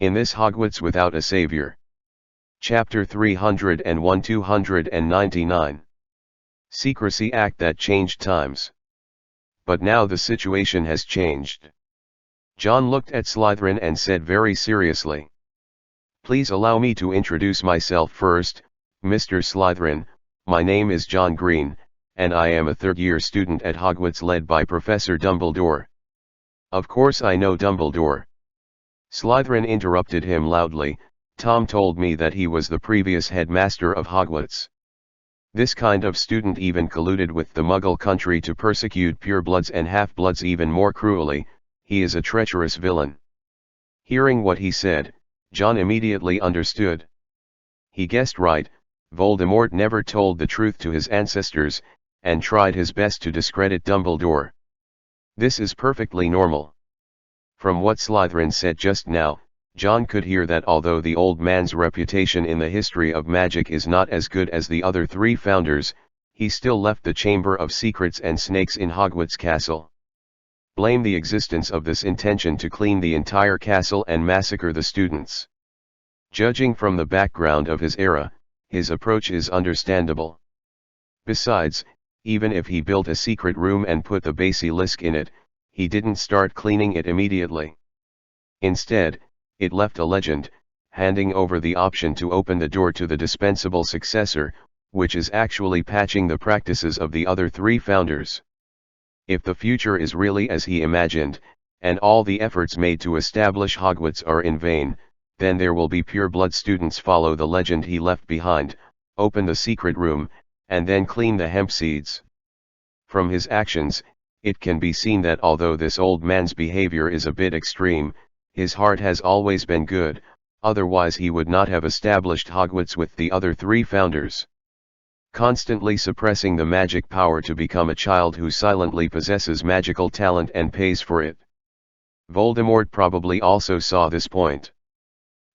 In this Hogwarts without a savior. Chapter 301-299. Secrecy Act that changed times. But now the situation has changed. John looked at Slytherin and said very seriously. Please allow me to introduce myself first, Mr. Slytherin. My name is John Green, and I am a third-year student at Hogwarts led by Professor Dumbledore. Of course I know Dumbledore. Slytherin interrupted him loudly. Tom told me that he was the previous headmaster of Hogwarts. This kind of student even colluded with the Muggle country to persecute purebloods and half-bloods even more cruelly. He is a treacherous villain. Hearing what he said, John immediately understood. He guessed right. Voldemort never told the truth to his ancestors, and tried his best to discredit Dumbledore. This is perfectly normal. From what Slytherin said just now, John could hear that although the old man's reputation in the history of magic is not as good as the other three founders, he still left the Chamber of Secrets and Snakes in Hogwarts Castle. Blame the existence of this intention to clean the entire castle and massacre the students. Judging from the background of his era, his approach is understandable. Besides, even if he built a secret room and put the basilisk in it, he didn't start cleaning it immediately. Instead, it left a legend, handing over the option to open the door to the dispensable successor, which is actually patching the practices of the other three founders. If the future is really as he imagined, and all the efforts made to establish Hogwarts are in vain, then there will be pure-blood students follow the legend he left behind, open the secret room, and then clean the hemp seeds. From his actions, it can be seen that although this old man's behavior is a bit extreme, his heart has always been good, otherwise he would not have established Hogwarts with the other three founders. Constantly suppressing the magic power to become a child who silently possesses magical talent and pays for it. Voldemort probably also saw this point.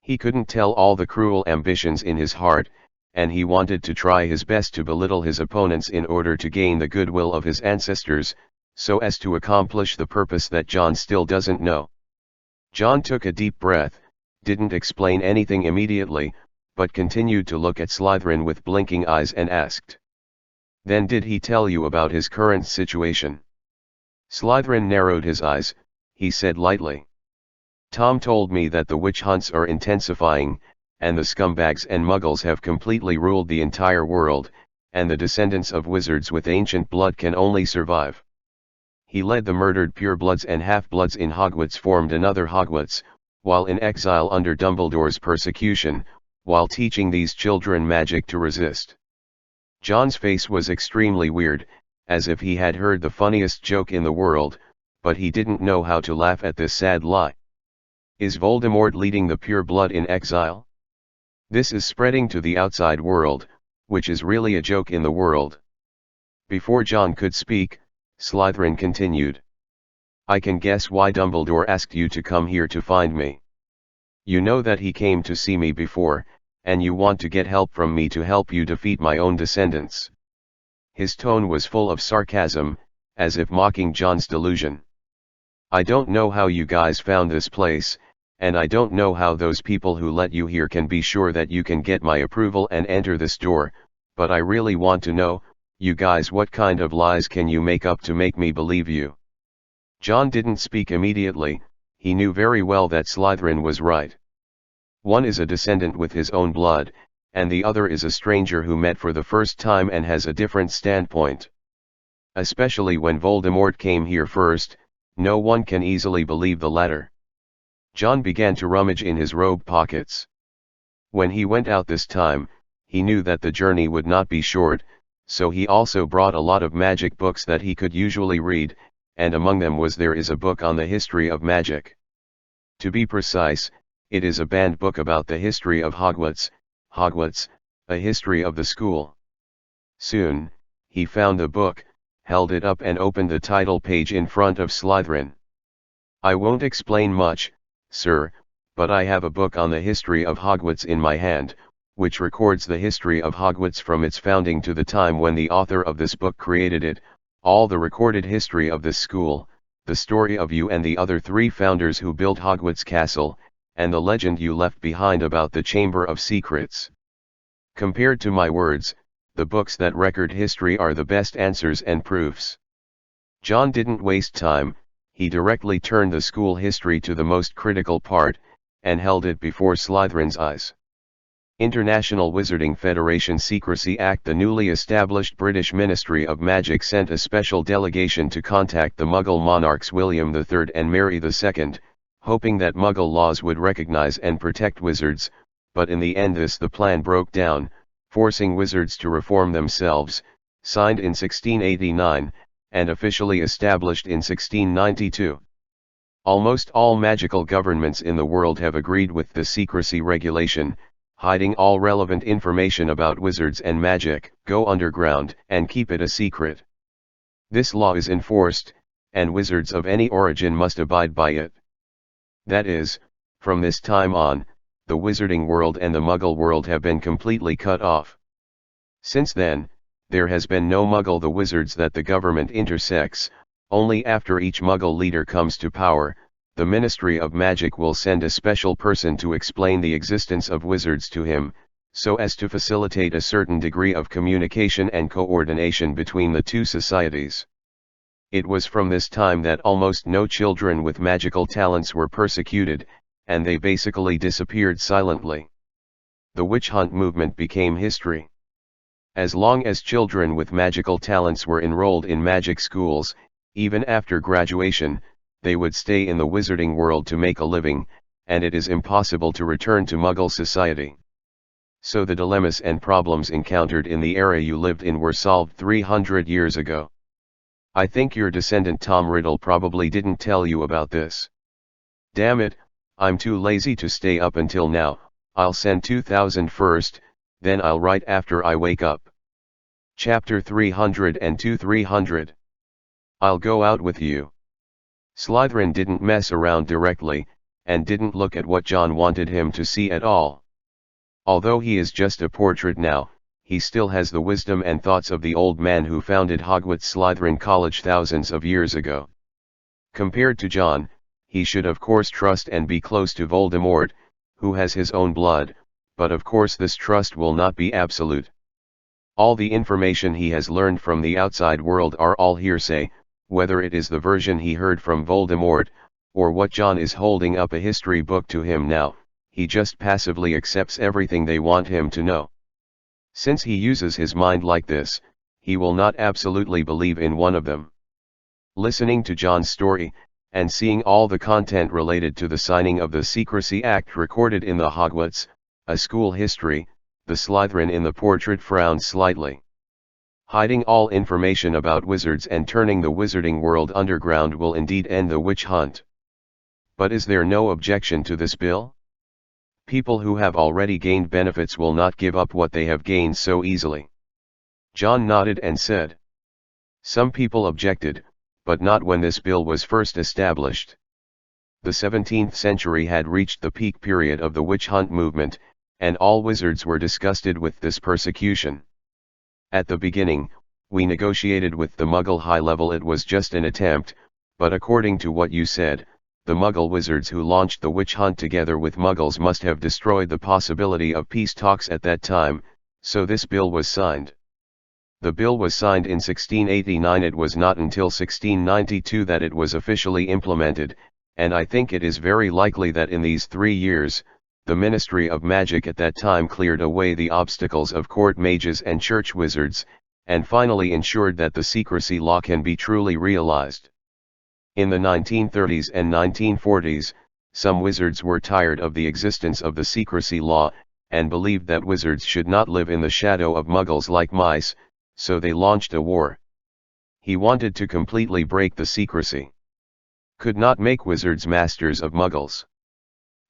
He couldn't tell all the cruel ambitions in his heart, and he wanted to try his best to belittle his opponents in order to gain the goodwill of his ancestors, so as to accomplish the purpose that John still doesn't know. John took a deep breath, didn't explain anything immediately, but continued to look at Slytherin with blinking eyes and asked. Then did he tell you about his current situation? Slytherin narrowed his eyes. He said lightly. Tom told me that the witch hunts are intensifying, and the scumbags and muggles have completely ruled the entire world, and the descendants of wizards with ancient blood can only survive. He led the murdered purebloods and half-bloods in Hogwarts, formed another Hogwarts, while in exile under Dumbledore's persecution, while teaching these children magic to resist. John's face was extremely weird, as if he had heard the funniest joke in the world, but he didn't know how to laugh at this sad lie. Is Voldemort leading the pureblood in exile? This is spreading to the outside world, which is really a joke in the world. Before John could speak, Slytherin continued. I can guess why Dumbledore asked you to come here to find me. You know that he came to see me before, and you want to get help from me to help you defeat my own descendants. His tone was full of sarcasm, as if mocking John's delusion. I don't know how you guys found this place, and I don't know how those people who let you here can be sure that you can get my approval and enter this door, but I really want to know, you guys, what kind of lies can you make up to make me believe you? John didn't speak immediately. He knew very well that Slytherin was right. One is a descendant with his own blood, and the other is a stranger who met for the first time and has a different standpoint. Especially when Voldemort came here first, no one can easily believe the latter. John began to rummage in his robe pockets. When he went out this time, he knew that the journey would not be short, so he also brought a lot of magic books that he could usually read, and among them there is a book on the history of magic. To be precise, it is a banned book about the history of Hogwarts, a history of the school. Soon, he found the book, held it up and opened the title page in front of Slytherin. I won't explain much, sir, but I have a book on the history of Hogwarts in my hand, which records the history of Hogwarts from its founding to the time when the author of this book created it, all the recorded history of this school, the story of you and the other three founders who built Hogwarts Castle, and the legend you left behind about the Chamber of Secrets. Compared to my words, the books that record history are the best answers and proofs. John didn't waste time, he directly turned the school history to the most critical part, and held it before Slytherin's eyes. International Wizarding Federation Secrecy Act. The newly established British Ministry of Magic sent a special delegation to contact the Muggle monarchs William III and Mary II, hoping that Muggle laws would recognize and protect wizards, but in the end the plan broke down, forcing wizards to reform themselves, signed in 1689, and officially established in 1692. Almost all magical governments in the world have agreed with the secrecy regulation, hiding all relevant information about wizards and magic, go underground, and keep it a secret. This law is enforced, and wizards of any origin must abide by it. That is, from this time on, the wizarding world and the Muggle world have been completely cut off. Since then, there has been no Muggle the wizards that the government intersects. Only after each Muggle leader comes to power, the Ministry of Magic will send a special person to explain the existence of wizards to him, so as to facilitate a certain degree of communication and coordination between the two societies. It was from this time that almost no children with magical talents were persecuted, and they basically disappeared silently. The witch hunt movement became history. As long as children with magical talents were enrolled in magic schools, even after graduation, they would stay in the wizarding world to make a living, and it is impossible to return to Muggle society. So the dilemmas and problems encountered in the era you lived in were solved 300 years ago. I think your descendant Tom Riddle probably didn't tell you about this. Damn it, I'm too lazy to stay up until now. I'll send 2000 first, then I'll write after I wake up. Chapter 302. 300. I'll go out with you. Slytherin didn't mess around directly, and didn't look at what John wanted him to see at all. Although he is just a portrait now, he still has the wisdom and thoughts of the old man who founded Hogwarts Slytherin College thousands of years ago. Compared to John, he should of course trust and be close to Voldemort, who has his own blood, but of course this trust will not be absolute. All the information he has learned from the outside world are all hearsay, whether it is the version he heard from Voldemort, or what John is holding up a history book to him now, he just passively accepts everything they want him to know. Since he uses his mind like this, he will not absolutely believe in one of them. Listening to John's story, and seeing all the content related to the signing of the Secrecy Act recorded in the Hogwarts, a school history, the Slytherin in the portrait frowned slightly. Hiding all information about wizards and turning the wizarding world underground will indeed end the witch hunt. But is there no objection to this bill? People who have already gained benefits will not give up what they have gained so easily. John nodded and said. Some people objected, but not when this bill was first established. The 17th century had reached the peak period of the witch hunt movement, and all wizards were disgusted with this persecution. At the beginning, we negotiated with the Muggle high level. It was just an attempt, but according to what you said, the Muggle wizards who launched the witch hunt together with Muggles must have destroyed the possibility of peace talks at that time, so this bill was signed. The bill was signed in 1689. It was not until 1692 that it was officially implemented, and I think it is very likely that in these 3 years, the Ministry of Magic at that time cleared away the obstacles of court mages and church wizards, and finally ensured that the secrecy law can be truly realized. In the 1930s and 1940s, some wizards were tired of the existence of the secrecy law, and believed that wizards should not live in the shadow of Muggles like mice, so they launched a war. He wanted to completely break the secrecy. Could not make wizards masters of Muggles.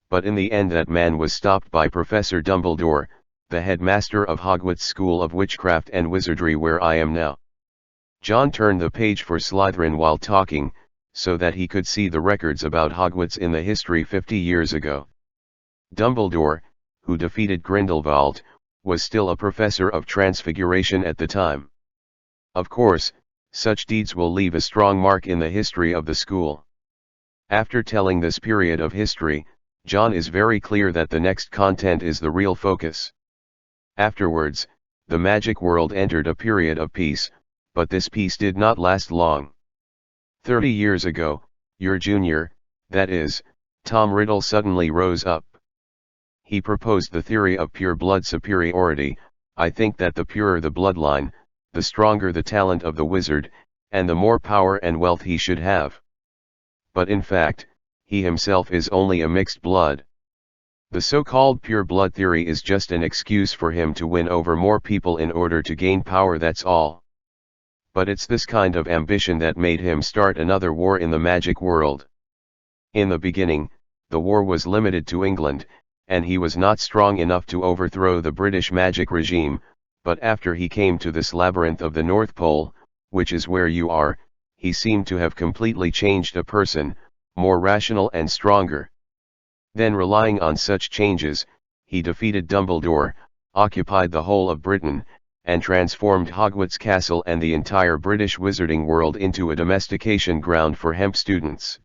But in the end that man was stopped by Professor Dumbledore, the headmaster of Hogwarts School of Witchcraft and Wizardry where I am now. John turned the page for Slytherin while talking, so that he could see the records about Hogwarts in the history 50 years ago. Dumbledore, who defeated Grindelwald, was still a professor of transfiguration at the time. Of course, such deeds will leave a strong mark in the history of the school. After telling this period of history, John is very clear that the next content is the real focus. Afterwards, the magic world entered a period of peace, but this peace did not last long. 30 years ago, your junior, that is, Tom Riddle suddenly rose up. He proposed the theory of pure blood superiority. I think that the purer the bloodline, the stronger the talent of the wizard, and the more power and wealth he should have. But in fact, he himself is only a mixed blood. The so-called pure blood theory is just an excuse for him to win over more people in order to gain power, that's all. But it's this kind of ambition that made him start another war in the magic world. In the beginning, the war was limited to England, and he was not strong enough to overthrow the British magic regime, but after he came to this labyrinth of the North Pole, which is where you are, he seemed to have completely changed a person, more rational and stronger. Then, relying on such changes, he defeated Dumbledore, occupied the whole of Britain, and transformed Hogwarts Castle and the entire British wizarding world into a domestication ground for hemp students.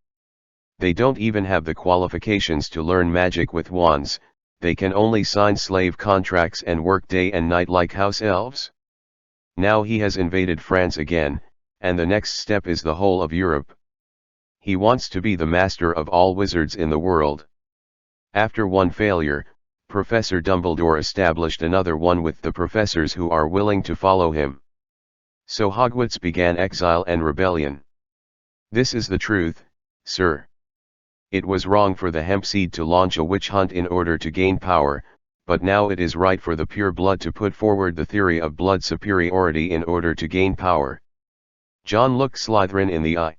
They don't even have the qualifications to learn magic with wands, they can only sign slave contracts and work day and night like house elves. Now he has invaded France again, and the next step is the whole of Europe. He wants to be the master of all wizards in the world. After one failure, Professor Dumbledore established another one with the professors who are willing to follow him. So Hogwarts began exile and rebellion. This is the truth, sir. It was wrong for the hemp seed to launch a witch hunt in order to gain power, but now it is right for the pure blood to put forward the theory of blood superiority in order to gain power. John looked Slytherin in the eye.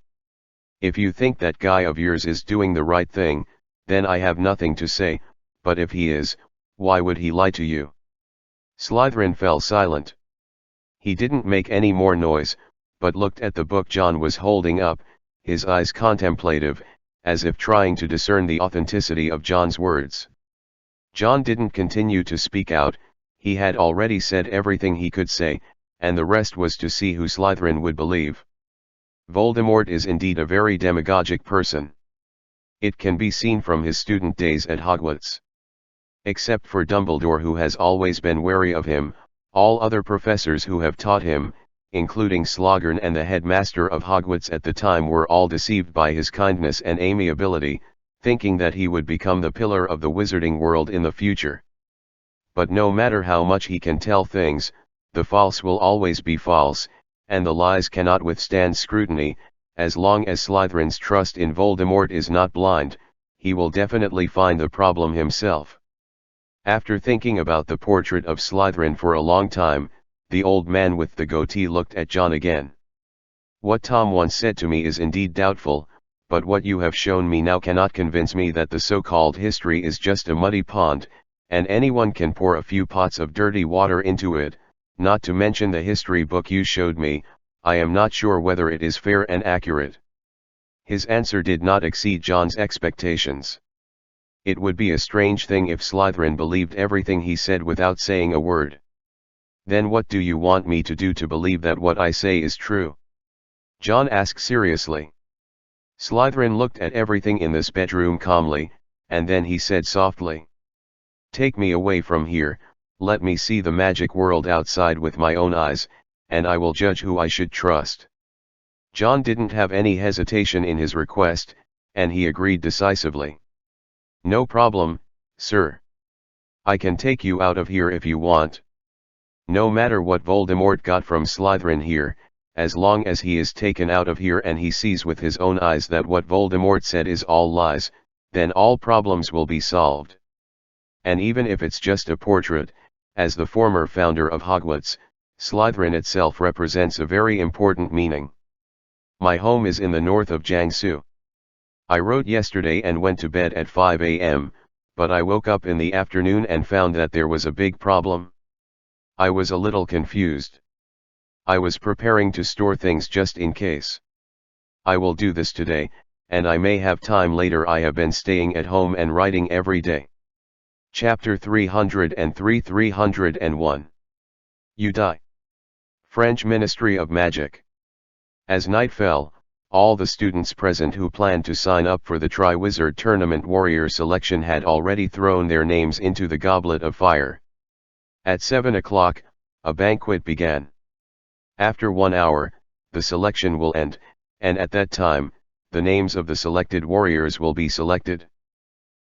If you think that guy of yours is doing the right thing, then I have nothing to say, but if he is, why would he lie to you? Slytherin fell silent. He didn't make any more noise, but looked at the book John was holding up, his eyes contemplative, as if trying to discern the authenticity of John's words. John didn't continue to speak out, he had already said everything he could say, and the rest was to see who Slytherin would believe. Voldemort is indeed a very demagogic person. It can be seen from his student days at Hogwarts. Except for Dumbledore, who has always been wary of him, all other professors who have taught him, including Slughorn and the headmaster of Hogwarts at the time, were all deceived by his kindness and amiability, thinking that he would become the pillar of the wizarding world in the future. But no matter how much he can tell things, the false will always be false, and the lies cannot withstand scrutiny. As long as Slytherin's trust in Voldemort is not blind, he will definitely find the problem himself. After thinking about the portrait of Slytherin for a long time, the old man with the goatee looked at John again. What Tom once said to me is indeed doubtful, but what you have shown me now cannot convince me that the so-called history is just a muddy pond, and anyone can pour a few pots of dirty water into it. Not to mention the history book you showed me, I am not sure whether it is fair and accurate. His answer did not exceed John's expectations. It would be a strange thing if Slytherin believed everything he said without saying a word. Then what do you want me to do to believe that what I say is true? John asked seriously. Slytherin looked at everything in this bedroom calmly, and then he said softly, "Take me away from here, let me see the magic world outside with my own eyes, and I will judge who I should trust." John didn't have any hesitation in his request, and he agreed decisively. "No problem, sir. I can take you out of here if you want. No matter what Voldemort got from Slytherin here, as long as he is taken out of here and he sees with his own eyes that what Voldemort said is all lies, then all problems will be solved. And even if it's just a portrait, as the former founder of Hogwarts, Slytherin itself represents a very important meaning. My home is in the north of Jiangsu. I wrote yesterday and went to bed at 5 a.m., but I woke up in the afternoon and found that there was a big problem. I was a little confused. I was preparing to store things just in case. I will do this today, and I may have time later. I have been staying at home and writing every day. Chapter 303-301. You die. French Ministry of Magic. As night fell, All the students present who planned to sign up for the Triwizard Tournament Warrior selection had already thrown their names into the Goblet of Fire. At 7 o'clock, a banquet began. After 1 hour, the selection will end, and at that time, the names of the selected warriors will be selected.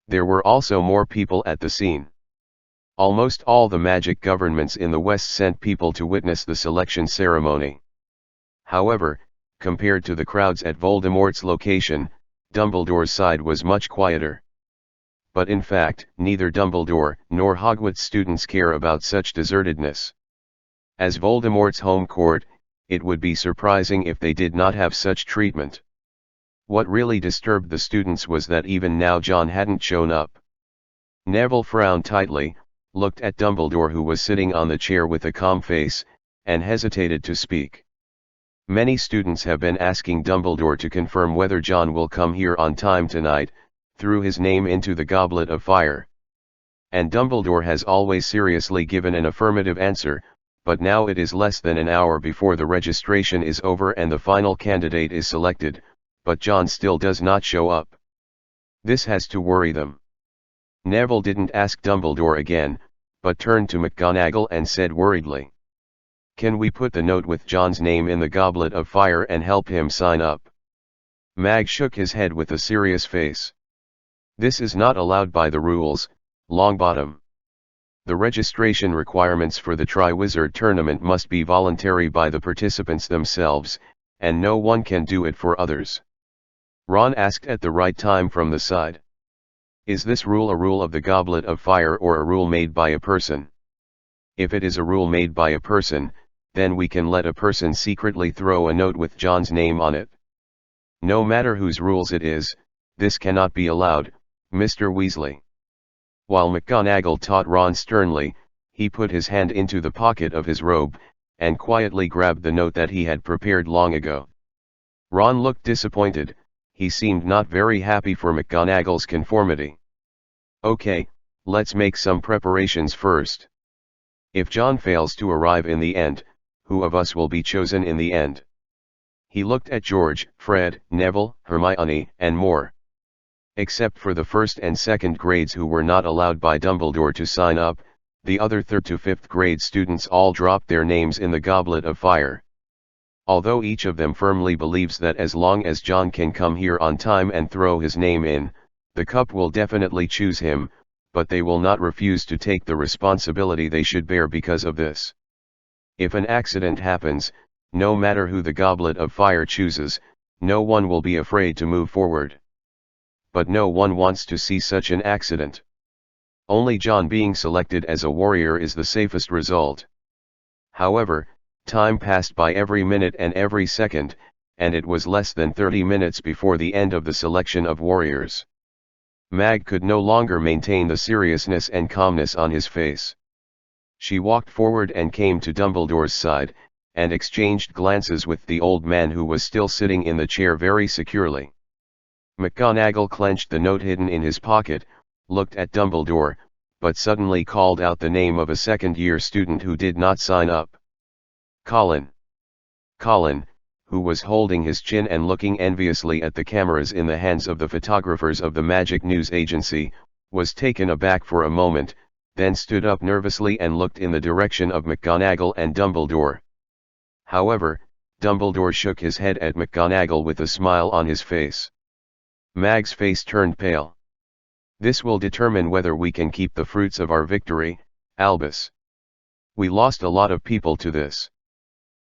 There were also more people at the scene. Almost all the magic governments in the West sent people to witness the selection ceremony. However, compared to the crowds at Voldemort's location, Dumbledore's side was much quieter. But in fact, neither Dumbledore nor Hogwarts students care about such desertedness. As Voldemort's home court, it would be surprising if they did not have such treatment. What really disturbed the students was that even now John hadn't shown up. Neville frowned tightly, looked at Dumbledore who was sitting on the chair with a calm face, and hesitated to speak. Many students have been asking Dumbledore to confirm whether John will come here on time tonight, threw his name into the Goblet of Fire. And Dumbledore has always seriously given an affirmative answer, but now it is less than an hour before the registration is over and the final candidate is selected, but John still does not show up. This has to worry them. Neville didn't ask Dumbledore again, but turned to McGonagall and said worriedly, "Can we put the note with John's name in the Goblet of Fire and help him sign up?" Mag shook his head with a serious face. "This is not allowed by the rules, Longbottom. The registration requirements for the Triwizard Tournament must be voluntary by the participants themselves, and no one can do it for others." Ron asked at the right time from the side. "Is this rule a rule of the Goblet of Fire or a rule made by a person? If it is a rule made by a person, then we can let a person secretly throw a note with John's name on it. No matter whose rules it is, this cannot be allowed, Mr. Weasley." While McGonagall taught Ron sternly, he put his hand into the pocket of his robe, and quietly grabbed the note that he had prepared long ago. Ron looked disappointed. He seemed not very happy for McGonagall's conformity. "Okay, let's make some preparations first. If John fails to arrive in the end, who of us will be chosen in the end?" He looked at George, Fred, Neville, Hermione, and more. Except for the first and second grades who were not allowed by Dumbledore to sign up, the other 3rd to 5th grade students all dropped their names in the Goblet of Fire. Although each of them firmly believes that as long as John can come here on time and throw his name in, the cup will definitely choose him, but they will not refuse to take the responsibility they should bear because of this. If an accident happens, no matter who the Goblet of Fire chooses, no one will be afraid to move forward. But no one wants to see such an accident. Only John being selected as a warrior is the safest result. However, time passed by every minute and every second, and it was less than 30 minutes before the end of the selection of warriors. Mag could no longer maintain the seriousness and calmness on his face. She walked forward and came to Dumbledore's side, and exchanged glances with the old man who was still sitting in the chair very securely. McGonagall clenched the note hidden in his pocket, looked at Dumbledore, but suddenly called out the name of a second-year student who did not sign up. Colin. Colin, who was holding his chin and looking enviously at the cameras in the hands of the photographers of the Magic News Agency, was taken aback for a moment, then stood up nervously and looked in the direction of McGonagall and Dumbledore. However, Dumbledore shook his head at McGonagall with a smile on his face. Mag's face turned pale. "This will determine whether we can keep the fruits of our victory, Albus. We lost a lot of people to this.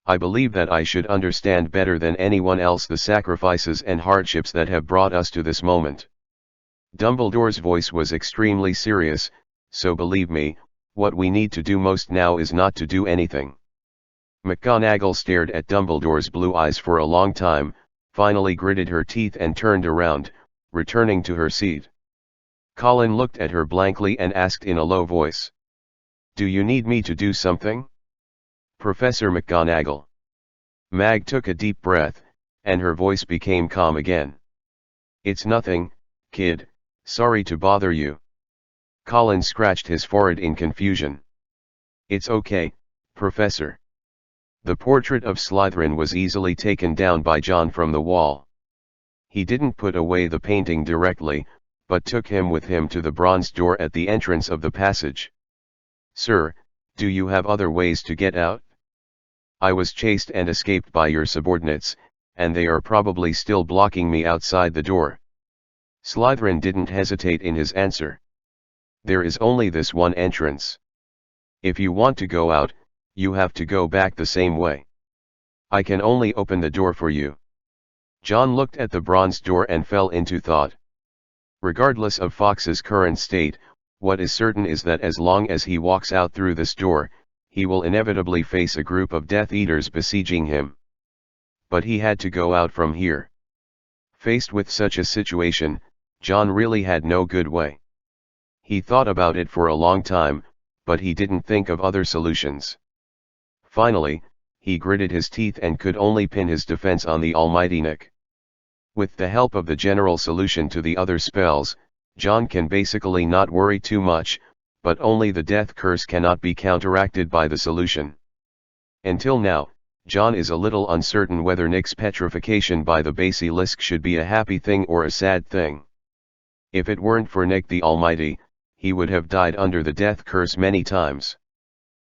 I believe that I should understand better than anyone else the sacrifices and hardships that have brought us to this moment." Dumbledore's voice was extremely serious, "So believe me, what we need to do most now is not to do anything." McGonagall stared at Dumbledore's blue eyes for a long time, finally gritted her teeth and turned around, returning to her seat. Colin looked at her blankly and asked in a low voice, "Do you need me to do something, Professor McGonagall?" Mag took a deep breath, and her voice became calm again. "It's nothing, kid, sorry to bother you." Colin scratched his forehead in confusion. "It's okay, Professor. The portrait of Slytherin was easily taken down by John from the wall. He didn't put away the painting directly, but took him with him to the bronze door at the entrance of the passage. "Sir, do you have other ways to get out? I was chased and escaped by your subordinates, and they are probably still blocking me outside the door." Slytherin didn't hesitate in his answer. "There is only this one entrance. If you want to go out, you have to go back the same way. I can only open the door for you." John looked at the bronze door and fell into thought. Regardless of Fawkes's current state, what is certain is that as long as he walks out through this door, he will inevitably face a group of Death Eaters besieging him. But he had to go out from here. Faced with such a situation, John really had no good way. He thought about it for a long time, but he didn't think of other solutions. Finally, he gritted his teeth and could only pin his defense on the almighty Nick. With the help of the general solution to the other spells, John can basically not worry too much, but only the death curse cannot be counteracted by the solution. Until now, John is a little uncertain whether Nick's petrification by the basilisk should be a happy thing or a sad thing. If it weren't for Nick the Almighty, he would have died under the death curse many times.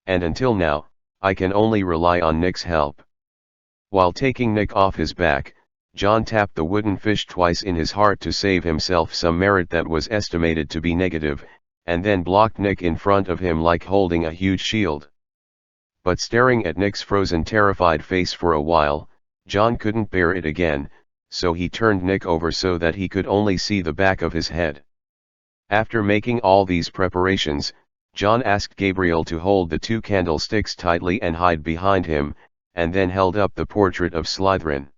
And until now, I can only rely on Nick's help. While taking Nick off his back, John tapped the wooden fish twice in his heart to save himself some merit that was estimated to be negative, and then blocked Nick in front of him like holding a huge shield. But staring at Nick's frozen terrified face for a while, John couldn't bear it again, so he turned Nick over so that he could only see the back of his head. After making all these preparations, John asked Gabriel to hold the two candlesticks tightly and hide behind him, and then held up the portrait of Slytherin.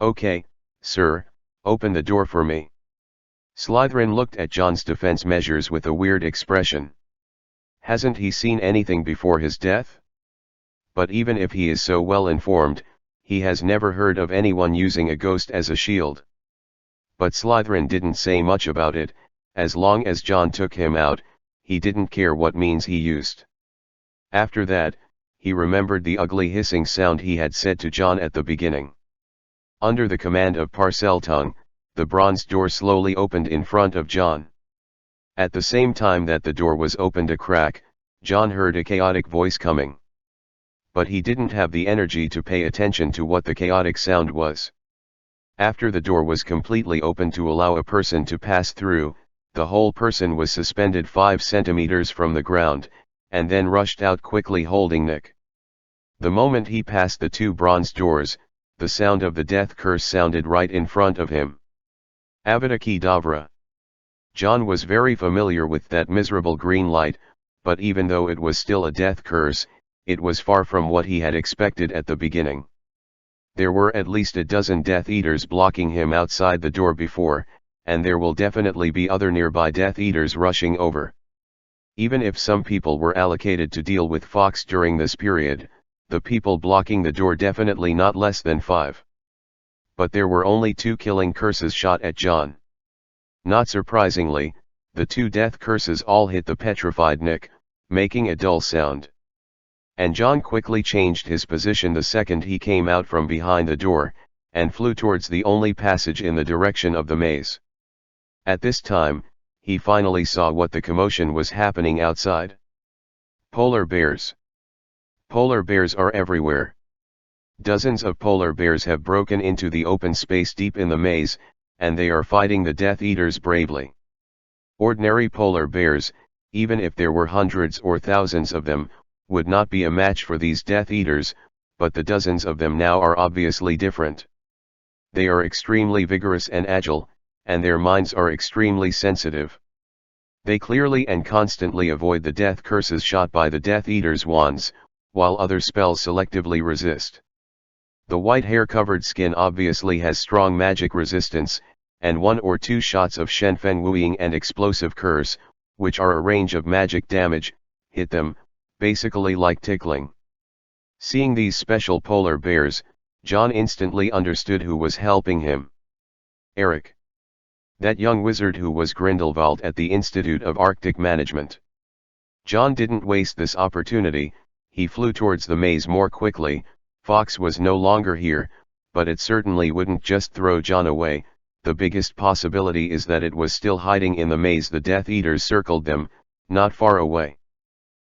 "Okay, sir, open the door for me." Slytherin looked at John's defense measures with a weird expression. Hasn't he seen anything before his death? But even if he is so well informed, he has never heard of anyone using a ghost as a shield. But Slytherin didn't say much about it. As long as John took him out, he didn't care what means he used. After that, he remembered the ugly hissing sound he had said to John at the beginning. Under the command of Parseltongue, the bronze door slowly opened in front of John. At the same time that the door was opened a crack, John heard a chaotic voice coming. But he didn't have the energy to pay attention to what the chaotic sound was. After the door was completely opened to allow a person to pass through, the whole person was suspended 5 centimeters from the ground, and then rushed out quickly holding Nick. The moment he passed the 2 bronze doors, the sound of the death curse sounded right in front of him. Avada Kedavra. John was very familiar with that miserable green light, but even though it was still a death curse, it was far from what he had expected at the beginning. There were at least a dozen Death Eaters blocking him outside the door before, and there will definitely be other nearby Death Eaters rushing over. Even if some people were allocated to deal with Fawkes during this period, the people blocking the door definitely not less than 5. But there were only 2 killing curses shot at John. Not surprisingly, the 2 death curses all hit the petrified Nick, making a dull sound. And John quickly changed his position the second he came out from behind the door, and flew towards the only passage in the direction of the maze. At this time, he finally saw what the commotion was happening outside. Polar bears. Polar bears are everywhere. Dozens of polar bears have broken into the open space deep in the maze, and they are fighting the Death Eaters bravely. Ordinary polar bears, even if there were hundreds or thousands of them, would not be a match for these Death Eaters, but the dozens of them now are obviously different. They are extremely vigorous and agile, and their minds are extremely sensitive. They clearly and constantly avoid the death curses shot by the Death Eaters' wands, while other spells selectively resist. The white hair-covered skin obviously has strong magic resistance, and 1 or 2 shots of Shenfen Wuing and Explosive Curse, which are a range of magic damage, hit them, basically like tickling. Seeing these special polar bears, John instantly understood who was helping him. Eric. That young wizard who was Grindelwald at the Institute of Arctic Management. John didn't waste this opportunity. He flew towards the maze more quickly. Fox was no longer here, but it certainly wouldn't just throw John away. The biggest possibility is that it was still hiding in the maze. The Death Eaters circled them, not far away.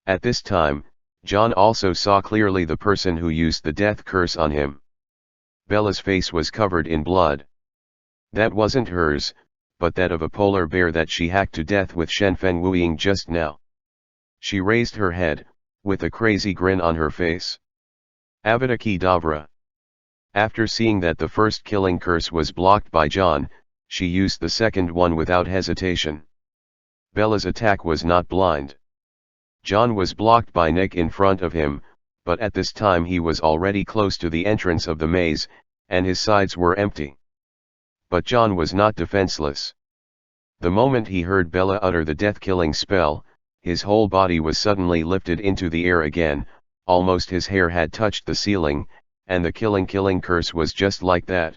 At this time, John also saw clearly the person who used the death curse on him. Bella's face was covered in blood. That wasn't hers, but that of a polar bear that she hacked to death with Shenfen Wuing just now. She raised her head, with a crazy grin on her face. Avada Kedavra. After seeing that the first killing curse was blocked by John, she used the second one without hesitation. Bella's attack was not blind. John was blocked by Nick in front of him, but at this time he was already close to the entrance of the maze, and his sides were empty. But John was not defenseless. The moment he heard Bella utter the death-killing spell, his whole body was suddenly lifted into the air again, almost his hair had touched the ceiling, and the killing curse was just like that.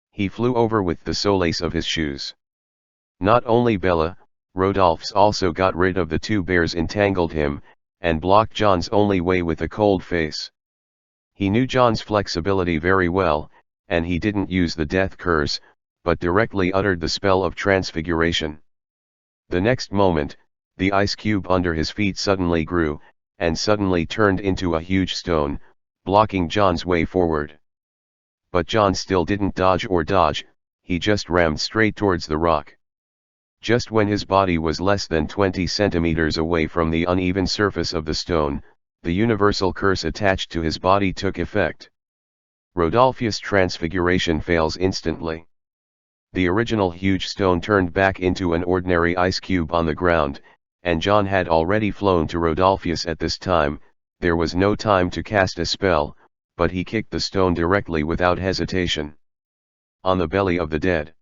He flew over with the solace of his shoes. Not only Bella, Rodolphus also got rid of the two bears entangled him, and blocked John's only way with a cold face. He knew John's flexibility very well, and he didn't use the death curse, but directly uttered the spell of transfiguration. The next moment, the ice cube under his feet suddenly grew, and suddenly turned into a huge stone, blocking John's way forward. But John still didn't dodge, he just rammed straight towards the rock. Just when his body was less than 20 centimeters away from the uneven surface of the stone, the universal curse attached to his body took effect. Rodolphus' transfiguration fails instantly. The original huge stone turned back into an ordinary ice cube on the ground, and John had already flown to Rodolphus at this time. There was no time to cast a spell, but he kicked the stone directly without hesitation. On the belly of the dead.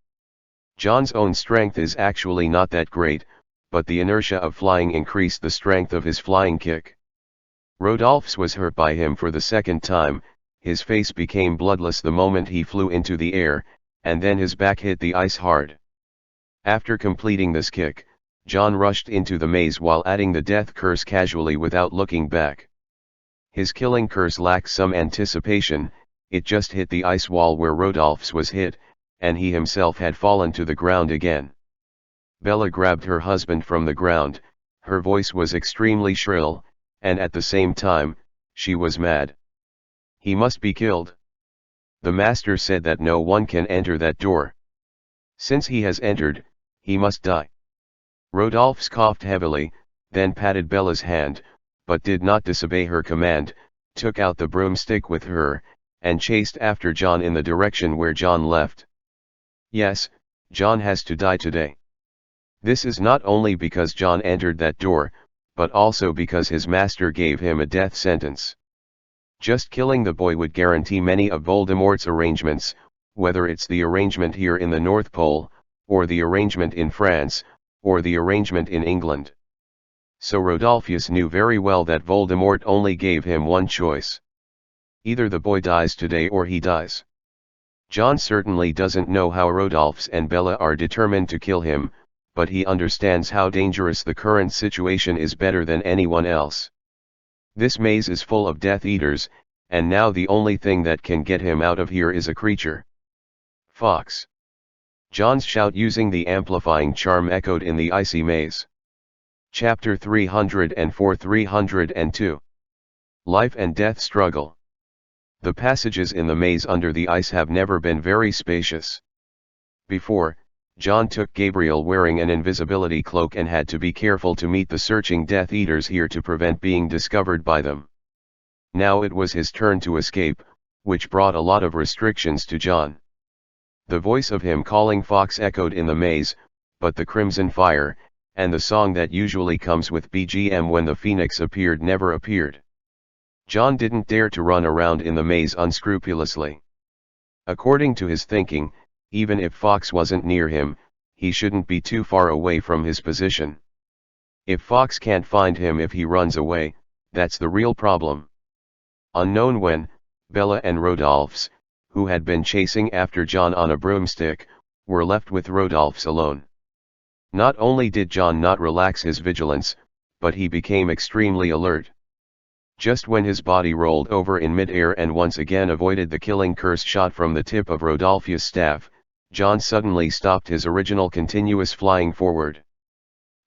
John's own strength is actually not that great, but the inertia of flying increased the strength of his flying kick. Rodolphus was hurt by him for the second time. His face became bloodless the moment he flew into the air, and then his back hit the ice hard. After completing this kick, John rushed into the maze while adding the death curse casually without looking back. His killing curse lacked some anticipation. It just hit the ice wall where Rodolphus was hit, and he himself had fallen to the ground again. Bella grabbed her husband from the ground. Her voice was extremely shrill, and at the same time, she was mad. He must be killed. The master said that no one can enter that door. Since he has entered, he must die. Rodolphus coughed heavily, then patted Bella's hand, but did not disobey her command, took out the broomstick with her, and chased after John in the direction where John left. Yes, John has to die today. This is not only because John entered that door, but also because his master gave him a death sentence. Just killing the boy would guarantee many of Voldemort's arrangements, whether it's the arrangement here in the North Pole, or the arrangement in France, or the arrangement in England. So Rodolphus knew very well that Voldemort only gave him one choice. Either the boy dies today or he dies. John certainly doesn't know how Rodolphus and Bella are determined to kill him, but he understands how dangerous the current situation is better than anyone else. This maze is full of Death Eaters, and now the only thing that can get him out of here is a creature. Fox. John's shout using the amplifying charm echoed in the icy maze. Chapter 304-302. Life and Death Struggle. The passages in the maze under the ice have never been very spacious. Before, John took Gabriel wearing an invisibility cloak and had to be careful to meet the searching Death Eaters here to prevent being discovered by them. Now it was his turn to escape, which brought a lot of restrictions to John. The voice of him calling Fox echoed in the maze, but the Crimson Fire, and the song that usually comes with BGM when the Phoenix appeared never appeared. John didn't dare to run around in the maze unscrupulously. According to his thinking, even if Fox wasn't near him, he shouldn't be too far away from his position. If Fox can't find him if he runs away, that's the real problem. Unknown when, Bella and Rodolphus, who had been chasing after John on a broomstick, were left with Rodolphus alone. Not only did John not relax his vigilance, but he became extremely alert. Just when his body rolled over in mid-air and once again avoided the killing curse shot from the tip of Rodolphus' staff, John suddenly stopped his original continuous flying forward.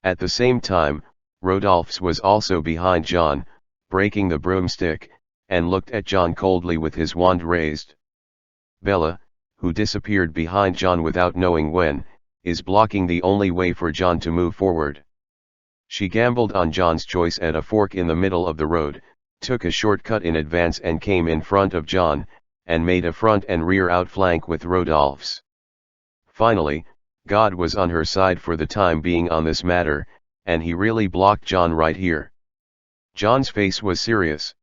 At the same time, Rodolphus was also behind John, breaking the broomstick, and looked at John coldly with his wand raised. Bella, who disappeared behind John without knowing when, is blocking the only way for John to move forward. She gambled on John's choice at a fork in the middle of the road, took a shortcut in advance and came in front of John, and made a front and rear outflank with Rodolphus. Finally, God was on her side for the time being on this matter, and he really blocked John right here. John's face was serious.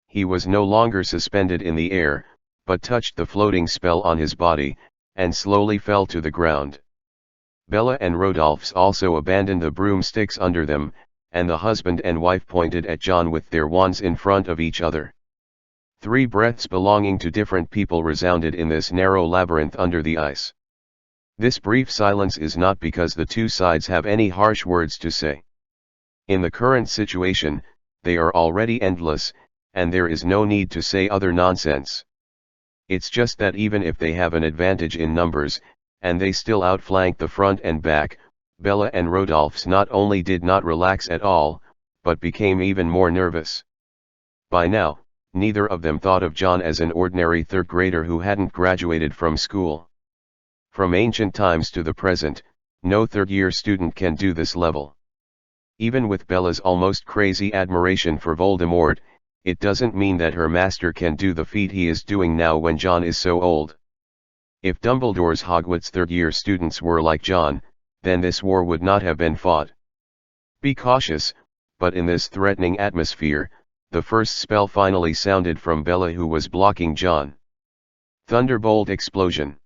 He was no longer suspended in the air, but touched the floating spell on his body, and slowly fell to the ground. Bella and Rodolphus also abandoned the broomsticks under them, and the husband and wife pointed at John with their wands in front of each other. 3 breaths belonging to different people resounded in this narrow labyrinth under the ice. This brief silence is not because the two sides have any harsh words to say. In the current situation, they are already endless, and there is no need to say other nonsense. It's just that even if they have an advantage in numbers, and they still outflank the front and back, Bella and Rodolphus not only did not relax at all, but became even more nervous. By now, neither of them thought of John as an ordinary third grader who hadn't graduated from school. From ancient times to the present, no third-year student can do this level. Even with Bella's almost crazy admiration for Voldemort, it doesn't mean that her master can do the feat he is doing now when John is so old. If Dumbledore's Hogwarts third-year students were like John, then this war would not have been fought. Be cautious, but in this threatening atmosphere, the first spell finally sounded from Bella, who was blocking John. Thunderbolt explosion.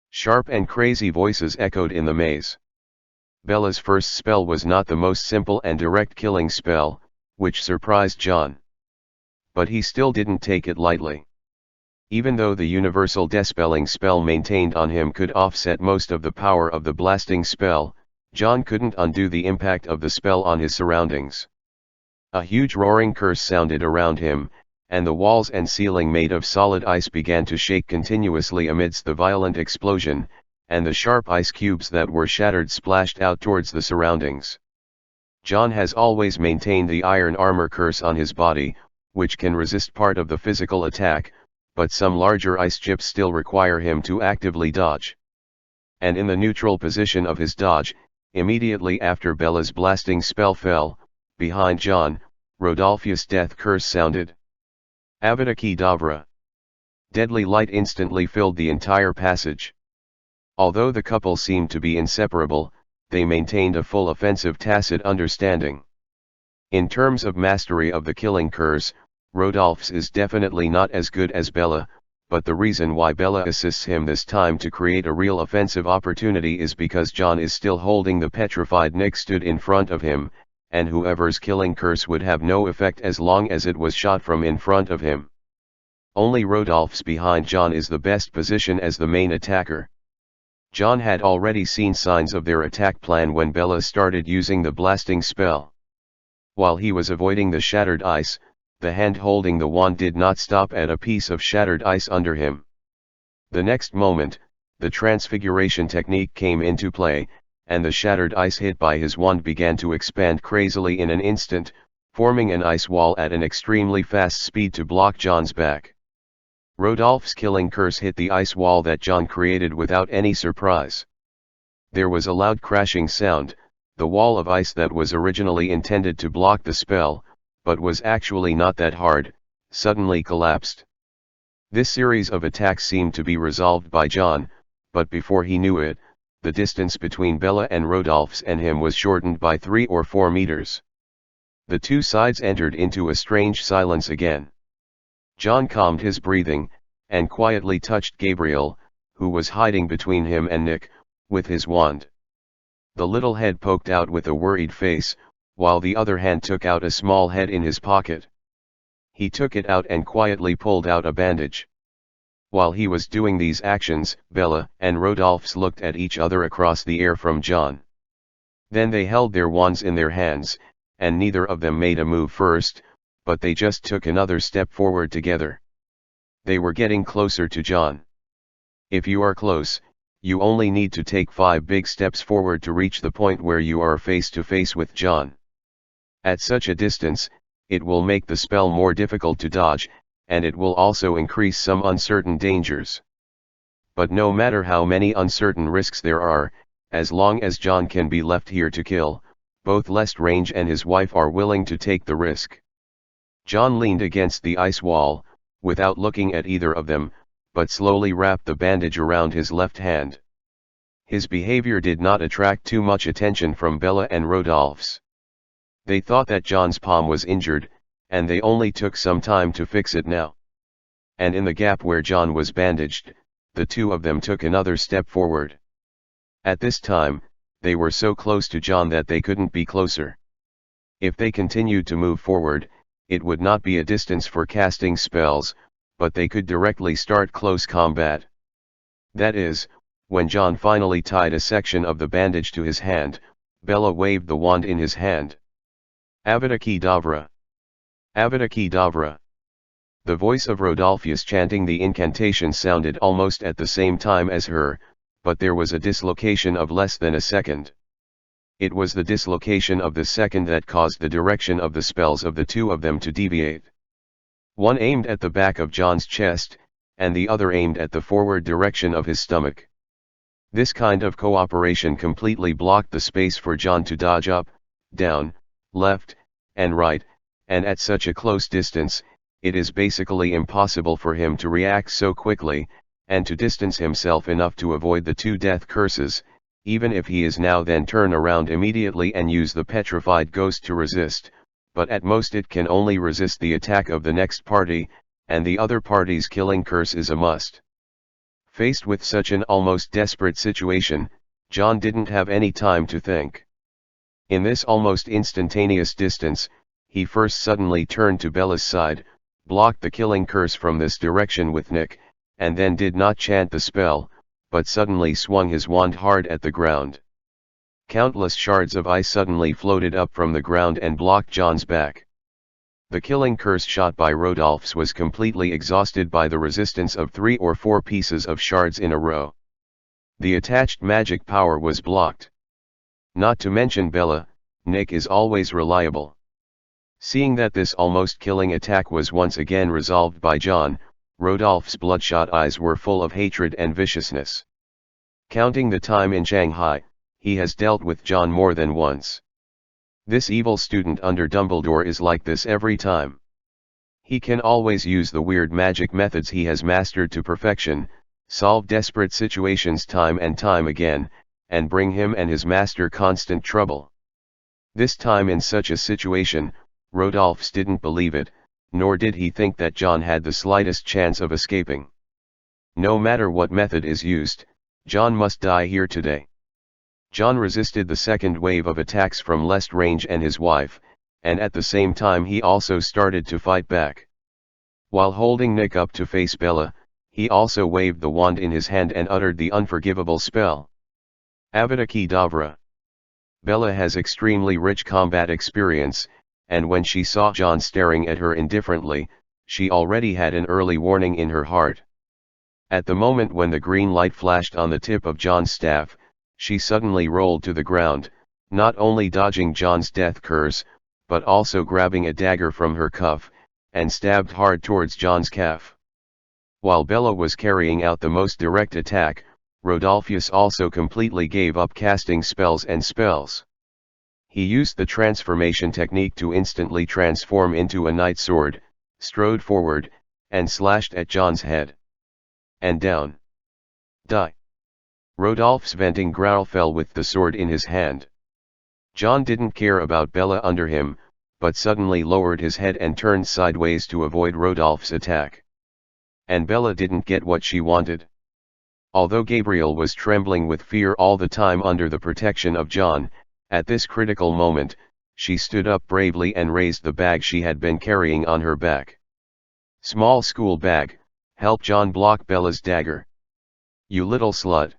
Sharp and crazy voices echoed in the maze. Bella's first spell was not the most simple and direct killing spell, which surprised John. But he still didn't take it lightly. Even though the universal dispelling spell maintained on him could offset most of the power of the blasting spell, John couldn't undo the impact of the spell on his surroundings. A huge roaring curse sounded around him, and the walls and ceiling made of solid ice began to shake continuously amidst the violent explosion, and the sharp ice cubes that were shattered splashed out towards the surroundings. John has always maintained the iron armor curse on his body, which can resist part of the physical attack, but some larger ice chips still require him to actively dodge. And in the neutral position of his dodge, immediately after Bella's blasting spell fell, behind John, Rodolphus' death curse sounded. Avada Kedavra. Deadly light instantly filled the entire passage. Although the couple seemed to be inseparable, they maintained a full offensive tacit understanding. In terms of mastery of the killing curse, Rodolphus is definitely not as good as Bella, but the reason why Bella assists him this time to create a real offensive opportunity is because John is still holding the petrified Nick stood in front of him, and whoever's killing curse would have no effect as long as it was shot from in front of him. Only Rodolphus behind John is the best position as the main attacker. John had already seen signs of their attack plan when Bella started using the blasting spell. While he was avoiding the shattered ice, the hand holding the wand did not stop at a piece of shattered ice under him. The next moment, the transfiguration technique came into play, and the shattered ice hit by his wand began to expand crazily in an instant, forming an ice wall at an extremely fast speed to block John's back. Rodolphus' killing curse hit the ice wall that John created without any surprise. There was a loud crashing sound. The wall of ice that was originally intended to block the spell, but was actually not that hard, suddenly collapsed. This series of attacks seemed to be resolved by John, but before he knew it, the distance between Bella and Rodolphus and him was shortened by 3 or 4 meters. The two sides entered into a strange silence again. John calmed his breathing, and quietly touched Gabriel, who was hiding between him and Nick, with his wand. The little head poked out with a worried face, while the other hand took out a small head in his pocket. He took it out and quietly pulled out a bandage. While he was doing these actions, Bella and Rodolphus looked at each other across the air from John. Then they held their wands in their hands, and neither of them made a move first, but they just took another step forward together. They were getting closer to John. If you are close, you only need to take 5 big steps forward to reach the point where you are face to face with John. At such a distance, it will make the spell more difficult to dodge, and it will also increase some uncertain dangers. But no matter how many uncertain risks there are, as long as John can be left here to kill, both Lestrange and his wife are willing to take the risk. John leaned against the ice wall, without looking at either of them, but slowly wrapped the bandage around his left hand. His behavior did not attract too much attention from Bella and Rodolph's. They thought that John's palm was injured, and they only took some time to fix it now. And in the gap where John was bandaged, the two of them took another step forward. At this time, they were so close to John that they couldn't be closer. If they continued to move forward, it would not be a distance for casting spells, but they could directly start close combat. That is, when John finally tied a section of the bandage to his hand, Bella waved the wand in his hand. Avada Kedavra! Avada Kedavra! The voice of Rodolphus chanting the incantation sounded almost at the same time as her, but there was a dislocation of less than a second. It was the dislocation of the second that caused the direction of the spells of the two of them to deviate. One aimed at the back of John's chest, and the other aimed at the forward direction of his stomach. This kind of cooperation completely blocked the space for John to dodge up, down, left, and right, and at such a close distance, it is basically impossible for him to react so quickly, and to distance himself enough to avoid the 2 death curses, even if he is now then turn around immediately and use the petrified ghost to resist, but at most it can only resist the attack of the next party, and the other party's killing curse is a must. Faced with such an almost desperate situation, John didn't have any time to think. In this almost instantaneous distance, he first suddenly turned to Bella's side, blocked the killing curse from this direction with Nick, and then did not chant the spell, but suddenly swung his wand hard at the ground. Countless shards of ice suddenly floated up from the ground and blocked John's back. The killing curse shot by Rodolphus was completely exhausted by the resistance of 3 or 4 pieces of shards in a row. The attached magic power was blocked. Not to mention Bella, Nick is always reliable. Seeing that this almost killing attack was once again resolved by John, Rodolph's bloodshot eyes were full of hatred and viciousness. Counting the time in Shanghai, he has dealt with John more than once. This evil student under Dumbledore is like this every time. He can always use the weird magic methods he has mastered to perfection, solve desperate situations time and time again, and bring him and his master constant trouble. This time in such a situation, Rodolphus didn't believe it, nor did he think that John had the slightest chance of escaping. No matter what method is used, John must die here today. John resisted the second wave of attacks from Lestrange and his wife, and at the same time he also started to fight back. While holding Nick up to face Bella, he also waved the wand in his hand and uttered the unforgivable spell. Avada Kedavra. Bella has extremely rich combat experience, and when she saw John staring at her indifferently, she already had an early warning in her heart. At the moment when the green light flashed on the tip of John's staff, she suddenly rolled to the ground, not only dodging John's death curse, but also grabbing a dagger from her cuff, and stabbed hard towards John's calf. While Bella was carrying out the most direct attack, Rodolphus also completely gave up casting spells and spells. He used the transformation technique to instantly transform into a knight sword, strode forward, and slashed at John's head. And down. Die. Rodolph's venting growl fell with the sword in his hand. John didn't care about Bella under him, but suddenly lowered his head and turned sideways to avoid Rodolph's attack. And Bella didn't get what she wanted. Although Gabriel was trembling with fear all the time under the protection of John, at this critical moment, she stood up bravely and raised the bag she had been carrying on her back. Small school bag, help John block Bella's dagger. You little slut.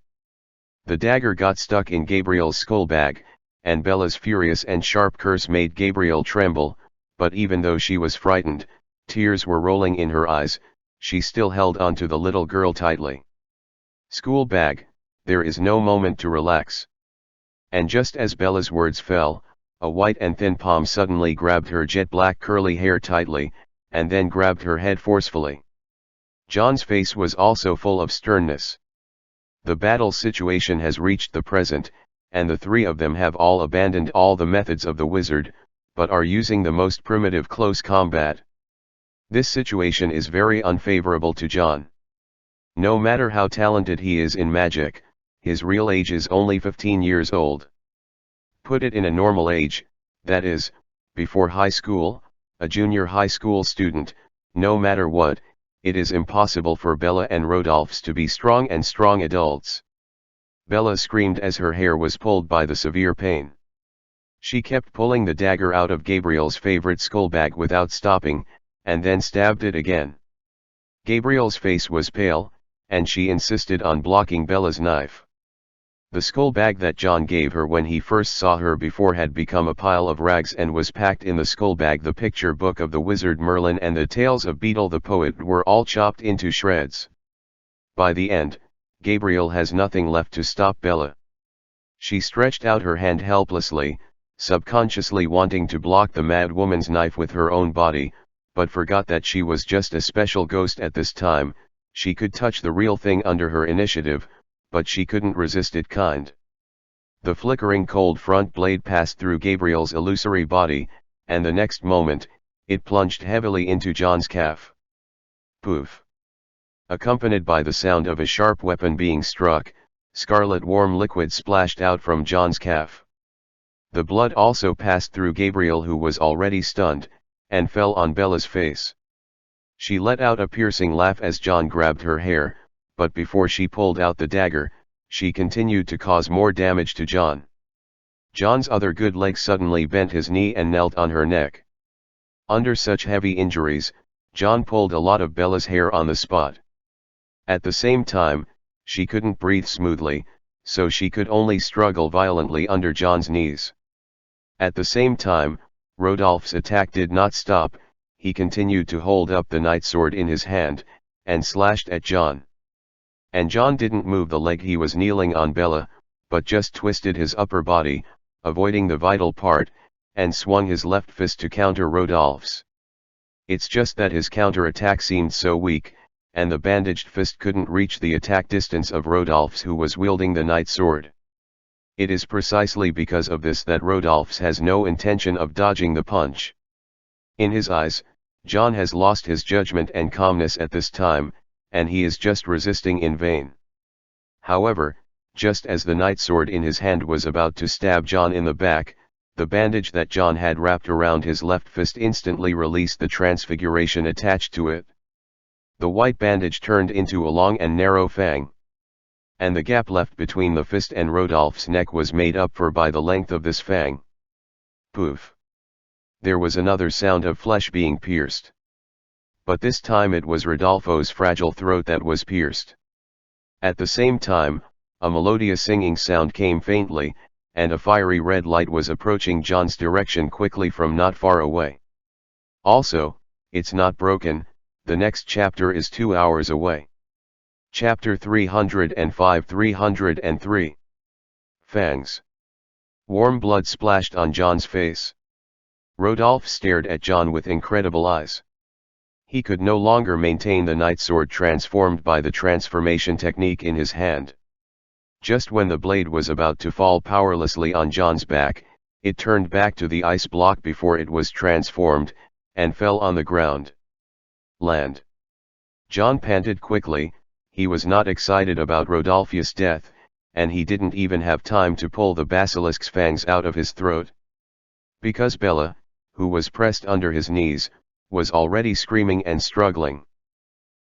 The dagger got stuck in Gabriel's skull bag, and Bella's furious and sharp curse made Gabriel tremble, but even though she was frightened, tears were rolling in her eyes, she still held onto the little girl tightly. "School bag, there is no moment to relax." And just as Bella's words fell, a white and thin palm suddenly grabbed her jet black curly hair tightly, and then grabbed her head forcefully. John's face was also full of sternness. The battle situation has reached the present, and the three of them have all abandoned all the methods of the wizard, but are using the most primitive close combat. This situation is very unfavorable to John. No matter how talented he is in magic, his real age is only 15 years old. Put it in a normal age, that is, before high school, a junior high school student, no matter what, it is impossible for Bella and Rodolphus to be strong adults. Bella screamed as her hair was pulled by the severe pain. She kept pulling the dagger out of Gabriel's favorite skull bag without stopping, and then stabbed it again. Gabriel's face was pale, and she insisted on blocking Bella's knife. The skull bag that John gave her when he first saw her before had become a pile of rags and was packed in the skull bag. The picture book of the wizard Merlin and the tales of Beetle the poet were all chopped into shreds. By the end, Gabriel has nothing left to stop Bella. She stretched out her hand helplessly, subconsciously wanting to block the mad woman's knife with her own body, but forgot that she was just a special ghost at this time. She could touch the real thing under her initiative, but she couldn't resist it. The flickering cold front blade passed through Gabriel's illusory body, and the next moment, it plunged heavily into John's calf. Poof! Accompanied by the sound of a sharp weapon being struck, scarlet warm liquid splashed out from John's calf. The blood also passed through Gabriel, who was already stunned, and fell on Bella's face. She let out a piercing laugh as John grabbed her hair, but before she pulled out the dagger, she continued to cause more damage to John. John's other good leg suddenly bent his knee and knelt on her neck. Under such heavy injuries, John pulled a lot of Bella's hair on the spot. At the same time, she couldn't breathe smoothly, so she could only struggle violently under John's knees. At the same time, Rodolph's attack did not stop. He continued to hold up the night sword in his hand, and slashed at John. And John didn't move the leg he was kneeling on Bella, but just twisted his upper body, avoiding the vital part, and swung his left fist to counter Rodolph's. It's just that his counter-attack seemed so weak, and the bandaged fist couldn't reach the attack distance of Rodolph's, who was wielding the night sword. It is precisely because of this that Rodolphus has no intention of dodging the punch. In his eyes, John has lost his judgment and calmness at this time, and he is just resisting in vain. However, just as the night sword in his hand was about to stab John in the back, the bandage that John had wrapped around his left fist instantly released the transfiguration attached to it. The white bandage turned into a long and narrow fang. And the gap left between the fist and Rodolph's neck was made up for by the length of this fang. Poof! There was another sound of flesh being pierced. But this time it was Rodolfo's fragile throat that was pierced. At the same time, a melodious singing sound came faintly, and a fiery red light was approaching John's direction quickly from not far away. Also, it's not broken. The next chapter is 2 hours away. Chapter 305-303. Fangs. Warm blood splashed on John's face. Rodolphe stared at John with incredible eyes. He could no longer maintain the night sword transformed by the transformation technique in his hand. Just when the blade was about to fall powerlessly on John's back, it turned back to the ice block before it was transformed, and fell on the ground. Land. John panted quickly. He was not excited about Rodolphe's death, and he didn't even have time to pull the basilisk's fangs out of his throat. Because Bella, who was pressed under his knees, was already screaming and struggling.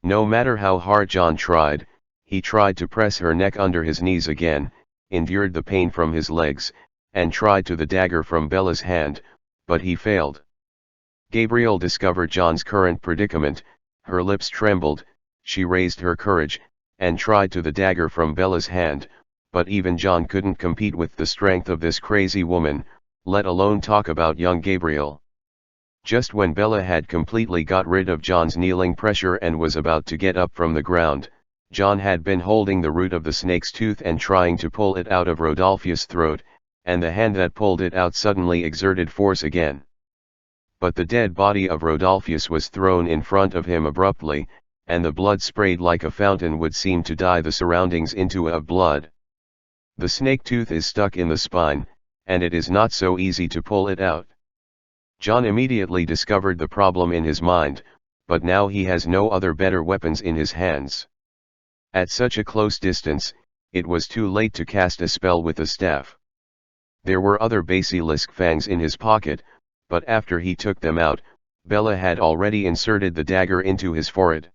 No matter how hard John tried, he tried to press her neck under his knees again, endured the pain from his legs, and tried to the dagger from Bella's hand, but he failed. Gabriel discovered John's current predicament. Her lips trembled. She raised her courage, and tried to the dagger from Bella's hand, but even John couldn't compete with the strength of this crazy woman, let alone talk about young Gabriel. Just when Bella had completely got rid of John's kneeling pressure and was about to get up from the ground, John had been holding the root of the snake's tooth and trying to pull it out of Rodolphus' throat, and the hand that pulled it out suddenly exerted force again. But the dead body of Rodolphus was thrown in front of him abruptly, and the blood sprayed like a fountain would seem to dye the surroundings into a blood. The snake tooth is stuck in the spine, and it is not so easy to pull it out. John immediately discovered the problem in his mind, but now he has no other better weapons in his hands. At such a close distance, it was too late to cast a spell with the staff. There were other basilisk fangs in his pocket, but after he took them out, Bella had already inserted the dagger into his forehead.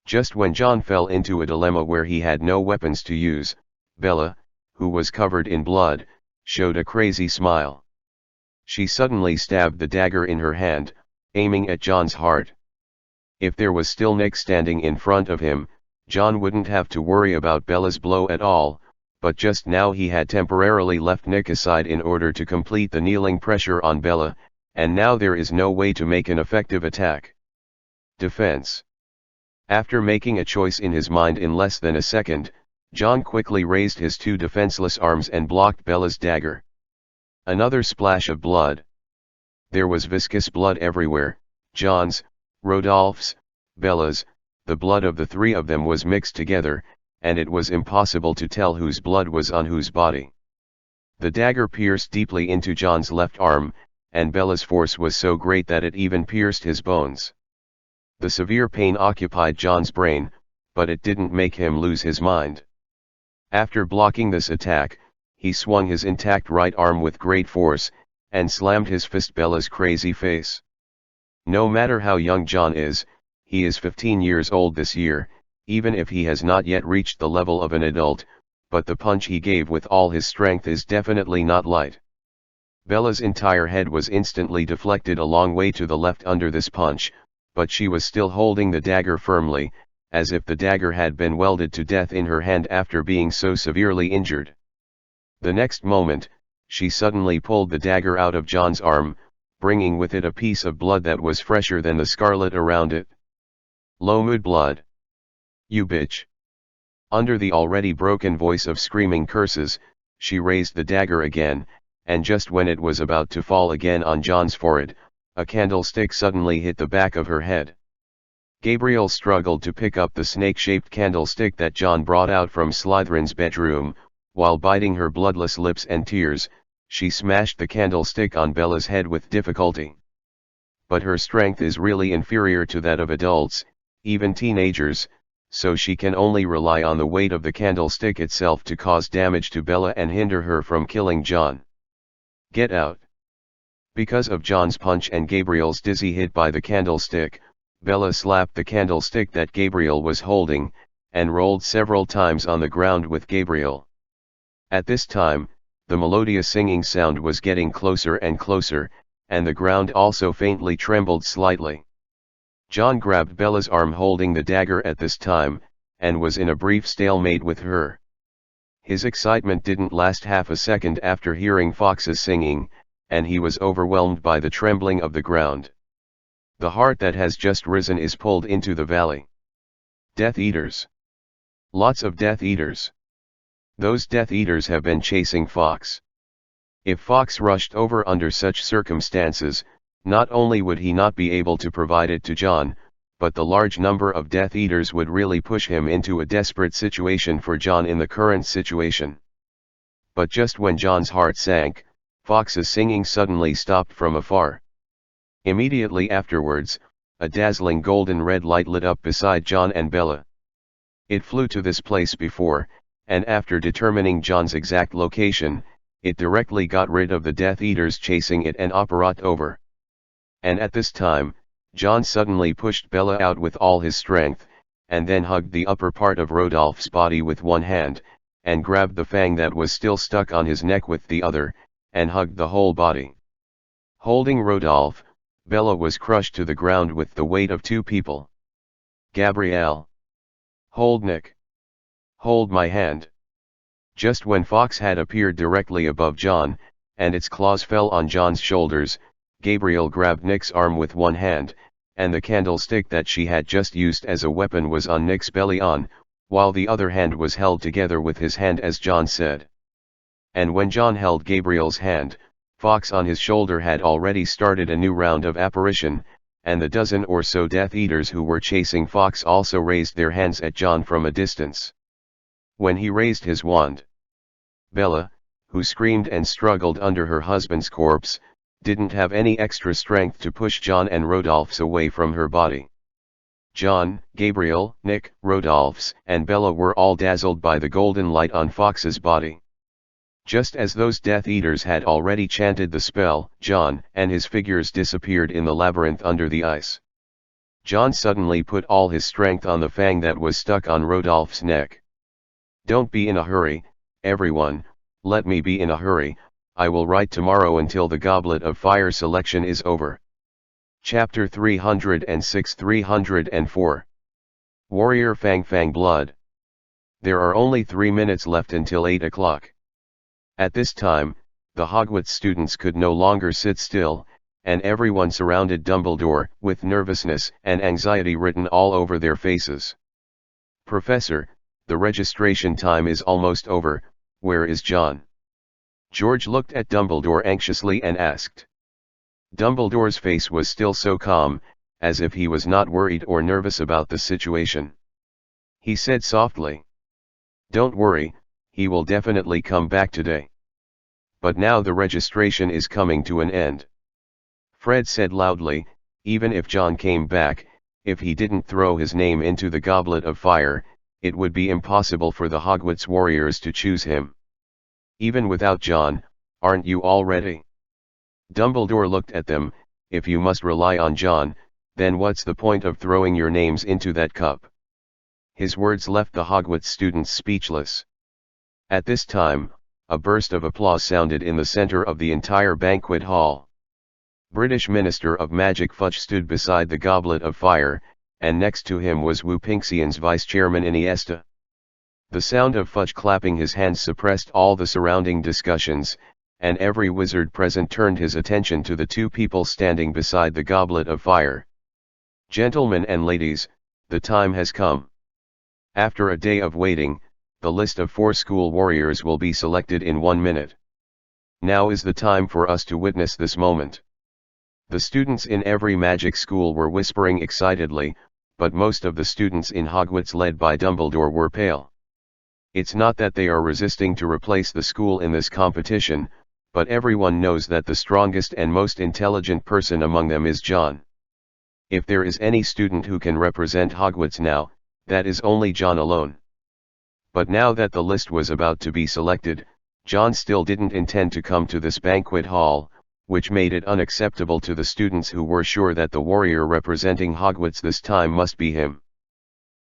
Just when John fell into a dilemma where he had no weapons to use, Bella, who was covered in blood, showed a crazy smile. She suddenly stabbed the dagger in her hand, aiming at John's heart. If there was still Nick standing in front of him, John wouldn't have to worry about Bella's blow at all, but just now he had temporarily left Nick aside in order to complete the kneeling pressure on Bella, and now there is no way to make an effective attack. Defense. After making a choice in his mind in less than a second, John quickly raised his two defenseless arms and blocked Bella's dagger. Another splash of blood. There was viscous blood everywhere, John's, Rodolph's, Bella's. The blood of the three of them was mixed together, and it was impossible to tell whose blood was on whose body. The dagger pierced deeply into John's left arm, and Bella's force was so great that it even pierced his bones. The severe pain occupied John's brain, but it didn't make him lose his mind. After blocking this attack, he swung his intact right arm with great force, and slammed his fist Bella's crazy face. No matter how young John is, he is 15 years old this year, even if he has not yet reached the level of an adult, but the punch he gave with all his strength is definitely not light. Bella's entire head was instantly deflected a long way to the left under this punch, but she was still holding the dagger firmly, as if the dagger had been welded to death in her hand after being so severely injured. The next moment, she suddenly pulled the dagger out of John's arm, bringing with it a piece of blood that was fresher than the scarlet around it. Low mood blood. You bitch. Under the already broken voice of screaming curses, she raised the dagger again, and just when it was about to fall again on John's forehead, a candlestick suddenly hit the back of her head. Gabriel struggled to pick up the snake-shaped candlestick that John brought out from Slytherin's bedroom. While biting her bloodless lips and tears, she smashed the candlestick on Bella's head with difficulty. But her strength is really inferior to that of adults, even teenagers, so she can only rely on the weight of the candlestick itself to cause damage to Bella and hinder her from killing John. Get out. Because of John's punch and Gabriel's dizzy hit by the candlestick, Bella slapped the candlestick that Gabriel was holding, and rolled several times on the ground with Gabriel. At this time, the melodious singing sound was getting closer and closer, and the ground also faintly trembled slightly. John grabbed Bella's arm holding the dagger at this time, and was in a brief stalemate with her. His excitement didn't last half a second after hearing Fox's singing, and he was overwhelmed by the trembling of the ground. The heart that has just risen is pulled into the valley. Death Eaters. Lots of Death Eaters. Those Death Eaters have been chasing Fox. If Fox rushed over under such circumstances, not only would he not be able to provide it to John, but the large number of Death Eaters would really push him into a desperate situation for John in the current situation. But just when John's heart sank, Fox's singing suddenly stopped from afar. Immediately afterwards, a dazzling golden red light lit up beside John and Bella. It flew to this place before, and after determining John's exact location, it directly got rid of the Death Eaters chasing it and operat over. And at this time, John suddenly pushed Bella out with all his strength, and then hugged the upper part of Rodolph's body with one hand, and grabbed the fang that was still stuck on his neck with the other, and hugged the whole body. Holding Rodolph, Bella was crushed to the ground with the weight of two people. Gabrielle. Hold Nick. Hold my hand. Just when Fox had appeared directly above John, and its claws fell on John's shoulders, Gabriel grabbed Nick's arm with one hand, and the candlestick that she had just used as a weapon was on Nick's belly while the other hand was held together with his hand as John said. And when John held Gabriel's hand, Fox on his shoulder had already started a new round of apparition, and the dozen or so Death Eaters who were chasing Fox also raised their hands at John from a distance. When he raised his wand, Bella, who screamed and struggled under her husband's corpse, didn't have any extra strength to push John and Rodolph's away from her body. John, Gabriel, Nick, Rodolph's, and Bella were all dazzled by the golden light on Fox's body. Just as those Death Eaters had already chanted the spell, John and his figures disappeared in the labyrinth under the ice. John suddenly put all his strength on the fang that was stuck on Rodolph's neck. "Don't be in a hurry, everyone, let me be in a hurry, I will write tomorrow until the Goblet of Fire selection is over." Chapter 306-304 Warrior Fang Blood. There are only 3 minutes left until 8 o'clock. At this time, the Hogwarts students could no longer sit still, and everyone surrounded Dumbledore with nervousness and anxiety written all over their faces. "Professor, the registration time is almost over, where is John?" George looked at Dumbledore anxiously and asked. Dumbledore's face was still so calm, as if he was not worried or nervous about the situation. He said softly, "Don't worry, he will definitely come back today. But now the registration is coming to an end." Fred said loudly, "Even if John came back, if he didn't throw his name into the Goblet of Fire, it would be impossible for the Hogwarts warriors to choose him. Even without John, aren't you all ready?" Dumbledore looked at them. "If you must rely on John, then what's the point of throwing your names into that cup?" His words left the Hogwarts students speechless. At this time, a burst of applause sounded in the center of the entire banquet hall. British Minister of Magic Fudge stood beside the Goblet of Fire, and next to him was Wu Pingxian's Vice Chairman Iniesta. The sound of Fudge clapping his hands suppressed all the surrounding discussions, and every wizard present turned his attention to the two people standing beside the Goblet of Fire. "Gentlemen and ladies, the time has come. After a day of waiting, the list of 4 school warriors will be selected in 1 minute. Now is the time for us to witness this moment." The students in every magic school were whispering excitedly, but most of the students in Hogwarts led by Dumbledore were pale. It's not that they are resisting to replace the school in this competition, but everyone knows that the strongest and most intelligent person among them is John. If there is any student who can represent Hogwarts now, that is only John alone. But now that the list was about to be selected, John still didn't intend to come to this banquet hall, which made it unacceptable to the students who were sure that the warrior representing Hogwarts this time must be him.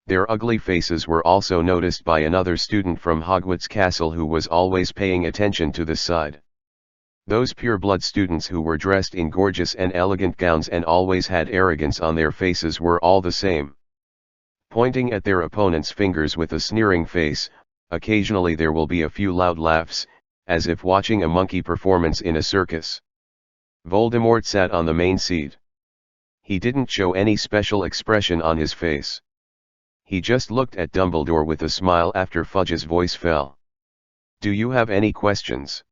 Their ugly faces were also noticed by another student from Hogwarts Castle who was always paying attention to this side. Those pure-blood students who were dressed in gorgeous and elegant gowns and always had arrogance on their faces were all the same. Pointing at their opponent's fingers with a sneering face, occasionally there will be a few loud laughs, as if watching a monkey performance in a circus. Voldemort sat on the main seat. He didn't show any special expression on his face. He just looked at Dumbledore with a smile after Fudge's voice fell. "Do you have any questions,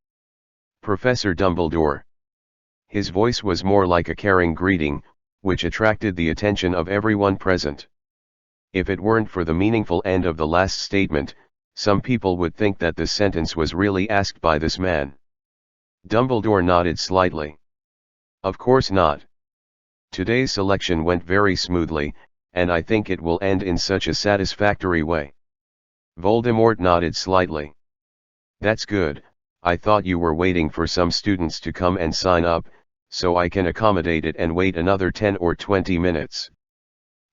Professor Dumbledore?" His voice was more like a caring greeting, which attracted the attention of everyone present. If it weren't for the meaningful end of the last statement, some people would think that this sentence was really asked by this man. Dumbledore nodded slightly. "Of course not. Today's selection went very smoothly, and I think it will end in such a satisfactory way." Voldemort nodded slightly. "That's good. I thought you were waiting for some students to come and sign up, so I can accommodate it and wait another 10 or 20 minutes.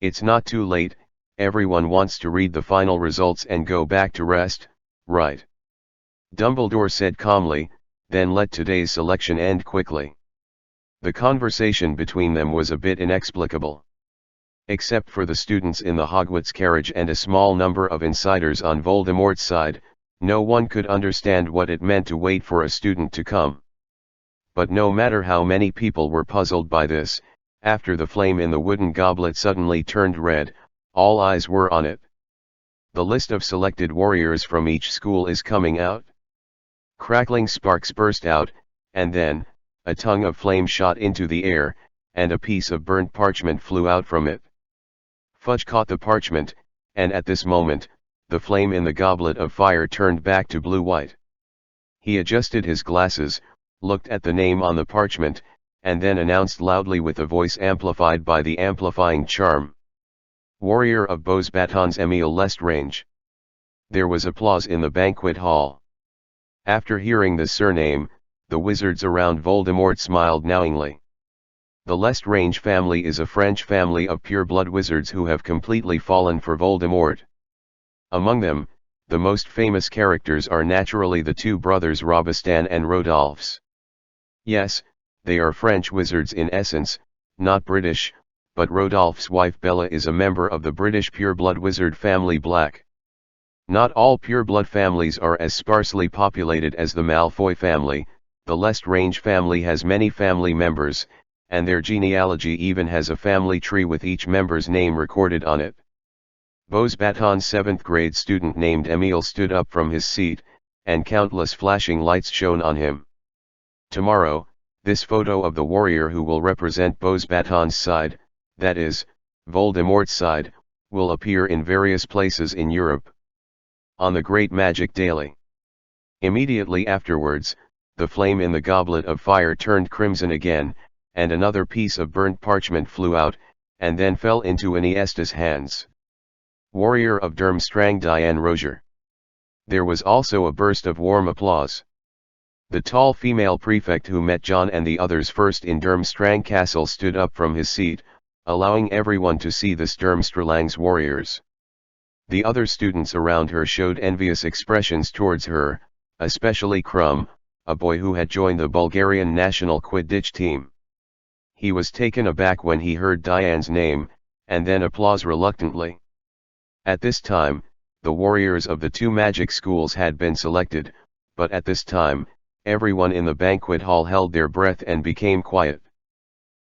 It's not too late, everyone wants to read the final results and go back to rest, right?" Dumbledore said calmly, then let today's selection end quickly. The conversation between them was a bit inexplicable. Except for the students in the Hogwarts carriage and a small number of insiders on Voldemort's side, no one could understand what it meant to wait for a student to come. But no matter how many people were puzzled by this, after the flame in the wooden goblet suddenly turned red, all eyes were on it. The list of selected warriors from each school is coming out. Crackling sparks burst out, and then, a tongue of flame shot into the air, and a piece of burnt parchment flew out from it. Fudge caught the parchment, and at this moment, the flame in the goblet of fire turned back to blue-white. He adjusted his glasses, looked at the name on the parchment, and then announced loudly with a voice amplified by the amplifying charm. Warrior of Bows Batons Emile Lestrange. There was applause in the banquet hall. After hearing the surname, the wizards around Voldemort smiled knowingly. The Lestrange family is a French family of pure-blood wizards who have completely fallen for Voldemort. Among them, the most famous characters are naturally the two brothers Robestan and Rodolphe. Yes, they are French wizards in essence, not British, but Rodolphe's wife Bella is a member of the British pure-blood wizard family Black. Not all pure-blood families are as sparsely populated as the Malfoy family. The Lestrange family has many family members, and their genealogy even has a family tree with each member's name recorded on it. Bows Baton's 7th grade student named Emile stood up from his seat, and countless flashing lights shone on him. Tomorrow, this photo of the warrior who will represent Bows Baton's side, that is, Voldemort's side, will appear in various places in Europe. On the Great Magic Daily. Immediately afterwards, the flame in the goblet of fire turned crimson again, and another piece of burnt parchment flew out, and then fell into Iniesta's hands. Warrior of Durmstrang Diane Rozier. There was also a burst of warm applause. The tall female prefect who met John and the others first in Durmstrang Castle stood up from his seat, allowing everyone to see the Sturmstrang's warriors. The other students around her showed envious expressions towards her, especially Krum, a boy who had joined the Bulgarian national Quidditch team. He was taken aback when he heard Diane's name, and then applause reluctantly. At this time, the warriors of the two magic schools had been selected, but at this time, everyone in the banquet hall held their breath and became quiet.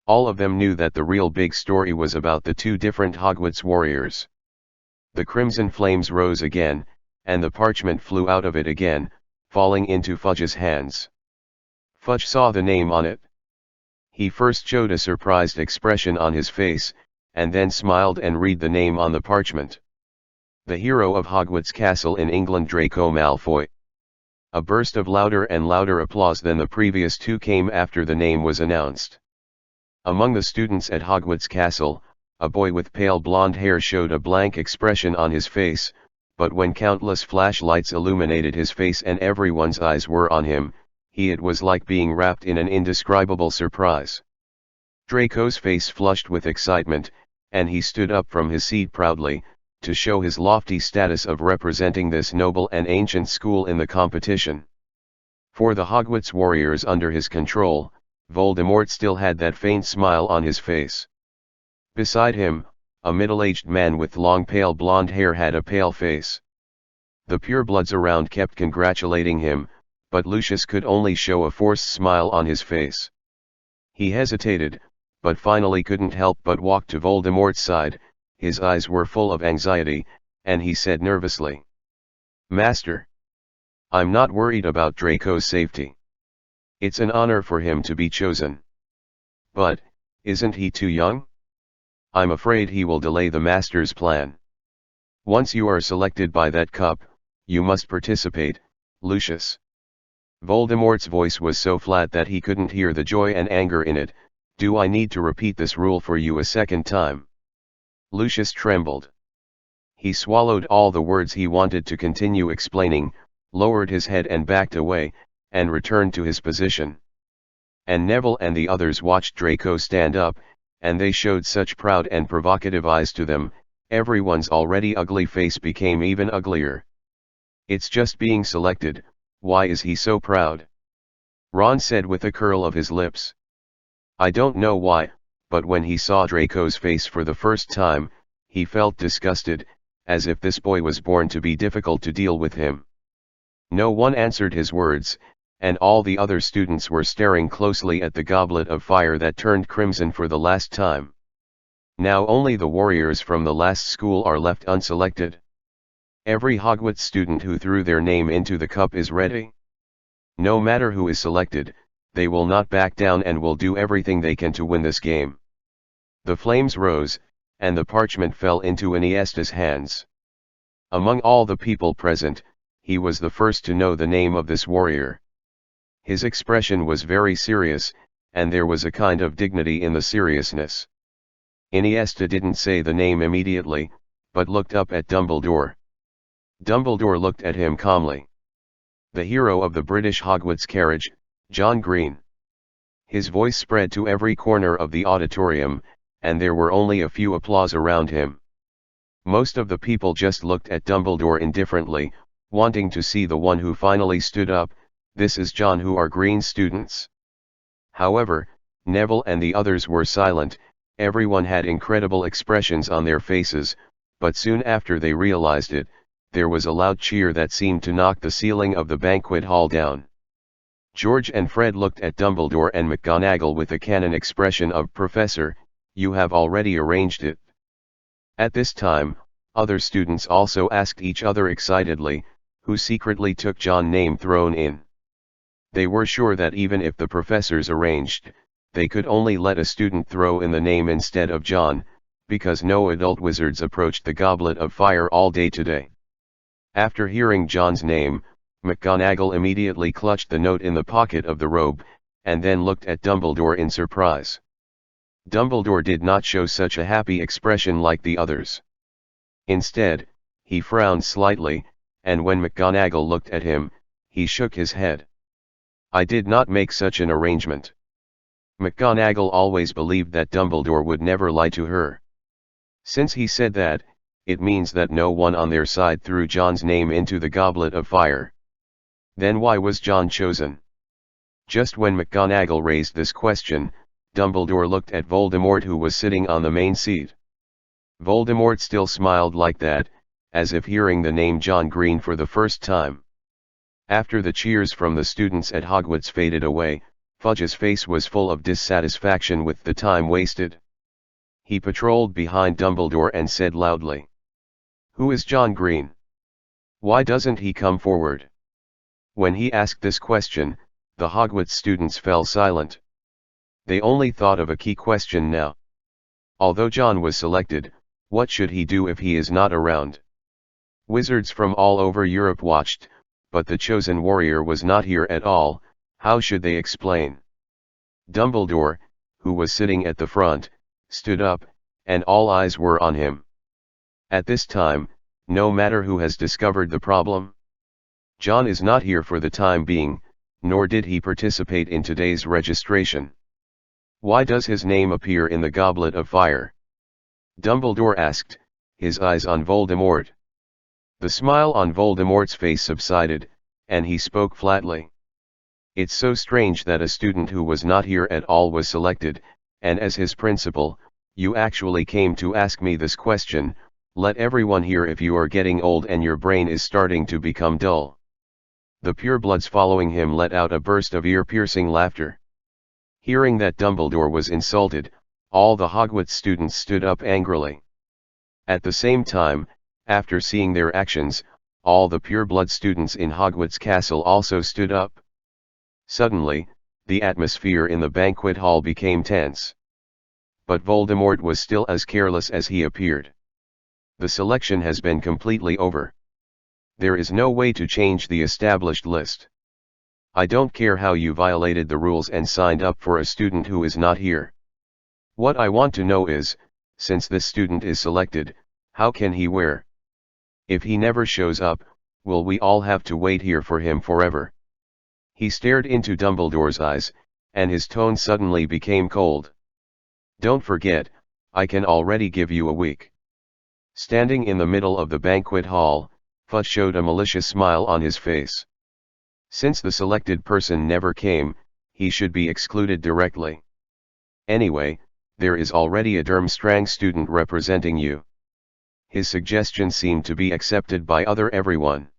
All of them knew that the real big story was about the two different Hogwarts warriors. The crimson flames rose again, and the parchment flew out of it again, falling into Fudge's hands. Fudge saw the name on it. He first showed a surprised expression on his face, and then smiled and read the name on the parchment. The hero of Hogwarts Castle in England, Draco Malfoy. A burst of louder and louder applause than the previous two came after the name was announced. Among the students at Hogwarts Castle, a boy with pale blonde hair showed a blank expression on his face, but when countless flashlights illuminated his face and everyone's eyes were on him, it was like being wrapped in an indescribable surprise. Draco's face flushed with excitement, and he stood up from his seat proudly, to show his lofty status of representing this noble and ancient school in the competition. For the Hogwarts warriors under his control, Voldemort still had that faint smile on his face. Beside him, a middle-aged man with long pale blonde hair had a pale face. The purebloods around kept congratulating him, but Lucius could only show a forced smile on his face. He hesitated, but finally couldn't help but walk to Voldemort's side. His eyes were full of anxiety, and he said nervously, "Master, I'm not worried about Draco's safety. It's an honor for him to be chosen. But, isn't he too young? I'm afraid he will delay the Master's plan. Once you are selected by that cup, you must participate, Lucius." Voldemort's voice was so flat that he couldn't hear the joy and anger in it. "Do I need to repeat this rule for you a second time?" Lucius trembled. He swallowed all the words he wanted to continue explaining, lowered his head and backed away, and returned to his position. And Neville and the others watched Draco stand up, and they showed such proud and provocative eyes to them, everyone's already ugly face became even uglier. "It's just being selected, why is he so proud?" Ron said with a curl of his lips. "I don't know why, but when he saw Draco's face for the first time, he felt disgusted, as if this boy was born to be difficult to deal with him." No one answered his words, and all the other students were staring closely at the goblet of fire that turned crimson for the last time. Now only the warriors from the last school are left unselected. Every Hogwarts student who threw their name into the cup is ready. No matter who is selected, they will not back down and will do everything they can to win this game. The flames rose, and the parchment fell into Iniesta's hands. Among all the people present, he was the first to know the name of this warrior. His expression was very serious, and there was a kind of dignity in the seriousness. Iniesta didn't say the name immediately, but looked up at Dumbledore. Dumbledore looked at him calmly. The hero of the British Hogwarts carriage, John Green. His voice spread to every corner of the auditorium, and there were only a few applause around him. Most of the people just looked at Dumbledore indifferently, wanting to see the one who finally stood up. This is John, who are Green students. However, Neville and the others were silent. Everyone had incredible expressions on their faces, but soon after they realized it, there was a loud cheer that seemed to knock the ceiling of the banquet hall down. George and Fred looked at Dumbledore and McGonagall with a cannon expression of "Professor, you have already arranged it." At this time, other students also asked each other excitedly, who secretly took John's name thrown in. They were sure that even if the professors arranged, they could only let a student throw in the name instead of John, because no adult wizards approached the Goblet of Fire all day today. After hearing John's name, McGonagall immediately clutched the note in the pocket of the robe, and then looked at Dumbledore in surprise. Dumbledore did not show such a happy expression like the others. Instead, he frowned slightly, and when McGonagall looked at him, he shook his head. "I did not make such an arrangement." McGonagall always believed that Dumbledore would never lie to her. Since he said that, it means that no one on their side threw John's name into the Goblet of Fire. Then why was John chosen? Just when McGonagall raised this question, Dumbledore looked at Voldemort, who was sitting on the main seat. Voldemort still smiled like that, as if hearing the name John Green for the first time. After the cheers from the students at Hogwarts faded away, Fudge's face was full of dissatisfaction with the time wasted. He patrolled behind Dumbledore and said loudly, "Who is John Green? Why doesn't he come forward?" When he asked this question, the Hogwarts students fell silent. They only thought of a key question now. Although John was selected, what should he do if he is not around? Wizards from all over Europe watched, but the chosen warrior was not here at all. How should they explain? Dumbledore, who was sitting at the front, stood up, and all eyes were on him. At this time, no matter who has discovered the problem, John is not here for the time being, nor did he participate in today's registration. Why does his name appear in the Goblet of Fire? Dumbledore asked, his eyes on Voldemort. The smile on Voldemort's face subsided, and he spoke flatly. "It's so strange that a student who was not here at all was selected, and as his principal, you actually came to ask me this question. Let everyone hear if you are getting old and your brain is starting to become dull." The purebloods following him let out a burst of ear-piercing laughter. Hearing that Dumbledore was insulted, all the Hogwarts students stood up angrily. At the same time, after seeing their actions, all the pureblood students in Hogwarts Castle also stood up. Suddenly, the atmosphere in the banquet hall became tense. But Voldemort was still as careless as he appeared. "The selection has been completely over. There is no way to change the established list. I don't care how you violated the rules and signed up for a student who is not here. What I want to know is, since this student is selected, how can he wear? If he never shows up, will we all have to wait here for him forever?" He stared into Dumbledore's eyes, and his tone suddenly became cold. "Don't forget, I can already give you a week." Standing in the middle of the banquet hall, Fudge showed a malicious smile on his face. Since the selected person never came, he should be excluded directly. Anyway, there is already a Durmstrang student representing you. His suggestion seemed to be accepted by everyone.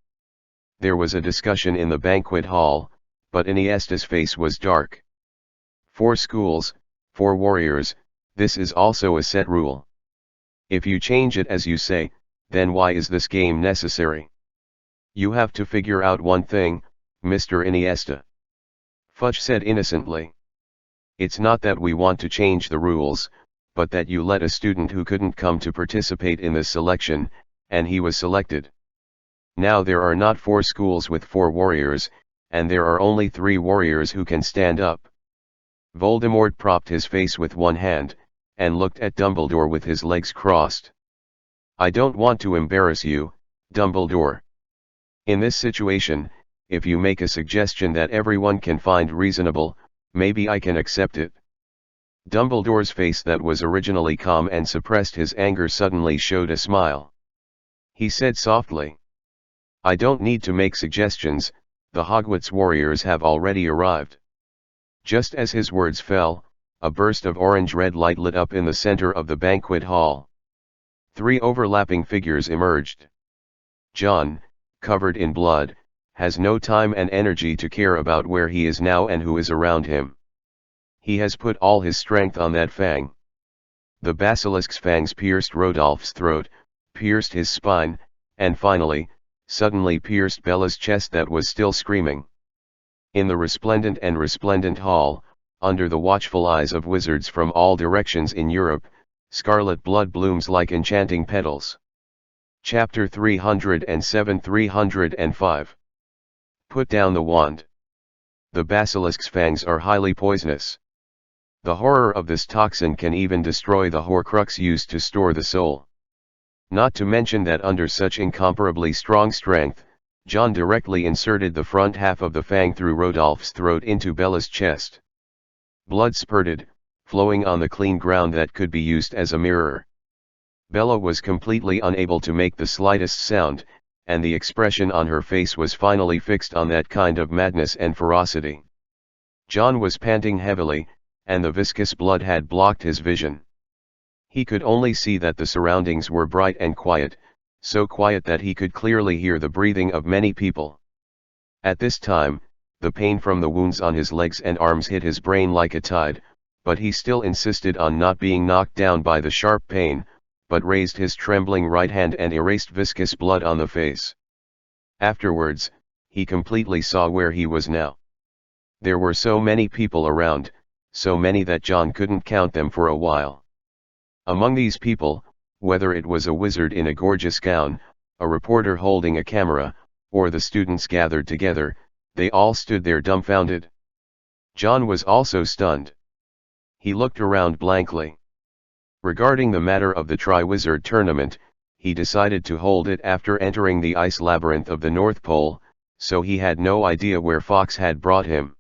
There was a discussion in the banquet hall. but Iniesta's face was dark. 4 schools, 4 warriors, this is also a set rule. If you change it as you say, then why is this game necessary? You have to figure out one thing, Mr. Iniesta. Fudge said innocently. It's not that we want to change the rules, but that you let a student who couldn't come to participate in the selection, and he was selected. Now there are not 4 schools with 4 warriors, and there are only 3 warriors who can stand up. Voldemort propped his face with one hand, and looked at Dumbledore with his legs crossed. I don't want to embarrass you, Dumbledore. In this situation, if you make a suggestion that everyone can find reasonable, maybe I can accept it. Dumbledore's face that was originally calm and suppressed his anger suddenly showed a smile. He said softly, I don't need to make suggestions, the Hogwarts warriors have already arrived. Just as his words fell, a burst of orange-red light lit up in the center of the banquet hall. 3 overlapping figures emerged. John, covered in blood, has no time and energy to care about where he is now and who is around him. He has put all his strength on that fang. The basilisk's fangs pierced Rodolph's throat, pierced his spine, and finally, suddenly pierced Bella's chest that was still screaming. In the resplendent hall, under the watchful eyes of wizards from all directions in Europe, scarlet blood blooms like enchanting petals. Chapter 307-305. Put down the wand. The basilisk's fangs are highly poisonous. The horror of this toxin can even destroy the Horcrux used to store the soul. Not to mention that under such incomparably strong strength, John directly inserted the front half of the fang through Rodolph's throat into Bella's chest. Blood spurted, flowing on the clean ground that could be used as a mirror. Bella was completely unable to make the slightest sound, and the expression on her face was finally fixed on that kind of madness and ferocity. John was panting heavily, and the viscous blood had blocked his vision. He could only see that the surroundings were bright and quiet, so quiet that he could clearly hear the breathing of many people. At this time, the pain from the wounds on his legs and arms hit his brain like a tide, but he still insisted on not being knocked down by the sharp pain, but raised his trembling right hand and erased viscous blood on the face. Afterwards, he completely saw where he was now. There were so many people around, so many that John couldn't count them for a while. Among these people, whether it was a wizard in a gorgeous gown, a reporter holding a camera, or the students gathered together, they all stood there dumbfounded. John was also stunned. He looked around blankly. Regarding the matter of the Triwizard Tournament, he decided to hold it after entering the ice labyrinth of the North Pole, so he had no idea where Fox had brought him.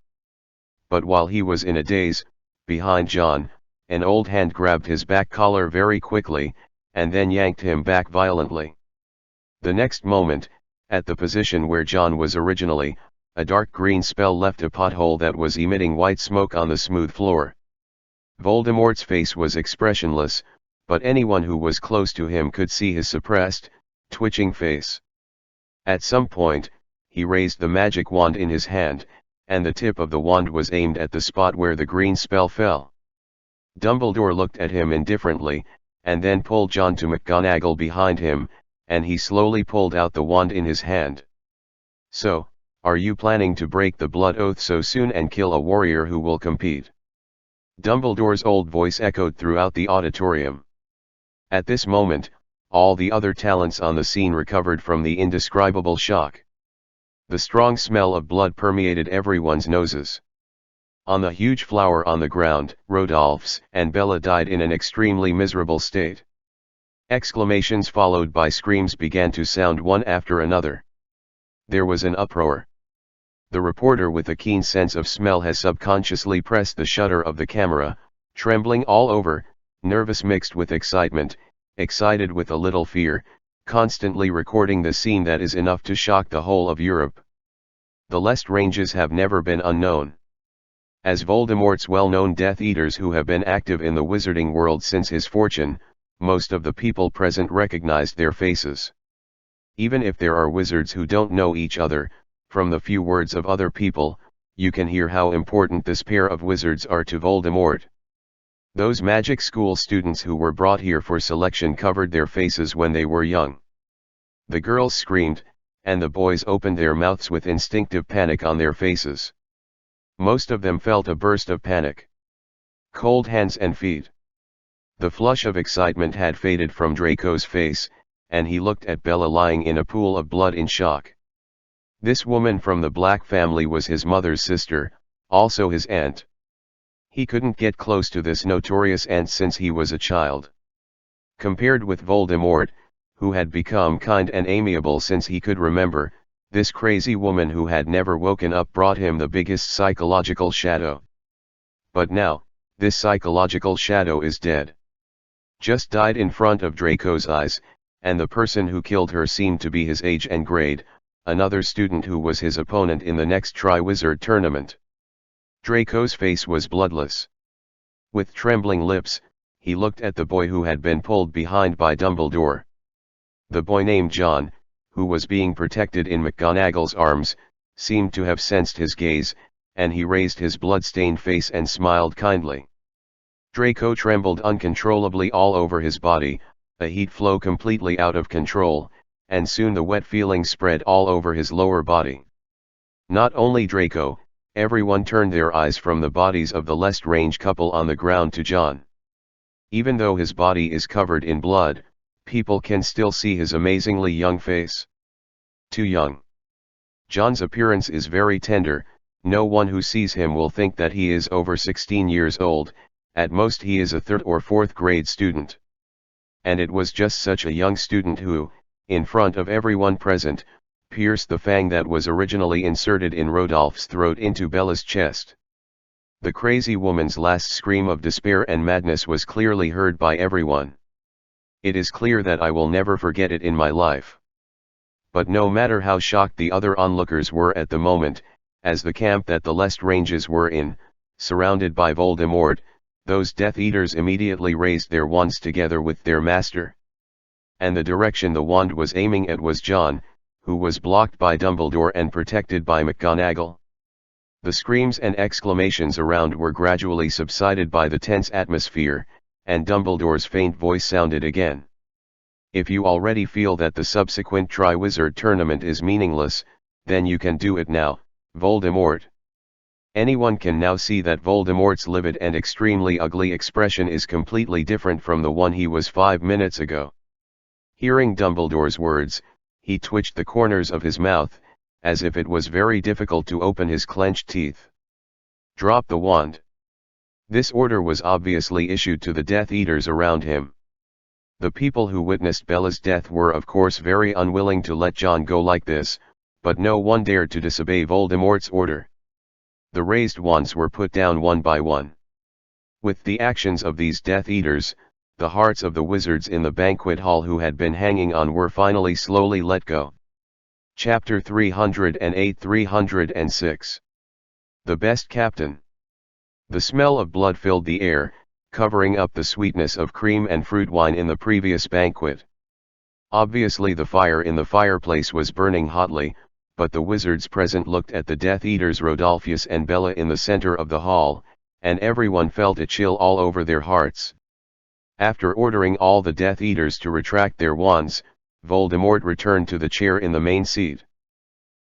But while he was in a daze, behind John, an old hand grabbed his back collar very quickly, and then yanked him back violently. The next moment, at the position where John was originally, a dark green spell left a pothole that was emitting white smoke on the smooth floor. Voldemort's face was expressionless, but anyone who was close to him could see his suppressed, twitching face. At some point, he raised the magic wand in his hand, and the tip of the wand was aimed at the spot where the green spell fell. Dumbledore looked at him indifferently, and then pulled John to McGonagall behind him, and he slowly pulled out the wand in his hand. So, are you planning to break the blood oath so soon and kill a warrior who will compete? Dumbledore's old voice echoed throughout the auditorium. At this moment, all the other talents on the scene recovered from the indescribable shock. The strong smell of blood permeated everyone's noses. On the huge flower on the ground, Rodolph's and Bella died in an extremely miserable state. Exclamations followed by screams began to sound one after another. There was an uproar. The reporter with a keen sense of smell has subconsciously pressed the shutter of the camera, trembling all over, nervous mixed with excitement, excited with a little fear, constantly recording the scene that is enough to shock the whole of Europe. The Lestranges have never been unknown. As Voldemort's well-known Death Eaters who have been active in the wizarding world since his fortune, most of the people present recognized their faces. Even if there are wizards who don't know each other, from the few words of other people, you can hear how important this pair of wizards are to Voldemort. Those magic school students who were brought here for selection covered their faces when they were young. The girls screamed, and the boys opened their mouths with instinctive panic on their faces. Most of them felt a burst of panic. Cold hands and feet. The flush of excitement had faded from Draco's face, and he looked at Bella lying in a pool of blood in shock. This woman from the Black family was his mother's sister, also his aunt. He couldn't get close to this notorious aunt since he was a child. Compared with Voldemort, who had become kind and amiable since he could remember, this crazy woman who had never woken up brought him the biggest psychological shadow. But now, this psychological shadow is dead. Just died in front of Draco's eyes, and the person who killed her seemed to be his age and grade, another student who was his opponent in the next Triwizard tournament. Draco's face was bloodless. With trembling lips, he looked at the boy who had been pulled behind by Dumbledore. The boy named John, who was being protected in McGonagall's arms, seemed to have sensed his gaze, and he raised his blood-stained face and smiled kindly. Draco trembled uncontrollably all over his body, a heat flow completely out of control, and soon the wet feeling spread all over his lower body. Not only Draco, everyone turned their eyes from the bodies of the Lestrange couple on the ground to John. Even though his body is covered in blood, people can still see his amazingly young face. Too young. John's appearance is very tender, no one who sees him will think that he is over 16 years old, at most he is a 3rd or 4th grade student. And it was just such a young student who, in front of everyone present, pierced the fang that was originally inserted in Rodolph's throat into Bella's chest. The crazy woman's last scream of despair and madness was clearly heard by everyone. It is clear that I will never forget it in my life. But no matter how shocked the other onlookers were at the moment, as the camp that the Lestranges were in, surrounded by Voldemort, those Death Eaters immediately raised their wands together with their master. And the direction the wand was aiming at was John, who was blocked by Dumbledore and protected by McGonagall. The screams and exclamations around were gradually subsided by the tense atmosphere, and Dumbledore's faint voice sounded again. If you already feel that the subsequent Triwizard tournament is meaningless, then you can do it now, Voldemort. Anyone can now see that Voldemort's livid and extremely ugly expression is completely different from the one he was 5 minutes ago. Hearing Dumbledore's words, he twitched the corners of his mouth, as if it was very difficult to open his clenched teeth. Drop the wand. This order was obviously issued to the Death Eaters around him. The people who witnessed Bella's death were of course very unwilling to let John go like this, but no one dared to disobey Voldemort's order. The raised wands were put down one by one. With the actions of these Death Eaters, the hearts of the wizards in the banquet hall who had been hanging on were finally slowly let go. Chapter 308-306. The Best Captain. The smell of blood filled the air, covering up the sweetness of cream and fruit wine in the previous banquet. Obviously the fire in the fireplace was burning hotly, but the wizards present looked at the Death Eaters Rodolphus and Bella in the center of the hall, and everyone felt a chill all over their hearts. After ordering all the Death Eaters to retract their wands, Voldemort returned to the chair in the main seat.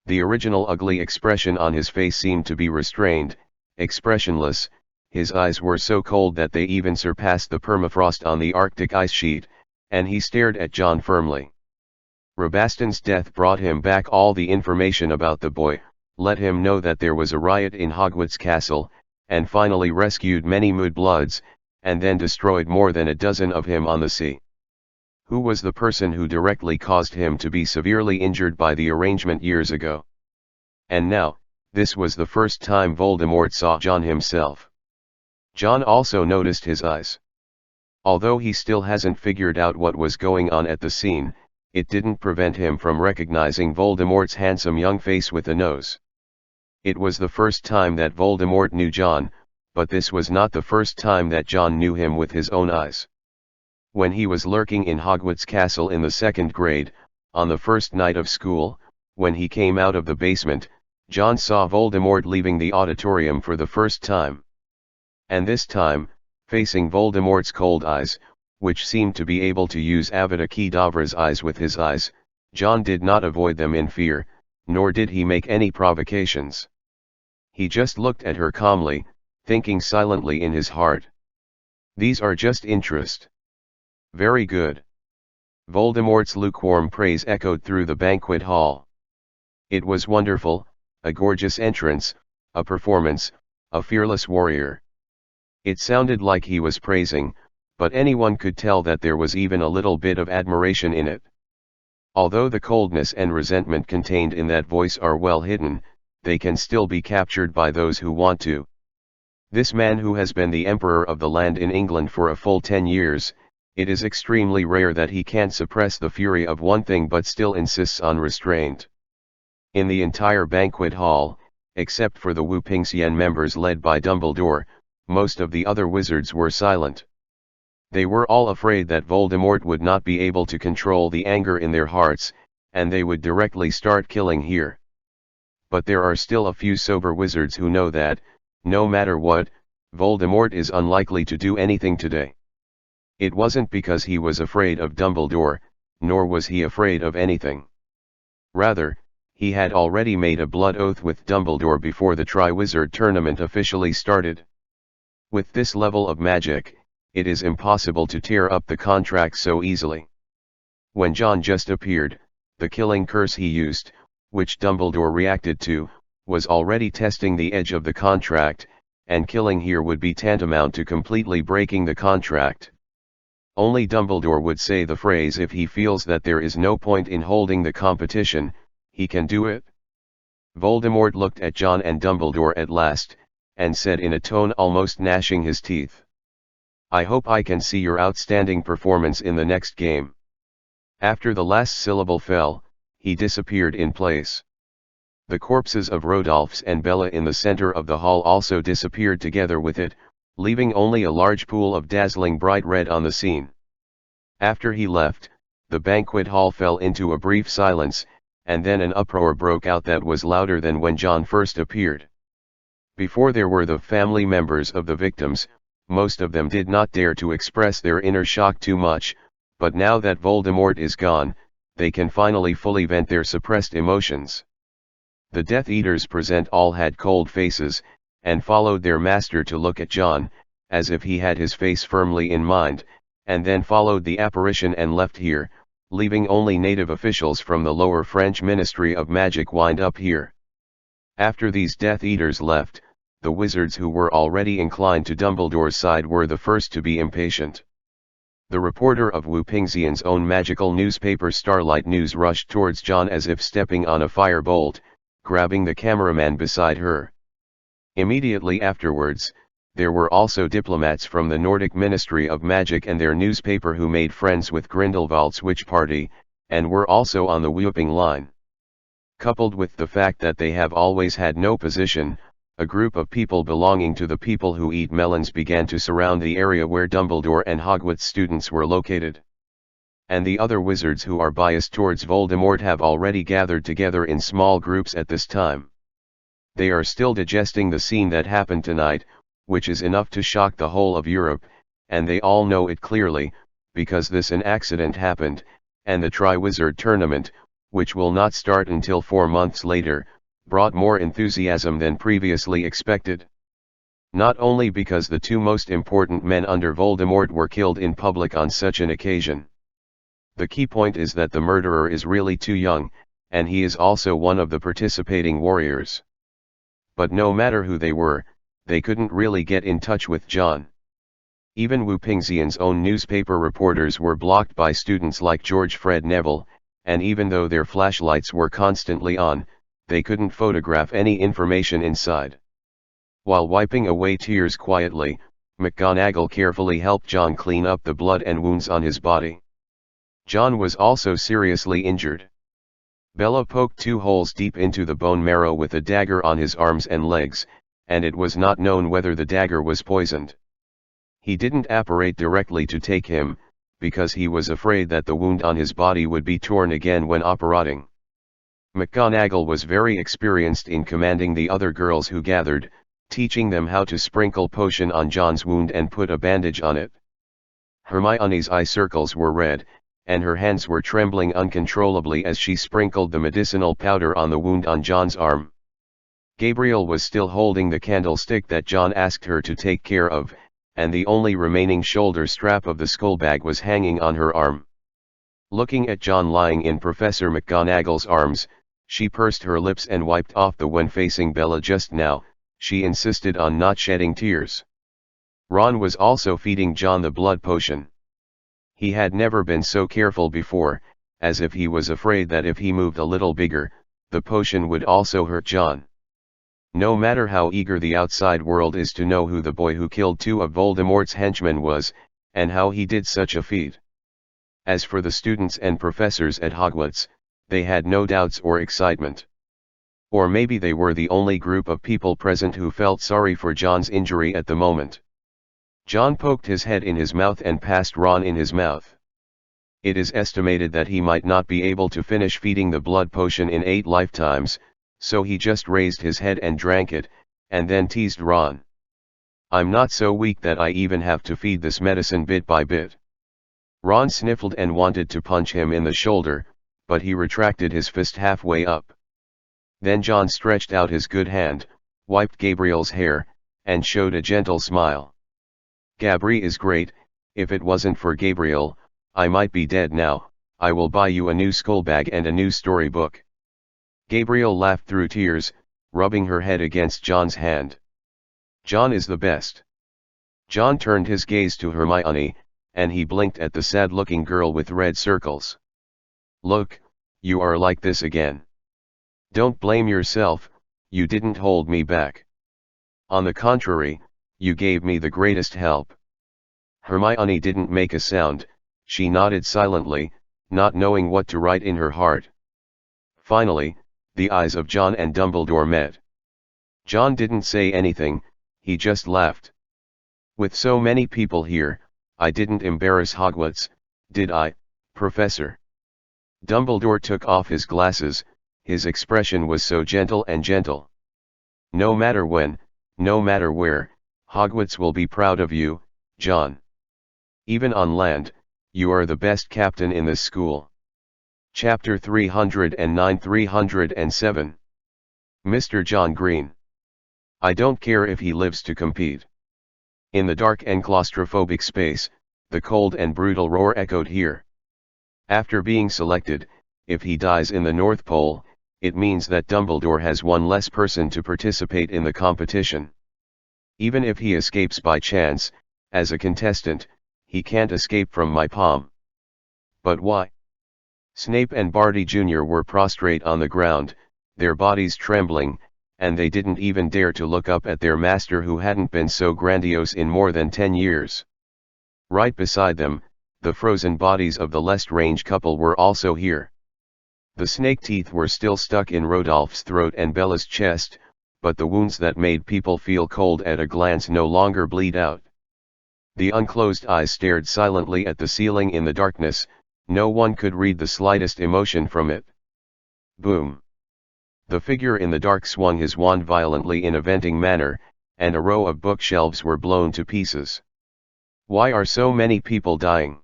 The original ugly expression on his face seemed to be restrained, expressionless. His eyes were so cold that they even surpassed the permafrost on the Arctic ice sheet, and he stared at John firmly. Rabaston's death brought him back all the information about the boy, let him know that there was a riot in Hogwarts Castle, and finally rescued many Mudbloods, and then destroyed more than a dozen of him on the sea. Who was the person who directly caused him to be severely injured by the arrangement years ago? And now, this was the first time Voldemort saw John himself. John also noticed his eyes. Although he still hasn't figured out what was going on at the scene, it didn't prevent him from recognizing Voldemort's handsome young face with a nose. It was the first time that Voldemort knew John, but this was not the first time that John knew him with his own eyes. When he was lurking in Hogwarts Castle in the 2nd grade, on the first night of school, when he came out of the basement, John saw Voldemort leaving the auditorium for the first time. And this time, facing Voldemort's cold eyes, which seemed to be able to use Avada Kedavra's eyes with his eyes, John did not avoid them in fear, nor did he make any provocations. He just looked at her calmly, thinking silently in his heart. These are just interest. Very good. Voldemort's lukewarm praise echoed through the banquet hall. It was wonderful, a gorgeous entrance, a performance, a fearless warrior. It sounded like he was praising, but anyone could tell that there was even a little bit of admiration in it. Although the coldness and resentment contained in that voice are well hidden, they can still be captured by those who want to. This man who has been the emperor of the land in England for a full 10 years, it is extremely rare that he can't suppress the fury of one thing but still insists on restraint. In the entire banquet hall, except for the Wu-Ping-Hsien members led by Dumbledore, most of the other wizards were silent. They were all afraid that Voldemort would not be able to control the anger in their hearts, and they would directly start killing here. But there are still a few sober wizards who know that, no matter what, Voldemort is unlikely to do anything today. It wasn't because he was afraid of Dumbledore, nor was he afraid of anything. Rather, he had already made a blood oath with Dumbledore before the Triwizard Tournament officially started. With this level of magic, it is impossible to tear up the contract so easily. When John just appeared, the killing curse he used, which Dumbledore reacted to, was already testing the edge of the contract, and killing here would be tantamount to completely breaking the contract. Only Dumbledore would say the phrase if he feels that there is no point in holding the competition, he can do it. Voldemort looked at John and Dumbledore at last, and said in a tone almost gnashing his teeth. I hope I can see your outstanding performance in the next game. After the last syllable fell, he disappeared in place. The corpses of Rodolphus and Bella in the center of the hall also disappeared together with it, leaving only a large pool of dazzling bright red on the scene. After he left, the banquet hall fell into a brief silence, and then an uproar broke out that was louder than when John first appeared. Before there were the family members of the victims, most of them did not dare to express their inner shock too much, but now that Voldemort is gone, they can finally fully vent their suppressed emotions. The Death Eaters present all had cold faces, and followed their master to look at John, as if he had his face firmly in mind, and then followed the apparition and left here, leaving only native officials from the lower French Ministry of Magic wind up here. After these Death Eaters left, the wizards who were already inclined to Dumbledore's side were the first to be impatient. The reporter of Wu-Ping-Hsien's own magical newspaper Starlight News rushed towards John as if stepping on a firebolt, grabbing the cameraman beside her. Immediately afterwards, there were also diplomats from the Nordic Ministry of Magic and their newspaper who made friends with Grindelwald's witch party, and were also on the Whooping line. Coupled with the fact that they have always had no position, a group of people belonging to the people who eat melons began to surround the area where Dumbledore and Hogwarts students were located. And the other wizards who are biased towards Voldemort have already gathered together in small groups at this time. They are still digesting the scene that happened tonight, which is enough to shock the whole of Europe, and they all know it clearly, because this an accident happened, and the Triwizard Tournament, which will not start until 4 months later, brought more enthusiasm than previously expected. Not only because the two most important men under Voldemort were killed in public on such an occasion. The key point is that the murderer is really too young, and he is also one of the participating warriors. But no matter who they were, they couldn't really get in touch with John. Even Wu-Ping-Hsien's own newspaper reporters were blocked by students like George Fred Neville, and even though their flashlights were constantly on, they couldn't photograph any information inside. While wiping away tears quietly, McGonagall carefully helped John clean up the blood and wounds on his body. John was also seriously injured. Bella poked 2 holes deep into the bone marrow with a dagger on his arms and legs, and it was not known whether the dagger was poisoned. He didn't apparate directly to take him, because he was afraid that the wound on his body would be torn again when operating. McGonagall was very experienced in commanding the other girls who gathered, teaching them how to sprinkle potion on John's wound and put a bandage on it. Hermione's eye circles were red, and her hands were trembling uncontrollably as she sprinkled the medicinal powder on the wound on John's arm. Gabriel was still holding the candlestick that John asked her to take care of, and the only remaining shoulder strap of the skull bag was hanging on her arm. Looking at John lying in Professor McGonagall's arms, she pursed her lips and wiped off the one facing Bella just now. She insisted on not shedding tears. Ron was also feeding John the blood potion. He had never been so careful before, as if he was afraid that if he moved a little bigger, the potion would also hurt John. No matter how eager the outside world is to know who the boy who killed two of Voldemort's henchmen was, and how he did such a feat. As for the students and professors at Hogwarts, they had no doubts or excitement. Or maybe they were the only group of people present who felt sorry for John's injury at the moment. John poked his head in his mouth and passed Ron in his mouth. It is estimated that he might not be able to finish feeding the blood potion in 8 lifetimes, so he just raised his head and drank it, and then teased Ron. "I'm not so weak that I even have to feed this medicine bit by bit." Ron sniffled and wanted to punch him in the shoulder, but he retracted his fist halfway up. Then John stretched out his good hand, wiped Gabriel's hair, and showed a gentle smile. "Gabri is great. If it wasn't for Gabriel, I might be dead now. I will buy you a new skull bag and a new storybook." Gabriel laughed through tears, rubbing her head against John's hand. "John is the best." John turned his gaze to Hermione, and he blinked at the sad-looking girl with red circles. "Look, you are like this again. Don't blame yourself, you didn't hold me back. On the contrary, you gave me the greatest help." Hermione didn't make a sound. She nodded silently, not knowing what to write in her heart. Finally, the eyes of John and Dumbledore met. John didn't say anything, he just laughed. "With so many people here, I didn't embarrass Hogwarts, did I, Professor?" Dumbledore took off his glasses, his expression was so gentle and gentle. "No matter when, no matter where, Hogwarts will be proud of you, John. Even on land, you are the best captain in this school." Chapter 309-307. Mr. John Green. "I don't care if he lives to compete." In the dark and claustrophobic space, the cold and brutal roar echoed here. After being selected, if he dies in the North Pole, it means that Dumbledore has one less person to participate in the competition. Even if he escapes by chance, as a contestant, he can't escape from my palm. But why? Snape and Barty Jr. were prostrate on the ground, their bodies trembling, and they didn't even dare to look up at their master who hadn't been so grandiose in more than 10 years. Right beside them, the frozen bodies of the Lestrange couple were also here. The snake teeth were still stuck in Rodolph's throat and Bella's chest, but the wounds that made people feel cold at a glance no longer bleed out. The unclosed eyes stared silently at the ceiling in the darkness. No one could read the slightest emotion from it. Boom! The figure in the dark swung his wand violently in a venting manner, and a row of bookshelves were blown to pieces. "Why are so many people dying?"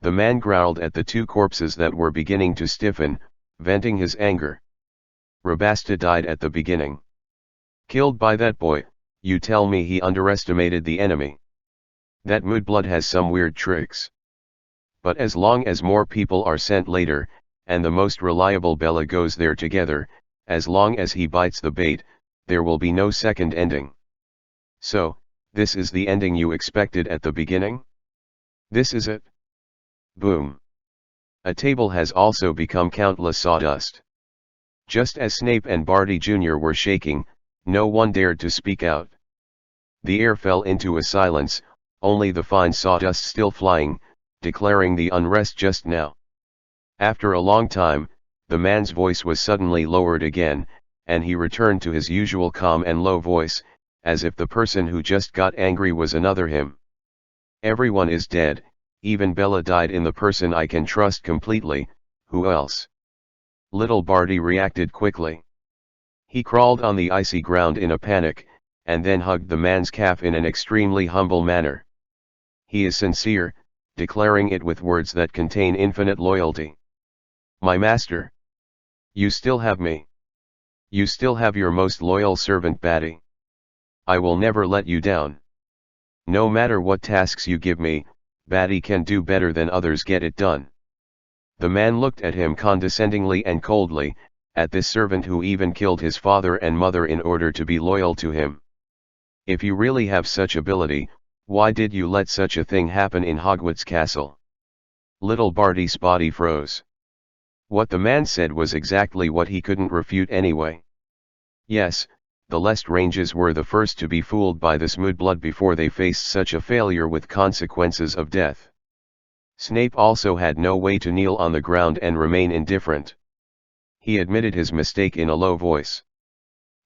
The man growled at the 2 corpses that were beginning to stiffen, venting his anger. "Rabasta died at the beginning. Killed by that boy. You tell me he underestimated the enemy. That Mudblood has some weird tricks. But as long as more people are sent later, and the most reliable Bella goes there together, as long as he bites the bait, there will be no second ending. So, this is the ending you expected at the beginning? This is it?" Boom! A table has also become countless sawdust. Just as Snape and Barty Jr. were shaking, no one dared to speak out. The air fell into a silence, only the fine sawdust still flying, declaring the unrest just now. After a long time, the man's voice was suddenly lowered again, and he returned to his usual calm and low voice, as if the person who just got angry was another him. "Everyone is dead, even Bella died in the person I can trust completely. Who else?" Little Barty reacted quickly. He crawled on the icy ground in a panic, and then hugged the man's calf in an extremely humble manner. He is sincere, declaring it with words that contain infinite loyalty. My master. You still have me. You still have your most loyal servant Batty. I will never let you down. No matter what tasks you give me, Batty can do better than others get it done. The man looked at him condescendingly and coldly, at this servant who even killed his father and mother in order to be loyal to him. If you really have such ability, why did you let such a thing happen in Hogwarts Castle? Little Barty's body froze. What the man said was exactly what he couldn't refute anyway. Yes, the Lestranges were the first to be fooled by this mudblood before they faced such a failure with consequences of death. Snape also had no way to kneel on the ground and remain indifferent. He admitted his mistake in a low voice.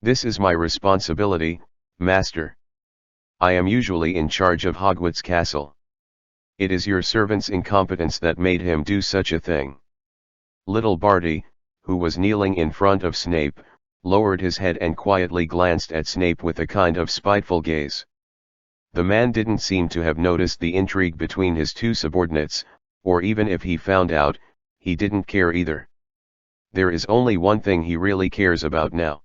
This is my responsibility, Master. I am usually in charge of Hogwarts Castle. It is your servant's incompetence that made him do such a thing. Little Barty, who was kneeling in front of Snape, lowered his head and quietly glanced at Snape with a kind of spiteful gaze. The man didn't seem to have noticed the intrigue between his two subordinates, or even if he found out, he didn't care either. There is only one thing he really cares about now.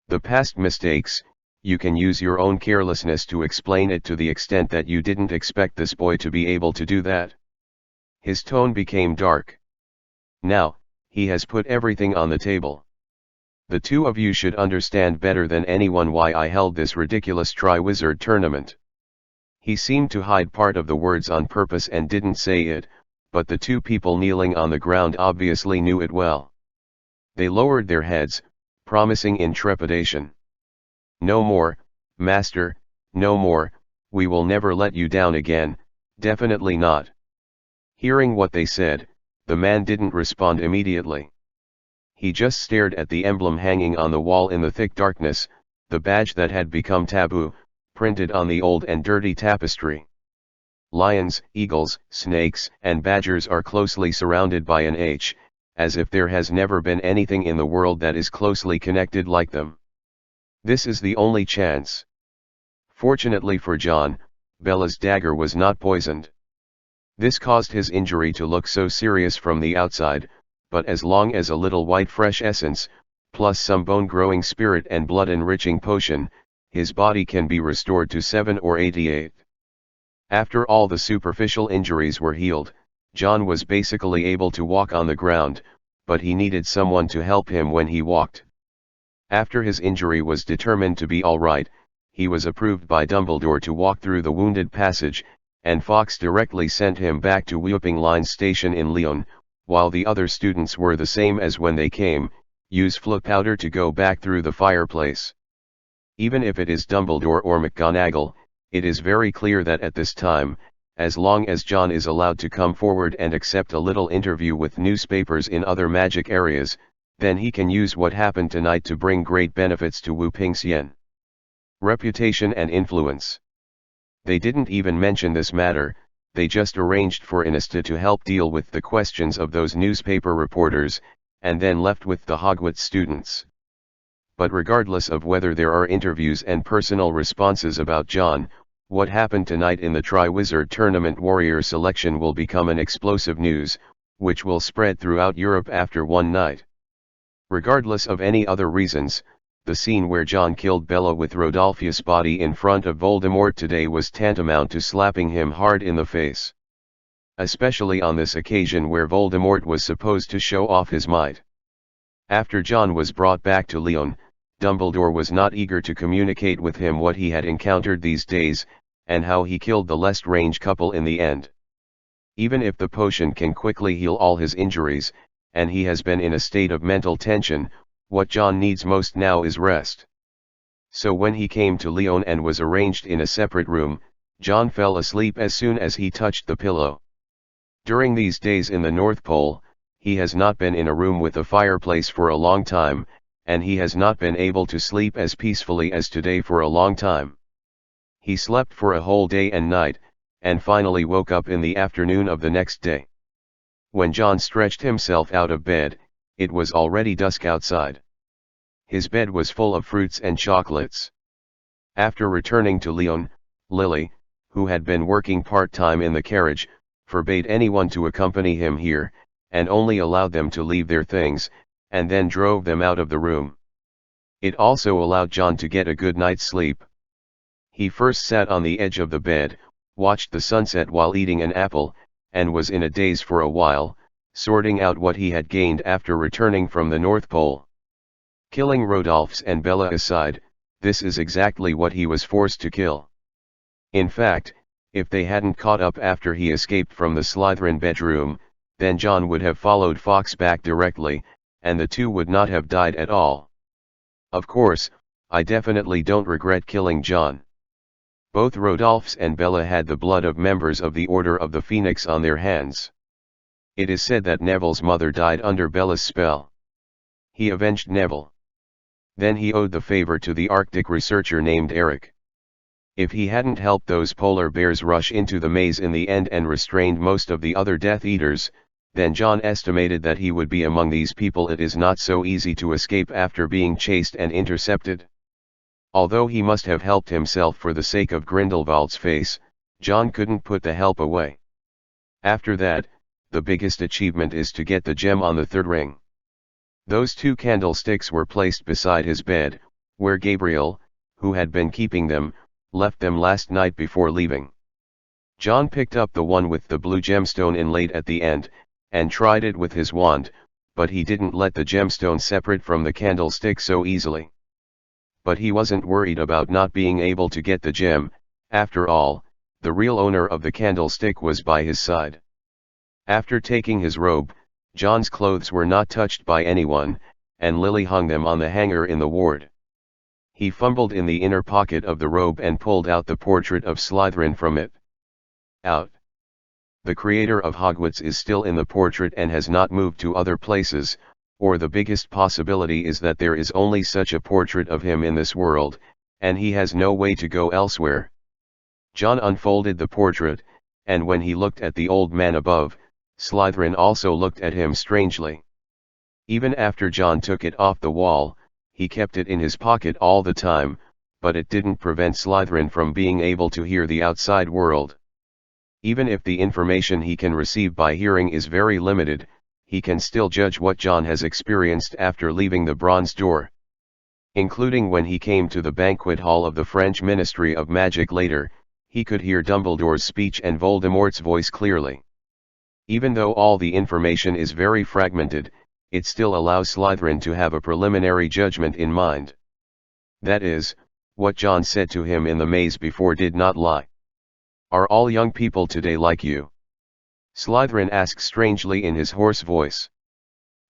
The past mistakes. You can use your own carelessness to explain it to the extent that you didn't expect this boy to be able to do that. His tone became dark. Now, he has put everything on the table. The two of you should understand better than anyone why I held this ridiculous Triwizard tournament. He seemed to hide part of the words on purpose and didn't say it, but the two people kneeling on the ground obviously knew it well. They lowered their heads, promising in trepidation. No more, Master, no more, we will never let you down again, definitely not. Hearing what they said, the man didn't respond immediately. He just stared at the emblem hanging on the wall in the thick darkness, the badge that had become taboo, printed on the old and dirty tapestry. Lions, eagles, snakes, and badgers are closely surrounded by an H, as if there has never been anything in the world that is closely connected like them. This is the only chance. Fortunately for John, Bella's dagger was not poisoned. This caused his injury to look so serious from the outside, but as long as a little white fresh essence, plus some bone-growing spirit and blood-enriching potion, his body can be restored to 7 or 88. After all the superficial injuries were healed, John was basically able to walk on the ground, but he needed someone to help him when he walked. After his injury was determined to be all right, he was approved by Dumbledore to walk through the wounded passage, and Fawkes directly sent him back to Weeping Line's station in Lyon, while the other students were the same as when they came, use Floo powder to go back through the fireplace. Even if it is Dumbledore or McGonagall, it is very clear that at this time, as long as John is allowed to come forward and accept a little interview with newspapers in other magic areas, then he can use what happened tonight to bring great benefits to Wu Pingxian. Reputation and influence. They didn't even mention this matter, they just arranged for Inista to help deal with the questions of those newspaper reporters, and then left with the Hogwarts students. But regardless of whether there are interviews and personal responses about John, what happened tonight in the Triwizard Tournament warrior selection will become an explosive news, which will spread throughout Europe after one night. Regardless of any other reasons, the scene where John killed Bella with Rodolphus' body in front of Voldemort today was tantamount to slapping him hard in the face. Especially on this occasion where Voldemort was supposed to show off his might. After John was brought back to Lyon, Dumbledore was not eager to communicate with him what he had encountered these days, and how he killed the Lestrange couple in the end. Even if the potion can quickly heal all his injuries, and he has been in a state of mental tension, what John needs most now is rest. So when he came to Lyon and was arranged in a separate room, John fell asleep as soon as he touched the pillow. During these days in the North Pole, he has not been in a room with a fireplace for a long time, and he has not been able to sleep as peacefully as today for a long time. He slept for a whole day and night, and finally woke up in the afternoon of the next day. When John stretched himself out of bed, It was already dusk outside. His bed was full of fruits and chocolates. After returning to Lyon, Lily, who had been working part-time in the carriage, forbade anyone to accompany him here, and only allowed them to leave their things, and then drove them out of the room. It also allowed John to get a good night's sleep. He first sat on the edge of the bed, watched the sunset while eating an apple, and was in a daze for a while, sorting out what he had gained after returning from the North Pole. Killing Rodolphus and Bella aside, this is exactly what he was forced to kill. In fact, if they hadn't caught up after he escaped from the Slytherin bedroom, then John would have followed Fawkes back directly, and the two would not have died at all. Of course, I definitely don't regret killing John. Both Rodolphus and Bella had the blood of members of the Order of the Phoenix on their hands. It is said that Neville's mother died under Bella's spell. He avenged Neville. Then he owed the favor to the Arctic researcher named Eric. If he hadn't helped those polar bears rush into the maze in the end and restrained most of the other Death Eaters, then John estimated that he would be among these people. It is not so easy to escape after being chased and intercepted. Although he must have helped himself for the sake of Grindelwald's face, John couldn't put the help away. After that, the biggest achievement is to get the gem on the third ring. Those two candlesticks were placed beside his bed, where Gabriel, who had been keeping them, left them last night before leaving. John picked up the one with the blue gemstone inlaid at the end, and tried it with his wand, but he didn't let the gemstone separate from the candlestick so easily. But he wasn't worried about not being able to get the gem. After all, the real owner of the candlestick was by his side. After taking his robe, John's clothes were not touched by anyone, and Lily hung them on the hanger in the ward. He fumbled in the inner pocket of the robe and pulled out the portrait of Slytherin from it. Out. The creator of Hogwarts is still in the portrait and has not moved to other places, or the biggest possibility is that there is only such a portrait of him in this world, and he has no way to go elsewhere. John unfolded the portrait, and when he looked at the old man above, Slytherin also looked at him strangely. Even after John took it off the wall, he kept it in his pocket all the time, but it didn't prevent Slytherin from being able to hear the outside world. Even if the information he can receive by hearing is very limited, he can still judge what John has experienced after leaving the bronze door. Including when he came to the banquet hall of the French Ministry of Magic later, he could hear Dumbledore's speech and Voldemort's voice clearly. Even though all the information is very fragmented, it still allows Slytherin to have a preliminary judgment in mind. That is, what John said to him in the maze before did not lie. Are all young people today like you? Slytherin asked strangely in his hoarse voice.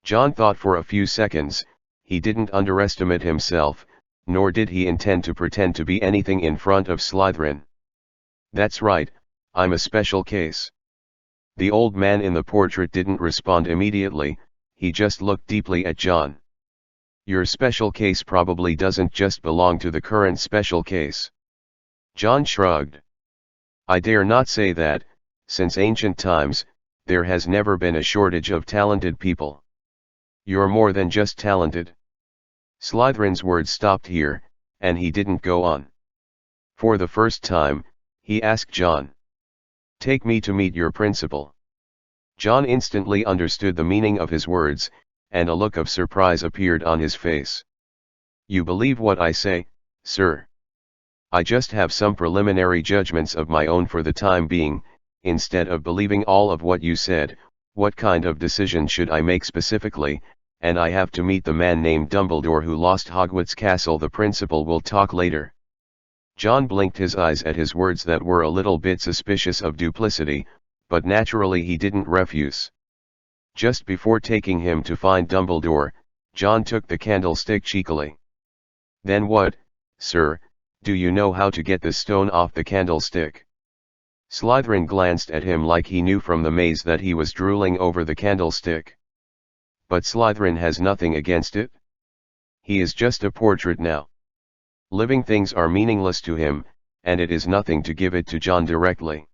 John thought for a few seconds. He didn't underestimate himself, nor did he intend to pretend to be anything in front of Slytherin. That's right, I'm a special case. The old man in the portrait didn't respond immediately, he just looked deeply at John. Your special case probably doesn't just belong to the current special case. John shrugged. I dare not say that. Since ancient times, there has never been a shortage of talented people. You're more than just talented. Slytherin's words stopped here, and he didn't go on. For the first time, he asked John. Take me to meet your principal. John instantly understood the meaning of his words, and a look of surprise appeared on his face. You believe what I say, sir? I just have some preliminary judgments of my own for the time being. Instead of believing all of what you said, what kind of decision should I make specifically? And I have to meet the man named Dumbledore who lost Hogwarts Castle. The principal will talk later. John blinked his eyes at his words that were a little bit suspicious of duplicity, but naturally he didn't refuse. Just before taking him to find Dumbledore, John took the candlestick cheekily. Then what, sir, do you know how to get the stone off the candlestick? Slytherin glanced at him like he knew from the maze that he was drooling over the candlestick. But Slytherin has nothing against it. He is just a portrait now. Living things are meaningless to him, and it is nothing to give it to John directly.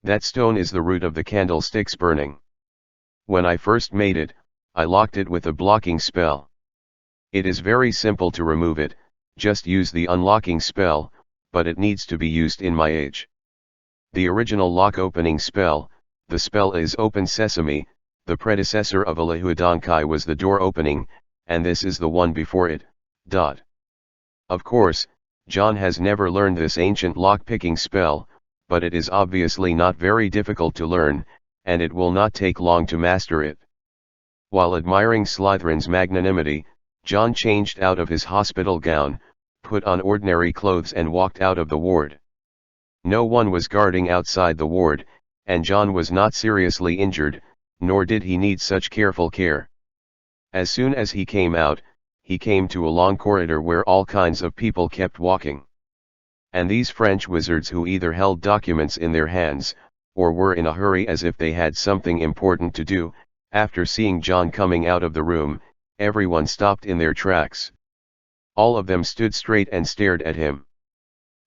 That stone is the root of the candlestick's burning. When I first made it, I locked it with a blocking spell. It is very simple to remove it, just use the unlocking spell, but it needs to be used in my age. The original lock opening spell, the spell is Open Sesame, the predecessor of Alahudankai was the door opening, and this is the one before it. Of course, John has never learned this ancient lock-picking spell, but it is obviously not very difficult to learn, and it will not take long to master it. While admiring Slytherin's magnanimity, John changed out of his hospital gown, put on ordinary clothes and walked out of the ward. No one was guarding outside the ward, and John was not seriously injured, nor did he need such careful care. As soon as he came out, he came to a long corridor where all kinds of people kept walking. And these French wizards who either held documents in their hands, or were in a hurry as if they had something important to do, after seeing John coming out of the room, everyone stopped in their tracks. All of them stood straight and stared at him.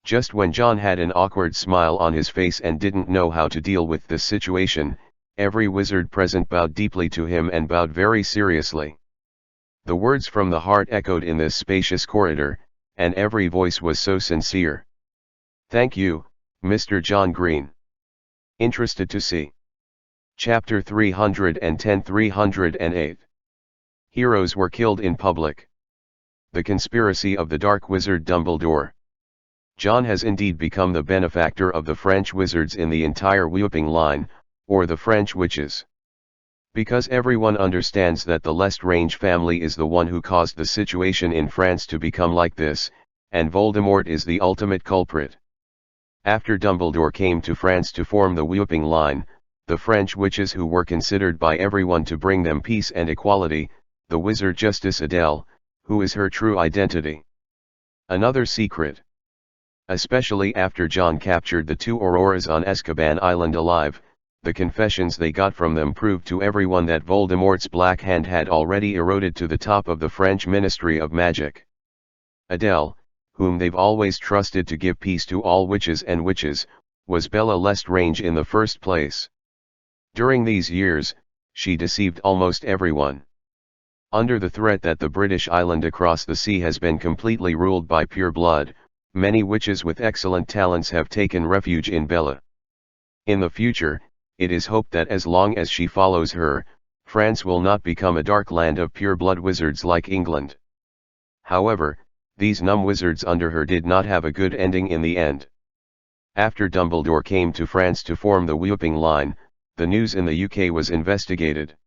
Just when John had an awkward smile on his face and didn't know how to deal with this situation, every wizard present bowed deeply to him and bowed very seriously. The words from the heart echoed in this spacious corridor, and every voice was so sincere. "Thank you, Mr. John Green. Interested to see." Chapter 310-308. Heroes were killed in public. The conspiracy of the dark wizard Dumbledore. John has indeed become the benefactor of the French wizards in the entire Whooping line, or the French witches. Because everyone understands that the Lestrange family is the one who caused the situation in France to become like this, and Voldemort is the ultimate culprit. After Dumbledore came to France to form the Whooping line, the French witches who were considered by everyone to bring them peace and equality, the wizard Justice Adele, who is her true identity. Another secret. Especially after John captured the two Auroras on Azkaban Island alive, the confessions they got from them proved to everyone that Voldemort's black hand had already eroded to the top of the French Ministry of Magic. Adele, whom they've always trusted to give peace to all witches and witches, was Bella Lestrange in the first place. During these years, she deceived almost everyone. Under the threat that the British island across the sea has been completely ruled by pure blood, many witches with excellent talents have taken refuge in Bella. In the future, it is hoped that as long as she follows her, France will not become a dark land of pure-blood wizards like England. However, these numb wizards under her did not have a good ending in the end. After Dumbledore came to France to form the Whooping line, the news in the UK was investigated.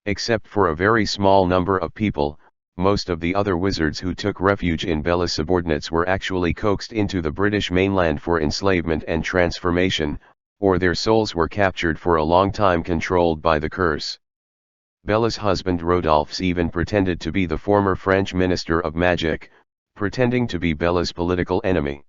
Except for a very small number of people, most of the other wizards who took refuge in Bella's subordinates were actually coaxed into the British mainland for enslavement and transformation, or their souls were captured for a long time controlled by the curse. Bella's husband Rodolphe even pretended to be the former French Minister of Magic, pretending to be Bella's political enemy.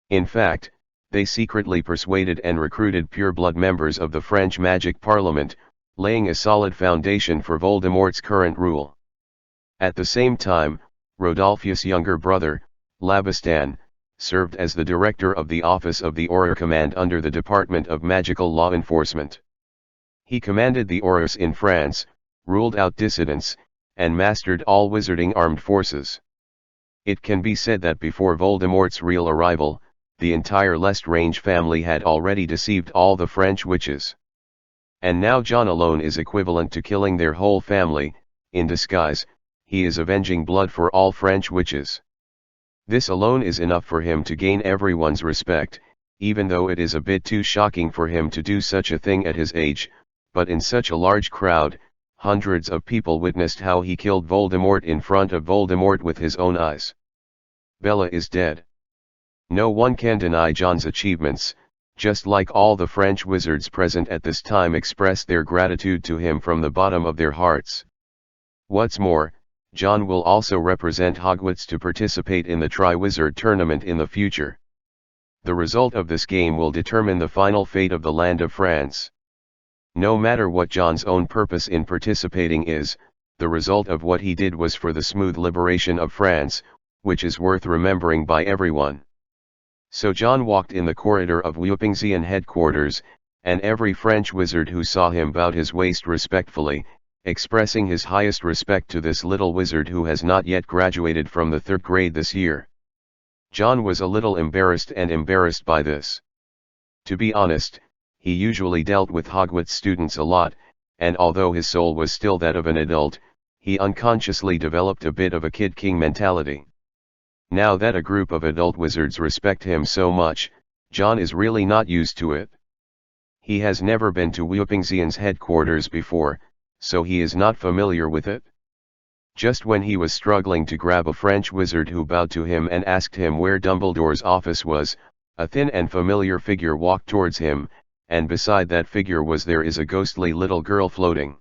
In fact, they secretly persuaded and recruited pure-blood members of the French Magic Parliament, laying a solid foundation for Voldemort's current rule. At the same time, Rodolphe's younger brother, Labastan, served as the director of the Office of the Auror Command under the Department of Magical Law Enforcement. He commanded the Aurors in France, ruled out dissidents, and mastered all wizarding armed forces. It can be said that before Voldemort's real arrival, the entire Lestrange family had already deceived all the French witches. And now John alone is equivalent to killing their whole family, in disguise. He is avenging blood for all French witches. This alone is enough for him to gain everyone's respect, even though it is a bit too shocking for him to do such a thing at his age, but in such a large crowd, hundreds of people witnessed how he killed Voldemort in front of Voldemort with his own eyes. Bella is dead. No one can deny John's achievements, just like all the French wizards present at this time expressed their gratitude to him from the bottom of their hearts. What's more, John will also represent Hogwarts to participate in the Tri-Wizard tournament in the future. The result of this game will determine the final fate of the land of France. No matter what John's own purpose in participating is, the result of what he did was for the smooth liberation of France, which is worth remembering by everyone. So John walked in the corridor of Whoopingsian headquarters, and every French wizard who saw him bowed his waist respectfully, expressing his highest respect to this little wizard who has not yet graduated from the 3rd grade this year. John was a little embarrassed by this. To be honest, he usually dealt with Hogwarts students a lot, and although his soul was still that of an adult, he unconsciously developed a bit of a kid king mentality. Now that a group of adult wizards respect him so much, John is really not used to it. He has never been to Whoopingzian's headquarters before, so he is not familiar with it. Just when he was struggling to grab a French wizard who bowed to him and asked him where Dumbledore's office was, a thin and familiar figure walked towards him, and beside that figure there is a ghostly little girl floating.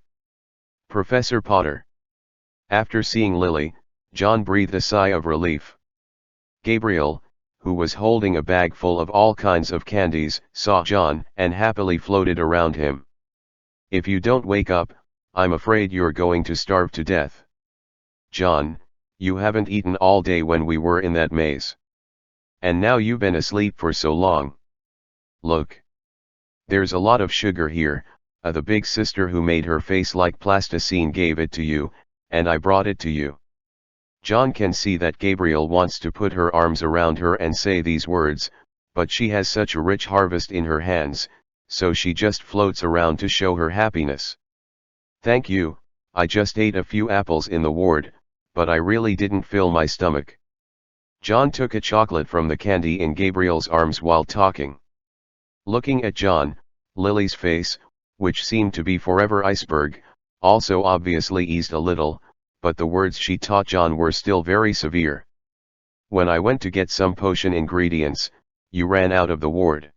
Professor Potter. After seeing Lily, John breathed a sigh of relief. Gabriel, who was holding a bag full of all kinds of candies, saw John and happily floated around him. "If you don't wake up, I'm afraid you're going to starve to death. John, you haven't eaten all day when we were in that maze. And now you've been asleep for so long. Look. There's a lot of sugar here, the big sister who made her face like plasticine gave it to you, and I brought it to you." John can see that Gabriel wants to put her arms around her and say these words, but she has such a rich harvest in her hands, so she just floats around to show her happiness. "Thank you, I just ate a few apples in the ward, but I really didn't fill my stomach." John took a chocolate from the candy in Gabriel's arms while talking. Looking at John, Lily's face, which seemed to be forever iceberg, also obviously eased a little, but the words she taught John were still very severe. "When I went to get some potion ingredients, you ran out of the ward."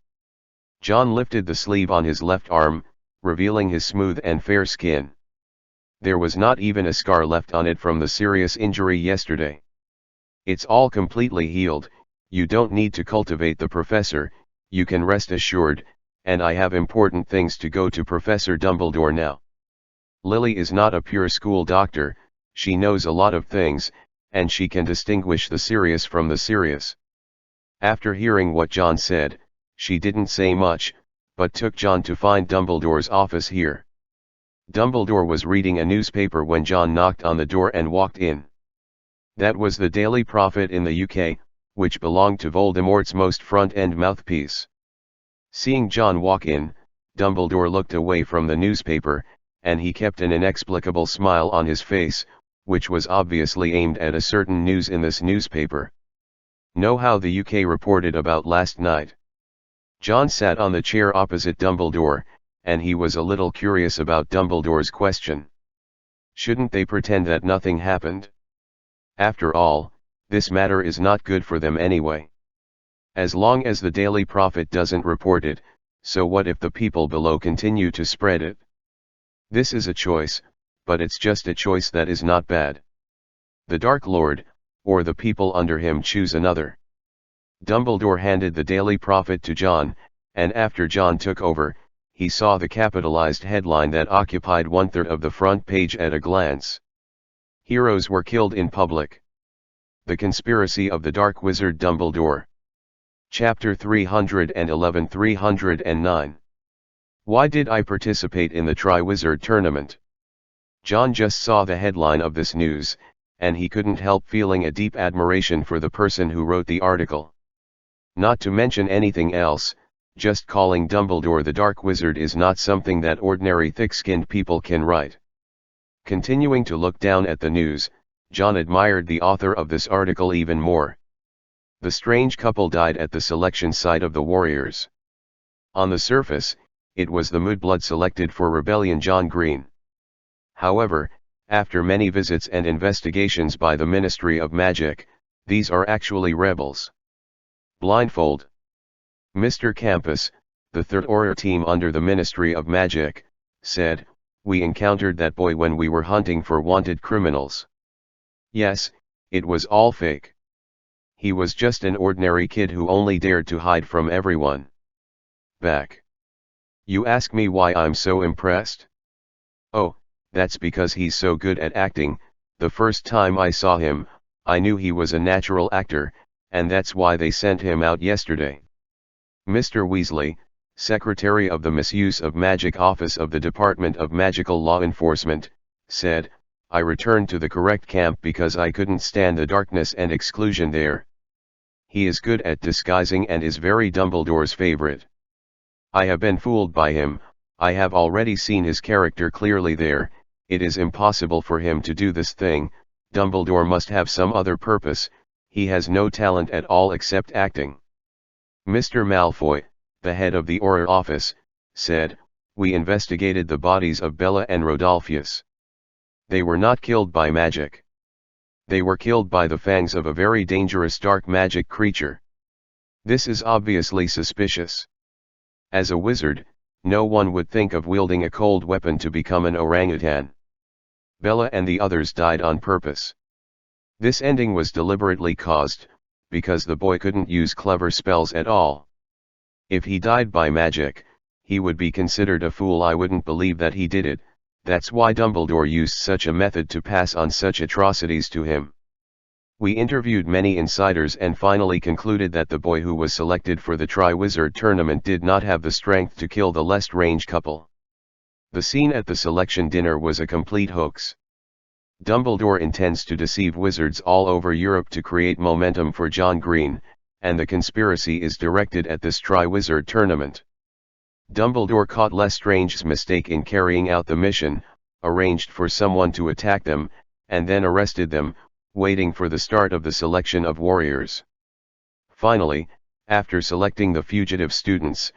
John lifted the sleeve on his left arm, revealing his smooth and fair skin. There was not even a scar left on it from the serious injury yesterday. "It's all completely healed, you don't need to cultivate the professor, you can rest assured, and I have important things to go to Professor Dumbledore now." Lily is not a pure school doctor, she knows a lot of things, and she can distinguish the serious from the serious. After hearing what John said, she didn't say much, but took John to find Dumbledore's office here. Dumbledore was reading a newspaper when John knocked on the door and walked in. That was the Daily Prophet in the UK, which belonged to Voldemort's most front-end mouthpiece. Seeing John walk in, Dumbledore looked away from the newspaper, and he kept an inexplicable smile on his face, which was obviously aimed at a certain news in this newspaper. "Know how the UK reported about last night?" John sat on the chair opposite Dumbledore, and he was a little curious about Dumbledore's question. Shouldn't they pretend that nothing happened? After all, this matter is not good for them anyway. As long as the Daily Prophet doesn't report it, so what if the people below continue to spread it? This is a choice, but it's just a choice that is not bad. The Dark Lord, or the people under him choose another. Dumbledore handed the Daily Prophet to John, and after John took over, he saw the capitalized headline that occupied 1/3 of the front page at a glance. Heroes were killed in public. The Conspiracy of the Dark Wizard Dumbledore. Chapter 311-309. Why did I participate in the Triwizard Tournament? John just saw the headline of this news, and he couldn't help feeling a deep admiration for the person who wrote the article. Not to mention anything else, just calling Dumbledore the Dark Wizard is not something that ordinary thick-skinned people can write. Continuing to look down at the news, John admired the author of this article even more. The strange couple died at the selection site of the Warriors. On the surface, it was the Mudblood selected for Rebellion John Green. However, after many visits and investigations by the Ministry of Magic, these are actually rebels. Blindfold. Mr. Campus, the Third Order team under the Ministry of Magic, said, "We encountered that boy when we were hunting for wanted criminals. Yes, it was all fake. He was just an ordinary kid who only dared to hide from everyone." Back. You ask me why I'm so impressed? Oh, that's because he's so good at acting. The first time I saw him, I knew he was a natural actor, and that's why they sent him out yesterday. Mr. Weasley, Secretary of the Misuse of Magic Office of the Department of Magical Law Enforcement, said, "I returned to the correct camp because I couldn't stand the darkness and exclusion there. He is good at disguising and is very Dumbledore's favorite. I have been fooled by him, I have already seen his character clearly there, it is impossible for him to do this thing, Dumbledore must have some other purpose, he has no talent at all except acting." Mr. Malfoy, the head of the Auror office, said, "We investigated the bodies of Bella and Rodolphus. They were not killed by magic. They were killed by the fangs of a very dangerous dark magic creature. This is obviously suspicious. As a wizard, no one would think of wielding a cold weapon to become an orangutan. Bella and the others died on purpose. This ending was deliberately caused, because the boy couldn't use clever spells at all. If he died by magic, he would be considered a fool. I wouldn't believe that he did it, that's why Dumbledore used such a method to pass on such atrocities to him. We interviewed many insiders and finally concluded that the boy who was selected for the Triwizard Tournament did not have the strength to kill the Lestrange couple. The scene at the selection dinner was a complete hoax. Dumbledore intends to deceive wizards all over Europe to create momentum for John Green, and the conspiracy is directed at this Triwizard Tournament. Dumbledore caught Lestrange's mistake in carrying out the mission, arranged for someone to attack them, and then arrested them, waiting for the start of the selection of warriors. Finally, after selecting the fugitive students,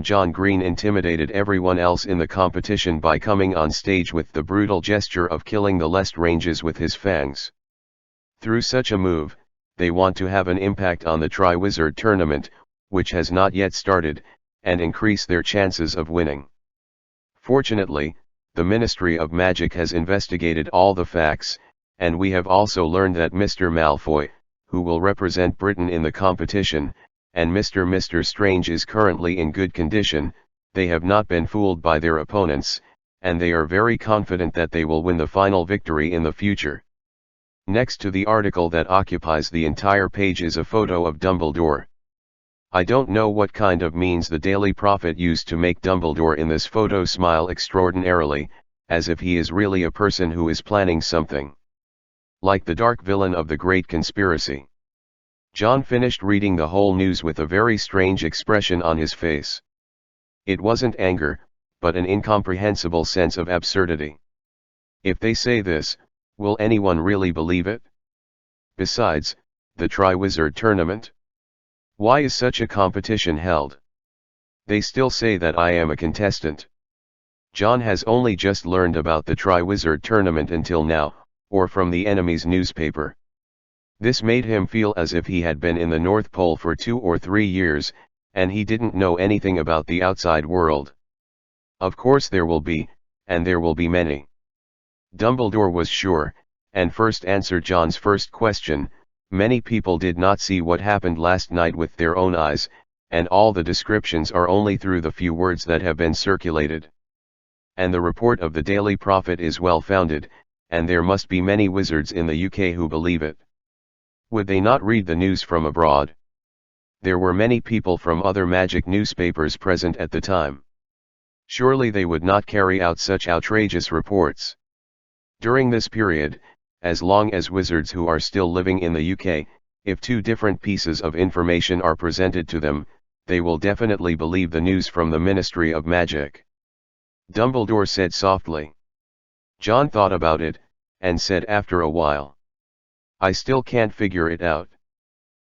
John Green intimidated everyone else in the competition by coming on stage with the brutal gesture of killing the Lestranges with his fangs. Through such a move, they want to have an impact on the Triwizard Tournament, which has not yet started, and increase their chances of winning. Fortunately, the Ministry of Magic has investigated all the facts, and we have also learned that Mr. Malfoy, who will represent Britain in the competition, and Mr. Strange is currently in good condition. They have not been fooled by their opponents, and they are very confident that they will win the final victory in the future. Next to the article that occupies the entire page is a photo of Dumbledore. I don't know what kind of means the Daily Prophet used to make Dumbledore in this photo smile extraordinarily, as if he is really a person who is planning something. Like the dark villain of the Great Conspiracy. John finished reading the whole news with a very strange expression on his face. It wasn't anger, but an incomprehensible sense of absurdity. If they say this, will anyone really believe it? Besides, the Triwizard Tournament? Why is such a competition held? They still say that I am a contestant. John has only just learned about the Triwizard Tournament until now, or from the enemy's newspaper. This made him feel as if he had been in the North Pole for 2 or 3 years, and he didn't know anything about the outside world. Of course there will be, and there will be many. Dumbledore was sure, and first answered John's first question. Many people did not see what happened last night with their own eyes, and all the descriptions are only through the few words that have been circulated. And the report of the Daily Prophet is well founded, and there must be many wizards in the UK who believe it. Would they not read the news from abroad? There were many people from other magic newspapers present at the time. Surely they would not carry out such outrageous reports. During this period, as long as wizards who are still living in the UK, if 2 different pieces of information are presented to them, they will definitely believe the news from the Ministry of Magic. Dumbledore said softly. John thought about it, and said after a while. I still can't figure it out.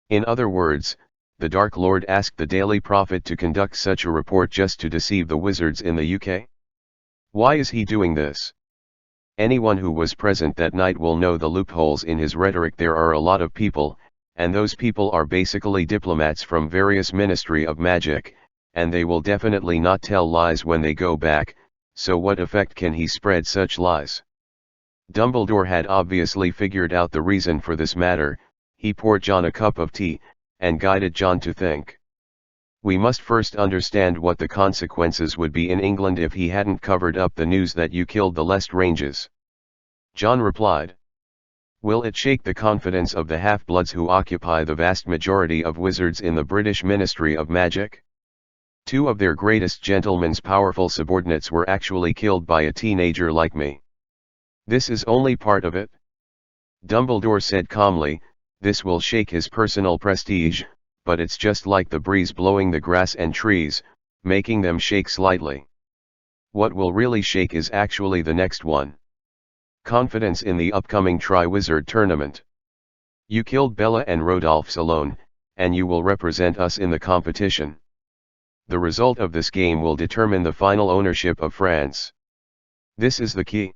In other words, the Dark Lord asked the Daily Prophet to conduct such a report just to deceive the wizards in the UK? Why is he doing this? Anyone who was present that night will know the loopholes in his rhetoric. There are a lot of people, and those people are basically diplomats from various Ministry of Magic, and they will definitely not tell lies when they go back, so what effect can he spread such lies? Dumbledore had obviously figured out the reason for this matter. He poured John a cup of tea, and guided John to think. We must first understand what the consequences would be in England if he hadn't covered up the news that you killed the Lestranges. John replied. Will it shake the confidence of the half-bloods who occupy the vast majority of wizards in the British Ministry of Magic? 2 of their greatest gentlemen's powerful subordinates were actually killed by a teenager like me. This is only part of it. Dumbledore said calmly, this will shake his personal prestige, but it's just like the breeze blowing the grass and trees, making them shake slightly. What will really shake is actually the next one. Confidence in the upcoming Triwizard Tournament. You killed Bella and Rodolphus alone, and you will represent us in the competition. The result of this game will determine the final ownership of France. This is the key.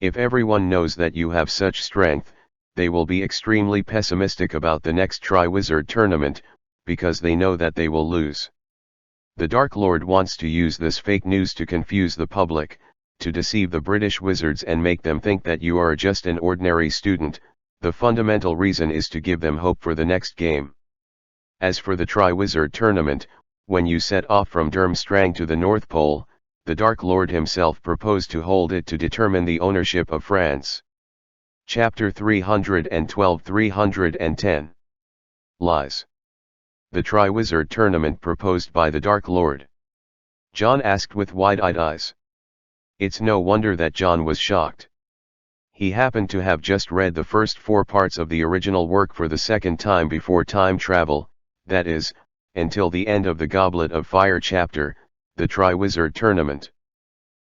If everyone knows that you have such strength, they will be extremely pessimistic about the next Triwizard Tournament, because they know that they will lose. The Dark Lord wants to use this fake news to confuse the public, to deceive the British wizards and make them think that you are just an ordinary student. The fundamental reason is to give them hope for the next game. As for the Triwizard Tournament, when you set off from Durmstrang to the North Pole, the Dark Lord himself proposed to hold it to determine the ownership of France. Chapter 312-310. Lies. The Triwizard Tournament proposed by the Dark Lord. John asked with wide-eyed eyes. It's no wonder that John was shocked. He happened to have just read the first 4 parts of the original work for the second time before time travel, that is, until the end of the Goblet of Fire chapter, the Triwizard Tournament.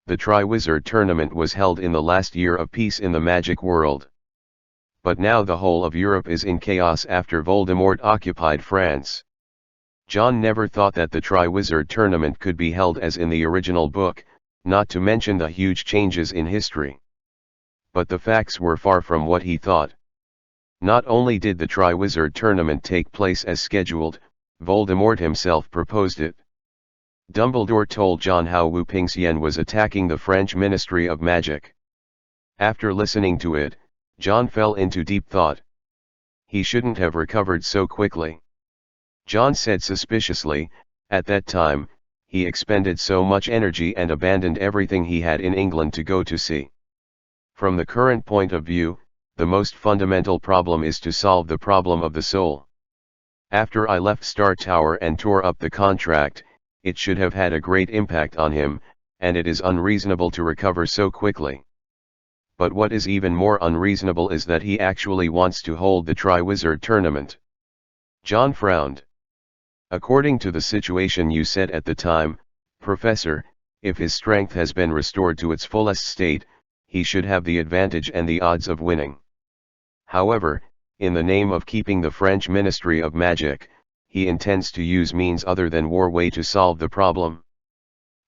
The Triwizard Tournament was held in the last year of peace in the magic world. But now the whole of Europe is in chaos after Voldemort occupied France. John never thought that the Triwizard Tournament could be held as in the original book, not to mention the huge changes in history. But the facts were far from what he thought. Not only did the Triwizard Tournament take place as scheduled, Voldemort himself proposed it. Dumbledore told John how Wu Pingxian was attacking the French Ministry of Magic. After listening to it, John fell into deep thought. He shouldn't have recovered so quickly. John said suspiciously, at that time, he expended so much energy and abandoned everything he had in England to go to sea. From the current point of view, the most fundamental problem is to solve the problem of the soul. After I left Star Tower and tore up the contract, it should have had a great impact on him, and it is unreasonable to recover so quickly. But what is even more unreasonable is that he actually wants to hold the Triwizard Tournament. John frowned. According to the situation you said at the time, Professor, if his strength has been restored to its fullest state, he should have the advantage and the odds of winning. However, in the name of keeping the French Ministry of Magic, he intends to use means other than war way to solve the problem.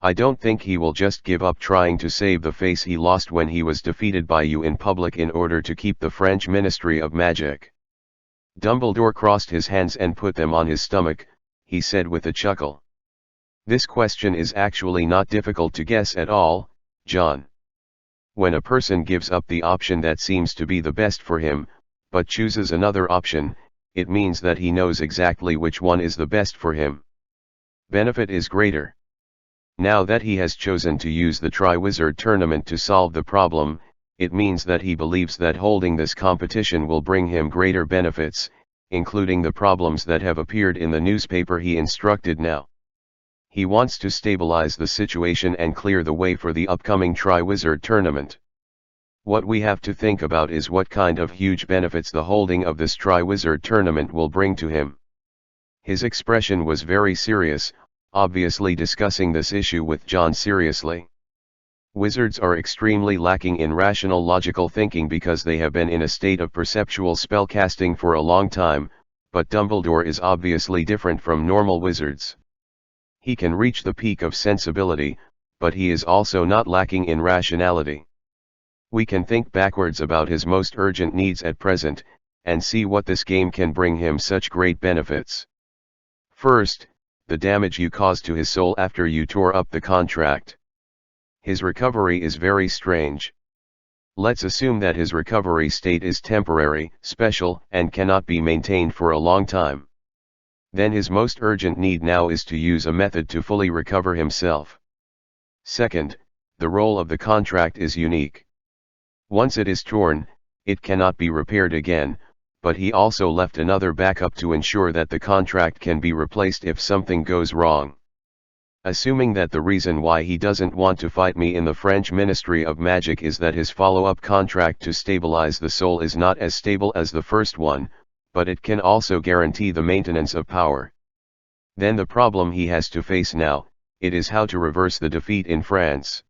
I don't think he will just give up trying to save the face he lost when he was defeated by you in public in order to keep the French Ministry of Magic. Dumbledore crossed his hands and put them on his stomach, he said with a chuckle. This question is actually not difficult to guess at all, John. When a person gives up the option that seems to be the best for him, but chooses another option, it means that he knows exactly which one is the best for him. Benefit is greater. Now that he has chosen to use the Triwizard Tournament to solve the problem, it means that he believes that holding this competition will bring him greater benefits, including the problems that have appeared in the newspaper he instructed now. He wants to stabilize the situation and clear the way for the upcoming Triwizard Tournament. What we have to think about is what kind of huge benefits the holding of this Triwizard Tournament will bring to him. His expression was very serious, obviously discussing this issue with John seriously. Wizards are extremely lacking in rational logical thinking because they have been in a state of perceptual spellcasting for a long time, but Dumbledore is obviously different from normal wizards. He can reach the peak of sensibility, but he is also not lacking in rationality. We can think backwards about his most urgent needs at present, and see what this game can bring him such great benefits. First, the damage you caused to his soul after you tore up the contract. His recovery is very strange. Let's assume that his recovery state is temporary, special, and cannot be maintained for a long time. Then his most urgent need now is to use a method to fully recover himself. Second, the role of the contract is unique. Once it is torn, it cannot be repaired again, but he also left another backup to ensure that the contract can be replaced if something goes wrong. Assuming that the reason why he doesn't want to fight me in the French Ministry of Magic is that his follow-up contract to stabilize the soul is not as stable as the first one, but it can also guarantee the maintenance of power. Then the problem he has to face now, it is how to reverse the defeat in France.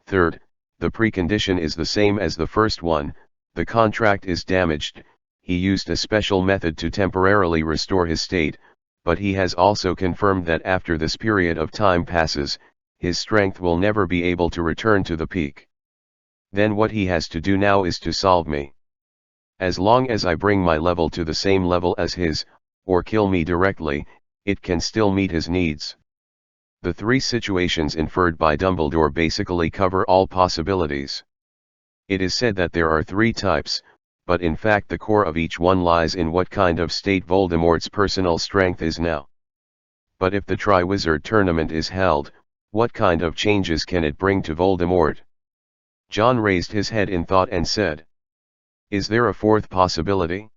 Third, the precondition is the same as the first one, the contract is damaged. He used a special method to temporarily restore his state, but he has also confirmed that after this period of time passes, his strength will never be able to return to the peak. Then what he has to do now is to solve me. As long as I bring my level to the same level as his, or kill me directly, it can still meet his needs. The three situations inferred by Dumbledore basically cover all possibilities. It is said that there are three types, but in fact the core of each one lies in what kind of state Voldemort's personal strength is now. But if the Triwizard Tournament is held, what kind of changes can it bring to Voldemort? John raised his head in thought and said, "Is there a fourth possibility?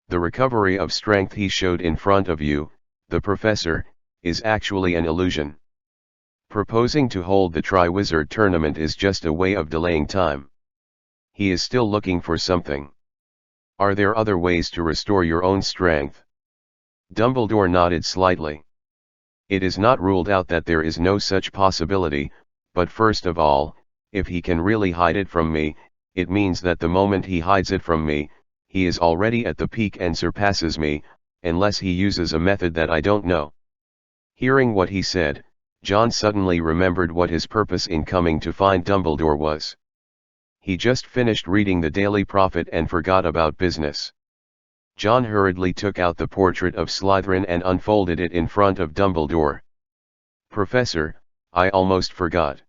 The recovery of strength he showed in front of you, the professor, is actually an illusion. Proposing to hold the Triwizard Tournament is just a way of delaying time. He is still looking for something. Are there other ways to restore your own strength?" Dumbledore nodded slightly. "It is not ruled out that there is no such possibility, but first of all, if he can really hide it from me, it means that the moment he hides it from me, he is already at the peak and surpasses me, unless he uses a method that I don't know." Hearing what he said, John suddenly remembered what his purpose in coming to find Dumbledore was. He just finished reading the Daily Prophet and forgot about business. John hurriedly took out the portrait of Slytherin and unfolded it in front of Dumbledore. "Professor, I almost forgot.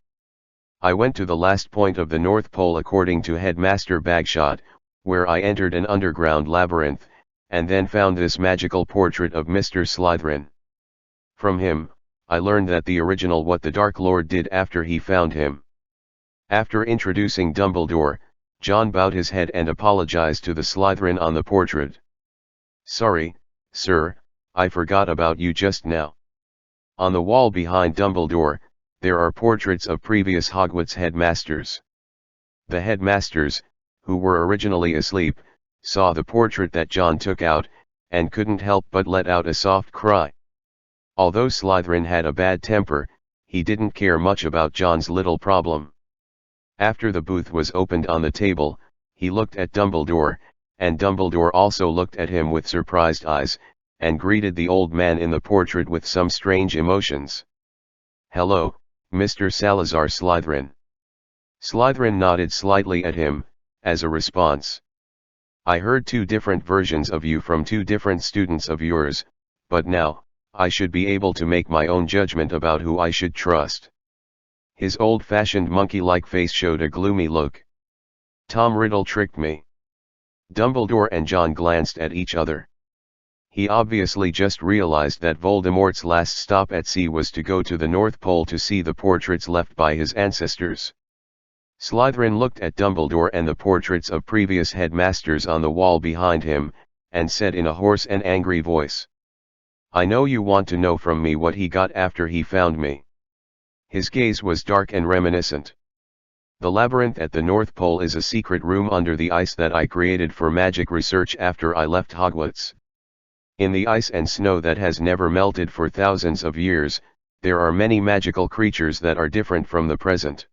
I went to the last point of the North Pole according to Headmaster Bagshot, where I entered an underground labyrinth, and then found this magical portrait of Mr. Slytherin. From him, I learned that the original what the Dark Lord did after he found him." After introducing Dumbledore, John bowed his head and apologized to the Slytherin on the portrait. "Sorry, sir, I forgot about you just now." On the wall behind Dumbledore, there are portraits of previous Hogwarts headmasters. The headmasters, who were originally asleep, saw the portrait that John took out, and couldn't help but let out a soft cry. Although Slytherin had a bad temper, he didn't care much about John's little problem. After the booth was opened on the table, he looked at Dumbledore, and Dumbledore also looked at him with surprised eyes, and greeted the old man in the portrait with some strange emotions. "Hello, Mr. Salazar Slytherin." Slytherin nodded slightly at him, as a response. "I heard two different versions of you from two different students of yours, but now, I should be able to make my own judgment about who I should trust." His old-fashioned monkey-like face showed a gloomy look. "Tom Riddle tricked me." Dumbledore and John glanced at each other. He obviously just realized that Voldemort's last stop at sea was to go to the North Pole to see the portraits left by his ancestors. Slytherin looked at Dumbledore and the portraits of previous headmasters on the wall behind him, and said in a hoarse and angry voice, "I know you want to know from me what he got after he found me." His gaze was dark and reminiscent. "The labyrinth at the North Pole is a secret room under the ice that I created for magic research after I left Hogwarts. In the ice and snow that has never melted for thousands of years, there are many magical creatures that are different from the present.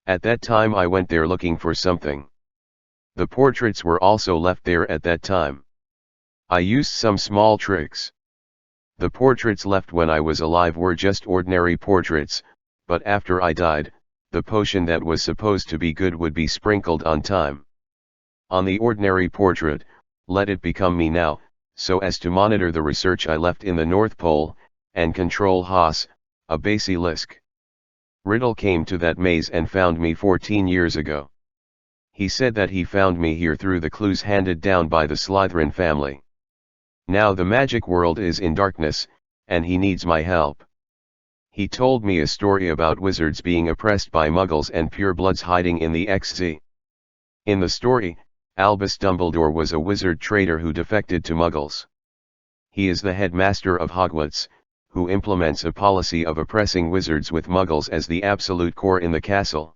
At that time I went there looking for something. The portraits were also left there at that time. I used some small tricks. The portraits left when I was alive were just ordinary portraits, but after I died, the potion that was supposed to be good would be sprinkled on time. On the ordinary portrait, let it become me now, so as to monitor the research I left in the North Pole, and control Haas, a basilisk. Riddle came to that maze and found me 14 years ago. He said that he found me here through the clues handed down by the Slytherin family. Now the magic world is in darkness, and he needs my help. He told me a story about wizards being oppressed by muggles and purebloods hiding in the XZ. In the story, Albus Dumbledore was a wizard traitor who defected to muggles. He is the headmaster of Hogwarts, who implements a policy of oppressing wizards with muggles as the absolute core in the castle.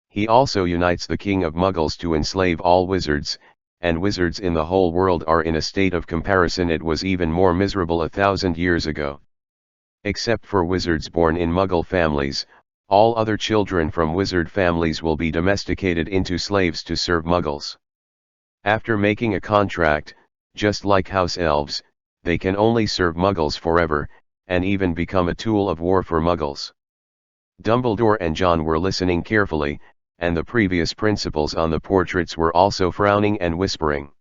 He also unites the king of muggles to enslave all wizards, and wizards in the whole world are in a state of comparison it was even more miserable 1,000 years ago. Except for wizards born in muggle families, all other children from wizard families will be domesticated into slaves to serve muggles. After making a contract, just like house elves, they can only serve muggles forever, and even become a tool of war for muggles. Dumbledore and John were listening carefully, and the previous principals on the portraits were also frowning and whispering.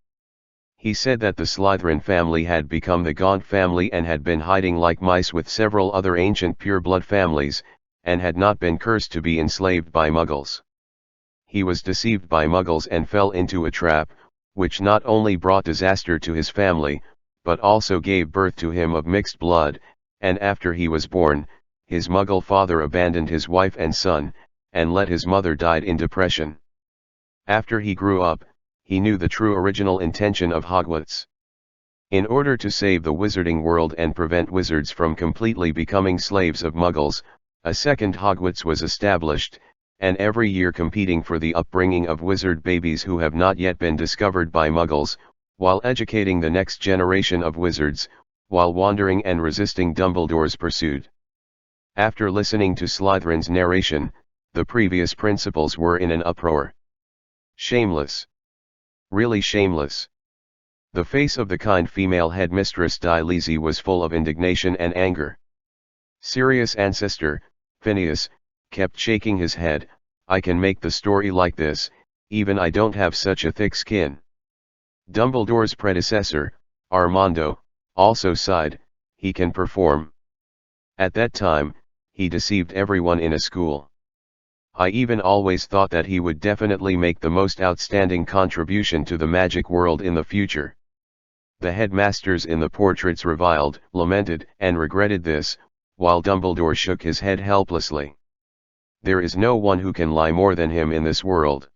He said that the Slytherin family had become the Gaunt family and had been hiding like mice with several other ancient pureblood families, and had not been cursed to be enslaved by muggles. He was deceived by muggles and fell into a trap, which not only brought disaster to his family, but also gave birth to him of mixed blood, and after he was born, his muggle father abandoned his wife and son, and let his mother die in depression. After he grew up, he knew the true original intention of Hogwarts. In order to save the wizarding world and prevent wizards from completely becoming slaves of muggles, a second Hogwarts was established, and every year competing for the upbringing of wizard babies who have not yet been discovered by muggles, while educating the next generation of wizards, while wandering and resisting Dumbledore's pursuit. After listening to Slytherin's narration, the previous principals were in an uproar. Shameless. Really shameless. The face of the kind female headmistress Dilese was full of indignation and anger. Sirius' ancestor, Phineas, kept shaking his head. I can make the story like this, even I don't have such a thick skin. Dumbledore's predecessor, Armando, also sighed, he can perform. At that time, he deceived everyone in a school. I even always thought that he would definitely make the most outstanding contribution to the magic world in the future. The headmasters in the portraits reviled, lamented, and regretted this, while Dumbledore shook his head helplessly. There is no one who can lie more than him in this world.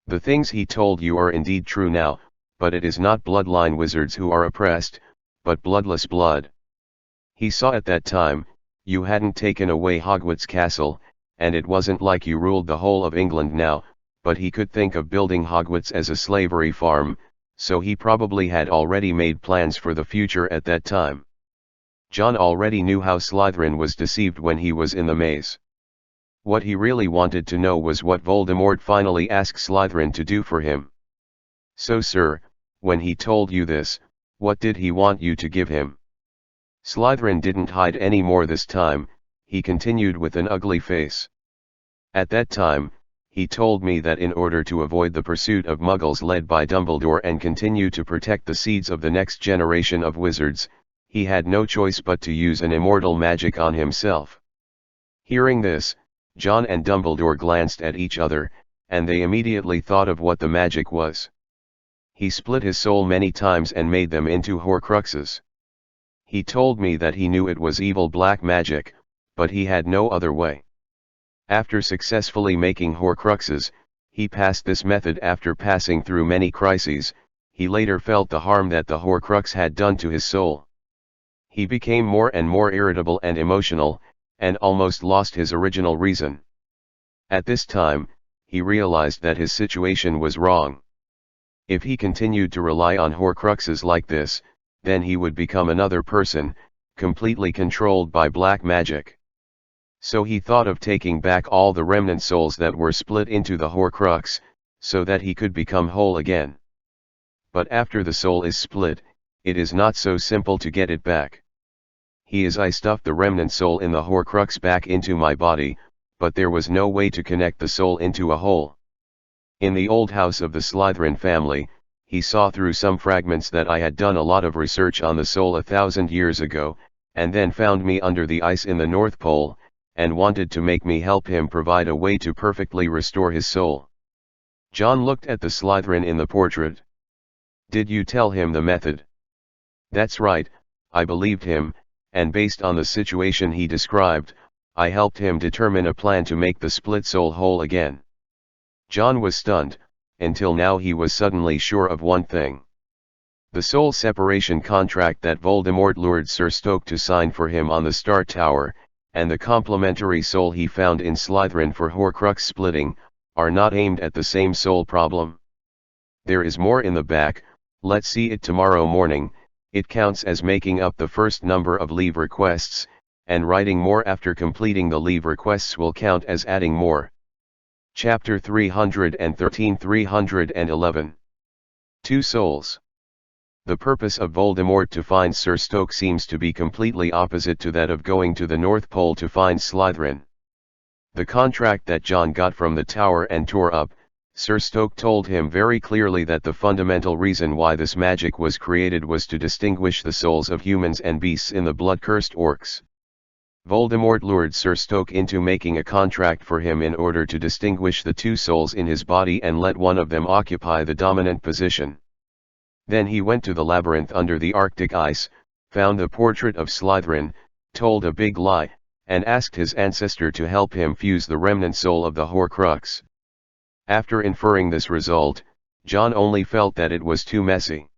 The things he told you are indeed true now, but it is not bloodline wizards who are oppressed, but bloodless blood. He saw at that time, you hadn't taken away Hogwarts Castle, and it wasn't like you ruled the whole of England now, but he could think of building Hogwarts as a slavery farm, so he probably had already made plans for the future at that time. John already knew how Slytherin was deceived when he was in the maze. What he really wanted to know was what Voldemort finally asked Slytherin to do for him. So sir, when he told you this, what did he want you to give him? Slytherin didn't hide any more this time, he continued with an ugly face. At that time, he told me that in order to avoid the pursuit of muggles led by Dumbledore and continue to protect the seeds of the next generation of wizards, he had no choice but to use an immortal magic on himself. Hearing this, John and Dumbledore glanced at each other, and they immediately thought of what the magic was. He split his soul many times and made them into Horcruxes. He told me that he knew it was evil black magic, but he had no other way. After successfully making Horcruxes, he passed this method after passing through many crises. He later felt the harm that the Horcrux had done to his soul. He became more and more irritable and emotional, and almost lost his original reason. At this time, he realized that his situation was wrong. If he continued to rely on Horcruxes like this, then he would become another person, completely controlled by black magic. So he thought of taking back all the remnant souls that were split into the Horcrux, so that he could become whole again. But after the soul is split, it is not so simple to get it back. I stuffed the remnant soul in the Horcrux back into my body, but there was no way to connect the soul into a whole. In the old house of the Slytherin family, he saw through some fragments that I had done a lot of research on the soul 1,000 years ago, and then found me under the ice in the North Pole, and wanted to make me help him provide a way to perfectly restore his soul. John looked at the Slytherin in the portrait. Did you tell him the method? That's right, I believed him, and based on the situation he described, I helped him determine a plan to make the split soul whole again. John was stunned. Until now he was suddenly sure of one thing. The soul separation contract that Voldemort lured Sir Stoke to sign for him on the Star Tower, and the complementary soul he found in Slytherin for Horcrux splitting, are not aimed at the same soul problem. There is more in the back, let's see it tomorrow morning. It counts as making up the first number of leave requests, and writing more after completing the leave requests will count as adding more. Chapter 313-311. Two Souls. The purpose of Voldemort to find Sir Stoke seems to be completely opposite to that of going to the North Pole to find Slytherin. The contract that John got from the tower and tore up, Sir Stoke told him very clearly that the fundamental reason why this magic was created was to distinguish the souls of humans and beasts in the blood-cursed orcs. Voldemort lured Sir Stoke into making a contract for him in order to distinguish the two souls in his body and let one of them occupy the dominant position. Then he went to the labyrinth under the Arctic ice, found the portrait of Slytherin, told a big lie, and asked his ancestor to help him fuse the remnant soul of the Horcrux. After inferring this result, John only felt that it was too messy.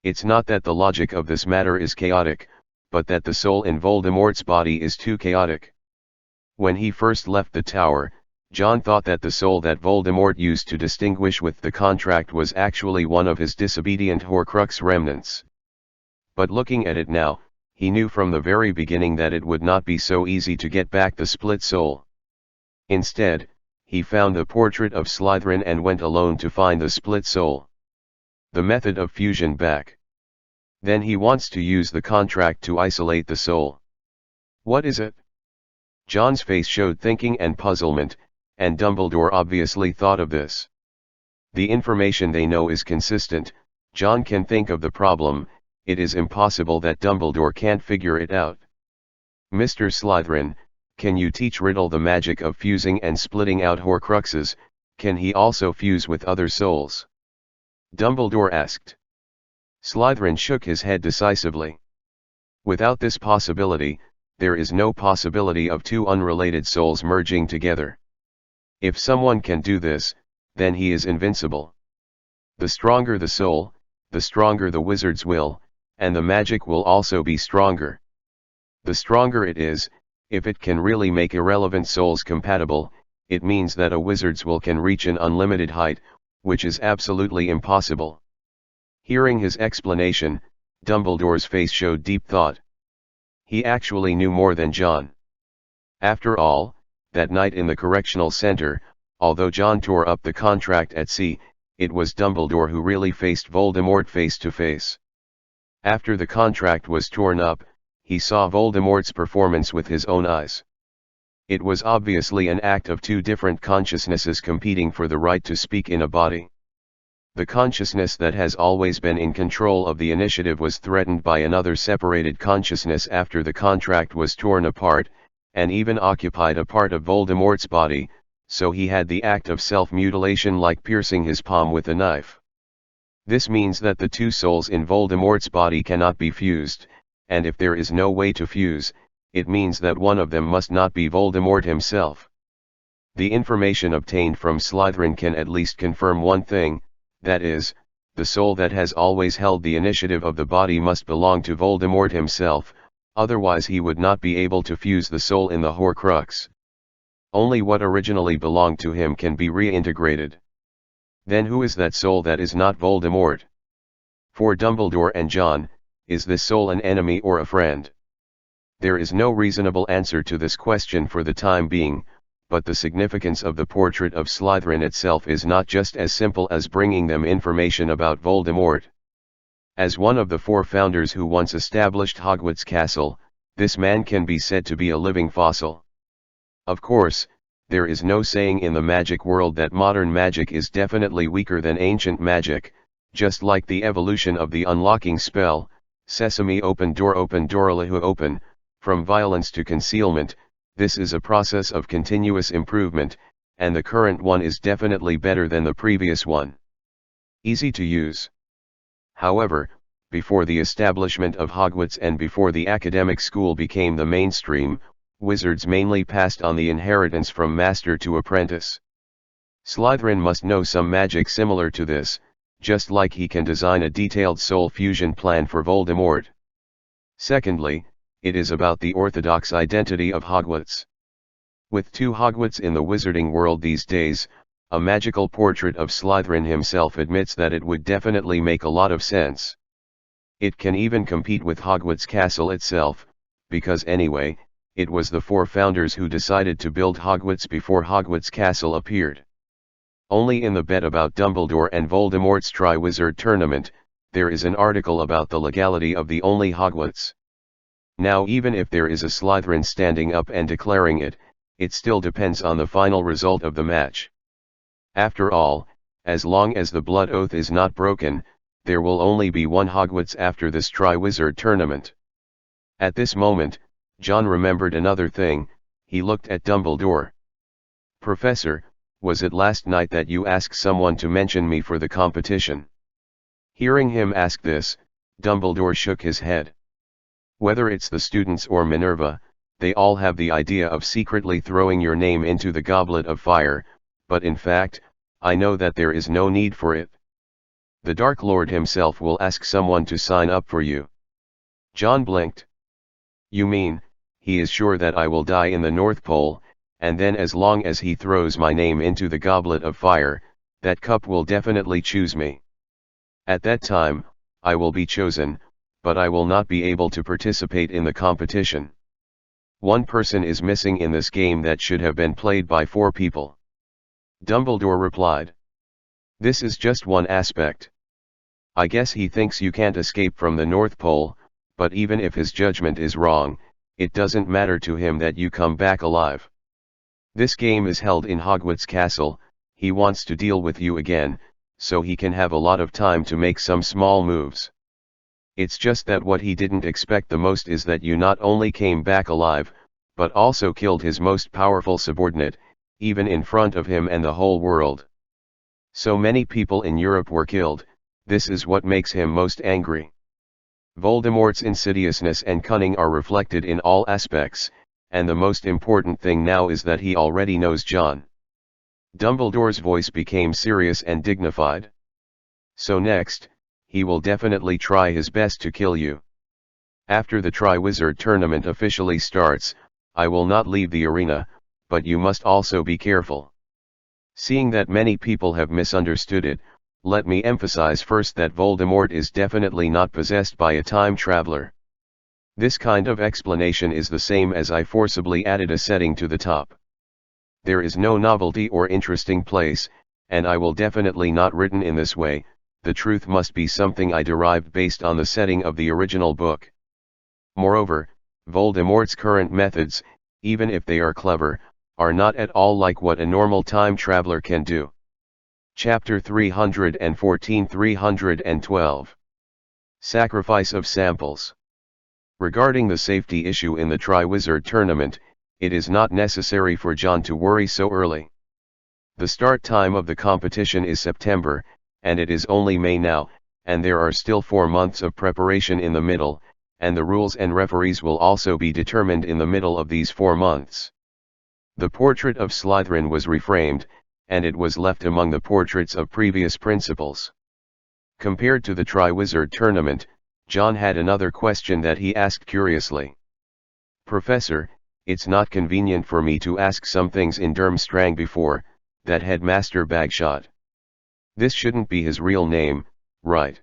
It's not that the logic of this matter is chaotic, but that the soul in Voldemort's body is too chaotic. When he first left the tower, John thought that the soul that Voldemort used to distinguish with the contract was actually one of his disobedient Horcrux remnants. But looking at it now, he knew from the very beginning that it would not be so easy to get back the split soul. Instead, he found the portrait of Slytherin and went alone to find the split soul. The method of fusion back. Then he wants to use the contract to isolate the soul. What is it? John's face showed thinking and puzzlement, and Dumbledore obviously thought of this. The information they know is consistent. John can think of the problem, it is impossible that Dumbledore can't figure it out. Mr. Slytherin, can you teach Riddle the magic of fusing and splitting out Horcruxes? Can he also fuse with other souls? Dumbledore asked. Slytherin shook his head decisively. Without this possibility, there is no possibility of two unrelated souls merging together. If someone can do this, then he is invincible. The stronger the soul, the stronger the wizard's will, and the magic will also be stronger. The stronger it is, if it can really make irrelevant souls compatible, it means that a wizard's will can reach an unlimited height, which is absolutely impossible. Hearing his explanation, Dumbledore's face showed deep thought. He actually knew more than John. After all, that night in the correctional center, although John tore up the contract at sea, it was Dumbledore who really faced Voldemort face to face. After the contract was torn up, he saw Voldemort's performance with his own eyes. It was obviously an act of two different consciousnesses competing for the right to speak in a body. The consciousness that has always been in control of the initiative was threatened by another separated consciousness after the contract was torn apart, and even occupied a part of Voldemort's body, so he had the act of self-mutilation like piercing his palm with a knife. This means that the two souls in Voldemort's body cannot be fused, and if there is no way to fuse, it means that one of them must not be Voldemort himself. The information obtained from Slytherin can at least confirm one thing, that is, the soul that has always held the initiative of the body must belong to Voldemort himself, otherwise he would not be able to fuse the soul in the Horcrux. Only what originally belonged to him can be reintegrated. Then who is that soul that is not Voldemort? For Dumbledore and John, is this soul an enemy or a friend? There is no reasonable answer to this question for the time being, but the significance of the portrait of Slytherin itself is not just as simple as bringing them information about Voldemort. As one of the four founders who once established Hogwarts Castle, this man can be said to be a living fossil. Of course, there is no saying in the magic world that modern magic is definitely weaker than ancient magic, just like the evolution of the unlocking spell, Sesame open Doralihu open, from violence to concealment. This is a process of continuous improvement, and the current one is definitely better than the previous one. Easy to use. However, before the establishment of Hogwarts and before the academic school became the mainstream, wizards mainly passed on the inheritance from master to apprentice. Slytherin must know some magic similar to this, just like he can design a detailed soul fusion plan for Voldemort. Secondly, it is about the orthodox identity of Hogwarts. With 2 Hogwarts in the wizarding world these days, a magical portrait of Slytherin himself admits that it would definitely make a lot of sense. It can even compete with Hogwarts Castle itself, because anyway, it was the 4 founders who decided to build Hogwarts before Hogwarts Castle appeared. Only in the bet about Dumbledore and Voldemort's Triwizard Tournament, there is an article about the legality of the only Hogwarts. Now even if there is a Slytherin standing up and declaring it, it still depends on the final result of the match. After all, as long as the blood oath is not broken, there will only be 1 Hogwarts after this Triwizard Tournament. At this moment, John remembered another thing. He looked at Dumbledore. "Professor, was it last night that you asked someone to mention me for the competition?" Hearing him ask this, Dumbledore shook his head. "Whether it's the students or Minerva, they all have the idea of secretly throwing your name into the goblet of fire, but in fact, I know that there is no need for it. The Dark Lord himself will ask someone to sign up for you." John blinked. "You mean, he is sure that I will die in the North Pole, and then as long as he throws my name into the goblet of fire, that cup will definitely choose me. At that time, I will be chosen, but I will not be able to participate in the competition. 1 person is missing in this game that should have been played by 4 people." Dumbledore replied. "This is just one aspect. I guess he thinks you can't escape from the North Pole, but even if his judgment is wrong, it doesn't matter to him that you come back alive. This game is held in Hogwarts Castle. He wants to deal with you again, so he can have a lot of time to make some small moves. It's just that what he didn't expect the most is that you not only came back alive, but also killed his most powerful subordinate, even in front of him and the whole world. So many people in Europe were killed. This is what makes him most angry. Voldemort's insidiousness and cunning are reflected in all aspects, and the most important thing now is that he already knows John." Dumbledore's voice became serious and dignified. "So next, he will definitely try his best to kill you. After the Triwizard Tournament officially starts, I will not leave the arena, but you must also be careful. Seeing that many people have misunderstood it, let me emphasize first that Voldemort is definitely not possessed by a time traveler. This kind of explanation is the same as I forcibly added a setting to the top. There is no novelty or interesting place, and I will definitely not written in this way. The truth must be something I derived based on the setting of the original book. Moreover, Voldemort's current methods, even if they are clever, are not at all like what a normal time traveler can do." Chapter 314-312. Sacrifice of Samples. Regarding the safety issue in the Triwizard Tournament, it is not necessary for John to worry so early. The start time of the competition is September, and it is only May now, and there are still 4 months of preparation in the middle, and the rules and referees will also be determined in the middle of these 4 months. The portrait of Slytherin was reframed, and it was left among the portraits of previous principals. Compared to the Triwizard Tournament, John had another question that he asked curiously. "Professor, it's not convenient for me to ask some things in Durmstrang before, that headmaster Bagshot. This shouldn't be his real name, right?"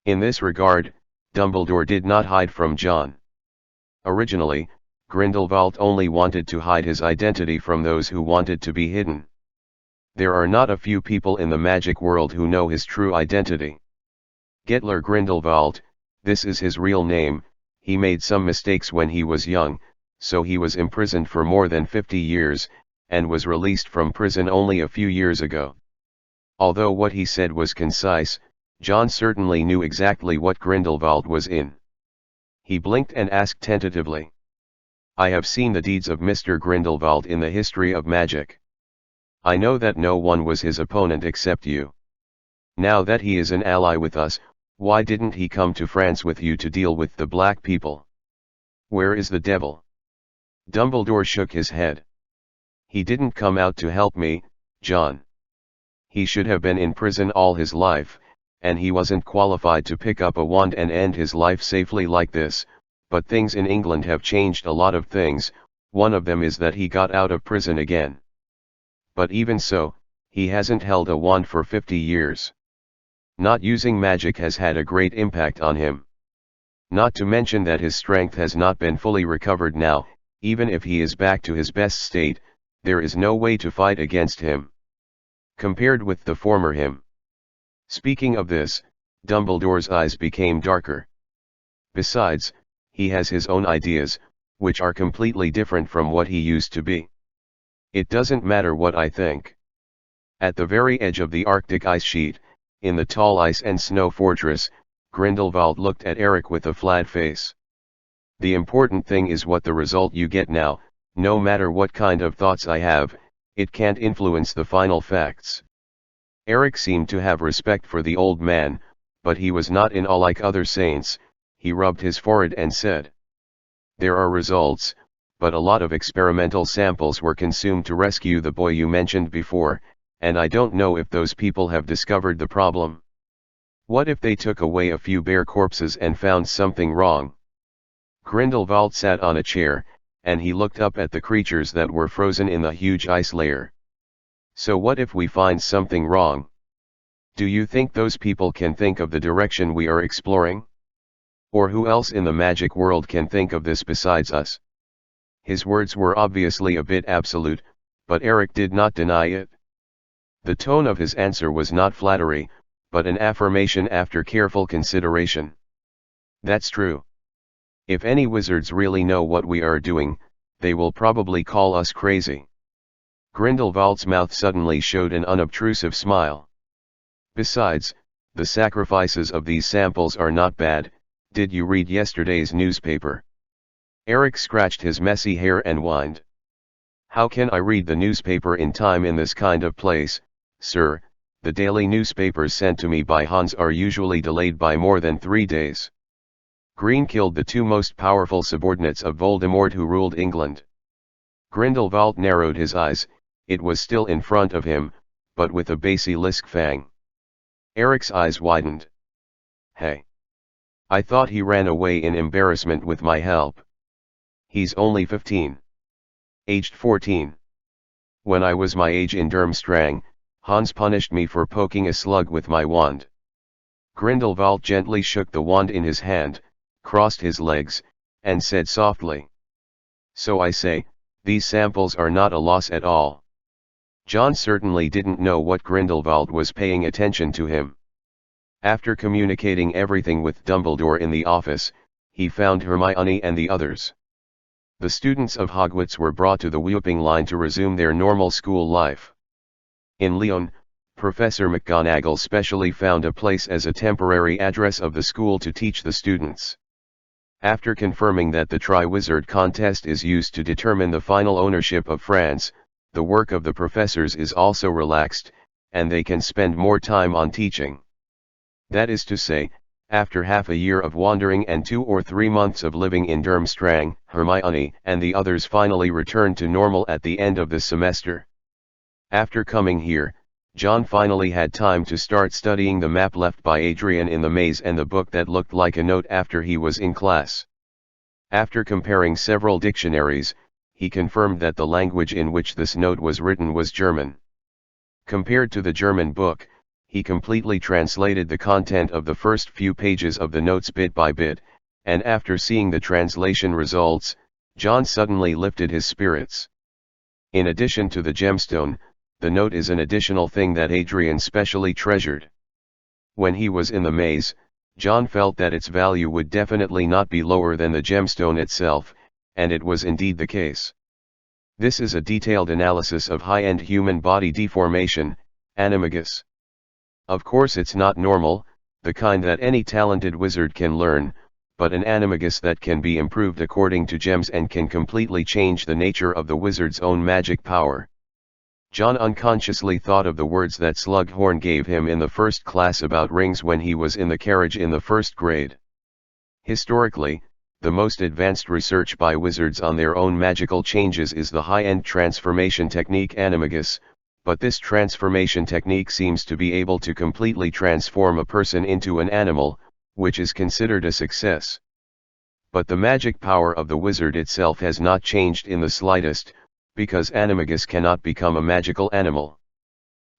In this regard, Dumbledore did not hide from John. Originally, Grindelwald only wanted to hide his identity from those who wanted to be hidden. There are not a few people in the magic world who know his true identity. Gettler Grindelwald, this is his real name. He made some mistakes when he was young, so he was imprisoned for more than 50 years, and was released from prison only a few years ago. Although what he said was concise, John certainly knew exactly what Grindelwald was in. He blinked and asked tentatively. "I have seen the deeds of Mr. Grindelwald in the history of magic. I know that no one was his opponent except you. Now that he is an ally with us, why didn't he come to France with you to deal with the black people? Where is the devil?" Dumbledore shook his head. "He didn't come out to help me, John. He should have been in prison all his life, and he wasn't qualified to pick up a wand and end his life safely like this, but things in England have changed a lot of things, one of them is that he got out of prison again. But even so, he hasn't held a wand for 50 years. Not using magic has had a great impact on him. Not to mention that his strength has not been fully recovered now, even if he is back to his best state, there is no way to fight against him. Compared with the former him. Speaking of this, Dumbledore's eyes became darker. Besides, he has his own ideas, which are completely different from what he used to be. It doesn't matter what I think. At the very edge of the Arctic ice sheet, in the tall ice and snow fortress, Grindelwald looked at Eric with a flat face. The important thing is what the result you get now, no matter what kind of thoughts I have, it can't influence the final facts. Eric seemed to have respect for the old man, but he was not in awe like other saints. He rubbed his forehead and said, "There are results, but a lot of experimental samples were consumed to rescue the boy you mentioned before, and I don't know if those people have discovered the problem. What if they took away a few bear corpses and found something wrong?" Grindelwald sat on a chair, and he looked up at the creatures that were frozen in the huge ice layer. "So what if we find something wrong? Do you think those people can think of the direction we are exploring? Or who else in the magic world can think of this besides us?" His words were obviously a bit absolute, but Eric did not deny it. The tone of his answer was not flattery, but an affirmation after careful consideration. "That's true. If any wizards really know what we are doing, they will probably call us crazy." Grindelwald's mouth suddenly showed an unobtrusive smile. "Besides, the sacrifices of these samples are not bad. Did you read yesterday's newspaper?" Eric scratched his messy hair and whined. "How can I read the newspaper in time in this kind of place, sir? The daily newspapers sent to me by Hans are usually delayed by more than 3 days. Green killed the 2 most powerful subordinates of Voldemort who ruled England." Grindelwald narrowed his eyes. It was still in front of him, but with a basilisk fang. Eric's eyes widened. "Hey. I thought he ran away in embarrassment with my help. He's only 15. Aged 14. When I was my age in Durmstrang, Hans punished me for poking a slug with my wand." Grindelwald gently shook the wand in his hand, crossed his legs, and said softly, "So I say, these samples are not a loss at all." John certainly didn't know what Grindelwald was paying attention to him. After communicating everything with Dumbledore in the office, he found Hermione and the others. The students of Hogwarts were brought to the whooping line to resume their normal school life. In Lyon, Professor McGonagall specially found a place as a temporary address of the school to teach the students. After confirming that the Triwizard contest is used to determine the final ownership of France, the work of the professors is also relaxed, and they can spend more time on teaching. That is to say, after half a year of wandering and 2 or 3 months of living in Durmstrang, Hermione and the others finally returned to normal at the end of the semester. After coming here, John finally had time to start studying the map left by Adrian in the maze and the book that looked like a note after he was in class. After comparing several dictionaries, he confirmed that the language in which this note was written was German. Compared to the German book, he completely translated the content of the first few pages of the notes bit by bit, and after seeing the translation results, John suddenly lifted his spirits. In addition to the gemstone, the note is an additional thing that Adrian specially treasured. When he was in the maze, John felt that its value would definitely not be lower than the gemstone itself, and it was indeed the case. This is a detailed analysis of high-end human body deformation, animagus. Of course it's not normal, the kind that any talented wizard can learn, but an animagus that can be improved according to gems and can completely change the nature of the wizard's own magic power. John unconsciously thought of the words that Slughorn gave him in the first class about rings when he was in the carriage in the first grade. Historically, the most advanced research by wizards on their own magical changes is the high-end transformation technique animagus, but this transformation technique seems to be able to completely transform a person into an animal, which is considered a success. But the magic power of the wizard itself has not changed in the slightest, because animagus cannot become a magical animal.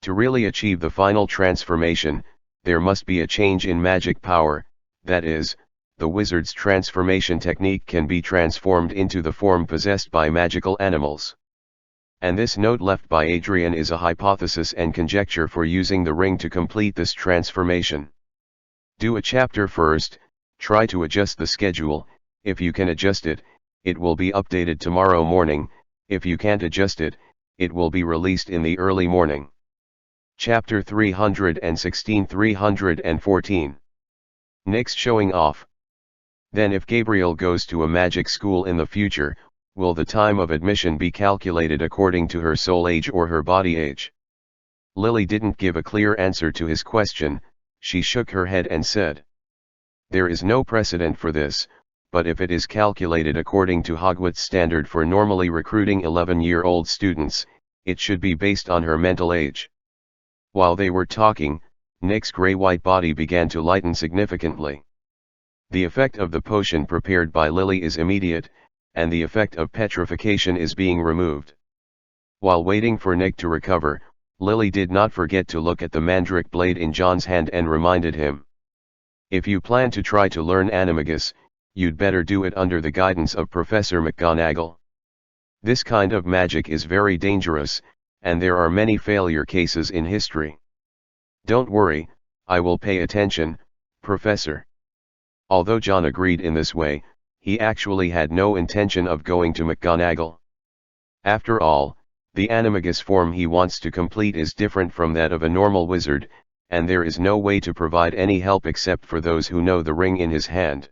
To really achieve the final transformation, there must be a change in magic power, that is, the wizard's transformation technique can be transformed into the form possessed by magical animals. And this note left by Adrian is a hypothesis and conjecture for using the ring to complete this transformation. Do a chapter first, try to adjust the schedule. If you can adjust it, it will be updated tomorrow morning. If you can't adjust it, it will be released in the early morning. Chapter 316-314. Nick's showing off. Then if Gabriel goes to a magic school in the future, will the time of admission be calculated according to her soul age or her body age? Lily didn't give a clear answer to his question. She shook her head and said, "There is no precedent for this, but if it is calculated according to Hogwarts standard for normally recruiting 11-year-old students, it should be based on her mental age." While they were talking, Nick's gray-white body began to lighten significantly. The effect of the potion prepared by Lily is immediate, and the effect of petrification is being removed. While waiting for Nick to recover, Lily did not forget to look at the mandrake blade in John's hand and reminded him, "If you plan to try to learn animagus, you'd better do it under the guidance of Professor McGonagall. This kind of magic is very dangerous, and there are many failure cases in history." "Don't worry, I will pay attention, Professor." Although John agreed in this way, he actually had no intention of going to McGonagall. After all, the animagus form he wants to complete is different from that of a normal wizard, and there is no way to provide any help except for those who know the ring in his hand.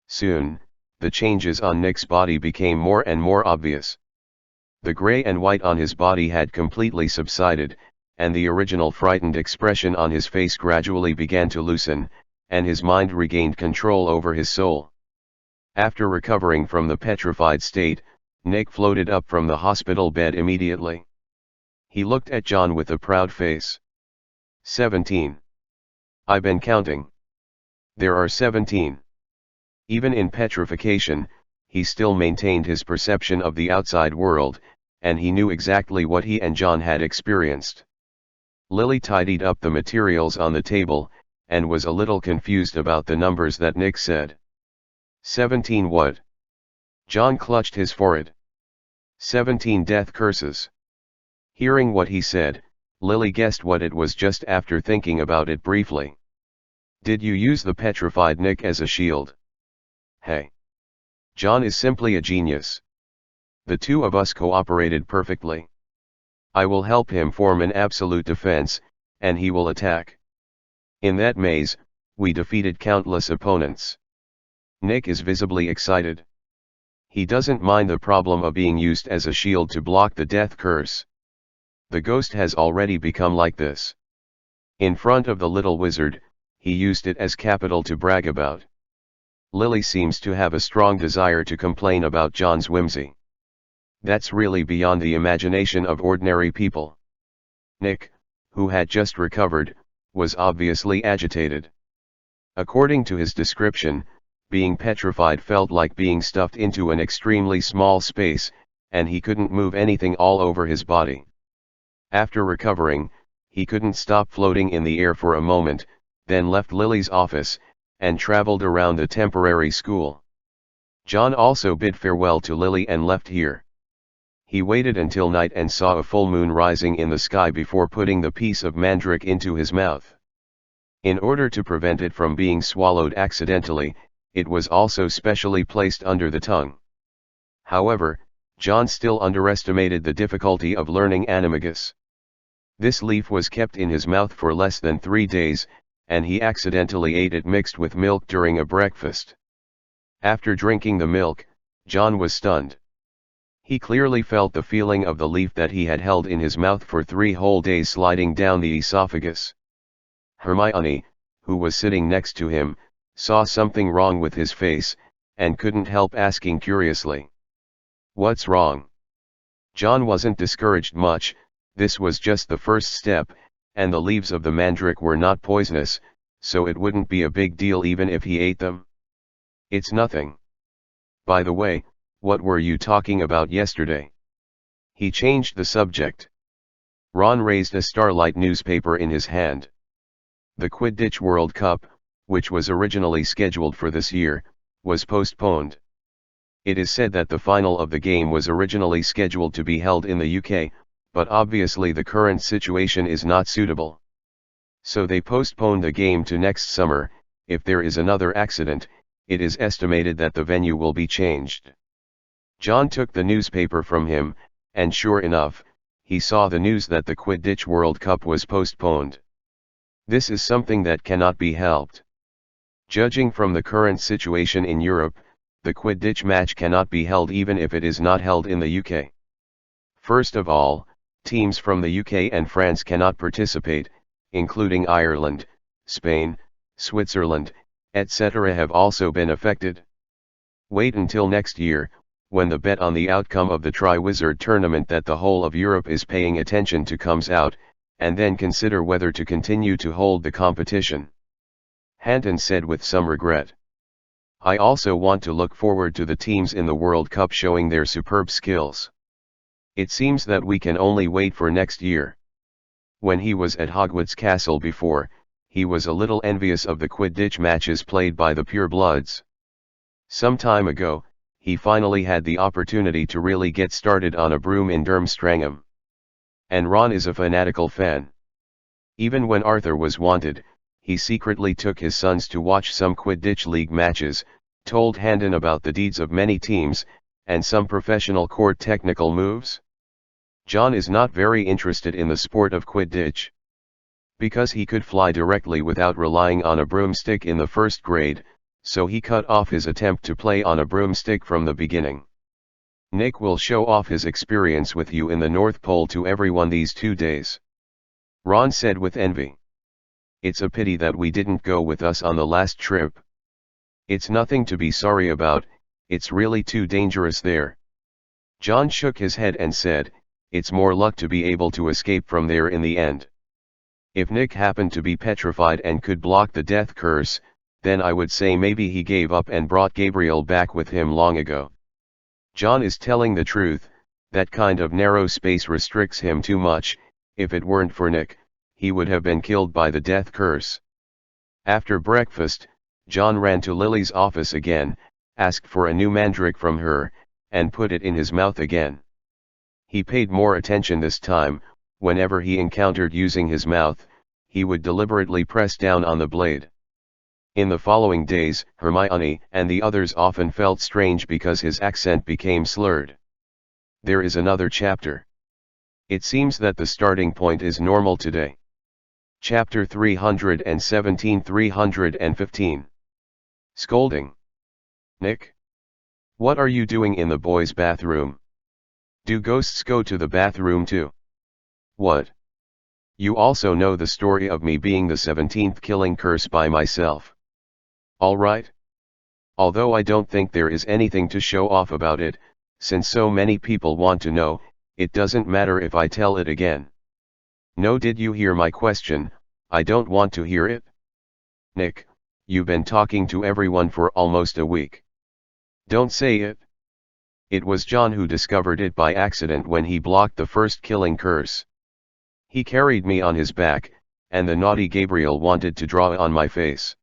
Soon, the changes on Nick's body became more and more obvious. The gray and white on his body had completely subsided, and the original frightened expression on his face gradually began to loosen, and his mind regained control over his soul. After recovering from the petrified state, Nick floated up from the hospital bed immediately. He looked at John with a proud face. 17. I've been counting. There are 17. Even in petrification, he still maintained his perception of the outside world, and he knew exactly what he and John had experienced. Lily tidied up the materials on the table, and was a little confused about the numbers that Nick said. 17 what? John clutched his forehead. 17 death curses. Hearing what he said, Lily guessed what it was just after thinking about it briefly. Did you use the petrified Nick as a shield? Hey. John is simply a genius. The two of us cooperated perfectly. I will help him form an absolute defense, and he will attack. In that maze, we defeated countless opponents. Nick is visibly excited. He doesn't mind the problem of being used as a shield to block the death curse. The ghost has already become like this. In front of the little wizard, he used it as capital to brag about. Lily seems to have a strong desire to complain about John's whimsy. That's really beyond the imagination of ordinary people. Nick, who had just recovered, was obviously agitated. According to his description, being petrified felt like being stuffed into an extremely small space, and he couldn't move anything all over his body. After recovering, he couldn't stop floating in the air for a moment, then left Lily's office, and traveled around the temporary school. John also bid farewell to Lily and left here. He waited until night and saw a full moon rising in the sky before putting the piece of mandrake into his mouth. In order to prevent it from being swallowed accidentally, it was also specially placed under the tongue. However, John still underestimated the difficulty of learning animagus. This leaf was kept in his mouth for less than 3 days, and he accidentally ate it mixed with milk during a breakfast. After drinking the milk, John was stunned. He clearly felt the feeling of the leaf that he had held in his mouth for 3 whole days sliding down the esophagus. Hermione, who was sitting next to him, saw something wrong with his face, and couldn't help asking curiously, "What's wrong?" John wasn't discouraged much, This was just the first step, and the leaves of the mandrake were not poisonous, so it wouldn't be a big deal even if he ate them. It's nothing. By the way, what were you talking about yesterday? He changed the subject. Ron raised a Starlight newspaper in his hand. The Quidditch World Cup, which was originally scheduled for this year, was postponed. It is said that the final of the game was originally scheduled to be held in the UK, but obviously the current situation is not suitable. So they postponed the game to next summer. If there is another accident, it is estimated that the venue will be changed. John took the newspaper from him, and sure enough, he saw the news that the Quidditch World Cup was postponed. This is something that cannot be helped. Judging from the current situation in Europe, the Quidditch match cannot be held even if it is not held in the UK. First of all, teams from the UK and France cannot participate, including Ireland, Spain, Switzerland, etc. have also been affected. Wait until next year, when the bet on the outcome of the Triwizard tournament that the whole of Europe is paying attention to comes out, and then consider whether to continue to hold the competition. Hanton said with some regret. I also want to look forward to the teams in the World Cup showing their superb skills. It seems that we can only wait for next year. When he was at Hogwarts Castle before, he was a little envious of the Quidditch matches played by the purebloods. Some time ago, he finally had the opportunity to really get started on a broom in Durmstrangam. And Ron is a fanatical fan. Even when Arthur was wanted, he secretly took his sons to watch some Quidditch League matches, told Handon about the deeds of many teams, and some professional court technical moves. John is not very interested in the sport of Quidditch. Because he could fly directly without relying on a broomstick in the first grade, so he cut off his attempt to play on a broomstick from the beginning. Nick will show off his experience with you in the North Pole to everyone these 2 days. Ron said with envy. It's a pity that we didn't go with us on the last trip. It's nothing to be sorry about, it's really too dangerous there. John shook his head and said, it's more luck to be able to escape from there in the end. If Nick happened to be petrified and could block the death curse, then I would say maybe he gave up and brought Gabriel back with him long ago. John is telling the truth, that kind of narrow space restricts him too much. If it weren't for Nick, he would have been killed by the death curse. After breakfast, John ran to Lily's office again, asked for a new mandrake from her, and put it in his mouth again. He paid more attention this time. Whenever he encountered using his mouth, he would deliberately press down on the blade. In the following days, Hermione and the others often felt strange because his accent became slurred. There is another chapter. It seems that the starting point is normal today. Chapter 317-315. Scolding. Nick? What are you doing in the boys' bathroom? Do ghosts go to the bathroom too? What? You also know the story of me being the 17th killing curse by myself. All right? Although I don't think there is anything to show off about it, since so many people want to know, it doesn't matter if I tell it again. No, did you hear my question? I don't want to hear it. Nick, you've been talking to everyone for almost a week. Don't say it. It was John who discovered it by accident when he blocked the first killing curse. He carried me on his back, and the naughty Gabriel wanted to draw on my face.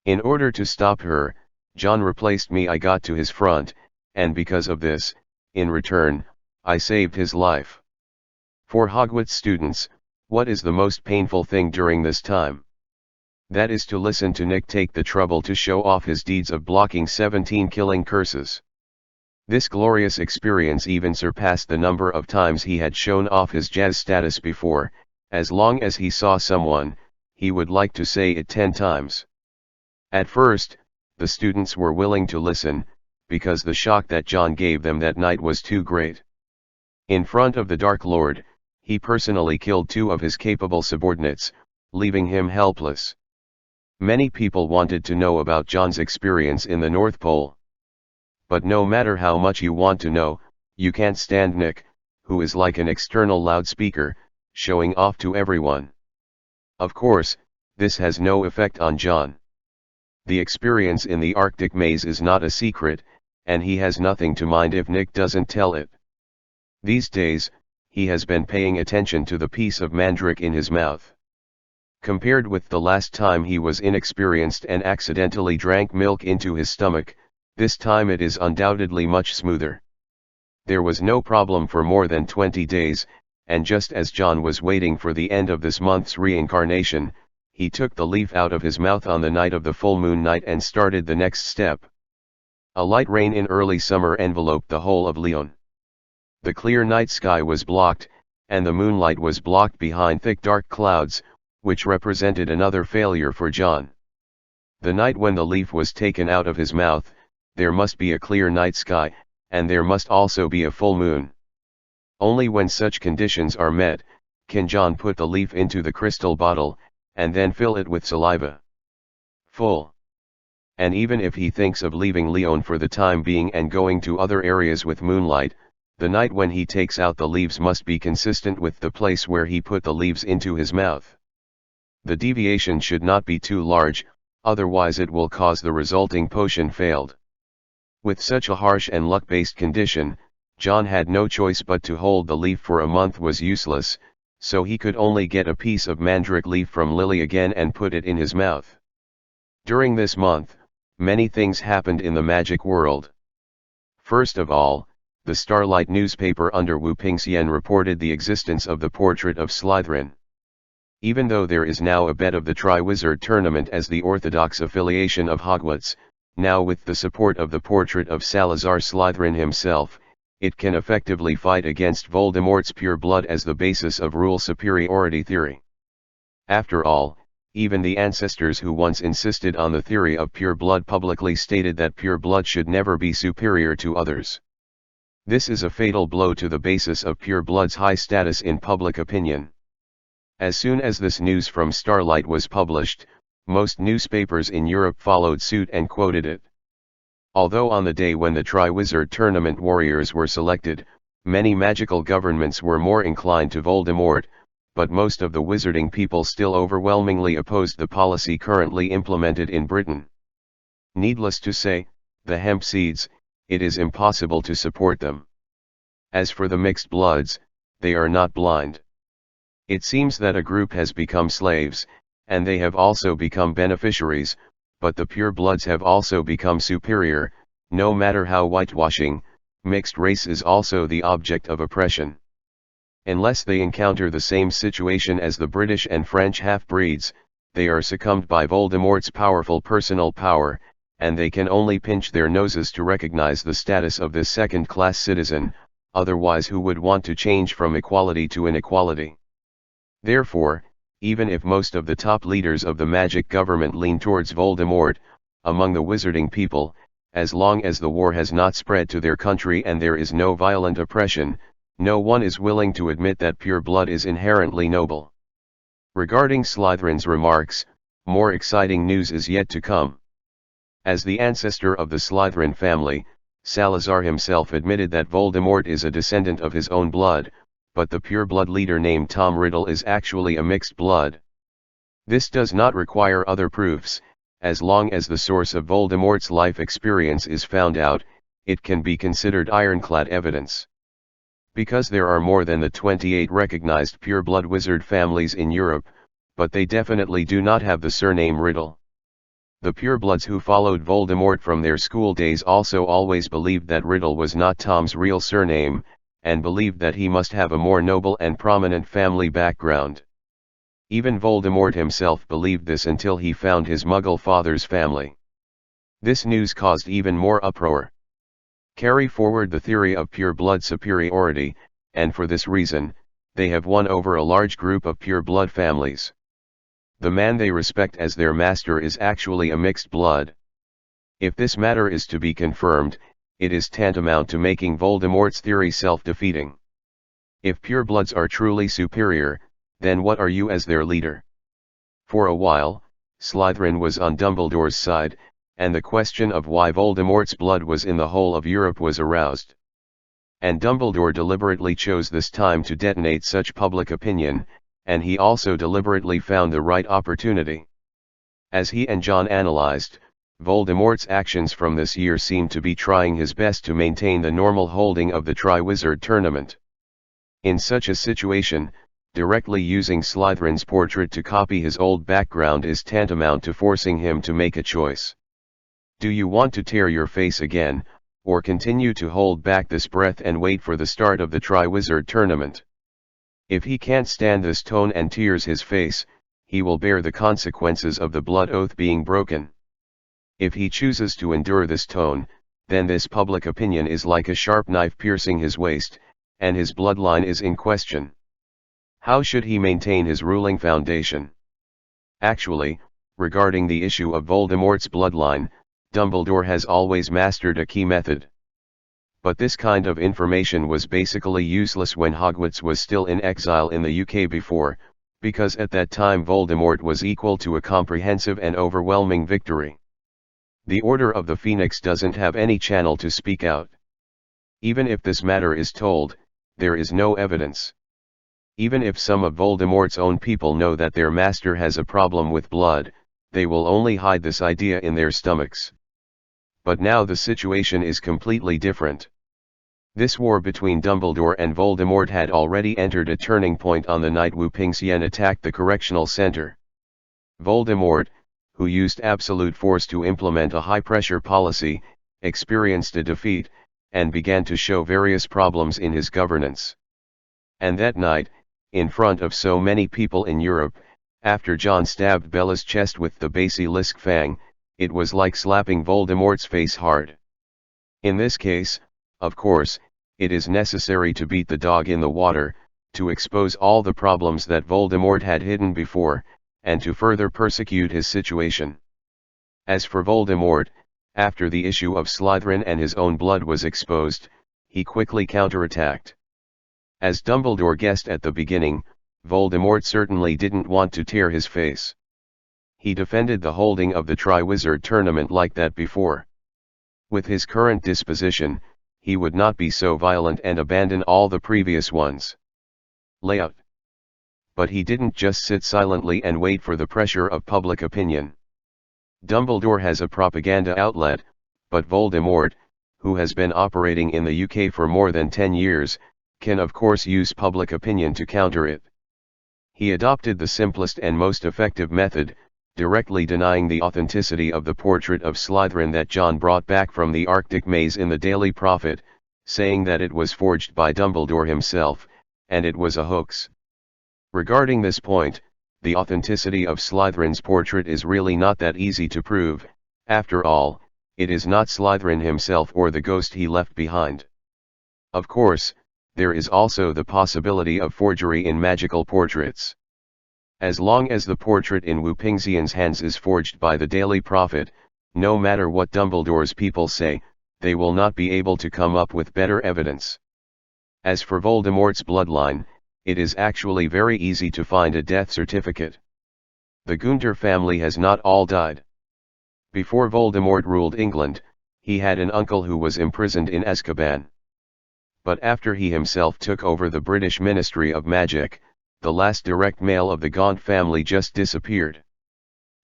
In order to stop her, John replaced me. I got to his front, and because of this, in return, I saved his life. For Hogwarts students, what is the most painful thing during this time? That is to listen to Nick take the trouble to show off his deeds of blocking 17 killing curses. This glorious experience even surpassed the number of times he had shown off his jazz status before. As long as he saw someone, he would like to say it 10 times. At first, the students were willing to listen, because the shock that John gave them that night was too great. In front of the Dark Lord, he personally killed 2 of his capable subordinates, leaving him helpless. Many people wanted to know about John's experience in the North Pole. But no matter how much you want to know, you can't stand Nick, who is like an external loudspeaker, showing off to everyone. Of course, this has no effect on John. The experience in the Arctic maze is not a secret, and he has nothing to mind if Nick doesn't tell it. These days, he has been paying attention to the piece of mandrake in his mouth. Compared with the last time he was inexperienced and accidentally drank milk into his stomach, this time it is undoubtedly much smoother. There was no problem for more than 20 days, and just as John was waiting for the end of this month's reincarnation, he took the leaf out of his mouth on the night of the full moon night and started the next step. A light rain in early summer enveloped the whole of Lyon. The clear night sky was blocked, and the moonlight was blocked behind thick dark clouds, which represented another failure for John. The night when the leaf was taken out of his mouth, there must be a clear night sky, and there must also be a full moon. Only when such conditions are met, can John put the leaf into the crystal bottle, and then fill it with saliva. Full. And even if he thinks of leaving Lyon for the time being and going to other areas with moonlight, the night when he takes out the leaves must be consistent with the place where he put the leaves into his mouth. The deviation should not be too large, otherwise it will cause the resulting potion failed. With such a harsh and luck-based condition, John had no choice but to hold the leaf for a month was useless, so he could only get a piece of mandrake leaf from Lily again and put it in his mouth. During this month, many things happened in the magic world. First of all, the Starlight newspaper under Wu Pingxian reported the existence of the portrait of Slytherin. Even though there is now a bet of the Triwizard Tournament as the orthodox affiliation of Hogwarts, now with the support of the portrait of Salazar Slytherin himself, it can effectively fight against Voldemort's pure blood as the basis of rule superiority theory. After all, even the ancestors who once insisted on the theory of pure blood publicly stated that pure blood should never be superior to others. This is a fatal blow to the basis of pure blood's high status in public opinion. As soon as this news from Starlight was published, most newspapers in Europe followed suit and quoted it. Although on the day when the Triwizard Tournament warriors were selected, many magical governments were more inclined to Voldemort, but most of the wizarding people still overwhelmingly opposed the policy currently implemented in Britain. Needless to say, the hemp seeds, it is impossible to support them. As for the mixed bloods, they are not blind. It seems that a group has become slaves, and they have also become beneficiaries, but the pure bloods have also become superior. No matter how whitewashing, mixed race is also the object of oppression. Unless they encounter the same situation as the British and French half-breeds, they are succumbed by Voldemort's powerful personal power, and they can only pinch their noses to recognize the status of this second-class citizen, otherwise who would want to change from equality to inequality? Therefore, even if most of the top leaders of the magic government lean towards Voldemort, among the wizarding people, as long as the war has not spread to their country and there is no violent oppression, no one is willing to admit that pure blood is inherently noble. Regarding Slytherin's remarks, more exciting news is yet to come. As the ancestor of the Slytherin family, Salazar himself admitted that Voldemort is a descendant of his own blood, but the pure-blood leader named Tom Riddle is actually a mixed blood. This does not require other proofs. As long as the source of Voldemort's life experience is found out, it can be considered ironclad evidence. Because there are more than the 28 recognized pure-blood wizard families in Europe, but they definitely do not have the surname Riddle. The purebloods who followed Voldemort from their school days also always believed that Riddle was not Tom's real surname, and believed that he must have a more noble and prominent family background. Even Voldemort himself believed this until he found his Muggle father's family. This news caused even more uproar. Carry forward the theory of pure blood superiority, and for this reason, they have won over a large group of pure blood families. The man they respect as their master is actually a mixed blood. If this matter is to be confirmed, it is tantamount to making Voldemort's theory self-defeating. If purebloods are truly superior, then what are you as their leader? For a while, Slytherin was on Dumbledore's side, and the question of why Voldemort's blood was in the whole of Europe was aroused. And Dumbledore deliberately chose this time to detonate such public opinion, and he also deliberately found the right opportunity. As he and John analyzed, Voldemort's actions from this year seemed to be trying his best to maintain the normal holding of the Triwizard Tournament. In such a situation, directly using Slytherin's portrait to copy his old background is tantamount to forcing him to make a choice. Do you want to tear your face again, or continue to hold back this breath and wait for the start of the Triwizard Tournament? If he can't stand this tone and tears his face, he will bear the consequences of the blood oath being broken. If he chooses to endure this tone, then this public opinion is like a sharp knife piercing his waist, and his bloodline is in question. How should he maintain his ruling foundation? Actually, regarding the issue of Voldemort's bloodline, Dumbledore has always mastered a key method. But this kind of information was basically useless when Hogwarts was still in exile in the UK before, because at that time Voldemort was equal to a comprehensive and overwhelming victory. The Order of the Phoenix doesn't have any channel to speak out. Even if this matter is told, there is no evidence. Even if some of Voldemort's own people know that their master has a problem with blood, they will only hide this idea in their stomachs. But now the situation is completely different. This war between Dumbledore and Voldemort had already entered a turning point on the night Wu Pingxian attacked the correctional center. Voldemort, who used absolute force to implement a high-pressure policy, experienced a defeat, and began to show various problems in his governance. And that night, in front of so many people in Europe, after John stabbed Bella's chest with the basilisk fang, it was like slapping Voldemort's face hard. In this case, of course, it is necessary to beat the dog in the water, to expose all the problems that Voldemort had hidden before, and to further persecute his situation. As for Voldemort, after the issue of Slytherin and his own blood was exposed, he quickly counterattacked. As Dumbledore guessed at the beginning, Voldemort certainly didn't want to tear his face. He defended the holding of the Triwizard Tournament like that before. With his current disposition, he would not be so violent and abandon all the previous ones. Layout. But he didn't just sit silently and wait for the pressure of public opinion. Dumbledore has a propaganda outlet, but Voldemort, who has been operating in the UK for more than 10 years, can of course use public opinion to counter it. He adopted the simplest and most effective method, directly denying the authenticity of the portrait of Slytherin that John brought back from the Arctic maze in the Daily Prophet, saying that it was forged by Dumbledore himself, and it was a hoax. Regarding this point, the authenticity of Slytherin's portrait is really not that easy to prove. After all, it is not Slytherin himself or the ghost he left behind. Of course, there is also the possibility of forgery in magical portraits. As long as the portrait in Wu Pingxian's hands is forged by the Daily Prophet, no matter what Dumbledore's people say, they will not be able to come up with better evidence. As for Voldemort's bloodline, it is actually very easy to find a death certificate. The Gunter family has not all died. Before Voldemort ruled England, he had an uncle who was imprisoned in Azkaban. But after he himself took over the British Ministry of Magic, the last direct male of the Gaunt family just disappeared.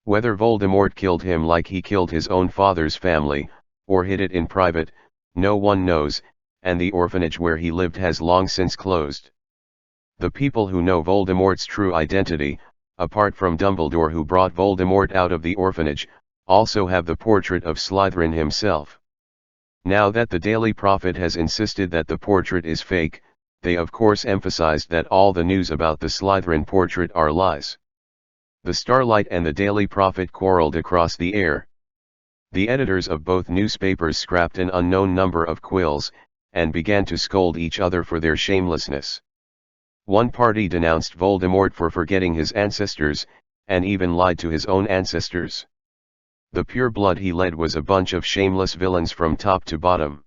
Whether Voldemort killed him like he killed his own father's family, or hid it in private, no one knows, and the orphanage where he lived has long since closed. The people who know Voldemort's true identity, apart from Dumbledore who brought Voldemort out of the orphanage, also have the portrait of Slytherin himself. Now that the Daily Prophet has insisted that the portrait is fake, they of course emphasized that all the news about the Slytherin portrait are lies. The Starlight and the Daily Prophet quarreled across the air. The editors of both newspapers scrapped an unknown number of quills, and began to scold each other for their shamelessness. One party denounced Voldemort for forgetting his ancestors, and even lied to his own ancestors. The pure blood he led was a bunch of shameless villains from top to bottom.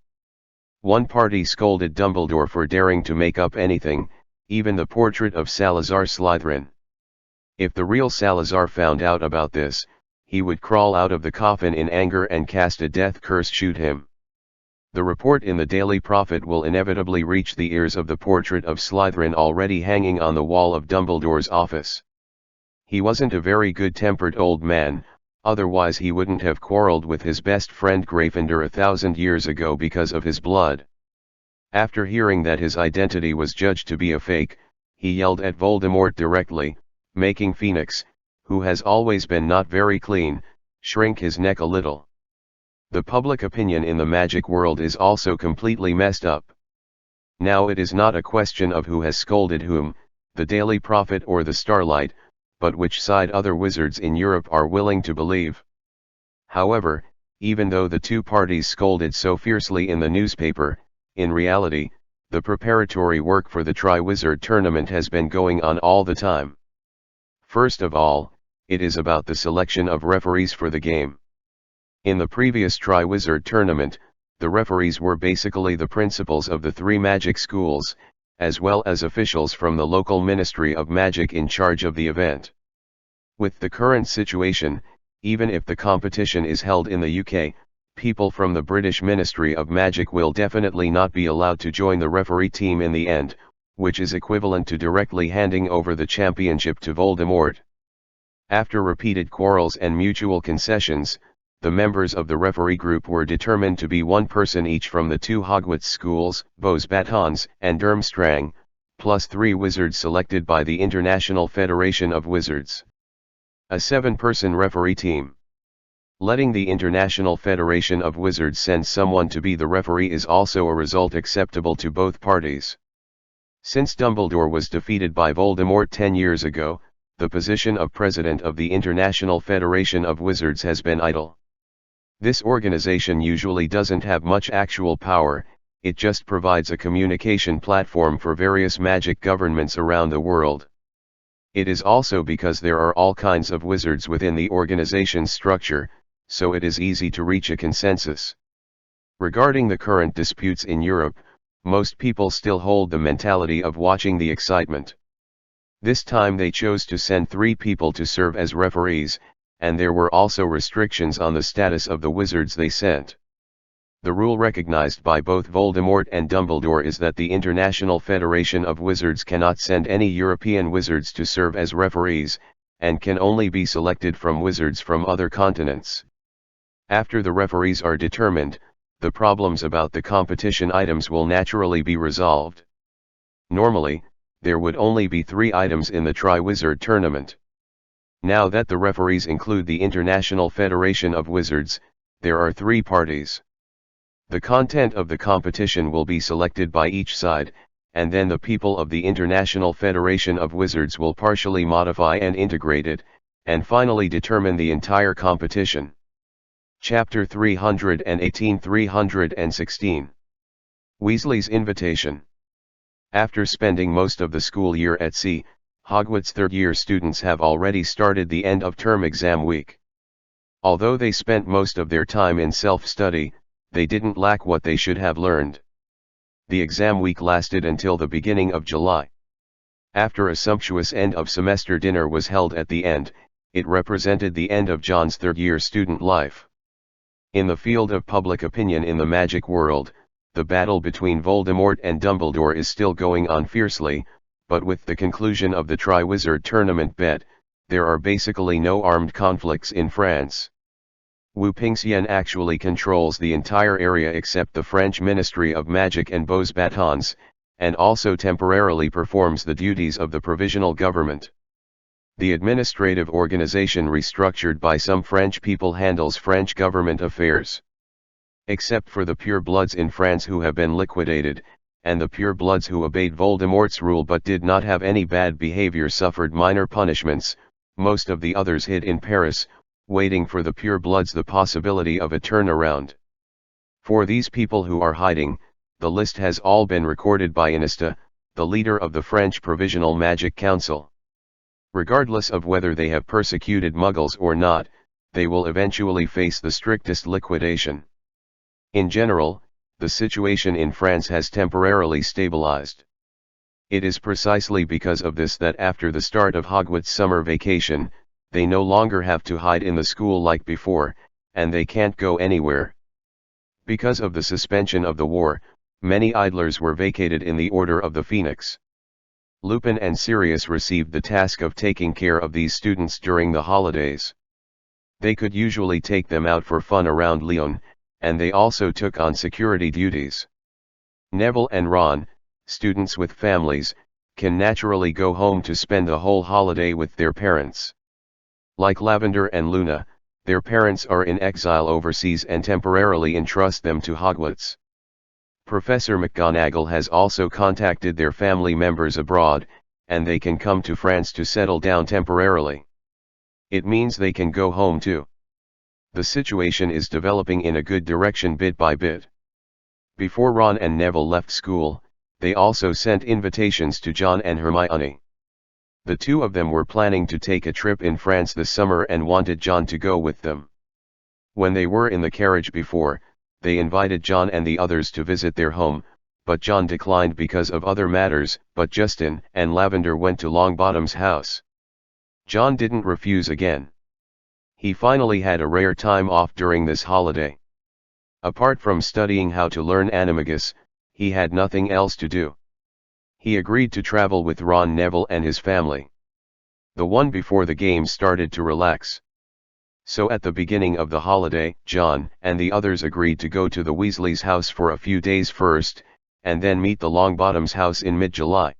One party scolded Dumbledore for daring to make up anything, even the portrait of Salazar Slytherin. If the real Salazar found out about this, he would crawl out of the coffin in anger and cast a death curse shoot him. The report in the Daily Prophet will inevitably reach the ears of the portrait of Slytherin already hanging on the wall of Dumbledore's office. He wasn't a very good-tempered old man, otherwise he wouldn't have quarreled with his best friend Gryffindor 1,000 years ago because of his blood. After hearing that his identity was judged to be a fake, he yelled at Voldemort directly, making Phoenix, who has always been not very clean, shrink his neck a little. The public opinion in the magic world is also completely messed up. Now it is not a question of who has scolded whom, the Daily Prophet or the Starlight, but which side other wizards in Europe are willing to believe. However, even though the two parties scolded so fiercely in the newspaper, in reality, the preparatory work for the Triwizard Tournament has been going on all the time. First of all, it is about the selection of referees for the game. In the previous Triwizard Tournament, the referees were basically the principals of the three magic schools, as well as officials from the local Ministry of Magic in charge of the event. With the current situation, even if the competition is held in the UK, people from the British Ministry of Magic will definitely not be allowed to join the referee team in the end, which is equivalent to directly handing over the championship to Voldemort. After repeated quarrels and mutual concessions, the members of the referee group were determined to be one person each from the two Hogwarts schools, Beauxbatons and Durmstrang, plus 3 wizards selected by the International Federation of Wizards. A 7-person referee team. Letting the International Federation of Wizards send someone to be the referee is also a result acceptable to both parties. Since Dumbledore was defeated by Voldemort 10 years ago, the position of president of the International Federation of Wizards has been idle. This organization usually doesn't have much actual power, it just provides a communication platform for various magic governments around the world. It is also because there are all kinds of wizards within the organization's structure, so it is easy to reach a consensus. Regarding the current disputes in Europe, most people still hold the mentality of watching the excitement. This time they chose to send 3 people to serve as referees, and there were also restrictions on the status of the wizards they sent. The rule recognized by both Voldemort and Dumbledore is that the International Federation of Wizards cannot send any European wizards to serve as referees, and can only be selected from wizards from other continents. After the referees are determined, the problems about the competition items will naturally be resolved. Normally, there would only be 3 items in the Triwizard Tournament. Now that the referees include the International Federation of Wizards, there are 3 parties. The content of the competition will be selected by each side, and then the people of the International Federation of Wizards will partially modify and integrate it, and finally determine the entire competition. Chapter 318-316. Weasley's Invitation. After spending most of the school year at sea, Hogwarts third-year students have already started the end-of-term exam week. Although they spent most of their time in self-study, they didn't lack what they should have learned. The exam week lasted until the beginning of July. After a sumptuous end-of-semester dinner was held at the end, it represented the end of John's third-year student life. In the field of public opinion in the magic world, the battle between Voldemort and Dumbledore is still going on fiercely, but with the conclusion of the Triwizard Tournament bet, there are basically no armed conflicts in France. Wu Pingxian actually controls the entire area except the French Ministry of Magic and Beauxbatons, and also temporarily performs the duties of the provisional government. The administrative organization restructured by some French people handles French government affairs. Except for the purebloods in France who have been liquidated, and the purebloods who obeyed Voldemort's rule but did not have any bad behavior suffered minor punishments, most of the others hid in Paris, waiting for the purebloods the possibility of a turnaround. For these people who are hiding, the list has all been recorded by Iniesta, the leader of the French Provisional Magic Council. Regardless of whether they have persecuted Muggles or not, they will eventually face the strictest liquidation. In general, the situation in France has temporarily stabilized. It is precisely because of this that after the start of Hogwarts summer vacation, they no longer have to hide in the school like before, and they can't go anywhere. Because of the suspension of the war, many idlers were vacated in the Order of the Phoenix. Lupin and Sirius received the task of taking care of these students during the holidays. They could usually take them out for fun around Lyon, and they also took on security duties. Neville and Ron, students with families, can naturally go home to spend the whole holiday with their parents. Like Lavender and Luna, their parents are in exile overseas and temporarily entrust them to Hogwarts. Professor McGonagall has also contacted their family members abroad, and they can come to France to settle down temporarily. It means they can go home too. The situation is developing in a good direction bit by bit. Before Ron and Neville left school, they also sent invitations to John and Hermione. The two of them were planning to take a trip in France this summer and wanted John to go with them. When they were in the carriage before, they invited John and the others to visit their home, but John declined because of other matters, but Justin and Lavender went to Longbottom's house. John didn't refuse again. He finally had a rare time off during this holiday. Apart from studying how to learn animagus, he had nothing else to do. He agreed to travel with Ron, Neville and his family. The one before the game started to relax. So at the beginning of the holiday, John and the others agreed to go to the Weasleys' house for a few days first, and then meet the Longbottoms' house in mid-July.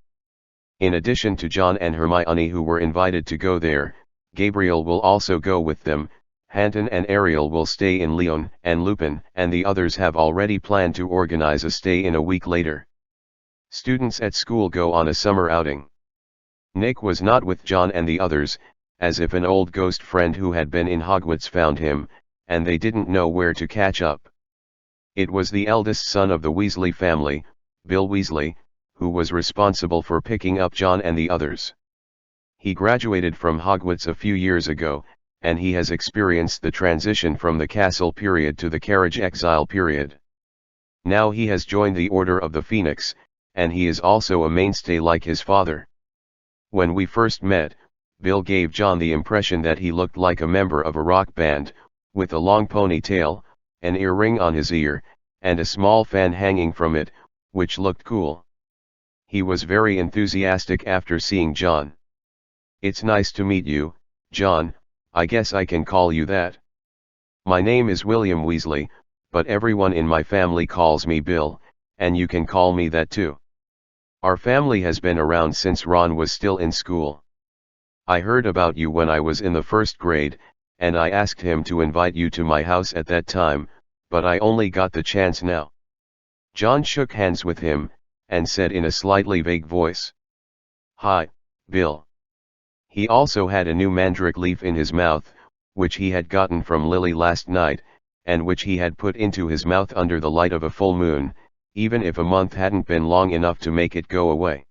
In addition to John and Hermione who were invited to go there, Gabriel will also go with them. Hampton and Ariel will stay in Lyon, and Lupin and the others have already planned to organize a stay in a week later. Students at school go on a summer outing. Nick was not with John and the others, as if an old ghost friend who had been in Hogwarts found him, and they didn't know where to catch up. It was the eldest son of the Weasley family, Bill Weasley, who was responsible for picking up John and the others. He graduated from Hogwarts a few years ago, and he has experienced the transition from the castle period to the carriage exile period. Now he has joined the Order of the Phoenix, and he is also a mainstay like his father. When we first met, Bill gave John the impression that he looked like a member of a rock band, with a long ponytail, an earring on his ear, and a small fan hanging from it, which looked cool. He was very enthusiastic after seeing John. "It's nice to meet you, John, I guess I can call you that. My name is William Weasley, but everyone in my family calls me Bill, and you can call me that too. Our family has been around since Ron was still in school. I heard about you when I was in the first grade, and I asked him to invite you to my house at that time, but I only got the chance now." John shook hands with him, and said in a slightly vague voice, "Hi, Bill." He also had a new mandrake leaf in his mouth, which he had gotten from Lily last night, and which he had put into his mouth under the light of a full moon, even if a month hadn't been long enough to make it go away.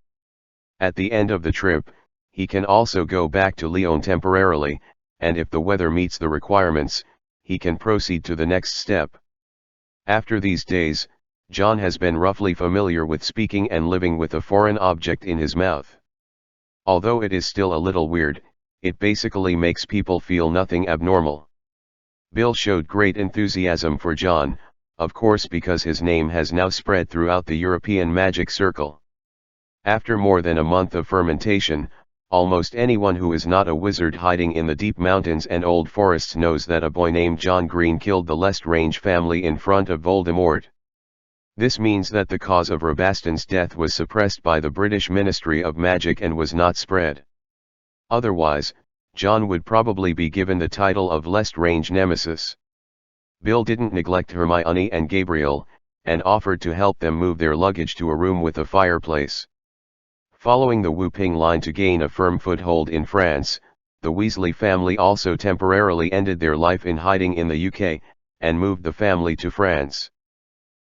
At the end of the trip, he can also go back to Lyon temporarily, and if the weather meets the requirements, he can proceed to the next step. After these days, John has been roughly familiar with speaking and living with a foreign object in his mouth. Although it is still a little weird, it basically makes people feel nothing abnormal. Bill showed great enthusiasm for John, of course because his name has now spread throughout the European magic circle. After more than a month of fermentation, almost anyone who is not a wizard hiding in the deep mountains and old forests knows that a boy named John Green killed the Lestrange family in front of Voldemort. This means that the cause of Rabaston's death was suppressed by the British Ministry of Magic and was not spread. Otherwise, John would probably be given the title of Lestrange Nemesis. Bill didn't neglect Hermione and Gabriel, and offered to help them move their luggage to a room with a fireplace. Following the Wu-Ping line to gain a firm foothold in France, the Weasley family also temporarily ended their life in hiding in the UK, and moved the family to France.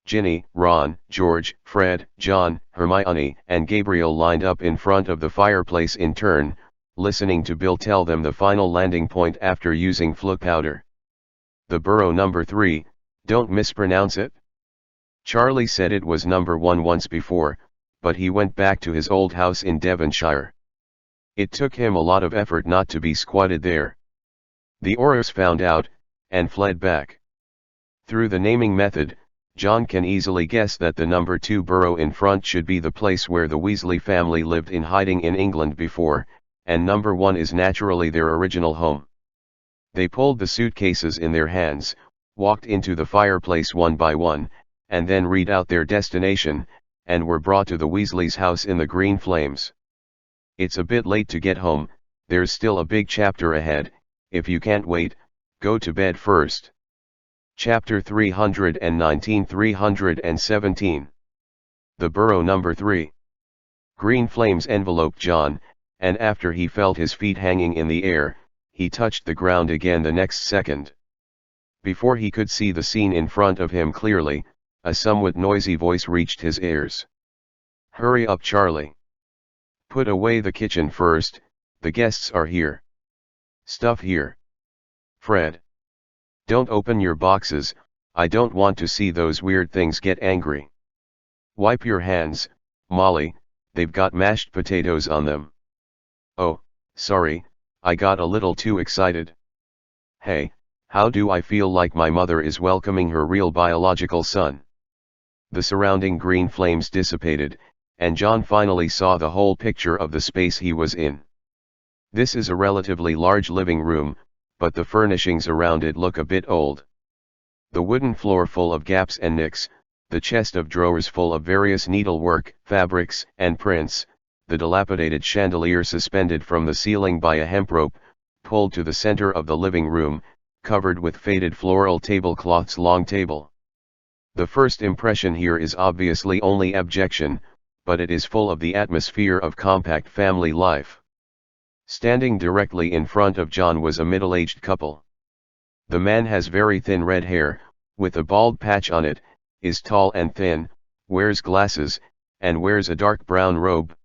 Ginny, Ron, George, Fred, John, Hermione, and Gabriel lined up in front of the fireplace in turn, listening to Bill tell them the final landing point after using Floo powder. "The burrow number 3, don't mispronounce it." Charlie said it was number 1 once before, but he went back to his old house in Devonshire. It took him a lot of effort not to be squatted there. The Aurors found out, and fled back. Through the naming method, John can easily guess that the number 2 burrow in front should be the place where the Weasley family lived in hiding in England before, and number 1 is naturally their original home. They pulled the suitcases in their hands, walked into the fireplace one by one, and then read out their destination, and were brought to the Weasleys' house in the Green Flames. It's a bit late to get home, there's still a big chapter ahead. If you can't wait, go to bed first. Chapter 319-317. The Burrow Number 3. Green flames enveloped John, and after he felt his feet hanging in the air, he touched the ground again the next second. Before he could see the scene in front of him clearly, a somewhat noisy voice reached his ears. "Hurry up, Charlie. Put away the kitchen first, the guests are here. Stuff here. Fred. Don't open your boxes, I don't want to see those weird things get angry. Wipe your hands, Molly, they've got mashed potatoes on them. Oh, sorry, I got a little too excited. Hey, how do I feel like my mother is welcoming her real biological son?" The surrounding green flames dissipated, and John finally saw the whole picture of the space he was in. This is a relatively large living room, but the furnishings around it look a bit old. The wooden floor full of gaps and nicks, the chest of drawers full of various needlework, fabrics, and prints, the dilapidated chandelier suspended from the ceiling by a hemp rope, pulled to the center of the living room, covered with faded floral tablecloths. Long table. The first impression here is obviously only abjection, but it is full of the atmosphere of compact family life. Standing directly in front of John was a middle-aged couple. The man has very thin red hair, with a bald patch on it, is tall and thin, wears glasses, and wears a dark brown robe.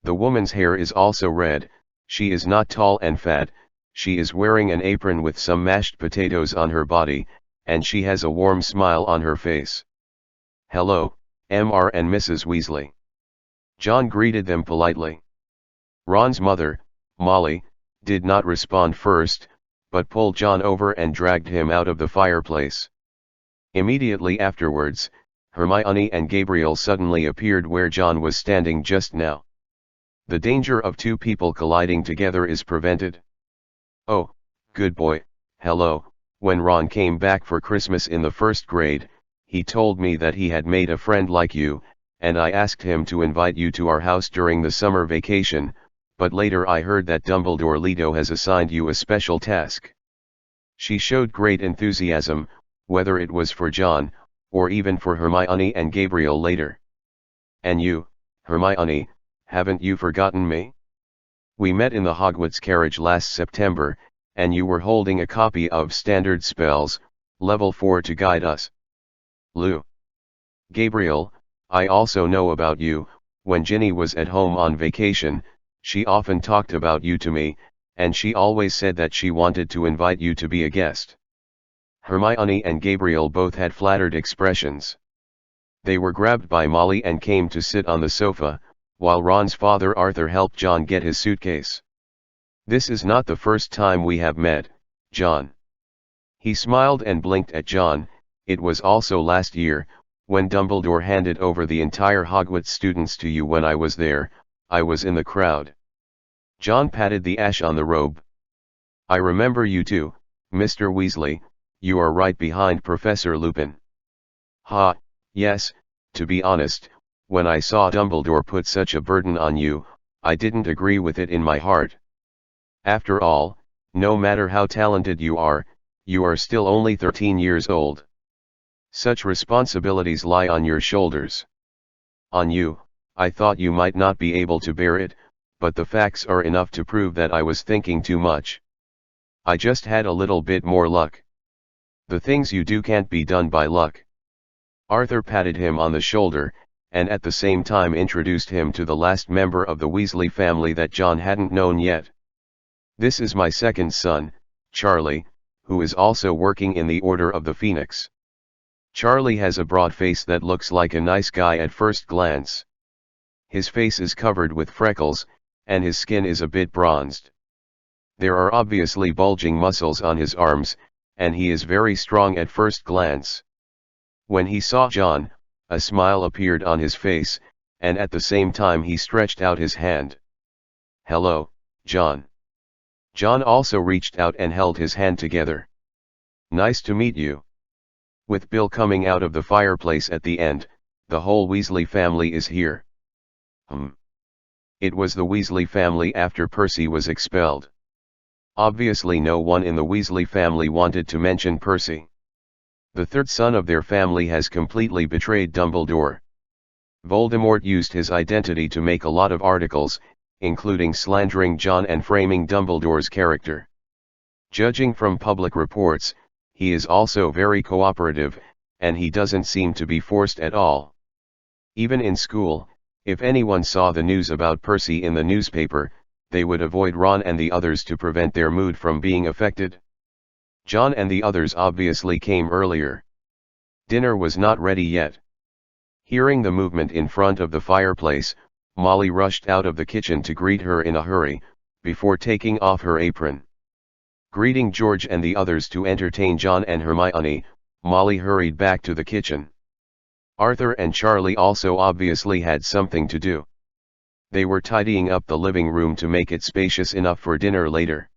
The woman's hair is also red, she is not tall and fat, she is wearing an apron with some mashed potatoes on her body, and she has a warm smile on her face. "Hello, Mr. and Mrs. Weasley." John greeted them politely. Ron's mother, Molly, did not respond first, but pulled John over and dragged him out of the fireplace. Immediately afterwards, Hermione and Gabriel suddenly appeared where John was standing just now. The danger of two people colliding together is prevented. "Oh, good boy, hello. When Ron came back for Christmas in the first grade, he told me that he had made a friend like you, and I asked him to invite you to our house during the summer vacation, but later I heard that Dumbledore Leto has assigned you a special task." She showed great enthusiasm, whether it was for John, or even for Hermione and Gabriel later. "And you, Hermione, haven't you forgotten me? We met in the Hogwarts carriage last September, and you were holding a copy of Standard Spells, Level 4 to guide us." Lou. "Gabriel, I also know about you. When Ginny was at home on vacation, she often talked about you to me, and she always said that she wanted to invite you to be a guest." Hermione and Gabriel both had flattered expressions. They were grabbed by Molly and came to sit on the sofa, while Ron's father Arthur helped John get his suitcase. "This is not the first time we have met, John." He smiled and blinked at John. "It was also last year, when Dumbledore handed over the entire Hogwarts students to you. When I was there, I was in the crowd." John patted the ash on the robe. "I remember you too, Mr. Weasley, you are right behind Professor Lupin." "Ha, yes, to be honest, when I saw Dumbledore put such a burden on you, I didn't agree with it in my heart. After all, no matter how talented you are still only 13 years old. Such responsibilities lie on your shoulders. On you, I thought you might not be able to bear it, but the facts are enough to prove that I was thinking too much. I just had a little bit more luck. The things you do can't be done by luck." Arthur patted him on the shoulder, and at the same time introduced him to the last member of the Weasley family that John hadn't known yet. "This is my second son, Charlie, who is also working in the Order of the Phoenix." Charlie has a broad face that looks like a nice guy at first glance. His face is covered with freckles, and his skin is a bit bronzed. There are obviously bulging muscles on his arms, and he is very strong at first glance. When he saw John, a smile appeared on his face, and at the same time he stretched out his hand. "Hello, John." John also reached out and held his hand together. "Nice to meet you." With Bill coming out of the fireplace at the end, "The whole Weasley family is here." It was the Weasley family after Percy was expelled. Obviously no one in the Weasley family wanted to mention Percy. The third son of their family has completely betrayed Dumbledore. Voldemort used his identity to make a lot of articles, including slandering John and framing Dumbledore's character. Judging from public reports, he is also very cooperative, and he doesn't seem to be forced at all. Even in school, if anyone saw the news about Percy in the newspaper, they would avoid Ron and the others to prevent their mood from being affected. John and the others obviously came earlier. Dinner was not ready yet. Hearing the movement in front of the fireplace, Molly rushed out of the kitchen to greet her in a hurry, before taking off her apron. Greeting George and the others to entertain John and Hermione, Molly hurried back to the kitchen. Arthur and Charlie also obviously had something to do. They were tidying up the living room to make it spacious enough for dinner later.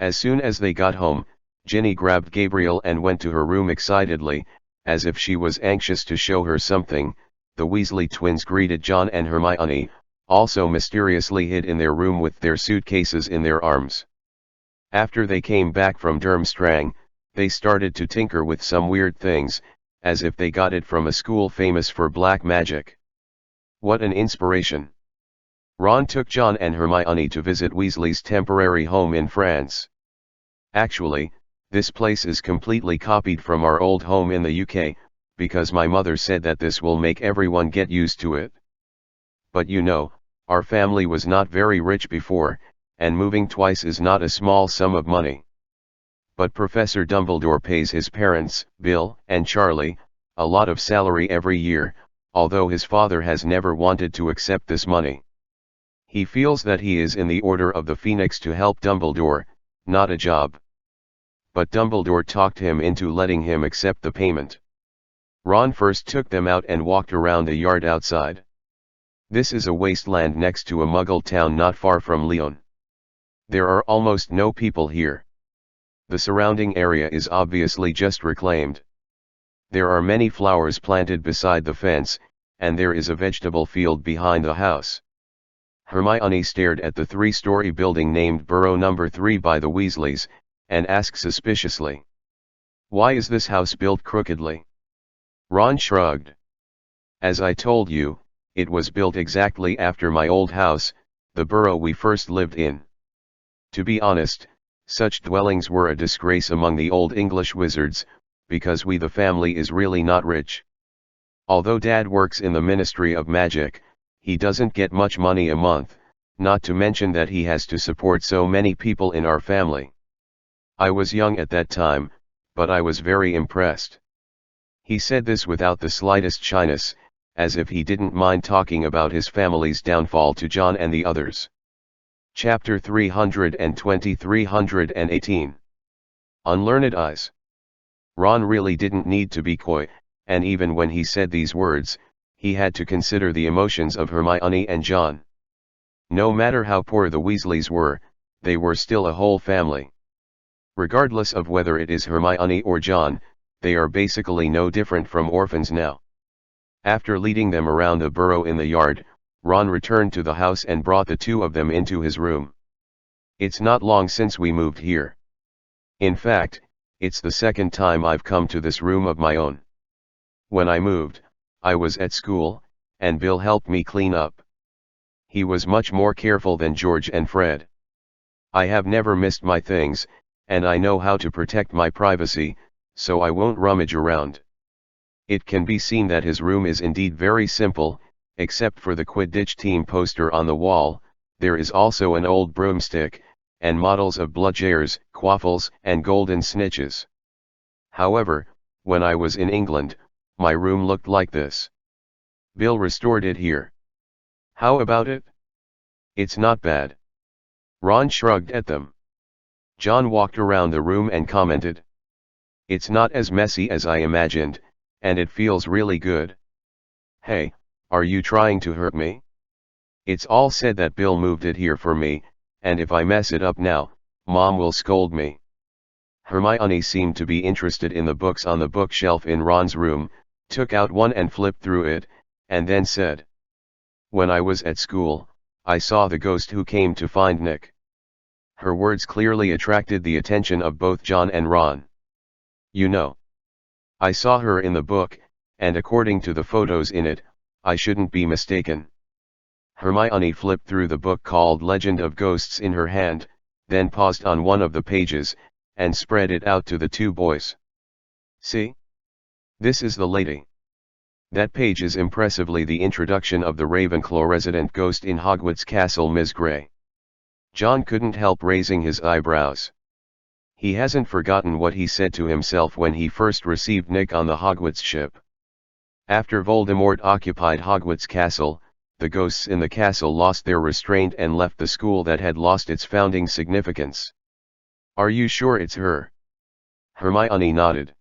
As soon as they got home, Ginny grabbed Gabriel and went to her room excitedly, as if she was anxious to show her something. The Weasley twins greeted John and Hermione, also mysteriously hid in their room with their suitcases in their arms. After they came back from Durmstrang, they started to tinker with some weird things, as if they got it from a school famous for black magic. What an inspiration! Ron took John and Hermione to visit Weasley's temporary home in France. Actually, this place is completely copied from our old home in the UK, because my mother said that this will make everyone get used to it. But you know, our family was not very rich before, and moving twice is not a small sum of money. But Professor Dumbledore pays his parents, Bill and Charlie, a lot of salary every year, although his father has never wanted to accept this money. He feels that he is in the Order of the Phoenix to help Dumbledore, not a job. But Dumbledore talked him into letting him accept the payment. Ron first took them out and walked around the yard outside. This is a wasteland next to a Muggle town not far from Lyon. There are almost no people here. The surrounding area is obviously just reclaimed. There are many flowers planted beside the fence, and there is a vegetable field behind the house. Hermione stared at the three-story building named Burrow No. 3 by the Weasleys, and asked suspiciously, "Why is this house built crookedly?" Ron shrugged. "As I told you, it was built exactly after my old house, the burrow we first lived in. To be honest, such dwellings were a disgrace among the old English wizards, because we the family is really not rich. Although Dad works in the Ministry of Magic, he doesn't get much money a month, not to mention that he has to support so many people in our family. I was young at that time, but I was very impressed." He said this without the slightest shyness, as if he didn't mind talking about his family's downfall to John and the others. Chapter 320-318 Unlearned Eyes. Ron really didn't need to be coy, and even when he said these words, he had to consider the emotions of Hermione and John. No matter how poor the Weasleys were, they were still a whole family. Regardless of whether it is Hermione or John, they are basically no different from orphans now. After leading them around the burrow in the yard, Ron returned to the house and brought the two of them into his room. "It's not long since we moved here. In fact, it's the second time I've come to this room of my own. When I moved, I was at school, and Bill helped me clean up. He was much more careful than George and Fred. I have never missed my things, and I know how to protect my privacy, so I won't rummage around." It can be seen that his room is indeed very simple, except for the Quidditch team poster on the wall. There is also an old broomstick, and models of bludgeons, quaffles, and golden snitches. However, when I was in England, my room looked like this. Bill restored it here. How about it? It's not bad. Ron shrugged at them. John walked around the room and commented, It's not as messy as I imagined, and it feels really good. Hey, are you trying to hurt me? It's all said that Bill moved it here for me, and if I mess it up now, Mom will scold me. Hermione seemed to be interested in the books on the bookshelf in Ron's room, took out one and flipped through it, and then said, "When I was at school, I saw the ghost who came to find Nick." Her words clearly attracted the attention of both John and Ron. "You know, I saw her in the book, and according to the photos in it, I shouldn't be mistaken." Hermione flipped through the book called Legend of Ghosts in her hand, then paused on one of the pages, and spread it out to the two boys. "See? This is the lady. That page is impressively the introduction of the Ravenclaw resident ghost in Hogwarts Castle, Ms. Grey." John couldn't help raising his eyebrows. He hasn't forgotten what he said to himself when he first received Nick on the Hogwarts ship. After Voldemort occupied Hogwarts Castle, the ghosts in the castle lost their restraint and left the school that had lost its founding significance. "Are you sure it's her?" Hermione nodded.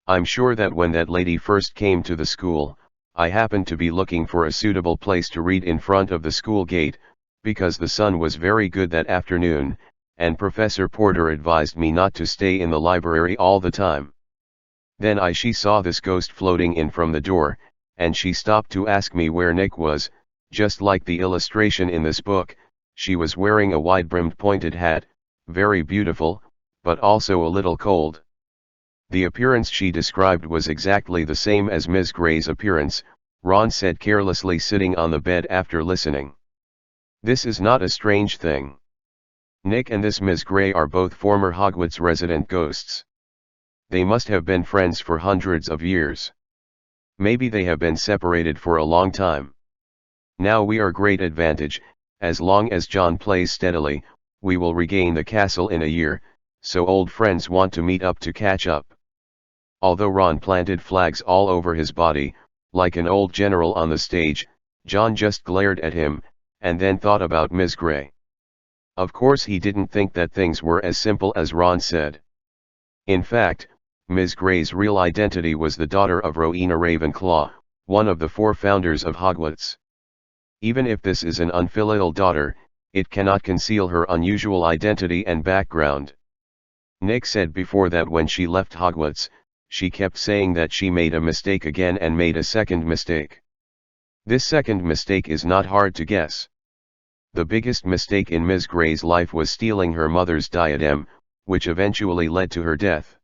"I'm sure that when that lady first came to the school, I happened to be looking for a suitable place to read in front of the school gate, because the sun was very good that afternoon, and Professor Porter advised me not to stay in the library all the time. Then she saw this ghost floating in from the door, and she stopped to ask me where Nick was, just like the illustration in this book. She was wearing a wide-brimmed pointed hat, very beautiful, but also a little cold." The appearance she described was exactly the same as Ms. Grey's appearance, Ron said carelessly, sitting on the bed after listening. "This is not a strange thing. Nick and this Ms. Grey are both former Hogwarts resident ghosts. They must have been friends for hundreds of years. Maybe they have been separated for a long time. Now we are great advantage, as long as John plays steadily, we will regain the castle in a year, so old friends want to meet up to catch up." Although Ron planted flags all over his body, like an old general on the stage, John just glared at him, and then thought about Ms. Grey. Of course he didn't think that things were as simple as Ron said. In fact, Ms. Grey's real identity was the daughter of Rowena Ravenclaw, one of the 4 founders of Hogwarts. Even if this is an unfilial daughter, it cannot conceal her unusual identity and background. Nick said before that when she left Hogwarts, she kept saying that she made a mistake again and made a second mistake. This second mistake is not hard to guess. The biggest mistake in Ms. Grey's life was stealing her mother's diadem, which eventually led to her death.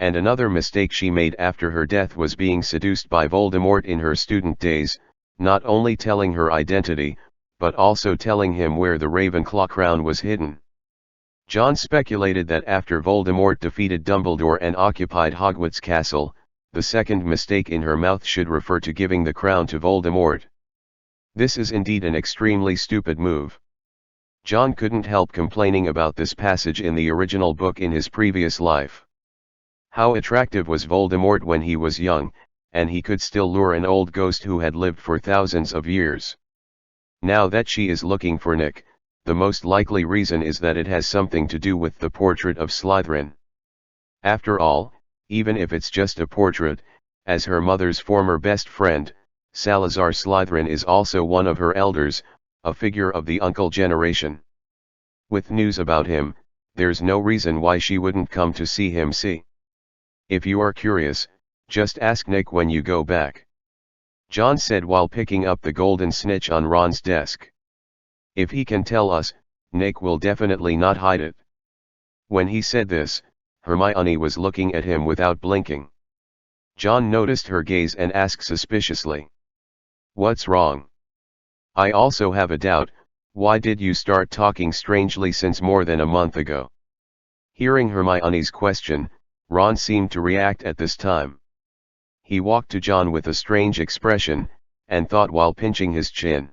And another mistake she made after her death was being seduced by Voldemort in her student days, not only telling her identity, but also telling him where the Ravenclaw crown was hidden. John speculated that after Voldemort defeated Dumbledore and occupied Hogwarts Castle, the second mistake in her mouth should refer to giving the crown to Voldemort. This is indeed an extremely stupid move. John couldn't help complaining about this passage in the original book in his previous life. How attractive was Voldemort when he was young, and he could still lure an old ghost who had lived for thousands of years. Now that she is looking for Nick, the most likely reason is that it has something to do with the portrait of Slytherin. After all, even if it's just a portrait, as her mother's former best friend, Salazar Slytherin is also one of her elders, a figure of the uncle generation. With news about him, there's no reason why she wouldn't come to see him. See? If you are curious, just ask Nick when you go back," John said while picking up the golden snitch on Ron's desk. "If he can tell us, Nick will definitely not hide it." When he said this, Hermione was looking at him without blinking. John noticed her gaze and asked suspiciously, "What's wrong? I also have a doubt. Why did you start talking strangely since more than a month ago?" Hearing Hermione's question, Ron seemed to react at this time. He walked to John with a strange expression, and thought while pinching his chin.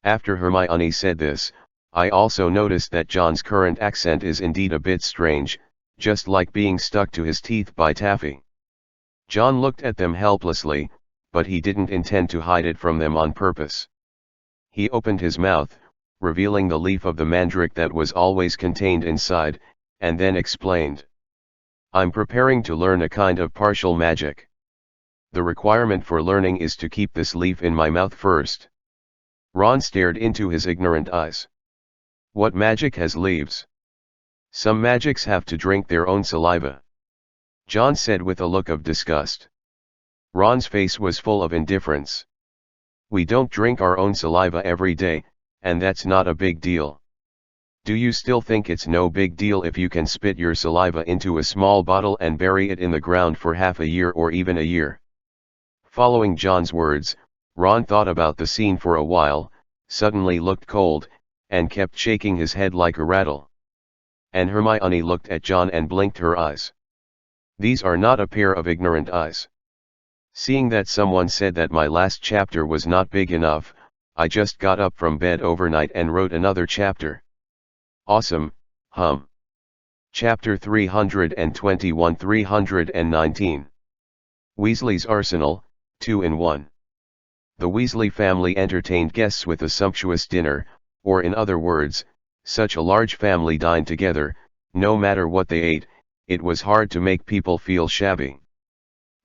After Hermione said this, I also noticed that John's current accent is indeed a bit strange, just like being stuck to his teeth by taffy. John looked at them helplessly, but he didn't intend to hide it from them on purpose. He opened his mouth, revealing the leaf of the mandrake that was always contained inside, and then explained. I'm preparing to learn a kind of partial magic. The requirement for learning is to keep this leaf in my mouth first. Ron stared into his ignorant eyes. What magic has leaves? Some magics have to drink their own saliva. John said with a look of disgust. Ron's face was full of indifference. We don't drink our own saliva every day, and that's not a big deal. Do you still think it's no big deal if you can spit your saliva into a small bottle and bury it in the ground for half a year or even a year? Following John's words, Ron thought about the scene for a while, suddenly looked cold, and kept shaking his head like a rattle. And Hermione looked at John and blinked her eyes. These are not a pair of ignorant eyes. Seeing that someone said that my last chapter was not big enough, I just got up from bed overnight and wrote another chapter. Awesome, hum. Chapter 321-319. Weasley's Arsenal, 2-in-1. The Weasley family entertained guests with a sumptuous dinner, or in other words, such a large family dined together, no matter what they ate, it was hard to make people feel shabby.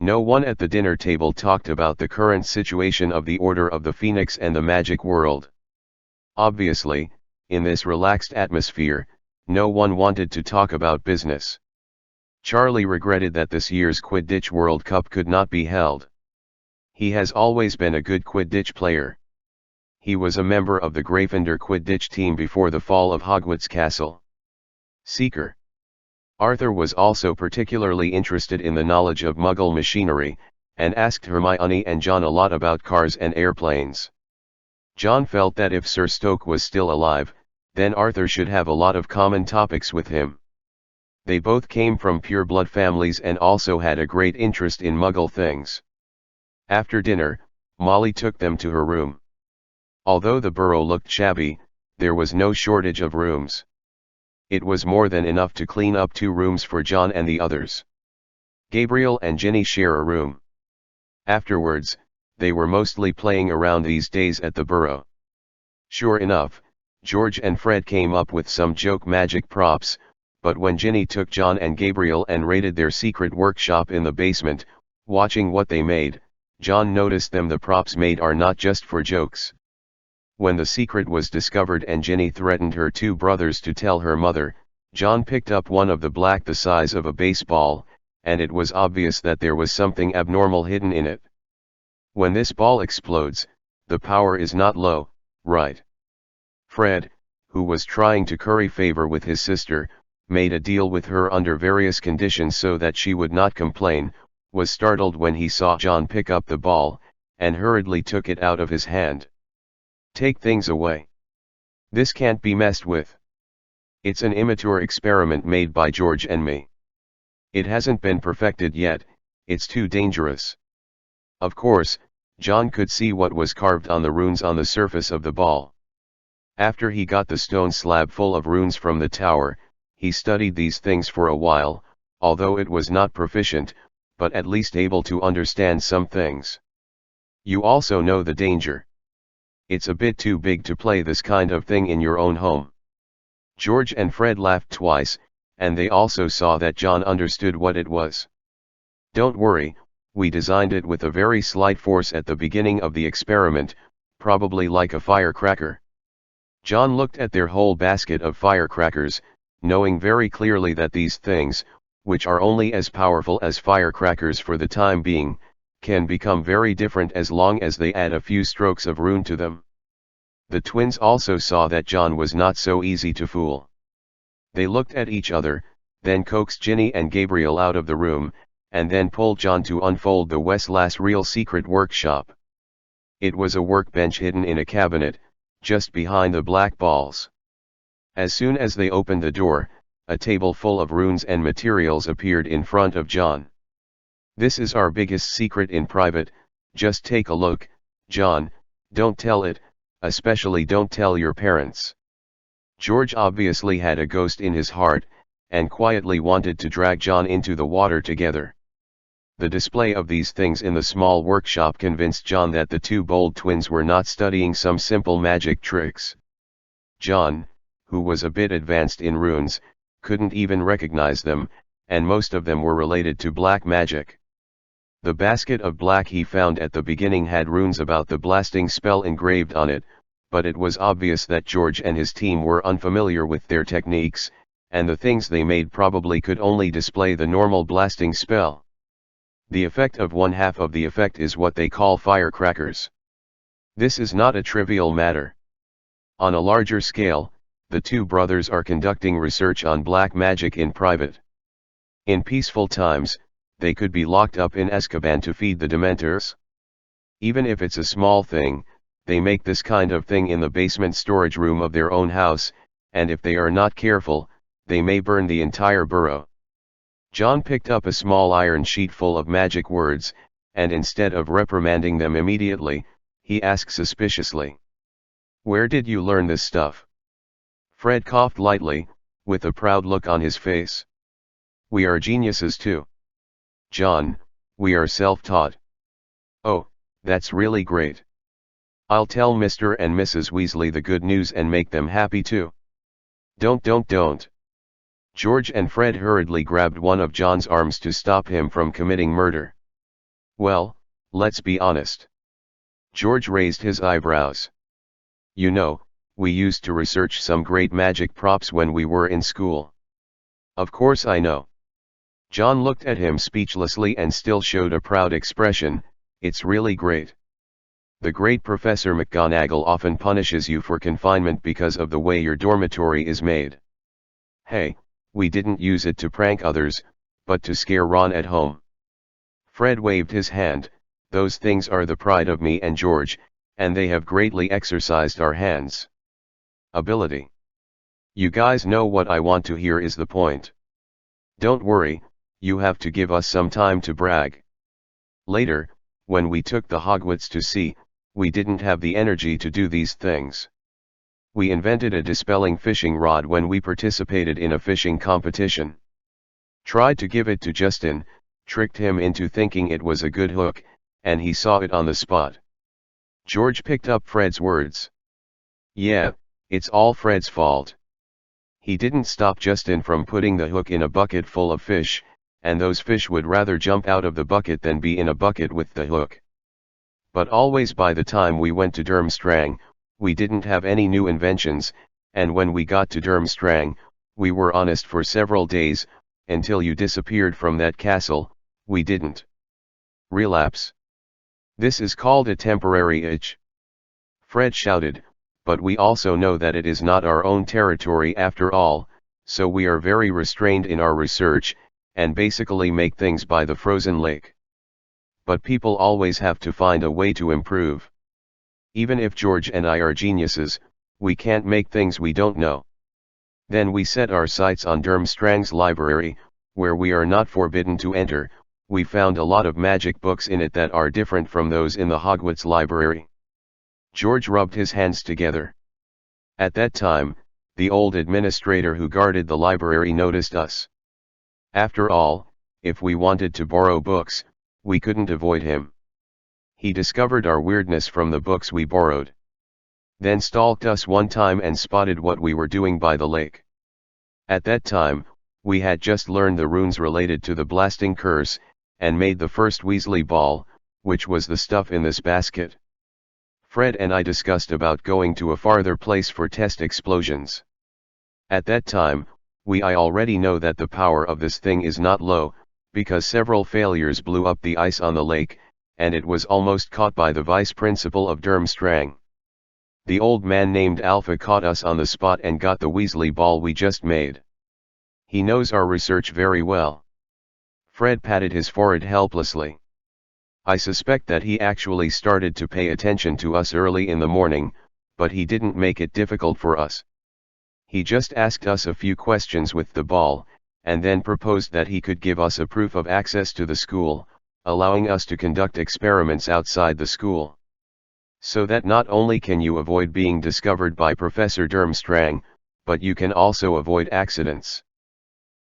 No one at the dinner table talked about the current situation of the Order of the Phoenix and the magic world. Obviously, in this relaxed atmosphere, no one wanted to talk about business. Charlie regretted that this year's Quidditch World Cup could not be held. He has always been a good Quidditch player. He was a member of the Gryffindor Quidditch team before the fall of Hogwarts Castle. Seeker. Arthur was also particularly interested in the knowledge of Muggle machinery, and asked Hermione and John a lot about cars and airplanes. John felt that if Sir Stoke was still alive, then Arthur should have a lot of common topics with him. They both came from pure-blood families and also had a great interest in Muggle things. After dinner, Molly took them to her room. Although the burrow looked shabby, there was no shortage of rooms. It was more than enough to clean up 2 rooms for John and the others. Gabriel and Ginny share a room. Afterwards, they were mostly playing around these days at the burrow. Sure enough, George and Fred came up with some joke magic props, but when Ginny took John and Gabriel and raided their secret workshop in the basement, watching what they made, John noticed the props made are not just for jokes. When the secret was discovered and Ginny threatened her 2 brothers to tell her mother, John picked up one of the black the size of a baseball, and it was obvious that there was something abnormal hidden in it. When this ball explodes, the power is not low, right? Fred, who was trying to curry favor with his sister, made a deal with her under various conditions so that she would not complain, was startled when he saw John pick up the ball, and hurriedly took it out of his hand. Take things away. This can't be messed with. It's an immature experiment made by George and me. It hasn't been perfected yet, it's too dangerous. Of course, John could see what was carved on the runes on the surface of the ball. After he got the stone slab full of runes from the tower, he studied these things for a while, although it was not proficient, but at least able to understand some things. You also know the danger. It's a bit too big to play this kind of thing in your own home. George and Fred laughed twice, and they also saw that John understood what it was. Don't worry, we designed it with a very slight force at the beginning of the experiment, probably like a firecracker. John looked at their whole basket of firecrackers, knowing very clearly that these things, which are only as powerful as firecrackers for the time being, can become very different as long as they add a few strokes of rune to them. The twins also saw that John was not so easy to fool. They looked at each other, then coaxed Ginny and Gabriel out of the room, and then pulled John to unfold the Westlass real secret workshop. It was a workbench hidden in a cabinet, just behind the black balls. As soon as they opened the door, a table full of runes and materials appeared in front of John. This is our biggest secret in private, just take a look, John, don't tell it, especially don't tell your parents. George obviously had a ghost in his heart, and quietly wanted to drag John into the water together. The display of these things in the small workshop convinced John that the 2 bold twins were not studying some simple magic tricks. John, who was a bit advanced in runes, couldn't even recognize them, and most of them were related to black magic. The basket of black he found at the beginning had runes about the blasting spell engraved on it, but it was obvious that George and his team were unfamiliar with their techniques, and the things they made probably could only display the normal blasting spell. The effect of one half of the effect is what they call firecrackers. This is not a trivial matter. On a larger scale, the two brothers are conducting research on black magic in private. In peaceful times, they could be locked up in Azkaban to feed the Dementors. Even if it's a small thing, they make this kind of thing in the basement storage room of their own house, and if they are not careful, they may burn the entire burrow. John picked up a small iron sheet full of magic words, and instead of reprimanding them immediately, he asked suspiciously, "Where did you learn this stuff?" Fred coughed lightly, with a proud look on his face. "We are geniuses too. John, we are self-taught." "Oh, that's really great. I'll tell Mr. and Mrs. Weasley the good news and make them happy too." Don't. George and Fred hurriedly grabbed one of John's arms to stop him from committing murder. "Well, let's be honest." George raised his eyebrows. "You know, we used to research some great magic props when we were in school." "Of course I know." John looked at him speechlessly and still showed a proud expression. "It's really great. The great Professor McGonagall often punishes you for confinement because of the way your dormitory is made." "Hey, we didn't use it to prank others, but to scare Ron at home." Fred waved his hand. "Those things are the pride of me and George, and they have greatly exercised our hands. Ability. You guys know what I want to hear is the point. Don't worry, you have to give us some time to brag. Later, when we took the Hogwarts to sea, we didn't have the energy to do these things. We invented a dispelling fishing rod when we participated in a fishing competition. Tried to give it to Justin, tricked him into thinking it was a good hook, and he saw it on the spot." George picked up Fred's words. "Yeah, it's all Fred's fault. He didn't stop Justin from putting the hook in a bucket full of fish, and those fish would rather jump out of the bucket than be in a bucket with the hook. But always by the time we went to Durmstrang, we didn't have any new inventions, and when we got to Durmstrang, we were honest for several days, until you disappeared from that castle. We didn't relapse. This is called a temporary itch," Fred shouted, "but we also know that it is not our own territory after all, so we are very restrained in our research, and basically make things by the frozen lake. But people always have to find a way to improve. Even if George and I are geniuses, we can't make things we don't know." Then we set our sights on Durmstrang's library, where we are not forbidden to enter. We found a lot of magic books in it that are different from those in the Hogwarts library. George rubbed his hands together. At that time, the old administrator who guarded the library noticed us. After all, if we wanted to borrow books, we couldn't avoid him. He discovered our weirdness from the books we borrowed. Then stalked us one time and spotted what we were doing by the lake. At that time, we had just learned the runes related to the blasting curse, and made the first Weasley ball, which was the stuff in this basket. Fred and I discussed about going to a farther place for test explosions. At that time, I already know that the power of this thing is not low, because several failures blew up the ice on the lake, and it was almost caught by the vice principal of Durmstrang. The old man named Alpha caught us on the spot and got the Weasley ball we just made. He knows our research very well." Fred patted his forehead helplessly. "I suspect that he actually started to pay attention to us early in the morning, but he didn't make it difficult for us. He just asked us a few questions with the ball, and then proposed that he could give us a proof of access to the school, allowing us to conduct experiments outside the school. So that not only can you avoid being discovered by Professor Durmstrang, but you can also avoid accidents."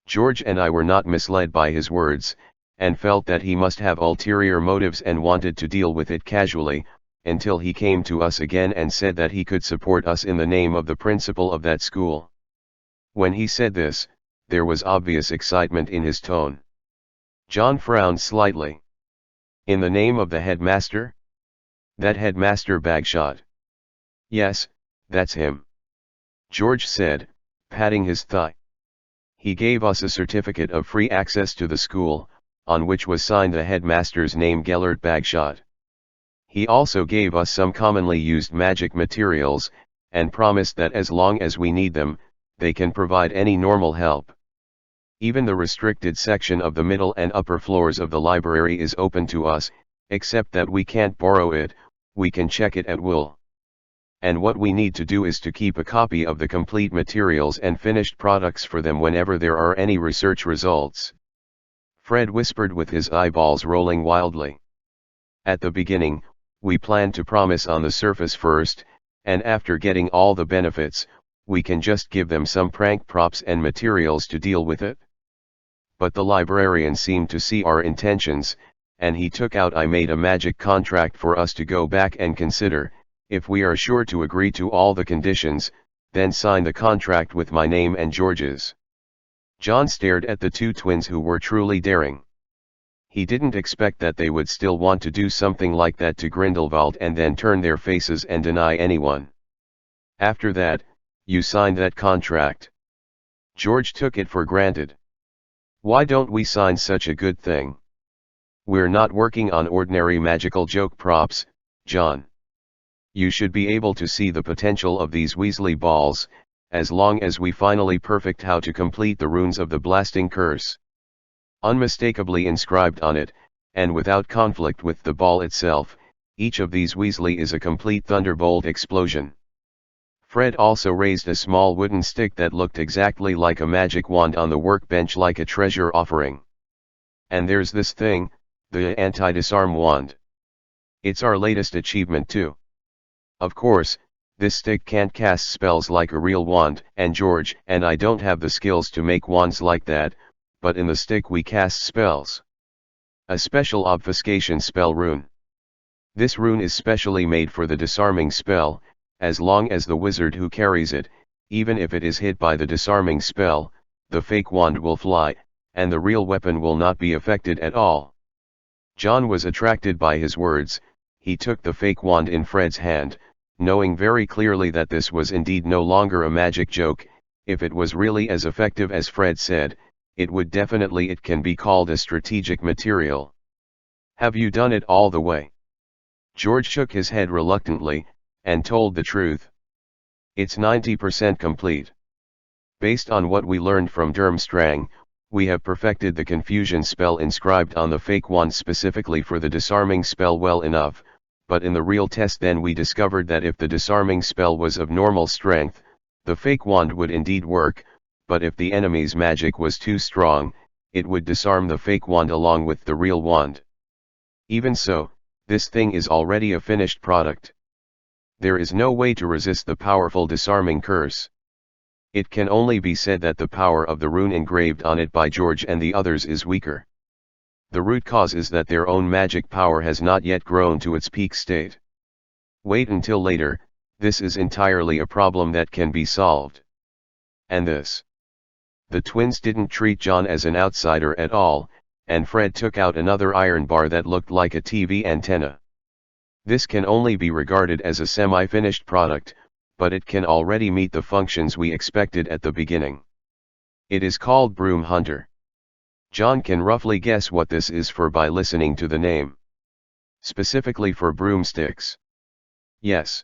George and I were not misled by his words, and felt that he must have ulterior motives and wanted to deal with it casually, until he came to us again and said that he could support us in the name of the principal of that school. When he said this, there was obvious excitement in his tone. John frowned slightly. In the name of the headmaster? That headmaster Bagshot. Yes, that's him. George said, patting his thigh. He gave us a certificate of free access to the school, on which was signed the headmaster's name, Gellert Bagshot. He also gave us some commonly used magic materials, and promised that as long as we need them, they can provide any normal help. Even the restricted section of the middle and upper floors of the library is open to us, except that we can't borrow it, we can check it at will. And what we need to do is to keep a copy of the complete materials and finished products for them whenever there are any research results. Fred whispered with his eyeballs rolling wildly. At the beginning, we plan to promise on the surface first, and after getting all the benefits, we can just give them some prank props and materials to deal with it. But the librarian seemed to see our intentions, and he took out I made a magic contract for us to go back and consider. If we are sure to agree to all the conditions, then sign the contract with my name and George's. John stared at the two twins who were truly daring. He didn't expect that they would still want to do something like that to Grindelwald and then turn their faces and deny anyone. After that, you signed that contract. George took it for granted. Why don't we sign such a good thing? We're not working on ordinary magical joke props, John. You should be able to see the potential of these Weasley balls, as long as we finally perfect how to complete the runes of the blasting curse. Unmistakably inscribed on it, and without conflict with the ball itself, each of these Weasley is a complete thunderbolt explosion. Fred also raised a small wooden stick that looked exactly like a magic wand on the workbench, like a treasure offering. And there's this thing, the anti-disarm wand. It's our latest achievement too. Of course, this stick can't cast spells like a real wand, and George and I don't have the skills to make wands like that, but in the stick we cast spells. A special obfuscation spell rune. This rune is specially made for the disarming spell. As long as the wizard who carries it, even if it is hit by the disarming spell, the fake wand will fly, and the real weapon will not be affected at all. John was attracted by his words. He took the fake wand in Fred's hand, knowing very clearly that this was indeed no longer a magic joke. If it was really as effective as Fred said, it would definitely it can be called a strategic material. Have you done it all the way? George shook his head reluctantly, and told the truth. It's 90% complete. Based on what we learned from Durmstrang, we have perfected the confusion spell inscribed on the fake wand specifically for the disarming spell well enough, but in the real test then we discovered that if the disarming spell was of normal strength, the fake wand would indeed work, but if the enemy's magic was too strong, it would disarm the fake wand along with the real wand. Even so, this thing is already a finished product. There is no way to resist the powerful disarming curse. It can only be said that the power of the rune engraved on it by George and the others is weaker. The root cause is that their own magic power has not yet grown to its peak state. Wait until later, this is entirely a problem that can be solved. And this. The twins didn't treat John as an outsider at all, and Fred took out another iron bar that looked like a TV antenna. This can only be regarded as a semi-finished product, but it can already meet the functions we expected at the beginning. It is called Broom Hunter. John can roughly guess what this is for by listening to the name. Specifically for broomsticks. Yes.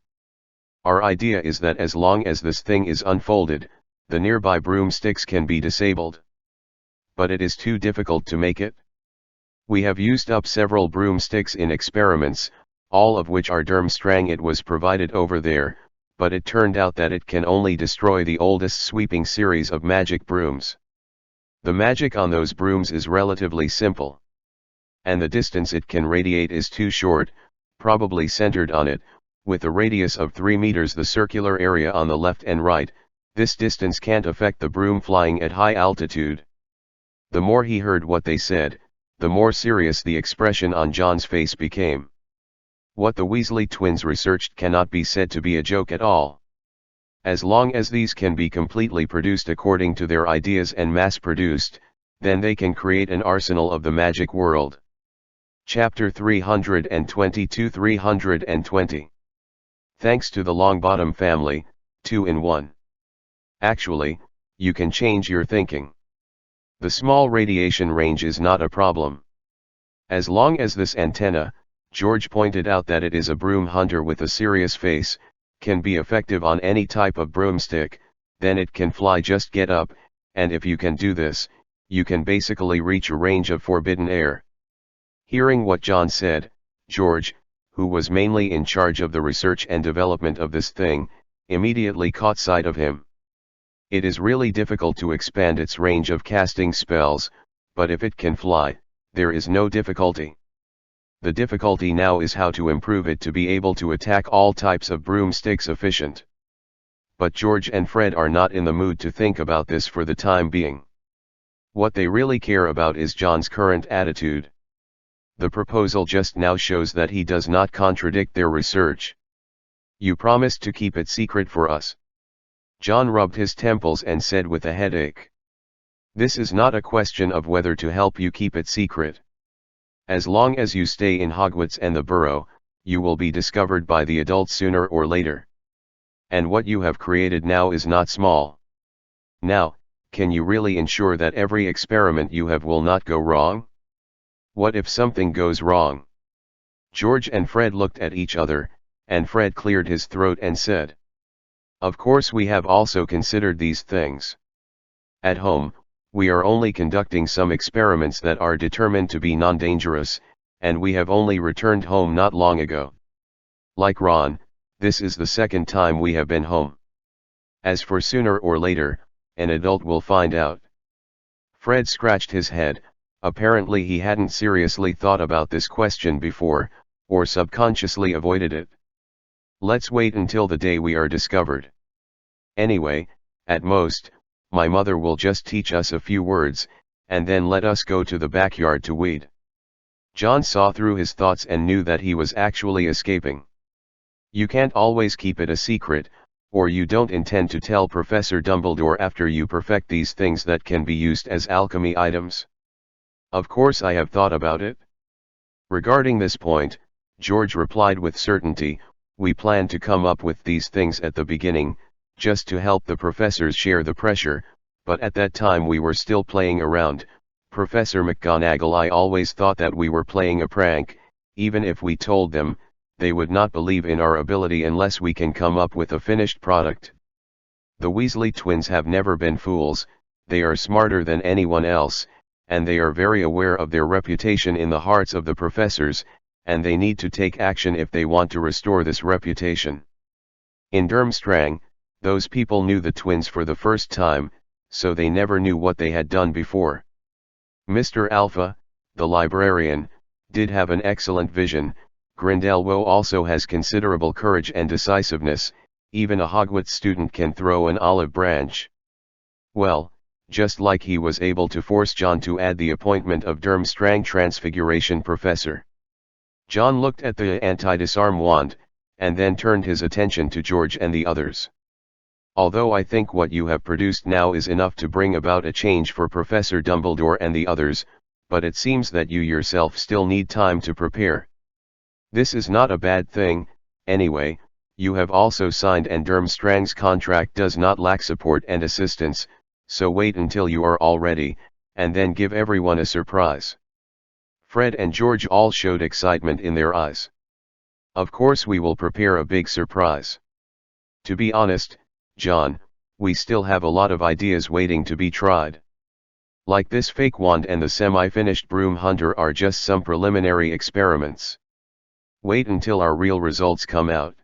Our idea is that as long as this thing is unfolded, the nearby broomsticks can be disabled. But it is too difficult to make it. We have used up several broomsticks in experiments, all of which are Durmstrang. It was provided over there, but it turned out that it can only destroy the oldest sweeping series of magic brooms. The magic on those brooms is relatively simple. And the distance it can radiate is too short, probably centered on it, with a radius of 3 meters the circular area on the left and right. This distance can't affect the broom flying at high altitude. The more he heard what they said, the more serious the expression on John's face became. What the Weasley twins researched cannot be said to be a joke at all. As long as these can be completely produced according to their ideas and mass-produced, then they can create an arsenal of the magic world. Chapter 322-320. Thanks to the Longbottom family, 2-in-1. Actually, you can change your thinking. The small radiation range is not a problem. As long as this antenna, George pointed out that it is a broom hunter with a serious face, can be effective on any type of broomstick, then it can fly. Just get up, and if you can do this, you can basically reach a range of forbidden air. Hearing what John said, George, who was mainly in charge of the research and development of this thing, immediately caught sight of him. It is really difficult to expand its range of casting spells, but if it can fly, there is no difficulty. The difficulty now is how to improve it to be able to attack all types of broomsticks efficient. But George and Fred are not in the mood to think about this for the time being. What they really care about is John's current attitude. The proposal just now shows that he does not contradict their research. You promised to keep it secret for us. John rubbed his temples and said with a headache. This is not a question of whether to help you keep it secret. As long as you stay in Hogwarts and the Burrow, you will be discovered by the adults sooner or later. And what you have created now is not small. Now, can you really ensure that every experiment you have will not go wrong? What if something goes wrong? George and Fred looked at each other, and Fred cleared his throat and said, Of course we have also considered these things. At home, we are only conducting some experiments that are determined to be non-dangerous, and we have only returned home not long ago. Like Ron, this is the second time we have been home. As for sooner or later, an adult will find out. Fred scratched his head. Apparently he hadn't seriously thought about this question before, or subconsciously avoided it. Let's wait until the day we are discovered. Anyway, at most, my mother will just teach us a few words, and then let us go to the backyard to weed. John saw through his thoughts and knew that he was actually escaping. You can't always keep it a secret, or you don't intend to tell Professor Dumbledore after you perfect these things that can be used as alchemy items. Of course I have thought about it. Regarding this point, George replied with certainty, we plan to come up with these things at the beginning, just to help the professors share the pressure, but at that time we were still playing around. Professor McGonagall, I always thought that we were playing a prank. Even if we told them, they would not believe in our ability unless we can come up with a finished product. The Weasley twins have never been fools, they are smarter than anyone else, and they are very aware of their reputation in the hearts of the professors, and they need to take action if they want to restore this reputation. In Durmstrang, those people knew the twins for the first time, so they never knew what they had done before. Mr. Alpha, the librarian, did have an excellent vision. Grindelwald also has considerable courage and decisiveness. Even a Hogwarts student can throw an olive branch. Well, just like he was able to force John to add the appointment of Durmstrang Transfiguration Professor. John looked at the anti-disarm wand, and then turned his attention to George and the others. Although I think what you have produced now is enough to bring about a change for Professor Dumbledore and the others, but it seems that you yourself still need time to prepare. This is not a bad thing, anyway. You have also signed, and Durmstrang's contract does not lack support and assistance, so wait until you are all ready, and then give everyone a surprise. Fred and George all showed excitement in their eyes. Of course we will prepare a big surprise. To be honest, John, we still have a lot of ideas waiting to be tried. Like this fake wand and the semi-finished broom hunter are just some preliminary experiments. Wait until our real results come out.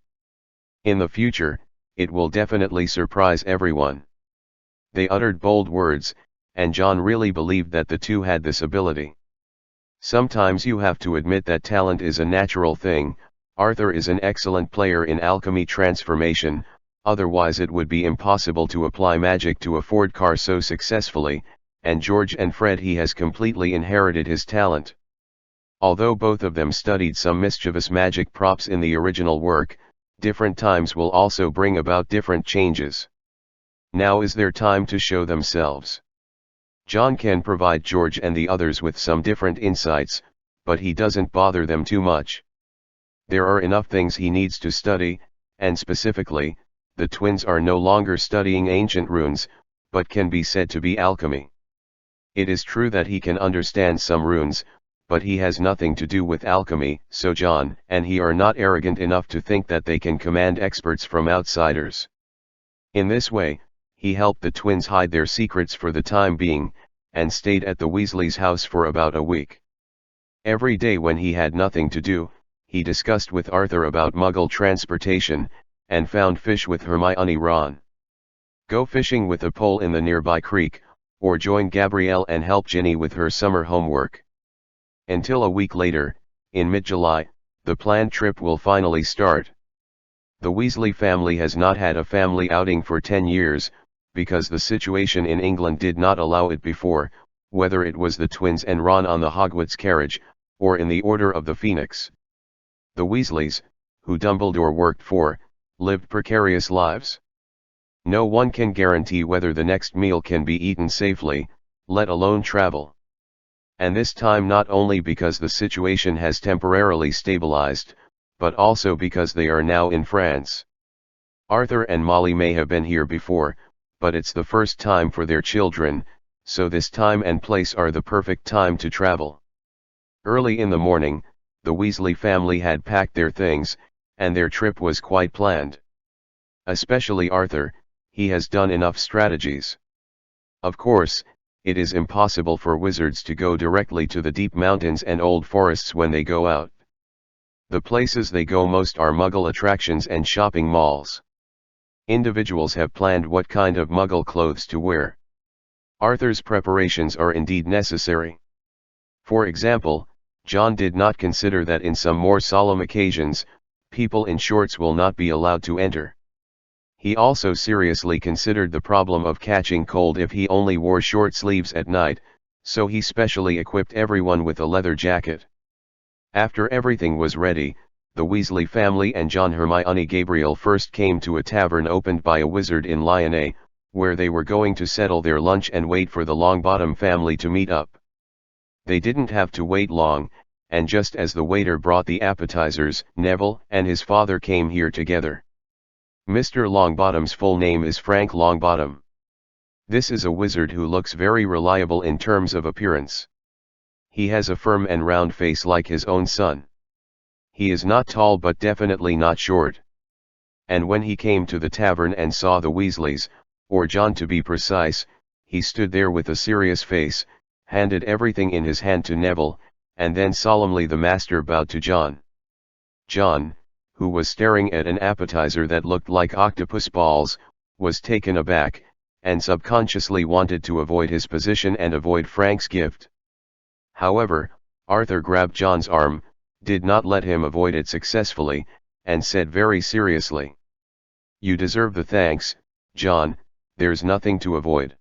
In the future, it will definitely surprise everyone. They uttered bold words, and John really believed that the two had this ability. Sometimes you have to admit that talent is a natural thing. Arthur is an excellent player in alchemy transformation, otherwise it would be impossible to apply magic to a Ford car so successfully, and George and Fred, he has completely inherited his talent. Although both of them studied some mischievous magic props in the original work, different times will also bring about different changes. Now is their time to show themselves. John can provide George and the others with some different insights, but he doesn't bother them too much. There are enough things he needs to study, and specifically, the twins are no longer studying ancient runes, but can be said to be alchemy. It is true that he can understand some runes, but he has nothing to do with alchemy, so John and he are not arrogant enough to think that they can command experts from outsiders. In this way, he helped the twins hide their secrets for the time being, and stayed at the Weasleys' house for about a week. Every day when he had nothing to do, he discussed with Arthur about Muggle transportation, and found fish with Hermione. Ron. Go fishing with a pole in the nearby creek, or join Gabrielle and help Ginny with her summer homework. Until a week later, in mid-July, the planned trip will finally start. The Weasley family has not had a family outing for 10 years, because the situation in England did not allow it before, whether it was the twins and Ron on the Hogwarts carriage, or in the Order of the Phoenix. The Weasleys, who Dumbledore worked for, lived precarious lives. No one can guarantee whether the next meal can be eaten safely, let alone travel. And this time not only because the situation has temporarily stabilized, but also because they are now in France. Arthur and Molly may have been here before, but it's the first time for their children, so this time and place are the perfect time to travel. Early in the morning, the Weasley family had packed their things, and their trip was quite planned. Especially Arthur, he has done enough strategies. Of course, it is impossible for wizards to go directly to the deep mountains and old forests when they go out. The places they go most are Muggle attractions and shopping malls. Individuals have planned what kind of Muggle clothes to wear. Arthur's preparations are indeed necessary. For example, John did not consider that in some more solemn occasions, people in shorts will not be allowed to enter. He also seriously considered the problem of catching cold if he only wore short sleeves at night, so he specially equipped everyone with a leather jacket. After everything was ready, the Weasley family and John, Hermione, Gabriel first came to a tavern opened by a wizard in Lyonnais, where they were going to settle their lunch and wait for the Longbottom family to meet up. They didn't have to wait long, and just as the waiter brought the appetizers, Neville and his father came here together. Mr. Longbottom's full name is Frank Longbottom. This is a wizard who looks very reliable in terms of appearance. He has a firm and round face like his own son. He is not tall but definitely not short. And when he came to the tavern and saw the Weasleys, or John to be precise, he stood there with a serious face, handed everything in his hand to Neville, and then solemnly the master bowed to John. John, who was staring at an appetizer that looked like octopus balls, was taken aback, and subconsciously wanted to avoid his position and avoid Frank's gift. However, Arthur grabbed John's arm, did not let him avoid it successfully, and said very seriously, "You deserve the thanks, John, there's nothing to avoid.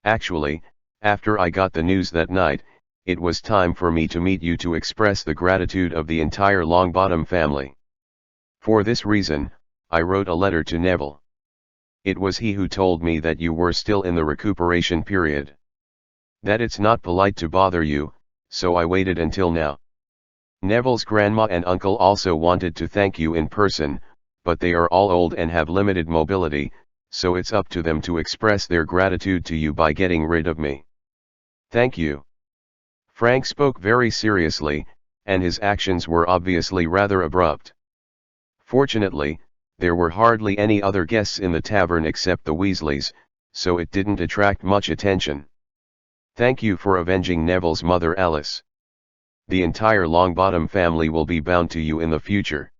Actually, after I got the news that night, it was time for me to meet you to express the gratitude of the entire Longbottom family. For this reason, I wrote a letter to Neville. It was he who told me that you were still in the recuperation period. That it's not polite to bother you, so I waited until now. Neville's grandma and uncle also wanted to thank you in person, but they are all old and have limited mobility, so it's up to them to express their gratitude to you by getting rid of me. Thank you." Frank spoke very seriously, and his actions were obviously rather abrupt. Fortunately, there were hardly any other guests in the tavern except the Weasleys, so it didn't attract much attention. "Thank you for avenging Neville's mother Alice. The entire Longbottom family will be bound to you in the future.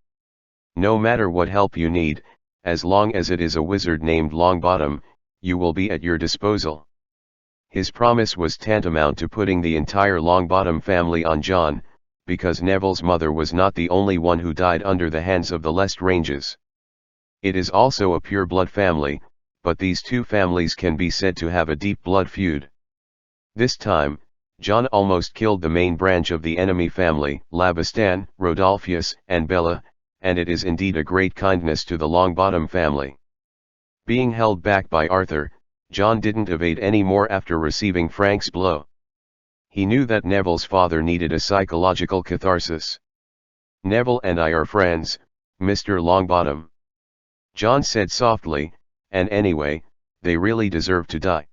No matter what help you need, as long as it is a wizard named Longbottom, you will be at your disposal." His promise was tantamount to putting the entire Longbottom family on John, because Neville's mother was not the only one who died under the hands of the Lestranges. It is also a pure-blood family, but these two families can be said to have a deep blood feud. This time, John almost killed the main branch of the enemy family, Labistan, Rodolphus, and Bella, and it is indeed a great kindness to the Longbottom family. Being held back by Arthur, John didn't evade any more after receiving Frank's blow. He knew that Neville's father needed a psychological catharsis. "Neville and I are friends, Mr. Longbottom," John said softly, "and anyway, they really deserve to die.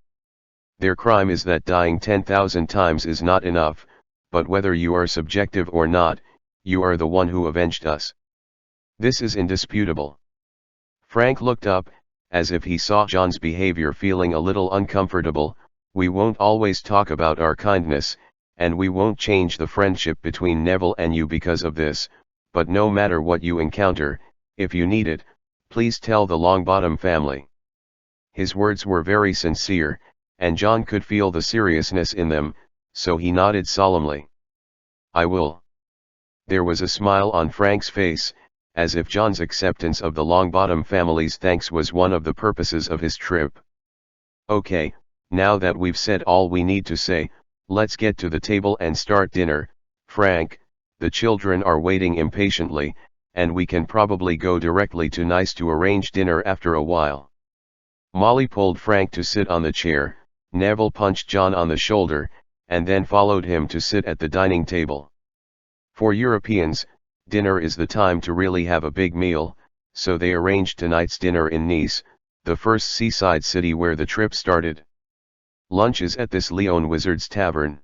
Their crime is that dying 10,000 times is not enough, but whether you are subjective or not, you are the one who avenged us. This is indisputable." Frank looked up, as if he saw John's behavior, feeling a little uncomfortable. "We won't always talk about our kindness, and we won't change the friendship between Neville and you because of this, but no matter what you encounter, if you need it, please tell the Longbottom family." His words were very sincere, and John could feel the seriousness in them, so he nodded solemnly. "I will." There was a smile on Frank's face, as if John's acceptance of the Longbottom family's thanks was one of the purposes of his trip. "Okay, now that we've said all we need to say, let's get to the table and start dinner, Frank. The children are waiting impatiently, and we can probably go directly to Nice to arrange dinner after a while." Molly pulled Frank to sit on the chair, Neville punched John on the shoulder, and then followed him to sit at the dining table. For Europeans, dinner is the time to really have a big meal, so they arranged tonight's dinner in Nice, the first seaside city where the trip started. Lunch is at this Lyon Wizard's Tavern.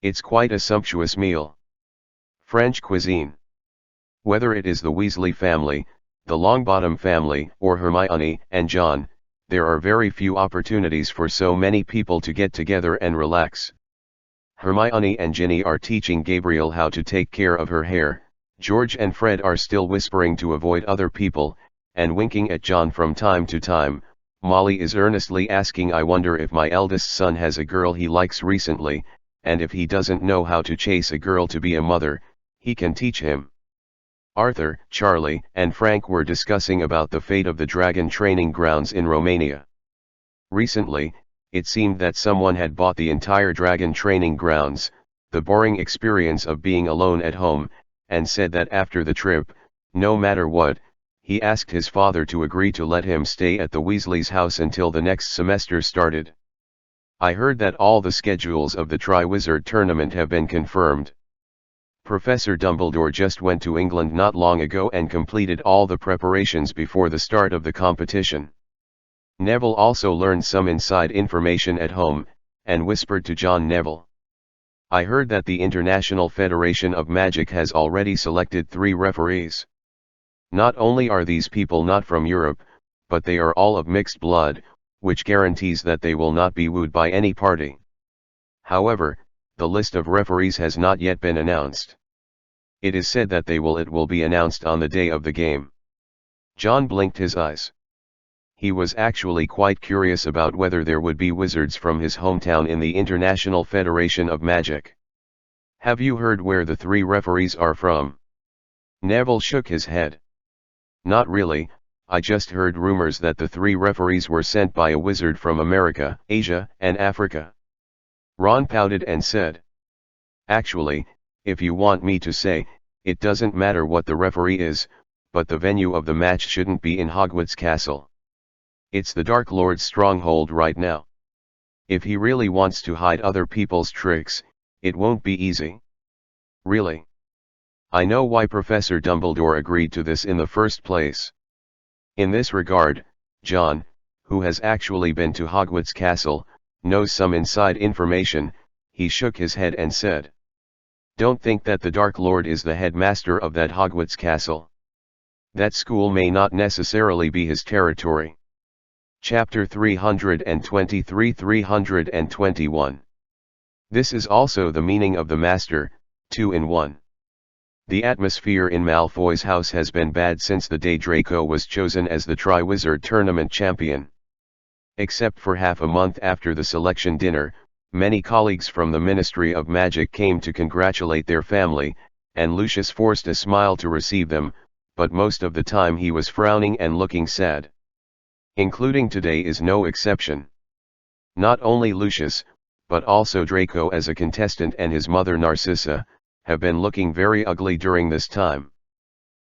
It's quite a sumptuous meal. French cuisine. Whether it is the Weasley family, the Longbottom family, or Hermione and John, there are very few opportunities for so many people to get together and relax. Hermione and Ginny are teaching Gabriel how to take care of her hair, George and Fred are still whispering to avoid other people, and winking at John from time to time. Molly is earnestly asking, "I wonder if my eldest son has a girl he likes recently, and if he doesn't know how to chase a girl to be a mother, he can teach him." Arthur, Charlie, and Frank were discussing about the fate of the dragon training grounds in Romania. Recently, it seemed that someone had bought the entire dragon training grounds, the boring experience of being alone at home, and said that after the trip, no matter what, he asked his father to agree to let him stay at the Weasleys' house until the next semester started. "I heard that all the schedules of the Triwizard Tournament have been confirmed. Professor Dumbledore just went to England not long ago and completed all the preparations before the start of the competition." Neville also learned some inside information at home, and whispered to John Neville. "I heard that the International Federation of Magic has already selected 3 referees. Not only are these people not from Europe, but they are all of mixed blood, which guarantees that they will not be wooed by any party. However, the list of referees has not yet been announced. It is said that it will be announced on the day of the game." John blinked his eyes. He was actually quite curious about whether there would be wizards from his hometown in the International Federation of Magic. "Have you heard where the 3 referees are from?" Neville shook his head. "Not really, I just heard rumors that the 3 referees were sent by a wizard from America, Asia, and Africa." Ron pouted and said, "Actually, if you want me to say, it doesn't matter what the referee is, but the venue of the match shouldn't be in Hogwarts Castle. It's the Dark Lord's stronghold right now. If he really wants to hide other people's tricks, it won't be easy." "Really? I know why Professor Dumbledore agreed to this in the first place." In this regard, John, who has actually been to Hogwarts Castle, knows some inside information. He shook his head and said, "Don't think that the Dark Lord is the headmaster of that Hogwarts Castle. That school may not necessarily be his territory." Chapter 323-321. This is also the meaning of the Master, 2 in 1. The atmosphere in Malfoy's house has been bad since the day Draco was chosen as the Triwizard Tournament champion. Except for half a month after the selection dinner, many colleagues from the Ministry of Magic came to congratulate their family, and Lucius forced a smile to receive them, but most of the time he was frowning and looking sad. Including today is no exception. Not only Lucius, but also Draco as a contestant and his mother Narcissa, have been looking very ugly during this time.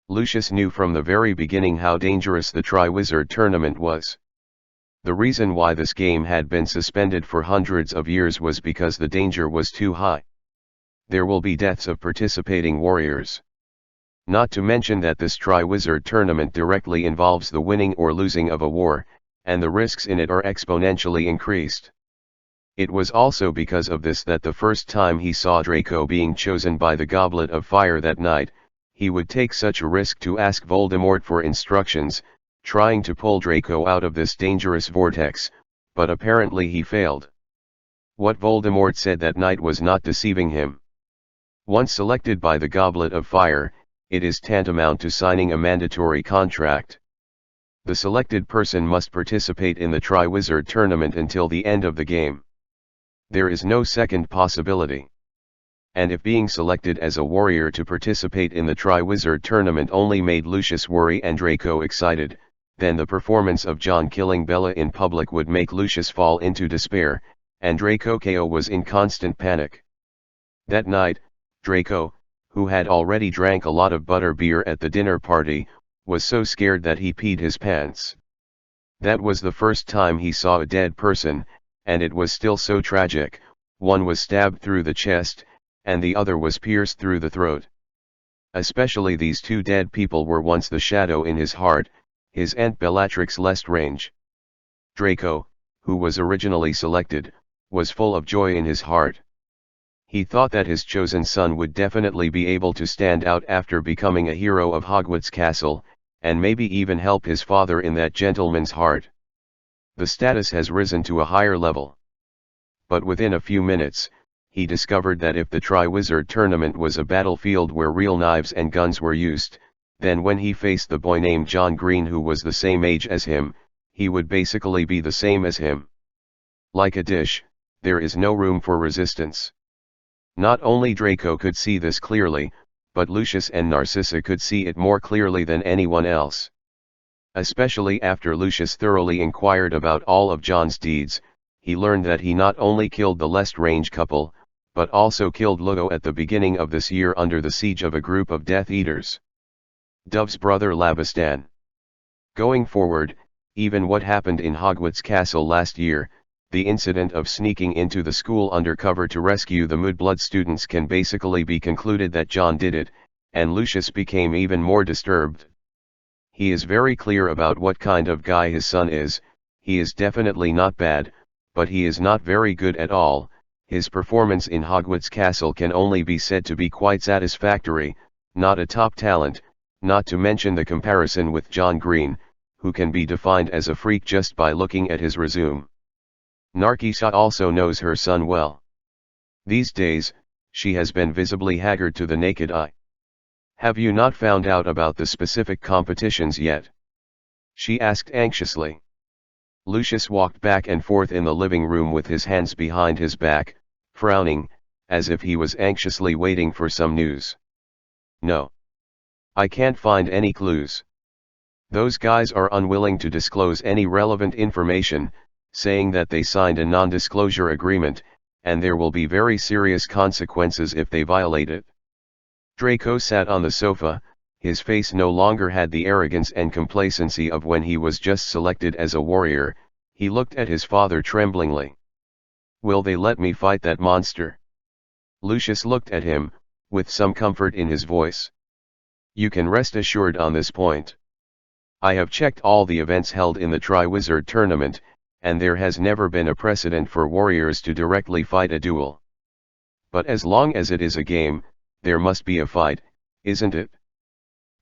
Lucius knew from the very beginning how dangerous the Triwizard Tournament was. The reason why this game had been suspended for hundreds of years was because the danger was too high. There will be deaths of participating warriors. Not to mention that this Triwizard Tournament directly involves the winning or losing of a war, and the risks in it are exponentially increased. It was also because of this that the first time he saw Draco being chosen by the Goblet of Fire that night, he would take such a risk to ask Voldemort for instructions, trying to pull Draco out of this dangerous vortex, but apparently he failed. What Voldemort said that night was not deceiving him. Once selected by the Goblet of Fire, it is tantamount to signing a mandatory contract. The selected person must participate in the Triwizard Tournament until the end of the game. There is no second possibility. And if being selected as a warrior to participate in the Triwizard Tournament only made Lucius worry and Draco excited, then the performance of John killing Bella in public would make Lucius fall into despair, and Draco KO was in constant panic. That night, Draco, who had already drank a lot of butterbeer at the dinner party, was so scared that he peed his pants. That was the first time he saw a dead person, and it was still so tragic. One was stabbed through the chest, and the other was pierced through the throat. Especially these two dead people were once the shadow in his heart, his Aunt Bellatrix Lestrange. Draco, who was originally selected, was full of joy in his heart. He thought that his chosen son would definitely be able to stand out after becoming a hero of Hogwarts Castle, and maybe even help his father in that gentleman's heart. The status has risen to a higher level. But within a few minutes, he discovered that if the Triwizard Tournament was a battlefield where real knives and guns were used, then when he faced the boy named John Green who was the same age as him, he would basically be the same as him. Like a dish, there is no room for resistance. Not only Draco could see this clearly, but Lucius and Narcissa could see it more clearly than anyone else. Especially after Lucius thoroughly inquired about all of John's deeds, he learned that he not only killed the Lestrange couple, but also killed Ludo at the beginning of this year under the siege of a group of Death Eaters. Dove's brother Labistan. Going forward, even what happened in Hogwarts Castle last year, the incident of sneaking into the school undercover to rescue the Mudblood students can basically be concluded that John did it, and Lucius became even more disturbed. He is very clear about what kind of guy his son is. He is definitely not bad, but he is not very good at all. His performance in Hogwarts Castle can only be said to be quite satisfactory, not a top talent, not to mention the comparison with John Green, who can be defined as a freak just by looking at his resume. Narcissa also knows her son well. These days, she has been visibly haggard to the naked eye. "Have you not found out about the specific competitions yet?" she asked anxiously. Lucius walked back and forth in the living room with his hands behind his back, frowning, as if he was anxiously waiting for some news. "No. I can't find any clues. Those guys are unwilling to disclose any relevant information, saying that they signed a non-disclosure agreement, and there will be very serious consequences if they violate it." Draco sat on the sofa. His face no longer had the arrogance and complacency of when he was just selected as a warrior. He looked at his father tremblingly. "Will they let me fight that monster?" Lucius looked at him, with some comfort in his voice. "You can rest assured on this point. I have checked all the events held in the Triwizard Tournament, and there has never been a precedent for warriors to directly fight a duel. But as long as it is a game, there must be a fight, isn't it?"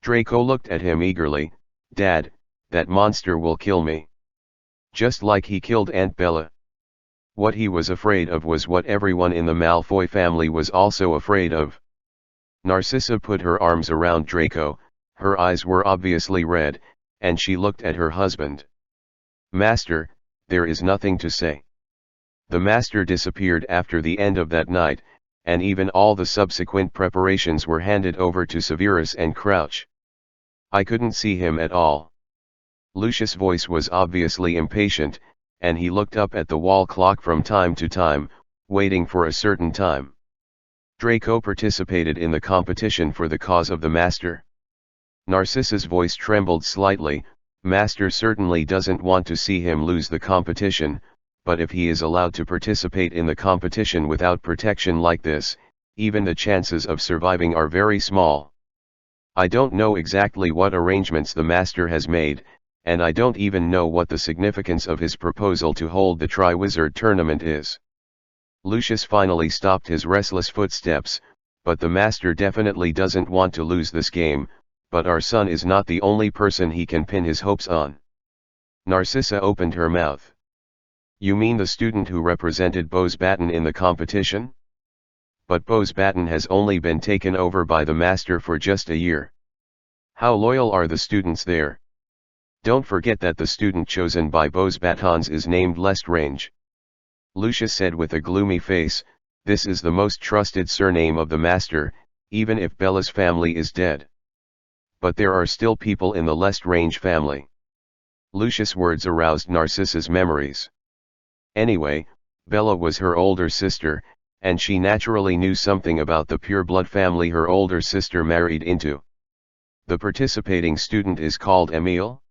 Draco looked at him eagerly. "Dad, that monster will kill me. Just like he killed Aunt Bella." What he was afraid of was what everyone in the Malfoy family was also afraid of. Narcissa put her arms around Draco. Her eyes were obviously red, and she looked at her husband. "Master, there is nothing to say." The master disappeared after the end of that night, and even all the subsequent preparations were handed over to Severus and Crouch. "I couldn't see him at all." Lucius' voice was obviously impatient, and he looked up at the wall clock from time to time, waiting for a certain time. Draco participated in the competition for the cause of the master. Narcissa's voice trembled slightly. Master certainly doesn't want to see him lose the competition, but if he is allowed to participate in the competition without protection like this, even the chances of surviving are very small. I don't know exactly what arrangements the master has made, and I don't even know what the significance of his proposal to hold the Triwizard tournament is. Lucius finally stopped his restless footsteps, but the master definitely doesn't want to lose this game, but our son is not the only person he can pin his hopes on. Narcissa opened her mouth. You mean the student who represented Bosbaton in the competition? But Bosbaton has only been taken over by the master for just a year. How loyal are the students there? Don't forget that the student chosen by Bosbatons is named Lestrange. Lucius said with a gloomy face, this is the most trusted surname of the master, even if Bella's family is dead. But there are still people in the Lestrange family. Lucius' words aroused Narcissa's memories. Anyway, Bella was her older sister, and she naturally knew something about the pure-blood family her older sister married into. The participating student is called Emile?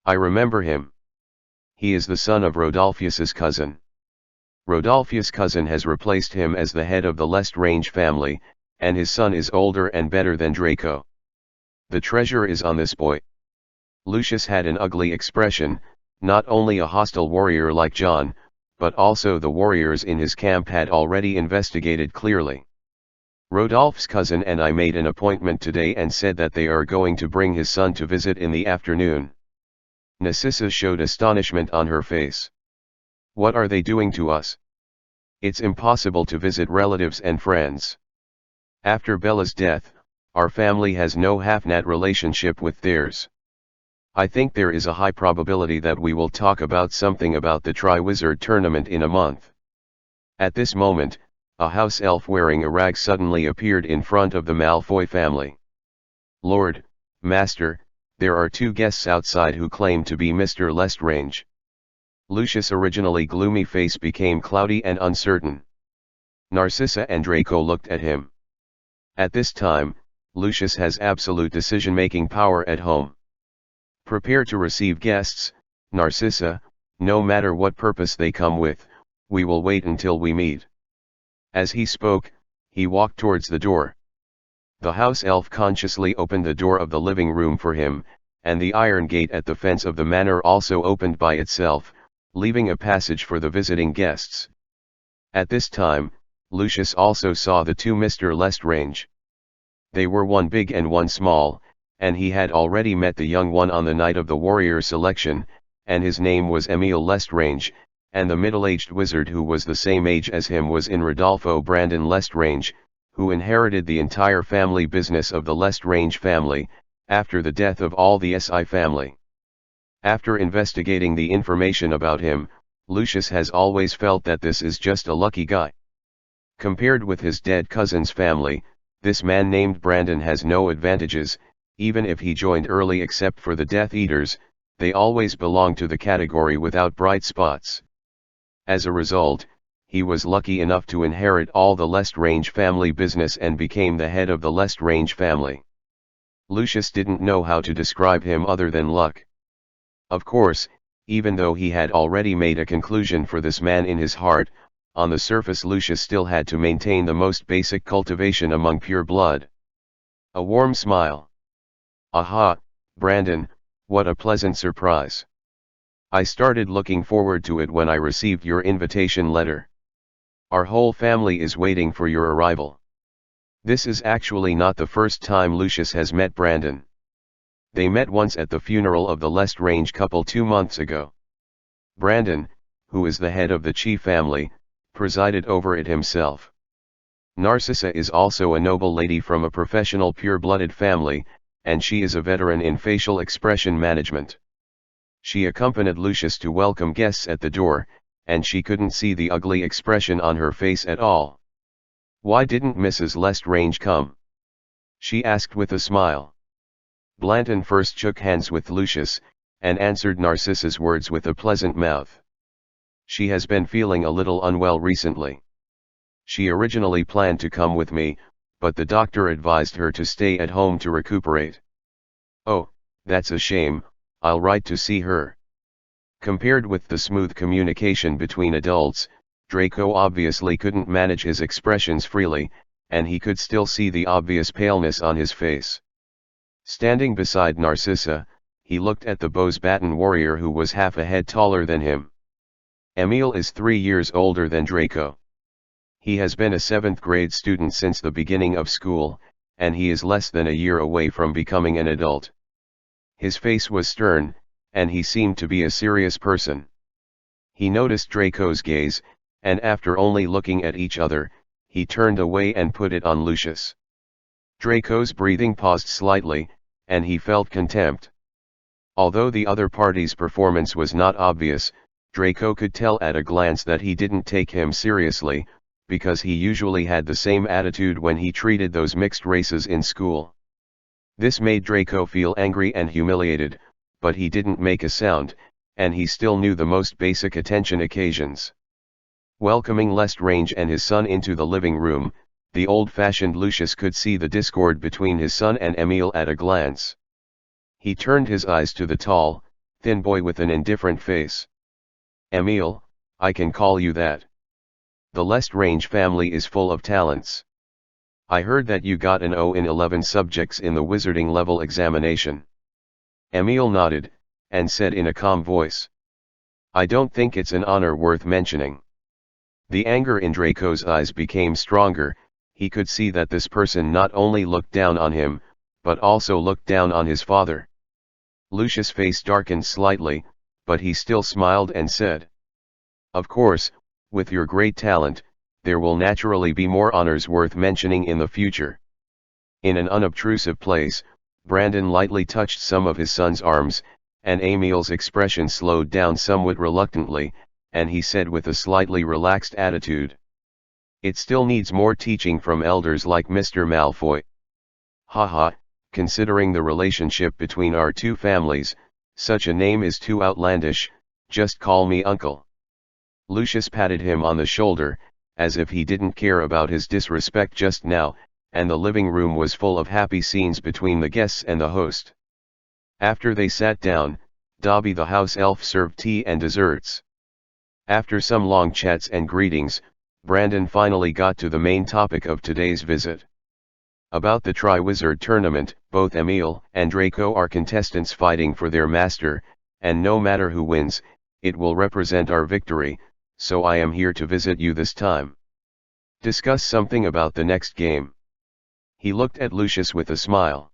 I remember him. He is the son of Rodolphus's cousin. Rodolphus' cousin has replaced him as the head of the Lestrange family, and his son is older and better than Draco. The treasure is on this boy. Lucius had an ugly expression. Not only a hostile warrior like John, but also the warriors in his camp had already investigated clearly. Rodolphe's cousin and I made an appointment today and said that they are going to bring his son to visit in the afternoon. Narcissa showed astonishment on her face. What are they doing to us? It's impossible to visit relatives and friends. After Bella's death, our family has no half-net relationship with theirs. I think there is a high probability that we will talk about something about the Triwizard tournament in a month. At this moment, a house elf wearing a rag suddenly appeared in front of the Malfoy family. Lord, Master, there are two guests outside who claim to be Mr. Lestrange. Lucius' originally gloomy face became cloudy and uncertain. Narcissa and Draco looked at him. At this time, Lucius has absolute decision-making power at home. Prepare to receive guests, Narcissa, no matter what purpose they come with, we will wait until we meet. As he spoke, he walked towards the door. The house elf consciously opened the door of the living room for him, and the iron gate at the fence of the manor also opened by itself, leaving a passage for the visiting guests. At this time, Lucius also saw the two Mr. Lestrange. They were one big and one small, and he had already met the young one on the night of the warrior selection, and his name was Emile Lestrange, and the middle-aged wizard who was the same age as him was in Rodolfo Brandon Lestrange, who inherited the entire family business of the Lestrange family, after the death of all the SI family. After investigating the information about him, Lucius has always felt that this is just a lucky guy. Compared with his dead cousin's family, this man named Brandon has no advantages, even if he joined early except for the Death Eaters, they always belong to the category without bright spots. As a result, he was lucky enough to inherit all the Lestrange family business and became the head of the Lestrange family. Lucius didn't know how to describe him other than luck. Of course, even though he had already made a conclusion for this man in his heart, on the surface Lucius still had to maintain the most basic cultivation among pure blood. A warm smile. Aha, Brandon, what a pleasant surprise. I started looking forward to it when I received your invitation letter. Our whole family is waiting for your arrival. This is actually not the first time Lucius has met Brandon. They met once at the funeral of the Lestrange couple 2 months ago. Brandon, who is the head of the Chi family, presided over it himself. Narcissa is also a noble lady from a professional pure-blooded family, and she is a veteran in facial expression management. She accompanied Lucius to welcome guests at the door, and she couldn't see the ugly expression on her face at all. Why didn't Mrs. Lestrange come? She asked with a smile. Blanton first shook hands with Lucius, and answered Narcissa's words with a pleasant mouth. She has been feeling a little unwell recently. She originally planned to come with me, but the doctor advised her to stay at home to recuperate. Oh, that's a shame, I'll write to see her. Compared with the smooth communication between adults, Draco obviously couldn't manage his expressions freely, and he could still see the obvious paleness on his face. Standing beside Narcissa, he looked at the Bosbaton warrior who was half a head taller than him. Emile is 3 years older than Draco. He has been a 7th grade student since the beginning of school, and he is less than a year away from becoming an adult. His face was stern, and he seemed to be a serious person. He noticed Draco's gaze, and after only looking at each other, he turned away and put it on Lucius. Draco's breathing paused slightly, and he felt contempt. Although the other party's performance was not obvious, Draco could tell at a glance that he didn't take him seriously, because he usually had the same attitude when he treated those mixed races in school. This made Draco feel angry and humiliated, but he didn't make a sound, and he still knew the most basic attention occasions. Welcoming Lestrange and his son into the living room, the old-fashioned Lucius could see the discord between his son and Emile at a glance. He turned his eyes to the tall, thin boy with an indifferent face. "Emile, I can call you that. The Lestrange family is full of talents. I heard that you got an O in 11 subjects in the wizarding level examination." Emile nodded, and said in a calm voice, "I don't think it's an honor worth mentioning." The anger in Draco's eyes became stronger. He could see that this person not only looked down on him, but also looked down on his father. Lucius' face darkened slightly, but he still smiled and said, "Of course, with your great talent, there will naturally be more honors worth mentioning in the future." In an unobtrusive place, Brandon lightly touched some of his son's arms, and Emile's expression slowed down somewhat reluctantly, and he said with a slightly relaxed attitude, "It still needs more teaching from elders like Mr. Malfoy. Haha, considering the relationship between our two families, such a name is too outlandish, just call me uncle." Lucius patted him on the shoulder, as if he didn't care about his disrespect just now, and the living room was full of happy scenes between the guests and the host. After they sat down, Dobby the house elf served tea and desserts. After some long chats and greetings, Brandon finally got to the main topic of today's visit. About the Triwizard Tournament, both Emile and Draco are contestants fighting for their master, and no matter who wins, it will represent our victory, so I am here to visit you this time. Discuss something about the next game. He looked at Lucius with a smile.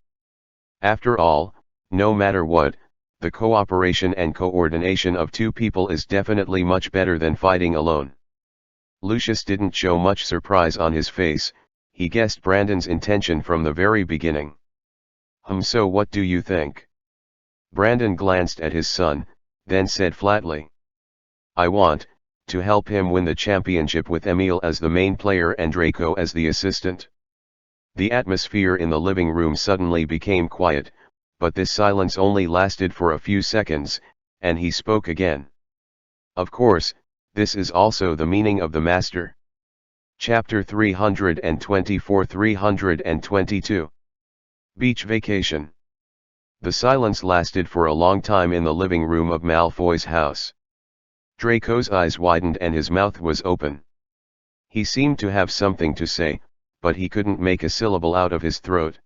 After all, no matter what, the cooperation and coordination of two people is definitely much better than fighting alone. Lucius didn't show much surprise on his face. He guessed Brandon's intention from the very beginning. So what do you think?" Brandon glanced at his son, then said flatly, "I want to help him win the championship with Emile as the main player and Draco as the assistant." The atmosphere in the living room suddenly became quiet, but this silence only lasted for a few seconds, and he spoke again. "Of course, this is also the meaning of the master." Chapter 324-322. Beach Vacation. The silence lasted for a long time in the living room of Malfoy's house. Draco's eyes widened and his mouth was open. He seemed to have something to say, but he couldn't make a syllable out of his throat.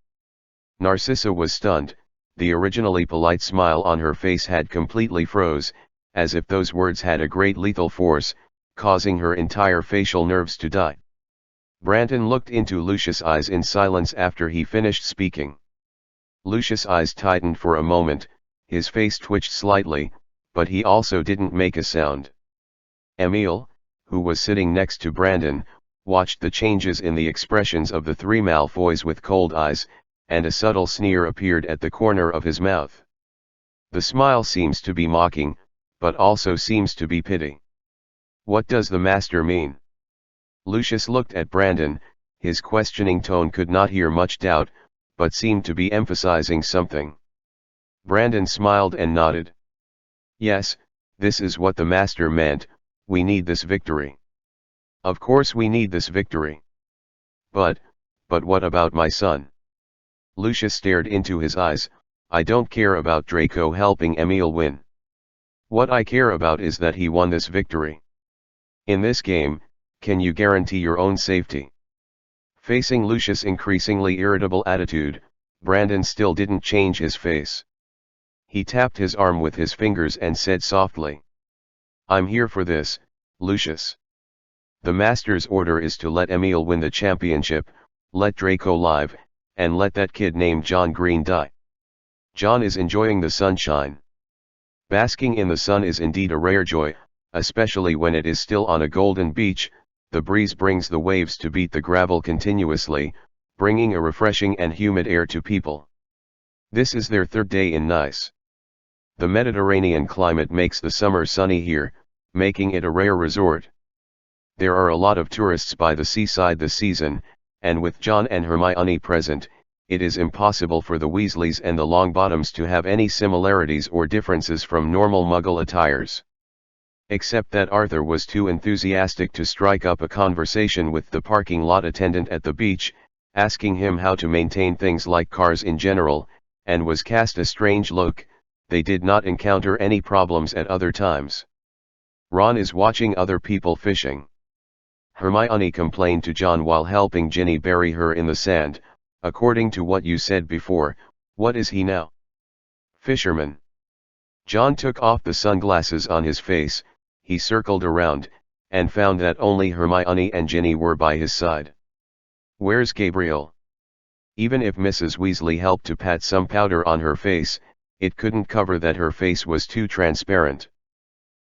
Narcissa was stunned. The originally polite smile on her face had completely froze, as if those words had a great lethal force, causing her entire facial nerves to die. Brandon looked into Lucius' eyes in silence after he finished speaking. Lucius' eyes tightened for a moment, his face twitched slightly, but he also didn't make a sound. Emile, who was sitting next to Brandon, watched the changes in the expressions of the three Malfoys with cold eyes, and a subtle sneer appeared at the corner of his mouth. The smile seems to be mocking, but also seems to be pity. What does the master mean? Lucius looked at Brandon. His questioning tone could not hear much doubt, but seemed to be emphasizing something. Brandon smiled and nodded. Yes, this is what the master meant. We need this victory. Of course we need this victory. But what about my son? Lucius stared into his eyes, I don't care about Draco helping Emil win. What I care about is that he won this victory. In this game, can you guarantee your own safety? Facing Lucius' increasingly irritable attitude, Brandon still didn't change his face. He tapped his arm with his fingers and said softly, "I'm here for this, Lucius. The master's order is to let Emil win the championship, let Draco live, and let that kid named John Green die. John is enjoying the sunshine. Basking in the sun is indeed a rare joy, especially when it is still on a golden beach. The breeze brings the waves to beat the gravel continuously, bringing a refreshing and humid air to people. This is their third day in Nice. The Mediterranean climate makes the summer sunny here, making it a rare resort. There are a lot of tourists by the seaside this season, and with John and Hermione present, it is impossible for the Weasleys and the Longbottoms to have any similarities or differences from normal Muggle attires. Except that Arthur was too enthusiastic to strike up a conversation with the parking lot attendant at the beach, asking him how to maintain things like cars in general, and was cast a strange look. They did not encounter any problems at other times. Ron is watching other people fishing. Hermione complained to John while helping Ginny bury her in the sand. According to what you said before, what is he now? Fisherman. John took off the sunglasses on his face. He circled around, and found that only Hermione and Ginny were by his side. Where's Gabriel? Even if Mrs. Weasley helped to pat some powder on her face, it couldn't cover that her face was too transparent.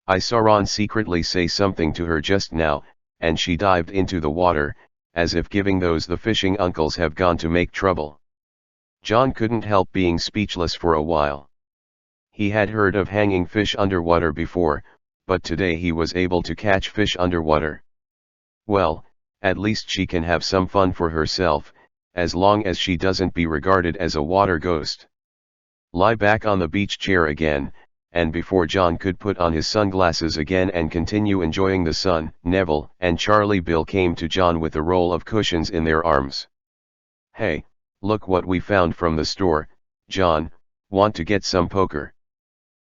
I saw Ron secretly say something to her just now, and she dived into the water, as if giving those the fishing uncles have gone to make trouble. John couldn't help being speechless for a while. He had heard of hanging fish underwater before, but today he was able to catch fish underwater. Well, at least she can have some fun for herself, as long as she doesn't be regarded as a water ghost. Lie back on the beach chair again, and before John could put on his sunglasses again and continue enjoying the sun, Neville and Charlie Bill came to John with a roll of cushions in their arms. Hey, look what we found from the store, John, want to get some poker?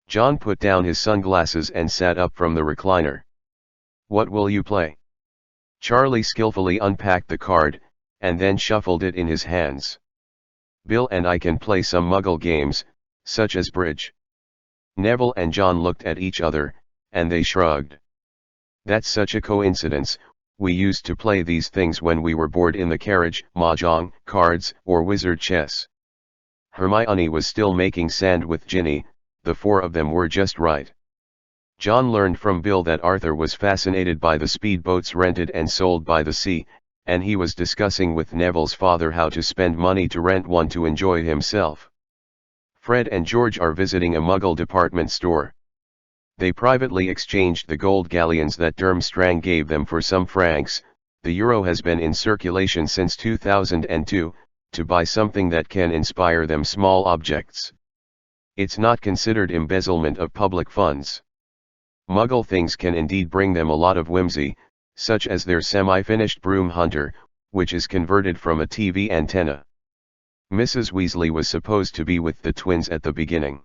John put down his sunglasses and sat up from the recliner. What will you play? Charlie skillfully unpacked the card, and then shuffled it in his hands. Bill and I can play some Muggle games, such as bridge. Neville and John looked at each other, and they shrugged. That's such a coincidence. We used to play these things when we were bored in the carriage, mahjong, cards, or wizard chess. Hermione was still making sand with Ginny. The four of them were just right. John learned from Bill that Arthur was fascinated by the speedboats rented and sold by the sea, and he was discussing with Neville's father how to spend money to rent one to enjoy himself. Fred and George are visiting a Muggle department store. They privately exchanged the gold galleons that Durmstrang gave them for some francs. The euro has been in circulation since 2002, to buy something that can inspire them small objects. It's not considered embezzlement of public funds. Muggle things can indeed bring them a lot of whimsy, such as their semi-finished broom hunter, which is converted from a TV antenna. Mrs. Weasley was supposed to be with the twins at the beginning.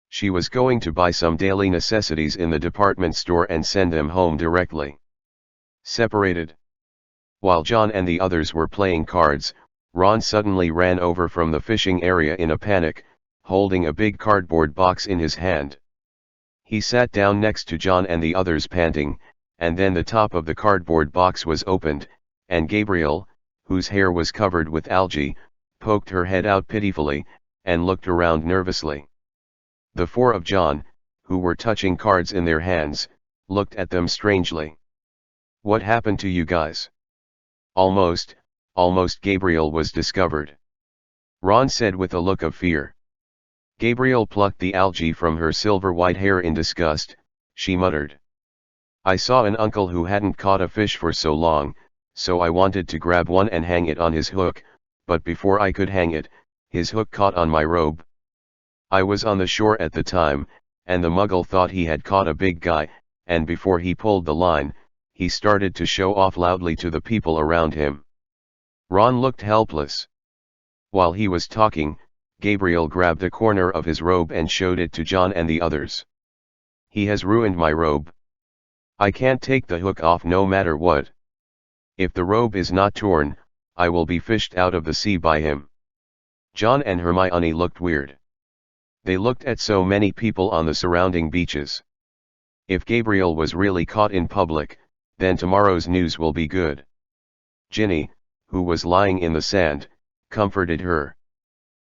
She was going to buy some daily necessities in the department store and send them home directly. Separated. While John and the others were playing cards, Ron suddenly ran over from the fishing area in a panic, holding a big cardboard box in his hand. He sat down next to John and the others panting, and then the top of the cardboard box was opened, and Gabriel, whose hair was covered with algae, poked her head out pitifully, and looked around nervously. The four of John, who were touching cards in their hands, looked at them strangely. What happened to you guys? Almost Gabriel was discovered. Ron said with a look of fear. Gabriel plucked the algae from her silver-white hair in disgust. She muttered. I saw an uncle who hadn't caught a fish for so long, so I wanted to grab one and hang it on his hook, but before I could hang it, his hook caught on my robe. I was on the shore at the time, and the Muggle thought he had caught a big guy, and before he pulled the line, he started to show off loudly to the people around him. Ron looked helpless. While he was talking, Gabriel grabbed a corner of his robe and showed it to John and the others. He has ruined my robe. I can't take the hook off no matter what. If the robe is not torn, I will be fished out of the sea by him. John and Hermione looked weird. They looked at so many people on the surrounding beaches. If Gabriel was really caught in public, then tomorrow's news will be good. Ginny, who was lying in the sand, comforted her.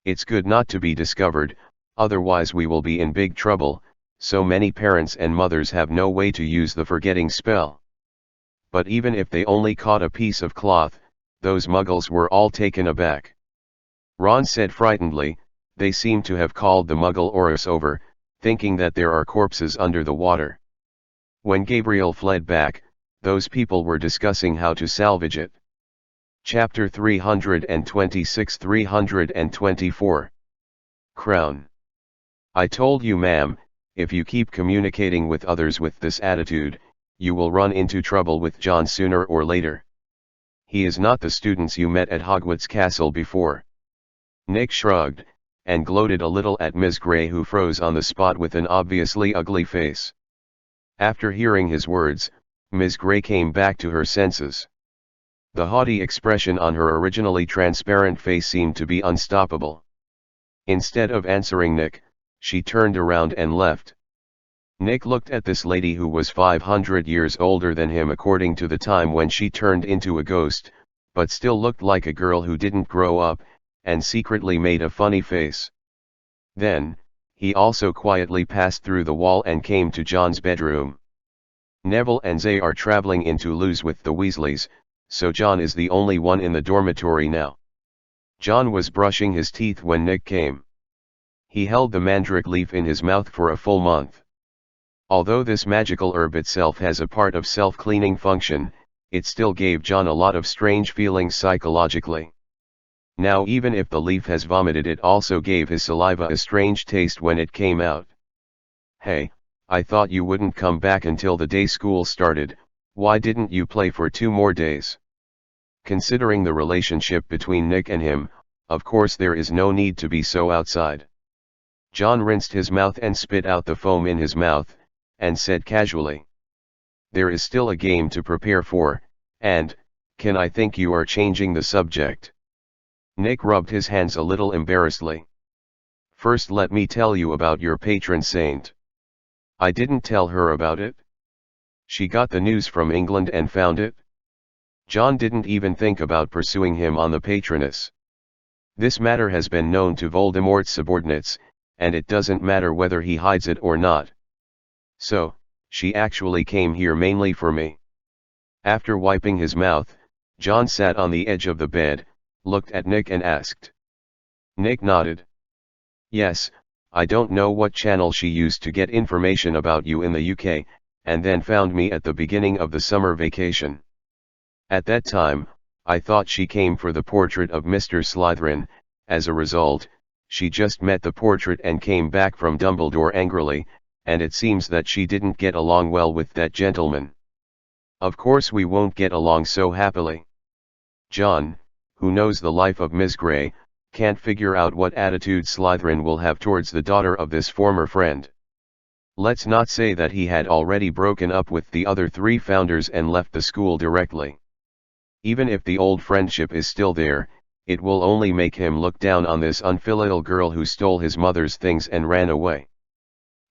It's good not to be discovered, otherwise we will be in big trouble. So many parents and mothers have no way to use the forgetting spell. But even if they only caught a piece of cloth, those muggles were all taken aback. Ron said frightenedly, they seem to have called the muggle Orus over, thinking that there are corpses under the water. When Gabriel fled back, those people were discussing how to salvage it. Chapter 326-324 Crown. I told you, ma'am, if you keep communicating with others with this attitude, you will run into trouble with John sooner or later. He is not the students you met at Hogwarts Castle before. Nick shrugged, and gloated a little at Miss Grey, who froze on the spot with an obviously ugly face. After hearing his words, Miss Grey came back to her senses. The haughty expression on her originally transparent face seemed to be unstoppable. Instead of answering Nick, she turned around and left. Nick looked at this lady who was 500 years older than him according to the time when she turned into a ghost, but still looked like a girl who didn't grow up, and secretly made a funny face. Then, he also quietly passed through the wall and came to John's bedroom. Neville and Zay are traveling into Luz with the Weasleys, so John is the only one in the dormitory now. John was brushing his teeth when Nick came. He held the mandrake leaf in his mouth for a full month. Although this magical herb itself has a part of self-cleaning function, it still gave John a lot of strange feelings psychologically. Now even if the leaf has vomited, it also gave his saliva a strange taste when it came out. Hey, I thought you wouldn't come back until the day school started. Why didn't you play for 2 more days? Considering the relationship between Nick and him, of course there is no need to be so outside. John rinsed his mouth and spit out the foam in his mouth, and said casually, there is still a game to prepare for, and, can I think you are changing the subject? Nick rubbed his hands a little embarrassedly. First let me tell you about your patron saint. I didn't tell her about it. She got the news from England and found it. John didn't even think about pursuing him on the Patroness. This matter has been known to Voldemort's subordinates, and it doesn't matter whether he hides it or not. So, she actually came here mainly for me. After wiping his mouth, John sat on the edge of the bed, looked at Nick and asked. Nick nodded. Yes, I don't know what channel she used to get information about you in the UK, and then found me at the beginning of the summer vacation. At that time, I thought she came for the portrait of Mr. Slytherin. As a result, she just met the portrait and came back from Dumbledore angrily, and it seems that she didn't get along well with that gentleman. Of course we won't get along so happily. John, who knows the life of Miss Grey, can't figure out what attitude Slytherin will have towards the daughter of this former friend. Let's not say that he had already broken up with the other 3 founders and left the school directly. Even if the old friendship is still there, it will only make him look down on this unfilial girl who stole his mother's things and ran away.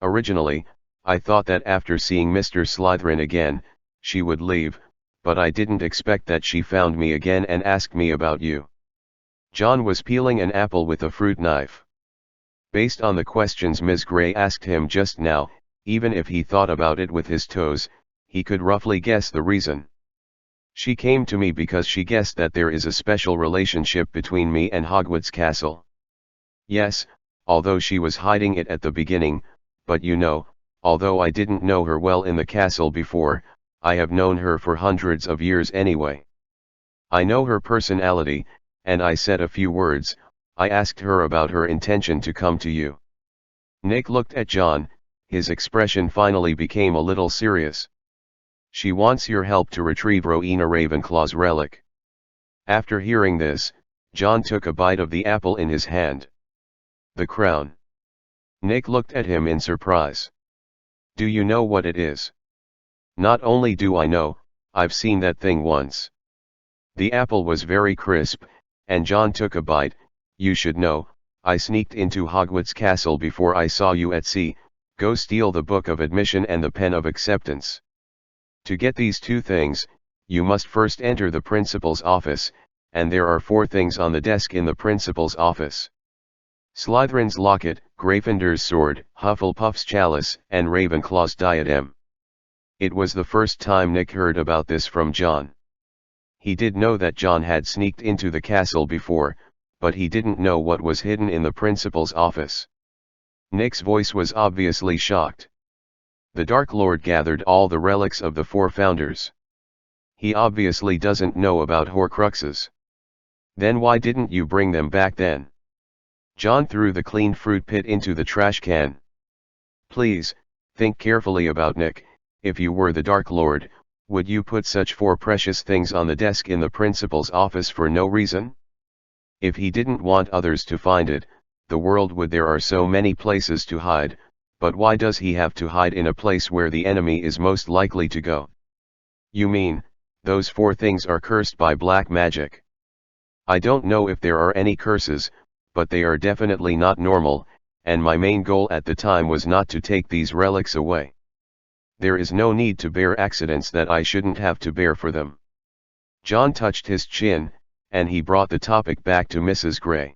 Originally, I thought that after seeing Mr. Slytherin again, she would leave, but I didn't expect that she found me again and asked me about you. John was peeling an apple with a fruit knife. Based on the questions Miss Grey asked him just now, even if he thought about it with his toes, he could roughly guess the reason. She came to me because she guessed that there is a special relationship between me and Hogwarts Castle. Yes, although she was hiding it at the beginning, but you know, although I didn't know her well in the castle before, I have known her for hundreds of years anyway. I know her personality, and I said a few words. I asked her about her intention to come to you. Nick looked at John, his expression finally became a little serious. She wants your help to retrieve Rowena Ravenclaw's relic. After hearing this, John took a bite of the apple in his hand. The crown. Nick looked at him in surprise. Do you know what it is? Not only do I know, I've seen that thing once. The apple was very crisp, and John took a bite. You should know, I sneaked into Hogwarts Castle before I saw you at sea. Go steal the book of admission and the pen of acceptance. To get these two things, you must first enter the principal's office, and there are 4 things on the desk in the principal's office. Slytherin's locket, Gryffindor's sword, Hufflepuff's chalice, and Ravenclaw's diadem. It was the first time Nick heard about this from John. He did know that John had sneaked into the castle before, but he didn't know what was hidden in the principal's office. Nick's voice was obviously shocked. The Dark Lord gathered all the relics of the 4 founders. He obviously doesn't know about Horcruxes. Then why didn't you bring them back then? John threw the cleaned fruit pit into the trash can. Please, think carefully about Nick. If you were the Dark Lord, would you put such 4 precious things on the desk in the principal's office for no reason? If he didn't want others to find it, the world would. There are so many places to hide, but why does he have to hide in a place where the enemy is most likely to go? You mean, those 4 things are cursed by black magic? I don't know if there are any curses, but they are definitely not normal, and my main goal at the time was not to take these relics away. There is no need to bear accidents that I shouldn't have to bear for them. John touched his chin, and he brought the topic back to Mrs. Grey.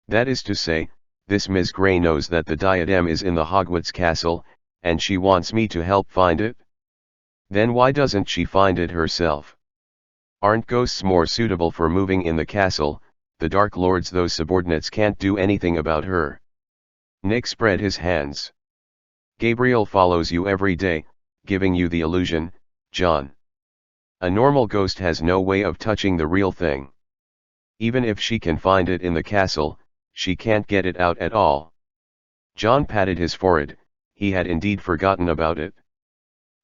That is to say, this Miss Grey knows that the diadem is in the Hogwarts castle, and she wants me to help find it? Then why doesn't she find it herself? Aren't ghosts more suitable for moving in the castle? The Dark Lord's those subordinates can't do anything about her. Nick spread his hands. Gabriel follows you every day, giving you the illusion, John. A normal ghost has no way of touching the real thing. Even if she can find it in the castle, she can't get it out at all. John patted his forehead. He had indeed forgotten about it.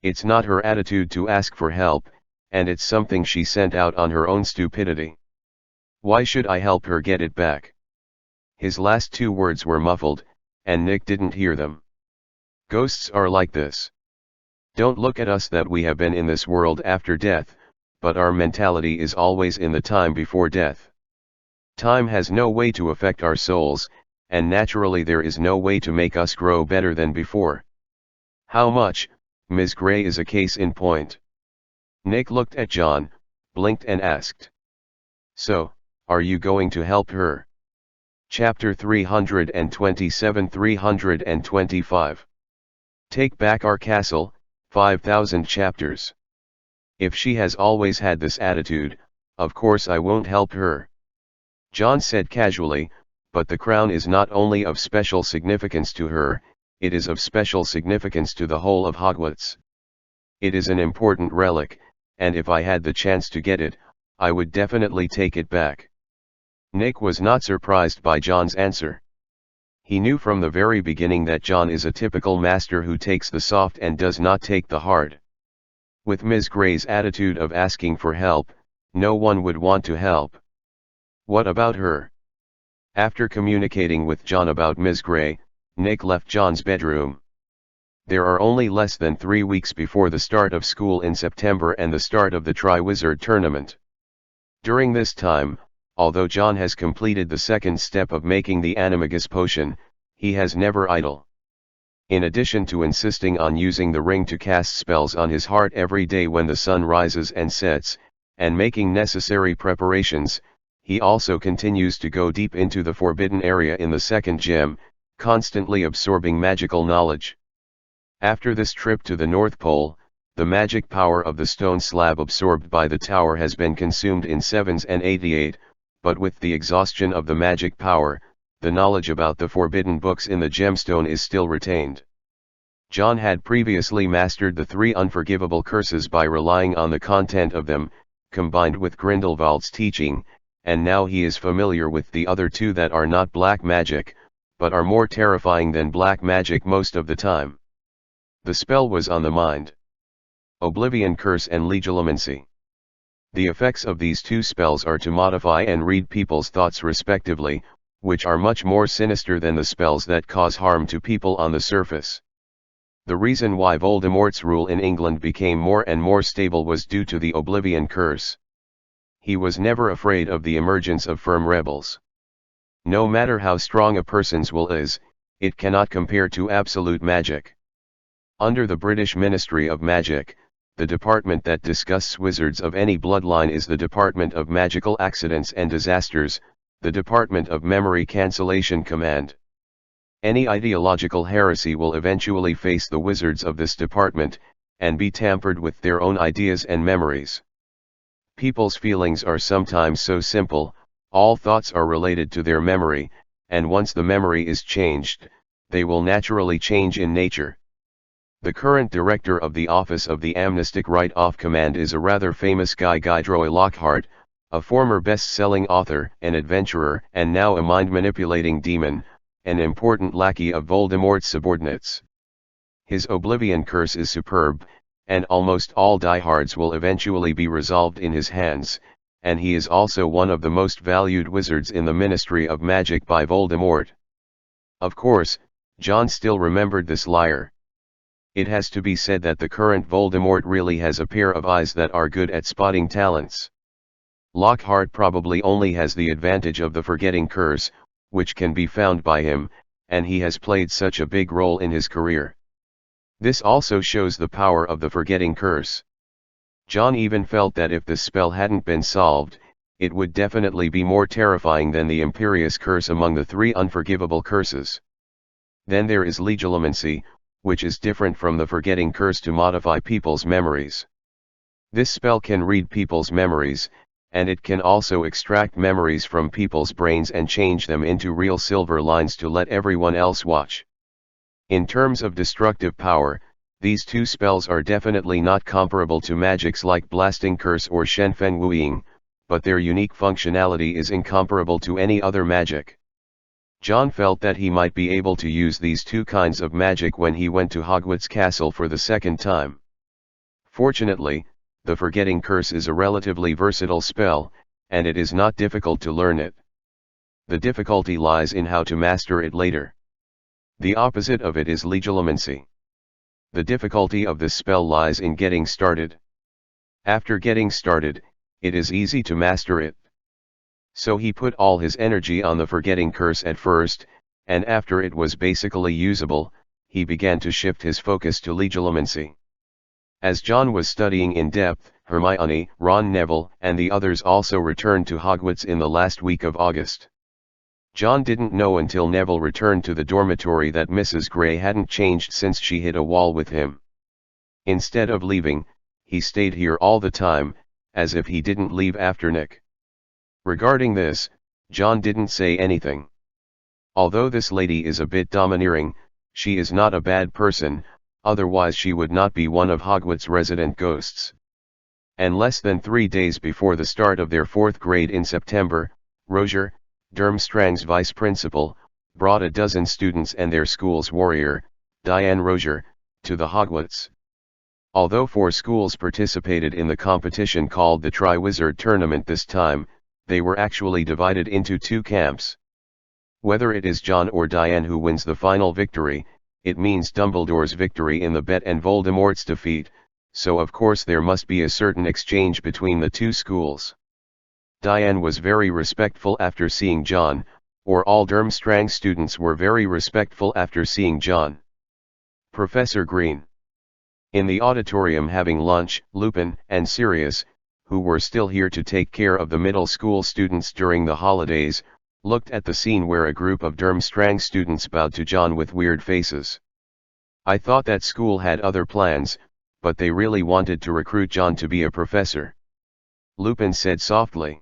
It's not her attitude to ask for help, and it's something she sent out on her own stupidity. Why should I help her get it back? His last 2 words were muffled, and Nick didn't hear them. Ghosts are like this. Don't look at us that we have been in this world after death, but our mentality is always in the time before death. Time has no way to affect our souls, and naturally there is no way to make us grow better than before. How much? Ms. Grey is a case in point. Nick looked at John, blinked and asked. So, are you going to help her? Chapter 327-325. Take back our castle, 5,000 chapters. If she has always had this attitude, of course I won't help her. John said casually, but the crown is not only of special significance to her, it is of special significance to the whole of Hogwarts. It is an important relic, and if I had the chance to get it, I would definitely take it back. Nick was not surprised by John's answer. He knew from the very beginning that John is a typical master who takes the soft and does not take the hard. With Ms. Grey's attitude of asking for help, no one would want to help. What about her? After communicating with John about Ms. Grey, Nick left John's bedroom. There are only less than 3 weeks before the start of school in September and the start of the Triwizard Tournament. During this time, although John has completed the second step of making the Animagus potion, he has never idle. In addition to insisting on using the ring to cast spells on his heart every day when the sun rises and sets, and making necessary preparations, he also continues to go deep into the forbidden area in the second gem, constantly absorbing magical knowledge. After this trip to the North Pole, the magic power of the stone slab absorbed by the tower has been consumed in 7s and 88, but with the exhaustion of the magic power, the knowledge about the forbidden books in the gemstone is still retained. John had previously mastered the 3 unforgivable curses by relying on the content of them, combined with Grindelwald's teaching, and now he is familiar with the other 2 that are not black magic, but are more terrifying than black magic most of the time. The spell was on the mind. Oblivion Curse and Legilimency. The effects of these 2 spells are to modify and read people's thoughts respectively, which are much more sinister than the spells that cause harm to people on the surface. The reason why Voldemort's rule in England became more and more stable was due to the Oblivion Curse. He was never afraid of the emergence of firm rebels. No matter how strong a person's will is, it cannot compare to absolute magic. Under the British Ministry of Magic, the department that discusses wizards of any bloodline is the Department of Magical Accidents and Disasters, the Department of Memory Cancellation Command. Any ideological heresy will eventually face the wizards of this department, and be tampered with their own ideas and memories. People's feelings are sometimes so simple, all thoughts are related to their memory, and once the memory is changed, they will naturally change in nature. The current director of the Office of the Amnestic Write-Off Command is a rather famous guy, Guydroy Lockhart, a former best-selling author, an adventurer, and now a mind-manipulating demon, an important lackey of Voldemort's subordinates. His Oblivion Curse is superb, and almost all diehards will eventually be resolved in his hands, and he is also one of the most valued wizards in the Ministry of Magic by Voldemort. Of course, John still remembered this liar. It has to be said that the current Voldemort really has a pair of eyes that are good at spotting talents. Lockhart probably only has the advantage of the forgetting curse, which can be found by him, and he has played such a big role in his career. This also shows the power of the forgetting curse. John even felt that if this spell hadn't been solved, it would definitely be more terrifying than the Imperious Curse among the 3 unforgivable curses. Then there is Legilimency, which is different from the forgetting curse to modify people's memories. This spell can read people's memories, and it can also extract memories from people's brains and change them into real silver lines to let everyone else watch. In terms of destructive power, these 2 spells are definitely not comparable to magics like Blasting Curse or Shenfeng Wuing, but their unique functionality is incomparable to any other magic. John felt that he might be able to use these 2 kinds of magic when he went to Hogwarts Castle for the second time. Fortunately, the Forgetting Curse is a relatively versatile spell, and it is not difficult to learn it. The difficulty lies in how to master it later. The opposite of it is Legilimency. The difficulty of this spell lies in getting started. After getting started, it is easy to master it. So he put all his energy on the Forgetting Curse at first, and after it was basically usable, he began to shift his focus to Legilimency. As John was studying in depth, Hermione, Ron, Neville, and the others also returned to Hogwarts in the last week of August. John didn't know until Neville returned to the dormitory that Mrs. Grey hadn't changed since she hit a wall with him. Instead of leaving, he stayed here all the time, as if he didn't leave after Nick. Regarding this, John didn't say anything. Although this lady is a bit domineering, she is not a bad person, otherwise she would not be one of Hogwarts' resident ghosts. And less than 3 days before the start of their 4th grade in September, Roger, Durmstrang's vice principal, brought a dozen students and their school's warrior, Diane Roger, to the Hogwarts. Although 4 schools participated in the competition called the Triwizard Tournament this time, they were actually divided into 2 camps. Whether it is John or Diane who wins the final victory, it means Dumbledore's victory in the bet and Voldemort's defeat, so of course there must be a certain exchange between the 2 schools. Diane was very respectful after seeing John, or all Durmstrang students were very respectful after seeing John. Professor Green. In the auditorium having lunch, Lupin and Sirius, who were still here to take care of the middle school students during the holidays, looked at the scene where a group of Durmstrang students bowed to John with weird faces. I thought that school had other plans, but they really wanted to recruit John to be a professor. Lupin said softly.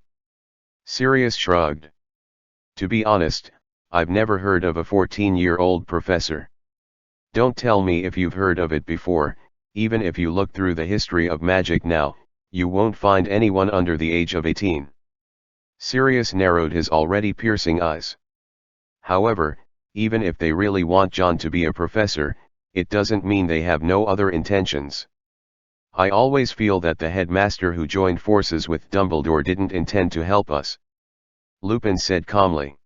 Sirius shrugged. To be honest, I've never heard of a 14-year-old professor. Don't tell me if you've heard of it before, even if you look through the history of magic now, you won't find anyone under the age of 18. Sirius narrowed his already piercing eyes. However, even if they really want John to be a professor, it doesn't mean they have no other intentions. I always feel that the headmaster who joined forces with Dumbledore didn't intend to help us. Lupin said calmly.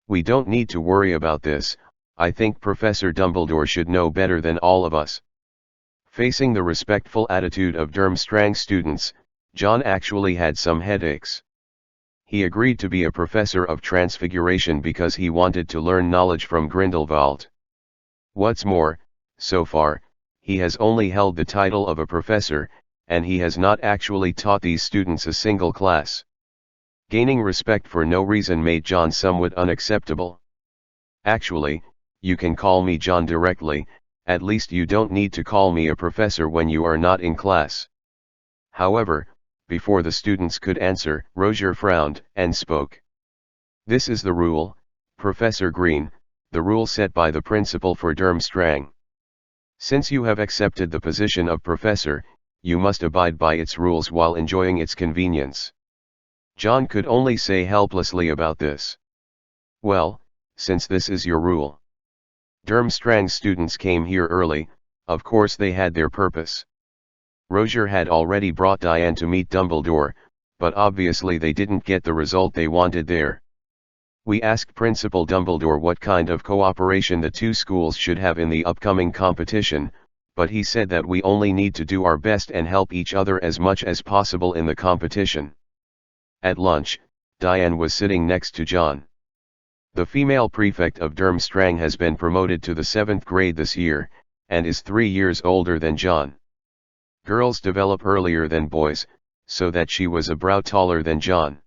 We don't need to worry about this. I think Professor Dumbledore should know better than all of us. Facing the respectful attitude of Durmstrang's students, John actually had some headaches. He agreed to be a professor of transfiguration because he wanted to learn knowledge from Grindelwald. What's more, so far, he has only held the title of a professor, and he has not actually taught these students a single class. Gaining respect for no reason made John somewhat unacceptable. Actually, you can call me John directly, at least you don't need to call me a professor when you are not in class. However, before the students could answer, Roger frowned and spoke. This is the rule, Professor Green, the rule set by the principal for Durmstrang. Since you have accepted the position of professor, you must abide by its rules while enjoying its convenience. John could only say helplessly about this. Well, since this is your rule. Durmstrang's students came here early, of course they had their purpose. Roger had already brought Diane to meet Dumbledore, but obviously they didn't get the result they wanted there. We asked Principal Dumbledore what kind of cooperation the two schools should have in the upcoming competition, but he said that we only need to do our best and help each other as much as possible in the competition. At lunch, Diane was sitting next to John. The female prefect of Durmstrang has been promoted to the 7th grade this year, and is 3 years older than John. Girls develop earlier than boys, so that she was a brow taller than John.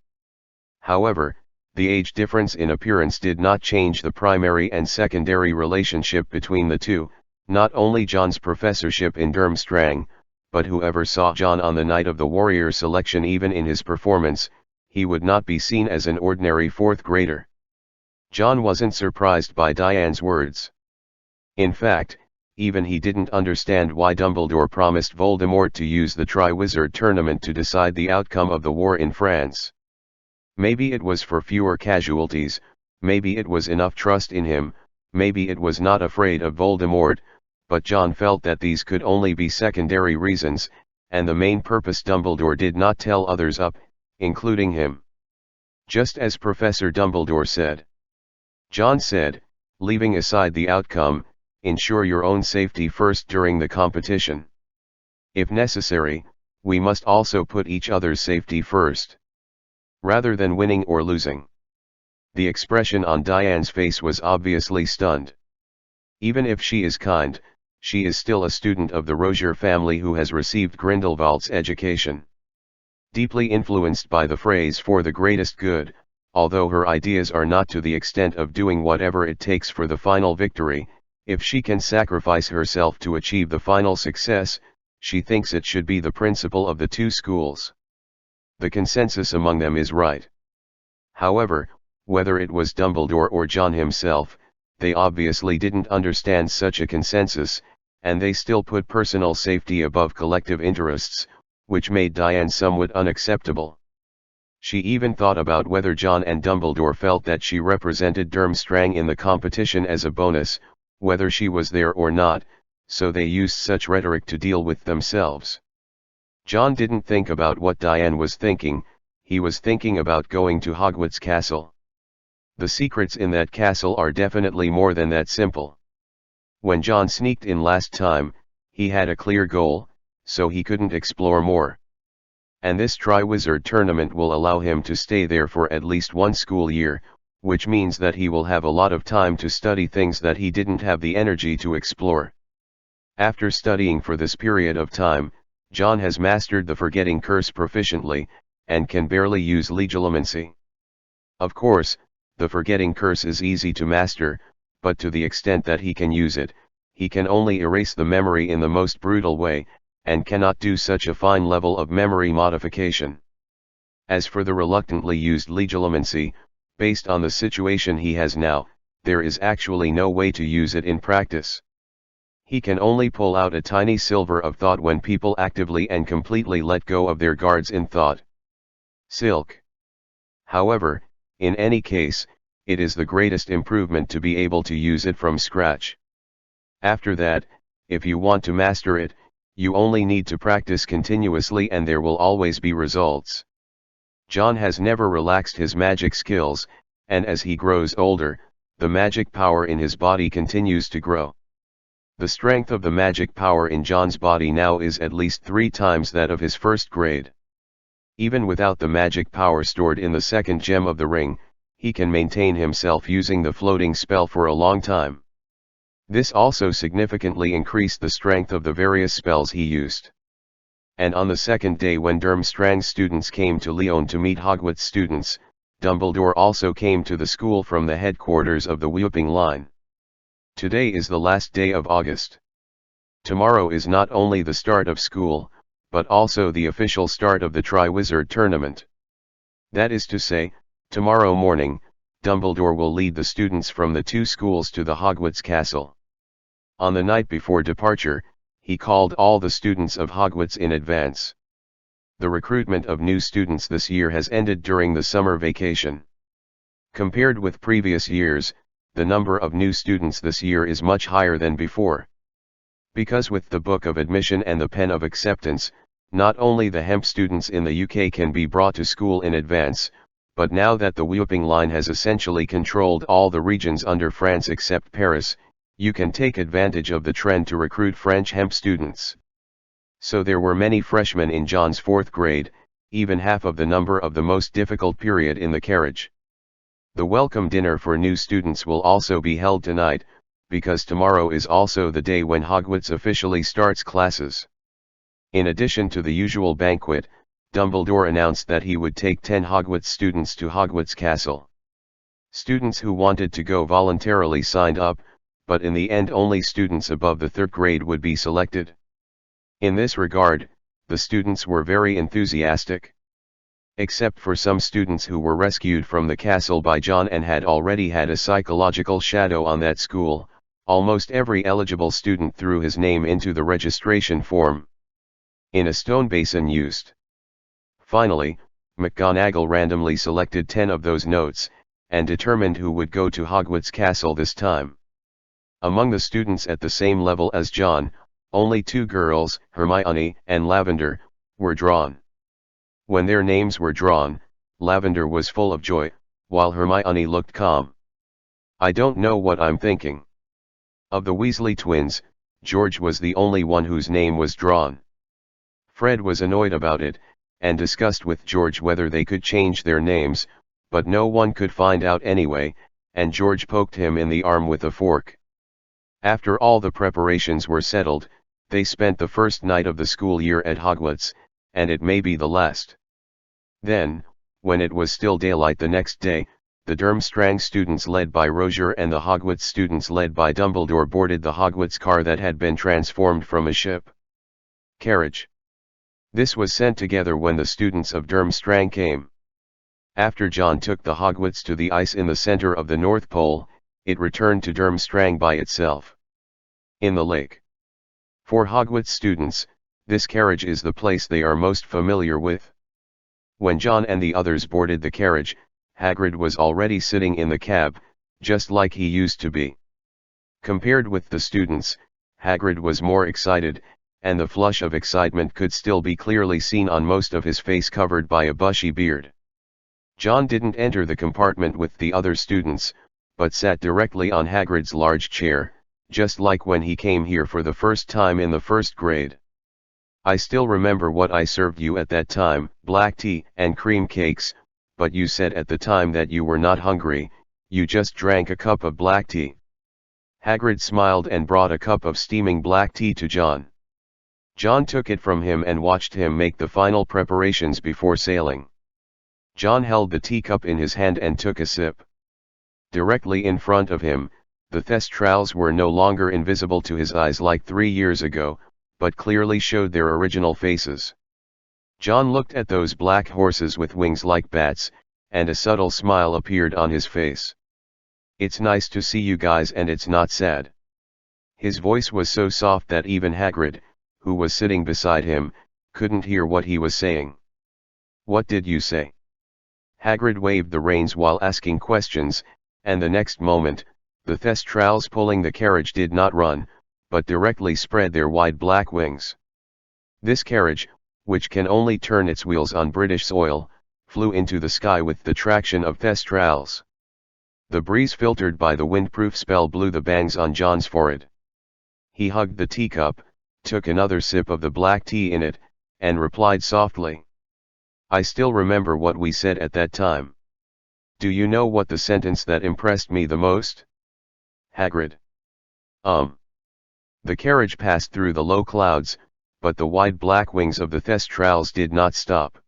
However, the age difference in appearance did not change the primary and secondary relationship between the two, not only John's professorship in Durmstrang, but whoever saw John on the night of the warrior selection. Even in his performance, he would not be seen as an ordinary 4th grader. John wasn't surprised by Diane's words. In fact, even he didn't understand why Dumbledore promised Voldemort to use the Triwizard Tournament to decide the outcome of the war in France. Maybe it was for fewer casualties, maybe it was enough trust in him, maybe it was not afraid of Voldemort, but John felt that these could only be secondary reasons, and the main purpose Dumbledore did not tell others up, including him. Just as Professor Dumbledore said. John said, leaving aside the outcome, ensure your own safety first during the competition. If necessary, we must also put each other's safety first. Rather than winning or losing. The expression on Diane's face was obviously stunned. Even if she is kind, she is still a student of the Roger family who has received Grindelwald's education. Deeply influenced by the phrase "for the greatest good," although her ideas are not to the extent of doing whatever it takes for the final victory, if she can sacrifice herself to achieve the final success, she thinks it should be the principal of the two schools. The consensus among them is right. However, whether it was Dumbledore or John himself, they obviously didn't understand such a consensus, and they still put personal safety above collective interests, which made Diane somewhat unacceptable. She even thought about whether John and Dumbledore felt that she represented Durmstrang in the competition as a bonus, whether she was there or not, so they used such rhetoric to deal with themselves. John didn't think about what Diane was thinking, he was thinking about going to Hogwarts Castle. The secrets in that castle are definitely more than that simple. When John sneaked in last time, he had a clear goal, so he couldn't explore more. And this Triwizard Tournament will allow him to stay there for at least one school year, which means that he will have a lot of time to study things that he didn't have the energy to explore. After studying for this period of time, John has mastered the forgetting curse proficiently, and can barely use legilimency. Of course, the forgetting curse is easy to master, but to the extent that he can use it, he can only erase the memory in the most brutal way, and cannot do such a fine level of memory modification. As for the reluctantly used legilimency, based on the situation he has now, there is actually no way to use it in practice. He can only pull out a tiny sliver of thought when people actively and completely let go of their guards in thought. Silk. However, in any case, it is the greatest improvement to be able to use it from scratch. After that, if you want to master it, you only need to practice continuously and there will always be results. John has never relaxed his magic skills, and as he grows older, the magic power in his body continues to grow. The strength of the magic power in John's body now is at least 3 times that of his first grade. Even without the magic power stored in the second gem of the ring, he can maintain himself using the floating spell for a long time. This also significantly increased the strength of the various spells he used. And on the second day when Durmstrang students came to Lyon to meet Hogwarts students, Dumbledore also came to the school from the headquarters of the Whooping Line. Today is the last day of August. Tomorrow is not only the start of school, but also the official start of the Triwizard Tournament. That is to say, tomorrow morning, Dumbledore will lead the students from the 2 schools to the Hogwarts castle. On the night before departure, he called all the students of Hogwarts in advance. The recruitment of new students this year has ended during the summer vacation. Compared with previous years, the number of new students this year is much higher than before. Because with the Book of Admission and the Pen of Acceptance, not only the hemp students in the UK can be brought to school in advance, but now that the Whooping Line has essentially controlled all the regions under France except Paris, you can take advantage of the trend to recruit French hemp students. So there were many freshmen in John's 4th grade, even half of the number of the most difficult period in the carriage. The welcome dinner for new students will also be held tonight, because tomorrow is also the day when Hogwarts officially starts classes. In addition to the usual banquet, Dumbledore announced that he would take 10 Hogwarts students to Hogwarts Castle. Students who wanted to go voluntarily signed up, but in the end only students above the 3rd grade would be selected. In this regard, the students were very enthusiastic. Except for some students who were rescued from the castle by John and had already had a psychological shadow on that school, almost every eligible student threw his name into the registration form. In a stone basin used. Finally, McGonagall randomly selected 10 of those notes, and determined who would go to Hogwarts Castle this time. Among the students at the same level as John, only 2 girls, Hermione and Lavender, were drawn. When their names were drawn, Lavender was full of joy, while Hermione looked calm. I don't know what I'm thinking. Of the Weasley twins, George was the only one whose name was drawn. Fred was annoyed about it, and discussed with George whether they could change their names, but no one could find out anyway, and George poked him in the arm with a fork. After all the preparations were settled, they spent the first night of the school year at Hogwarts, and it may be the last. Then, when it was still daylight the next day, the Durmstrang students led by Roger and the Hogwarts students led by Dumbledore boarded the Hogwarts car that had been transformed from a ship. Carriage. This was sent together when the students of Durmstrang came. After John took the Hogwarts to the ice in the center of the North Pole, it returned to Durmstrang by itself. In the lake. For Hogwarts students, this carriage is the place they are most familiar with. When John and the others boarded the carriage, Hagrid was already sitting in the cab, just like he used to be. Compared with the students, Hagrid was more excited, and the flush of excitement could still be clearly seen on most of his face covered by a bushy beard. John didn't enter the compartment with the other students, but sat directly on Hagrid's large chair, just like when he came here for the first time in the 1st grade. I still remember what I served you at that time, black tea and cream cakes, but you said at the time that you were not hungry, you just drank a cup of black tea. Hagrid smiled and brought a cup of steaming black tea to John. John took it from him and watched him make the final preparations before sailing. John held the teacup in his hand and took a sip. Directly in front of him, the Thestrals were no longer invisible to his eyes like 3 years ago, but clearly showed their original faces. John looked at those black horses with wings like bats, and a subtle smile appeared on his face. It's nice to see you guys and it's not sad. His voice was so soft that even Hagrid, who was sitting beside him, couldn't hear what he was saying. What did you say? Hagrid waved the reins while asking questions, and the next moment, the Thestrals pulling the carriage did not run, but directly spread their wide black wings. This carriage, which can only turn its wheels on British soil, flew into the sky with the traction of Thestrals. The breeze filtered by the windproof spell blew the bangs on John's forehead. He hugged the teacup, took another sip of the black tea in it, and replied softly. I still remember what we said at that time. Do you know what the sentence that impressed me the most? Hagrid. The carriage passed through the low clouds, but the wide black wings of the Thestrals did not stop.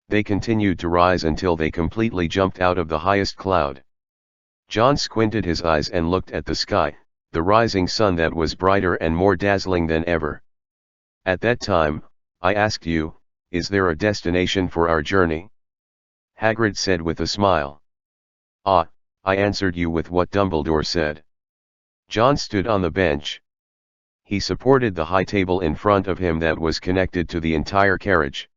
They continued to rise until they completely jumped out of the highest cloud. John squinted his eyes and looked at the sky, the rising sun that was brighter and more dazzling than ever. At that time, I asked you, is there a destination for our journey? Hagrid said with a smile. Ah, I answered you with what Dumbledore said. John stood on the bench. He supported the high table in front of him that was connected to the entire carriage.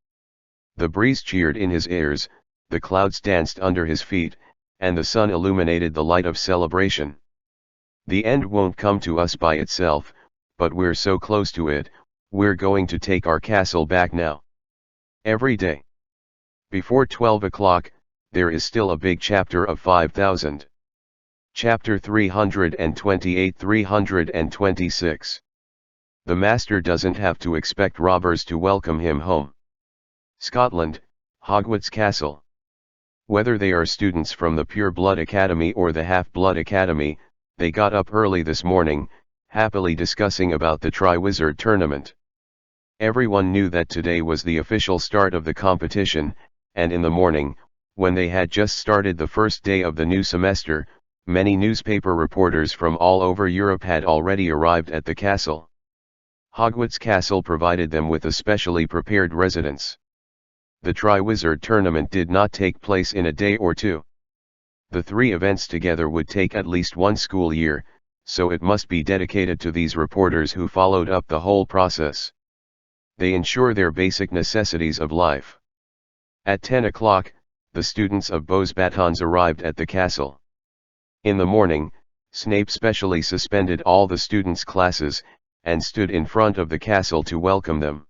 The breeze cheered in his ears, the clouds danced under his feet, and the sun illuminated the light of celebration. The end won't come to us by itself, but we're so close to it, we're going to take our castle back now. Every day. Before 12 o'clock, there is still a big chapter of 5,000. Chapter 328-326. The Master doesn't have to expect robbers to welcome him home. Scotland, Hogwarts Castle. Whether they are students from the Pure Blood Academy or the Half-Blood Academy, they got up early this morning, happily discussing about the Triwizard Tournament. Everyone knew that today was the official start of the competition, and in the morning, when they had just started the first day of the new semester, many newspaper reporters from all over Europe had already arrived at the castle. Hogwarts Castle provided them with a specially prepared residence. The Triwizard Tournament did not take place in a day or two. The three events together would take at least one school year, so it must be dedicated to these reporters who followed up the whole process. They ensure their basic necessities of life. At 10 o'clock, the students of Beau's Batons arrived at the castle. In the morning, Snape specially suspended all the students' classes, and stood in front of the castle to welcome them.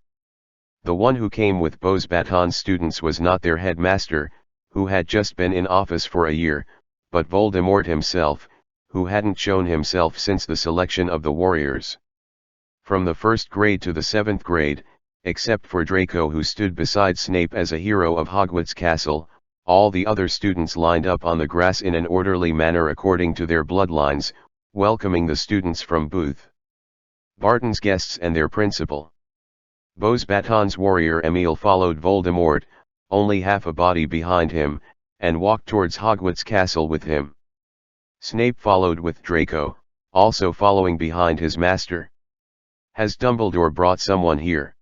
The one who came with Beau's Batons students was not their headmaster, who had just been in office for a year, but Voldemort himself, who hadn't shown himself since the selection of the warriors. From the 1st grade to the 7th grade, except for Draco who stood beside Snape as a hero of Hogwarts Castle, all the other students lined up on the grass in an orderly manner according to their bloodlines, welcoming the students from Booth, Barton's guests and their principal. Beau's Batons warrior Emile followed Voldemort, only half a body behind him, and walked towards Hogwarts Castle with him. Snape followed with Draco, also following behind his master. Has Dumbledore brought someone here?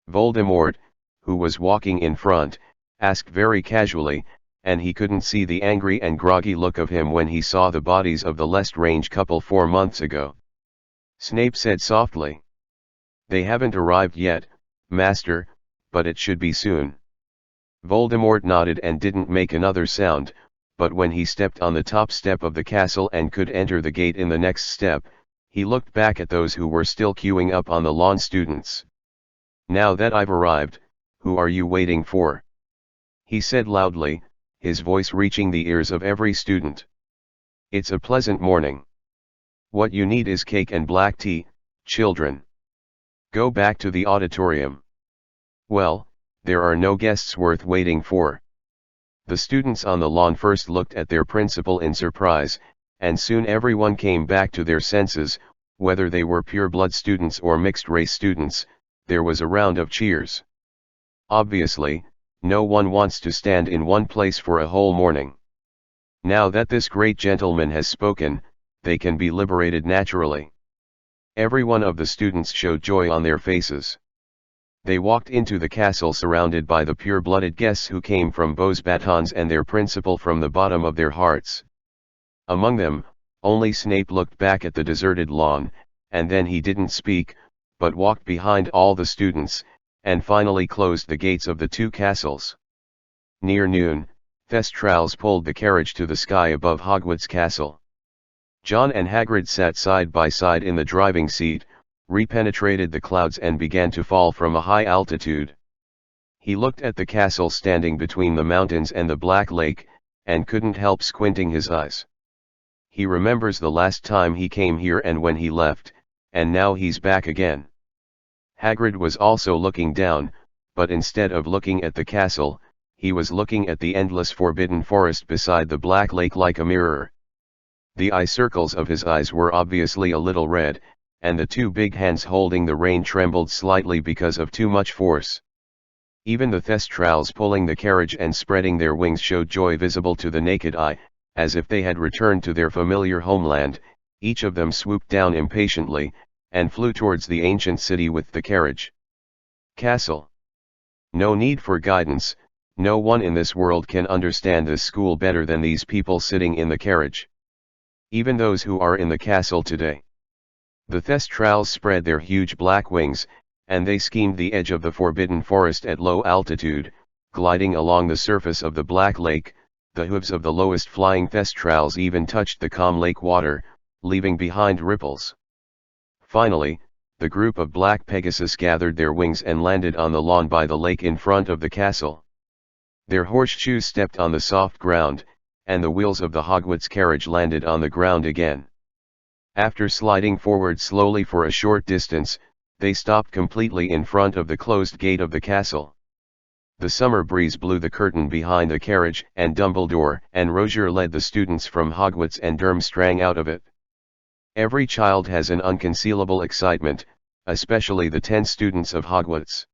Voldemort, who was walking in front, asked very casually, and he couldn't see the angry and groggy look of him when he saw the bodies of the Lestrange couple 4 months ago. Snape said softly. They haven't arrived yet, Master, but it should be soon. Voldemort nodded and didn't make another sound, but when he stepped on the top step of the castle and could enter the gate in the next step, he looked back at those who were still queuing up on the lawn students. Now that I've arrived, who are you waiting for? He said loudly, his voice reaching the ears of every student. It's a pleasant morning. What you need is cake and black tea, children. Go back to the auditorium. Well, there are no guests worth waiting for. The students on the lawn first looked at their principal in surprise, and soon everyone came back to their senses, whether they were pure-blood students or mixed-race students. There was a round of cheers. Obviously, no one wants to stand in one place for a whole morning. Now that this great gentleman has spoken, they can be liberated naturally. Every one of the students showed joy on their faces. They walked into the castle surrounded by the pure-blooded guests who came from Beau's Batons and their principal from the bottom of their hearts. Among them, only Snape looked back at the deserted lawn, and then he didn't speak, but walked behind all the students, and finally closed the gates of the two castles. Near noon, Thestrals pulled the carriage to the sky above Hogwarts Castle. John and Hagrid sat side by side in the driving seat, repenetrated the clouds and began to fall from a high altitude. He looked at the castle standing between the mountains and the Black Lake, and couldn't help squinting his eyes. He remembers the last time he came here and when he left, and now he's back again. Hagrid was also looking down, but instead of looking at the castle, he was looking at the endless forbidden forest beside the black lake like a mirror. The eye circles of his eyes were obviously a little red, and the two big hands holding the rein trembled slightly because of too much force. Even the Thestrals pulling the carriage and spreading their wings showed joy visible to the naked eye, as if they had returned to their familiar homeland. Each of them swooped down impatiently, and flew towards the ancient city with the carriage. Castle. No need for guidance, no one in this world can understand this school better than these people sitting in the carriage. Even those who are in the castle today. The Thestrals spread their huge black wings, and they skimmed the edge of the forbidden forest at low altitude, gliding along the surface of the black lake. The hooves of the lowest flying Thestrals even touched the calm lake water, leaving behind ripples. Finally, the group of black Pegasus gathered their wings and landed on the lawn by the lake in front of the castle. Their horseshoes stepped on the soft ground, and the wheels of the Hogwarts carriage landed on the ground again. After sliding forward slowly for a short distance, they stopped completely in front of the closed gate of the castle. The summer breeze blew the curtain behind the carriage, and Dumbledore and Roger led the students from Hogwarts and Durmstrang out of it. Every child has an unconcealable excitement, especially the 10 students of Hogwarts.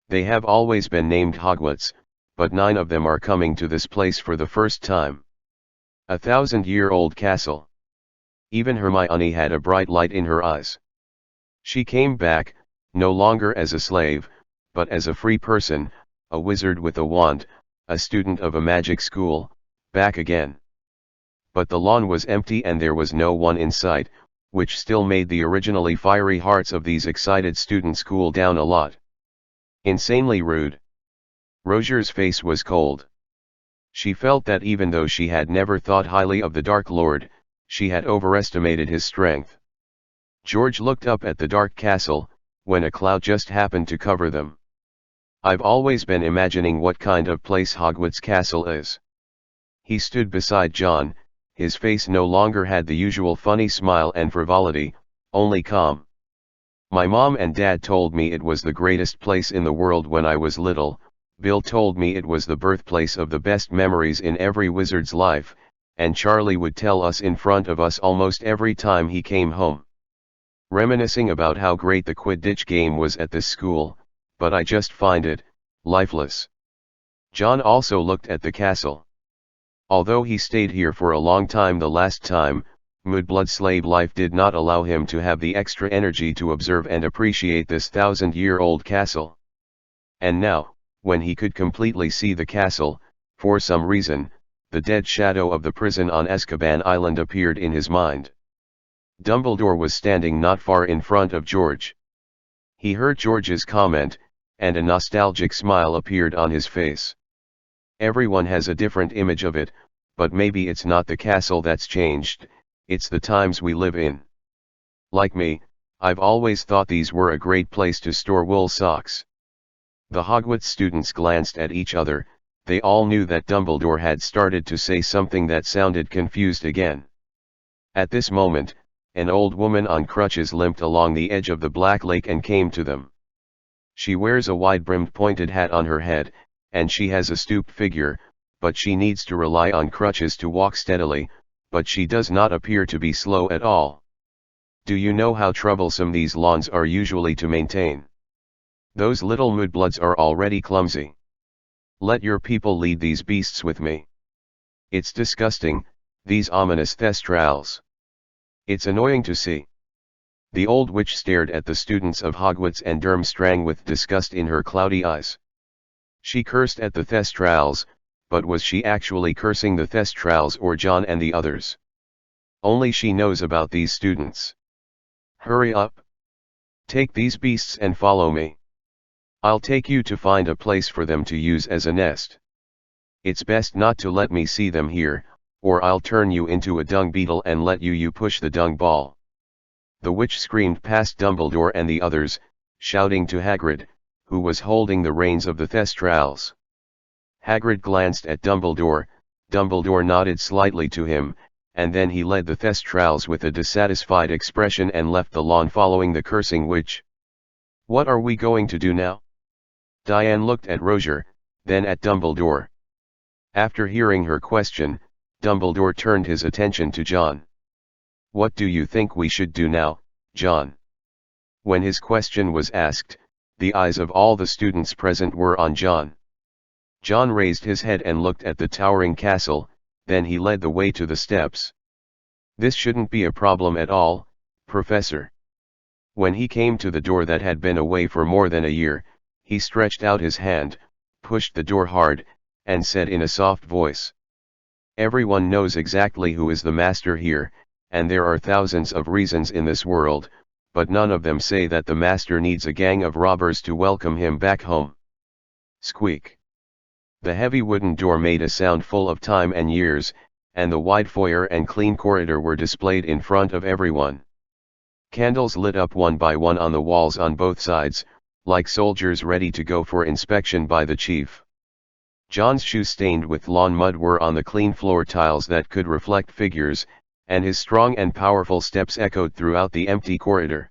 They have always been named Hogwarts, but 9 of them are coming to this place for the first time. A 1,000-year-old castle. Even Hermione had a bright light in her eyes. She came back, no longer as a slave, but as a free person, a wizard with a wand, a student of a magic school, back again. But the lawn was empty and there was no one in sight, which still made the originally fiery hearts of these excited students cool down a lot. Insanely rude. Roger's face was cold. She felt that even though she had never thought highly of the Dark Lord, she had overestimated his strength. George looked up at the dark castle, when a cloud just happened to cover them. I've always been imagining what kind of place Hogwarts Castle is. He stood beside John, his face no longer had the usual funny smile and frivolity, only calm. My mom and dad told me it was the greatest place in the world when I was little. Bill told me it was the birthplace of the best memories in every wizard's life, and Charlie would tell us in front of us almost every time he came home. Reminiscing about how great the Quidditch game was at this school, but I just find it lifeless. John also looked at the castle. Although he stayed here for a long time the last time, Mudblood slave life did not allow him to have the extra energy to observe and appreciate this 1,000-year-old castle. And now, when he could completely see the castle, for some reason, the dead shadow of the prison on Azkaban Island appeared in his mind. Dumbledore was standing not far in front of George. He heard George's comment, and a nostalgic smile appeared on his face. Everyone has a different image of it, but maybe it's not the castle that's changed, it's the times we live in. Like me, I've always thought these were a great place to store wool socks. The Hogwarts students glanced at each other. They all knew that Dumbledore had started to say something that sounded confused again. At this moment, an old woman on crutches limped along the edge of the black lake and came to them. She wears a wide-brimmed pointed hat on her head, and she has a stooped figure, but she needs to rely on crutches to walk steadily, but she does not appear to be slow at all. Do you know how troublesome these lawns are usually to maintain? Those little mudbloods are already clumsy. Let your people lead these beasts with me. It's disgusting, these ominous Thestrals. It's annoying to see. The old witch stared at the students of Hogwarts and Durmstrang with disgust in her cloudy eyes. She cursed at the Thestrals, but was she actually cursing the Thestrals or John and the others? Only she knows about these students. Hurry up. Take these beasts and follow me. I'll take you to find a place for them to use as a nest. It's best not to let me see them here, or I'll turn you into a dung beetle and let you push the dung ball. The witch screamed past Dumbledore and the others, shouting to Hagrid, who was holding the reins of the Thestrals. Hagrid glanced at Dumbledore. Dumbledore nodded slightly to him, and then he led the Thestrals with a dissatisfied expression and left the lawn following the cursing witch. "What are we going to do now?" Diane looked at Roger, then at Dumbledore. After hearing her question, Dumbledore turned his attention to John. "What do you think we should do now, John?" When his question was asked, the eyes of all the students present were on John. John raised his head and looked at the towering castle, then he led the way to the steps. "This shouldn't be a problem at all, Professor." When he came to the door that had been away for more than a year, he stretched out his hand, pushed the door hard, and said in a soft voice, "Everyone knows exactly who is the master here, and there are thousands of reasons in this world, but none of them say that the master needs a gang of robbers to welcome him back home." Squeak. The heavy wooden door made a sound full of time and years, and the wide foyer and clean corridor were displayed in front of everyone. Candles lit up one by one on the walls on both sides, like soldiers ready to go for inspection by the chief. John's shoes stained with lawn mud were on the clean floor tiles that could reflect figures, and his strong and powerful steps echoed throughout the empty corridor.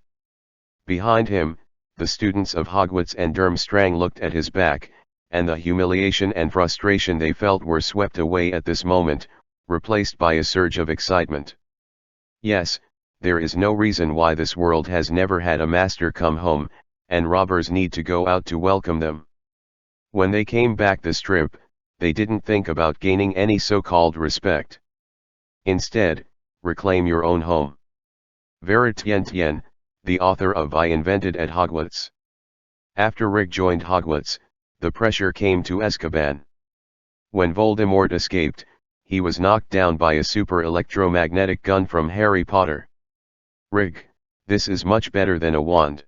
Behind him, the students of Hogwarts and Durmstrang looked at his back, and the humiliation and frustration they felt were swept away at this moment, replaced by a surge of excitement. Yes, there is no reason why this world has never had a master come home, and robbers need to go out to welcome them. When they came back the strip, they didn't think about gaining any so-called respect. Instead, reclaim your own home. Veritientien, the author of I Invented at Hogwarts. After Rick joined Hogwarts, the pressure came to Azkaban. When Voldemort escaped, he was knocked down by a super electromagnetic gun from Harry Potter. Rick, this is much better than a wand.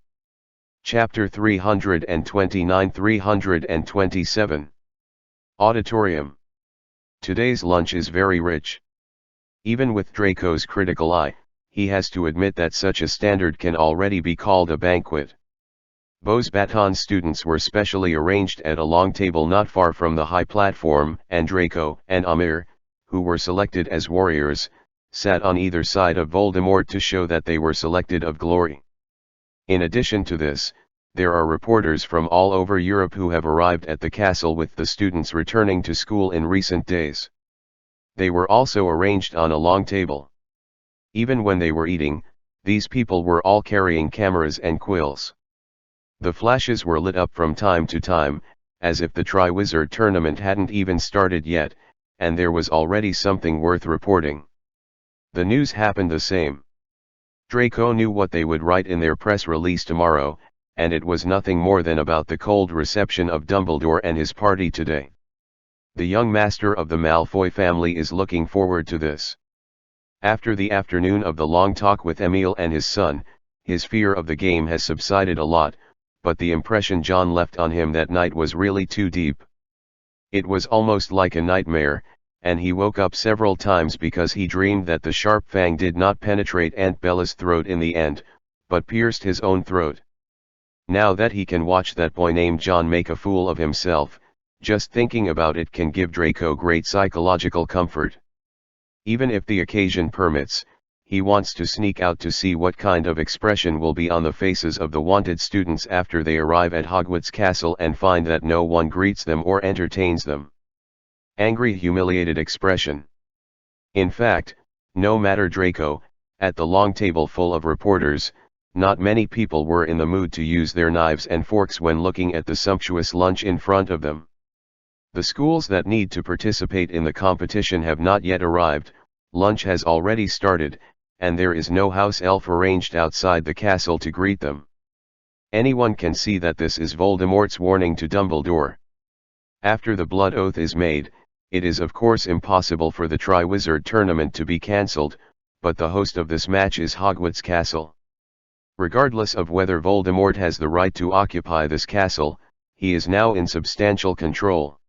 Chapter 329-327. Auditorium. Today's lunch is very rich. Even with Draco's critical eye, he has to admit that such a standard can already be called a banquet. Bose Baton students were specially arranged at a long table not far from the high platform, and Draco and Amir, who were selected as warriors, sat on either side of Voldemort to show that they were selected of glory. In addition to this, there are reporters from all over Europe who have arrived at the castle with the students returning to school in recent days. They were also arranged on a long table. Even when they were eating, these people were all carrying cameras and quills. The flashes were lit up from time to time, as if the Triwizard tournament hadn't even started yet, and there was already something worth reporting. The news happened the same. Draco knew what they would write in their press release tomorrow, and it was nothing more than about the cold reception of Dumbledore and his party today. The young master of the Malfoy family is looking forward to this. After the afternoon of the long talk with Emile and his son, his fear of the game has subsided a lot, but the impression John left on him that night was really too deep. It was almost like a nightmare, and he woke up several times because he dreamed that the sharp fang did not penetrate Aunt Bella's throat in the end, but pierced his own throat. Now that he can watch that boy named John make a fool of himself, just thinking about it can give Draco great psychological comfort. Even if the occasion permits, he wants to sneak out to see what kind of expression will be on the faces of the wanted students after they arrive at Hogwarts Castle and find that no one greets them or entertains them. Angry, humiliated expression. In fact, no matter Draco, at the long table full of reporters, not many people were in the mood to use their knives and forks when looking at the sumptuous lunch in front of them. The schools that need to participate in the competition have not yet arrived, lunch has already started, and there is no house elf arranged outside the castle to greet them. Anyone can see that this is Voldemort's warning to Dumbledore. After the blood oath is made, it is of course impossible for the Triwizard tournament to be cancelled, but the host of this match is Hogwarts Castle. Regardless of whether Voldemort has the right to occupy this castle, he is now in substantial control.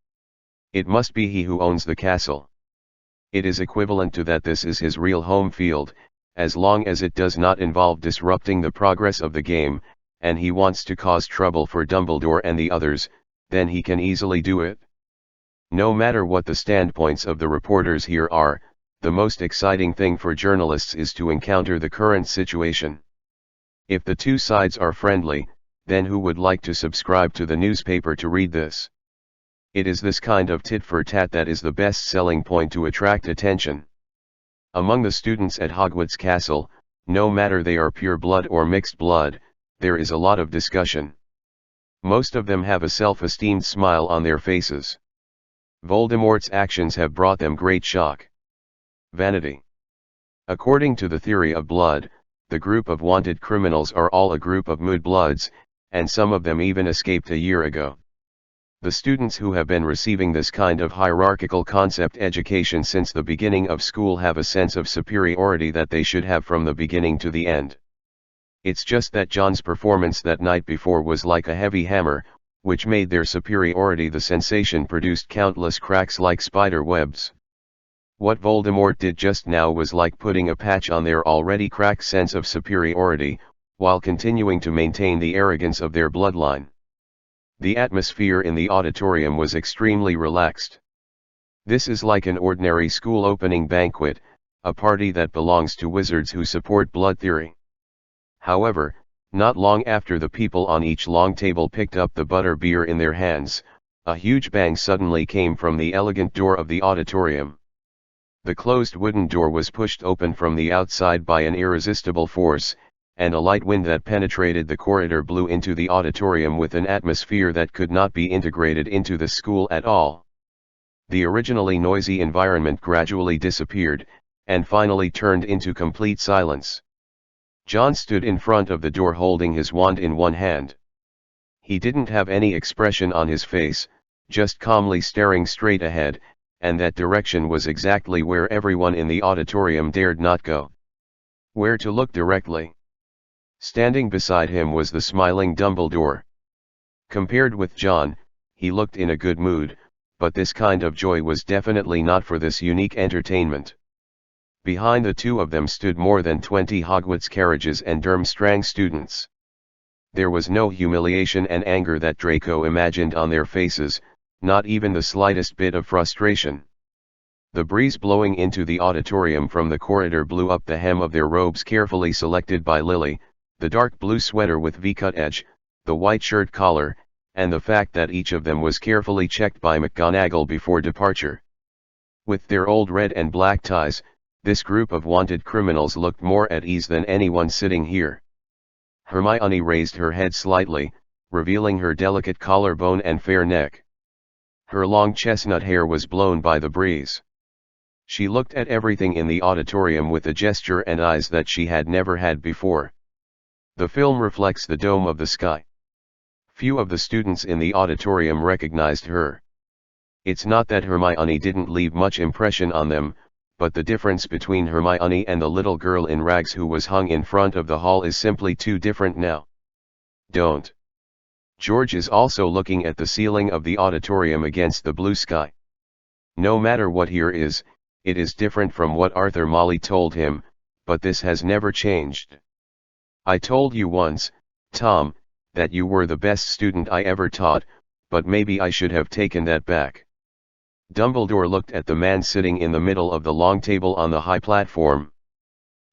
It must be he who owns the castle. It is equivalent to that this is his real home field, as long as it does not involve disrupting the progress of the game, and he wants to cause trouble for Dumbledore and the others, then he can easily do it. No matter what the standpoints of the reporters here are, the most exciting thing for journalists is to encounter the current situation. If the two sides are friendly, then who would like to subscribe to the newspaper to read this? It is this kind of tit-for-tat that is the best selling point to attract attention. Among the students at Hogwarts Castle, no matter they are pure blood or mixed blood, there is a lot of discussion. Most of them have a self-esteemed smile on their faces. Voldemort's actions have brought them great shock. Vanity. According to the theory of blood, the group of wanted criminals are all a group of mudbloods, and some of them even escaped a year ago. The students who have been receiving this kind of hierarchical concept education since the beginning of school have a sense of superiority that they should have from the beginning to the end. It's just that John's performance that night before was like a heavy hammer, which made their superiority. The sensation produced countless cracks like spider webs. What Voldemort did just now was like putting a patch on their already cracked sense of superiority, while continuing to maintain the arrogance of their bloodline. The atmosphere in the auditorium was extremely relaxed. This is like an ordinary school opening banquet, a party that belongs to wizards who support blood theory. However, not long after the people on each long table picked up the butter beer in their hands, a huge bang suddenly came from the elegant door of the auditorium. The closed wooden door was pushed open from the outside by an irresistible force, and a light wind that penetrated the corridor blew into the auditorium with an atmosphere that could not be integrated into the school at all. The originally noisy environment gradually disappeared, and finally turned into complete silence. John stood in front of the door holding his wand in one hand. He didn't have any expression on his face, just calmly staring straight ahead, and that direction was exactly where everyone in the auditorium dared not go. Where to look directly? Standing beside him was the smiling Dumbledore. Compared with John, he looked in a good mood, but this kind of joy was definitely not for this unique entertainment. Behind the two of them stood more than 20 Hogwarts carriages and Durmstrang students. There was no humiliation and anger that Draco imagined on their faces, not even the slightest bit of frustration. The breeze blowing into the auditorium from the corridor blew up the hem of their robes carefully selected by Lily, the dark blue sweater with V-cut edge, the white shirt collar, and the fact that each of them was carefully checked by McGonagall before departure. With their old red and black ties, this group of wanted criminals looked more at ease than anyone sitting here. Hermione raised her head slightly, revealing her delicate collarbone and fair neck. Her long chestnut hair was blown by the breeze. She looked at everything in the auditorium with a gesture and eyes that she had never had before. The film reflects the dome of the sky. Few of the students in the auditorium recognized her. It's not that Hermione didn't leave much impression on them, but the difference between Hermione and the little girl in rags who was hung in front of the hall is simply too different now. Don't. George is also looking at the ceiling of the auditorium against the blue sky. No matter what here is, it is different from what Arthur Molly told him, but this has never changed. I told you once, Tom, that you were the best student I ever taught, but maybe I should have taken that back. Dumbledore looked at the man sitting in the middle of the long table on the high platform.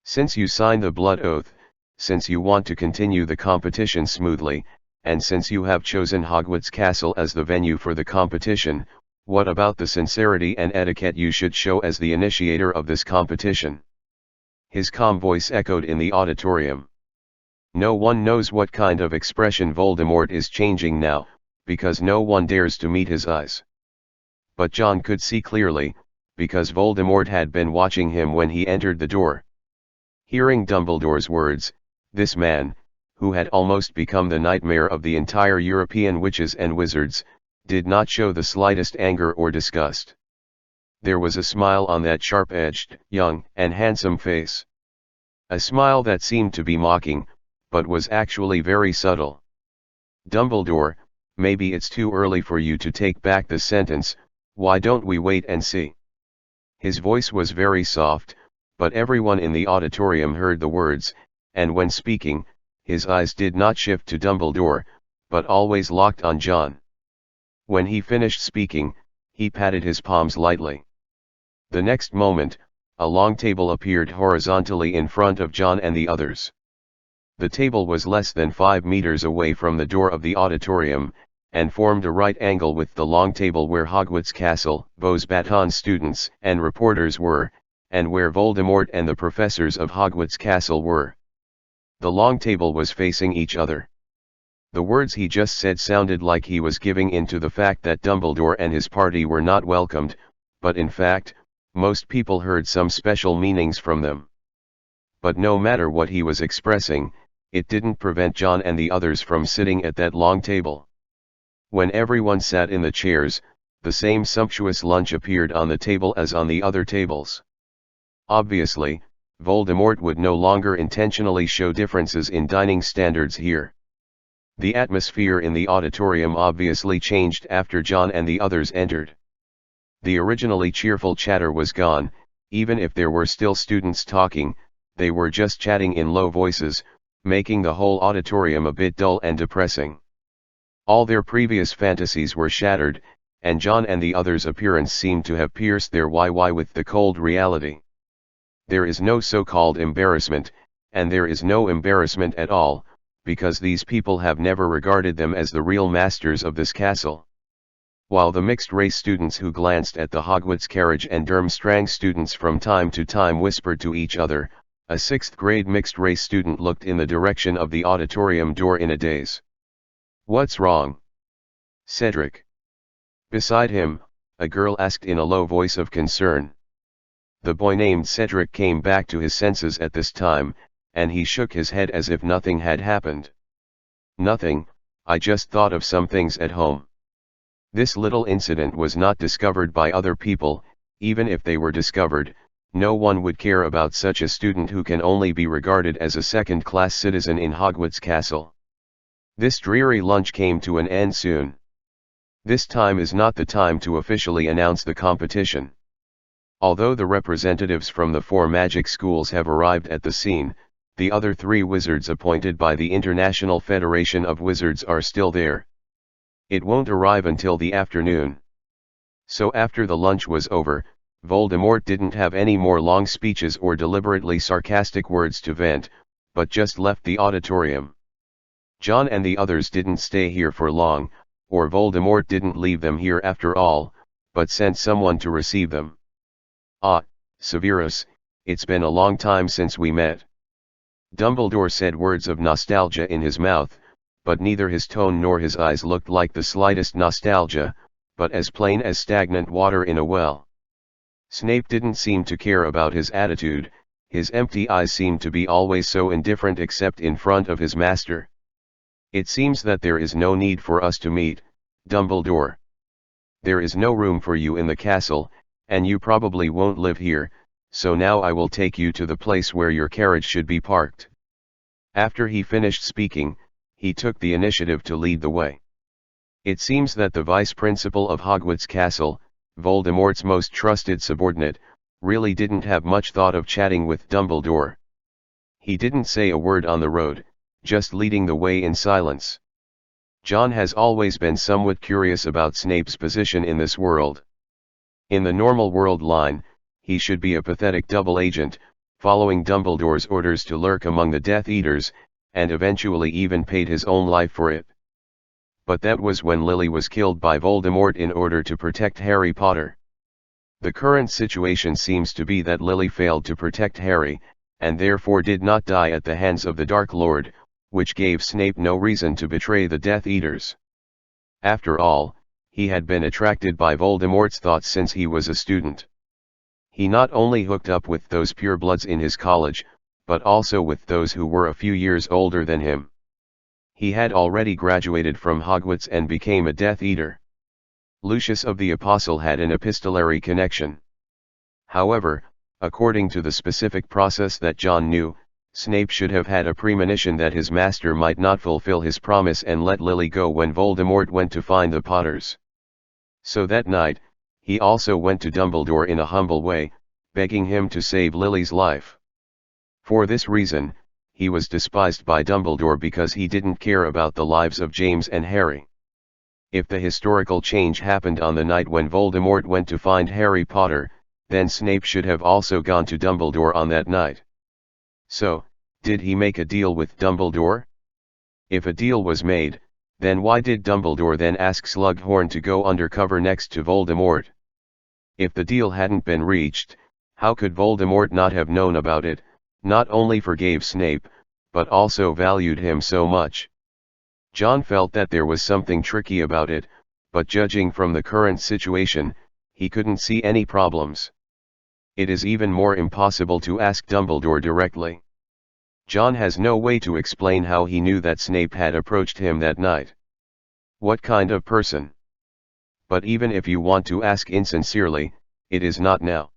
Since you signed the blood oath, since you want to continue the competition smoothly, and since you have chosen Hogwarts Castle as the venue for the competition, what about the sincerity and etiquette you should show as the initiator of this competition? His calm voice echoed in the auditorium. No one knows what kind of expression Voldemort is changing now, because no one dares to meet his eyes. But John could see clearly, because Voldemort had been watching him when he entered the door. Hearing Dumbledore's words, this man, who had almost become the nightmare of the entire European witches and wizards, did not show the slightest anger or disgust. There was a smile on that sharp-edged, young, and handsome face. A smile that seemed to be mocking, but was actually very subtle. Dumbledore, maybe it's too early for you to take back the sentence, why don't we wait and see? His voice was very soft, but everyone in the auditorium heard the words, and when speaking, his eyes did not shift to Dumbledore, but always locked on John. When he finished speaking, He patted his palms lightly. The next moment, a long table appeared horizontally in front of John and the others. The table was less than 5 meters away from the door of the auditorium, and formed a right angle with the long table where Hogwarts Castle, Beauxbatons students and reporters were, and where Voldemort and the professors of Hogwarts Castle were. The long table was facing each other. The words he just said sounded like he was giving in to the fact that Dumbledore and his party were not welcomed, but in fact, most people heard some special meanings from them. But no matter what he was expressing, it didn't prevent John and the others from sitting at that long table. When everyone sat in the chairs, the same sumptuous lunch appeared on the table as on the other tables. Obviously, Voldemort would no longer intentionally show differences in dining standards here. The atmosphere in the auditorium obviously changed after John and the others entered. The originally cheerful chatter was gone. Even if there were still students talking, they were just chatting in low voices, making the whole auditorium a bit dull and depressing. All their previous fantasies were shattered, and John and the others' appearance seemed to have pierced their why with the cold reality. There is no so-called embarrassment, and there is no embarrassment at all, because these people have never regarded them as the real masters of this castle. While the mixed-race students who glanced at the Hogwarts carriage and Durmstrang students from time to time whispered to each other, a 6th-grade mixed-race student looked in the direction of the auditorium door in a daze. "What's wrong, Cedric?" Beside him, a girl asked in a low voice of concern. The boy named Cedric came back to his senses at this time, and he shook his head as if nothing had happened. "Nothing, I just thought of some things at home." This little incident was not discovered by other people. Even if they were discovered, no one would care about such a student who can only be regarded as a second-class citizen in Hogwarts Castle. This dreary lunch came to an end soon. This time is not the time to officially announce the competition. Although the representatives from the 4 magic schools have arrived at the scene, the other 3 wizards appointed by the International Federation of Wizards are still there. It won't arrive until the afternoon. So after the lunch was over, Voldemort didn't have any more long speeches or deliberately sarcastic words to vent, but just left the auditorium. John and the others didn't stay here for long, or Voldemort didn't leave them here after all, but sent someone to receive them. "Ah, Severus, it's been a long time since we met." Dumbledore said, words of nostalgia in his mouth, but neither his tone nor his eyes looked like the slightest nostalgia, but as plain as stagnant water in a well. Snape didn't seem to care about his attitude. His empty eyes seemed to be always so indifferent except in front of his master. "It seems that there is no need for us to meet, Dumbledore. There is no room for you in the castle, and you probably won't live here, so now I will take you to the place where your carriage should be parked." After he finished speaking, he took the initiative to lead the way. It seems that the vice principal of Hogwarts Castle, Voldemort's most trusted subordinate, really didn't have much thought of chatting with Dumbledore. He didn't say a word on the road, just leading the way in silence. John has always been somewhat curious about Snape's position in this world. In the normal world line, he should be a pathetic double agent, following Dumbledore's orders to lurk among the Death Eaters, and eventually even paid his own life for it. But that was when Lily was killed by Voldemort in order to protect Harry Potter. The current situation seems to be that Lily failed to protect Harry, and therefore did not die at the hands of the Dark Lord, which gave Snape no reason to betray the Death Eaters. After all, he had been attracted by Voldemort's thoughts since he was a student. He not only hooked up with those purebloods in his college, but also with those who were a few years older than him. He had already graduated from Hogwarts and became a Death Eater. Lucius of the Apostle had an epistolary connection. However, according to the specific process that John knew, Snape should have had a premonition that his master might not fulfill his promise and let Lily go when Voldemort went to find the Potters. So that night, he also went to Dumbledore in a humble way, begging him to save Lily's life. For this reason, he was despised by Dumbledore because he didn't care about the lives of James and Harry. If the historical change happened on the night when Voldemort went to find Harry Potter, then Snape should have also gone to Dumbledore on that night. So, did he make a deal with Dumbledore? If a deal was made, then why did Dumbledore then ask Slughorn to go undercover next to Voldemort? If the deal hadn't been reached, how could Voldemort not have known about it, not only forgave Snape, but also valued him so much? John felt that there was something tricky about it, but judging from the current situation, he couldn't see any problems. It is even more impossible to ask Dumbledore directly. John has no way to explain how he knew that Snape had approached him that night. What kind of person? But even if you want to ask insincerely, it is not now.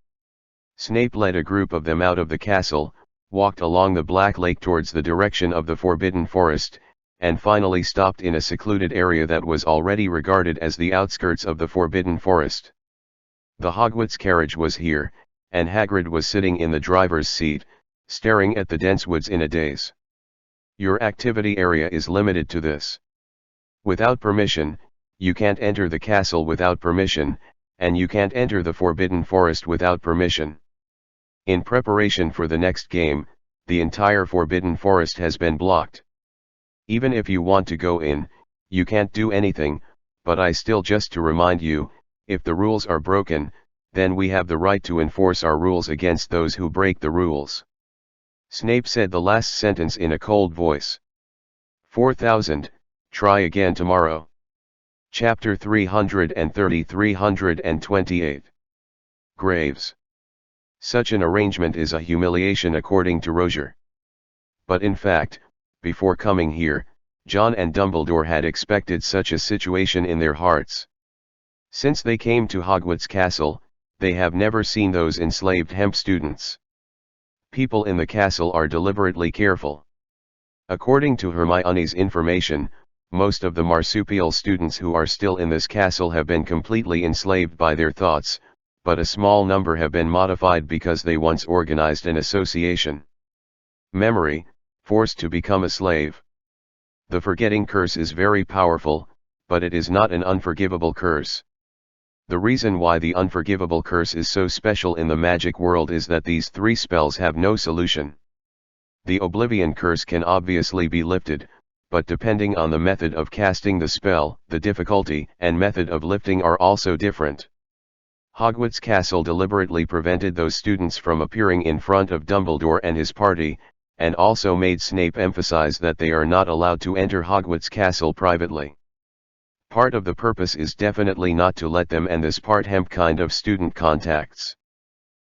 Snape led a group of them out of the castle, walked along the Black Lake towards the direction of the Forbidden Forest, and finally stopped in a secluded area that was already regarded as the outskirts of the Forbidden Forest. The Hogwarts carriage was here, and Hagrid was sitting in the driver's seat, staring at the dense woods in a daze. Your activity area is limited to this. Without permission, you can't enter the castle without permission, and you can't enter the Forbidden Forest without permission. In preparation for the next game, the entire Forbidden Forest has been blocked. Even if you want to go in, you can't do anything, but I still just to remind you, if the rules are broken, then we have the right to enforce our rules against those who break the rules. Snape said the last sentence in a cold voice. 4000, try again tomorrow. Chapter 330-328. Graves. Such an arrangement is a humiliation according to Roger. But in fact, before coming here, John and Dumbledore had expected such a situation in their hearts. Since they came to Hogwarts Castle, they have never seen those enslaved hemp students. People in the castle are deliberately careful. According to Hermione's information, most of the marsupial students who are still in this castle have been completely enslaved by their thoughts, but a small number have been modified because they once organized an association. Memory, forced to become a slave. The forgetting curse is very powerful, but it is not an unforgivable curse. The reason why the unforgivable curse is so special in the magic world is that these three spells have no solution. The Oblivion curse can obviously be lifted, but depending on the method of casting the spell, the difficulty and method of lifting are also different. Hogwarts Castle deliberately prevented those students from appearing in front of Dumbledore and his party, and also made Snape emphasize that they are not allowed to enter Hogwarts Castle privately. Part of the purpose is definitely not to let them and this part hemp kind of student contacts.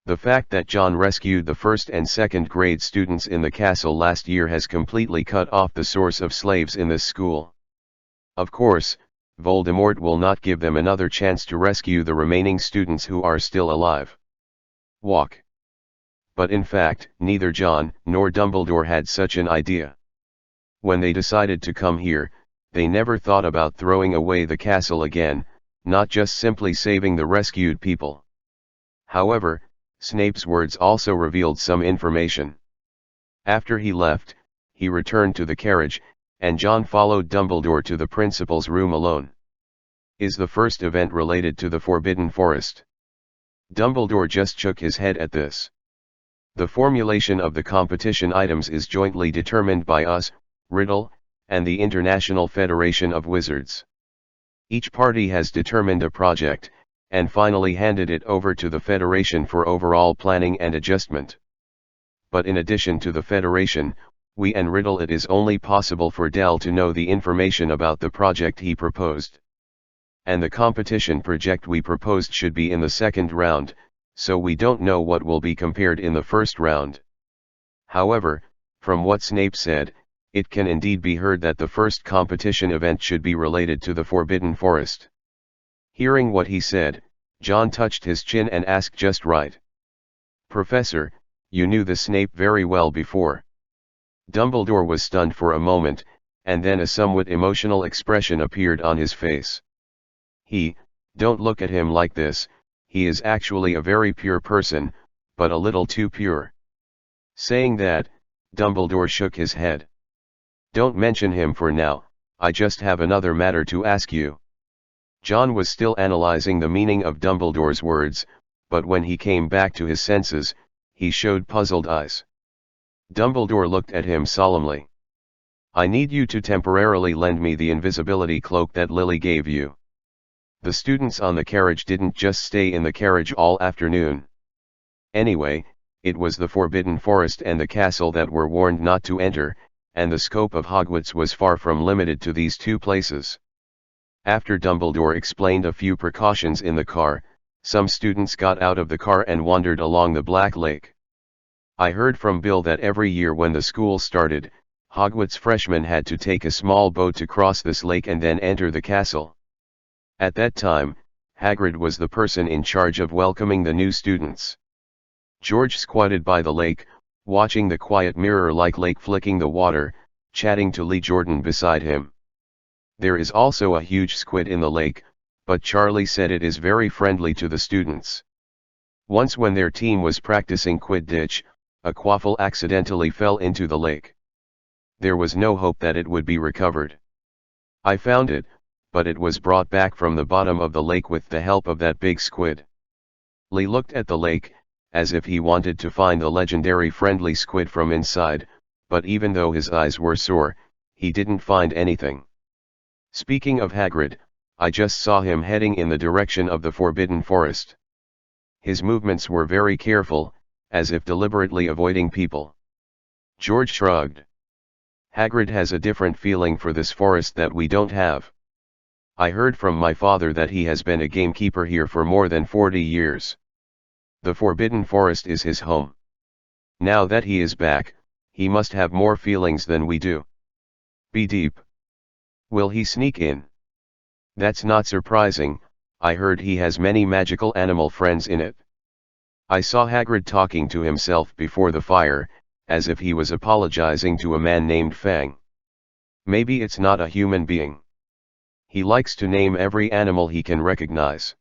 The fact that John rescued the first and second grade students in the castle last year has completely cut off the source of slaves in this school. Of course, Voldemort will not give them another chance to rescue the remaining students who are still alive. Walk. But in fact, neither John nor Dumbledore had such an idea. When they decided to come here, they never thought about throwing away the castle again, not just simply saving the rescued people. However, Snape's words also revealed some information. After he left, he returned to the carriage, and John followed Dumbledore to the principal's room alone. Is the first event related to the Forbidden Forest? Dumbledore just shook his head at this. The formulation of the competition items is jointly determined by us, Riddle, and the International Federation of Wizards. Each party has determined a project, and finally handed it over to the Federation for overall planning and adjustment. But in addition to the Federation, we and Riddle, it is only possible for Dell to know the information about the project he proposed. And the competition project we proposed should be in the second round, so we don't know what will be compared in the first round. However, from what Snape said, it can indeed be heard that the first competition event should be related to the Forbidden Forest. Hearing what he said, John touched his chin and asked just right. Professor, you knew the Snape very well before. Dumbledore was stunned for a moment, and then a somewhat emotional expression appeared on his face. Don't look at him like this, he is actually a very pure person, but a little too pure. Saying that, Dumbledore shook his head. Don't mention him for now, I just have another matter to ask you. John was still analyzing the meaning of Dumbledore's words, but when he came back to his senses, he showed puzzled eyes. Dumbledore looked at him solemnly. "I need you to temporarily lend me the invisibility cloak that Lily gave you." The students on the carriage didn't just stay in the carriage all afternoon. Anyway, it was the Forbidden Forest and the castle that were warned not to enter, and the scope of Hogwarts was far from limited to these two places. After Dumbledore explained a few precautions in the car, some students got out of the car and wandered along the Black Lake. I heard from Bill that every year when the school started, Hogwarts freshmen had to take a small boat to cross this lake and then enter the castle. At that time, Hagrid was the person in charge of welcoming the new students. George squatted by the lake, watching the quiet mirror-like lake flicking the water, chatting to Lee Jordan beside him. There is also a huge squid in the lake, but Charlie said it is very friendly to the students. Once when their team was practicing Quidditch, a quaffle accidentally fell into the lake. There was no hope that it would be recovered. I found it, but it was brought back from the bottom of the lake with the help of that big squid. Lee looked at the lake, as if he wanted to find the legendary friendly squid from inside, but even though his eyes were sore, he didn't find anything. Speaking of Hagrid, I just saw him heading in the direction of the Forbidden Forest. His movements were very careful, as if deliberately avoiding people. George shrugged. Hagrid has a different feeling for this forest that we don't have. I heard from my father that he has been a gamekeeper here for more than 40 years. The Forbidden Forest is his home. Now that he is back, he must have more feelings than we do. Be deep. Will he sneak in? That's not surprising, I heard he has many magical animal friends in it. I saw Hagrid talking to himself before the fire, as if he was apologizing to a man named Fang. Maybe it's not a human being. He likes to name every animal he can recognize.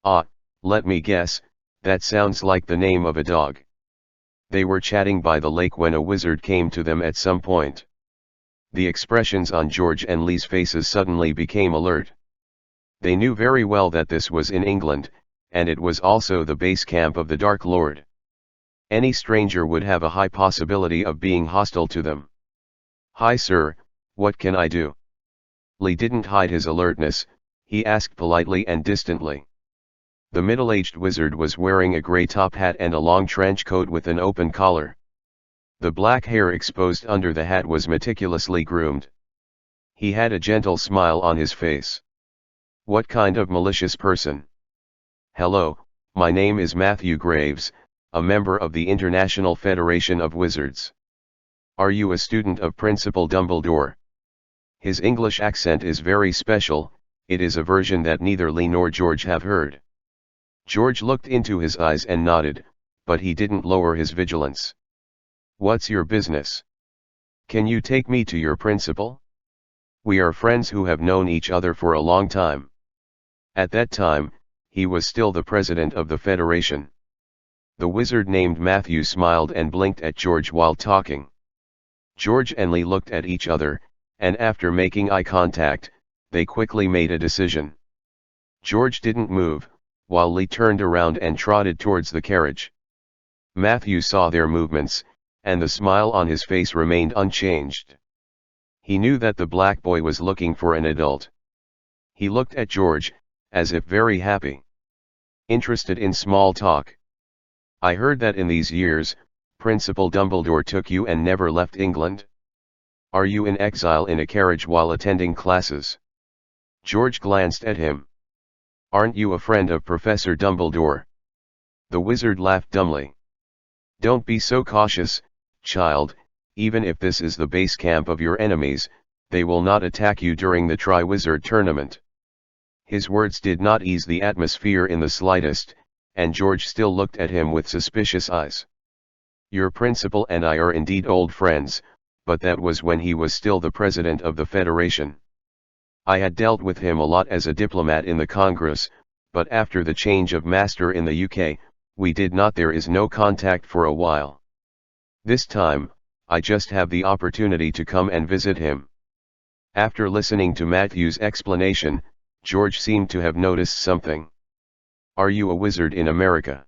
Ah, let me guess, that sounds like the name of a dog. They were chatting by the lake when a wizard came to them at some point. The expressions on George and Lee's faces suddenly became alert. They knew very well that this was in England, and it was also the base camp of the Dark Lord. Any stranger would have a high possibility of being hostile to them. "Hi sir, what can I do?" Lee didn't hide his alertness, he asked politely and distantly. The middle-aged wizard was wearing a grey top hat and a long trench coat with an open collar. The black hair exposed under the hat was meticulously groomed. He had a gentle smile on his face. "What kind of malicious person?" "Hello, my name is Matthew Graves, a member of the International Federation of Wizards. Are you a student of Principal Dumbledore?" His English accent is very special, it is a version that neither Lee nor George have heard. George looked into his eyes and nodded, but he didn't lower his vigilance. "What's your business? Can you take me to your principal? We are friends who have known each other for a long time." At that time, he was still the president of the Federation. The wizard named Matthew smiled and blinked at George while talking. George and Lee looked at each other, and after making eye contact, they quickly made a decision. George didn't move, while Lee turned around and trotted towards the carriage. Matthew saw their movements, and the smile on his face remained unchanged. He knew that the black boy was looking for an adult. He looked at George, as if very happy. Interested in small talk. "I heard that in these years, Principal Dumbledore took you and never left England. Are you in exile in a carriage while attending classes?" George glanced at him. "Aren't you a friend of Professor Dumbledore?" The wizard laughed dumbly. "Don't be so cautious, child, even if this is the base camp of your enemies, they will not attack you during the Tri-Wizard tournament." His words did not ease the atmosphere in the slightest, and George still looked at him with suspicious eyes. "Your principal and I are indeed old friends, but that was when he was still the president of the Federation. I had dealt with him a lot as a diplomat in the Congress, but after the change of master in the UK, we did not. There is no contact for a while. This time, I just have the opportunity to come and visit him." After listening to Matthew's explanation, George seemed to have noticed something. Are you a wizard in America?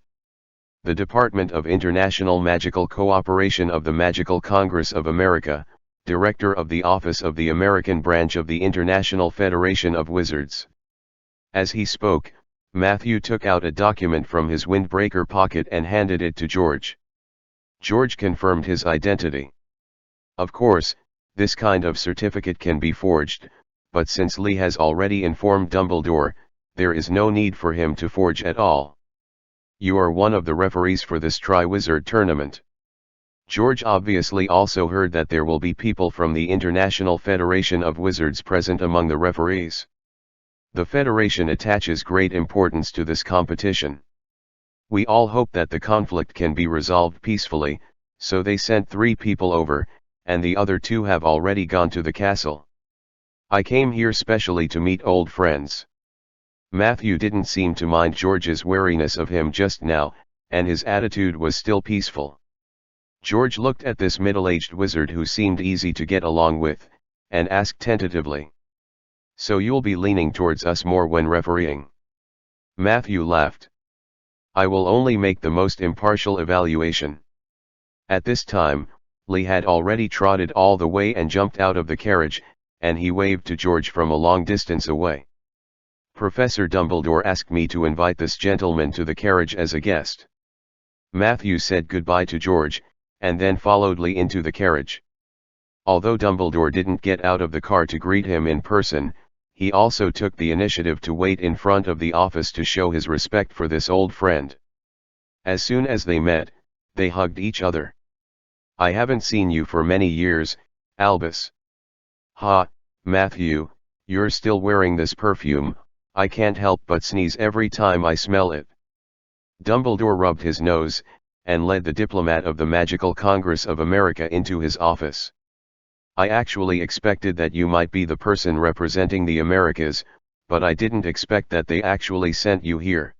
The Department of International Magical Cooperation of the Magical Congress of America, Director of the Office of the American Branch of the International Federation of Wizards. As he spoke, Matthew took out a document from his windbreaker pocket and handed it to George. George confirmed his identity. Of course, this kind of certificate can be forged, but since Lee has already informed Dumbledore, there is no need for him to forge at all. You are one of the referees for this Tri-Wizard tournament. George obviously also heard that there will be people from the International Federation of Wizards present among the referees. The Federation attaches great importance to this competition. We all hope that the conflict can be resolved peacefully, so they sent 3 people over, and the other 2 have already gone to the castle. I came here specially to meet old friends. Matthew didn't seem to mind George's wariness of him just now, and his attitude was still peaceful. George looked at this middle-aged wizard who seemed easy to get along with, and asked tentatively, "So you'll be leaning towards us more when refereeing?" Matthew laughed. "I will only make the most impartial evaluation." At this time, Lee had already trotted all the way and jumped out of the carriage, and he waved to George from a long distance away. "Professor Dumbledore asked me to invite this gentleman to the carriage as a guest." Matthew said goodbye to George, and then followed Lee into the carriage. Although Dumbledore didn't get out of the car to greet him in person, he also took the initiative to wait in front of the office to show his respect for this old friend. As soon as they met, they hugged each other. "I haven't seen you for many years, Albus." "Ha, Matthew, you're still wearing this perfume. I can't help but sneeze every time I smell it." Dumbledore rubbed his nose, and led the diplomat of the Magical Congress of America into his office. "I actually expected that you might be the person representing the Americas, but I didn't expect that they actually sent you here."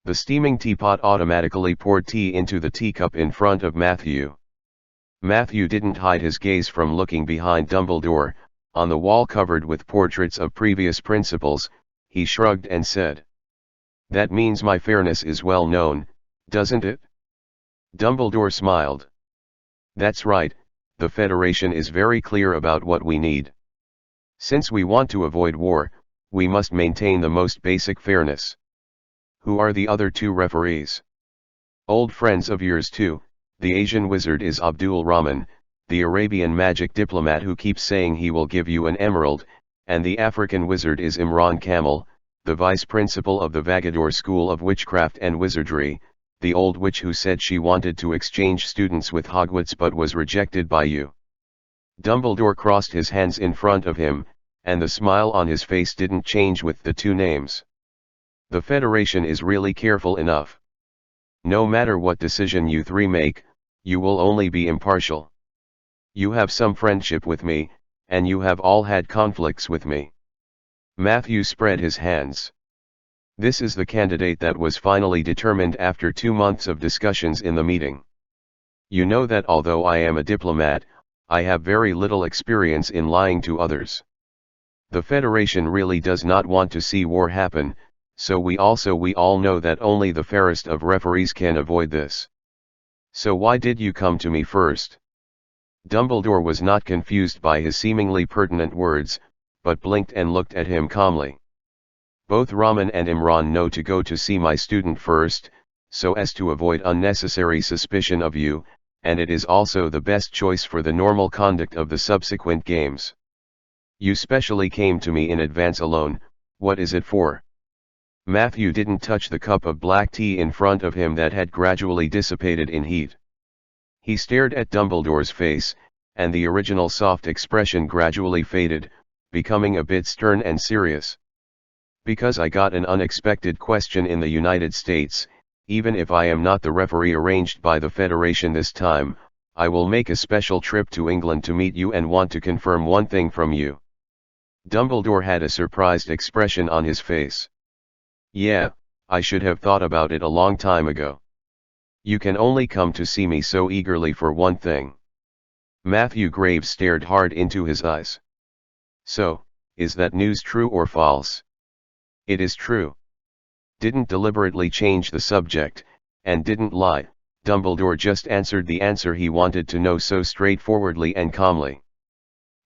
The steaming teapot automatically poured tea into the teacup in front of Matthew. Matthew didn't hide his gaze from looking behind Dumbledore. On the wall covered with portraits of previous principals, he shrugged and said, "That means my fairness is well known, doesn't it?" Dumbledore smiled. "That's right, the Federation is very clear about what we need. Since we want to avoid war, we must maintain the most basic fairness." "Who are the other 2 referees?" "Old friends of yours too. The Asian wizard is Abdul Rahman, the Arabian magic diplomat who keeps saying he will give you an emerald, and the African wizard is Imran Kamil, the vice principal of the Vagador School of Witchcraft and Wizardry, the old witch who said she wanted to exchange students with Hogwarts but was rejected by you." Dumbledore crossed his hands in front of him, and the smile on his face didn't change with the 2 names. "The Federation is really careful enough. No matter what decision you 3 make, you will only be impartial. You have some friendship with me, and you have all had conflicts with me." Matthew spread his hands. "This is the candidate that was finally determined after 2 months of discussions in the meeting. You know that although I am a diplomat, I have very little experience in lying to others. The Federation really does not want to see war happen, so we all know that only the fairest of referees can avoid this. So why did you come to me first?" Dumbledore was not confused by his seemingly pertinent words, but blinked and looked at him calmly. "Both Rahman and Imran know to go to see my student first, so as to avoid unnecessary suspicion of you, and it is also the best choice for the normal conduct of the subsequent games. You specially came to me in advance alone. What is it for?" Matthew didn't touch the cup of black tea in front of him that had gradually dissipated in heat. He stared at Dumbledore's face, and the original soft expression gradually faded, becoming a bit stern and serious. "Because I got an unexpected question in the United States. Even if I am not the referee arranged by the Federation this time, I will make a special trip to England to meet you and want to confirm one thing from you." Dumbledore had a surprised expression on his face. "Yeah, I should have thought about it a long time ago. You can only come to see me so eagerly for one thing." Matthew Graves stared hard into his eyes. "So, is that news true or false?" It is true. Didn't deliberately change the subject, and didn't lie. Dumbledore just answered the answer he wanted to know so straightforwardly and calmly.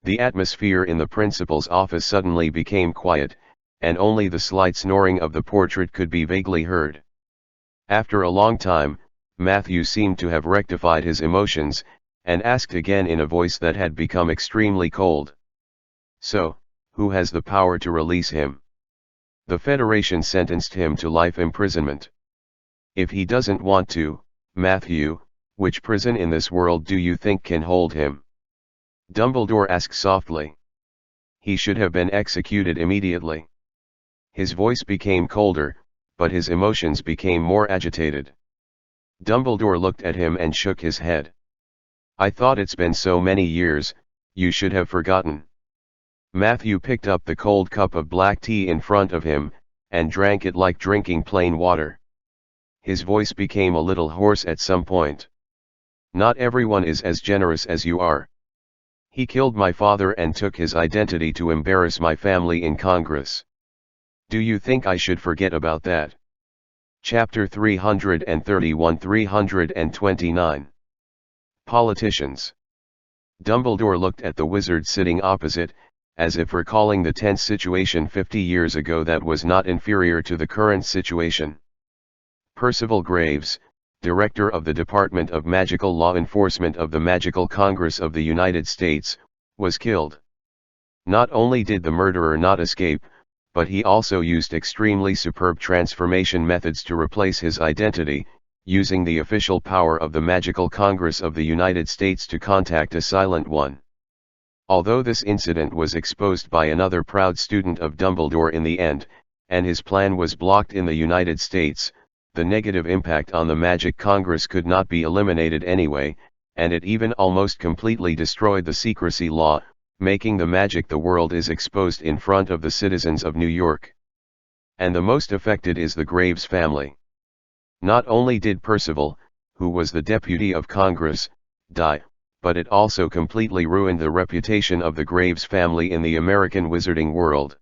The atmosphere in the principal's office suddenly became quiet, and only the slight snoring of the portrait could be vaguely heard. After a long time, Matthew seemed to have rectified his emotions, and asked again in a voice that had become extremely cold. So, who has the power to release him? The Federation sentenced him to life imprisonment. If he doesn't want to, Matthew, which prison in this world do you think can hold him? Dumbledore asked softly. He should have been executed immediately. His voice became colder, but his emotions became more agitated. Dumbledore looked at him and shook his head. I thought it's been so many years, you should have forgotten. Matthew picked up the cold cup of black tea in front of him, and drank it like drinking plain water. His voice became a little hoarse at some point. Not everyone is as generous as you are. He killed my father and took his identity to embarrass my family in Congress. Do you think I should forget about that? Chapter 331-329. Politicians. Dumbledore looked at the wizard sitting opposite, as if recalling the tense situation 50 years ago that was not inferior to the current situation. Percival Graves, Director of the Department of Magical Law Enforcement of the Magical Congress of the United States, was killed. Not only did the murderer not escape, but he also used extremely superb transformation methods to replace his identity, using the official power of the Magical Congress of the United States to contact a silent one. Although this incident was exposed by another proud student of Dumbledore in the end, and his plan was blocked in the United States, the negative impact on the Magic Congress could not be eliminated anyway, and it even almost completely destroyed the secrecy law, making the magic the world is exposed in front of the citizens of New York. And the most affected is the Graves family. Not only did Percival, who was the deputy of Congress, die, but it also completely ruined the reputation of the Graves family in the American wizarding world.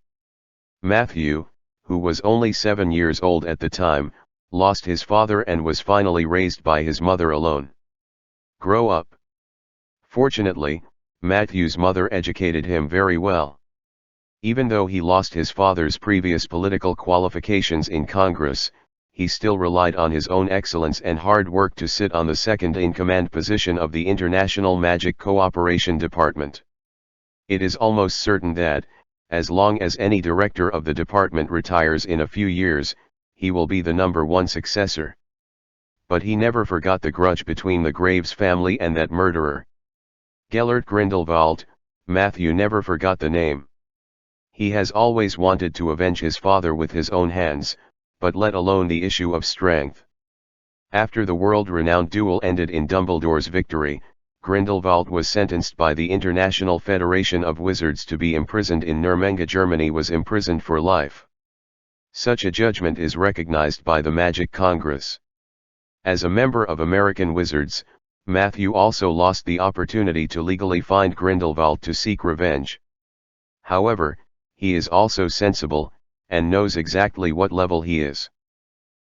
Matthew, who was only 7 years old at the time, lost his father and was finally raised by his mother alone. Grow up. Fortunately, Matthew's mother educated him very well. Even though he lost his father's previous political qualifications in Congress, he still relied on his own excellence and hard work to sit on the second-in-command position of the International Magic Cooperation Department. It is almost certain that, as long as any director of the department retires in a few years, he will be the #1 successor. But he never forgot the grudge between the Graves family and that murderer. Gellert Grindelwald. Matthew never forgot the name. He has always wanted to avenge his father with his own hands, but let alone the issue of strength. After the world-renowned duel ended in Dumbledore's victory, Grindelwald was sentenced by the International Federation of Wizards to be imprisoned in Nuremberg. Germany was imprisoned for life. Such a judgment is recognized by the Magic Congress. As a member of American Wizards, Matthew also lost the opportunity to legally find Grindelwald to seek revenge. However, he is also sensible, and knows exactly what level he is.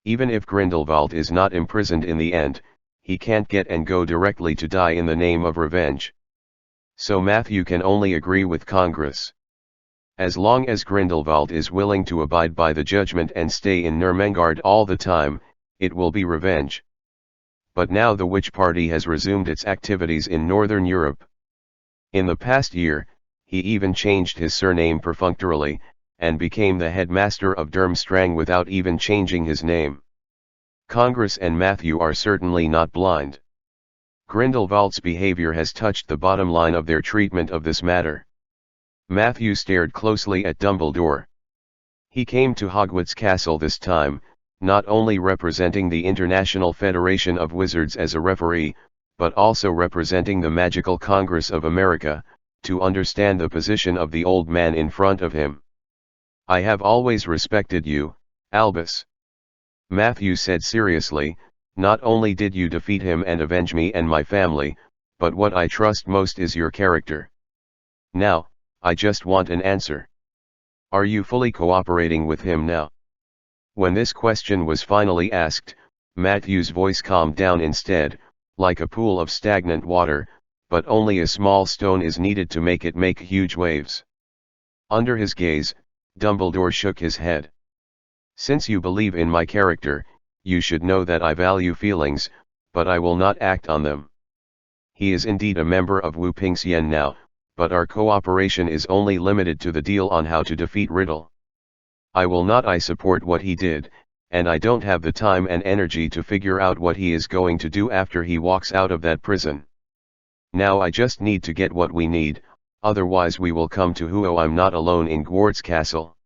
Even if Grindelwald is not imprisoned in the end, he can't get and go directly to die in the name of revenge. So Matthew can only agree with Congress. As long as Grindelwald is willing to abide by the judgment and stay in Nuremberg all the time, it will be revenge. But now the Witch Party has resumed its activities in Northern Europe. In the past year, he even changed his surname perfunctorily, and became the headmaster of Durmstrang without even changing his name. Congress and Matthew are certainly not blind. Grindelwald's behavior has touched the bottom line of their treatment of this matter. Matthew stared closely at Dumbledore. He came to Hogwarts Castle this time, not only representing the International Federation of Wizards as a referee, but also representing the Magical Congress of America, to understand the position of the old man in front of him. I have always respected you, Albus. Matthew said seriously, not only did you defeat him and avenge me and my family, but what I trust most is your character. Now, I just want an answer. Are you fully cooperating with him now? When this question was finally asked, Matthew's voice calmed down instead, like a pool of stagnant water, but only a small stone is needed to make it make huge waves. Under his gaze, Dumbledore shook his head. Since you believe in my character, you should know that I value feelings, but I will not act on them. He is indeed a member of Wu Pingxian now, but our cooperation is only limited to the deal on how to defeat Riddle. I support what he did, and I don't have the time and energy to figure out what he is going to do after he walks out of that prison. Now I just need to get what we need, otherwise we will come to Huo. I'm not alone in Hogwarts Castle.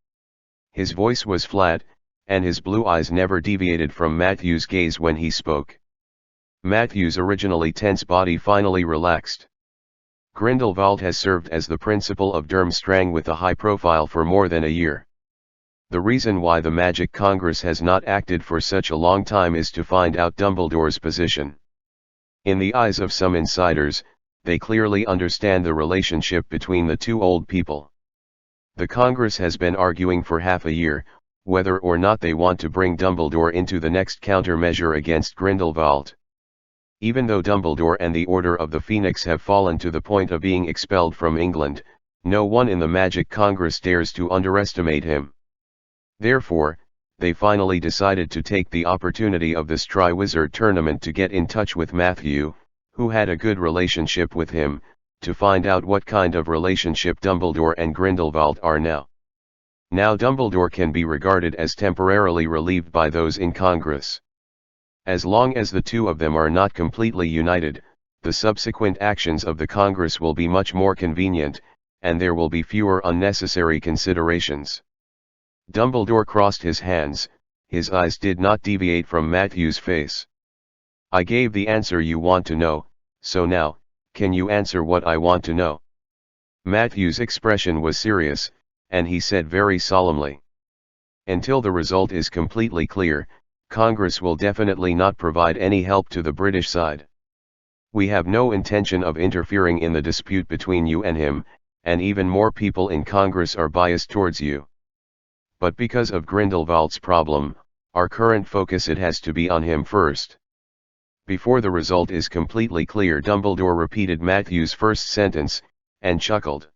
His voice was flat, and his blue eyes never deviated from Matthew's gaze when he spoke. Matthew's originally tense body finally relaxed. Grindelwald has served as the principal of Durmstrang with a high profile for more than a year. The reason why the Magic Congress has not acted for such a long time is to find out Dumbledore's position. In the eyes of some insiders, they clearly understand the relationship between the two old people. The Congress has been arguing for half a year, whether or not they want to bring Dumbledore into the next countermeasure against Grindelwald. Even though Dumbledore and the Order of the Phoenix have fallen to the point of being expelled from England, no one in the Magic Congress dares to underestimate him. Therefore, they finally decided to take the opportunity of this Triwizard tournament to get in touch with Matthew, who had a good relationship with him, to find out what kind of relationship Dumbledore and Grindelwald are now. Now Dumbledore can be regarded as temporarily relieved by those in Congress. As long as the two of them are not completely united, the subsequent actions of the Congress will be much more convenient, and there will be fewer unnecessary considerations. Dumbledore crossed his hands, his eyes did not deviate from Matthew's face. I gave the answer you want to know, so now, can you answer what I want to know? Matthew's expression was serious, and he said very solemnly. Until the result is completely clear, Congress will definitely not provide any help to the British side. We have no intention of interfering in the dispute between you and him, and even more people in Congress are biased towards you. But because of Grindelwald's problem, our current focus it has to be on him first. Before the result is completely clear, Dumbledore repeated Matthew's first sentence, and chuckled.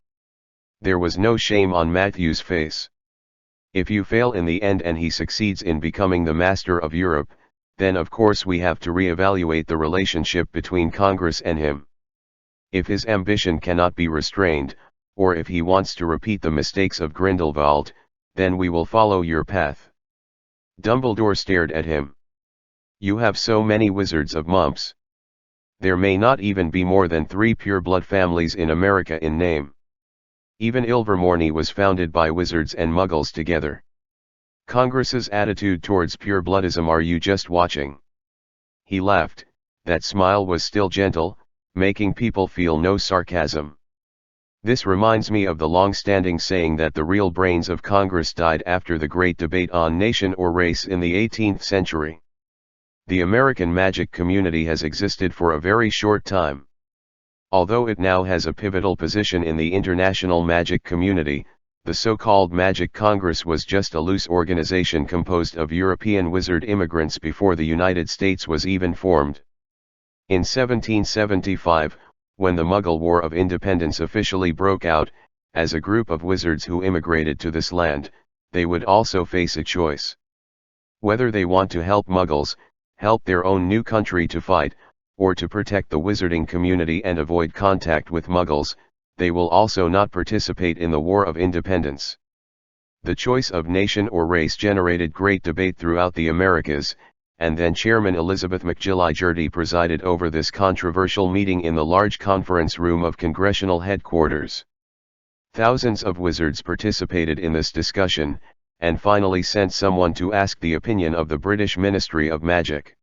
There was no shame on Matthew's face. If you fail in the end and he succeeds in becoming the master of Europe, then of course we have to re-evaluate the relationship between Congress and him. If his ambition cannot be restrained, or if he wants to repeat the mistakes of Grindelwald, then we will follow your path. Dumbledore stared at him. You have so many wizards of mumps. There may not even be more than 3 pure-blood families in America in name. Even Ilvermorny was founded by wizards and muggles together. Congress's attitude towards pure-bloodism, are you just watching? He laughed, that smile was still gentle, making people feel no sarcasm. This reminds me of the long-standing saying that the real brains of Congress died after the great debate on nation or race in the 18th century. The American magic community has existed for a very short time. Although it now has a pivotal position in the international magic community, the so-called Magic Congress was just a loose organization composed of European wizard immigrants before the United States was even formed. In 1775, when the Muggle War of Independence officially broke out, as a group of wizards who immigrated to this land, they would also face a choice. Whether they want to help Muggles, help their own new country to fight, or to protect the wizarding community and avoid contact with Muggles, they will also not participate in the War of Independence. The choice of nation or race generated great debate throughout the Americas, and then Chairman Elizabeth McGillicuddy presided over this controversial meeting in the large conference room of congressional headquarters. Thousands of wizards participated in this discussion, and finally sent someone to ask the opinion of the British Ministry of Magic.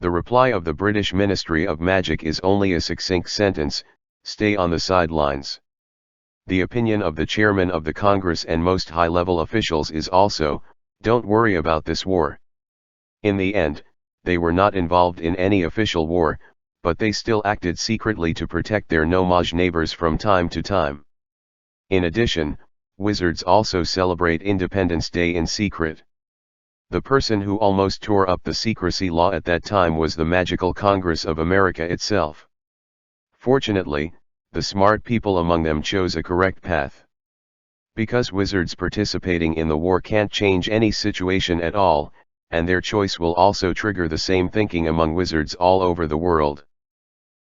The reply of the British Ministry of Magic is only a succinct sentence: stay on the sidelines. The opinion of the chairman of the Congress and most high-level officials is also, don't worry about this war. In the end, they were not involved in any official war, but they still acted secretly to protect their nomage neighbors from time to time. In addition, Wizards also celebrate Independence Day in secret. The person who almost tore up the secrecy law at that time was the Magical Congress of America itself. Fortunately, the smart people among them chose a correct path. Because wizards participating in the war can't change any situation at all, and their choice will also trigger the same thinking among wizards all over the world.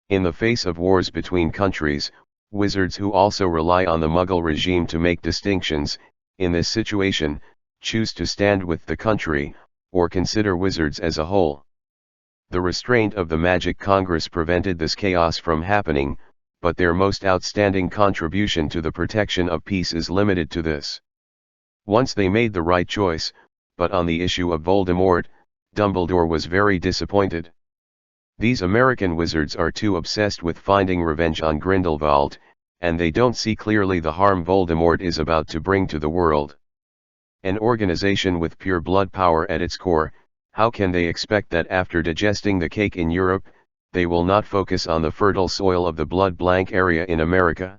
In the face of wars between countries, wizards who also rely on the Muggle regime to make distinctions, in this situation, choose to stand with the country, or consider wizards as a whole. The restraint of the Magic Congress prevented this chaos from happening, but their most outstanding contribution to the protection of peace is limited to this. Once they made the right choice, but on the issue of Voldemort, Dumbledore was very disappointed. These American wizards are too obsessed with finding revenge on Grindelwald, and they don't see clearly the harm Voldemort is about to bring to the world. An organization with pure blood power at its core, how can they expect that after digesting the cake in Europe, they will not focus on the fertile soil of the blood-blank area in America?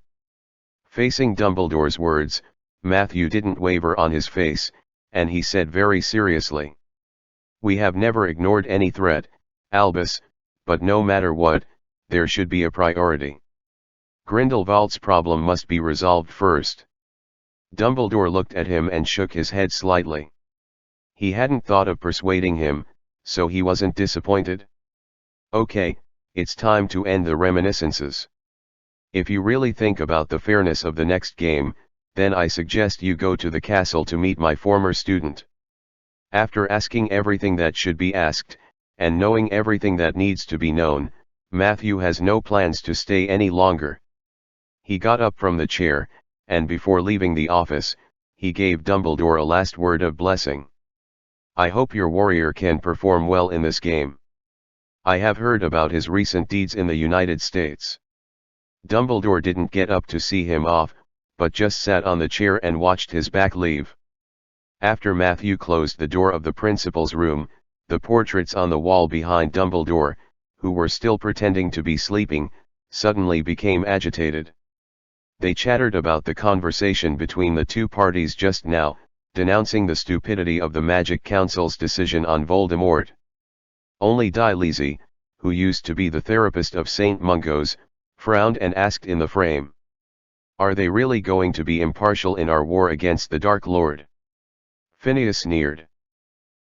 Facing Dumbledore's words, Matthew didn't waver on his face, and he said very seriously, "We have never ignored any threat, Albus, but no matter what, there should be a priority. Grindelwald's problem must be resolved first." Dumbledore looked at him and shook his head slightly. He hadn't thought of persuading him, so he wasn't disappointed. "Okay, it's time to end the reminiscences. If you really think about the fairness of the next game, then I suggest you go to the castle to meet my former student." After asking everything that should be asked, and knowing everything that needs to be known, Matthew has no plans to stay any longer. He got up from the chair, and before leaving the office, he gave Dumbledore a last word of blessing. "I hope your warrior can perform well in this game. I have heard about his recent deeds in the United States." Dumbledore didn't get up to see him off, but just sat on the chair and watched his back leave. After Matthew closed the door of the principal's room, the portraits on the wall behind Dumbledore, who were still pretending to be sleeping, suddenly became agitated. They chattered about the conversation between the two parties just now, denouncing the stupidity of the Magic Council's decision on Voldemort. Only Dilese, who used to be the therapist of St. Mungo's, frowned and asked in the frame, "Are they really going to be impartial in our war against the Dark Lord?" Phineas sneered.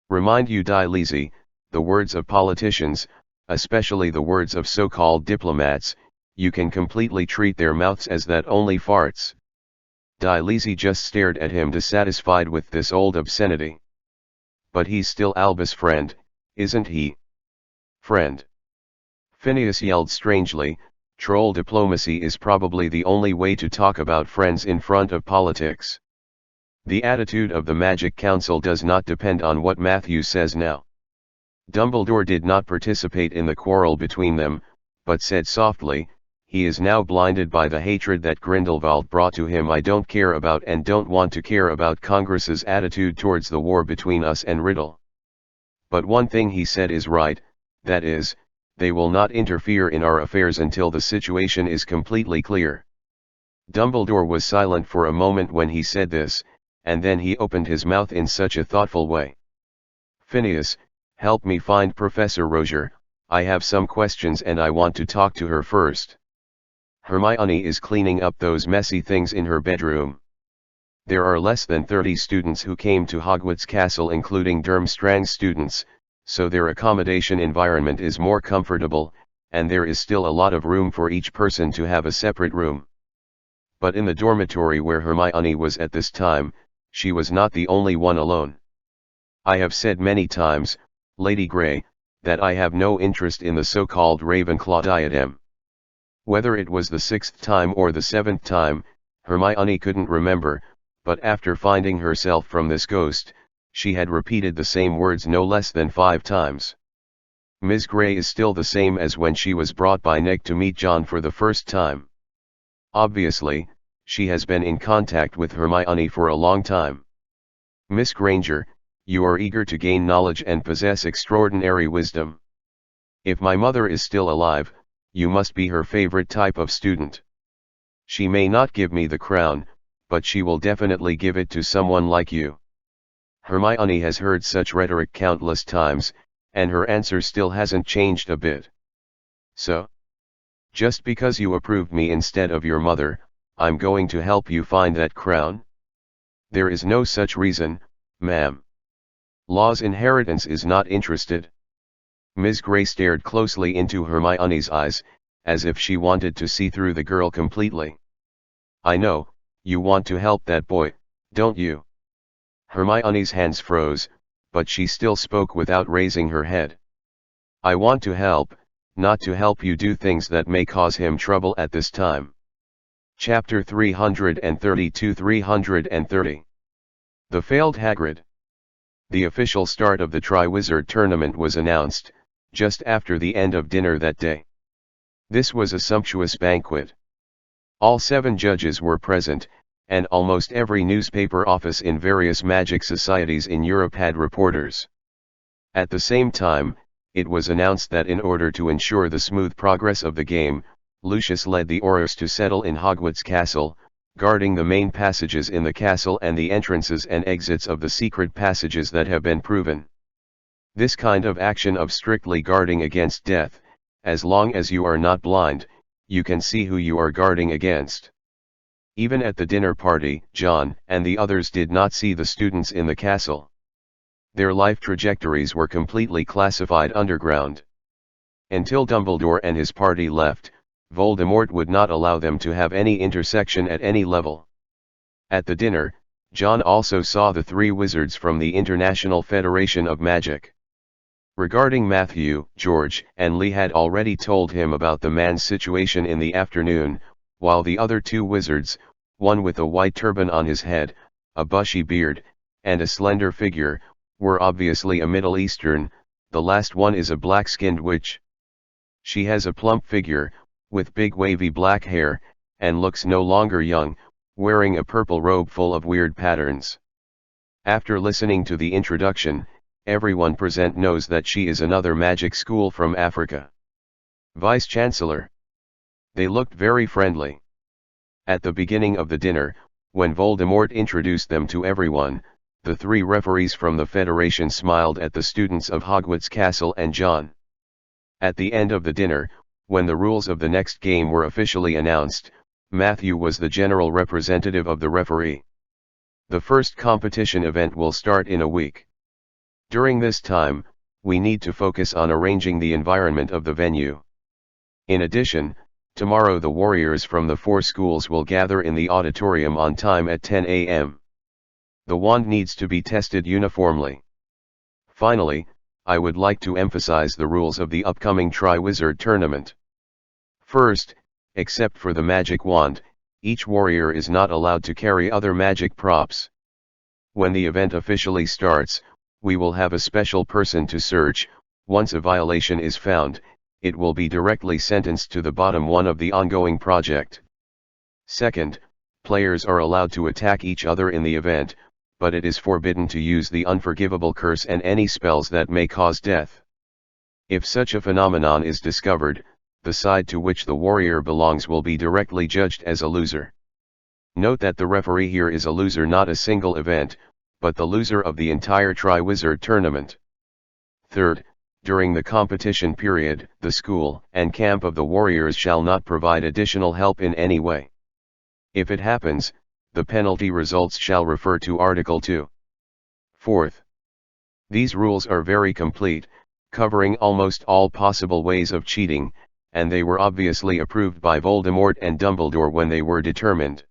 "Remind you, Dilese, the words of politicians, especially the words of so-called diplomats, you can completely treat their mouths as that only farts." Dilese just stared at him, dissatisfied with this old obscenity. "But he's still Albus' friend, isn't he?" "Friend?" Phineas yelled strangely. Troll diplomacy is probably the only way to talk about friends in front of politics. The attitude of the Magic Council does not depend on what Matthew says now. Dumbledore did not participate in the quarrel between them, but said softly, "He is now blinded by the hatred that Grindelwald brought to him. I don't care about and don't want to care about Congress's attitude towards the war between us and Riddle. But one thing he said is right, that is, they will not interfere in our affairs until the situation is completely clear." Dumbledore was silent for a moment when he said this, and then he opened his mouth in such a thoughtful way. "Phineas, help me find Professor Rozier. I have some questions and I want to talk to her first. Hermione is cleaning up those messy things in her bedroom. There are less than 30 students who came to Hogwarts Castle, including Durmstrang's students, so their accommodation environment is more comfortable, and there is still a lot of room for each person to have a separate room. But in the dormitory where Hermione was at this time, she was not the only one alone. I have said many times, Lady Grey, that I have no interest in the so-called Ravenclaw diadem." Whether it was the 6th time or the 7th time, Hermione couldn't remember, but after finding herself from this ghost, she had repeated the same words no less than 5 times. Miss Grey is still the same as when she was brought by Nick to meet John for the first time. Obviously, she has been in contact with Hermione for a long time. Miss Granger, you are eager to gain knowledge and possess extraordinary wisdom. If my mother is still alive, you must be her favorite type of student. She may not give me the crown, but she will definitely give it to someone like you. Hermione has heard such rhetoric countless times, and her answer still hasn't changed a bit. So? Just because you approved me instead of your mother, I'm going to help you find that crown? There is no such reason, ma'am. Law's inheritance is not interested. Ms. Grey stared closely into Hermione's eyes, as if she wanted to see through the girl completely. I know, you want to help that boy, don't you? Hermione's hands froze, but she still spoke without raising her head. I want to help, not to help you do things that may cause him trouble at this time. Chapter 332-330. The Failed Hagrid. The official start of the Triwizard Tournament was announced, just after the end of dinner that day. This was a sumptuous banquet. All 7 judges were present, and almost every newspaper office in various magic societies in Europe had reporters. At the same time, it was announced that in order to ensure the smooth progress of the game, Lucius led the Aurors to settle in Hogwarts Castle, guarding the main passages in the castle and the entrances and exits of the secret passages that have been proven. This kind of action of strictly guarding against death, as long as you are not blind, you can see who you are guarding against. Even at the dinner party, John and the others did not see the students in the castle. Their life trajectories were completely classified underground. Until Dumbledore and his party left, Voldemort would not allow them to have any intersection at any level. At the dinner, John also saw the 3 wizards from the International Federation of Magic. Regarding Matthew, George and Lee had already told him about the man's situation in the afternoon, while the other 2 wizards, one with a white turban on his head, a bushy beard, and a slender figure, were obviously a Middle Eastern. The last one is a black-skinned witch. She has a plump figure, with big wavy black hair, and looks no longer young, wearing a purple robe full of weird patterns. After listening to the introduction, everyone present knows that she is another magic school from Africa. Vice-Chancellor. They looked very friendly. At the beginning of the dinner, when Voldemort introduced them to everyone, the 3 referees from the Federation smiled at the students of Hogwarts Castle and John. At the end of the dinner, when the rules of the next game were officially announced, Matthew was the general representative of the referee. The first competition event will start in a week. During this time, we need to focus on arranging the environment of the venue. In addition, tomorrow the warriors from the 4 schools will gather in the auditorium on time at 10 a.m. The wand needs to be tested uniformly. Finally, I would like to emphasize the rules of the upcoming Triwizard Tournament. First, except for the magic wand, each warrior is not allowed to carry other magic props. When the event officially starts, we will have a special person to search. Once a violation is found, it will be directly sentenced to the bottom 1 of the ongoing project. Second, players are allowed to attack each other in the event, but it is forbidden to use the unforgivable curse and any spells that may cause death. If such a phenomenon is discovered, the side to which the warrior belongs will be directly judged as a loser. Note that the referee here is a loser, not a single event, but the loser of the entire Triwizard Tournament. Third, during the competition period, the school and camp of the warriors shall not provide additional help in any way. If it happens, the penalty results shall refer to Article 2. Fourth, these rules are very complete, covering almost all possible ways of cheating, and they were obviously approved by Voldemort and Dumbledore when they were determined.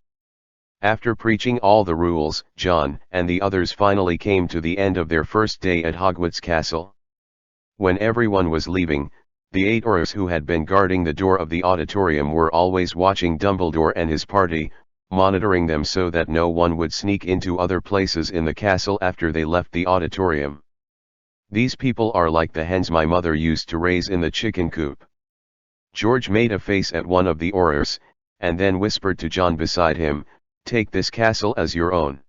After preaching all the rules, John and the others finally came to the end of their first day at Hogwarts Castle. When everyone was leaving, the 8 Aurors who had been guarding the door of the auditorium were always watching Dumbledore and his party, monitoring them so that no one would sneak into other places in the castle after they left the auditorium. These people are like the hens my mother used to raise in the chicken coop. George made a face at one of the Aurors, and then whispered to John beside him, "Take this castle as your own.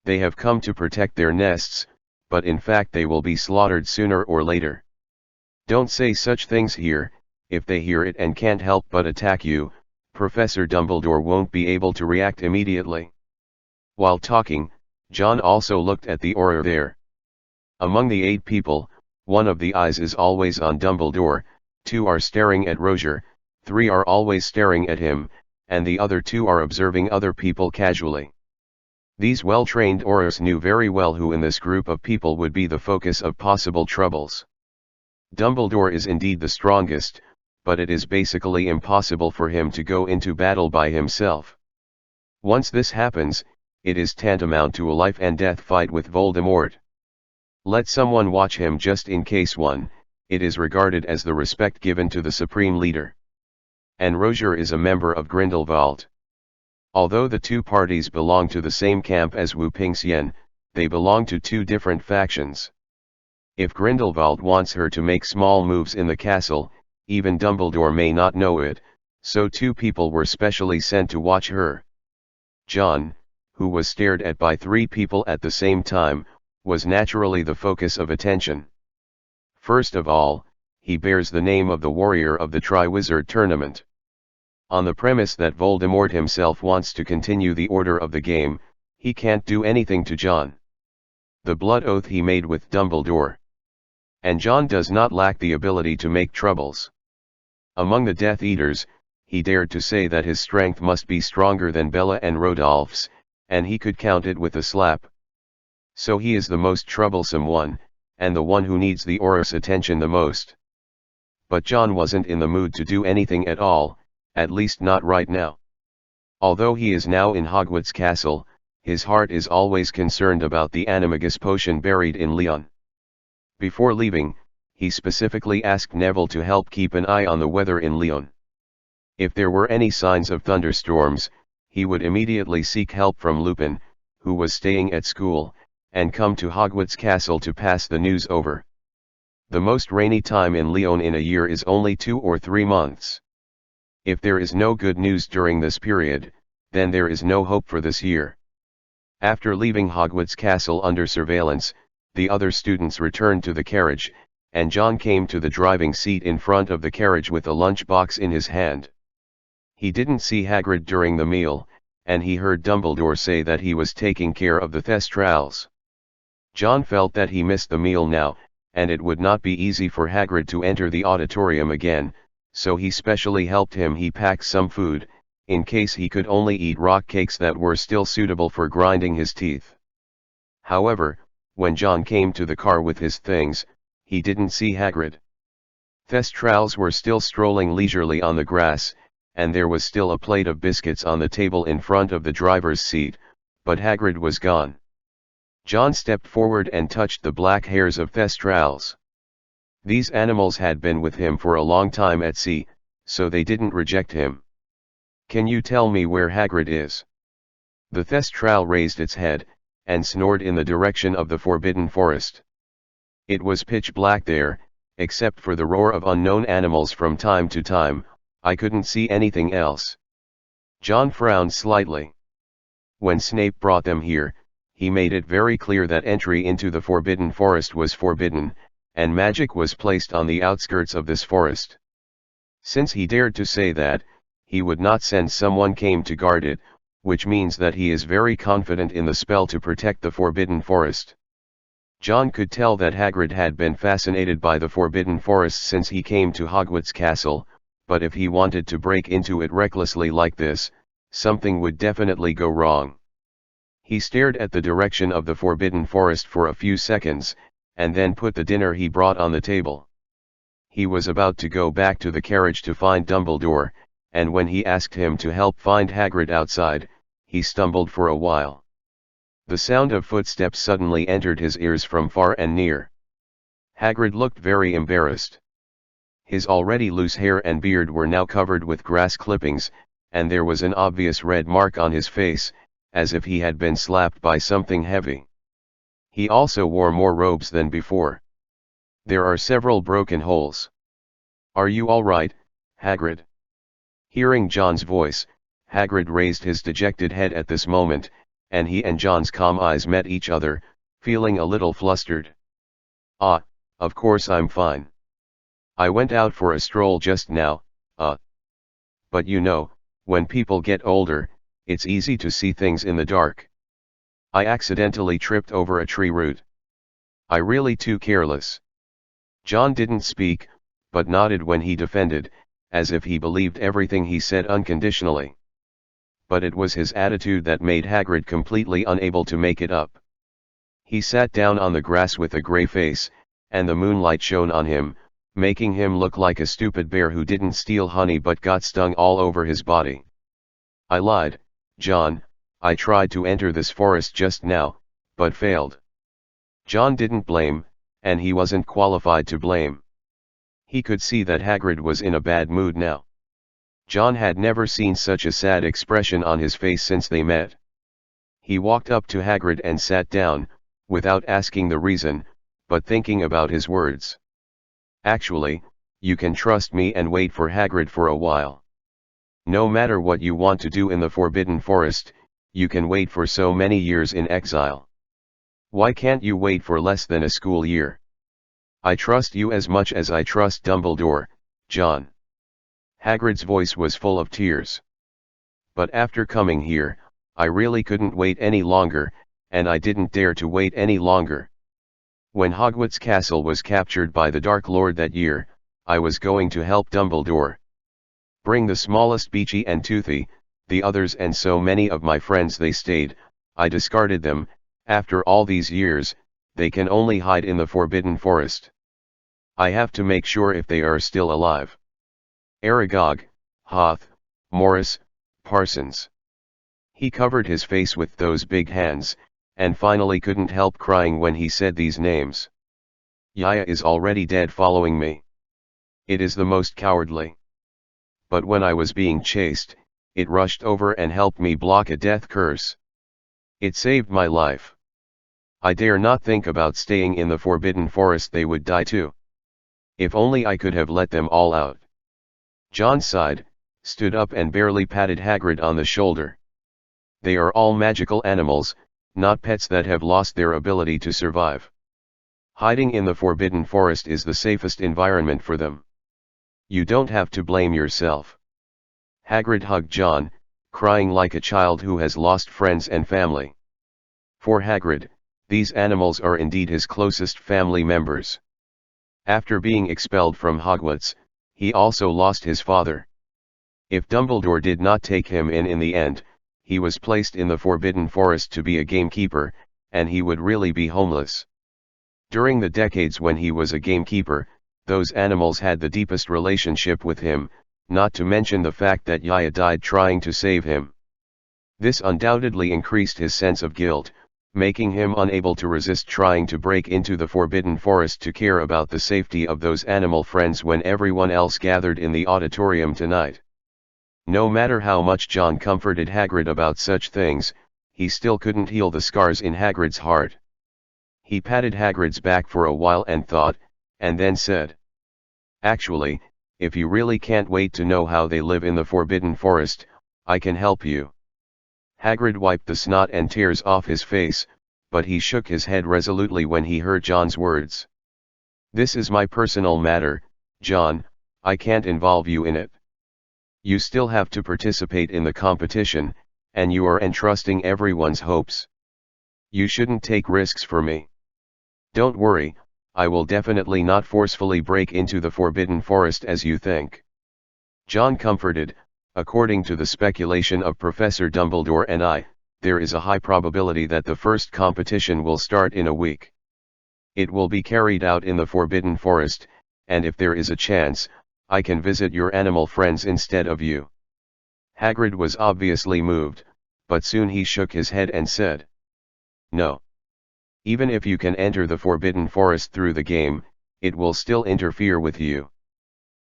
They have come to protect their nests, but in fact they will be slaughtered sooner or later. Don't say such things here. If they hear it and can't help but attack you, Professor Dumbledore won't be able to react immediately." While talking, John also looked at the aura there. Among the 8 people, one of the eyes is always on Dumbledore, 2 are staring at Roger, 3 are always staring at him, and the other 2 are observing other people casually. These well-trained auras knew very well who in this group of people would be the focus of possible troubles. Dumbledore is indeed the strongest, but it is basically impossible for him to go into battle by himself. Once this happens, it is tantamount to a life and death fight with Voldemort. Let someone watch him just in case it is regarded as the respect given to the supreme leader. And Roger is a member of Grindelwald. Although the 2 parties belong to the same camp as Wu Pingxian, they belong to 2 different factions. If Grindelwald wants her to make small moves in the castle, even Dumbledore may not know it, so 2 people were specially sent to watch her. John, who was stared at by 3 people at the same time, was naturally the focus of attention. First of all, he bears the name of the warrior of the Triwizard Tournament. On the premise that Voldemort himself wants to continue the order of the game, he can't do anything to John. The blood oath he made with Dumbledore. And John does not lack the ability to make troubles. Among the Death Eaters, he dared to say that his strength must be stronger than Bella and Rodolph's, and he could count it with a slap. So he is the most troublesome one, and the one who needs the aura's attention the most. But John wasn't in the mood to do anything at all, at least not right now. Although he is now in Hogwarts Castle, his heart is always concerned about the animagus potion buried in Lyon. Before leaving, he specifically asked Neville to help keep an eye on the weather in Lyon. If there were any signs of thunderstorms, he would immediately seek help from Lupin, who was staying at school, and come to Hogwarts Castle to pass the news over. The most rainy time in Lyon in a year is only 2 or 3 months. If there is no good news during this period, then there is no hope for this year. After leaving Hogwarts Castle under surveillance, the other students returned to the carriage, and John came to the driving seat in front of the carriage with a lunchbox in his hand. He didn't see Hagrid during the meal, and he heard Dumbledore say that he was taking care of the Thestrals. John felt that he missed the meal now, and it would not be easy for Hagrid to enter the auditorium again, so he specially helped him pack some food, in case he could only eat rock cakes that were still suitable for grinding his teeth. However, when John came to the car with his things, he didn't see Hagrid. Thestrals were still strolling leisurely on the grass, and there was still a plate of biscuits on the table in front of the driver's seat, but Hagrid was gone. John stepped forward and touched the black hairs of Thestrals. These animals had been with him for a long time at sea, so they didn't reject him. "Can you tell me where Hagrid is?" The Thestral raised its head, and snored in the direction of the Forbidden Forest. It was pitch black there, except for the roar of unknown animals from time to time. I couldn't see anything else. John frowned slightly. When Snape brought them here, he made it very clear that entry into the Forbidden Forest was forbidden, and magic was placed on the outskirts of this forest. Since he dared to say that, he would not send someone came to guard it, which means that he is very confident in the spell to protect the Forbidden Forest. John could tell that Hagrid had been fascinated by the Forbidden Forest since he came to Hogwarts Castle, but if he wanted to break into it recklessly like this, something would definitely go wrong. He stared at the direction of the Forbidden Forest for a few seconds, and then put the dinner he brought on the table. He was about to go back to the carriage to find Dumbledore, and when he asked him to help find Hagrid outside, he stumbled for a while. The sound of footsteps suddenly entered his ears from far and near. Hagrid looked very embarrassed. His already loose hair and beard were now covered with grass clippings, and there was an obvious red mark on his face, as if he had been slapped by something heavy. He also wore more robes than before. There are several broken holes. "Are you all right, Hagrid?" Hearing John's voice, Hagrid raised his dejected head at this moment, and he and John's calm eyes met each other, feeling a little flustered. "Ah, of course I'm fine. I went out for a stroll just now, but you know, when people get older, it's easy to see things in the dark." I accidentally tripped over a tree root. I really too careless. John didn't speak, but nodded when he defended, as if he believed everything he said unconditionally. But it was his attitude that made Hagrid completely unable to make it up. He sat down on the grass with a grey face, and the moonlight shone on him, making him look like a stupid bear who didn't steal honey but got stung all over his body. I lied, John, I tried to enter this forest just now, but failed. John didn't blame, and he wasn't qualified to blame. He could see that Hagrid was in a bad mood now. John had never seen such a sad expression on his face since they met. He walked up to Hagrid and sat down, without asking the reason, but thinking about his words. Actually, you can trust me and wait for Hagrid for a while. No matter what you want to do in the Forbidden Forest, you can wait for so many years in exile. Why can't you wait for less than a school year? I trust you as much as I trust Dumbledore, John. Hagrid's voice was full of tears. But after coming here, I really couldn't wait any longer, and I didn't dare to wait any longer. When Hogwarts Castle was captured by the Dark Lord that year, I was going to help Dumbledore. Bring the smallest Beachy and Toothy, the others and so many of my friends they stayed, I discarded them, after all these years, they can only hide in the Forbidden Forest. I have to make sure if they are still alive. Aragog, Hoth, Morris, Parsons. He covered his face with those big hands, and finally couldn't help crying when he said these names. Yaya is already dead following me. It is the most cowardly. But when I was being chased, it rushed over and helped me block a death curse. It saved my life. I dare not think about staying in the Forbidden Forest, they would die too. If only I could have let them all out. John sighed, stood up and barely patted Hagrid on the shoulder. They are all magical animals, not pets that have lost their ability to survive. Hiding in the Forbidden Forest is the safest environment for them. You don't have to blame yourself. Hagrid hugged John, crying like a child who has lost friends and family. For Hagrid, these animals are indeed his closest family members. After being expelled from Hogwarts, he also lost his father. If Dumbledore did not take him in the end, he was placed in the Forbidden Forest to be a gamekeeper, and he would really be homeless. During the decades when he was a gamekeeper, those animals had the deepest relationship with him, not to mention the fact that Yaya died trying to save him. This undoubtedly increased his sense of guilt, making him unable to resist trying to break into the Forbidden Forest to care about the safety of those animal friends when everyone else gathered in the auditorium tonight. No matter how much John comforted Hagrid about such things, he still couldn't heal the scars in Hagrid's heart. He patted Hagrid's back for a while and thought, and then said, "Actually, if you really can't wait to know how they live in the Forbidden Forest, I can help you." Hagrid wiped the snot and tears off his face, but he shook his head resolutely when he heard John's words. "This is my personal matter, John, I can't involve you in it. You still have to participate in the competition, and you are entrusting everyone's hopes. You shouldn't take risks for me. Don't worry, I will definitely not forcefully break into the Forbidden Forest as you think." John comforted, "According to the speculation of Professor Dumbledore and I, there is a high probability that the first competition will start in a week. It will be carried out in the Forbidden Forest, and if there is a chance, I can visit your animal friends instead of you." Hagrid was obviously moved, but soon he shook his head and said, "No. Even if you can enter the Forbidden Forest through the game, it will still interfere with you.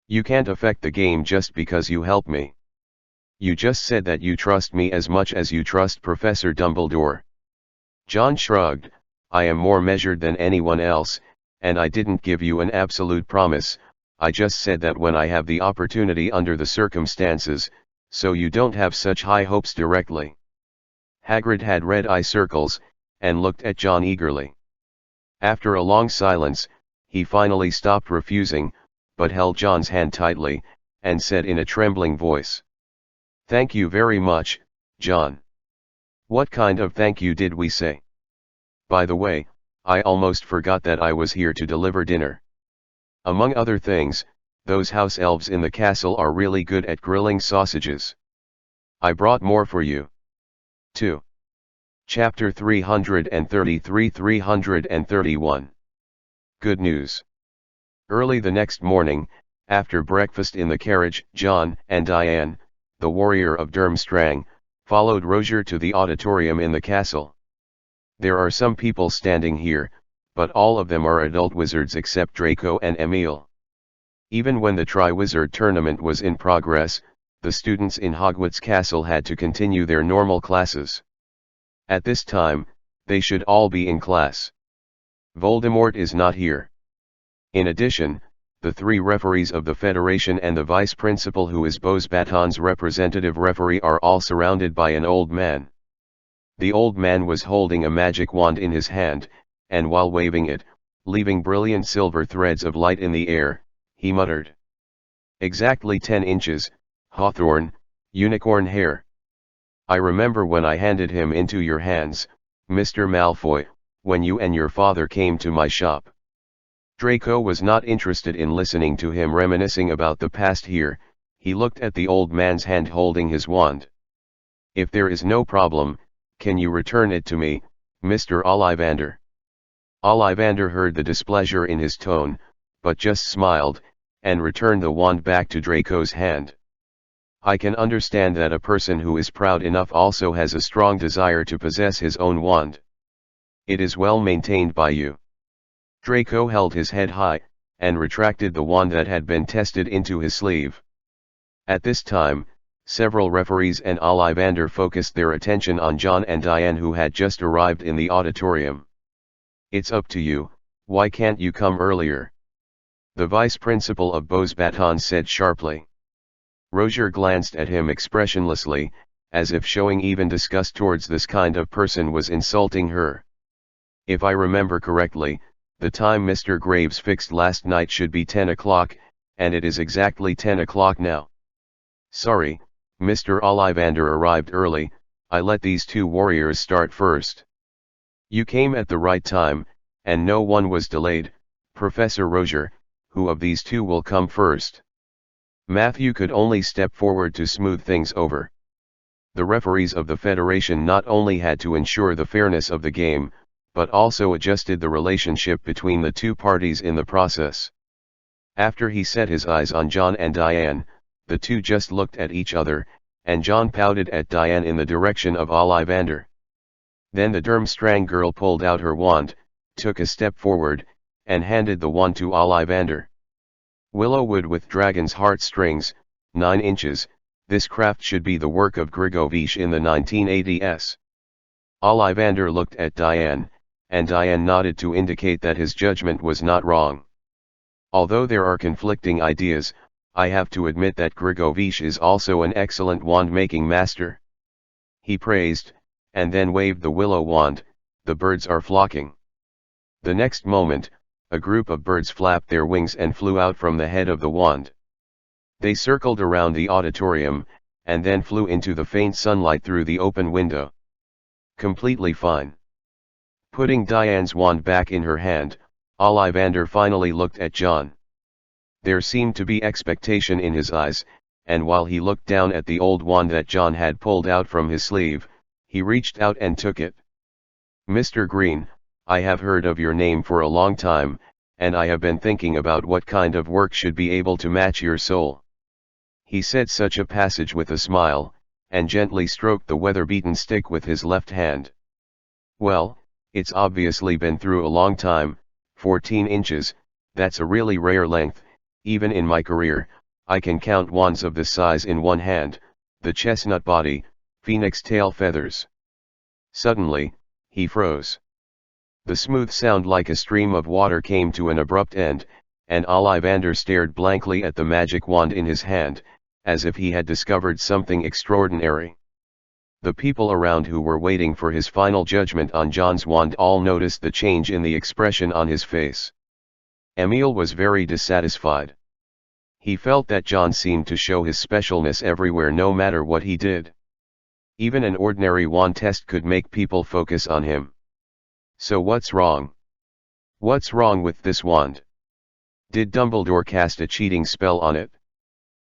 You can't affect the game just because you help me. You just said that you trust me as much as you trust Professor Dumbledore." John shrugged, "I am more measured than anyone else, and I didn't give you an absolute promise, I just said that when I have the opportunity under the circumstances, so you don't have such high hopes directly." Hagrid had red eye circles, and looked at John eagerly. After a long silence, he finally stopped refusing, but held John's hand tightly, and said in a trembling voice, "Thank you very much, John. What kind of thank you did we say? By the way, I almost forgot that I was here to deliver dinner. Among other things, those house elves in the castle are really good at grilling sausages. I brought more for you. 2. Chapter 333-331. Good news. Early the next morning, after breakfast in the carriage, John and Diane, the warrior of Durmstrang, followed Roger to the auditorium in the castle. There are some people standing here, but all of them are adult wizards except Draco and Emil. Even when the Tri-Wizard tournament was in progress, the students in Hogwarts Castle had to continue their normal classes. At this time, they should all be in class. Voldemort is not here. In addition, the 3 referees of the Federation and the vice principal who is Beauxbaton's representative referee are all surrounded by an old man. The old man was holding a magic wand in his hand, and while waving it, leaving brilliant silver threads of light in the air, he muttered. Exactly 10 inches, hawthorn, unicorn hair. I remember when I handed him into your hands, Mr. Malfoy, when you and your father came to my shop. Draco was not interested in listening to him reminiscing about the past here. He looked at the old man's hand holding his wand. If there is no problem, can you return it to me, Mr. Ollivander? Ollivander heard the displeasure in his tone, but just smiled, and returned the wand back to Draco's hand. I can understand that a person who is proud enough also has a strong desire to possess his own wand. It is well maintained by you. Draco held his head high, and retracted the wand that had been tested into his sleeve. At this time, several referees and Ollivander focused their attention on John and Diane who had just arrived in the auditorium. It's up to you, why can't you come earlier? The vice principal of Beauxbaton said sharply. Roger glanced at him expressionlessly, as if showing even disgust towards this kind of person was insulting her. If I remember correctly, the time Mr. Graves fixed last night should be 10 o'clock, and it is exactly 10 o'clock now. Sorry, Mr. Ollivander arrived early, I let these 2 warriors start first. You came at the right time, and no one was delayed. Professor Roger, who of these 2 will come first? Matthew could only step forward to smooth things over. The referees of the Federation not only had to ensure the fairness of the game, but also adjusted the relationship between the 2 parties in the process. After he set his eyes on John and Diane, the 2 just looked at each other, and John pouted at Diane in the direction of Ollivander. Then the Durmstrang girl pulled out her wand, took a step forward, and handed the wand to Ollivander. Willow wood with dragon's heartstrings, 9 inches, this craft should be the work of Grigovish in the 1980s. Ollivander looked at Diane, and Diane nodded to indicate that his judgment was not wrong. Although there are conflicting ideas, I have to admit that Grigovish is also an excellent wand-making master. He praised, and then waved the willow wand. The birds are flocking. The next moment, a group of birds flapped their wings and flew out from the head of the wand. They circled around the auditorium, and then flew into the faint sunlight through the open window. Completely fine. Putting Diane's wand back in her hand, Ollivander finally looked at John. There seemed to be expectation in his eyes, and while he looked down at the old wand that John had pulled out from his sleeve, he reached out and took it. Mr. Green, I have heard of your name for a long time, and I have been thinking about what kind of work should be able to match your soul. He said such a passage with a smile, and gently stroked the weather-beaten stick with his left hand. Well, it's obviously been through a long time, 14 inches, that's a really rare length. Even in my career, I can count wands of this size in one hand, the chestnut body, phoenix tail feathers. Suddenly, he froze. The smooth sound like a stream of water came to an abrupt end, and Ollivander stared blankly at the magic wand in his hand, as if he had discovered something extraordinary. The people around who were waiting for his final judgment on John's wand all noticed the change in the expression on his face. Emil was very dissatisfied. He felt that John seemed to show his specialness everywhere no matter what he did. Even an ordinary wand test could make people focus on him. So what's wrong? What's wrong with this wand? Did Dumbledore cast a cheating spell on it?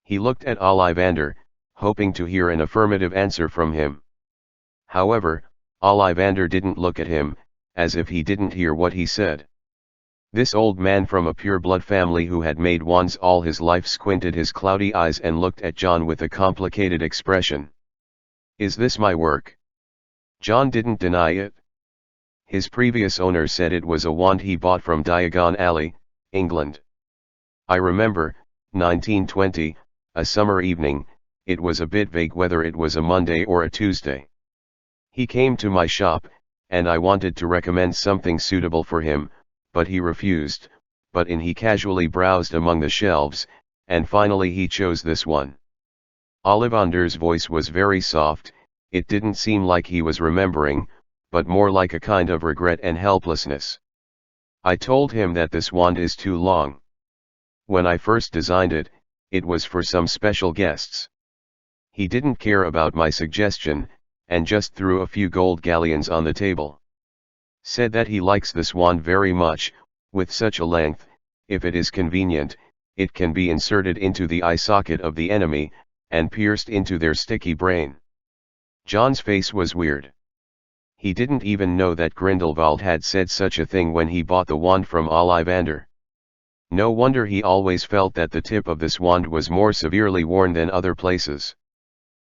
He looked at Ollivander, hoping to hear an affirmative answer from him. However, Ollivander didn't look at him, as if he didn't hear what he said. This old man from a pure-blood family who had made wands all his life squinted his cloudy eyes and looked at John with a complicated expression. Is this my work? John didn't deny it. His previous owner said it was a wand he bought from Diagon Alley, England. I remember, 1920, a summer evening, it was a bit vague whether it was a Monday or a Tuesday. He came to my shop, and I wanted to recommend something suitable for him, but he refused, he casually browsed among the shelves, and finally he chose this one. Ollivander's voice was very soft, it didn't seem like he was remembering, but more like a kind of regret and helplessness. I told him that this wand is too long. When I first designed it, it was for some special guests. He didn't care about my suggestion, and just threw a few gold galleons on the table. Said that he likes this wand very much, with such a length, if it is convenient, it can be inserted into the eye socket of the enemy, and pierced into their sticky brain. John's face was weird. He didn't even know that Grindelwald had said such a thing when he bought the wand from Ollivander. No wonder he always felt that the tip of this wand was more severely worn than other places.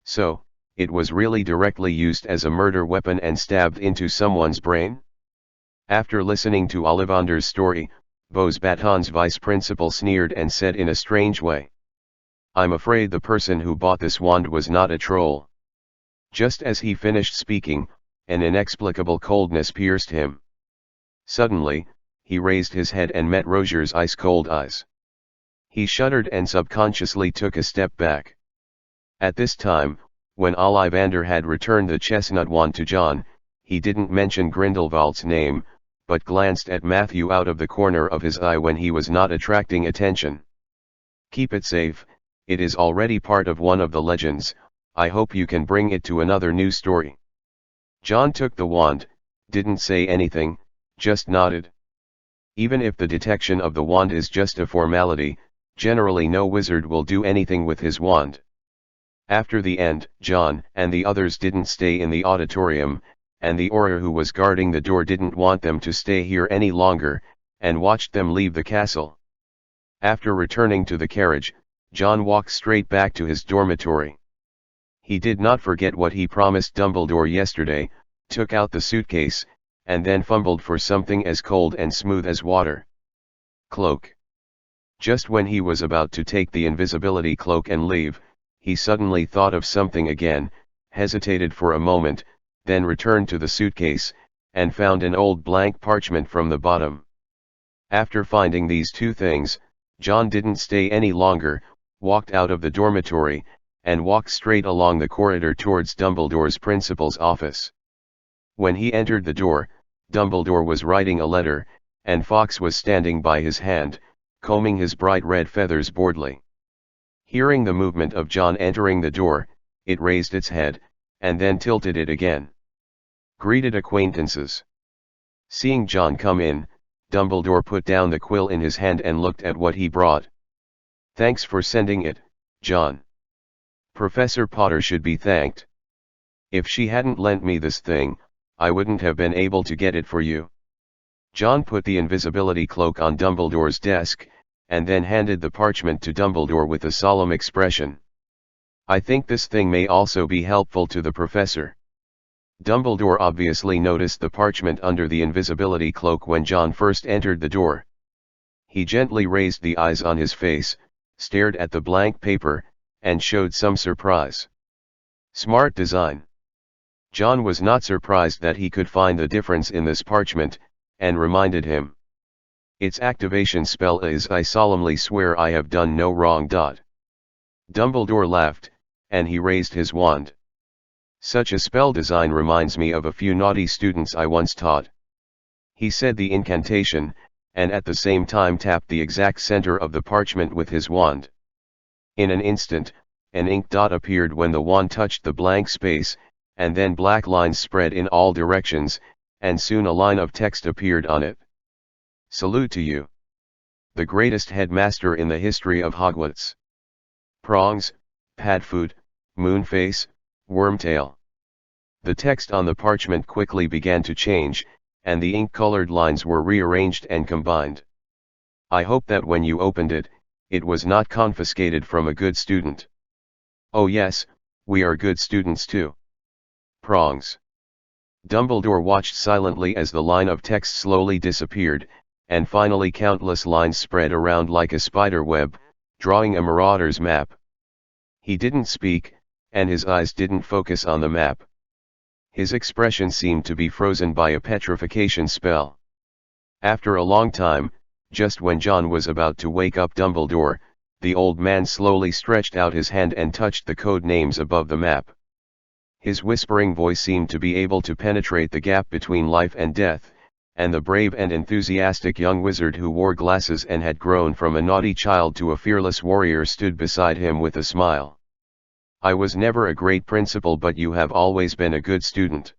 So, it was really directly used as a murder weapon and stabbed into someone's brain? After listening to Ollivander's story, Bose Baton's vice principal sneered and said in a strange way, "I'm afraid the person who bought this wand was not a troll." Just as he finished speaking, an inexplicable coldness pierced him. Suddenly, he raised his head and met Rozier's ice-cold eyes. He shuddered and subconsciously took a step back. At this time, when Ollivander had returned the chestnut wand to John, he didn't mention Grindelwald's name, but glanced at Matthew out of the corner of his eye when he was not attracting attention. "Keep it safe, it is already part of one of the legends, I hope you can bring it to another new story." John took the wand, didn't say anything, just nodded. Even if the detection of the wand is just a formality, generally no wizard will do anything with his wand. After the end, John and the others didn't stay in the auditorium, and the Auror who was guarding the door didn't want them to stay here any longer, and watched them leave the castle. After returning to the carriage, John walked straight back to his dormitory. He did not forget what he promised Dumbledore yesterday, took out the suitcase, and then fumbled for something as cold and smooth as water. Cloak. Just when he was about to take the invisibility cloak and leave, he suddenly thought of something again, hesitated for a moment, then returned to the suitcase, and found an old blank parchment from the bottom. After finding these two things, John didn't stay any longer, walked out of the dormitory, and walked straight along the corridor towards Dumbledore's principal's office. When he entered the door, Dumbledore was writing a letter, and Fawkes was standing by his hand, combing his bright red feathers boredly. Hearing the movement of John entering the door, it raised its head, and then tilted it again. Greeted acquaintances. Seeing John come in, Dumbledore put down the quill in his hand and looked at what he brought. "Thanks for sending it, John. Professor Potter should be thanked. If she hadn't lent me this thing, I wouldn't have been able to get it for you." John put the invisibility cloak on Dumbledore's desk, and then handed the parchment to Dumbledore with a solemn expression. "I think this thing may also be helpful to the professor." Dumbledore obviously noticed the parchment under the invisibility cloak when John first entered the door. He gently raised the eyes on his face, stared at the blank paper, and showed some surprise. "Smart design." John was not surprised that he could find the difference in this parchment, and reminded him. "Its activation spell is I solemnly swear I have done no wrong. Dumbledore laughed, and he raised his wand. "Such a spell design reminds me of a few naughty students I once taught." He said the incantation, and at the same time tapped the exact center of the parchment with his wand. In an instant, an ink dot appeared when the wand touched the blank space, and then black lines spread in all directions, and soon a line of text appeared on it. Salute to you, the greatest headmaster in the history of Hogwarts. Prongs, Padfoot, Moonface, Wormtail. The text on the parchment quickly began to change, and the ink-colored lines were rearranged and combined. I hope that when you opened it, it was not confiscated from a good student. Oh yes, we are good students too. Prongs. Dumbledore watched silently as the line of text slowly disappeared, and finally countless lines spread around like a spider web, drawing a marauder's map. He didn't speak, and his eyes didn't focus on the map. His expression seemed to be frozen by a petrification spell. After a long time, just when John was about to wake up Dumbledore, the old man slowly stretched out his hand and touched the code names above the map. His whispering voice seemed to be able to penetrate the gap between life and death, and the brave and enthusiastic young wizard who wore glasses and had grown from a naughty child to a fearless warrior stood beside him with a smile. I was never a great principal, but you have always been a good student.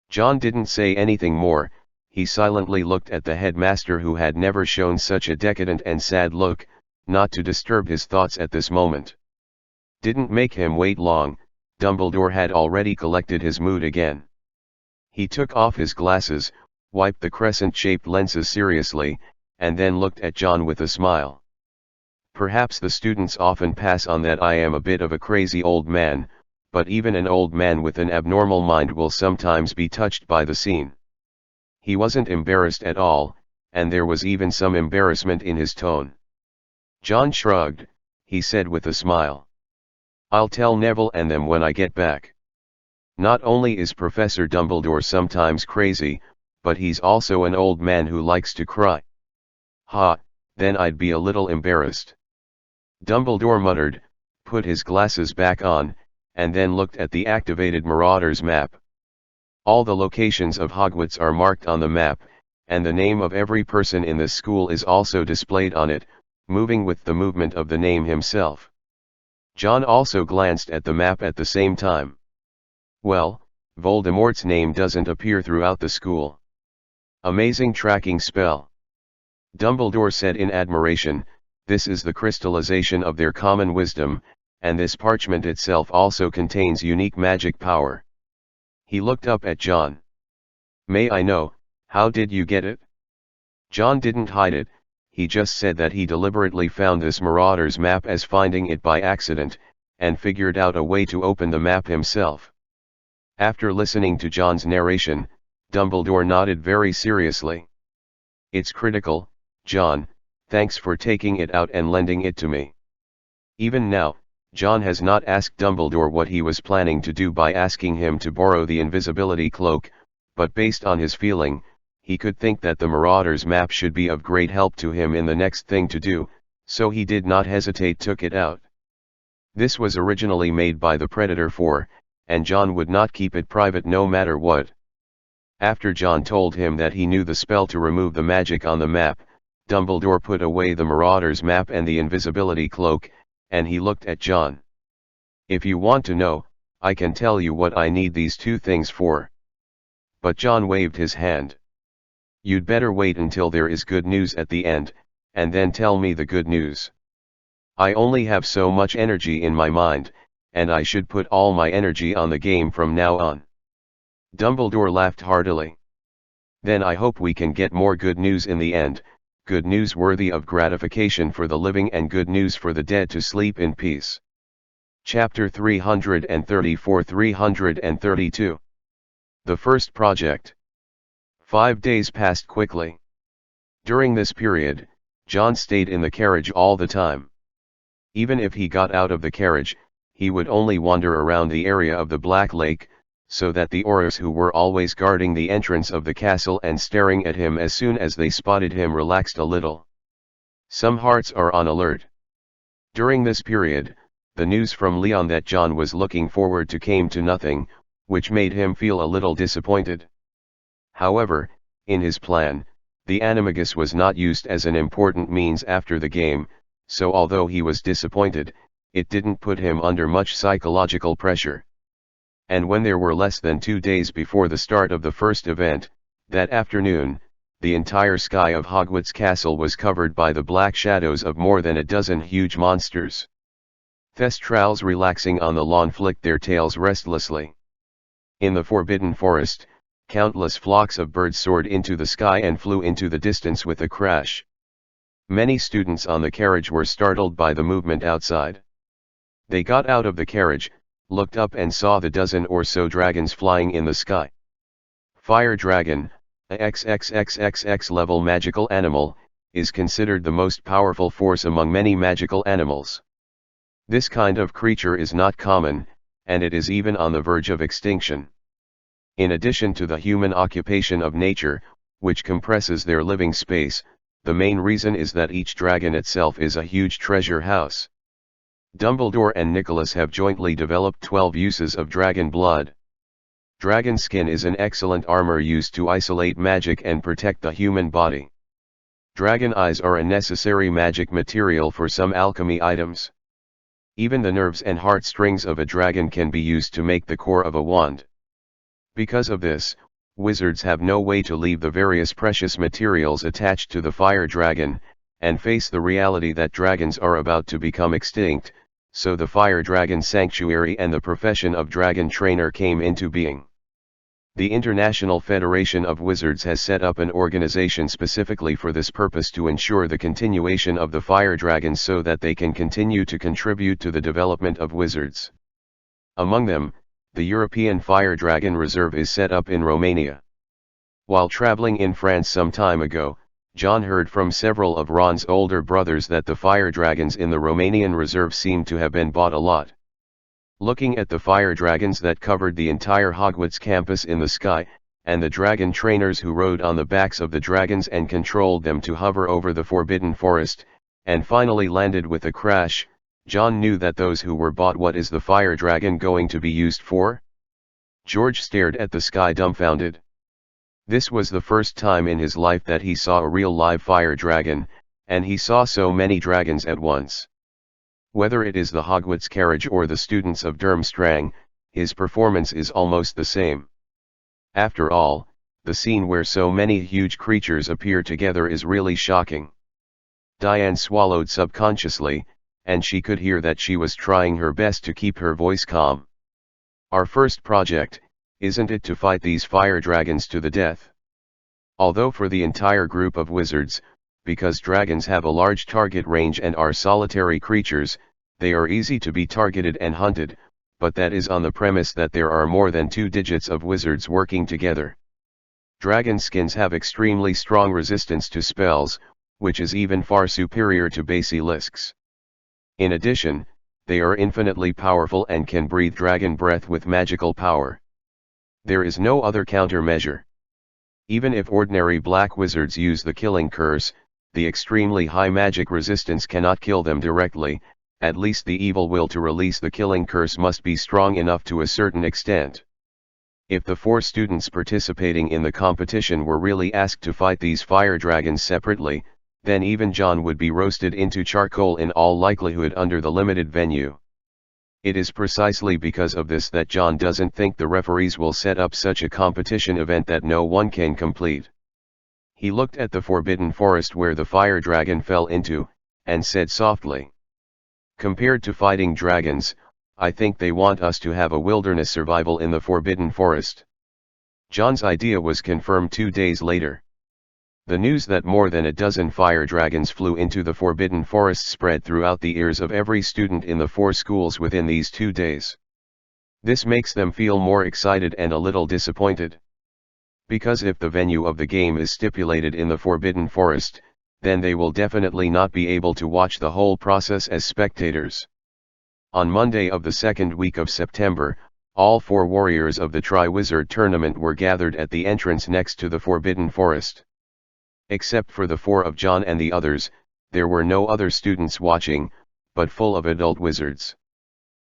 John didn't say anything more. He silently looked at the headmaster, who had never shown such a decadent and sad look, not to disturb his thoughts at this moment. Didn't make him wait long. Dumbledore had already collected his mood again. He took off his glasses, wiped the crescent-shaped lenses seriously, and then looked at John with a smile. Perhaps the students often pass on that I am a bit of a crazy old man, but even an old man with an abnormal mind will sometimes be touched by the scene. He wasn't embarrassed at all, and there was even some embarrassment in his tone. John shrugged. He said with a smile, "I'll tell Neville and them when I get back. Not only is Professor Dumbledore sometimes crazy, but he's also an old man who likes to cry." "Ha, then I'd be a little embarrassed." Dumbledore muttered, put his glasses back on, and then looked at the activated Marauder's map. All the locations of Hogwarts are marked on the map, and the name of every person in this school is also displayed on it, moving with the movement of the name himself. John also glanced at the map at the same time. Well, Voldemort's name doesn't appear throughout the school. Amazing tracking spell. Dumbledore said in admiration, "This is the crystallization of their common wisdom, and this parchment itself also contains unique magic power." He looked up at John. "May I know, how did you get it?" John didn't hide it. He just said that he deliberately found this Marauder's map as finding it by accident, and figured out a way to open the map himself. After listening to John's narration, Dumbledore nodded very seriously. "It's critical, John, thanks for taking it out and lending it to me." Even now, John has not asked Dumbledore what he was planning to do by asking him to borrow the invisibility cloak, but based on his feeling, he could think that the Marauder's map should be of great help to him in the next thing to do, so he did not hesitate, took it out. This was originally made by the Predator 4, and John would not keep it private no matter what. After John told him that he knew the spell to remove the magic on the map, Dumbledore put away the Marauder's map and the invisibility cloak, and he looked at John. "If you want to know, I can tell you what I need these two things for." But John waved his hand. "You'd better wait until there is good news at the end, and then tell me the good news. I only have so much energy in my mind, and I should put all my energy on the game from now on." Dumbledore laughed heartily. "Then I hope we can get more good news in the end, good news worthy of gratification for the living and good news for the dead to sleep in peace." Chapter 334-332. The First Project. 5 days passed quickly. During this period, John stayed in the carriage all the time. Even if he got out of the carriage, he would only wander around the area of the Black Lake, so that the Aurors, who were always guarding the entrance of the castle and staring at him as soon as they spotted him, relaxed a little. Some hearts are on alert. During this period, the news from Leon that John was looking forward to came to nothing, which made him feel a little disappointed. However, in his plan, the animagus was not used as an important means after the game, so although he was disappointed, it didn't put him under much psychological pressure. and when there were less than 2 days before the start of the first event, that afternoon, the entire sky of Hogwarts Castle was covered by the black shadows of more than a dozen huge monsters. Thestrals relaxing on the lawn flicked their tails restlessly. In the Forbidden Forest, countless flocks of birds soared into the sky and flew into the distance with a crash. Many students on the carriage were startled by the movement outside. They got out of the carriage, looked up and saw the dozen or so dragons flying in the sky. Fire dragon, a XXXXX level magical animal, is considered the most powerful force among many magical animals. This kind of creature is not common, and it is even on the verge of extinction. In addition to the human occupation of nature, which compresses their living space, the main reason is that each dragon itself is a huge treasure house. Dumbledore and Nicholas have jointly developed 12 uses of dragon blood. Dragon skin is an excellent armor used to isolate magic and protect the human body. Dragon eyes are a necessary magic material for some alchemy items. Even the nerves and heartstrings of a dragon can be used to make the core of a wand. Because of this, wizards have no way to leave the various precious materials attached to the fire dragon, and face the reality that dragons are about to become extinct, so the Fire Dragon Sanctuary and the profession of dragon trainer came into being. The International Federation of Wizards has set up an organization specifically for this purpose to ensure the continuation of the fire dragons so that they can continue to contribute to the development of wizards. Among them, the European Fire Dragon Reserve is set up in Romania. While traveling in France some time ago, John heard from several of Ron's older brothers that the fire dragons in the Romanian reserve seemed to have been bought a lot. Looking at the fire dragons that covered the entire Hogwarts campus in the sky, and the dragon trainers who rode on the backs of the dragons and controlled them to hover over the Forbidden Forest, and finally landed with a crash, John knew that those who were bought. What is the fire dragon going to be used for? George stared at the sky dumbfounded. This was the first time in his life that he saw a real live fire dragon, and he saw so many dragons at once. Whether it is the Hogwarts carriage or the students of Durmstrang, his performance is almost the same. After all, the scene where so many huge creatures appear together is really shocking. Diane swallowed subconsciously, and she could hear that she was trying her best to keep her voice calm. Our first project, isn't it to fight these fire dragons to the death? Although for the entire group of wizards, because dragons have a large target range and are solitary creatures, they are easy to be targeted and hunted, but that is on the premise that there are more than 2 digits of wizards working together. Dragon skins have extremely strong resistance to spells, which is even far superior to basilisks. In addition, they are infinitely powerful and can breathe dragon breath with magical power. There is no other countermeasure. Even if ordinary black wizards use the killing curse, the extremely high magic resistance cannot kill them directly. At least the evil will to release the killing curse must be strong enough to a certain extent. If the 4 students participating in the competition were really asked to fight these fire dragons separately, then even John would be roasted into charcoal in all likelihood under the limited venue. It is precisely because of this that John doesn't think the referees will set up such a competition event that no one can complete. He looked at the Forbidden Forest where the fire dragon fell into, and said softly, "Compared to fighting dragons, I think they want us to have a wilderness survival in the Forbidden Forest." John's idea was confirmed 2 days later. The news that more than a dozen fire dragons flew into the Forbidden Forest spread throughout the ears of every student in the 4 schools within these 2 days. This makes them feel more excited and a little disappointed. Because if the venue of the game is stipulated in the Forbidden Forest, then they will definitely not be able to watch the whole process as spectators. On Monday of the second week of September, all 4 warriors of the Tri-Wizard tournament were gathered at the entrance next to the Forbidden Forest. Except for the 4 of John and the others, there were no other students watching, but full of adult wizards.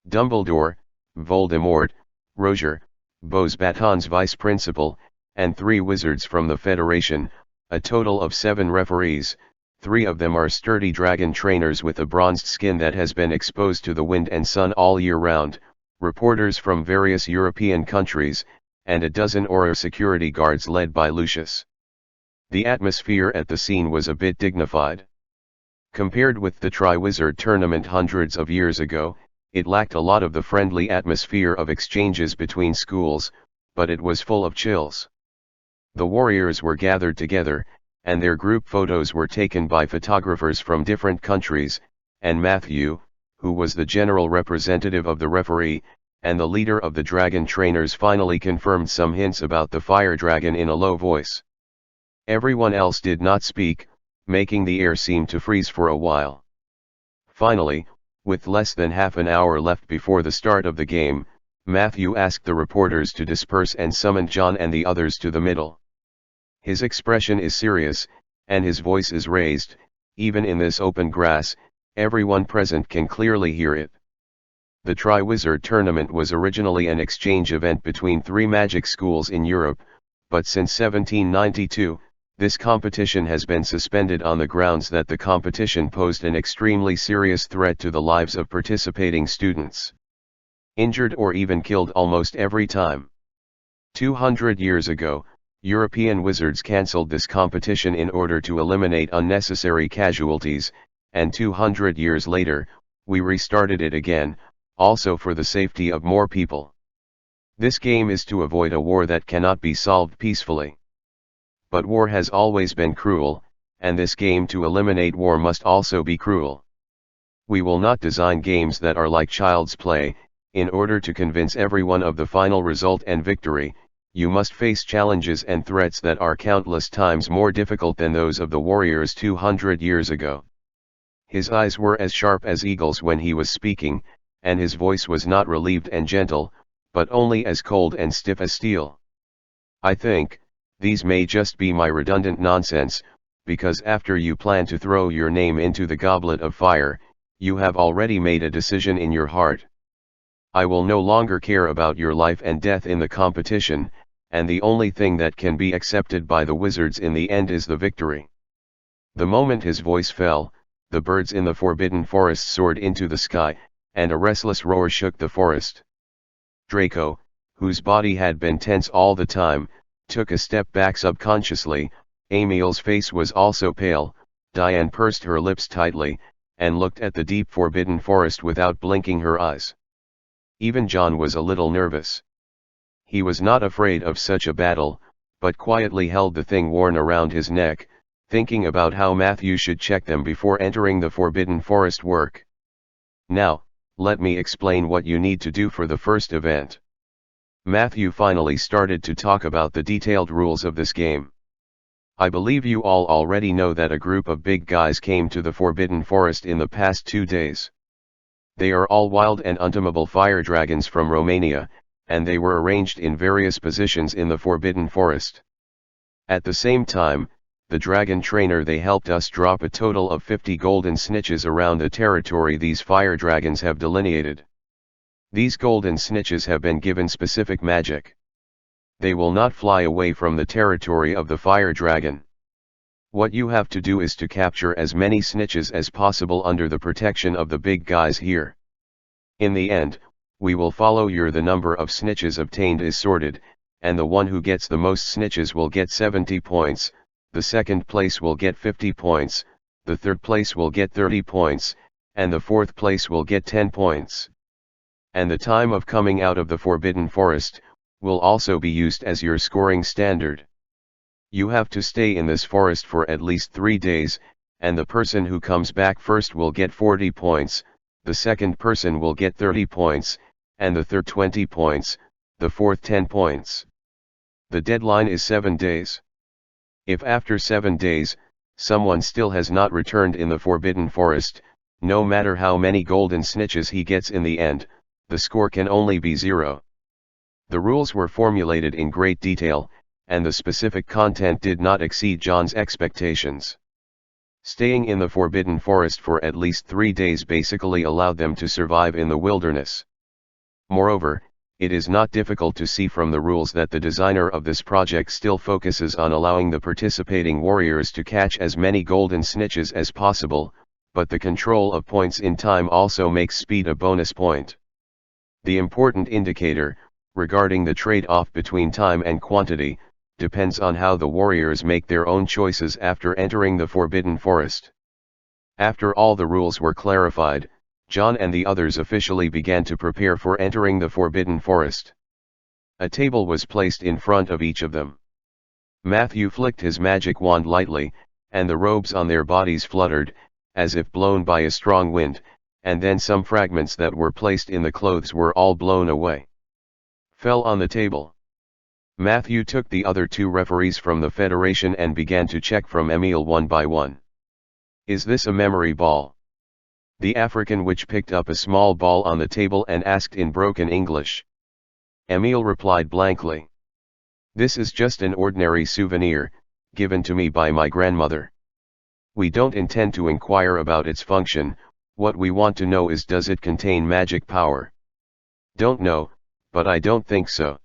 Dumbledore, Voldemort, Roger, Bose-Baton's vice principal, and 3 wizards from the Federation, a total of 7 referees. 3 of them are sturdy dragon trainers with a bronzed skin that has been exposed to the wind and sun all year round, reporters from various European countries, and a dozen or so security guards led by Lucius. The atmosphere at the scene was a bit dignified. Compared with the Triwizard Tournament hundreds of years ago, it lacked a lot of the friendly atmosphere of exchanges between schools, but it was full of chills. The warriors were gathered together, and their group photos were taken by photographers from different countries, and Matthew, who was the general representative of the referee, and the leader of the dragon trainers, finally confirmed some hints about the fire dragon in a low voice. Everyone else did not speak, making the air seem to freeze for a while. Finally, with less than half an hour left before the start of the game, Matthew asked the reporters to disperse and summoned John and the others to the middle. His expression is serious, and his voice is raised. Even in this open grass, everyone present can clearly hear it. The Triwizard Tournament was originally an exchange event between 3 magic schools in Europe, but since 1792, this competition has been suspended on the grounds that the competition posed an extremely serious threat to the lives of participating students. Injured or even killed almost every time. 200 years ago, European wizards cancelled this competition in order to eliminate unnecessary casualties, and 200 years later, we restarted it again, also for the safety of more people. This game is to avoid a war that cannot be solved peacefully. But war has always been cruel, and this game to eliminate war must also be cruel. We will not design games that are like child's play. In order to convince everyone of the final result and victory, you must face challenges and threats that are countless times more difficult than those of the warriors 200 years ago. His eyes were as sharp as eagles when he was speaking, and his voice was not relieved and gentle, but only as cold and stiff as steel. I think, these may just be my redundant nonsense, because after you plan to throw your name into the goblet of fire, you have already made a decision in your heart. I will no longer care about your life and death in the competition, and the only thing that can be accepted by the wizards in the end is the victory. The moment his voice fell, the birds in the Forbidden Forest soared into the sky, and a restless roar shook the forest. Draco, whose body had been tense all the time, took a step back subconsciously. Emil's face was also pale. Diane pursed her lips tightly, and looked at the deep Forbidden Forest without blinking her eyes. Even John was a little nervous. He was not afraid of such a battle, but quietly held the thing worn around his neck, thinking about how Matthew should check them before entering the Forbidden Forest work. Now, let me explain what you need to do for the first event. Matthew finally started to talk about the detailed rules of this game. I believe you all already know that a group of big guys came to the Forbidden Forest in the past 2 days. They are all wild and untamable fire dragons from Romania, and they were arranged in various positions in the Forbidden Forest. At the same time, the dragon trainer they helped us drop a total of 50 golden snitches around the territory these fire dragons have delineated. These golden snitches have been given specific magic. They will not fly away from the territory of the fire dragon. What you have to do is to capture as many snitches as possible under the protection of the big guys here. In the end, we will follow the number of snitches obtained is sorted, and the one who gets the most snitches will get 70 points, the second place will get 50 points, the third place will get 30 points, and the fourth place will get 10 points. And the time of coming out of the Forbidden Forest will also be used as your scoring standard. You have to stay in this forest for at least 3 days, and the person who comes back first will get 40 points, the second person will get 30 points, and the third 20 points, the fourth 10 points. The deadline is 7 days. If after 7 days, someone still has not returned in the Forbidden Forest, no matter how many golden snitches he gets in the end, the score can only be 0. The rules were formulated in great detail, and the specific content did not exceed John's expectations. Staying in the Forbidden Forest for at least 3 days basically allowed them to survive in the wilderness. Moreover, it is not difficult to see from the rules that the designer of this project still focuses on allowing the participating warriors to catch as many golden snitches as possible, but the control of points in time also makes speed a bonus point. The important indicator, regarding the trade-off between time and quantity, depends on how the warriors make their own choices after entering the Forbidden Forest. After all the rules were clarified, John and the others officially began to prepare for entering the Forbidden Forest. A table was placed in front of each of them. Matthew flicked his magic wand lightly, and the robes on their bodies fluttered, as if blown by a strong wind, and then some fragments that were placed in the clothes were all blown away. Fell on the table. Matthew took the other two referees from the Federation and began to check from Emil one by one. Is this a memory ball? The African witch picked up a small ball on the table and asked in broken English. Emil replied blankly. This is just an ordinary souvenir, given to me by my grandmother. We don't intend to inquire about its function, what we want to know is does it contain magic power? Don't know, but I don't think so.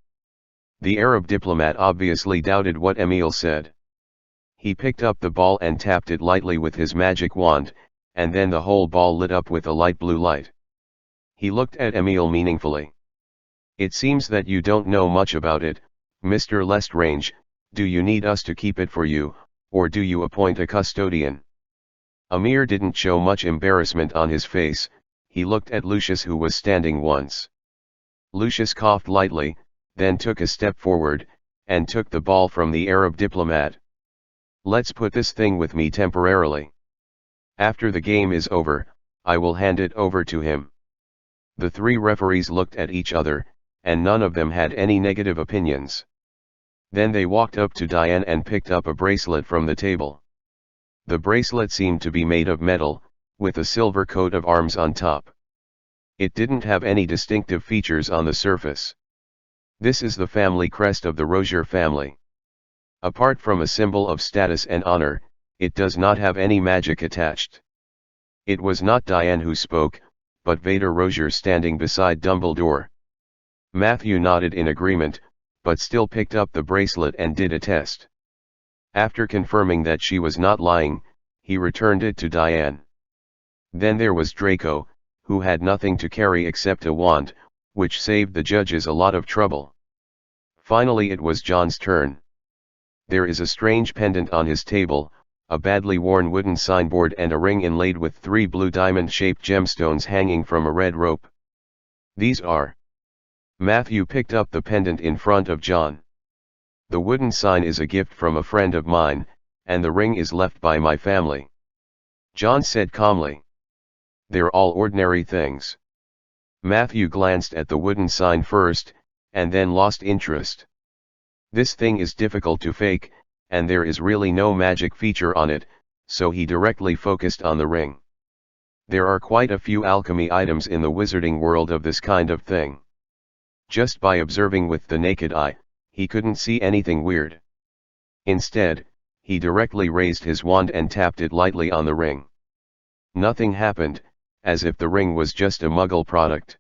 The Arab diplomat obviously doubted what Emil said. He picked up the ball and tapped it lightly with his magic wand, and then the whole ball lit up with a light blue light. He looked at Emil meaningfully. It seems that you don't know much about it, Mr. Lestrange. Do you need us to keep it for you, or do you appoint a custodian? Amir didn't show much embarrassment on his face. He looked at Lucius, who was standing once. Lucius coughed lightly, then took a step forward, and took the ball from the Arab diplomat. Let's put this thing with me temporarily. After the game is over, I will hand it over to him. The three referees looked at each other, and none of them had any negative opinions. Then they walked up to Diane and picked up a bracelet from the table. The bracelet seemed to be made of metal, with a silver coat of arms on top. It didn't have any distinctive features on the surface. This is the family crest of the Rozier family. Apart from a symbol of status and honor, it does not have any magic attached. It was not Diane who spoke, but Vader Rozier standing beside Dumbledore. Matthew nodded in agreement, but still picked up the bracelet and did a test. After confirming that she was not lying, he returned it to Diane. Then there was Draco, who had nothing to carry except a wand, which saved the judges a lot of trouble. Finally it was John's turn. There is a strange pendant on his table, a badly worn wooden signboard and a ring inlaid with 3 blue diamond-shaped gemstones hanging from a red rope. These are. Matthew picked up the pendant in front of John. The wooden sign is a gift from a friend of mine, and the ring is left by my family. John said calmly. They're all ordinary things. Matthew glanced at the wooden sign first, and then lost interest. This thing is difficult to fake, and there is really no magic feature on it, so he directly focused on the ring. There are quite a few alchemy items in the wizarding world of this kind of thing. Just by observing with the naked eye, he couldn't see anything weird. Instead, he directly raised his wand and tapped it lightly on the ring. Nothing happened, as if the ring was just a Muggle product.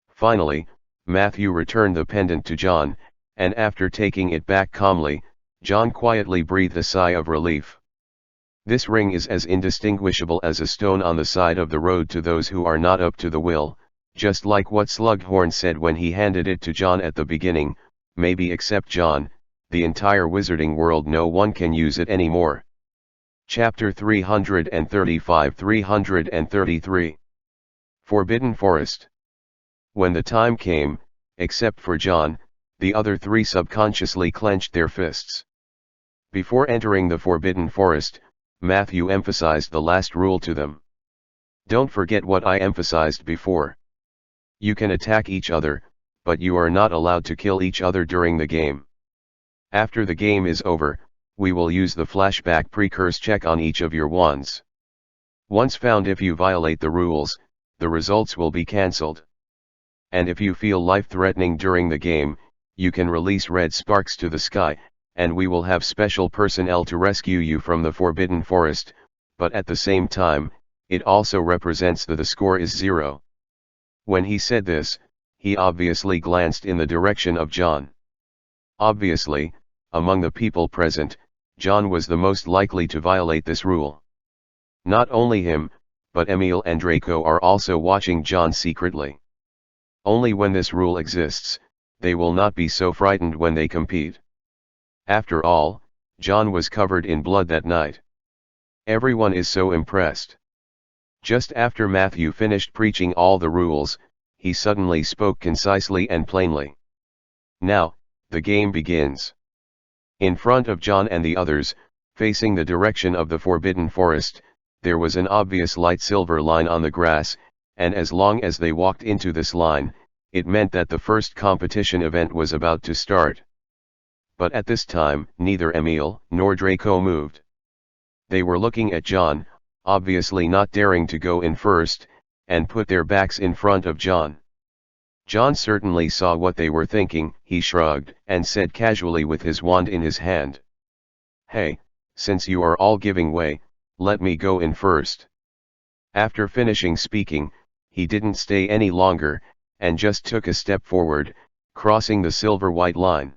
Finally, Matthew returned the pendant to John, and after taking it back calmly, John quietly breathed a sigh of relief. This ring is as indistinguishable as a stone on the side of the road to those who are not up to the will, just like what Slughorn said when he handed it to John at the beginning, maybe except John, the entire wizarding world no one can use it anymore. Chapter 335-333 Forbidden Forest. When the time came, except for John, the other three subconsciously clenched their fists. Before entering the Forbidden Forest, Matthew emphasized the last rule to them. Don't forget what I emphasized before. You can attack each other, but you are not allowed to kill each other during the game. After the game is over, we will use the flashback pre-curse check on each of your wands. Once found if you violate the rules, the results will be cancelled. And if you feel life-threatening during the game, you can release red sparks to the sky, and we will have special personnel to rescue you from the Forbidden Forest, but at the same time, it also represents that the score is 0. When he said this, he obviously glanced in the direction of John. Obviously, among the people present, John was the most likely to violate this rule. Not only him, but Emil and Draco are also watching John secretly. Only when this rule exists, they will not be so frightened when they compete. After all, John was covered in blood that night. Everyone is so impressed. Just after Matthew finished preaching all the rules, he suddenly spoke concisely and plainly. Now, the game begins. In front of John and the others, facing the direction of the forbidden forest, there was an obvious light silver line on the grass, and as long as they walked into this line, it meant that the first competition event was about to start. But at this time, neither Emil nor Draco moved. They were looking at John, obviously not daring to go in first, and put their backs in front of John. John certainly saw what they were thinking. He shrugged, and said casually with his wand in his hand, "Hey, since you are all giving way, let me go in first." After finishing speaking, he didn't stay any longer, and just took a step forward, crossing the silver-white line.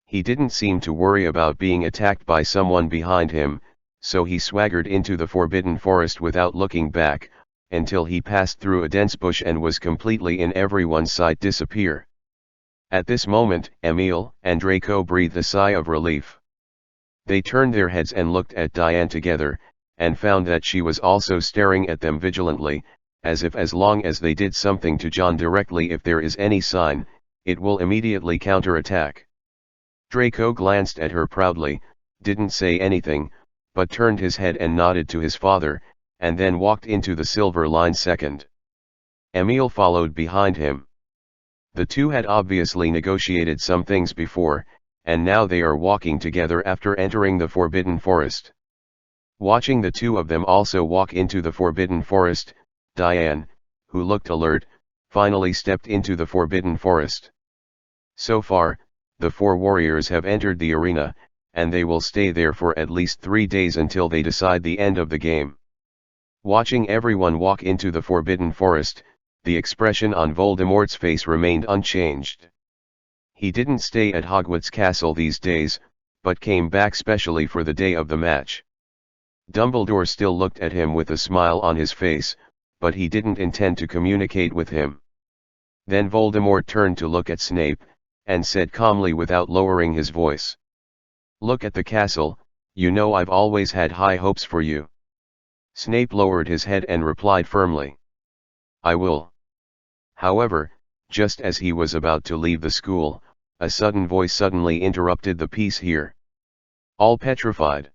He didn't seem to worry about being attacked by someone behind him, so he swaggered into the forbidden forest without looking back, until he passed through a dense bush and was completely in everyone's sight disappear. At this moment, Emil and Draco breathed a sigh of relief. They turned their heads and looked at Diane together, and found that she was also staring at them vigilantly, as if as long as they did something to John directly, if there is any sign, it will immediately counterattack. Draco glanced at her proudly, didn't say anything, but turned his head and nodded to his father, and then walked into the silver line second. Emil followed behind him. The two had obviously negotiated some things before, and now they are walking together after entering the forbidden forest. Watching the two of them also walk into the forbidden forest, Diane, who looked alert, finally stepped into the forbidden forest. So far, the four warriors have entered the arena, and they will stay there for at least 3 days until they decide the end of the game. Watching everyone walk into the forbidden forest, the expression on Voldemort's face remained unchanged. He didn't stay at Hogwarts Castle these days, but came back specially for the day of the match. Dumbledore still looked at him with a smile on his face, but he didn't intend to communicate with him. Then Voldemort turned to look at Snape, and said calmly without lowering his voice, "Look at the castle, you know I've always had high hopes for you." Snape lowered his head and replied firmly, "I will." However, just as he was about to leave the school, a sudden voice suddenly interrupted the peace here. All petrified.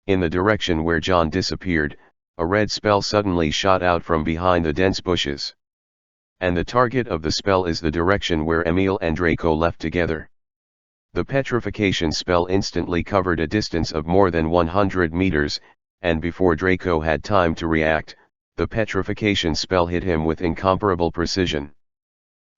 In the direction where John disappeared, a red spell suddenly shot out from behind the dense bushes. And the target of the spell is the direction where Emil and Draco left together. The petrification spell instantly covered a distance of more than 100 meters, and before Draco had time to react, the petrification spell hit him with incomparable precision.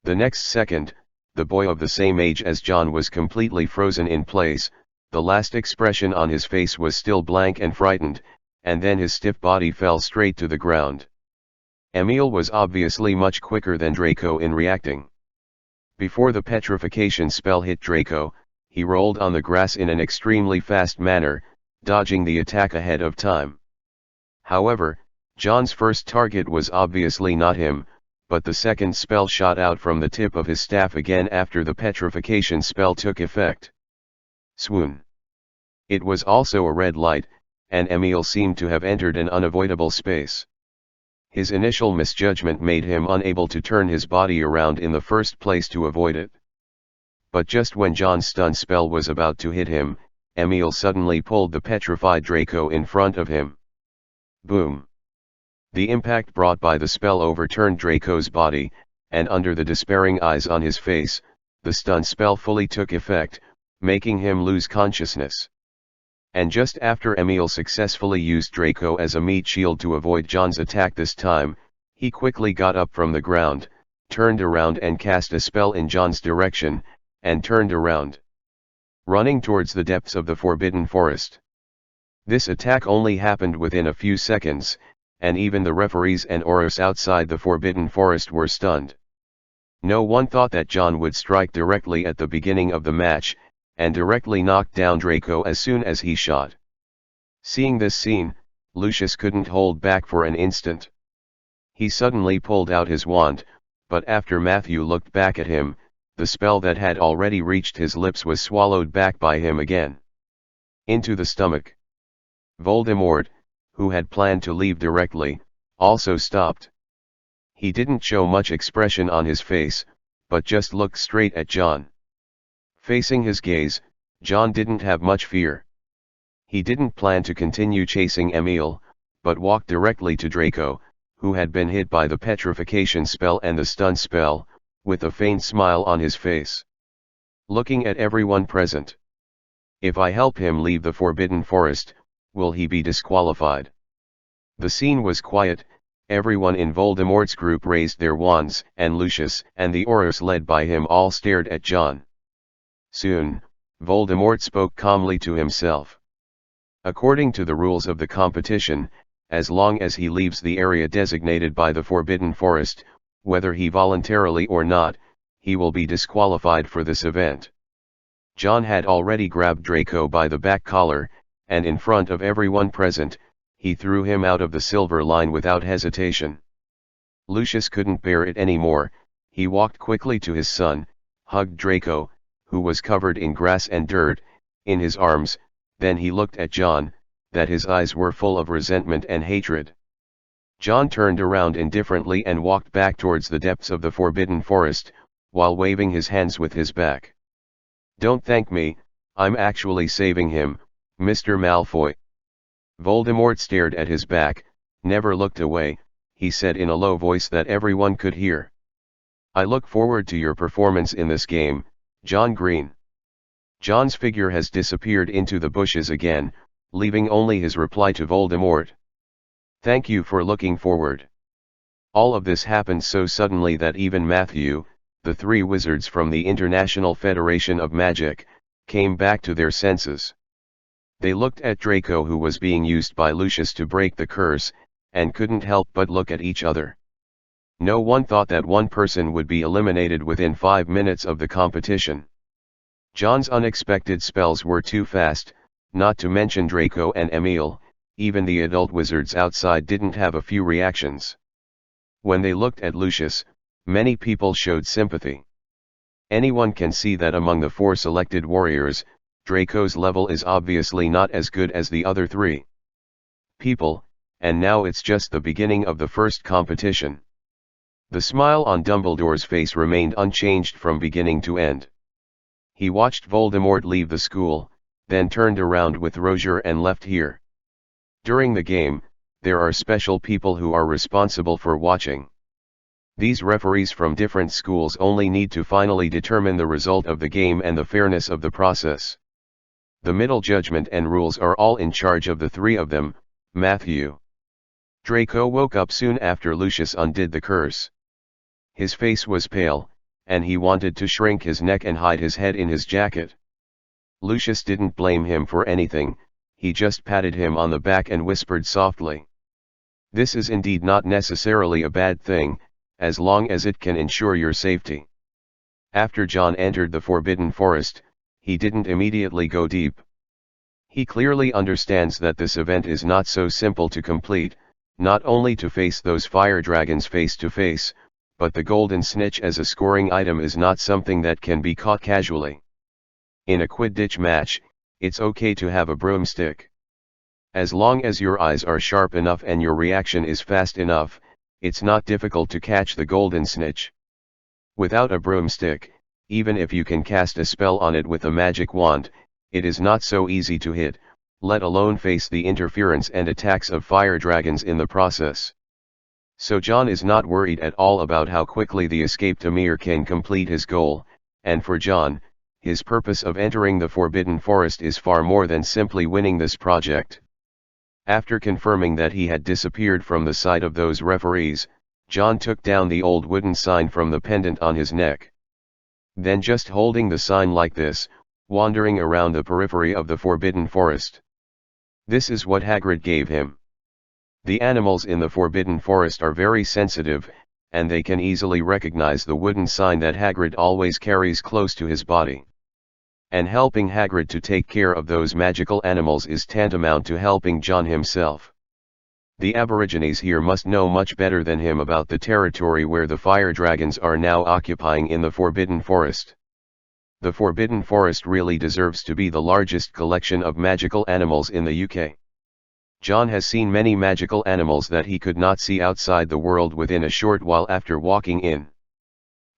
The next second, the boy of the same age as John was completely frozen in place. The last expression on his face was still blank and frightened, and then his stiff body fell straight to the ground. Emil was obviously much quicker than Draco in reacting. Before the petrification spell hit Draco, he rolled on the grass in an extremely fast manner, dodging the attack ahead of time. However, John's first target was obviously not him, but the second spell shot out from the tip of his staff again after the petrification spell took effect. Swoon. It was also a red light, and Emil seemed to have entered an unavoidable space. His initial misjudgment made him unable to turn his body around in the first place to avoid it. But just when John's stun spell was about to hit him, Emil suddenly pulled the petrified Draco in front of him. Boom! The impact brought by the spell overturned Draco's body, and under the despairing eyes on his face, the stun spell fully took effect, making him lose consciousness. And just after Emil successfully used Draco as a meat shield to avoid John's attack this time, he quickly got up from the ground, turned around and cast a spell in John's direction, and turned around, running towards the depths of the forbidden forest. This attack only happened within a few seconds, and even the referees and Aurors outside the forbidden forest were stunned. No one thought that John would strike directly at the beginning of the match, and directly knocked down Draco as soon as he shot. Seeing this scene, Lucius couldn't hold back for an instant. He suddenly pulled out his wand, but after Matthew looked back at him, the spell that had already reached his lips was swallowed back by him again. Into the stomach. Voldemort, who had planned to leave directly, also stopped. He didn't show much expression on his face, but just looked straight at John. Facing his gaze, John didn't have much fear. He didn't plan to continue chasing Emil, but walked directly to Draco, who had been hit by the petrification spell and the stun spell, with a faint smile on his face. Looking at everyone present. If I help him leave the Forbidden Forest, will he be disqualified? The scene was quiet, everyone in Voldemort's group raised their wands, and Lucius and the Aurors led by him all stared at John. Soon, Voldemort spoke calmly to himself. According to the rules of the competition, as long as he leaves the area designated by the Forbidden Forest, whether he voluntarily or not, he will be disqualified for this event. John had already grabbed Draco by the back collar, and in front of everyone present, he threw him out of the silver line without hesitation. Lucius couldn't bear it anymore, he walked quickly to his son, hugged Draco, who was covered in grass and dirt, in his arms, then he looked at John, that his eyes were full of resentment and hatred. John turned around indifferently and walked back towards the depths of the Forbidden Forest, while waving his hands with his back. "Don't thank me, I'm actually saving him, Mr. Malfoy." Voldemort stared at his back, never looked away, he said in a low voice that everyone could hear. "I look forward to your performance in this game, John Green." John's figure has disappeared into the bushes again, leaving only his reply to Voldemort. "Thank you for looking forward." All of this happened so suddenly that even Matthew, the three wizards from the International Federation of Magic, came back to their senses. They looked at Draco, who was being used by Lucius to break the curse, and couldn't help but look at each other. No one thought that one person would be eliminated within 5 minutes of the competition. John's unexpected spells were too fast, not to mention Draco and Emil, even the adult wizards outside didn't have a few reactions. When they looked at Lucius, many people showed sympathy. Anyone can see that among the 4 selected warriors, Draco's level is obviously not as good as the other 3 people, and now it's just the beginning of the first competition. The smile on Dumbledore's face remained unchanged from beginning to end. He watched Voldemort leave the school, then turned around with Roger and left here. During the game, there are special people who are responsible for watching. These referees from different schools only need to finally determine the result of the game and the fairness of the process. The middle judgment and rules are all in charge of the 3 of them, Matthew. Draco woke up soon after Lucius undid the curse. His face was pale, and he wanted to shrink his neck and hide his head in his jacket. Lucius didn't blame him for anything, he just patted him on the back and whispered softly. "This is indeed not necessarily a bad thing, as long as it can ensure your safety." After John entered the Forbidden Forest, he didn't immediately go deep. He clearly understands that this event is not so simple to complete, not only to face those fire dragons face to face, but the golden snitch as a scoring item is not something that can be caught casually. In a Quidditch match, it's okay to have a broomstick. As long as your eyes are sharp enough and your reaction is fast enough, it's not difficult to catch the golden snitch. Without a broomstick, even if you can cast a spell on it with a magic wand, it is not so easy to hit, let alone face the interference and attacks of fire dragons in the process. So John is not worried at all about how quickly the escaped Emir can complete his goal, and for John, his purpose of entering the Forbidden Forest is far more than simply winning this project. After confirming that he had disappeared from the sight of those referees, John took down the old wooden sign from the pendant on his neck. Then just holding the sign like this, wandering around the periphery of the Forbidden Forest. This is what Hagrid gave him. The animals in the Forbidden Forest are very sensitive, and they can easily recognize the wooden sign that Hagrid always carries close to his body. And helping Hagrid to take care of those magical animals is tantamount to helping John himself. The Aborigines here must know much better than him about the territory where the fire dragons are now occupying in the Forbidden Forest. The Forbidden Forest really deserves to be the largest collection of magical animals in the UK. John has seen many magical animals that he could not see outside the world within a short while after walking in.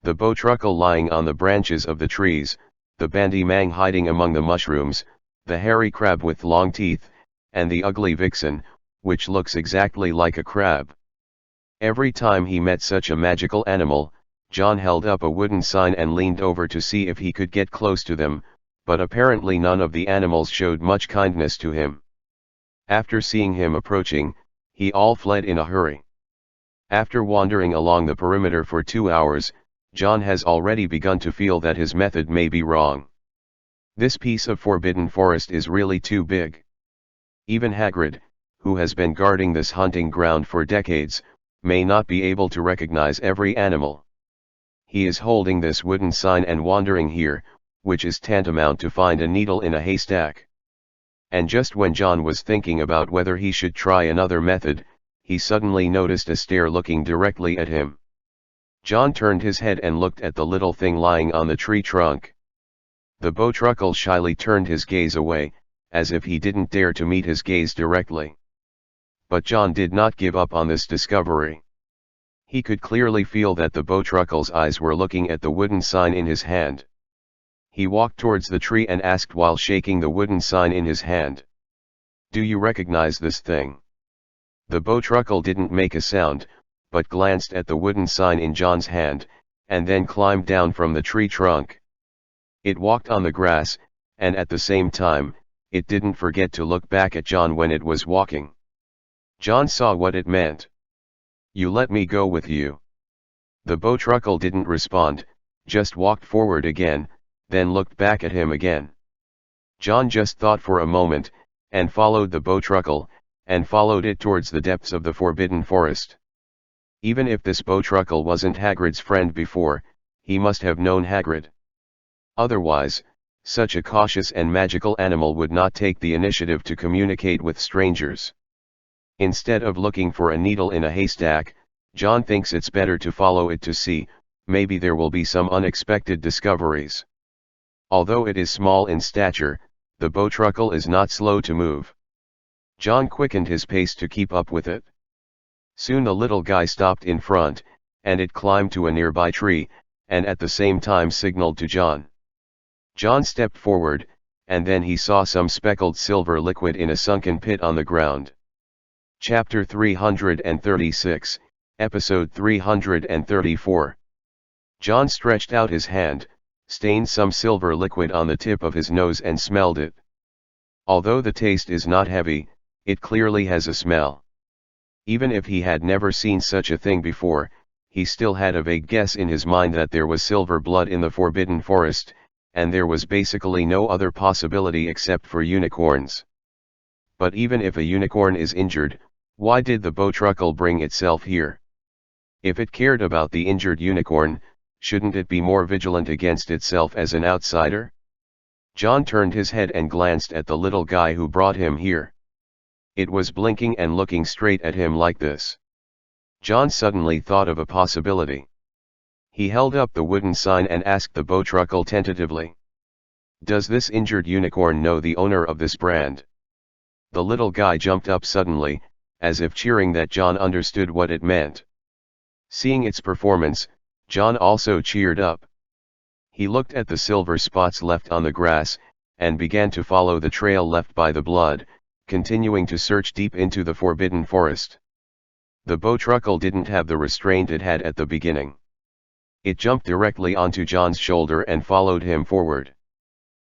The bowtruckle lying on the branches of the trees, the bandy mang hiding among the mushrooms, the hairy crab with long teeth, and the ugly vixen, which looks exactly like a crab. Every time he met such a magical animal, John held up a wooden sign and leaned over to see if he could get close to them, but apparently none of the animals showed much kindness to him. After seeing him approaching, he all fled in a hurry. After wandering along the perimeter for 2 hours, John has already begun to feel that his method may be wrong. This piece of forbidden forest is really too big. Even Hagrid, who has been guarding this hunting ground for decades, may not be able to recognize every animal. He is holding this wooden sign and wandering here, which is tantamount to find a needle in a haystack. And just when John was thinking about whether he should try another method, he suddenly noticed a stare looking directly at him. John turned his head and looked at the little thing lying on the tree trunk. The bowtruckle shyly turned his gaze away, as if he didn't dare to meet his gaze directly. But John did not give up on this discovery. He could clearly feel that the bowtruckle's eyes were looking at the wooden sign in his hand. He walked towards the tree and asked while shaking the wooden sign in his hand. "Do you recognize this thing?" The bowtruckle didn't make a sound, but glanced at the wooden sign in John's hand, and then climbed down from the tree trunk. It walked on the grass, and at the same time, it didn't forget to look back at John when it was walking. John saw what it meant. "You let me go with you." The bowtruckle didn't respond, just walked forward again, then looked back at him again. John just thought for a moment, and followed the bowtruckle, and followed it towards the depths of the Forbidden Forest. Even if this bowtruckle wasn't Hagrid's friend before, he must have known Hagrid. Otherwise, such a cautious and magical animal would not take the initiative to communicate with strangers. Instead of looking for a needle in a haystack, John thinks it's better to follow it to see, maybe there will be some unexpected discoveries. Although it is small in stature, the bowtruckle is not slow to move. John quickened his pace to keep up with it. Soon the little guy stopped in front, and it climbed to a nearby tree, and at the same time signaled to John. John stepped forward, and then he saw some speckled silver liquid in a sunken pit on the ground. Chapter 336, Episode 334. John stretched out his hand, stained some silver liquid on the tip of his nose and smelled it. Although the taste is not heavy, it clearly has a smell. Even if he had never seen such a thing before, he still had a vague guess in his mind that there was silver blood in the Forbidden Forest, and there was basically no other possibility except for unicorns. But even if a unicorn is injured, why did the bowtruckle bring itself here? If it cared about the injured unicorn, shouldn't it be more vigilant against itself as an outsider? John turned his head and glanced at the little guy who brought him here. It was blinking and looking straight at him like this. John suddenly thought of a possibility. He held up the wooden sign and asked the bowtruckle tentatively, "Does this injured unicorn know the owner of this brand?" The little guy jumped up suddenly, as if cheering that John understood what it meant. Seeing its performance, John also cheered up. He looked at the silver spots left on the grass, and began to follow the trail left by the blood, continuing to search deep into the Forbidden Forest. The bowtruckle didn't have the restraint it had at the beginning. It jumped directly onto John's shoulder and followed him forward.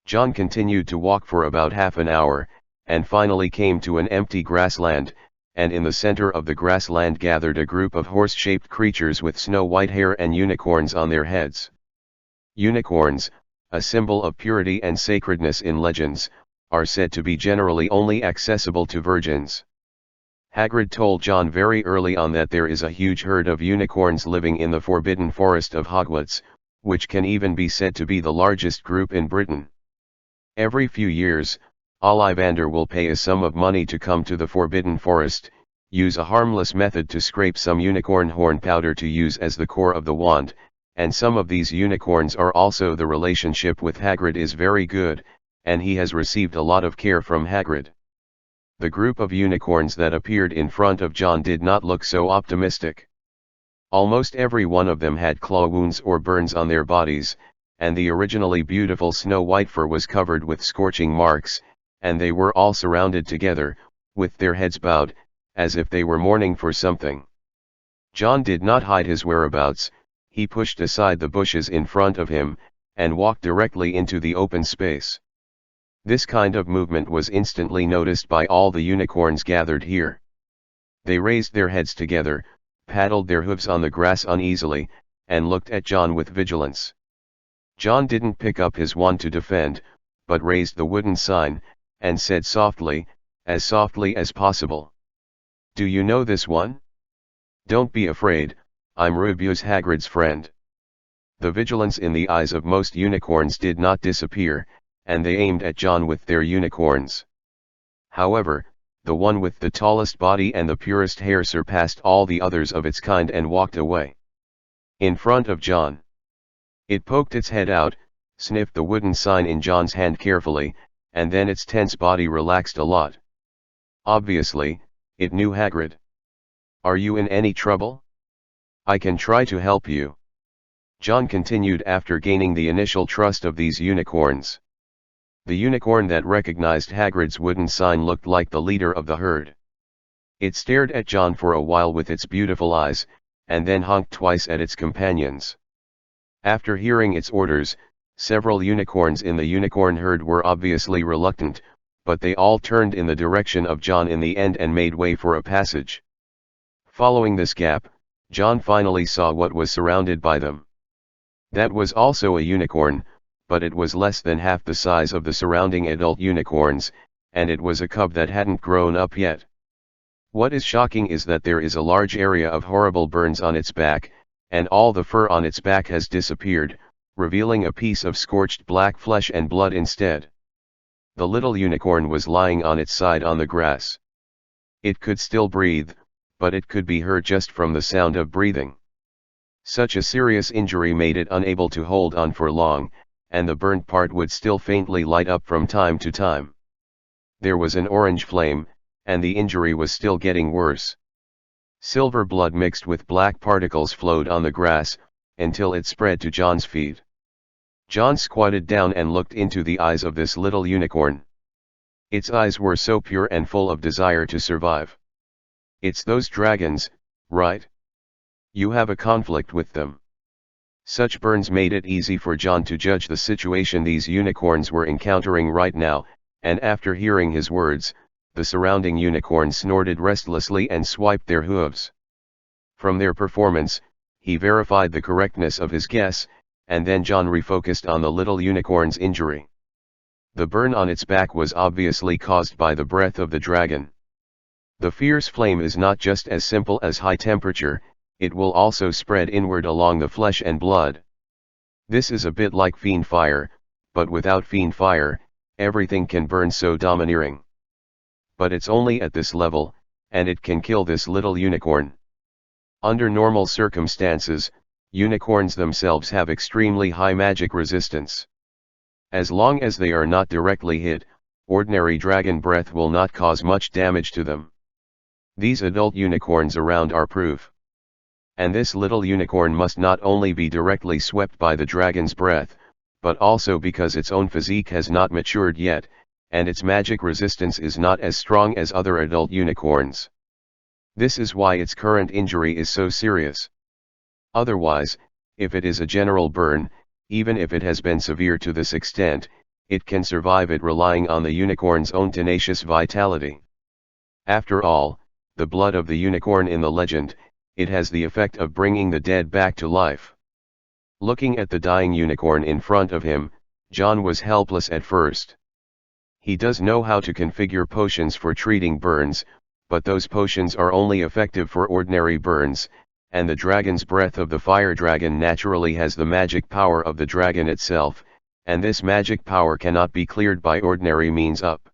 John continued to walk for about half an hour, and finally came to an empty grassland, and in the center of the grassland gathered a group of horse-shaped creatures with snow-white hair and unicorns on their heads. Unicorns, a symbol of purity and sacredness in legends, are said to be generally only accessible to virgins. Hagrid told John very early on that there is a huge herd of unicorns living in the Forbidden Forest of Hogwarts, which can even be said to be the largest group in Britain. Every few years, Ollivander will pay a sum of money to come to the Forbidden Forest, use a harmless method to scrape some unicorn horn powder to use as the core of the wand, and some of these unicorns are also the relationship with Hagrid is very good, and he has received a lot of care from Hagrid. The group of unicorns that appeared in front of John did not look so optimistic. Almost every one of them had claw wounds or burns on their bodies, and the originally beautiful snow white fur was covered with scorching marks, and they were all surrounded together, with their heads bowed, as if they were mourning for something. John did not hide his whereabouts. He pushed aside the bushes in front of him, and walked directly into the open space. This kind of movement was instantly noticed by all the unicorns gathered here. They raised their heads together, paddled their hooves on the grass uneasily, and looked at John with vigilance. John didn't pick up his wand to defend, but raised the wooden sign, and said softly as possible, "Do you know this one? Don't be afraid, I'm Rubeus Hagrid's friend." The vigilance in the eyes of most unicorns did not disappear, and they aimed at John with their unicorns. However, the one with the tallest body and the purest hair surpassed all the others of its kind and walked away. In front of John. It poked its head out, sniffed the wooden sign in John's hand carefully, and then its tense body relaxed a lot. Obviously, it knew Hagrid. "Are you in any trouble? I can try to help you," John continued after gaining the initial trust of these unicorns. The unicorn that recognized Hagrid's wooden sign looked like the leader of the herd. It stared at John for a while with its beautiful eyes, and then honked twice at its companions. After hearing its orders, several unicorns in the unicorn herd were obviously reluctant, but they all turned in the direction of John in the end and made way for a passage. Following this gap, John finally saw what was surrounded by them. That was also a unicorn, but it was less than half the size of the surrounding adult unicorns, and it was a cub that hadn't grown up yet. What is shocking is that there is a large area of horrible burns on its back, and all the fur on its back has disappeared, revealing a piece of scorched black flesh and blood instead. The little unicorn was lying on its side on the grass. It could still breathe, but it could be heard just from the sound of breathing. Such a serious injury made it unable to hold on for long, and the burnt part would still faintly light up from time to time. There was an orange flame, and the injury was still getting worse. Silver blood mixed with black particles flowed on the grass, until it spread to John's feet. John squatted down and looked into the eyes of this little unicorn. Its eyes were so pure and full of desire to survive. "It's those dragons, right? You have a conflict with them." Such burns made it easy for John to judge the situation these unicorns were encountering right now, and after hearing his words, the surrounding unicorns snorted restlessly and swiped their hooves. From their performance, he verified the correctness of his guess, and then John refocused on the little unicorn's injury. The burn on its back was obviously caused by the breath of the dragon. The fierce flame is not just as simple as high temperature, it will also spread inward along the flesh and blood. This is a bit like fiend fire, but without fiend fire, everything can burn so domineering. But it's only at this level, and it can kill this little unicorn. Under normal circumstances, unicorns themselves have extremely high magic resistance. As long as they are not directly hit, ordinary dragon breath will not cause much damage to them. These adult unicorns around are proof. And this little unicorn must not only be directly swept by the dragon's breath, but also because its own physique has not matured yet, and its magic resistance is not as strong as other adult unicorns. This is why its current injury is so serious. Otherwise, if it is a general burn, even if it has been severe to this extent, it can survive it relying on the unicorn's own tenacious vitality. After all, the blood of the unicorn in the legend, it has the effect of bringing the dead back to life. Looking at the dying unicorn in front of him, John was helpless at first. He does know how to configure potions for treating burns, but those potions are only effective for ordinary burns, and the dragon's breath of the fire dragon naturally has the magic power of the dragon itself, and this magic power cannot be cleared by ordinary means up.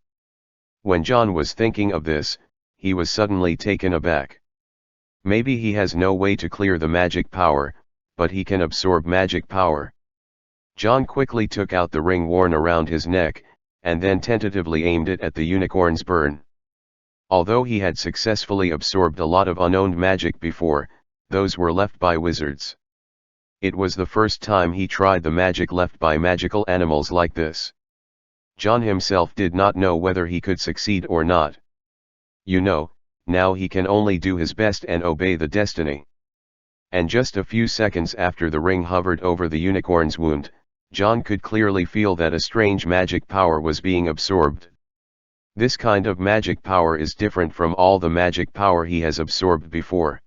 When John was thinking of this, he was suddenly taken aback. Maybe he has no way to clear the magic power, but he can absorb magic power. John quickly took out the ring worn around his neck, and then tentatively aimed it at the unicorn's burn. Although he had successfully absorbed a lot of unowned magic before, those were left by wizards. It was the first time he tried the magic left by magical animals like this. John himself did not know whether he could succeed or not. Now he can only do his best and obey the destiny. And just a few seconds after the ring hovered over the unicorn's wound, John could clearly feel that a strange magic power was being absorbed. This kind of magic power is different from all the magic power he has absorbed before.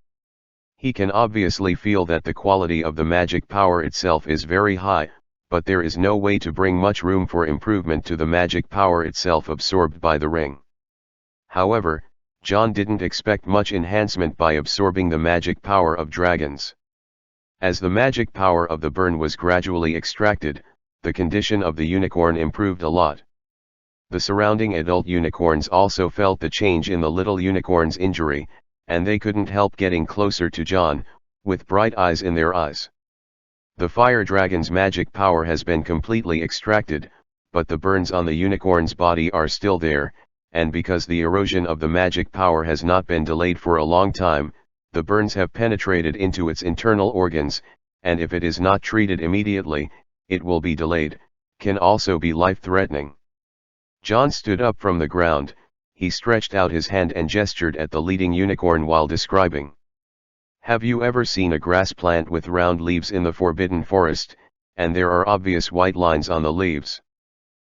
He can obviously feel that the quality of the magic power itself is very high, but there is no way to bring much room for improvement to the magic power itself absorbed by the ring. However, John didn't expect much enhancement by absorbing the magic power of dragons. As the magic power of the burn was gradually extracted, the condition of the unicorn improved a lot. The surrounding adult unicorns also felt the change in the little unicorn's injury, and they couldn't help getting closer to John, with bright eyes in their eyes. The fire dragon's magic power has been completely extracted, but the burns on the unicorn's body are still there, and because the erosion of the magic power has not been delayed for a long time, the burns have penetrated into its internal organs, and if it is not treated immediately, it will be delayed, can also be life-threatening. John stood up from the ground, he stretched out his hand and gestured at the leading unicorn while describing. Have you ever seen a grass plant with round leaves in the Forbidden Forest, and there are obvious white lines on the leaves?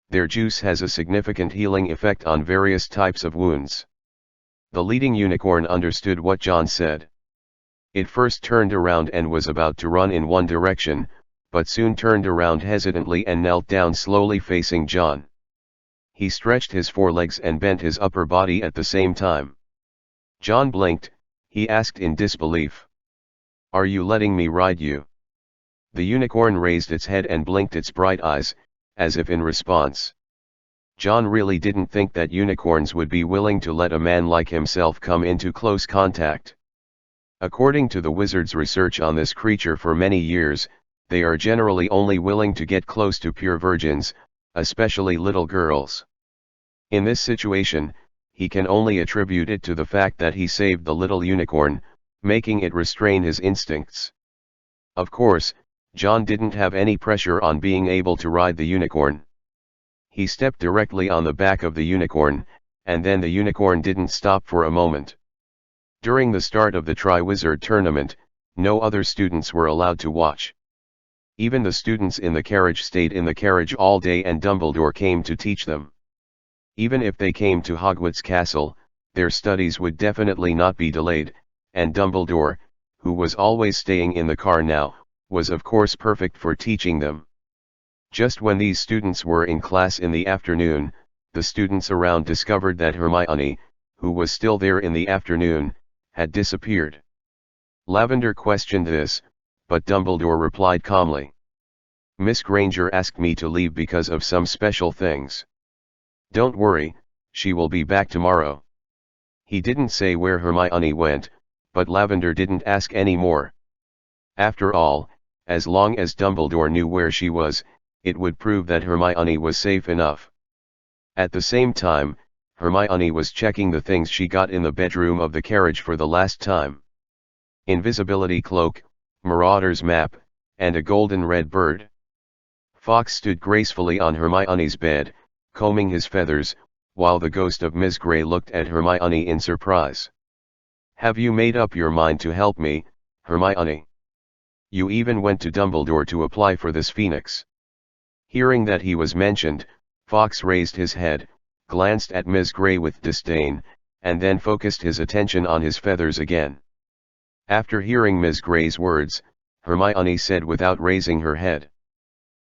Their juice has a significant healing effect on various types of wounds. The leading unicorn understood what John said. It first turned around and was about to run in one direction, but soon turned around hesitantly and knelt down slowly facing John. He stretched his forelegs and bent his upper body at the same time. John blinked, he asked in disbelief. Are you letting me ride you? The unicorn raised its head and blinked its bright eyes, as if in response. John really didn't think that unicorns would be willing to let a man like himself come into close contact. According to the wizard's research on this creature for many years, they are generally only willing to get close to pure virgins, especially little girls. In this situation, he can only attribute it to the fact that he saved the little unicorn, making it restrain his instincts. Of course, John didn't have any pressure on being able to ride the unicorn. He stepped directly on the back of the unicorn, and then the unicorn didn't stop for a moment. During the start of the Tri-Wizard tournament, no other students were allowed to watch. Even the students in the carriage stayed in the carriage all day and Dumbledore came to teach them. Even if they came to Hogwarts Castle, their studies would definitely not be delayed, and Dumbledore, who was always staying in the car now, was of course perfect for teaching them. Just when these students were in class in the afternoon, the students around discovered that Hermione, who was still there in the afternoon, had disappeared. Lavender questioned this, but Dumbledore replied calmly. Miss Granger asked me to leave because of some special things. Don't worry, she will be back tomorrow. He didn't say where Hermione went, but Lavender didn't ask any more. After all, as long as Dumbledore knew where she was, it would prove that Hermione was safe enough. At the same time, Hermione was checking the things she got in the bedroom of the carriage for the last time. Invisibility cloak, Marauder's map, and a golden red bird. Fox stood gracefully on Hermione's bed, combing his feathers, while the ghost of Miss Grey looked at Hermione in surprise. Have you made up your mind to help me, Hermione? You even went to Dumbledore to apply for this phoenix. Hearing that he was mentioned, Fox raised his head, glanced at Miss Grey with disdain, and then focused his attention on his feathers again. After hearing Miss Grey's words, Hermione said without raising her head.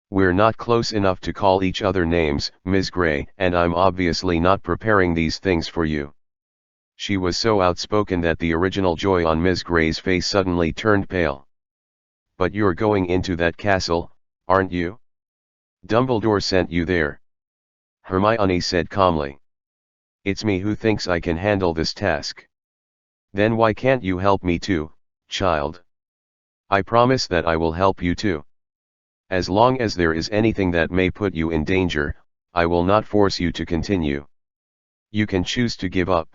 We're not close enough to call each other names, Miss Grey, and I'm obviously not preparing these things for you. She was so outspoken that the original joy on Miss Grey's face suddenly turned pale. But you're going into that castle, aren't you? Dumbledore sent you there. Hermione said calmly. It's me who thinks I can handle this task. Then why can't you help me too, child? I promise that I will help you too. As long as there is anything that may put you in danger, I will not force you to continue. You can choose to give up.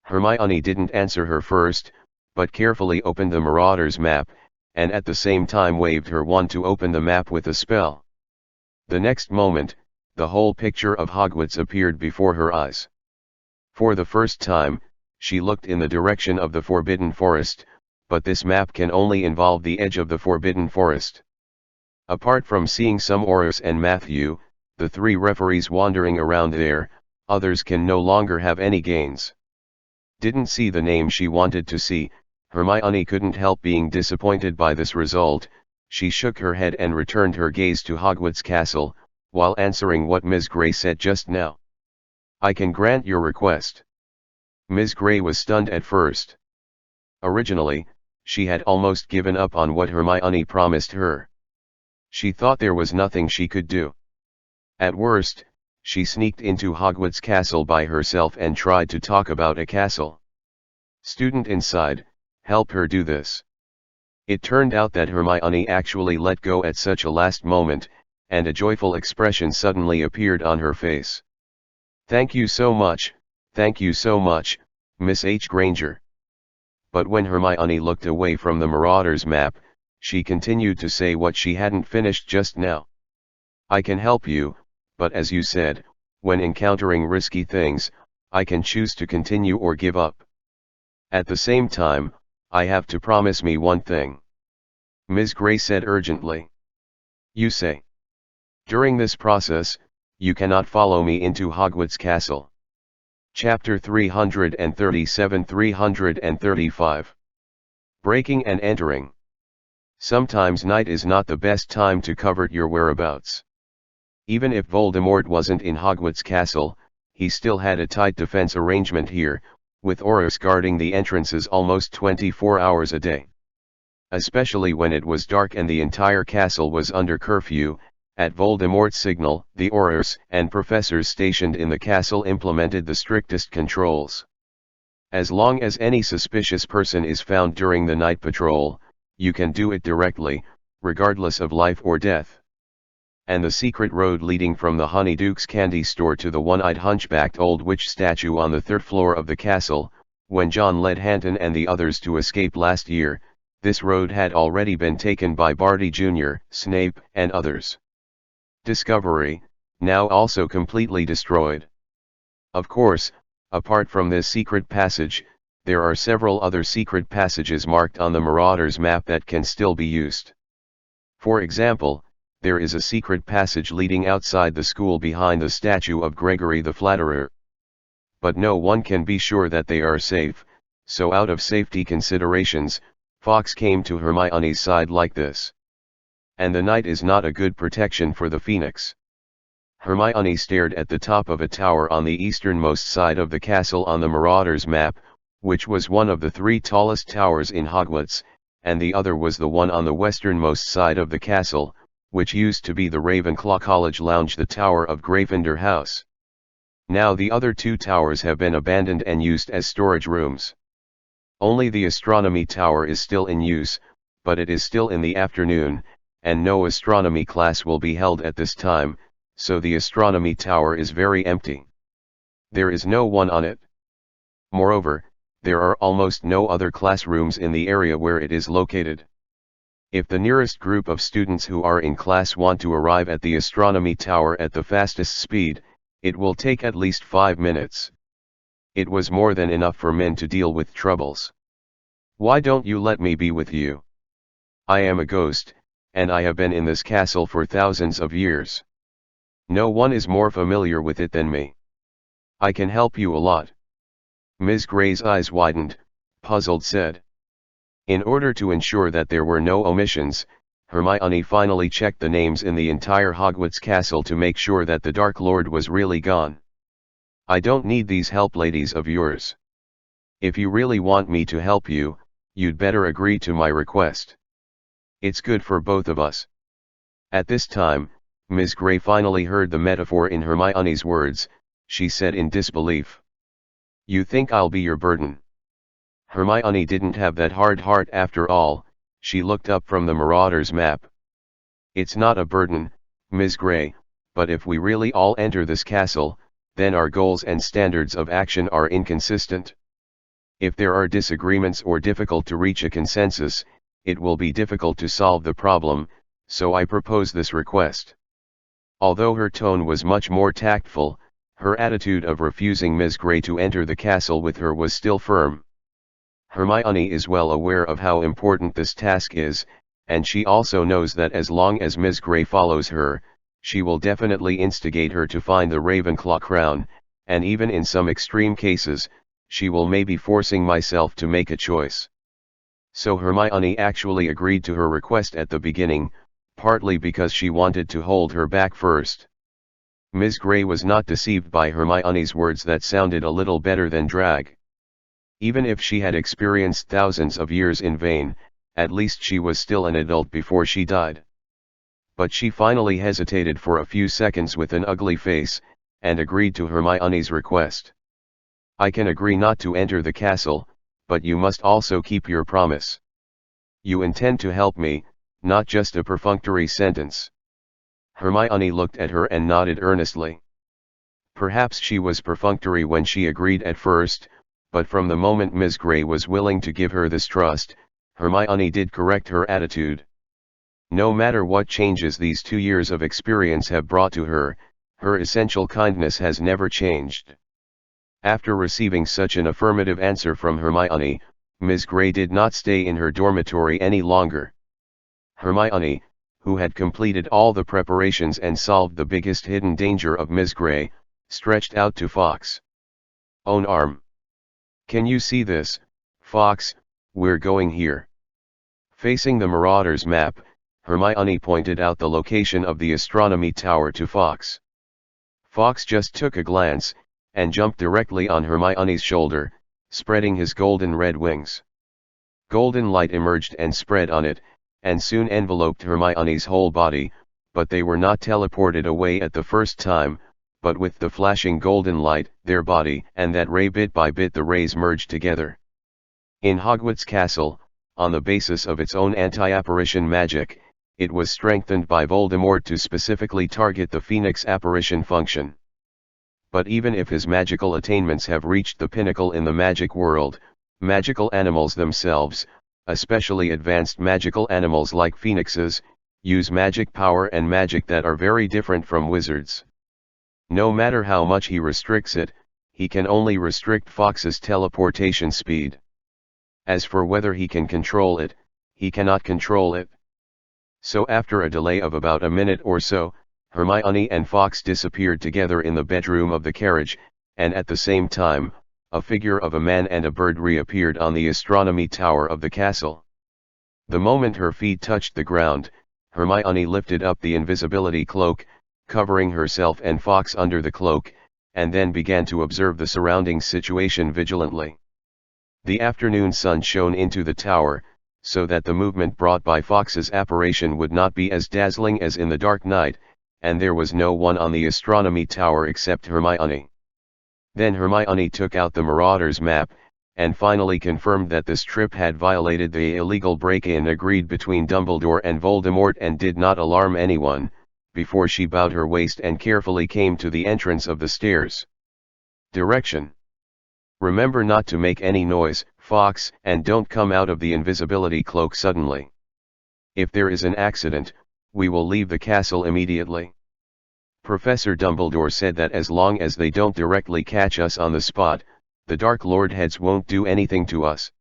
Hermione didn't answer her first, but carefully opened the Marauder's map, and at the same time waved her wand to open the map with a spell. The next moment, the whole picture of Hogwarts appeared before her eyes. For the first time, she looked in the direction of the Forbidden Forest, but this map can only involve the edge of the Forbidden Forest. Apart from seeing some Aurors and Matthew, the three referees wandering around there, others can no longer have any gains. Didn't see the name she wanted to see. Hermione couldn't help being disappointed by this result. She shook her head and returned her gaze to Hogwarts Castle, while answering what Ms. Grey said just now. I can grant your request. Ms. Grey was stunned at first. Originally, she had almost given up on what Hermione promised her. She thought there was nothing she could do. At worst, she sneaked into Hogwarts Castle by herself and tried to talk about a castle. Student inside, help her do this. It turned out that Hermione actually let go at such a last moment, and a joyful expression suddenly appeared on her face. Thank you so much, Miss H. Granger. But when Hermione looked away from the Marauder's map, she continued to say what she hadn't finished just now. I can help you, but as you said, when encountering risky things, I can choose to continue or give up. At the same time, I have to promise me one thing. Ms. Grey said urgently. You say. During this process, you cannot follow me into Hogwarts Castle. Chapter 337-335. Breaking and entering. Sometimes night is not the best time to cover your whereabouts. Even if Voldemort wasn't in Hogwarts Castle, he still had a tight defense arrangement here, with Aurors guarding the entrances almost 24 hours a day. Especially when it was dark and the entire castle was under curfew. At Voldemort's signal, the Aurors and professors stationed in the castle implemented the strictest controls. As long as any suspicious person is found during the night patrol, you can do it directly, regardless of life or death. And the secret road leading from the Honeyduke's candy store to the one-eyed hunchbacked old witch statue on the third floor of the castle, when John led Hampton and the others to escape last year, this road had already been taken by Barty Jr., Snape, and others. Discovery, now also completely destroyed. Of course, apart from this secret passage, there are several other secret passages marked on the Marauder's map that can still be used. For example, there is a secret passage leading outside the school behind the statue of Gregory the Flatterer. But no one can be sure that they are safe, so out of safety considerations, Fawkes came to Hermione's side like this. And the night is not a good protection for the Phoenix. Hermione stared at the top of a tower on the easternmost side of the castle on the Marauder's map, which was one of the three tallest towers in Hogwarts, and the other was the one on the westernmost side of the castle, which used to be the Ravenclaw College Lounge, the Tower of Gryffindor House. Now the other two towers have been abandoned and used as storage rooms. Only the Astronomy Tower is still in use, but it is still in the afternoon, and no astronomy class will be held at this time, so the Astronomy Tower is very empty. There is no one on it. Moreover, there are almost no other classrooms in the area where it is located. If the nearest group of students who are in class want to arrive at the Astronomy Tower at the fastest speed, it will take at least 5 minutes. It was more than enough for men to deal with troubles. Why don't you let me be with you? I am a ghost, and I have been in this castle for thousands of years. No one is more familiar with it than me. I can help you a lot. Ms. Grey's eyes widened, puzzled said. In order to ensure that there were no omissions, Hermione finally checked the names in the entire Hogwarts castle to make sure that the Dark Lord was really gone. I don't need these help ladies of yours. If you really want me to help you, you'd better agree to my request. It's good for both of us. At this time, Ms. Grey finally heard the metaphor in Hermione's words. she said in disbelief. You think I'll be your burden? Hermione didn't have that hard heart after all. She looked up from the Marauder's map. It's not a burden, Ms. Grey, but if we really all enter this castle, then our goals and standards of action are inconsistent. If there are disagreements or difficult to reach a consensus, it will be difficult to solve the problem, so I propose this request. Although her tone was much more tactful, her attitude of refusing Ms. Grey to enter the castle with her was still firm. Hermione is well aware of how important this task is, and she also knows that as long as Ms. Grey follows her, she will definitely instigate her to find the Ravenclaw crown, and even in some extreme cases, she will maybe forcing myself to make a choice. So Hermione actually agreed to her request at the beginning, partly because she wanted to hold her back first. Ms. Grey was not deceived by Hermione's words that sounded a little better than drag. Even if she had experienced thousands of years in vain, at least she was still an adult before she died. But she finally hesitated for a few seconds with an ugly face, and agreed to Hermione's request. I can agree not to enter the castle, but you must also keep your promise. You intend to help me, not just a perfunctory sentence. Hermione looked at her and nodded earnestly. Perhaps she was perfunctory when she agreed at first, but from the moment Ms. Grey was willing to give her this trust, Hermione did correct her attitude. No matter what changes these 2 years of experience have brought to her, her essential kindness has never changed. After receiving such an affirmative answer from Hermione, Ms. Grey did not stay in her dormitory any longer. Hermione, who had completed all the preparations and solved the biggest hidden danger of Ms. Grey, stretched out to Fawkes. Own arm. Can you see this, Fawkes? We're going here. Facing the Marauder's map, Hermione pointed out the location of the astronomy tower to Fawkes. Fawkes just took a glance, and jumped directly on Hermione's shoulder, spreading his golden red wings. Golden light emerged and spread on it, and soon enveloped Hermione's whole body, but they were not teleported away at the first time, but with the flashing golden light, their body and that ray bit by bit the rays merged together. In Hogwarts Castle, on the basis of its own anti-apparition magic, it was strengthened by Voldemort to specifically target the Phoenix apparition function. But even if his magical attainments have reached the pinnacle in the magic world, magical animals themselves, especially advanced magical animals like phoenixes, use magic power and magic that are very different from wizards. No matter how much he restricts it, he can only restrict Fawkes's teleportation speed. As for whether he can control it, he cannot control it. So after a delay of about a minute or so, Hermione and Fawkes disappeared together in the bedroom of the carriage, and at the same time, a figure of a man and a bird reappeared on the astronomy tower of the castle. The moment her feet touched the ground, Hermione lifted up the invisibility cloak, covering herself and Fawkes under the cloak, and then began to observe the surrounding situation vigilantly. The afternoon sun shone into the tower, so that the movement brought by Fawkes's apparition would not be as dazzling as in the dark night, and there was no one on the astronomy tower except Hermione. Then Hermione took out the Marauder's map, and finally confirmed that this trip had violated the illegal break-in agreed between Dumbledore and Voldemort and did not alarm anyone, before she bowed her waist and carefully came to the entrance of the stairs. Direction. Remember not to make any noise, Fawkes, and don't come out of the invisibility cloak suddenly. If there is an accident, we will leave the castle immediately. Professor Dumbledore said that as long as they don't directly catch us on the spot, the Dark Lord heads won't do anything to us.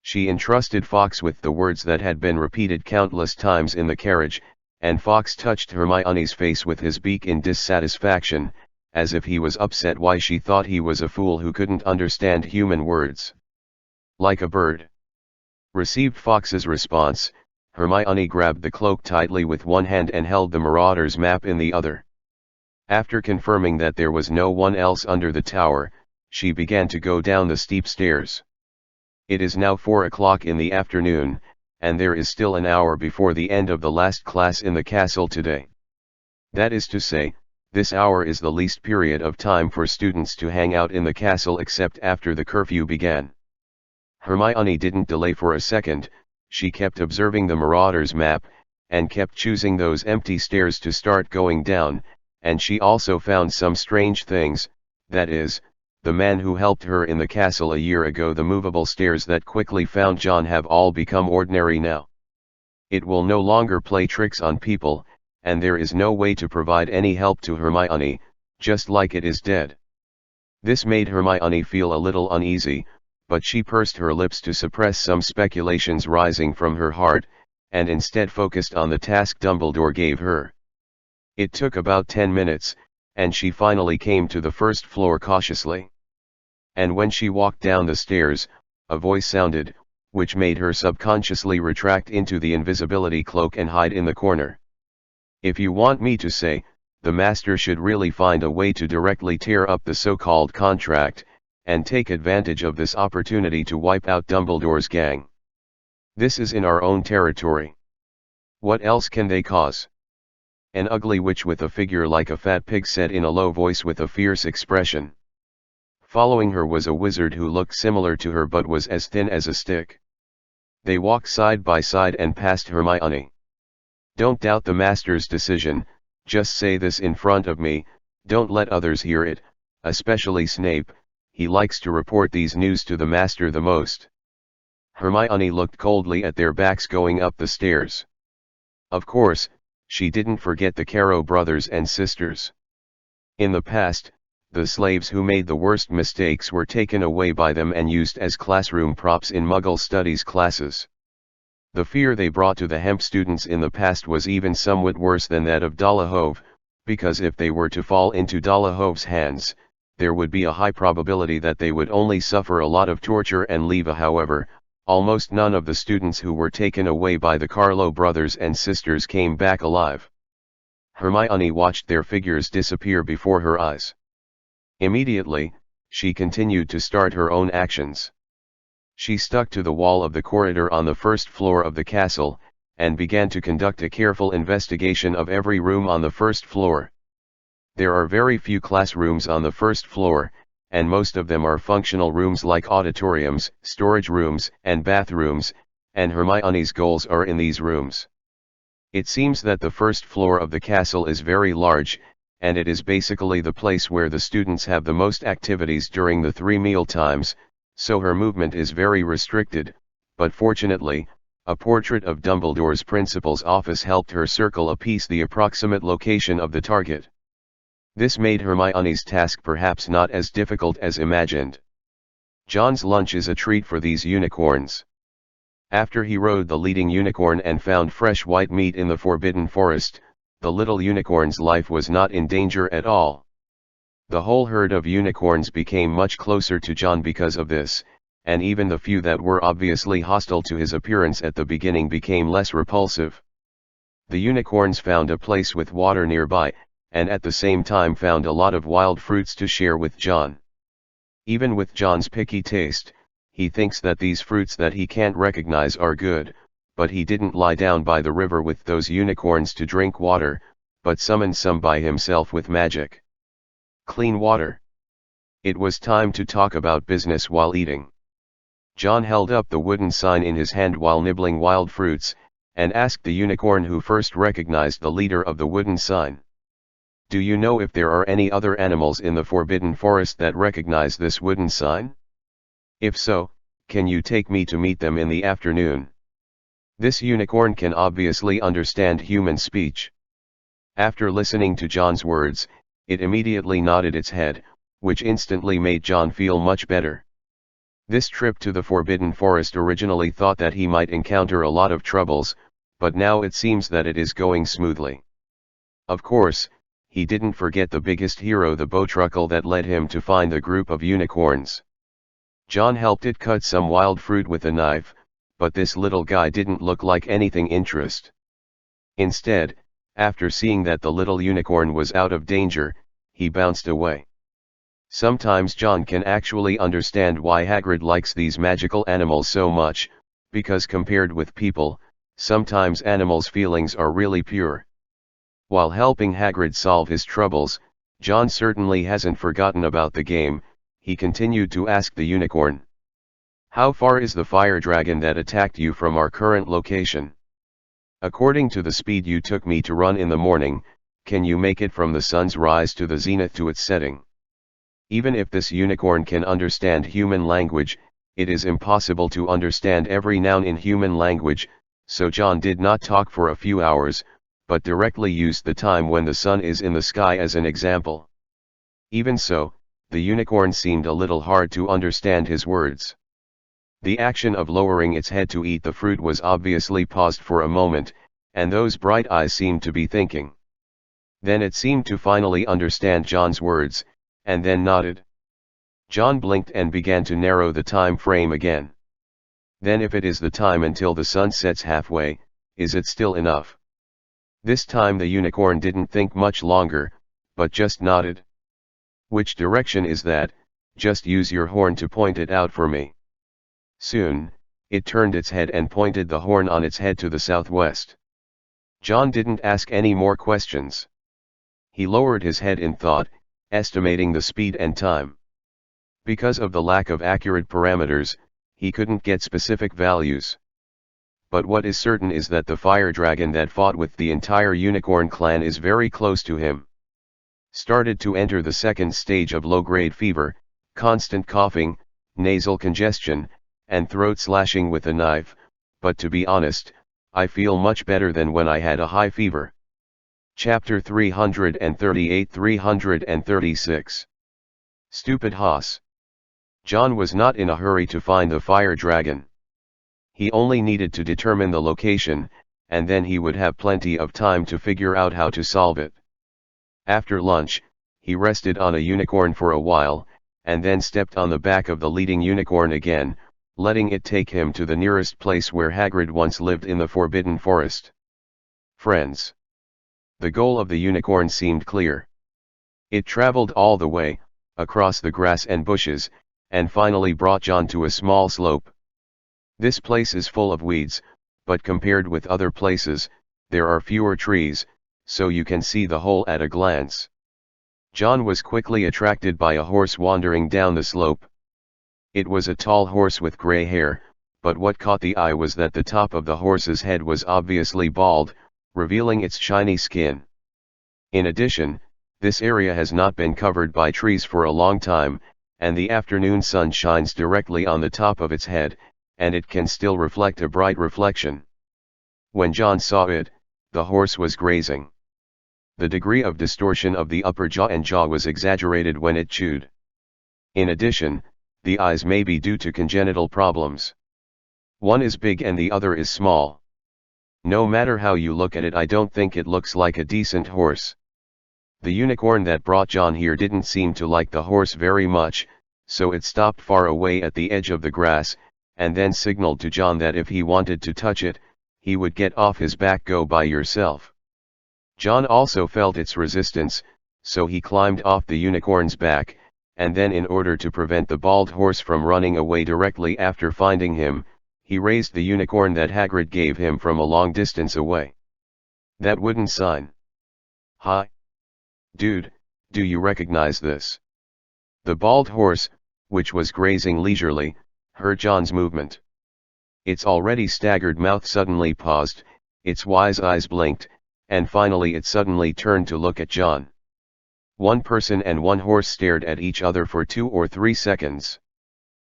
She entrusted Fawkes with the words that had been repeated countless times in the carriage, and Fawkes touched Hermione's face with his beak in dissatisfaction, as if he was upset why she thought he was a fool who couldn't understand human words. Like a bird. Received Fawkes's response, Hermione grabbed the cloak tightly with one hand and held the Marauder's map in the other. After confirming that there was no one else under the tower, she began to go down the steep stairs. It is now 4 o'clock in the afternoon, and there is still an hour before the end of the last class in the castle today. That is to say, This hour is the least period of time for students to hang out in the castle except after the curfew began. Hermione didn't delay for a second. She kept observing the Marauder's map, and kept choosing those empty stairs to start going down, and she also found some strange things, that is, the man who helped her in the castle a year ago. The movable stairs that quickly found John have all become ordinary now. It will no longer play tricks on people, and there is no way to provide any help to Hermione, just like it is dead. This made Hermione feel a little uneasy, but she pursed her lips to suppress some speculations rising from her heart, and instead focused on the task Dumbledore gave her. It took about 10 minutes, and she finally came to the first floor cautiously. And when she walked down the stairs, a voice sounded, which made her subconsciously retract into the invisibility cloak and hide in the corner. If you want me to say, the master should really find a way to directly tear up the so-called contract, and take advantage of this opportunity to wipe out Dumbledore's gang. This is in our own territory. What else can they cause? An ugly witch with a figure like a fat pig said in a low voice with a fierce expression. Following her was a wizard who looked similar to her but was as thin as a stick. They walked side by side and passed Hermione. Don't doubt the master's decision, just say this in front of me, don't let others hear it, especially Snape, he likes to report these news to the master the most. Hermione looked coldly at their backs going up the stairs. Of course, she didn't forget the Caro brothers and sisters. In the past, the slaves who made the worst mistakes were taken away by them and used as classroom props in Muggle studies classes. The fear they brought to the hemp students in the past was even somewhat worse than that of Dolohov, because if they were to fall into Dolohov's hands, there would be a high probability that they would only suffer a lot of torture and leave. However, almost none of the students who were taken away by the Carlo brothers and sisters came back alive. Hermione watched their figures disappear before her eyes. Immediately, she continued to start her own actions. She stuck to the wall of the corridor on the first floor of the castle, and began to conduct a careful investigation of every room on the first floor. There are very few classrooms on the first floor, and most of them are functional rooms like auditoriums, storage rooms, and bathrooms, and Hermione's goals are in these rooms. It seems that the first floor of the castle is very large, and it is basically the place where the students have the most activities during the 3 meal times, so her movement is very restricted, but fortunately, a portrait of Dumbledore's principal's office helped her circle a piece the approximate location of the target. This made Hermione's task perhaps not as difficult as imagined. John's lunch is a treat for these unicorns. After he rode the leading unicorn and found fresh white meat in the Forbidden Forest, the little unicorn's life was not in danger at all. The whole herd of unicorns became much closer to John because of this, and even the few that were obviously hostile to his appearance at the beginning became less repulsive. The unicorns found a place with water nearby, and at the same time found a lot of wild fruits to share with John. Even with John's picky taste, he thinks that these fruits that he can't recognize are good, but he didn't lie down by the river with those unicorns to drink water, but summoned some by himself with magic. Clean water. It was time to talk about business while eating. John held up the wooden sign in his hand while nibbling wild fruits, and asked the unicorn who first recognized the leader of the wooden sign. Do you know if there are any other animals in the Forbidden Forest that recognize this wooden sign? If so, can you take me to meet them in the afternoon? This unicorn can obviously understand human speech. After listening to John's words, it immediately nodded its head, which instantly made John feel much better. This trip to the Forbidden Forest originally thought that he might encounter a lot of troubles, but now it seems that it is going smoothly. Of course, he didn't forget the biggest hero, the Bowtruckle that led him to find the group of unicorns. John helped it cut some wild fruit with a knife, but this little guy didn't look like anything interesting. Instead, after seeing that the little unicorn was out of danger, he bounced away. Sometimes John can actually understand why Hagrid likes these magical animals so much, because compared with people, sometimes animals' feelings are really pure. While helping Hagrid solve his troubles, John certainly hasn't forgotten about the game. He continued to ask the unicorn. How far is the fire dragon that attacked you from our current location? According to the speed you took me to run in the morning, can you make it from the sun's rise to the zenith to its setting? Even if this unicorn can understand human language, it is impossible to understand every noun in human language, so John did not talk for a few hours, but directly used the time when the sun is in the sky as an example. Even so, the unicorn seemed a little hard to understand his words. The action of lowering its head to eat the fruit was obviously paused for a moment, and those bright eyes seemed to be thinking. Then it seemed to finally understand John's words, and then nodded. John blinked and began to narrow the time frame again. Then if it is the time until the sun sets halfway, is it still enough? This time the unicorn didn't think much longer, but just nodded. Which direction is that? Just use your horn to point it out for me. Soon, it turned its head and pointed the horn on its head to the southwest. John didn't ask any more questions. He lowered his head in thought, estimating the speed and time. Because of the lack of accurate parameters, he couldn't get specific values. But what is certain is that the fire dragon that fought with the entire unicorn clan is very close to him. Started to enter the second stage of low-grade fever, constant coughing, nasal congestion, and throat slashing with a knife, but to be honest, I feel much better than when I had a high fever. Chapter 338-336. Stupid Hoss. John was not in a hurry to find the fire dragon. He only needed to determine the location, and then he would have plenty of time to figure out how to solve it. After lunch, he rested on a unicorn for a while, and then stepped on the back of the leading unicorn again, letting it take him to the nearest place where Hagrid once lived in the Forbidden Forest. Friends. The goal of the unicorn seemed clear. It traveled all the way, across the grass and bushes, and finally brought John to a small slope. This place is full of weeds, but compared with other places, there are fewer trees, so you can see the whole at a glance. John was quickly attracted by a horse wandering down the slope. It was a tall horse with gray hair, but what caught the eye was that the top of the horse's head was obviously bald, revealing its shiny skin. In addition, this area has not been covered by trees for a long time, and the afternoon sun shines directly on the top of its head, and it can still reflect a bright reflection. When John saw it, the horse was grazing. The degree of distortion of the upper jaw and jaw was exaggerated when it chewed. In addition, the eyes may be due to congenital problems. One is big and the other is small. No matter how you look at it, I don't think it looks like a decent horse. The unicorn that brought John here didn't seem to like the horse very much, so it stopped far away at the edge of the grass, and then signaled to John that if he wanted to touch it, he would get off his back. Go by yourself. John also felt its resistance, so he climbed off the unicorn's back, and then in order to prevent the bald horse from running away directly after finding him, he raised the unicorn that Hagrid gave him from a long distance away. That wooden sign. Hi. Dude, do you recognize this? The bald horse, which was grazing leisurely, heard John's movement. Its already staggered mouth suddenly paused, its wise eyes blinked, and finally it suddenly turned to look at John. One person and one horse stared at each other for 2 or 3 seconds.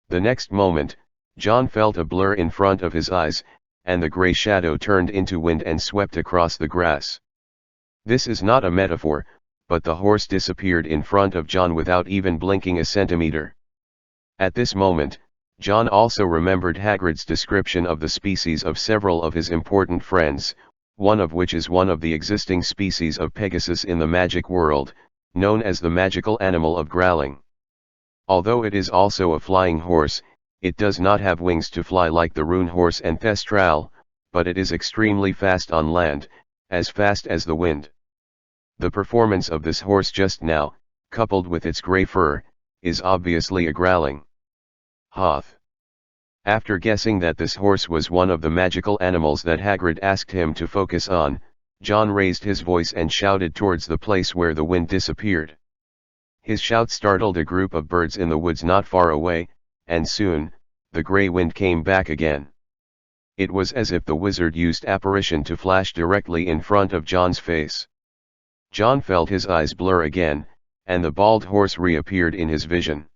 The next moment, John felt a blur in front of his eyes, and the gray shadow turned into wind and swept across the grass. This is not a metaphor, but the horse disappeared in front of John without even blinking a centimeter. At this moment, John also remembered Hagrid's description of the species of several of his important friends, one of which is one of the existing species of Pegasus in the magic world, known as the magical animal of growling. Although it is also a flying horse, it does not have wings to fly like the Rune horse and Thestral, but it is extremely fast on land, as fast as the wind. The performance of this horse just now, coupled with its gray fur, is obviously a growling. Hoth. After guessing that this horse was one of the magical animals that Hagrid asked him to focus on, John raised his voice and shouted towards the place where the wind disappeared. His shout startled a group of birds in the woods not far away, and soon, the grey wind came back again. It was as if the wizard used apparition to flash directly in front of John's face. John felt his eyes blur again, and the bald horse reappeared in his vision.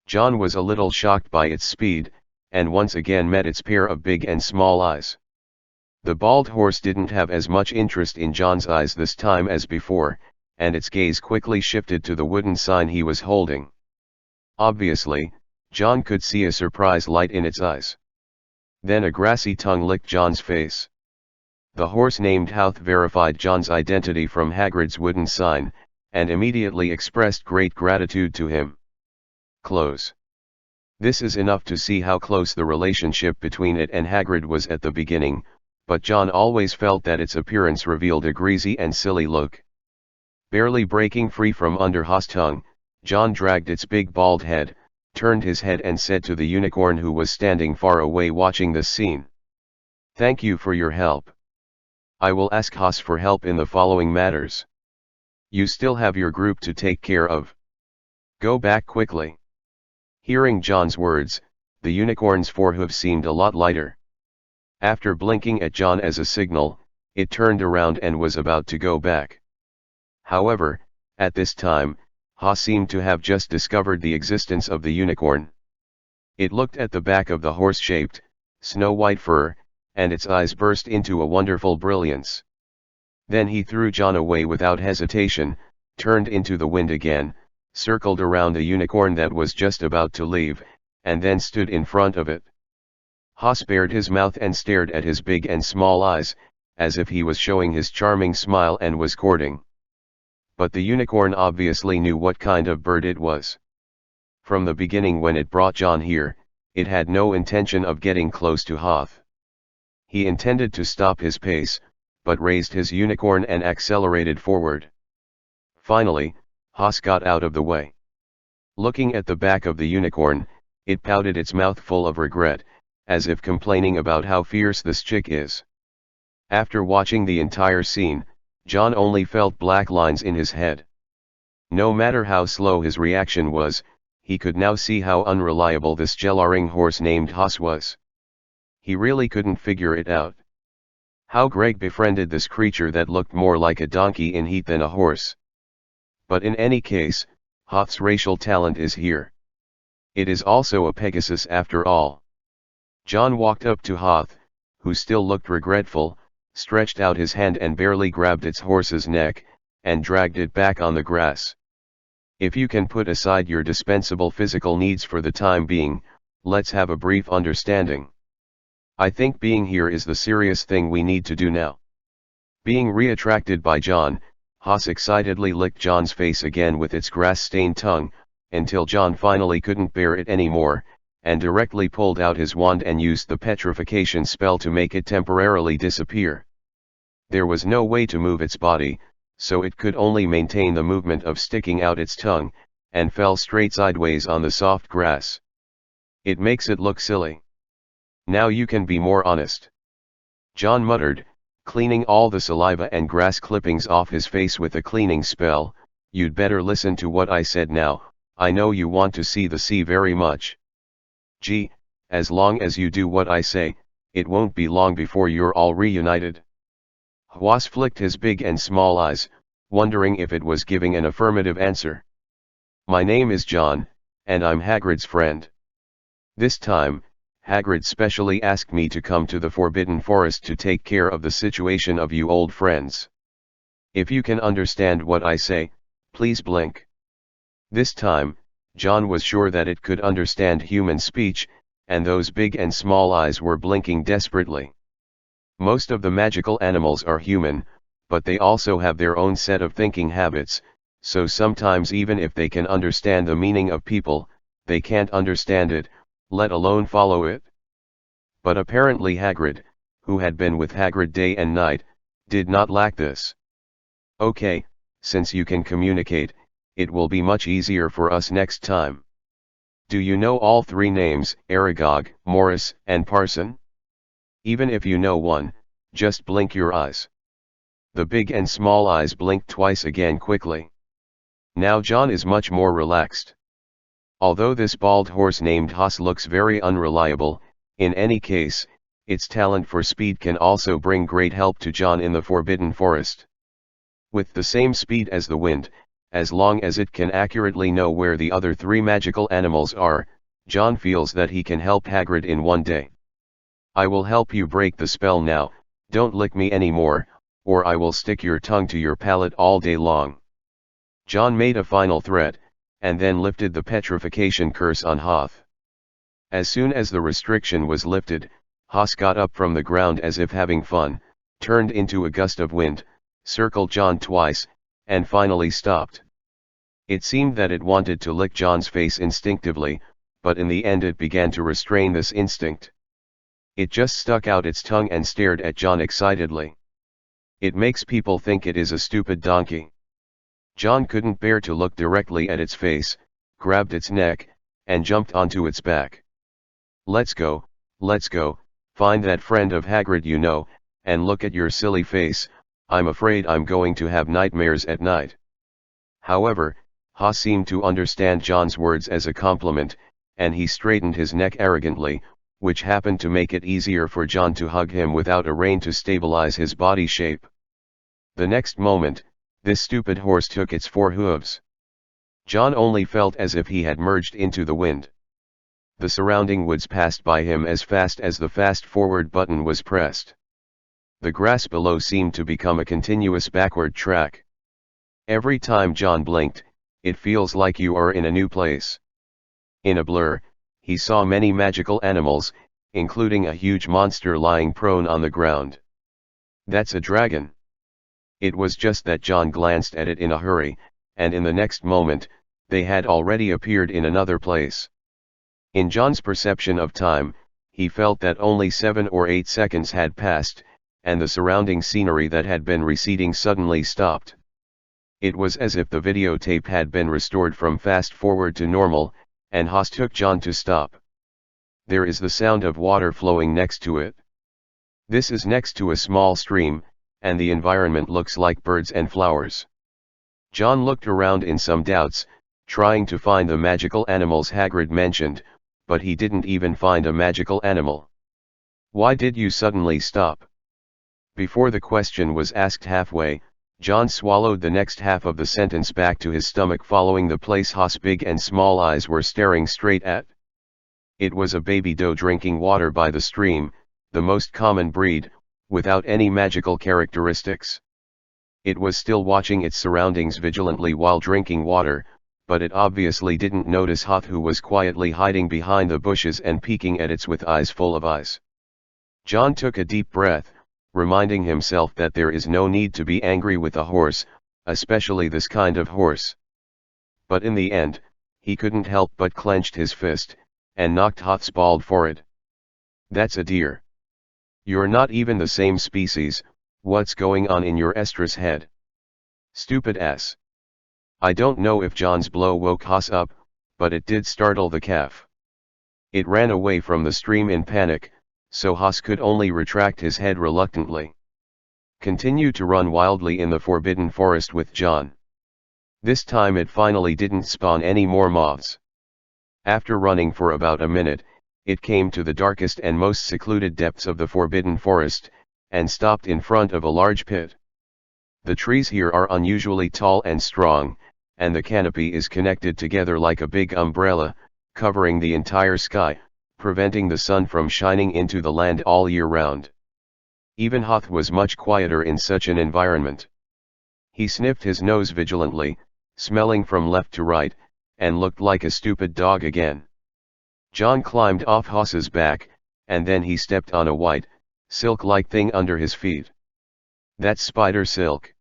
John was a little shocked by its speed, and once again met its pair of big and small eyes. The bald horse didn't have as much interest in John's eyes this time as before, and its gaze quickly shifted to the wooden sign he was holding. Obviously, John could see a surprise light in its eyes. Then a grassy tongue licked John's face. The horse named Houth verified John's identity from Hagrid's wooden sign, and immediately expressed great gratitude to him. Close. This is enough to see how close the relationship between it and Hagrid was at the beginning, but John always felt that its appearance revealed a greasy and silly look. Barely breaking free from under Ha's tongue, John dragged its big bald head, turned his head and said to the unicorn who was standing far away watching this scene. "Thank you for your help. I will ask Haas for help in the following matters. You still have your group to take care of. Go back quickly." Hearing John's words, the unicorn's forehoof seemed a lot lighter. After blinking at John as a signal, it turned around and was about to go back. However, at this time, Haas seemed to have just discovered the existence of the unicorn. It looked at the back of the horse-shaped, snow-white fur, and its eyes burst into a wonderful brilliance. Then he threw John away without hesitation, turned into the wind again, circled around the unicorn that was just about to leave, and then stood in front of it. Haas bared his mouth and stared at his big and small eyes, as if he was showing his charming smile and was courting. But the unicorn obviously knew what kind of bird it was. From the beginning when it brought John here, it had no intention of getting close to Hoth. He intended to stop his pace, but raised his unicorn and accelerated forward. Finally, Haas got out of the way. Looking at the back of the unicorn, it pouted its mouth full of regret, as if complaining about how fierce this chick is. After watching the entire scene, John only felt black lines in his head. No matter how slow his reaction was, he could now see how unreliable this Jelaring horse named Haas was. He really couldn't figure it out. How Greg befriended this creature that looked more like a donkey in heat than a horse. But in any case, Hoth's racial talent is here. It is also a Pegasus after all. John walked up to Hoth, who still looked regretful, stretched out his hand and barely grabbed its horse's neck, and dragged it back on the grass. "If you can put aside your dispensable physical needs for the time being, let's have a brief understanding. I think being here is the serious thing we need to do now." Being reattracted by John, Haas excitedly licked John's face again with its grass-stained tongue, until John finally couldn't bear it anymore, and directly pulled out his wand and used the petrification spell to make it temporarily disappear. There was no way to move its body, so it could only maintain the movement of sticking out its tongue, and fell straight sideways on the soft grass. "It makes it look silly. Now you can be more honest," John muttered, cleaning all the saliva and grass clippings off his face with a cleaning spell. "You'd better listen to what I said now. I know you want to see the sea very much. Gee, as long as you do what I say, it won't be long before you're all reunited." Hwas flicked his big and small eyes, wondering if it was giving an affirmative answer. "My name is John, and I'm Hagrid's friend. This time, Hagrid specially asked me to come to the Forbidden Forest to take care of the situation of you old friends. If you can understand what I say, please blink." This time, John was sure that it could understand human speech, and those big and small eyes were blinking desperately. Most of the magical animals are human, but they also have their own set of thinking habits, so sometimes even if they can understand the meaning of people, they can't understand it, let alone follow it. But apparently Hagrid, who had been with Hagrid day and night, did not lack this. "Okay, since you can communicate, it will be much easier for us next time. Do you know all three names, Aragog, Morris, and Parson? Even if you know one, just blink your eyes." The big and small eyes blinked twice again quickly. Now John is much more relaxed. Although this bald horse named Haas looks very unreliable, in any case, its talent for speed can also bring great help to John in the Forbidden Forest. With the same speed as the wind, as long as it can accurately know where the other three magical animals are, John feels that he can help Hagrid in one day. I will help you break the spell now, don't lick me anymore, or I will stick your tongue to your palate all day long. John made a final threat, and then lifted the petrification curse on Hoth. As soon as the restriction was lifted, Haas got up from the ground as if having fun, turned into a gust of wind, circled John twice, and finally stopped. It seemed that it wanted to lick John's face instinctively, but in the end it began to restrain this instinct. It just stuck out its tongue and stared at John excitedly. It makes people think it is a stupid donkey. John couldn't bear to look directly at its face, grabbed its neck, and jumped onto its back. Let's go, find that friend of Hagrid you know, and look at your silly face, I'm afraid I'm going to have nightmares at night. However, Haas seemed to understand John's words as a compliment, and he straightened his neck arrogantly, which happened to make it easier for John to hug him without a rein to stabilize his body shape. The next moment, this stupid horse took its 4 hooves. John only felt as if he had merged into the wind. The surrounding woods passed by him as fast as the fast-forward button was pressed. The grass below seemed to become a continuous backward track. Every time John blinked, it feels like you are in a new place. In a blur, he saw many magical animals, including a huge monster lying prone on the ground. That's a dragon. It was just that John glanced at it in a hurry, and in the next moment, they had already appeared in another place. In John's perception of time, he felt that only 7 or 8 seconds had passed, and the surrounding scenery that had been receding suddenly stopped. It was as if the videotape had been restored from fast forward to normal, and Haas took John to stop. There is the sound of water flowing next to it. This is next to a small stream, and the environment looks like birds and flowers. John looked around in some doubts, trying to find the magical animals Hagrid mentioned, but he didn't even find a magical animal. Why did you suddenly stop? Before the question was asked halfway, John swallowed the next half of the sentence back to his stomach, following the place Haas' big and small eyes were staring straight at. It was a baby doe drinking water by the stream, the most common breed, without any magical characteristics. It was still watching its surroundings vigilantly while drinking water, but it obviously didn't notice Hoth, who was quietly hiding behind the bushes and peeking at it with eyes full of ice. John took a deep breath, reminding himself that there is no need to be angry with a horse, especially this kind of horse. But in the end, he couldn't help but clenched his fist, and knocked Hoth's bald forehead. That's a deer. You're not even the same species, what's going on in your estrus head? Stupid ass. I don't know if John's blow woke Haas up, but it did startle the calf. It ran away from the stream in panic, so Haas could only retract his head reluctantly. Continue to run wildly in the Forbidden Forest with John. This time it finally didn't spawn any more moths. After running for about a minute, it came to the darkest and most secluded depths of the Forbidden Forest, and stopped in front of a large pit. The trees here are unusually tall and strong, and the canopy is connected together like a big umbrella, covering the entire sky, preventing the sun from shining into the land all year round. Even Hoth was much quieter in such an environment. He sniffed his nose vigilantly, smelling from left to right, and looked like a stupid dog again. John climbed off Haas's back, and then he stepped on a white, silk-like thing under his feet. That's spider silk.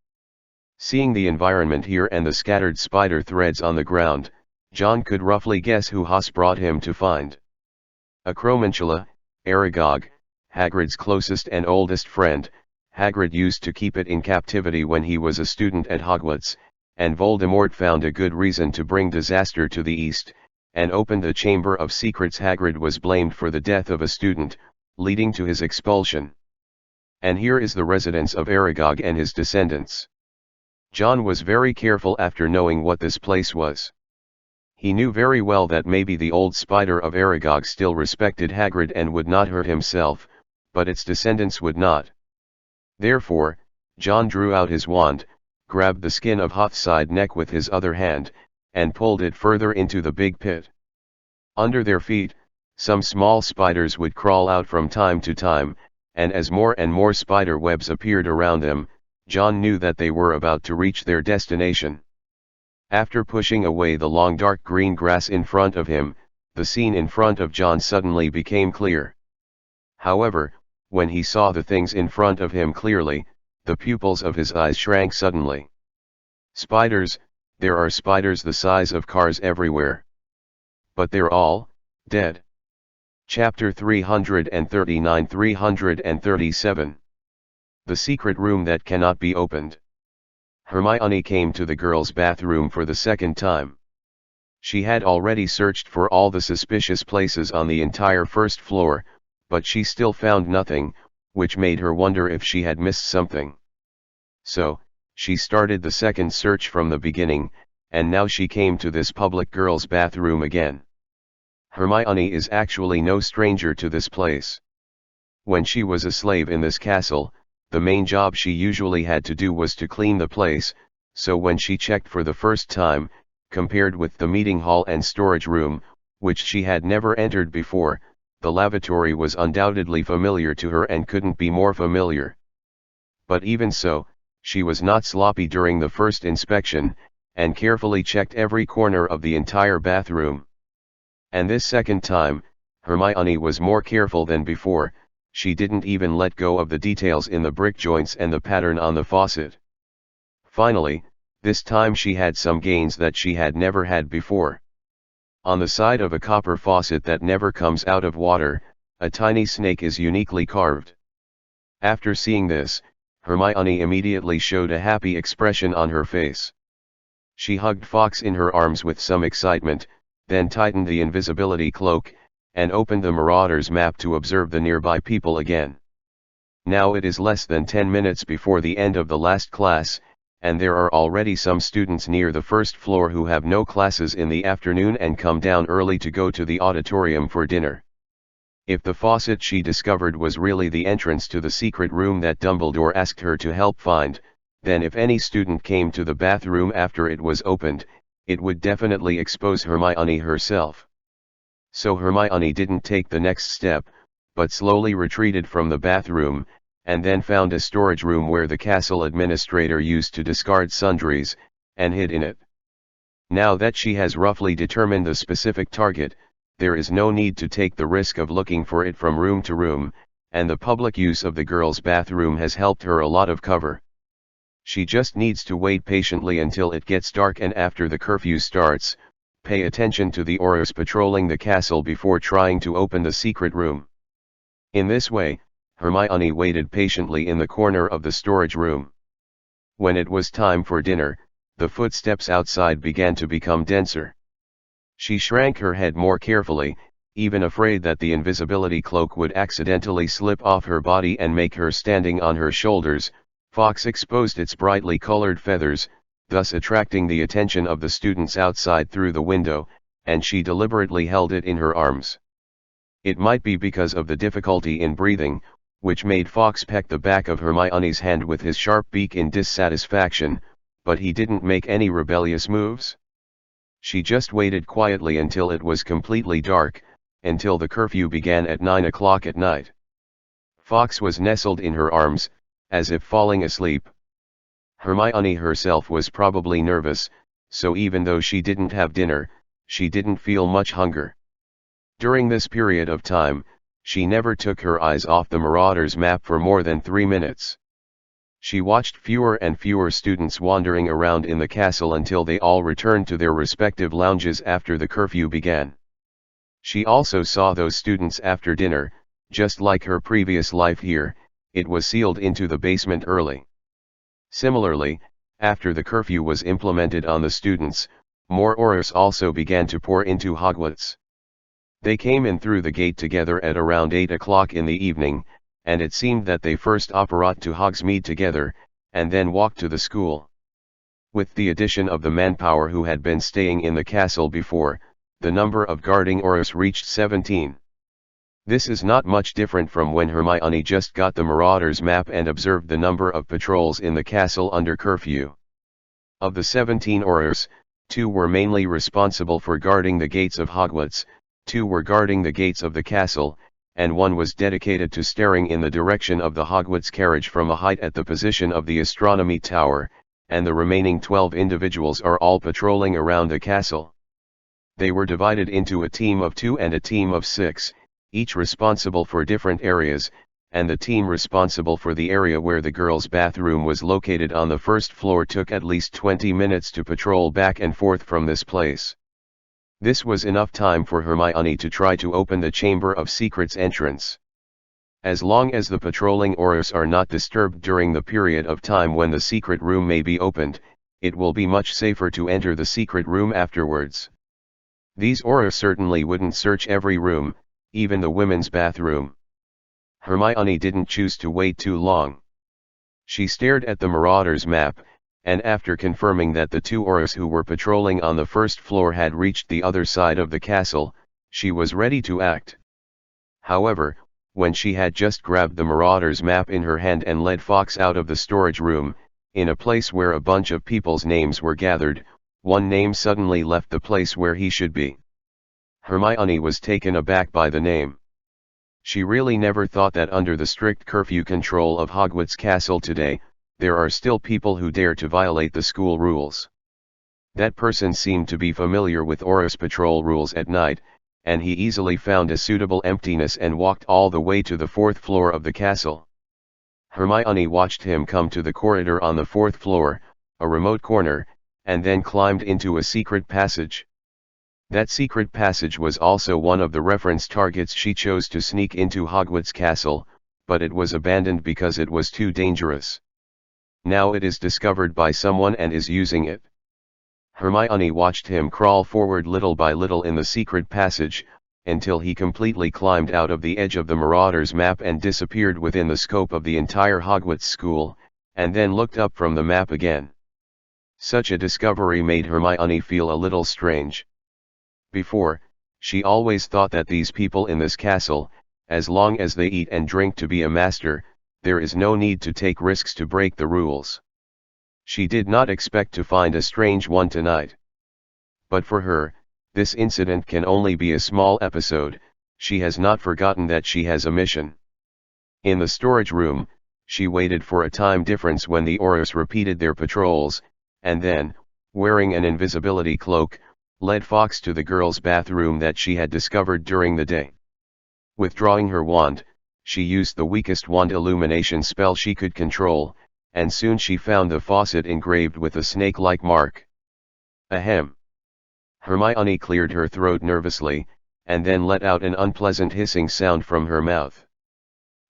Seeing the environment here and the scattered spider threads on the ground, John could roughly guess who Haas brought him to find. A Cromantula, Aragog, Hagrid's closest and oldest friend. Hagrid used to keep it in captivity when he was a student at Hogwarts, and Voldemort found a good reason to bring disaster to the East, and opened a Chamber of Secrets. Hagrid was blamed for the death of a student, leading to his expulsion. And here is the residence of Aragog and his descendants. John was very careful after knowing what this place was. He knew very well that maybe the old spider of Aragog still respected Hagrid and would not hurt himself, but its descendants would not. Therefore, John drew out his wand, grabbed the skin of Hoth's side neck with his other hand, and pulled it further into the big pit. Under their feet, some small spiders would crawl out from time to time, and as more and more spider webs appeared around them, John knew that they were about to reach their destination. After pushing away the long dark green grass in front of him, the scene in front of John suddenly became clear. However, when he saw the things in front of him clearly, the pupils of his eyes shrank suddenly. Spiders, there are spiders the size of cars everywhere. But they're all dead. Chapter 339-337. The secret room that cannot be opened. Hermione came to the girls' bathroom for the second time. She had already searched for all the suspicious places on the entire first floor, but she still found nothing, which made her wonder if she had missed something. So, she started the second search from the beginning, and now she came to this public girls' bathroom again. Hermione is actually no stranger to this place. When she was a slave in this castle, the main job she usually had to do was to clean the place, so when she checked for the first time, compared with the meeting hall and storage room, which she had never entered before, the lavatory was undoubtedly familiar to her and couldn't be more familiar. But even so, she was not sloppy during the first inspection, and carefully checked every corner of the entire bathroom. And this second time, Hermione was more careful than before. She didn't even let go of the details in the brick joints and the pattern on the faucet. Finally, this time she had some gains that she had never had before. On the side of a copper faucet that never comes out of water, a tiny snake is uniquely carved. After seeing this, Hermione immediately showed a happy expression on her face. She hugged Fawkes in her arms with some excitement, then tightened the invisibility cloak, and opened the Marauder's map to observe the nearby people again. Now it is less than 10 minutes before the end of the last class, and there are already some students near the first floor who have no classes in the afternoon and come down early to go to the auditorium for dinner. If the faucet she discovered was really the entrance to the secret room that Dumbledore asked her to help find, then if any student came to the bathroom after it was opened, it would definitely expose Hermione herself. So Hermione didn't take the next step, but slowly retreated from the bathroom, and then found a storage room where the castle administrator used to discard sundries, and hid in it. Now that she has roughly determined the specific target, there is no need to take the risk of looking for it from room to room, and the public use of the girls' bathroom has helped her a lot of cover. She just needs to wait patiently until it gets dark, and after the curfew starts, pay attention to the Aurors patrolling the castle before trying to open the secret room. In this way, Hermione waited patiently in the corner of the storage room. When it was time for dinner, the footsteps outside began to become denser. She shrank her head more carefully, even afraid that the invisibility cloak would accidentally slip off her body and make her standing on her shoulders. Fawkes exposed its brightly colored feathers, thus attracting the attention of the students outside through the window, and she deliberately held it in her arms. It might be because of the difficulty in breathing, which made Fawkes peck the back of Hermione's hand with his sharp beak in dissatisfaction, but he didn't make any rebellious moves. She just waited quietly until it was completely dark, until the curfew began at 9 o'clock at night. Fawkes was nestled in her arms, as if falling asleep. Hermione herself was probably nervous, so even though she didn't have dinner, she didn't feel much hunger. During this period of time, she never took her eyes off the Marauder's map for more than 3 minutes. She watched fewer and fewer students wandering around in the castle until they all returned to their respective lounges after the curfew began. She also saw those students after dinner. Just like her previous life here, it was sealed into the basement early. Similarly, after the curfew was implemented on the students, more Aurors also began to pour into Hogwarts. They came in through the gate together at around 8 o'clock in the evening, and it seemed that they first apparat to Hogsmeade together, and then walked to the school. With the addition of the manpower who had been staying in the castle before, the number of guarding Aurors reached 17. This is not much different from when Hermione just got the Marauders map and observed the number of patrols in the castle under curfew. Of the 17 Aurors, 2 were mainly responsible for guarding the gates of Hogwarts, 2 were guarding the gates of the castle, and 1 was dedicated to staring in the direction of the Hogwarts carriage from a height at the position of the astronomy tower, and the remaining 12 individuals are all patrolling around the castle. They were divided into a team of 2 and a team of 6, each responsible for different areas, and the team responsible for the area where the girls' bathroom was located on the first floor took at least 20 minutes to patrol back and forth from this place. This was enough time for Hermione to try to open the Chamber of Secrets entrance. As long as the patrolling Aurors are not disturbed during the period of time when the secret room may be opened, it will be much safer to enter the secret room afterwards. These Aurors certainly wouldn't search every room, even the women's bathroom. Hermione didn't choose to wait too long. She stared at the Marauders map, and after confirming that the 2 Aurors who were patrolling on the first floor had reached the other side of the castle, she was ready to act. However, when she had just grabbed the Marauders map in her hand and led Fawkes out of the storage room, in a place where a bunch of people's names were gathered, one name suddenly left the place where he should be. Hermione was taken aback by the name. She really never thought that under the strict curfew control of Hogwarts Castle today, there are still people who dare to violate the school rules. That person seemed to be familiar with Aurors patrol rules at night, and he easily found a suitable emptiness and walked all the way to the 4th floor of the castle. Hermione watched him come to the corridor on the 4th floor, a remote corner, and then climbed into a secret passage. That secret passage was also one of the reference targets she chose to sneak into Hogwarts Castle, but it was abandoned because it was too dangerous. Now it is discovered by someone and is using it. Hermione watched him crawl forward little by little in the secret passage, until he completely climbed out of the edge of the Marauders map and disappeared within the scope of the entire Hogwarts school, and then looked up from the map again. Such a discovery made Hermione feel a little strange. Before, she always thought that these people in this castle, as long as they eat and drink to be a master, there is no need to take risks to break the rules. She did not expect to find a strange one tonight. But for her, this incident can only be a small episode. She has not forgotten that she has a mission. In the storage room, she waited for a time difference when the Aurors repeated their patrols, and then, wearing an invisibility cloak, led Fawkes to the girls' bathroom that she had discovered during the day. Withdrawing her wand, she used the weakest wand illumination spell she could control, and soon she found the faucet engraved with a snake-like mark. Ahem. Hermione cleared her throat nervously, and then let out an unpleasant hissing sound from her mouth.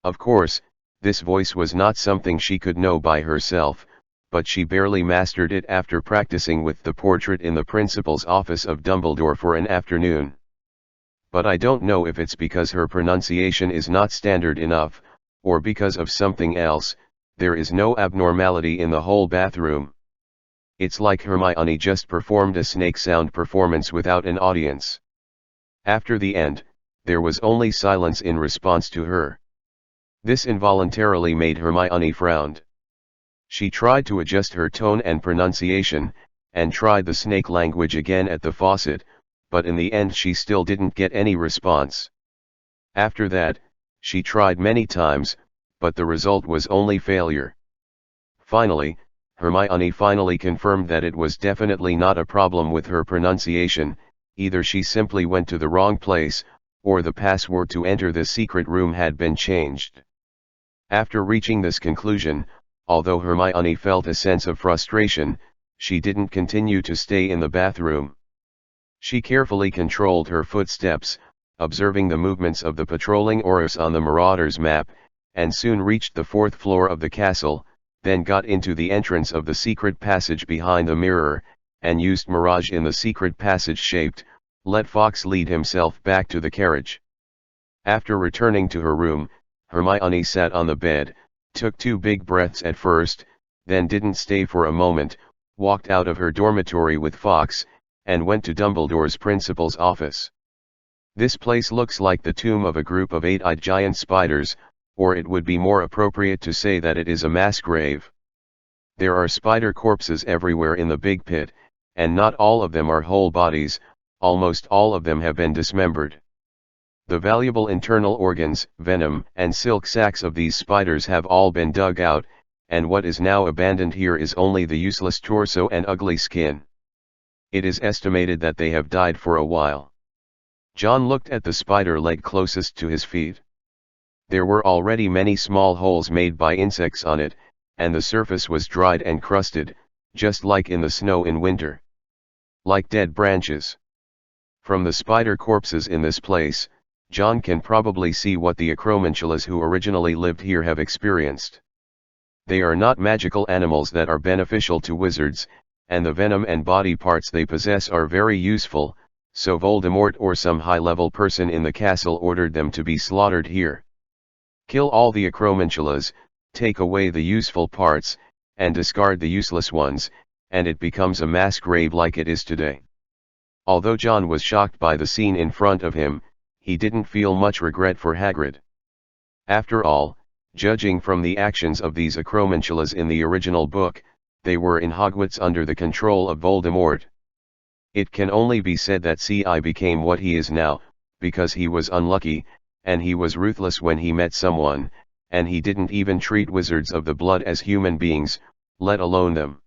Of course, this voice was not something she could know by herself, but she barely mastered it after practicing with the portrait in the principal's office of Dumbledore for an afternoon. But I don't know if it's because her pronunciation is not standard enough, or because of something else. There is no abnormality in the whole bathroom. It's like Hermione just performed a snake sound performance without an audience. After the end, there was only silence in response to her. This involuntarily made Hermione frown. She tried to adjust her tone and pronunciation, and tried the snake language again at the faucet, but in the end she still didn't get any response. After that, she tried many times, but the result was only failure. Finally, Hermione finally confirmed that it was definitely not a problem with her pronunciation, either she simply went to the wrong place, or the password to enter the secret room had been changed. After reaching this conclusion, although Hermione felt a sense of frustration, she didn't continue to stay in the bathroom. She carefully controlled her footsteps, observing the movements of the patrolling Aurors on the Marauders map, and soon reached the 4th floor of the castle, then got into the entrance of the secret passage behind the mirror, and used Mirage in the secret passage shaped, let Fawkes lead himself back to the carriage. After returning to her room, Hermione sat on the bed, took 2 big breaths at first, then didn't stay for a moment, walked out of her dormitory with Fawkes, and went to Dumbledore's principal's office. This place looks like the tomb of a group of 8-eyed giant spiders, or it would be more appropriate to say that it is a mass grave. There are spider corpses everywhere in the big pit, and not all of them are whole bodies, almost all of them have been dismembered. The valuable internal organs, venom, and silk sacs of these spiders have all been dug out, and what is now abandoned here is only the useless torso and ugly skin. It is estimated that they have died for a while. John looked at the spider leg closest to his feet. There were already many small holes made by insects on it, and the surface was dried and crusted, just like in the snow in winter. Like dead branches. From the spider corpses in this place, John can probably see what the acromantulas who originally lived here have experienced. They are not magical animals that are beneficial to wizards, and the venom and body parts they possess are very useful, so Voldemort or some high-level person in the castle ordered them to be slaughtered here. Kill all the acromantulas, take away the useful parts, and discard the useless ones, and it becomes a mass grave like it is today. Although John was shocked by the scene in front of him, he didn't feel much regret for Hagrid. After all, judging from the actions of these acromantulas in the original book, they were in Hogwarts under the control of Voldemort. It can only be said that C.I. became what he is now, because he was unlucky, and he was ruthless when he met someone, and he didn't even treat wizards of the blood as human beings, let alone them.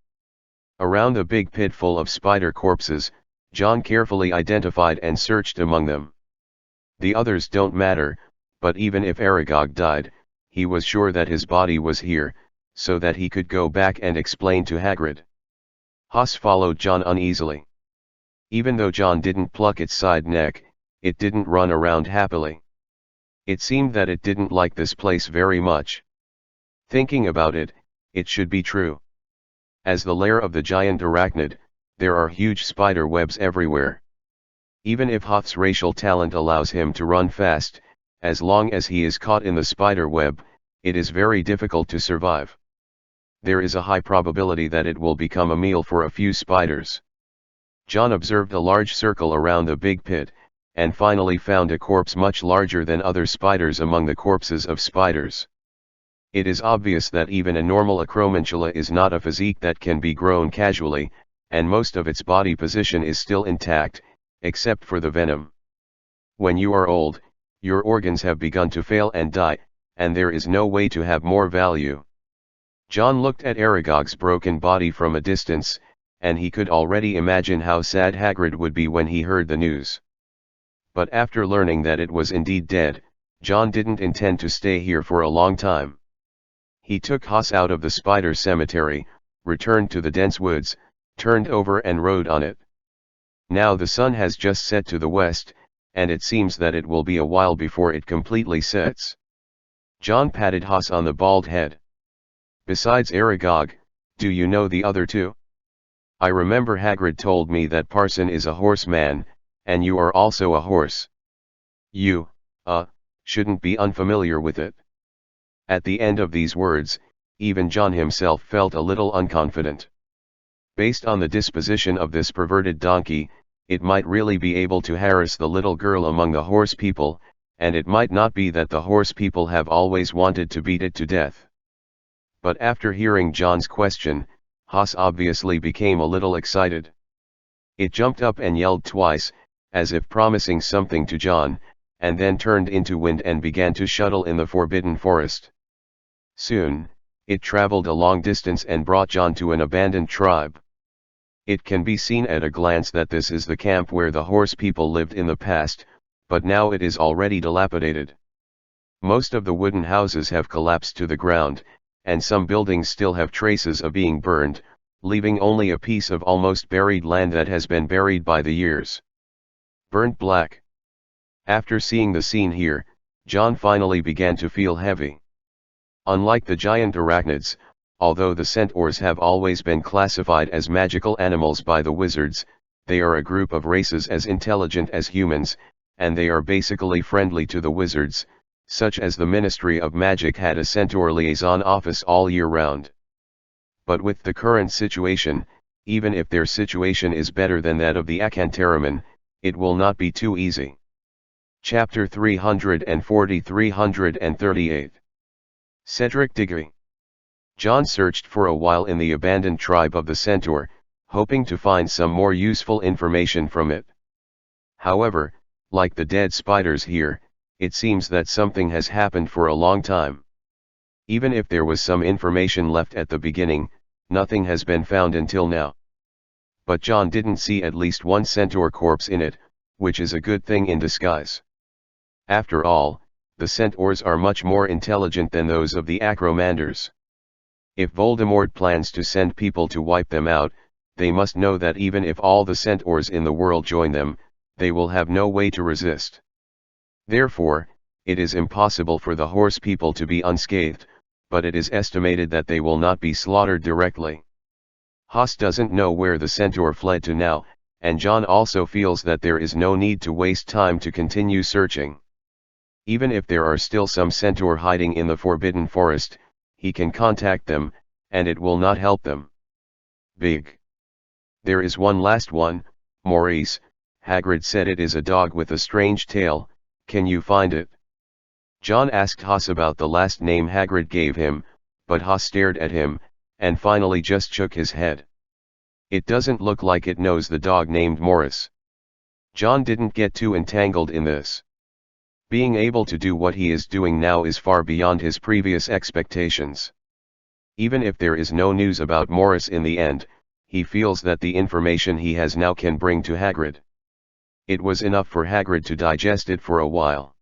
Around the big pit full of spider corpses, John carefully identified and searched among them. The others don't matter, but even if Aragog died, he was sure that his body was here, so that he could go back and explain to Hagrid. Hoss followed John uneasily. Even though John didn't pluck its side neck, it didn't run around happily. It seemed that it didn't like this place very much. Thinking about it, it should be true. As the lair of the giant arachnid, there are huge spider webs everywhere. Even if Hoth's racial talent allows him to run fast, as long as he is caught in the spider web, it is very difficult to survive. There is a high probability that it will become a meal for a few spiders. John observed a large circle around the big pit, and finally found a corpse much larger than other spiders among the corpses of spiders. It is obvious that even a normal acromantula is not a physique that can be grown casually, and most of its body position is still intact, except for the venom. When you are old, your organs have begun to fail and die, and there is no way to have more value. John looked at Aragog's broken body from a distance, and he could already imagine how sad Hagrid would be when he heard the news. But after learning that it was indeed dead, John didn't intend to stay here for a long time. He took Hoss out of the spider cemetery, returned to the dense woods, turned over and rode on it. Now the sun has just set to the west, and it seems that it will be a while before it completely sets. John patted Hoss on the bald head. Besides Aragog, do you know the other two? I remember Hagrid told me that Parson is a horseman, and you are also a horse. You, shouldn't be unfamiliar with it. At the end of these words, even John himself felt a little unconfident. Based on the disposition of this perverted donkey, it might really be able to harass the little girl among the horse people, and it might not be that the horse people have always wanted to beat it to death. But after hearing John's question, Hoss obviously became a little excited. It jumped up and yelled twice, as if promising something to John, and then turned into wind and began to shuttle in the forbidden forest. Soon, it traveled a long distance and brought John to an abandoned tribe. It can be seen at a glance that this is the camp where the horse people lived in the past, but now it is already dilapidated. Most of the wooden houses have collapsed to the ground, and some buildings still have traces of being burned, leaving only a piece of almost buried land that has been buried by the years. Burnt black. After seeing the scene here, John finally began to feel heavy. Unlike the giant arachnids, although the centaurs have always been classified as magical animals by the wizards, they are a group of races as intelligent as humans, and they are basically friendly to the wizards, such as the Ministry of Magic had a centaur liaison office all year round. But with the current situation, even if their situation is better than that of the Acantaraman, it will not be too easy. Chapter 340-338. Cedric Diggory. John searched for a while in the abandoned tribe of the centaur, hoping to find some more useful information from it. However, like the dead spiders here, it seems that something has happened for a long time. Even if there was some information left at the beginning, nothing has been found until now. But John didn't see at least one centaur corpse in it, which is a good thing in disguise. After all, the centaurs are much more intelligent than those of the Acromanders. If Voldemort plans to send people to wipe them out, they must know that even if all the centaurs in the world join them, they will have no way to resist. Therefore, it is impossible for the horse people to be unscathed, but it is estimated that they will not be slaughtered directly. Haas doesn't know where the centaur fled to now, and John also feels that there is no need to waste time to continue searching. Even if there are still some centaur hiding in the Forbidden Forest, he can contact them, and it will not help them. Big. There is one last one, Maurice. Hagrid said it is a dog with a strange tail. Can you find it? John asked Haas about the last name Hagrid gave him, but Haas stared at him, and finally just shook his head. It doesn't look like it knows the dog named Morris. John didn't get too entangled in this. Being able to do what he is doing now is far beyond his previous expectations. Even if there is no news about Morris in the end, he feels that the information he has now can bring to Hagrid. It was enough for Hagrid to digest it for a while.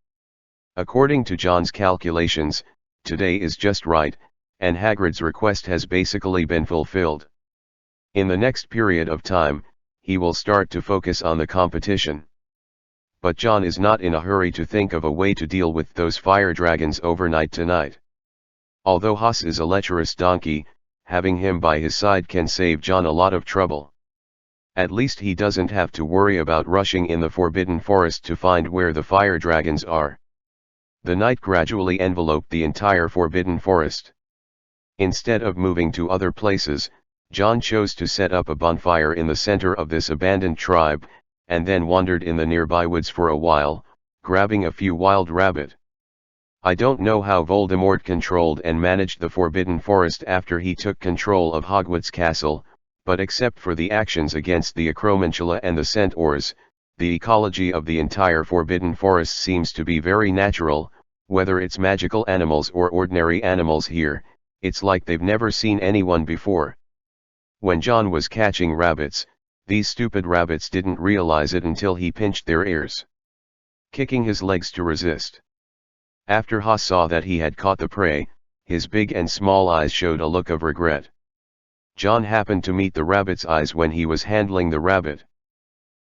According to John's calculations, today is just right, and Hagrid's request has basically been fulfilled. In the next period of time, he will start to focus on the competition. But John is not in a hurry to think of a way to deal with those fire dragons overnight tonight. Although Haas is a lecherous donkey, having him by his side can save John a lot of trouble. At least he doesn't have to worry about rushing in the Forbidden Forest to find where the fire dragons are. The night gradually enveloped the entire Forbidden Forest. Instead of moving to other places, John chose to set up a bonfire in the center of this abandoned tribe, and then wandered in the nearby woods for a while, grabbing a few wild rabbit. I don't know how Voldemort controlled and managed the Forbidden Forest after he took control of Hogwarts Castle, but except for the actions against the Acromantula and the Centaurs, the ecology of the entire Forbidden Forest seems to be very natural. Whether it's magical animals or ordinary animals here, it's like they've never seen anyone before. When John was catching rabbits, these stupid rabbits didn't realize it until he pinched their ears, kicking his legs to resist. After Haas saw that he had caught the prey, his big and small eyes showed a look of regret. John happened to meet the rabbit's eyes when he was handling the rabbit.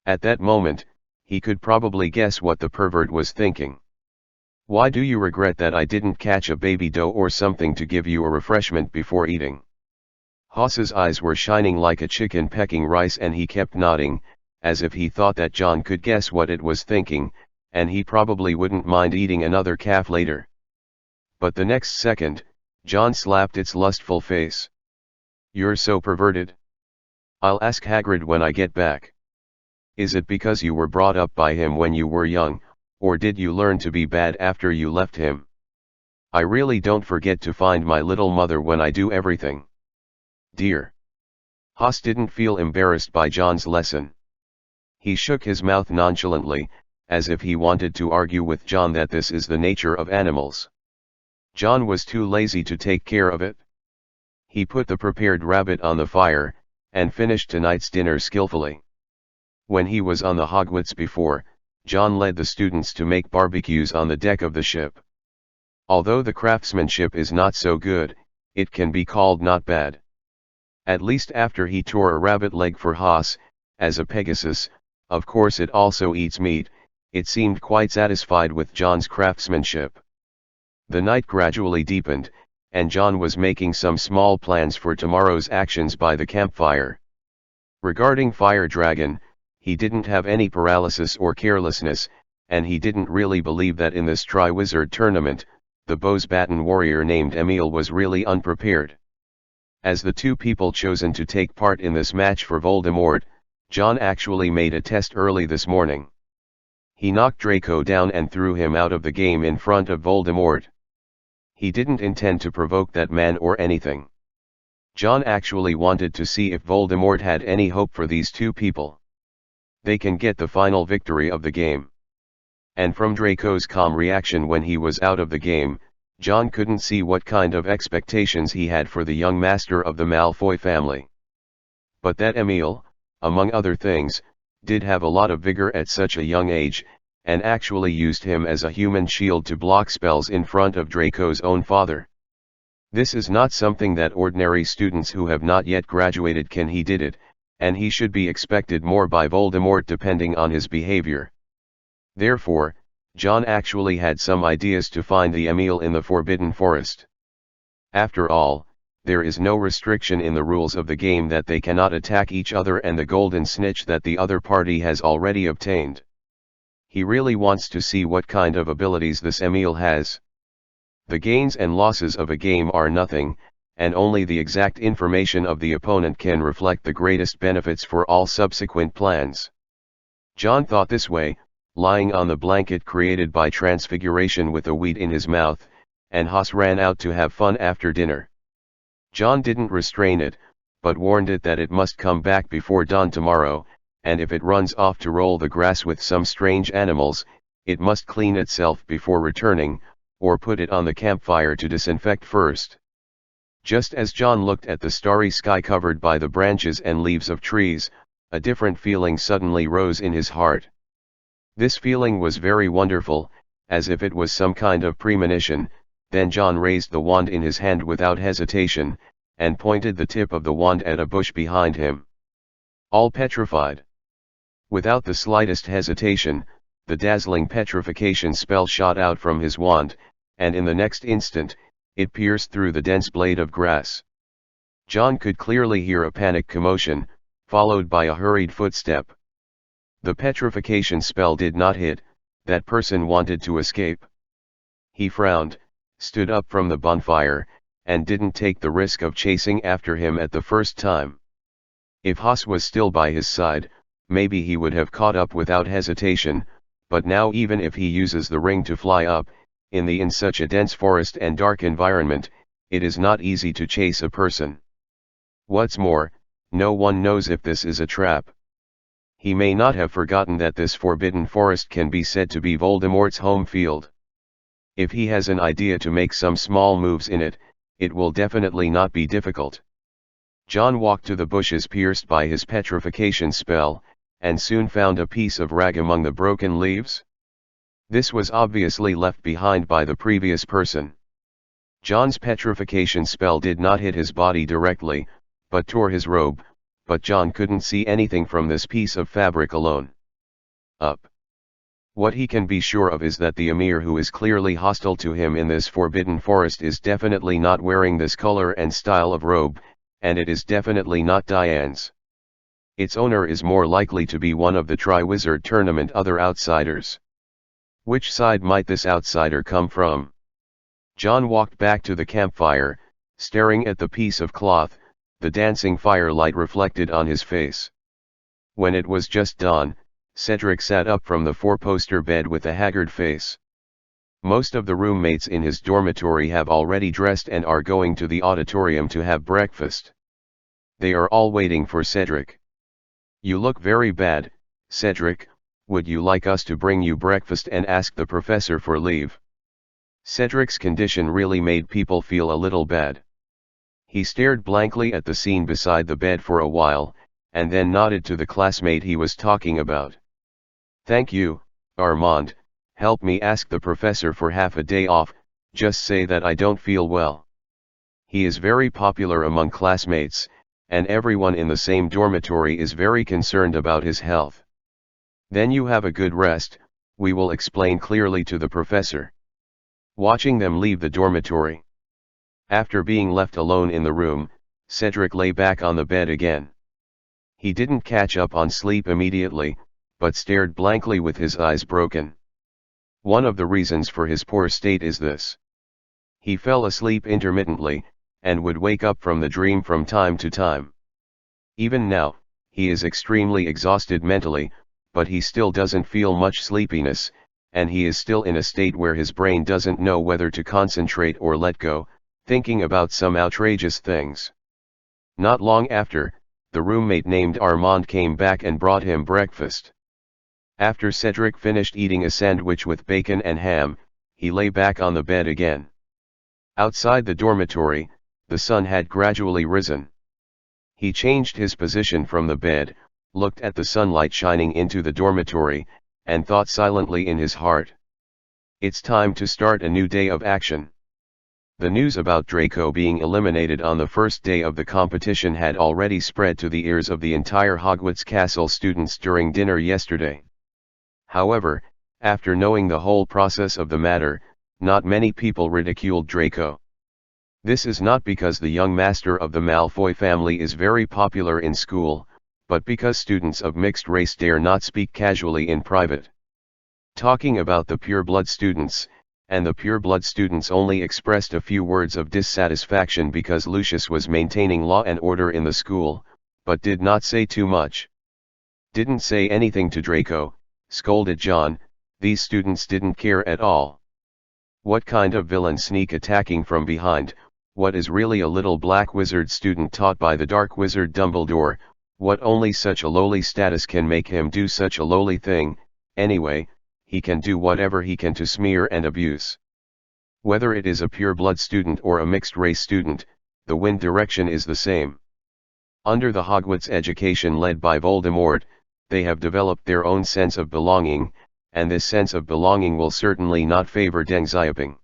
At that moment, he could probably guess what the pervert was thinking. Why do you regret that I didn't catch a baby doe or something to give you a refreshment before eating? Haas's eyes were shining like a chicken pecking rice, and he kept nodding, as if he thought that John could guess what it was thinking, and he probably wouldn't mind eating another calf later. But the next second, John slapped its lustful face. You're so perverted. I'll ask Hagrid when I get back. Is it because you were brought up by him when you were young, or did you learn to be bad after you left him? I really don't forget to find my little mother when I do everything. Dear. Haas didn't feel embarrassed by John's lesson. He shook his mouth nonchalantly, as if he wanted to argue with John that this is the nature of animals. John was too lazy to take care of it. He put the prepared rabbit on the fire, and finished tonight's dinner skillfully. When he was on the Hogwarts before, John led the students to make barbecues on the deck of the ship. Although the craftsmanship is not so good, it can be called not bad. At least after he tore a rabbit leg for Haas, as a Pegasus, of course it also eats meat, it seemed quite satisfied with John's craftsmanship. The night gradually deepened, and John was making some small plans for tomorrow's actions by the campfire. Regarding Fire Dragon, he didn't have any paralysis or carelessness, and he didn't really believe that in this Triwizard tournament, the Bowsbaton warrior named Emil was really unprepared. As the two people chosen to take part in this match for Voldemort, John actually made a test early this morning. He knocked Draco down and threw him out of the game in front of Voldemort. He didn't intend to provoke that man or anything. John actually wanted to see if Voldemort had any hope for these two people. They can get the final victory of the game. And from Draco's calm reaction when he was out of the game, John couldn't see what kind of expectations he had for the young master of the Malfoy family. But that Emil, among other things, did have a lot of vigor at such a young age, and actually used him as a human shield to block spells in front of Draco's own father. This is not something that ordinary students who have not yet graduated can. He did it, and he should be expected more by Voldemort depending on his behavior. Therefore, John actually had some ideas to find the Emil in the Forbidden Forest. After all, there is no restriction in the rules of the game that they cannot attack each other and the golden snitch that the other party has already obtained. He really wants to see what kind of abilities this Emil has. The gains and losses of a game are nothing, and only the exact information of the opponent can reflect the greatest benefits for all subsequent plans. John thought this way, lying on the blanket created by transfiguration with a wheat in his mouth, and Haas ran out to have fun after dinner. John didn't restrain it, but warned it that it must come back before dawn tomorrow, and if it runs off to roll the grass with some strange animals, it must clean itself before returning, or put it on the campfire to disinfect first. Just as John looked at the starry sky covered by the branches and leaves of trees, a different feeling suddenly rose in his heart. This feeling was very wonderful, as if it was some kind of premonition. Then John raised the wand in his hand without hesitation, and pointed the tip of the wand at a bush behind him. All petrified. Without the slightest hesitation, the dazzling petrification spell shot out from his wand, and in the next instant, it pierced through the dense blade of grass. John could clearly hear a panic commotion, followed by a hurried footstep. The petrification spell did not hit. That person wanted to escape. He frowned, stood up from the bonfire, and didn't take the risk of chasing after him at the first time. If Haas was still by his side, maybe he would have caught up without hesitation, but now even if he uses the ring to fly up, in such a dense forest and dark environment, it is not easy to chase a person. What's more, no one knows if this is a trap. He may not have forgotten that this forbidden forest can be said to be Voldemort's home field. If he has an idea to make some small moves in it, it will definitely not be difficult. John walked to the bushes pierced by his petrification spell, and soon found a piece of rag among the broken leaves. This was obviously left behind by the previous person. John's petrification spell did not hit his body directly, but tore his robe, but John couldn't see anything from this piece of fabric alone. Up. What he can be sure of is that the Emir who is clearly hostile to him in this forbidden forest is definitely not wearing this color and style of robe, and it is definitely not Diane's. Its owner is more likely to be one of the Triwizard Tournament other outsiders. Which side might this outsider come from? John walked back to the campfire, staring at the piece of cloth, the dancing firelight reflected on his face. When it was just dawn, Cedric sat up from the four-poster bed with a haggard face. Most of the roommates in his dormitory have already dressed and are going to the auditorium to have breakfast. They are all waiting for Cedric. "You look very bad, Cedric. Would you like us to bring you breakfast and ask the professor for leave?" Cedric's condition really made people feel a little bad. He stared blankly at the scene beside the bed for a while, and then nodded to the classmate he was talking about. "Thank you, Armand. Help me ask the professor for half a day off. Just say that I don't feel well." He is very popular among classmates, and everyone in the same dormitory is very concerned about his health. "Then you have a good rest. We will explain clearly to the professor." Watching them leave the dormitory. After being left alone in the room, Cedric lay back on the bed again. He didn't catch up on sleep immediately, but stared blankly with his eyes broken. One of the reasons for his poor state is this. He fell asleep intermittently, and would wake up from the dream from time to time. Even now, he is extremely exhausted mentally, but he still doesn't feel much sleepiness, and he is still in a state where his brain doesn't know whether to concentrate or let go, thinking about some outrageous things. Not long after, the roommate named Armand came back and brought him breakfast. After Cedric finished eating a sandwich with bacon and ham, he lay back on the bed again. Outside the dormitory, the sun had gradually risen. He changed his position from the bed, looked at the sunlight shining into the dormitory, and thought silently in his heart. It's time to start a new day of action. The news about Draco being eliminated on the first day of the competition had already spread to the ears of the entire Hogwarts Castle students during dinner yesterday. However, after knowing the whole process of the matter, not many people ridiculed Draco. This is not because the young master of the Malfoy family is very popular in school, but because students of mixed race dare not speak casually in private. Talking about the pure-blood students, and the pure-blood students only expressed a few words of dissatisfaction because Lucius was maintaining law and order in the school, but did not say too much. Didn't say anything to Draco, scolded John, these students didn't care at all. What kind of villain sneak attacking from behind, what is really a little black wizard student taught by the dark wizard Dumbledore, what only such a lowly status can make him do such a lowly thing, anyway, he can do whatever he can to smear and abuse. Whether it is a pure-blood student or a mixed-race student, the wind direction is the same. Under the Hogwarts education led by Voldemort, they have developed their own sense of belonging, and this sense of belonging will certainly not favor Deng Xiaoping.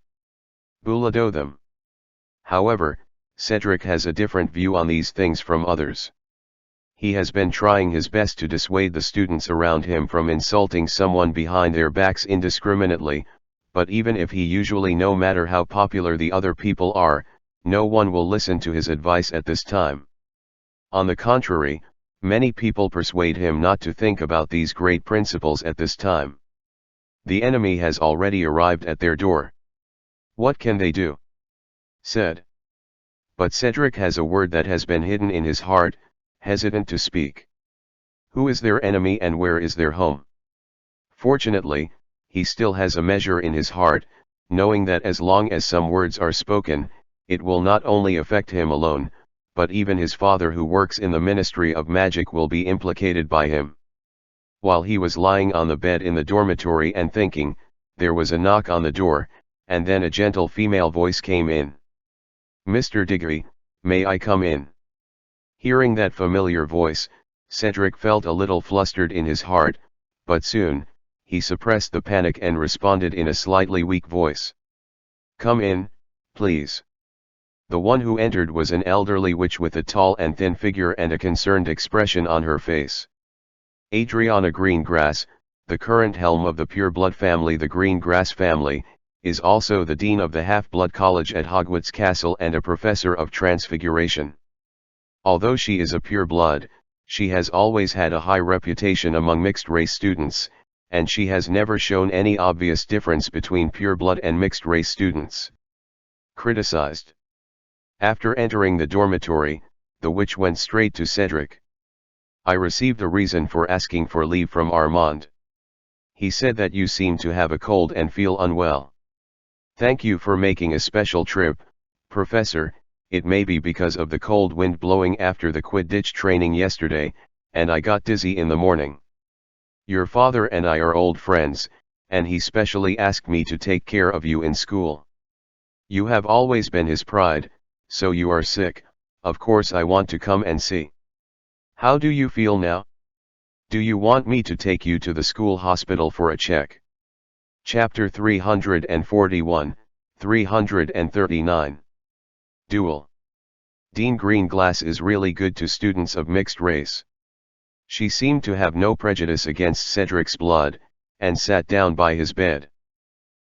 Bulado them. However, Cedric has a different view on these things from others. He has been trying his best to dissuade the students around him from insulting someone behind their backs indiscriminately, but even if he usually no matter how popular the other people are, no one will listen to his advice at this time. On the contrary, many people persuade him not to think about these great principles at this time. The enemy has already arrived at their door. What can they do? Said. But Cedric has a word that has been hidden in his heart, hesitant to speak. Who is their enemy and where is their home? Fortunately, he still has a measure in his heart, knowing that as long as some words are spoken, it will not only affect him alone, but even his father who works in the Ministry of Magic will be implicated by him. While he was lying on the bed in the dormitory and thinking, there was a knock on the door, and then a gentle female voice came in. Mr. Diggory, may I come in? Hearing that familiar voice, Cedric felt a little flustered in his heart, but soon, he suppressed the panic and responded in a slightly weak voice. Come in, please. The one who entered was an elderly witch with a tall and thin figure and a concerned expression on her face. Adriana Greengrass, the current helm of the pure-blood family, the Greengrass family, is also the dean of the Half-Blood College at Hogwarts Castle and a professor of transfiguration. Although she is a pure-blood, she has always had a high reputation among mixed-race students, and she has never shown any obvious difference between pure-blood and mixed-race students. Criticized. After entering the dormitory, the witch went straight to Cedric. I received a reason for asking for leave from Armand. He said that you seem to have a cold and feel unwell. Thank you for making a special trip, Professor. It may be because of the cold wind blowing after the Quidditch training yesterday, and I got dizzy in the morning. Your father and I are old friends, and he specially asked me to take care of you in school. You have always been his pride, so you are sick, of course I want to come and see. How do you feel now? Do you want me to take you to the school hospital for a check? Chapter 341, 339. Duel. Dean Greenglass is really good to students of mixed race. She seemed to have no prejudice against Cedric's blood, and sat down by his bed.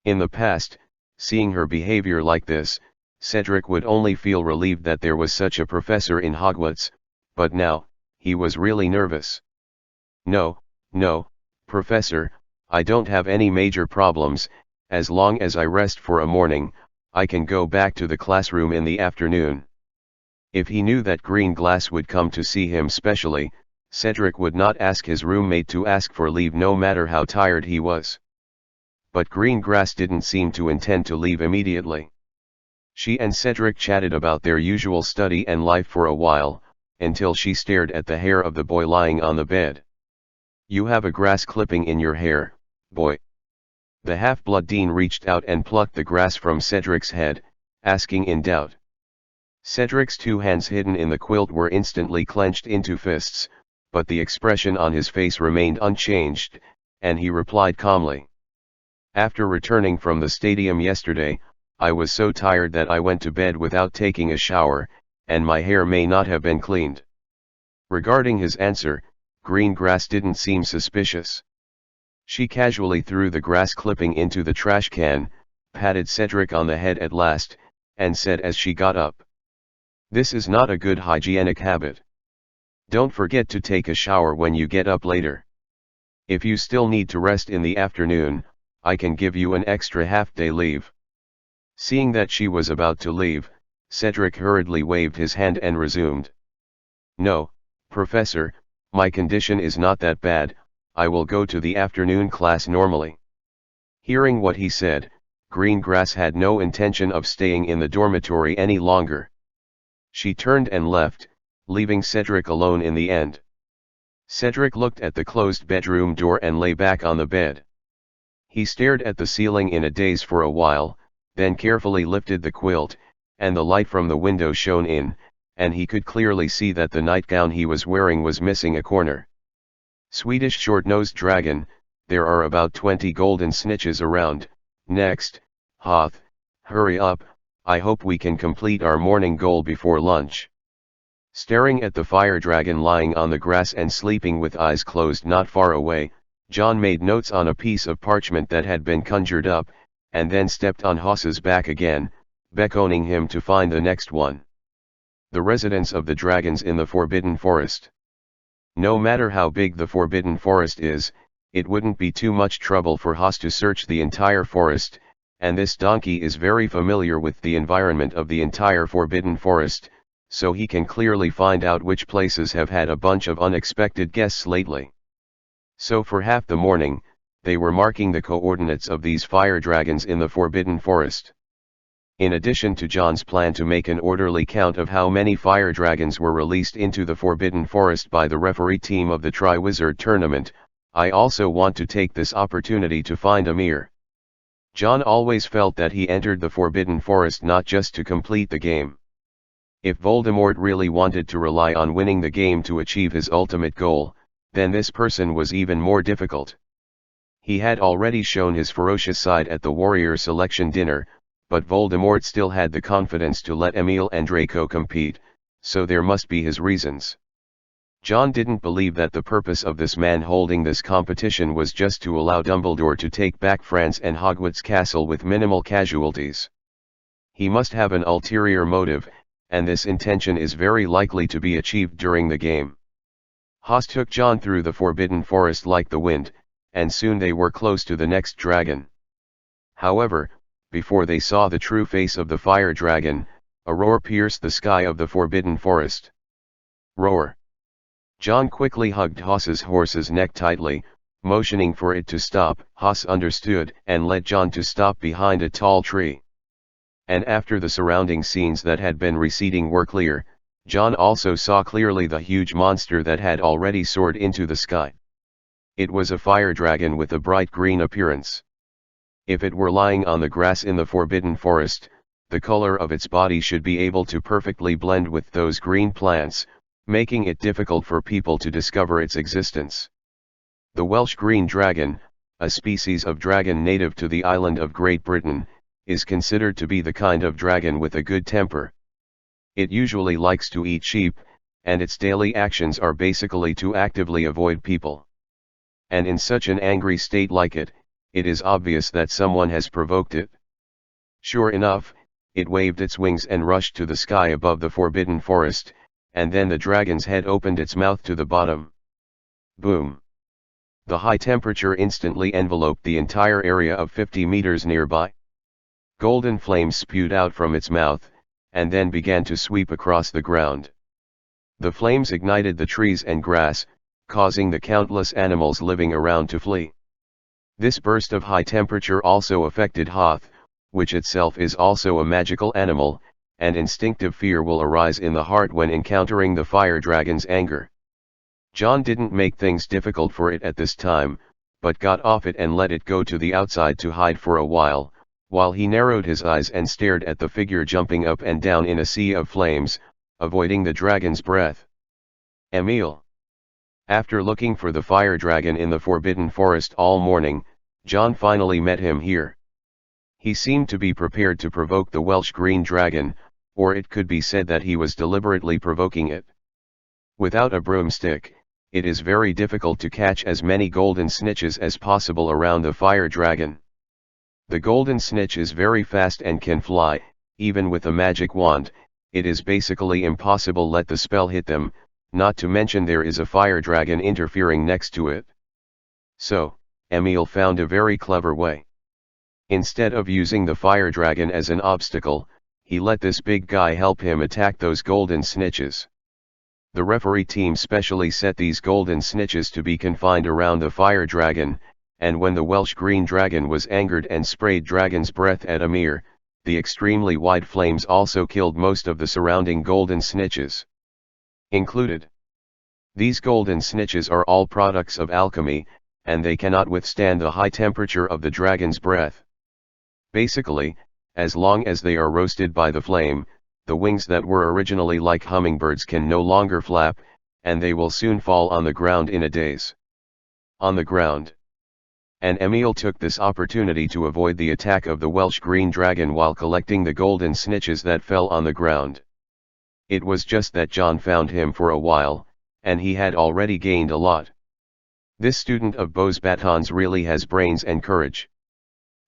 In the past, seeing her behavior like this, Cedric would only feel relieved that there was such a professor in Hogwarts, but now, he was really nervous. No, Professor, I don't have any major problems, as long as I rest for a morning, I can go back to the classroom in the afternoon. If he knew that Greenglass would come to see him specially, Cedric would not ask his roommate to ask for leave no matter how tired he was. But Greengrass didn't seem to intend to leave immediately. She and Cedric chatted about their usual study and life for a while, until she stared at the hair of the boy lying on the bed. "You have a grass clipping in your hair, boy." The half-blood dean reached out and plucked the grass from Cedric's head, asking in doubt. Cedric's two hands hidden in the quilt were instantly clenched into fists, but the expression on his face remained unchanged, and he replied calmly. "After returning from the stadium yesterday, I was so tired that I went to bed without taking a shower, and my hair may not have been cleaned." Regarding his answer, Greengrass didn't seem suspicious. She casually threw the grass clipping into the trash can, patted Cedric on the head at last, and said as she got up, "This is not a good hygienic habit. Don't forget to take a shower when you get up later. If you still need to rest in the afternoon, I can give you an extra half-day leave." Seeing that she was about to leave, Cedric hurriedly waved his hand and resumed. "No, Professor, my condition is not that bad, I will go to the afternoon class normally." Hearing what he said, Greengrass had no intention of staying in the dormitory any longer. She turned and left, leaving Cedric alone in the end. Cedric looked at the closed bedroom door and lay back on the bed. He stared at the ceiling in a daze for a while, then carefully lifted the quilt, and the light from the window shone in, and he could clearly see that the nightgown he was wearing was missing a corner. "Swedish short-nosed dragon, there are about 20 golden snitches around. Next, Hoth, hurry up, I hope we can complete our morning goal before lunch." Staring at the fire dragon lying on the grass and sleeping with eyes closed not far away, John made notes on a piece of parchment that had been conjured up, and then stepped on Hoss's back again, beckoning him to find the next one. The residence of the dragons in the Forbidden Forest. No matter how big the Forbidden Forest is, it wouldn't be too much trouble for Hoss to search the entire forest, and this donkey is very familiar with the environment of the entire Forbidden Forest, so he can clearly find out which places have had a bunch of unexpected guests lately. So for half the morning, they were marking the coordinates of these fire dragons in the Forbidden Forest. In addition to John's plan to make an orderly count of how many fire dragons were released into the Forbidden Forest by the referee team of the Tri-Wizard tournament, I also want to take this opportunity to find Amir. John always felt that he entered the Forbidden Forest not just to complete the game. If Voldemort really wanted to rely on winning the game to achieve his ultimate goal, then this person was even more difficult. He had already shown his ferocious side at the warrior selection dinner, but Voldemort still had the confidence to let Emil and Draco compete, so there must be his reasons. John didn't believe that the purpose of this man holding this competition was just to allow Dumbledore to take back France and Hogwarts Castle with minimal casualties. He must have an ulterior motive, and this intention is very likely to be achieved during the game. Hoss took John through the Forbidden Forest like the wind, and soon they were close to the next dragon. However, before they saw the true face of the fire dragon, a roar pierced the sky of the Forbidden Forest. "Roar!" John quickly hugged Hoss's horse's neck tightly, motioning for it to stop. Hoss understood and led John to stop behind a tall tree. And after the surrounding scenes that had been receding were clear, John also saw clearly the huge monster that had already soared into the sky. It was a fire dragon with a bright green appearance. If it were lying on the grass in the Forbidden Forest, the color of its body should be able to perfectly blend with those green plants, making it difficult for people to discover its existence. The Welsh green dragon, a species of dragon native to the island of Great Britain, is considered to be the kind of dragon with a good temper. It usually likes to eat sheep, and its daily actions are basically to actively avoid people. And in such an angry state like it, it is obvious that someone has provoked it. Sure enough, it waved its wings and rushed to the sky above the Forbidden Forest, and then the dragon's head opened its mouth to the bottom. Boom! The high temperature instantly enveloped the entire area of 50 meters nearby. Golden flames spewed out from its mouth, and then began to sweep across the ground. The flames ignited the trees and grass, causing the countless animals living around to flee. This burst of high temperature also affected Hoth, which itself is also a magical animal, and instinctive fear will arise in the heart when encountering the fire dragon's anger. John didn't make things difficult for it at this time, but got off it and let it go to the outside to hide for a while he narrowed his eyes and stared at the figure jumping up and down in a sea of flames, avoiding the dragon's breath. Emil. After looking for the fire dragon in the Forbidden Forest all morning, John finally met him here. He seemed to be prepared to provoke the Welsh green dragon, or it could be said that he was deliberately provoking it. Without a broomstick, it is very difficult to catch as many golden snitches as possible around the fire dragon. The golden snitch is very fast and can fly. Even with a magic wand, it is basically impossible let the spell hit them, not to mention there is a fire dragon interfering next to it. So, Emil found a very clever way. Instead of using the fire dragon as an obstacle, he let this big guy help him attack those golden snitches. The referee team specially set these golden snitches to be confined around the fire dragon, and when the Welsh green dragon was angered and sprayed dragon's breath at Amir, the extremely wide flames also killed most of the surrounding golden snitches. Included. These golden snitches are all products of alchemy, and they cannot withstand the high temperature of the dragon's breath. Basically, as long as they are roasted by the flame, the wings that were originally like hummingbirds can no longer flap, and they will soon fall on the ground in a daze. On the ground. And Emil took this opportunity to avoid the attack of the Welsh green dragon while collecting the golden snitches that fell on the ground. It was just that John found him for a while, and he had already gained a lot. This student of bows batons really has brains and courage.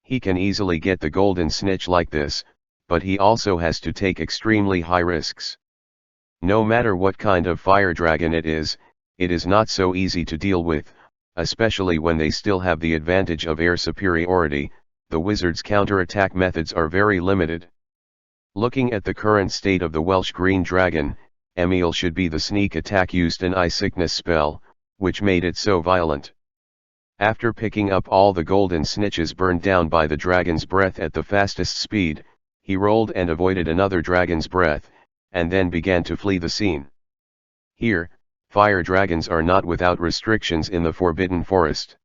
He can easily get the golden snitch like this, but he also has to take extremely high risks. No matter what kind of fire dragon it is not so easy to deal with, especially when they still have the advantage of air superiority. The wizard's counter-attack methods are very limited. Looking at the current state of the Welsh green dragon, Emil should be the sneak attack used an eye sickness spell, which made it so violent. After picking up all the golden snitches burned down by the dragon's breath at the fastest speed, he rolled and avoided another dragon's breath, and then began to flee the scene. Here, fire dragons are not without restrictions in the Forbidden Forest.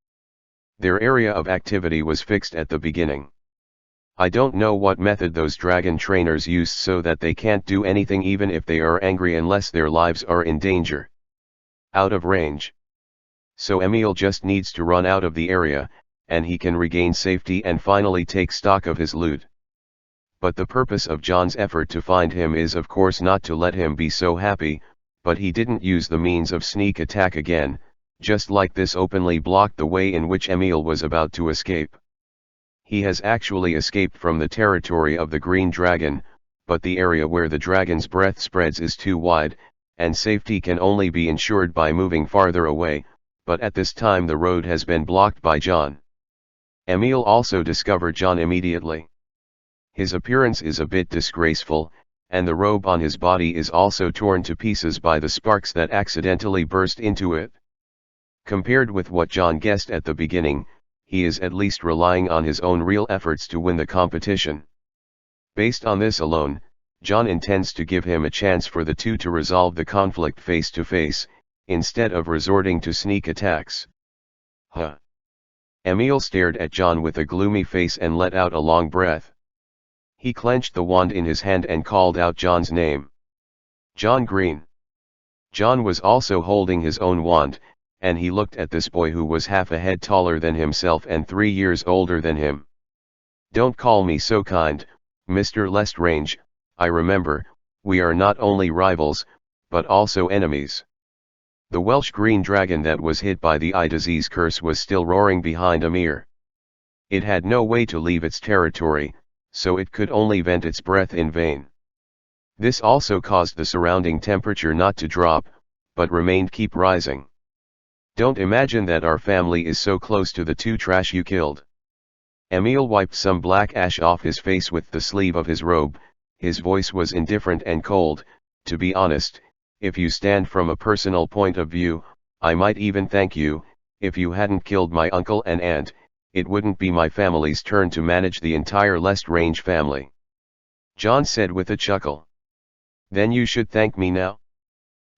Their area of activity was fixed at the beginning. I don't know what method those dragon trainers used so that they can't do anything even if they are angry unless their lives are in danger. Out of range. So Emil just needs to run out of the area, and he can regain safety and finally take stock of his loot. But the purpose of John's effort to find him is of course not to let him be so happy, but he didn't use the means of sneak attack again, just like this openly blocked the way in which Emil was about to escape. He has actually escaped from the territory of the green dragon, but the area where the dragon's breath spreads is too wide, and safety can only be ensured by moving farther away, but at this time the road has been blocked by John. Emil also discovered John immediately. His appearance is a bit disgraceful, and the robe on his body is also torn to pieces by the sparks that accidentally burst into it. Compared with what John guessed at the beginning, he is at least relying on his own real efforts to win the competition. Based on this alone, John intends to give him a chance for the two to resolve the conflict face to face, instead of resorting to sneak attacks. Huh. Emil stared at John with a gloomy face and let out a long breath. He clenched the wand in his hand and called out John's name. John Green. John was also holding his own wand, and he looked at this boy who was half a head taller than himself and 3 years older than him. Don't call me so kind, Mr. Lestrange. I remember, we are not only rivals, but also enemies. The Welsh green dragon that was hit by the eye disease curse was still roaring behind Amir. It had no way to leave its territory, so it could only vent its breath in vain. This also caused the surrounding temperature not to drop, but keep rising. Don't imagine that our family is so close to the two trash you killed. Emil wiped some black ash off his face with the sleeve of his robe. His voice was indifferent and cold. To be honest, if you stand from a personal point of view, I might even thank you. If you hadn't killed my uncle and aunt, it wouldn't be my family's turn to manage the entire Lestrange family. John said with a chuckle. Then you should thank me now.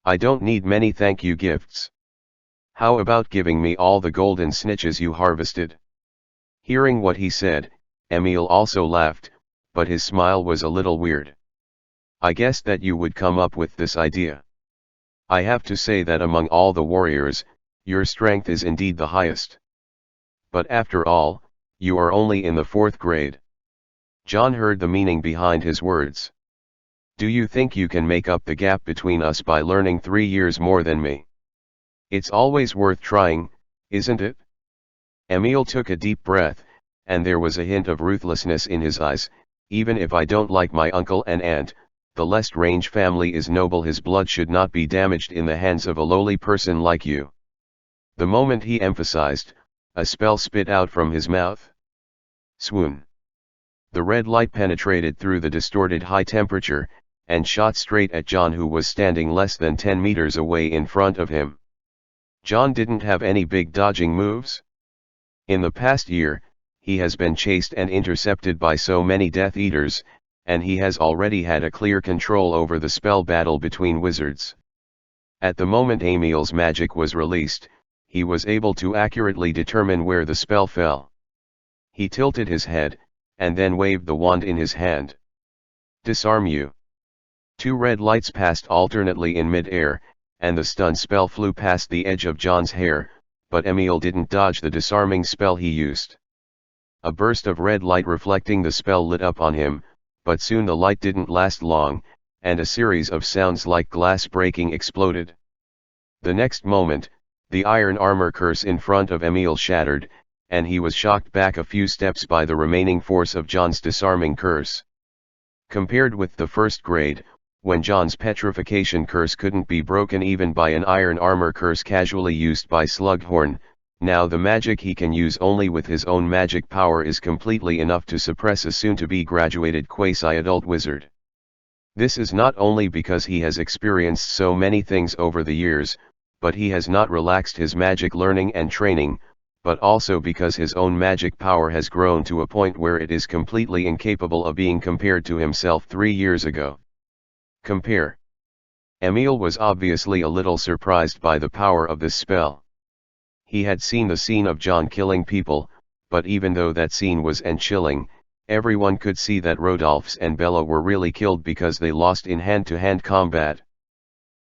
I don't need many thank you gifts. How about giving me all the golden snitches you harvested? Hearing what he said, Emil also laughed, but his smile was a little weird. I guessed that you would come up with this idea. I have to say that among all the warriors, your strength is indeed the highest. But after all, you are only in the 4th grade. John heard the meaning behind his words. Do you think you can make up the gap between us by learning 3 years more than me? It's always worth trying, isn't it? Emil took a deep breath, and there was a hint of ruthlessness in his eyes. Even if I don't like my uncle and aunt, the Lestrange family is noble. His blood should not be damaged in the hands of a lowly person like you. The moment he emphasized, a spell spit out from his mouth. Swoon. The red light penetrated through the distorted high temperature, and shot straight at John, who was standing less than 10 meters away in front of him. John didn't have any big dodging moves. In the past year, he has been chased and intercepted by so many Death Eaters, and he has already had a clear control over the spell battle between wizards. At the moment Emil's magic was released, he was able to accurately determine where the spell fell. He tilted his head, and then waved the wand in his hand. Disarm you. 2 red lights passed alternately in mid-air, and the stun spell flew past the edge of John's hair, but Emil didn't dodge the disarming spell he used. A burst of red light reflecting the spell lit up on him, but soon the light didn't last long, and a series of sounds like glass breaking exploded. The next moment, the iron armor curse in front of Emil shattered, and he was shocked back a few steps by the remaining force of John's disarming curse. Compared with the 1st grade, when John's petrification curse couldn't be broken even by an iron armor curse casually used by Slughorn, now the magic he can use only with his own magic power is completely enough to suppress a soon-to-be graduated quasi-adult wizard. This is not only because he has experienced so many things over the years, but he has not relaxed his magic learning and training, but also because his own magic power has grown to a point where it is completely incapable of being compared to himself 3 years ago. Compare. Emil was obviously a little surprised by the power of this spell. He had seen the scene of John killing people, but even though that scene was chilling, everyone could see that Rodolphus and Bella were really killed because they lost in hand-to-hand combat.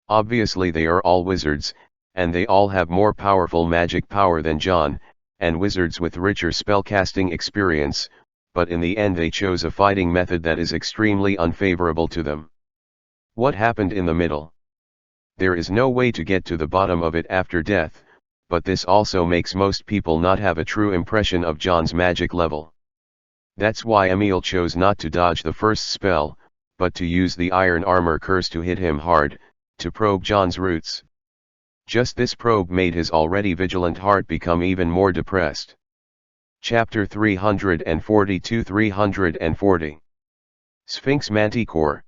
Obviously they are all wizards, and they all have more powerful magic power than John, and wizards with richer spellcasting experience, but in the end they chose a fighting method that is extremely unfavorable to them. What happened in the middle? There is no way to get to the bottom of it after death, but this also makes most people not have a true impression of John's magic level. That's why Emil chose not to dodge the first spell, but to use the iron armor curse to hit him hard, to probe John's roots. Just this probe made his already vigilant heart become even more depressed. Chapter 342-340 Sphinx Manticore.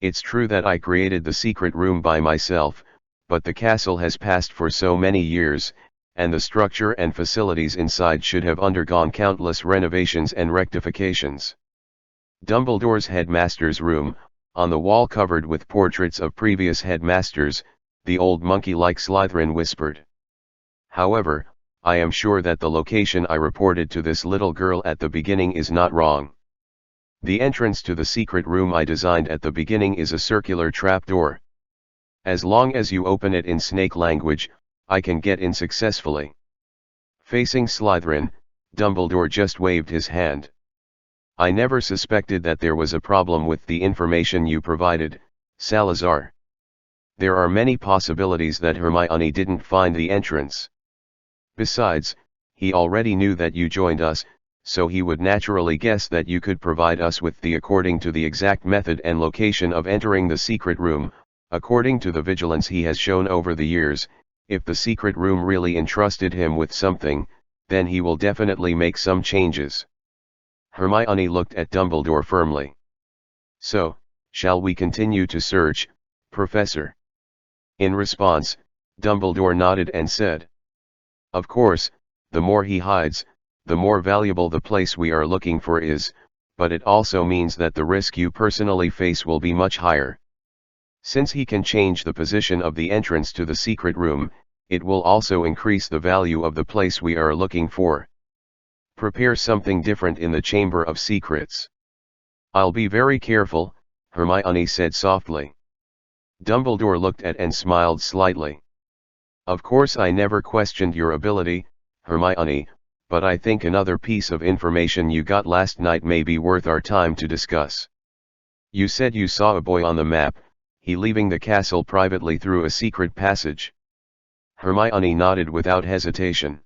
It's true that I created the secret room by myself, but the castle has passed for so many years, and the structure and facilities inside should have undergone countless renovations and rectifications. Dumbledore's headmaster's room, on the wall covered with portraits of previous headmasters, the old monkey-like Slytherin whispered. However, I am sure that the location I reported to this little girl at the beginning is not wrong. The entrance to the secret room I designed at the beginning is a circular trapdoor. As long as you open it in snake language, I can get in successfully. Facing Slytherin, Dumbledore just waved his hand. I never suspected that there was a problem with the information you provided, Salazar. There are many possibilities that Hermione didn't find the entrance. Besides, he already knew that you joined us, so he would naturally guess that you could provide us with the according to the exact method and location of entering the secret room. According to the vigilance he has shown over the years, If the secret room really entrusted him with something, then he will definitely make some changes. Hermione looked at Dumbledore firmly. So, shall we continue to search, Professor? In response, Dumbledore nodded and said, Of course, the more he hides, the more valuable the place we are looking for is, but it also means that the risk you personally face will be much higher. Since he can change the position of the entrance to the secret room, it will also increase the value of the place we are looking for. Prepare something different in the Chamber of Secrets. I'll be very careful, Hermione said softly. Dumbledore looked at and smiled slightly. Of course I never questioned your ability, Hermione, but I think another piece of information you got last night may be worth our time to discuss. You said you saw a boy on the map, he leaving the castle privately through a secret passage. Hermione nodded without hesitation.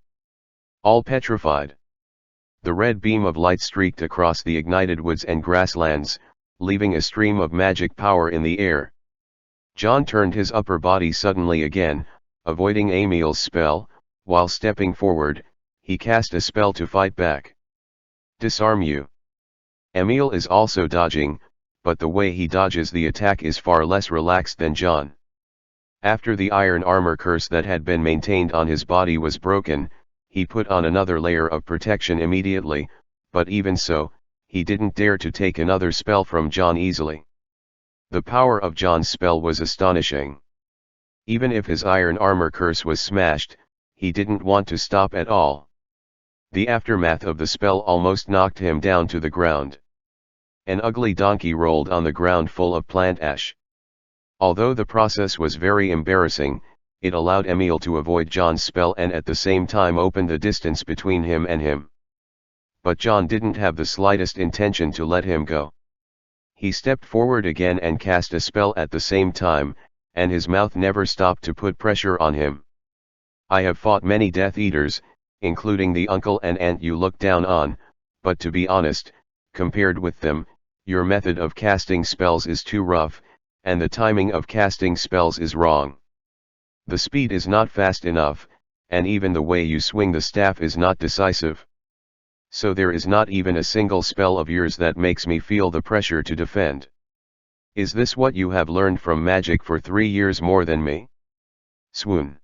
All petrified. The red beam of light streaked across the ignited woods and grasslands, leaving a stream of magic power in the air. John turned his upper body suddenly again, avoiding Emil's spell. While stepping forward, he cast a spell to fight back. Disarm you. Emil is also dodging, but the way he dodges the attack is far less relaxed than John. After the iron armor curse that had been maintained on his body was broken, he put on another layer of protection immediately, but even so, he didn't dare to take another spell from John easily. The power of John's spell was astonishing. Even if his iron armor curse was smashed, he didn't want to stop at all. The aftermath of the spell almost knocked him down to the ground. An ugly donkey rolled on the ground full of plant ash. Although the process was very embarrassing, it allowed Emil to avoid John's spell and at the same time opened the distance between him and him. But John didn't have the slightest intention to let him go. He stepped forward again and cast a spell at the same time, and his mouth never stopped to put pressure on him. I have fought many Death Eaters, including the uncle and aunt you look down on, but to be honest, compared with them, your method of casting spells is too rough, and the timing of casting spells is wrong. The speed is not fast enough, and even the way you swing the staff is not decisive. So there is not even a single spell of yours that makes me feel the pressure to defend. Is this what you have learned from magic for 3 years more than me? Swoon.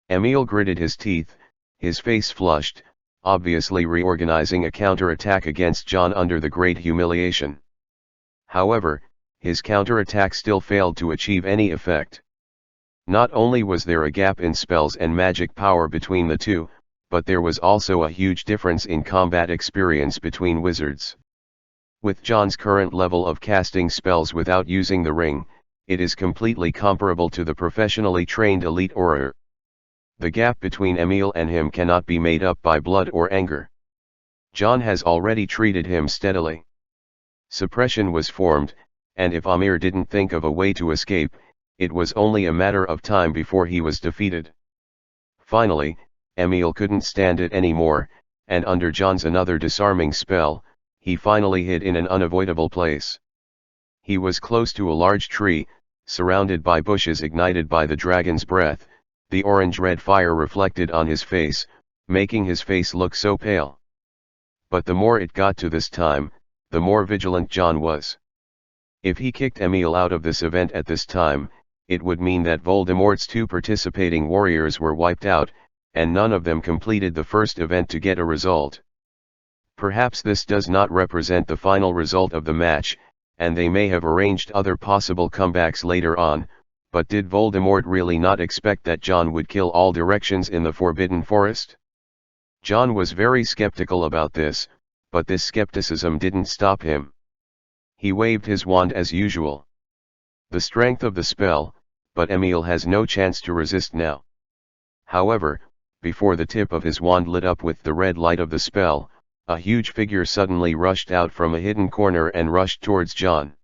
Emil gritted his teeth, his face flushed, obviously reorganizing a counter-attack against John under the great humiliation. However, his counter-attack still failed to achieve any effect. Not only was there a gap in spells and magic power between the two, but there was also a huge difference in combat experience between wizards. With John's current level of casting spells without using the ring, it is completely comparable to the professionally trained elite auror. The gap between Emil and him cannot be made up by blood or anger. John has already treated him steadily. Suppression was formed, and if Amir didn't think of a way to escape, it was only a matter of time before he was defeated. Finally, Emil couldn't stand it anymore, and under John's another disarming spell, he finally hid in an unavoidable place. He was close to a large tree, surrounded by bushes ignited by the dragon's breath. The orange-red fire reflected on his face, making his face look so pale. But the more it got to this time, the more vigilant John was. If he kicked Emil out of this event at this time, it would mean that Voldemort's 2 participating warriors were wiped out, and none of them completed the first event to get a result. Perhaps this does not represent the final result of the match, and they may have arranged other possible comebacks later on, but did Voldemort really not expect that John would kill all directions in the Forbidden Forest? John was very skeptical about this, but this skepticism didn't stop him. He waved his wand as usual. The strength of the spell, but Emil has no chance to resist now. However, before the tip of his wand lit up with the red light of the spell, a huge figure suddenly rushed out from a hidden corner and rushed towards John.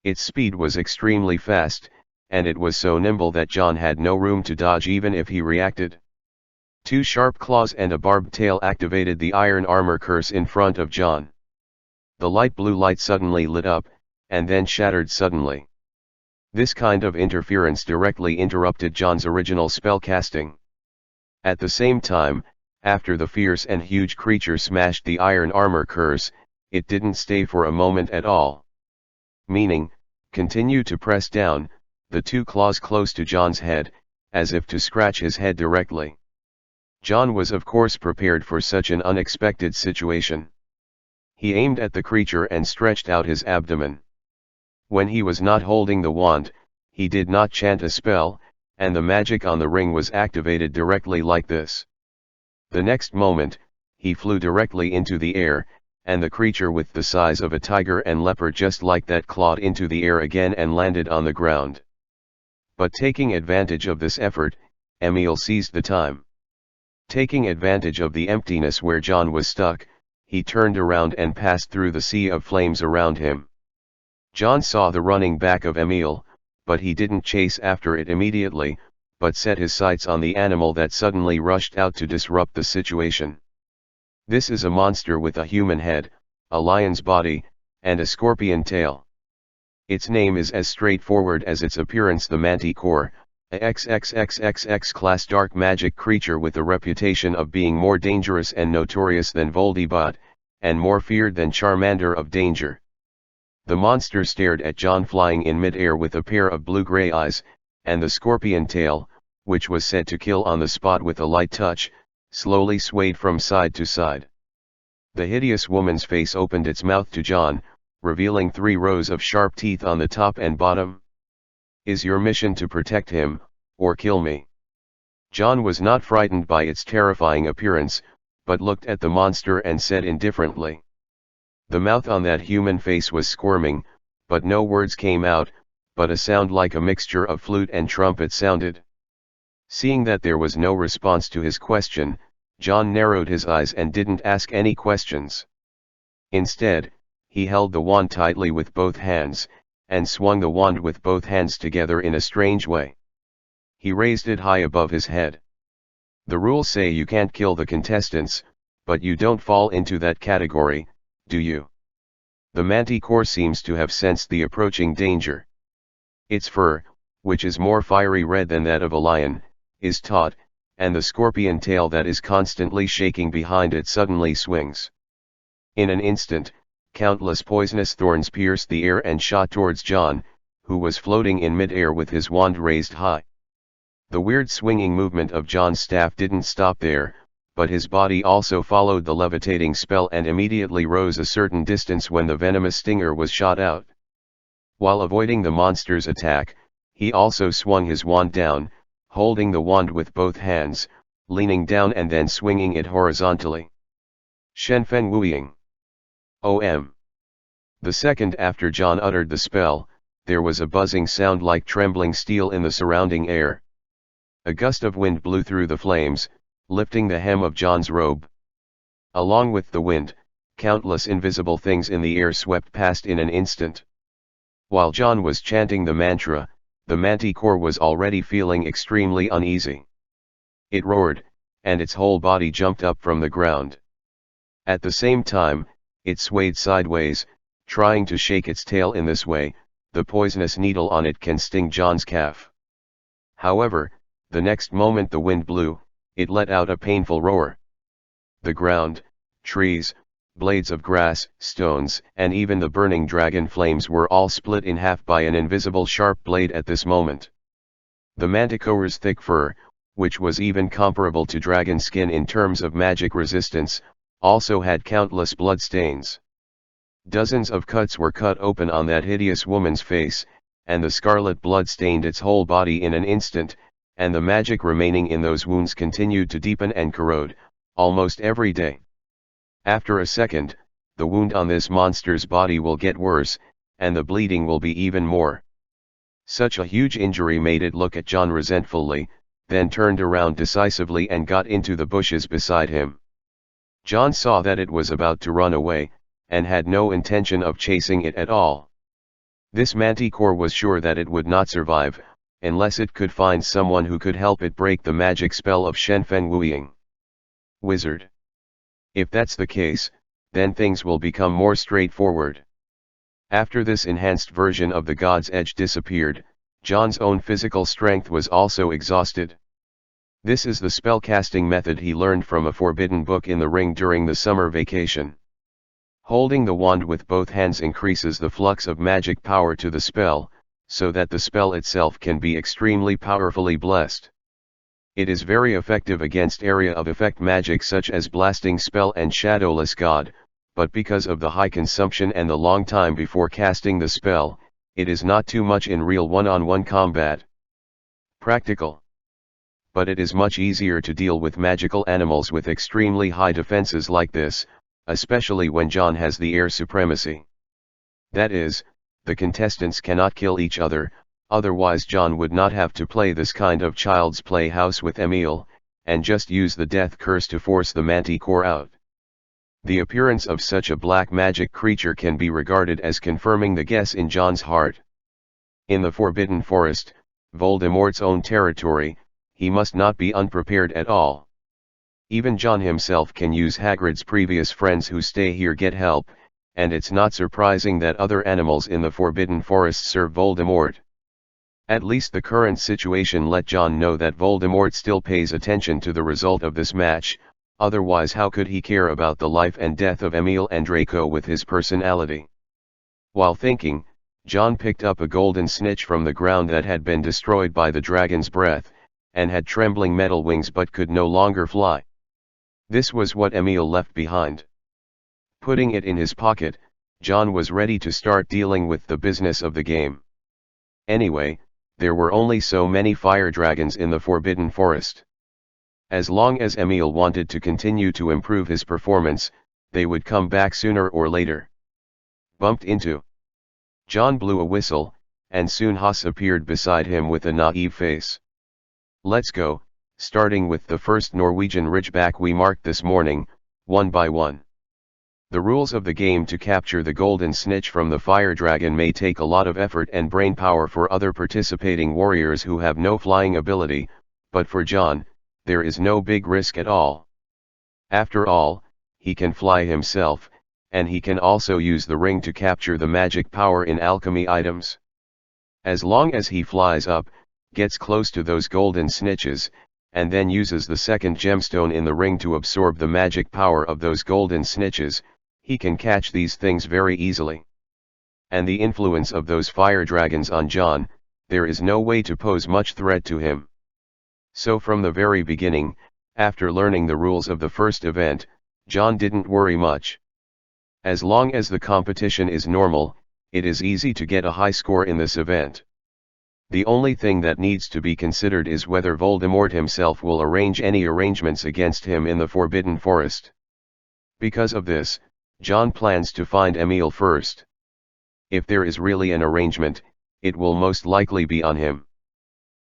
Its speed was extremely fast, and it was so nimble that John had no room to dodge even if he reacted. 2 sharp claws and a barbed tail activated the iron armor curse in front of John. The light blue light suddenly lit up, and then shattered suddenly. This kind of interference directly interrupted Jon's original spell casting. At the same time, after the fierce and huge creature smashed the iron armor curse, it didn't stay for a moment at all. Meaning, continue to press down, the two claws close to Jon's head, as if to scratch his head directly. Jon was of course prepared for such an unexpected situation. He aimed at the creature and stretched out his abdomen. When he was not holding the wand, he did not chant a spell, and the magic on the ring was activated directly like this. The next moment, he flew directly into the air, and the creature with the size of a tiger and leopard just like that clawed into the air again and landed on the ground. But taking advantage of this effort, Emil seized the time. Taking advantage of the emptiness where Jon was stuck, he turned around and passed through the sea of flames around him. Jon saw the running back of Emil, but he didn't chase after it immediately, but set his sights on the animal that suddenly rushed out to disrupt the situation. This is a monster with a human head, a lion's body, and a scorpion tail. Its name is as straightforward as its appearance: the Manticore, a XXXXX class dark magic creature with a reputation of being more dangerous and notorious than Voldemort, and more feared than Charmander of Danger. The monster stared at Jon flying in mid-air with a pair of blue-gray eyes, and the scorpion tail, which was said to kill on the spot with a light touch, slowly swayed from side to side. The hideous woman's face opened its mouth to Jon, revealing 3 rows of sharp teeth on the top and bottom. Is your mission to protect him, or kill me? Jon was not frightened by its terrifying appearance, but looked at the monster and said indifferently. The mouth on that human face was squirming, but no words came out, but a sound like a mixture of flute and trumpet sounded. Seeing that there was no response to his question, Jon narrowed his eyes and didn't ask any questions. Instead, he held the wand tightly with both hands, and swung the wand with both hands together in a strange way. He raised it high above his head. The rules say you can't kill the contestants, but you don't fall into that category, do you? The Manticore seems to have sensed the approaching danger. Its fur, which is more fiery red than that of a lion, is taut, and the scorpion tail that is constantly shaking behind it suddenly swings. In an instant, countless poisonous thorns pierced the air and shot towards Jon, who was floating in mid-air with his wand raised high. The weird swinging movement of Jon's staff didn't stop there, but his body also followed the levitating spell and immediately rose a certain distance when the venomous stinger was shot out. While avoiding the monster's attack, he also swung his wand down, holding the wand with both hands, leaning down and then swinging it horizontally. Shenfen Wuying. OM. The second after Jon uttered the spell, there was a buzzing sound like trembling steel in the surrounding air. A gust of wind blew through the flames, lifting the hem of Jon's robe. Along with the wind, countless invisible things in the air swept past in an instant. While Jon was chanting the mantra, the Manticore was already feeling extremely uneasy. It roared, and its whole body jumped up from the ground. At the same time, it swayed sideways, trying to shake its tail. In this way, the poisonous needle on it can sting Jon's calf. However, the next moment the wind blew, it let out a painful roar. The ground, trees, blades of grass, stones, and even the burning dragon flames were all split in half by an invisible sharp blade at this moment. The Manticore's thick fur, which was even comparable to dragon skin in terms of magic resistance, also had countless blood stains. Dozens of cuts were cut open on that hideous woman's face, and the scarlet blood stained its whole body in an instant, and the magic remaining in those wounds continued to deepen and corrode, almost every day. After a second, the wound on this monster's body will get worse, and the bleeding will be even more. Such a huge injury made it look at Jon resentfully, then turned around decisively and got into the bushes beside him. Jon saw that it was about to run away, and had no intention of chasing it at all. This Manticore was sure that it would not survive, unless it could find someone who could help it break the magic spell of Shenfen Wuying. Wizard. If that's the case, then things will become more straightforward. After this enhanced version of the God's Edge disappeared, John's own physical strength was also exhausted. This is the spellcasting method he learned from a forbidden book in the ring during the summer vacation. Holding the wand with both hands increases the flux of magic power to the spell, so that the spell itself can be extremely powerfully blessed. It is very effective against area of effect magic such as blasting spell and shadowless god, but because of the high consumption and the long time before casting the spell, it is not too much in real one-on-one combat. Practical. But it is much easier to deal with magical animals with extremely high defenses like this, especially when John has the air supremacy. That is, the contestants cannot kill each other, otherwise John would not have to play this kind of child's play house with Emil, and just use the death curse to force the manticore out. The appearance of such a black magic creature can be regarded as confirming the guess in John's heart. In the Forbidden Forest, Voldemort's own territory, he must not be unprepared at all. Even John himself can use Hagrid's previous friends who stay here get help, and it's not surprising that other animals in the Forbidden Forest serve Voldemort. At least the current situation let John know that Voldemort still pays attention to the result of this match, otherwise how could he care about the life and death of Emil and Draco with his personality? While thinking, John picked up a golden snitch from the ground that had been destroyed by the dragon's breath, and had trembling metal wings but could no longer fly. This was what Emil left behind. Putting it in his pocket, John was ready to start dealing with the business of the game. Anyway, there were only so many fire dragons in the Forbidden Forest. As long as Emil wanted to continue to improve his performance, they would come back sooner or later. Bumped into. John blew a whistle, and soon Haas appeared beside him with a naive face. Let's go, starting with the first Norwegian Ridgeback we marked this morning, one by one. The rules of the game to capture the golden snitch from the fire dragon may take a lot of effort and brain power for other participating warriors who have no flying ability, but for John, there is no big risk at all. After all, he can fly himself, and he can also use the ring to capture the magic power in alchemy items. As long as he flies up, gets close to those golden snitches, and then uses the second gemstone in the ring to absorb the magic power of those golden snitches, he can catch these things very easily. And the influence of those fire dragons on John, there is no way to pose much threat to him. So from the very beginning, after learning the rules of the first event, John didn't worry much. As long as the competition is normal, it is easy to get a high score in this event. The only thing that needs to be considered is whether Voldemort himself will arrange any arrangements against him in the Forbidden Forest. Because of this, John plans to find Emil first. If there is really an arrangement, it will most likely be on him.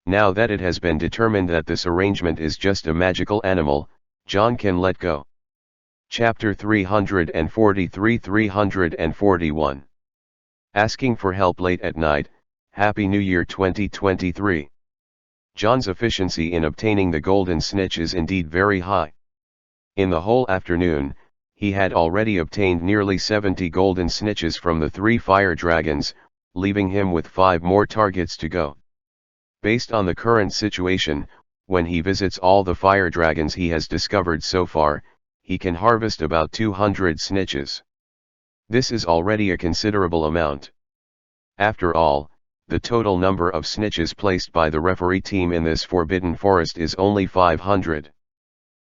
Now that it has been determined that this arrangement is just a magical animal, John can let go. Chapter 343-341. Asking for help late at night. Happy New Year 2023. John's efficiency in obtaining the golden snitch is indeed very high. In the whole afternoon, he had already obtained nearly 70 golden snitches from the 3 fire dragons, leaving him with 5 more targets to go. Based on the current situation, when he visits all the fire dragons he has discovered so far, he can harvest about 200 snitches. This is already a considerable amount. After all, the total number of snitches placed by the referee team in this Forbidden Forest is only 500.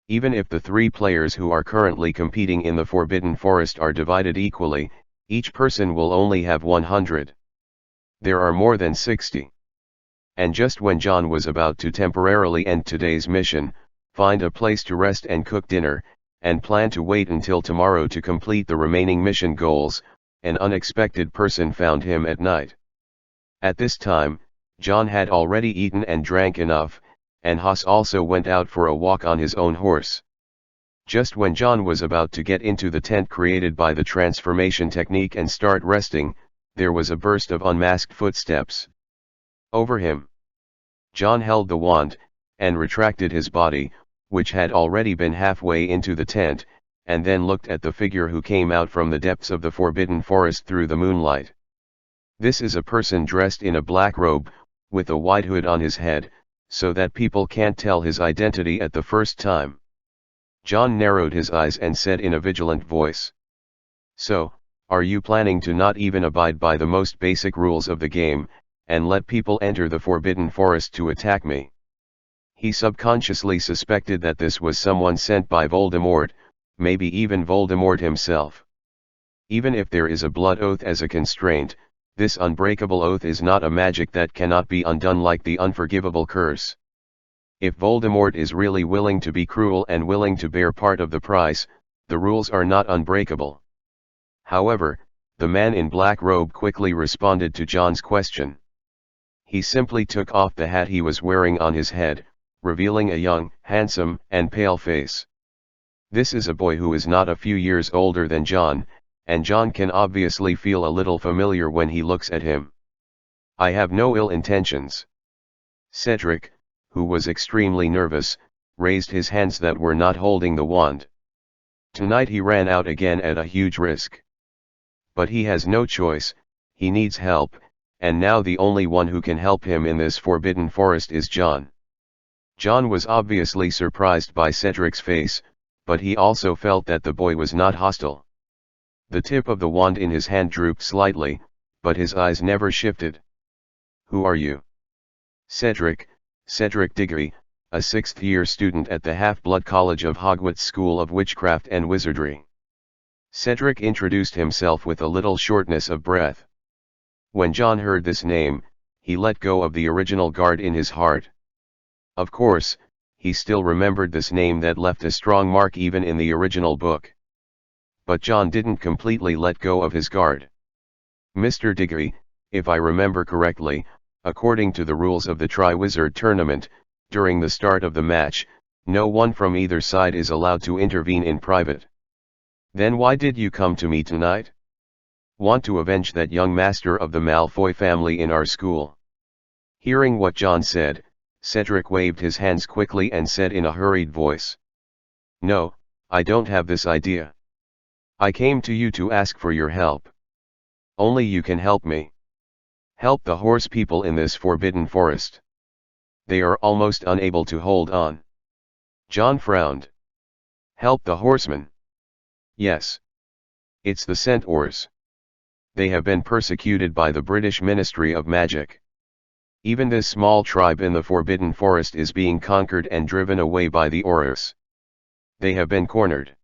Even if the 3 players who are currently competing in the Forbidden Forest are divided equally, each person will only have 100. There are more than 60. And just when John was about to temporarily end today's mission, find a place to rest and cook dinner, and plan to wait until tomorrow to complete the remaining mission goals, an unexpected person found him at night. At this time, John had already eaten and drank enough, and Haas also went out for a walk on his own horse. Just when John was about to get into the tent created by the transformation technique and start resting, there was a burst of unmasked footsteps. Over him. John held the wand, and retracted his body, which had already been halfway into the tent, and then looked at the figure who came out from the depths of the Forbidden Forest through the moonlight. This is a person dressed in a black robe, with a white hood on his head, so that people can't tell his identity at the first time. John narrowed his eyes and said in a vigilant voice, "So, are you planning to not even abide by the most basic rules of the game, and let people enter the Forbidden Forest to attack me?" He subconsciously suspected that this was someone sent by Voldemort, maybe even Voldemort himself. Even if there is a blood oath as a constraint, this unbreakable oath is not a magic that cannot be undone like the unforgivable curse. If Voldemort is really willing to be cruel and willing to bear part of the price, the rules are not unbreakable. However, the man in black robe quickly responded to John's question. He simply took off the hat he was wearing on his head, revealing a young, handsome, and pale face. This is a boy who is not a few years older than John, and John can obviously feel a little familiar when he looks at him. "I have no ill intentions." Cedric, who was extremely nervous, raised his hands that were not holding the wand. Tonight he ran out again at a huge risk. But he has no choice, he needs help, and now the only one who can help him in this forbidden forest is John. John was obviously surprised by Cedric's face, but he also felt that the boy was not hostile. The tip of the wand in his hand drooped slightly, but his eyes never shifted. "Who are you?" "Cedric Diggory, a sixth-year student at the Half-Blood College of Hogwarts School of Witchcraft and Wizardry." Cedric introduced himself with a little shortness of breath. When John heard this name, he let go of the original guard in his heart. Of course, he still remembered this name that left a strong mark even in the original book. But John didn't completely let go of his guard. "Mr. Diggory, if I remember correctly, according to the rules of the Triwizard Tournament, during the start of the match, no one from either side is allowed to intervene in private. Then why did you come to me tonight?" "Want to avenge that young master of the Malfoy family in our school." Hearing what John said, Cedric waved his hands quickly and said in a hurried voice, "No, I don't have this idea. I came to you to ask for your help. Only you can help me. Help the horse people in this forbidden forest. They are almost unable to hold on." John frowned. "Help the horsemen?" "Yes. It's the Centaurs. They have been persecuted by the British Ministry of Magic. Even this small tribe in the Forbidden Forest is being conquered and driven away by the Aurors. They have been cornered.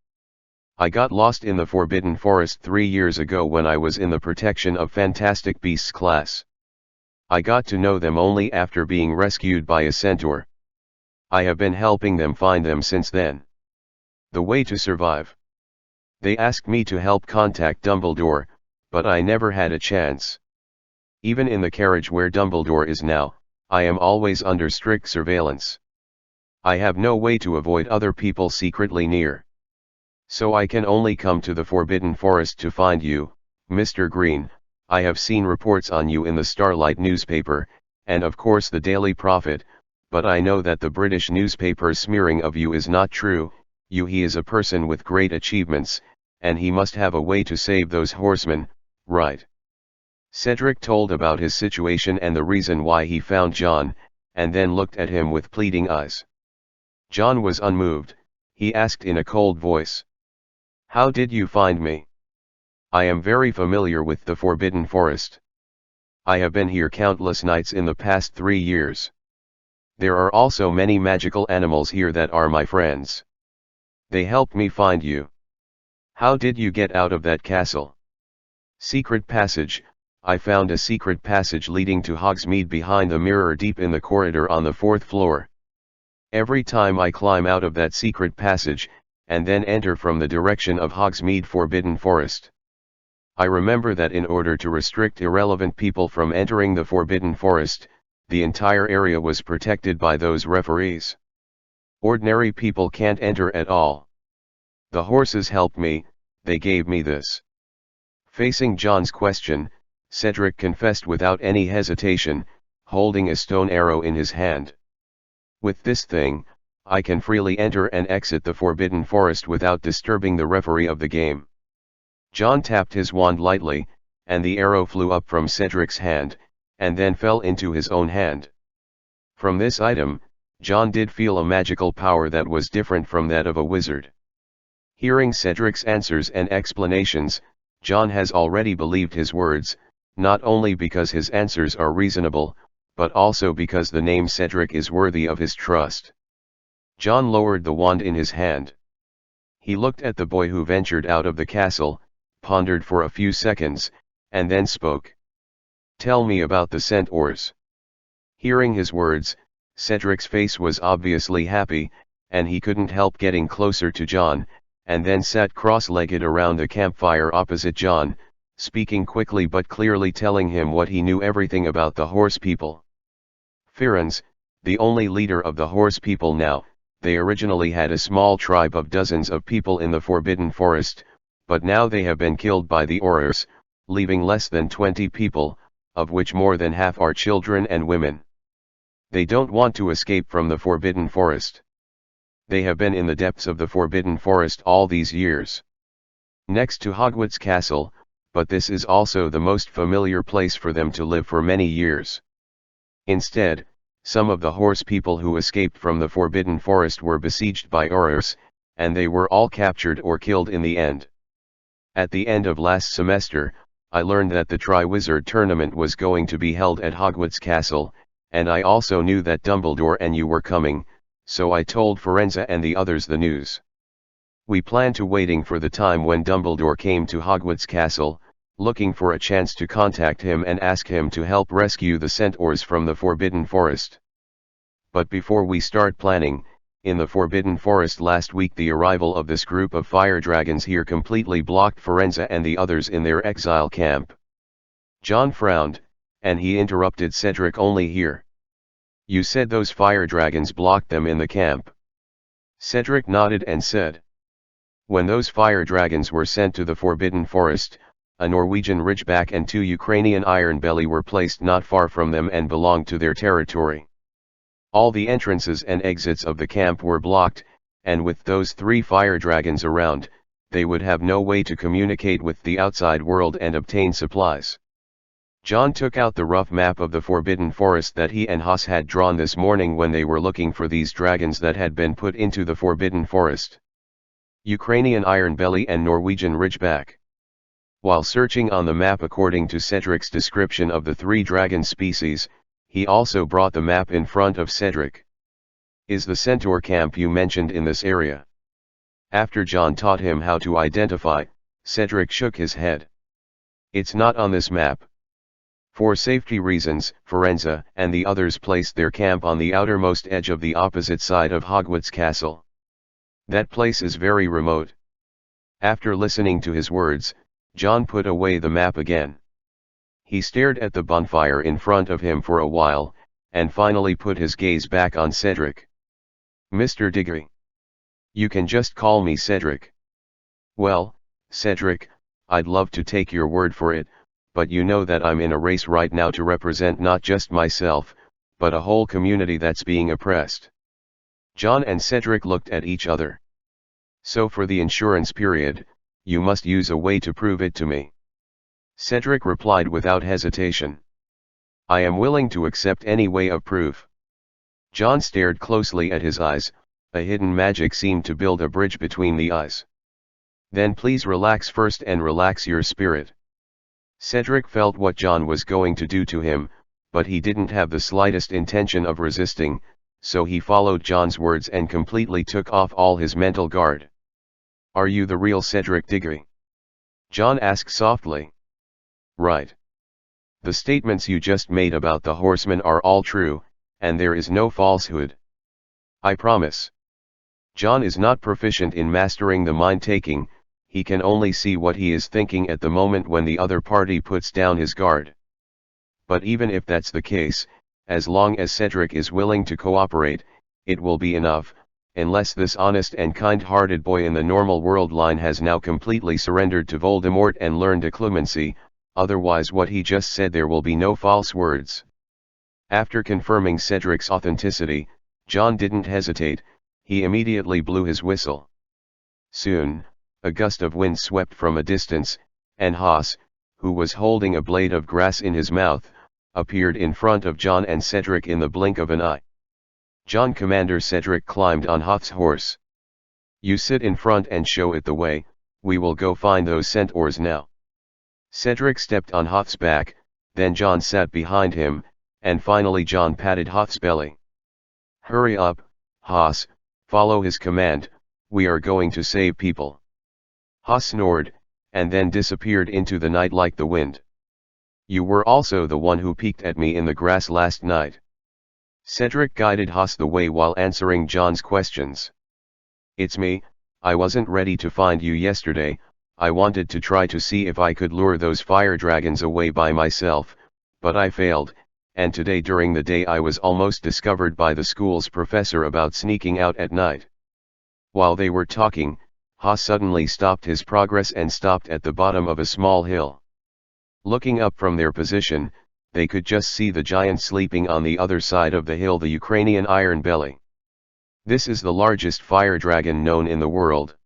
I got lost in the Forbidden Forest 3 years ago when I was in the Protection of Fantastic Beasts class. I got to know them only after being rescued by a centaur. I have been helping them find them since then. The way to survive. They asked me to help contact Dumbledore, but I never had a chance. Even in the carriage where Dumbledore is now, I am always under strict surveillance. I have no way to avoid other people secretly near. So I can only come to the Forbidden Forest to find you, Mr. Green. I have seen reports on you in the Starlight newspaper, and of course the Daily Prophet, but I know that the British newspaper's smearing of you is not true. He is a person with great achievements, and he must have a way to save those horsemen, right?" Cedric told about his situation and the reason why he found John, and then looked at him with pleading eyes. John was unmoved. He asked in a cold voice, "How did you find me?" "I am very familiar with the Forbidden Forest. I have been here countless nights in the past 3 years. There are also many magical animals here that are my friends. They helped me find you." "How did you get out of that castle?" "Secret passage. I found a secret passage leading to Hogsmeade behind the mirror deep in the corridor on the 4th floor. Every time I climb out of that secret passage, and then enter from the direction of Hogsmeade Forbidden Forest. I remember that in order to restrict irrelevant people from entering the Forbidden Forest, the entire area was protected by those referees. Ordinary people can't enter at all. The horses helped me, they gave me this." Facing John's question, Cedric confessed without any hesitation, holding a stone arrow in his hand. "With this thing, I can freely enter and exit the Forbidden Forest without disturbing the referee of the game." John tapped his wand lightly, and the arrow flew up from Cedric's hand, and then fell into his own hand. From this item, John did feel a magical power that was different from that of a wizard. Hearing Cedric's answers and explanations, John has already believed his words, not only because his answers are reasonable, but also because the name Cedric is worthy of his trust. John lowered the wand in his hand. He looked at the boy who ventured out of the castle, pondered for a few seconds, and then spoke. "Tell me about the centaurs." Hearing his words, Cedric's face was obviously happy, and he couldn't help getting closer to John, and then sat cross-legged around the campfire opposite John, speaking quickly but clearly, telling him what he knew everything about the horse people. Firenze, the only leader of the horse people now, they originally had a small tribe of dozens of people in the Forbidden Forest, but now they have been killed by the Aurors, leaving less than 20 people, of which more than half are children and women. They don't want to escape from the Forbidden Forest. They have been in the depths of the Forbidden Forest all these years. Next to Hogwarts Castle, but this is also the most familiar place for them to live for many years. Instead, some of the horse people who escaped from the Forbidden Forest were besieged by Aurors, and they were all captured or killed in the end. At the end of last semester, I learned that the Triwizard Tournament was going to be held at Hogwarts Castle, and I also knew that Dumbledore and you were coming, so I told Firenze and the others the news. We planned to waiting for the time when Dumbledore came to Hogwarts Castle, looking for a chance to contact him and ask him to help rescue the centaurs from the Forbidden Forest. But before we start planning, in the Forbidden Forest last week the arrival of this group of fire dragons here completely blocked Firenze and the others in their exile camp. John frowned, and he interrupted Cedric, "Only here? You said those fire dragons blocked them in the camp." Cedric nodded and said, "When those fire dragons were sent to the Forbidden Forest, a Norwegian Ridgeback and 2 Ukrainian Ironbelly were placed not far from them and belonged to their territory. All the entrances and exits of the camp were blocked, and with those 3 fire dragons around, they would have no way to communicate with the outside world and obtain supplies." John took out the rough map of the Forbidden Forest that he and Haas had drawn this morning when they were looking for these dragons that had been put into the Forbidden Forest. Ukrainian Ironbelly and Norwegian Ridgeback. While searching on the map according to Cedric's description of the 3 dragon species, he also brought the map in front of Cedric. "Is the centaur camp you mentioned in this area?" After John taught him how to identify, Cedric shook his head. "It's not on this map. For safety reasons, Firenze and the others placed their camp on the outermost edge of the opposite side of Hogwarts Castle. That place is very remote." After listening to his words, John put away the map again. He stared at the bonfire in front of him for a while, and finally put his gaze back on Cedric. "Mr. Diggory. You can just call me Cedric." "Well, Cedric, I'd love to take your word for it, but you know that I'm in a race right now to represent not just myself, but a whole community that's being oppressed." John and Cedric looked at each other. "So for the insurance period, you must use a way to prove it to me." Cedric replied without hesitation. "I am willing to accept any way of proof." John stared closely at his eyes. A hidden magic seemed to build a bridge between the eyes. "Then please relax first and relax your spirit." Cedric felt what John was going to do to him, but he didn't have the slightest intention of resisting, so he followed John's words and completely took off all his mental guard. "Are you the real Cedric Diggory?" John asked softly. "Right. The statements you just made about the horsemen are all true, and there is no falsehood. I promise." John is not proficient in mastering the mind-taking. He can only see what he is thinking at the moment when the other party puts down his guard. But even if that's the case, as long as Cedric is willing to cooperate, it will be enough, unless this honest and kind-hearted boy in the normal world line has now completely surrendered to Voldemort and learned clemency. Otherwise what he just said, there will be no false words. After confirming Cedric's authenticity, John didn't hesitate. He immediately blew his whistle. Soon, a gust of wind swept from a distance, and Haas, who was holding a blade of grass in his mouth, appeared in front of John and Cedric in the blink of an eye. "John, Commander Cedric climbed on Hoth's horse. "You sit in front and show it the way, we will go find those centaurs now." Cedric stepped on Hoth's back, then John sat behind him, and finally John patted Hoth's belly. "Hurry up, Hoss, follow his command, we are going to save people." Hoss snored, and then disappeared into the night like the wind. "You were also the one who peeked at me in the grass last night." Cedric guided Hoss the way while answering John's questions. "It's me, I wasn't ready to find you yesterday, I wanted to try to see if I could lure those fire dragons away by myself, but I failed, and today during the day I was almost discovered by the school's professor about sneaking out at night." While they were talking, Hoss suddenly stopped his progress and stopped at the bottom of a small hill. Looking up from their position, they could just see the giant sleeping on the other side of the hill, the Ukrainian Iron Belly. This is the largest fire dragon known in the world.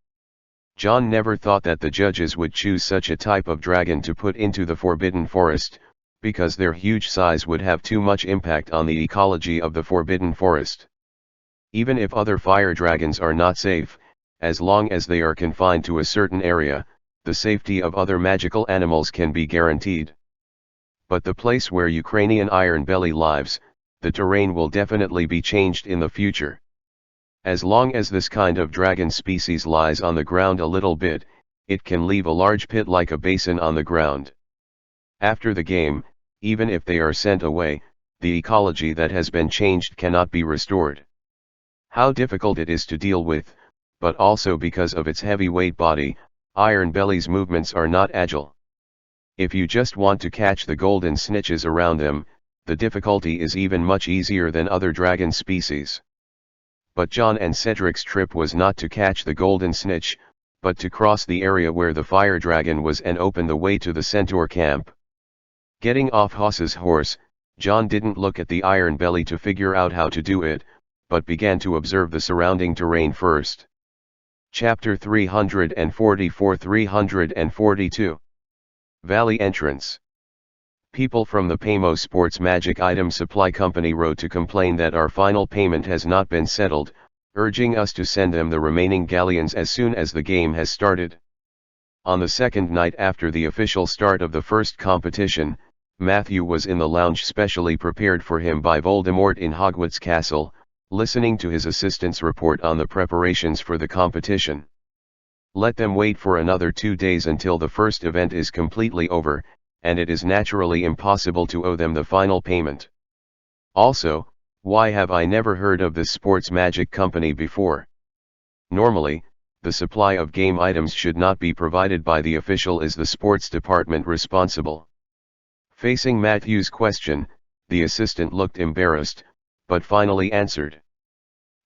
John never thought that the judges would choose such a type of dragon to put into the Forbidden Forest, because their huge size would have too much impact on the ecology of the Forbidden Forest. Even if other fire dragons are not safe, as long as they are confined to a certain area, the safety of other magical animals can be guaranteed. But the place where Ukrainian Iron Belly lives, the terrain will definitely be changed in the future. As long as this kind of dragon species lies on the ground a little bit, it can leave a large pit like a basin on the ground. After the game, even if they are sent away, the ecology that has been changed cannot be restored. How difficult it is to deal with, but also because of its heavyweight body, Iron Belly's movements are not agile. If you just want to catch the golden snitches around them, the difficulty is even much easier than other dragon species. But John and Cedric's trip was not to catch the golden snitch, but to cross the area where the fire dragon was and open the way to the centaur camp. Getting off Hoss's horse, John didn't look at the Iron Belly to figure out how to do it, but began to observe the surrounding terrain first. Chapter 344-342 Valley Entrance. People from the Pamo Sports Magic Item Supply Company wrote to complain that our final payment has not been settled, urging us to send them the remaining galleons as soon as the game has started. On the second night after the official start of the first competition, Matthew was in the lounge specially prepared for him by Voldemort in Hogwarts Castle, listening to his assistant's report on the preparations for the competition. Let them wait for another 2 days until the first event is completely over, and it is naturally impossible to owe them the final payment. Also, why have I never heard of this sports magic company before? Normally, the supply of game items should not be provided by the official, is the sports department responsible. Facing Matthew's question, the assistant looked embarrassed, but finally answered.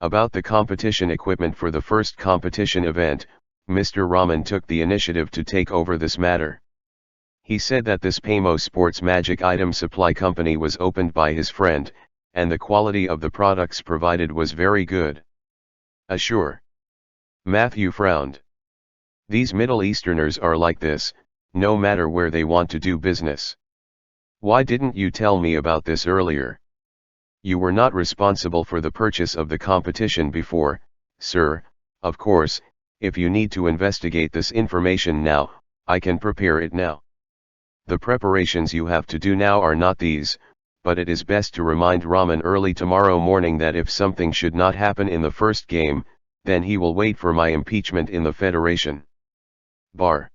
About the competition equipment for the first competition event, Mr. Rahman took the initiative to take over this matter. He said that this Pamo Sports Magic Item Supply Company was opened by his friend, and the quality of the products provided was very good. Sure. Matthew frowned. These Middle Easterners are like this, no matter where they want to do business. Why didn't you tell me about this earlier? You were not responsible for the purchase of the competition before, sir. Of course, if you need to investigate this information now, I can prepare it now. The preparations you have to do now are not these, but it is best to remind Rahman early tomorrow morning that if something should not happen in the first game, then he will wait for my impeachment in the Federation. Bar.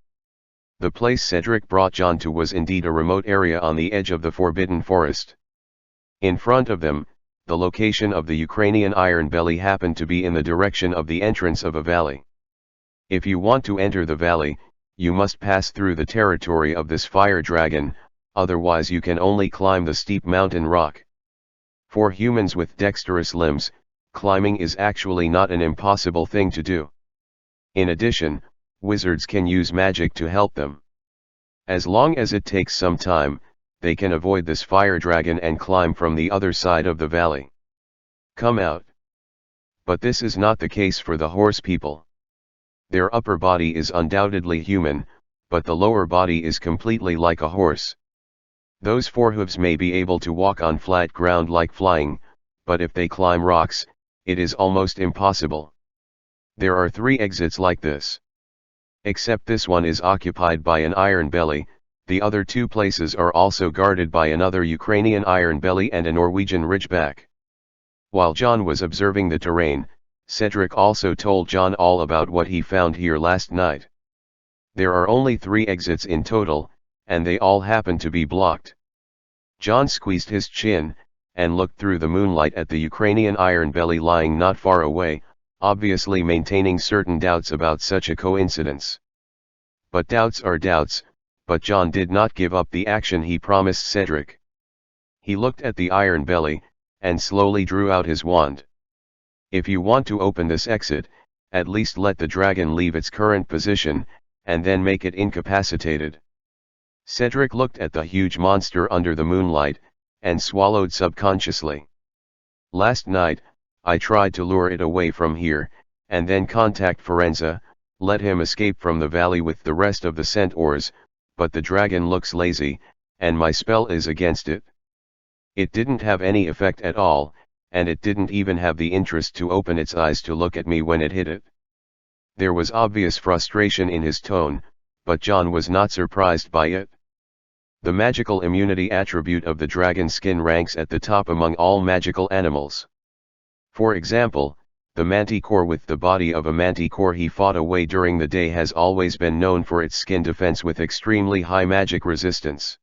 The place Cedric brought John to was indeed a remote area on the edge of the Forbidden Forest. In front of them, the location of the Ukrainian Iron Belly happened to be in the direction of the entrance of a valley. If you want to enter the valley, you must pass through the territory of this fire dragon, otherwise you can only climb the steep mountain rock. For humans with dexterous limbs, climbing is actually not an impossible thing to do. In addition, wizards can use magic to help them. As long as it takes some time, they can avoid this fire dragon and climb from the other side of the valley. Come out. But this is not the case for the horse people. Their upper body is undoubtedly human, but the lower body is completely like a horse. Those four hooves may be able to walk on flat ground like flying, but if they climb rocks, it is almost impossible. There are 3 exits like this. Except this one is occupied by an iron belly, the other 2 places are also guarded by another Ukrainian iron belly and a Norwegian ridgeback. While John was observing the terrain, Cedric also told John all about what he found here last night. There are only 3 exits in total, and they all happen to be blocked. John squeezed his chin, and looked through the moonlight at the Ukrainian iron belly lying not far away, obviously maintaining certain doubts about such a coincidence. But doubts are doubts, but John did not give up the action he promised Cedric. He looked at the iron belly, and slowly drew out his wand. If you want to open this exit, at least let the dragon leave its current position, and then make it incapacitated. Cedric looked at the huge monster under the moonlight, and swallowed subconsciously. Last night, I tried to lure it away from here, and then contact Forenza, let him escape from the valley with the rest of the centaurs, but the dragon looks lazy, and my spell is against it. It didn't have any effect at all, and it didn't even have the interest to open its eyes to look at me when it hit it. There was obvious frustration in his tone, but John was not surprised by it. The magical immunity attribute of the dragon skin ranks at the top among all magical animals. For example, the manticore with the body of a manticore he fought away during the day has always been known for its skin defense with extremely high magic resistance.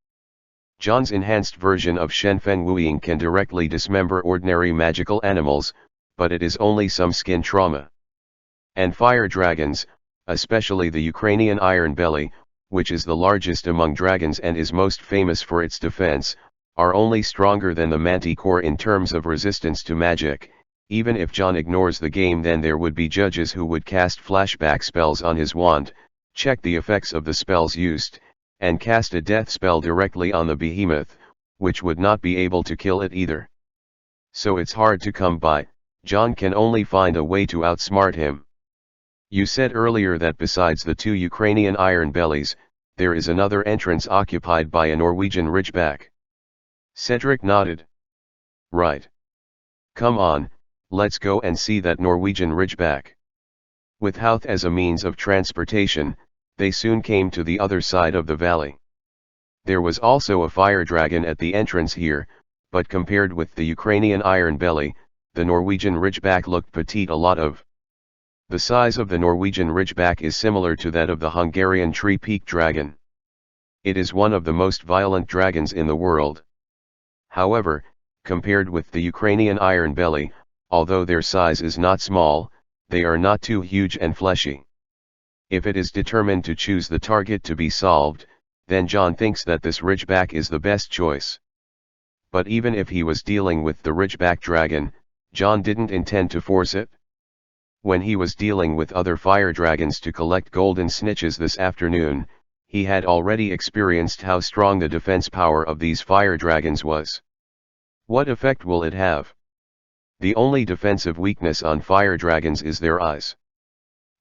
John's enhanced version of Shenfen Wuing can directly dismember ordinary magical animals, but it is only some skin trauma. And fire dragons, especially the Ukrainian iron belly, which is the largest among dragons and is most famous for its defense, are only stronger than the manticore in terms of resistance to magic. Even if John ignores the game, then there would be judges who would cast flashback spells on his wand, check the effects of the spells used, and cast a death spell directly on the behemoth, which would not be able to kill it either. So it's hard to come by. John can only find a way to outsmart him. You said earlier that besides the 2 Ukrainian iron bellies, there is another entrance occupied by a Norwegian ridgeback. Cedric nodded. Right. Come on, let's go and see that Norwegian ridgeback. With Houth as a means of transportation, they soon came to the other side of the valley. There was also a fire dragon at the entrance here, but compared with the Ukrainian iron belly, the Norwegian ridgeback looked petite a lot of. The size of the Norwegian ridgeback is similar to that of the Hungarian tree-peak dragon. It is one of the most violent dragons in the world. However, compared with the Ukrainian iron belly, although their size is not small, they are not too huge and fleshy. If it is determined to choose the target to be solved, then John thinks that this ridgeback is the best choice. But even if he was dealing with the ridgeback dragon, John didn't intend to force it. When he was dealing with other fire dragons to collect golden snitches this afternoon, he had already experienced how strong the defense power of these fire dragons was. What effect will it have? The only defensive weakness on fire dragons is their eyes.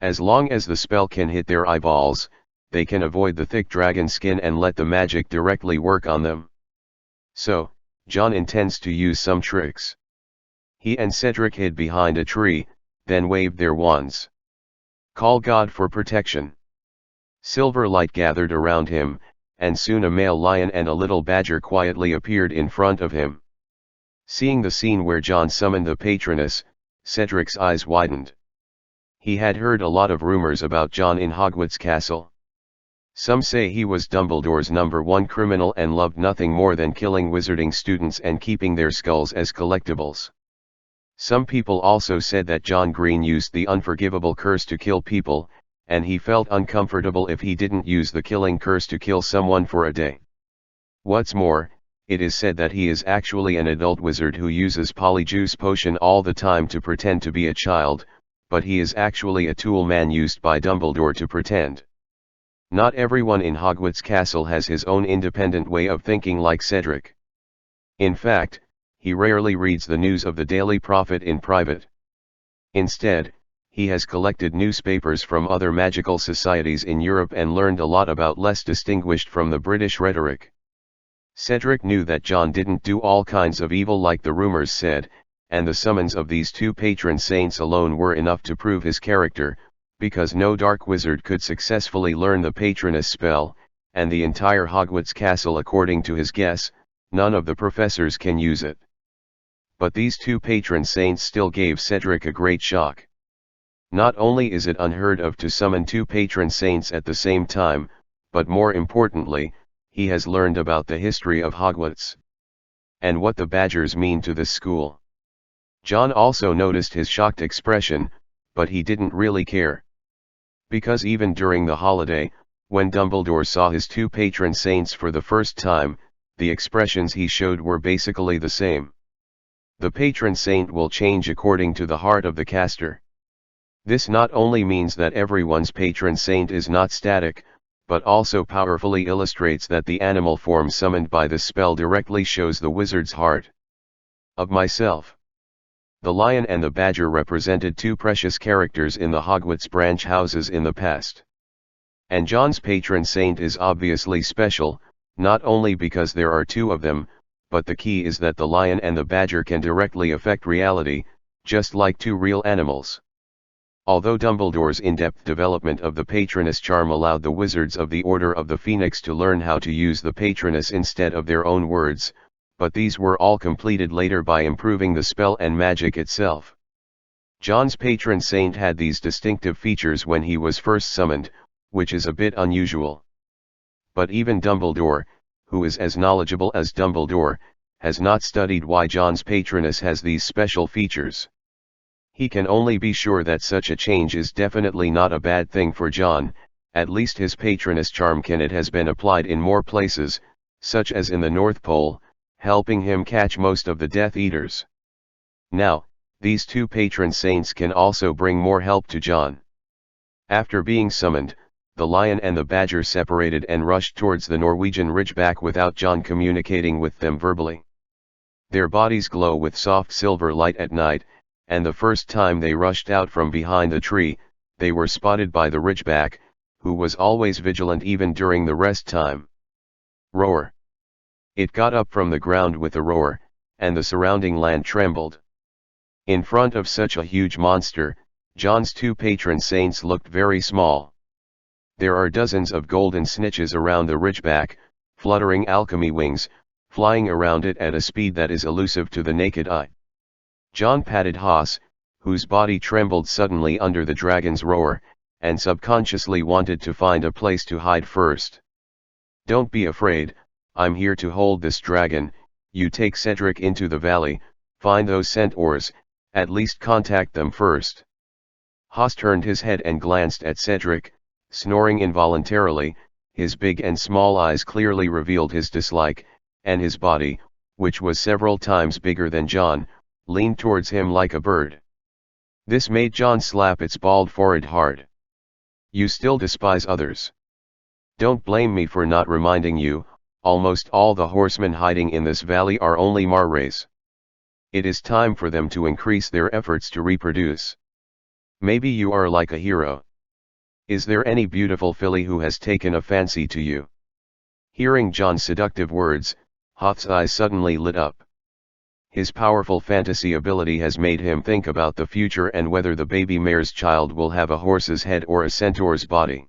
As long as the spell can hit their eyeballs, they can avoid the thick dragon skin and let the magic directly work on them. So, John intends to use some tricks. He and Cedric hid behind a tree, then waved their wands. Call God for protection. Silver light gathered around him, and soon a male lion and a little badger quietly appeared in front of him. Seeing the scene where John summoned the patroness, Cedric's eyes widened. He had heard a lot of rumors about John in Hogwarts Castle. Some say he was Dumbledore's #1 criminal and loved nothing more than killing wizarding students and keeping their skulls as collectibles. Some people also said that John Green used the unforgivable curse to kill people, and he felt uncomfortable if he didn't use the killing curse to kill someone for a day. What's more, it is said that he is actually an adult wizard who uses polyjuice potion all the time to pretend to be a child, but he is actually a tool man used by Dumbledore to pretend. Not everyone in Hogwarts Castle has his own independent way of thinking like Cedric. In fact, he rarely reads the news of the Daily Prophet in private. Instead, he has collected newspapers from other magical societies in Europe and learned a lot about less distinguished from the British rhetoric. Cedric knew that John didn't do all kinds of evil like the rumors said, and the summons of these two patron saints alone were enough to prove his character, because no dark wizard could successfully learn the patroness spell, and the entire Hogwarts castle, according to his guess, none of the professors can use it. But these two patron saints still gave Cedric a great shock. Not only is it unheard of to summon two patron saints at the same time, but more importantly, he has learned about the history of Hogwarts and what the badgers mean to this school. John also noticed his shocked expression, but he didn't really care. Because even during the holiday, when Dumbledore saw his two patron saints for the first time, the expressions he showed were basically the same. The patron saint will change according to the heart of the caster. This not only means that everyone's patron saint is not static, but also powerfully illustrates that the animal form summoned by this spell directly shows the wizard's heart. Of myself. The lion and the badger represented two precious characters in the Hogwarts branch houses in the past. And John's patron saint is obviously special, not only because there are two of them, but the key is that the lion and the badger can directly affect reality, just like two real animals. Although Dumbledore's in-depth development of the patroness charm allowed the wizards of the Order of the Phoenix to learn how to use the patroness instead of their own words, but these were all completed later by improving the spell and magic itself. John's patron saint had these distinctive features when he was first summoned, which is a bit unusual. But even Dumbledore, who is as knowledgeable as Dumbledore, has not studied why John's patroness has these special features. He can only be sure that such a change is definitely not a bad thing for John, at least his patroness charm has been applied in more places, such as in the North Pole, helping him catch most of the Death Eaters. Now, these two patron saints can also bring more help to John. After being summoned, the lion and the badger separated and rushed towards the Norwegian Ridgeback without John communicating with them verbally. Their bodies glow with soft silver light at night, and the first time they rushed out from behind the tree, they were spotted by the Ridgeback, who was always vigilant even during the rest time. Roar! It got up from the ground with a roar, and the surrounding land trembled. In front of such a huge monster, John's two patron saints looked very small. There are dozens of golden snitches around the Ridgeback, fluttering alchemy wings, flying around it at a speed that is elusive to the naked eye. John patted Haas, whose body trembled suddenly under the dragon's roar, and subconsciously wanted to find a place to hide first. "Don't be afraid, I'm here to hold this dragon. You take Cedric into the valley, find those centaurs, at least contact them first." Haas turned his head and glanced at Cedric, snoring involuntarily. His big and small eyes clearly revealed his dislike, and his body, which was several times bigger than John, leaned towards him like a bird. This made John slap its bald forehead hard. "You still despise others. Don't blame me for not reminding you, almost all the horsemen hiding in this valley are only Marrays. It is time for them to increase their efforts to reproduce. Maybe you are like a hero. Is there any beautiful filly who has taken a fancy to you?" Hearing John's seductive words, Hoth's eyes suddenly lit up. His powerful fantasy ability has made him think about the future and whether the baby mare's child will have a horse's head or a centaur's body.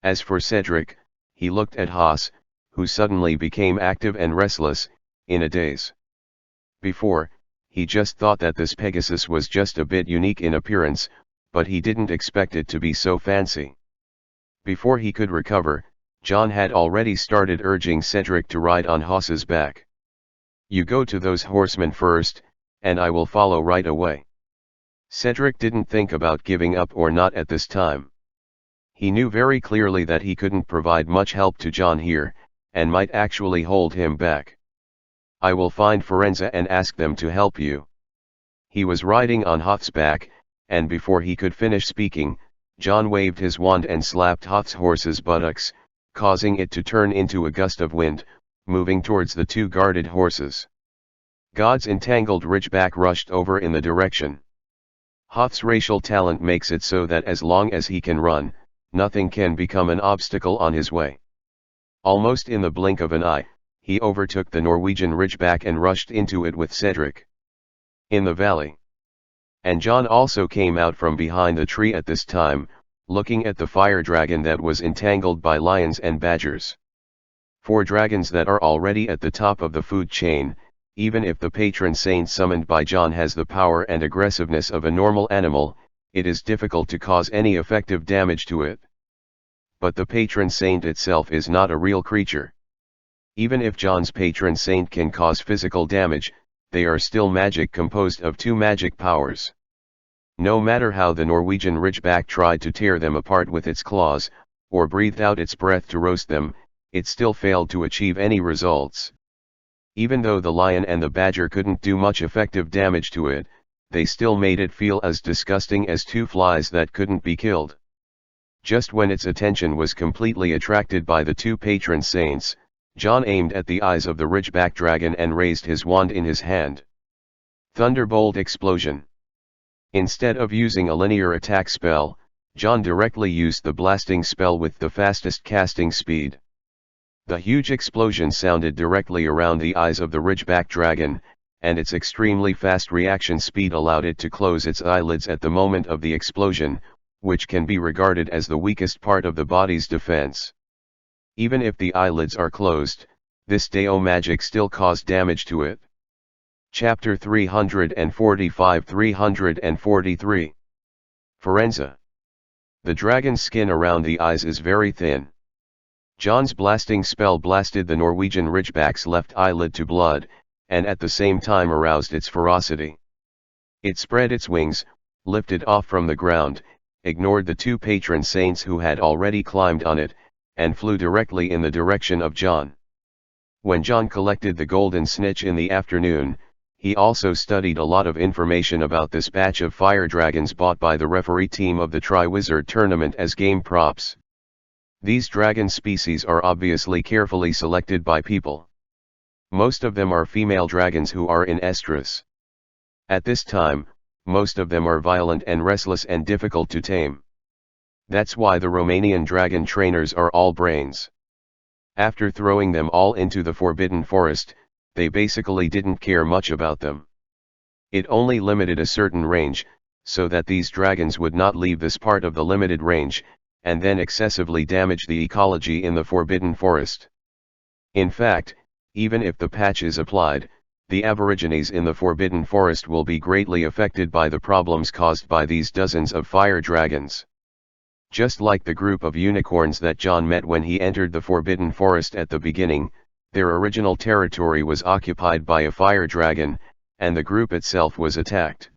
As for Cedric, he looked at Haas, who suddenly became active and restless, in a daze. Before, he just thought that this Pegasus was just a bit unique in appearance, but he didn't expect it to be so fancy. Before he could recover, John had already started urging Cedric to ride on Haas's back. "You go to those horsemen first, and I will follow right away." Cedric didn't think about giving up or not at this time. He knew very clearly that he couldn't provide much help to John here, and might actually hold him back. "I will find Firenze and ask them to help you." He was riding on Hoth's back, and before he could finish speaking, John waved his wand and slapped Hoth's horse's buttocks, causing it to turn into a gust of wind, moving towards the two guarded horses. God's entangled Ridgeback rushed over in the direction. Hoth's racial talent makes it so that as long as he can run, nothing can become an obstacle on his way. Almost in the blink of an eye, he overtook the Norwegian Ridgeback and rushed into it with Cedric in the valley. And John also came out from behind the tree at this time, looking at the fire dragon that was entangled by lions and badgers. For dragons that are already at the top of the food chain, even if the patron saint summoned by John has the power and aggressiveness of a normal animal, it is difficult to cause any effective damage to it. But the patron saint itself is not a real creature. Even if John's patron saint can cause physical damage, they are still magic composed of two magic powers. No matter how the Norwegian Ridgeback tried to tear them apart with its claws, or breathed out its breath to roast them, it still failed to achieve any results. Even though the lion and the badger couldn't do much effective damage to it, they still made it feel as disgusting as two flies that couldn't be killed. Just when its attention was completely attracted by the two patron saints, John aimed at the eyes of the Ridgeback dragon and raised his wand in his hand. Thunderbolt explosion. Instead of using a linear attack spell, John directly used the blasting spell with the fastest casting speed. The huge explosion sounded directly around the eyes of the Ridgeback dragon, and its extremely fast reaction speed allowed it to close its eyelids at the moment of the explosion, which can be regarded as the weakest part of the body's defense. Even if the eyelids are closed, this Deo magic still caused damage to it. Chapter 345-343 Forenza. The dragon's skin around the eyes is very thin. John's blasting spell blasted the Norwegian Ridgeback's left eyelid to blood, and at the same time aroused its ferocity. It spread its wings, lifted off from the ground, ignored the two patron saints who had already climbed on it, and flew directly in the direction of John. When John collected the golden snitch in the afternoon, he also studied a lot of information about this batch of fire dragons bought by the referee team of the Tri-Wizard tournament as game props. These dragon species are obviously carefully selected by people. Most of them are female dragons who are in estrus. At this time, most of them are violent and restless and difficult to tame. That's why the Romanian dragon trainers are all brains. After throwing them all into the Forbidden Forest, they basically didn't care much about them. It only limited a certain range, so that these dragons would not leave this part of the limited range, and then excessively damage the ecology in the Forbidden Forest. In fact, even if the patch is applied, the Aborigines in the Forbidden Forest will be greatly affected by the problems caused by these dozens of fire dragons. Just like the group of unicorns that John met when he entered the Forbidden Forest at the beginning, their original territory was occupied by a fire dragon, and the group itself was attacked.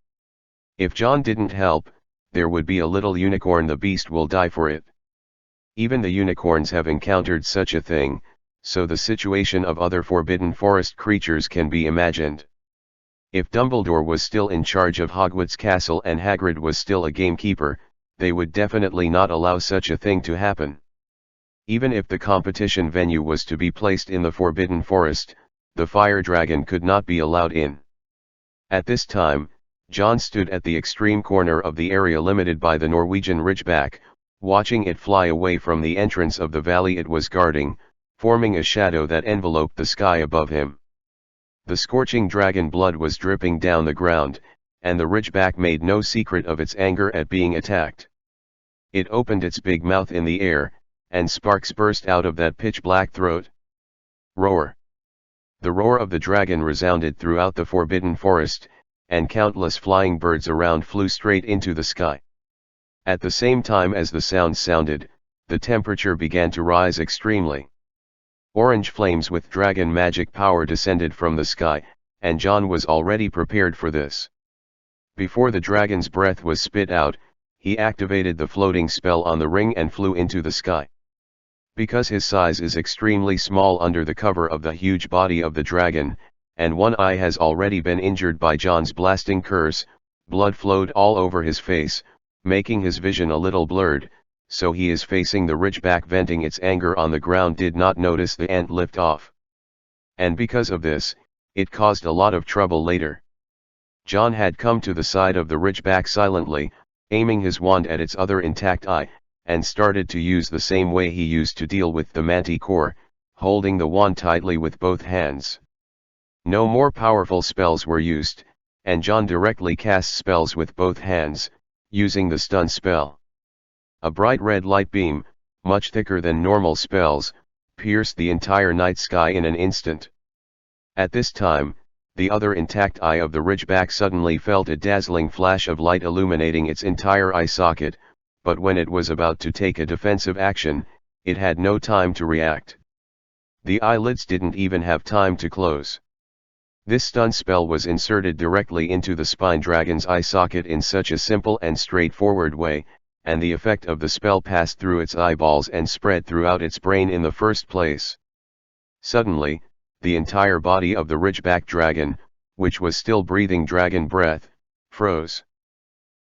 If John didn't help, there would be a little unicorn, the beast will die for it. Even the unicorns have encountered such a thing, so the situation of other Forbidden Forest creatures can be imagined. If Dumbledore was still in charge of Hogwarts Castle and Hagrid was still a gamekeeper, they would definitely not allow such a thing to happen. Even if the competition venue was to be placed in the Forbidden Forest, the fire dragon could not be allowed in. At this time, John stood at the extreme corner of the area limited by the Norwegian Ridgeback, watching it fly away from the entrance of the valley it was guarding, forming a shadow that enveloped the sky above him. The scorching dragon blood was dripping down the ground, and the Ridgeback made no secret of its anger at being attacked. It opened its big mouth in the air, and sparks burst out of that pitch-black throat. Roar! The roar of the dragon resounded throughout the Forbidden Forest, and countless flying birds around flew straight into the sky. At the same time as the sound sounded, the temperature began to rise extremely. Orange flames with dragon magic power descended from the sky, and John was already prepared for this. Before the dragon's breath was spit out, he activated the floating spell on the ring and flew into the sky. Because his size is extremely small under the cover of the huge body of the dragon, and one eye has already been injured by John's blasting curse, blood flowed all over his face, making his vision a little blurred, so he is facing the Ridgeback venting its anger on the ground, did not notice the ant lift off. And because of this, it caused a lot of trouble later. John had come to the side of the Ridgeback silently, aiming his wand at its other intact eye, and started to use the same way he used to deal with the Manticore, holding the wand tightly with both hands. No more powerful spells were used, and John directly cast spells with both hands, using the stun spell. A bright red light beam, much thicker than normal spells, pierced the entire night sky in an instant. At this time, the other intact eye of the Ridgeback suddenly felt a dazzling flash of light illuminating its entire eye socket, but when it was about to take a defensive action, it had no time to react. The eyelids didn't even have time to close. This stun spell was inserted directly into the spine dragon's eye socket in such a simple and straightforward way, and the effect of the spell passed through its eyeballs and spread throughout its brain in the first place. Suddenly, the entire body of the Ridgeback dragon, which was still breathing dragon breath, froze.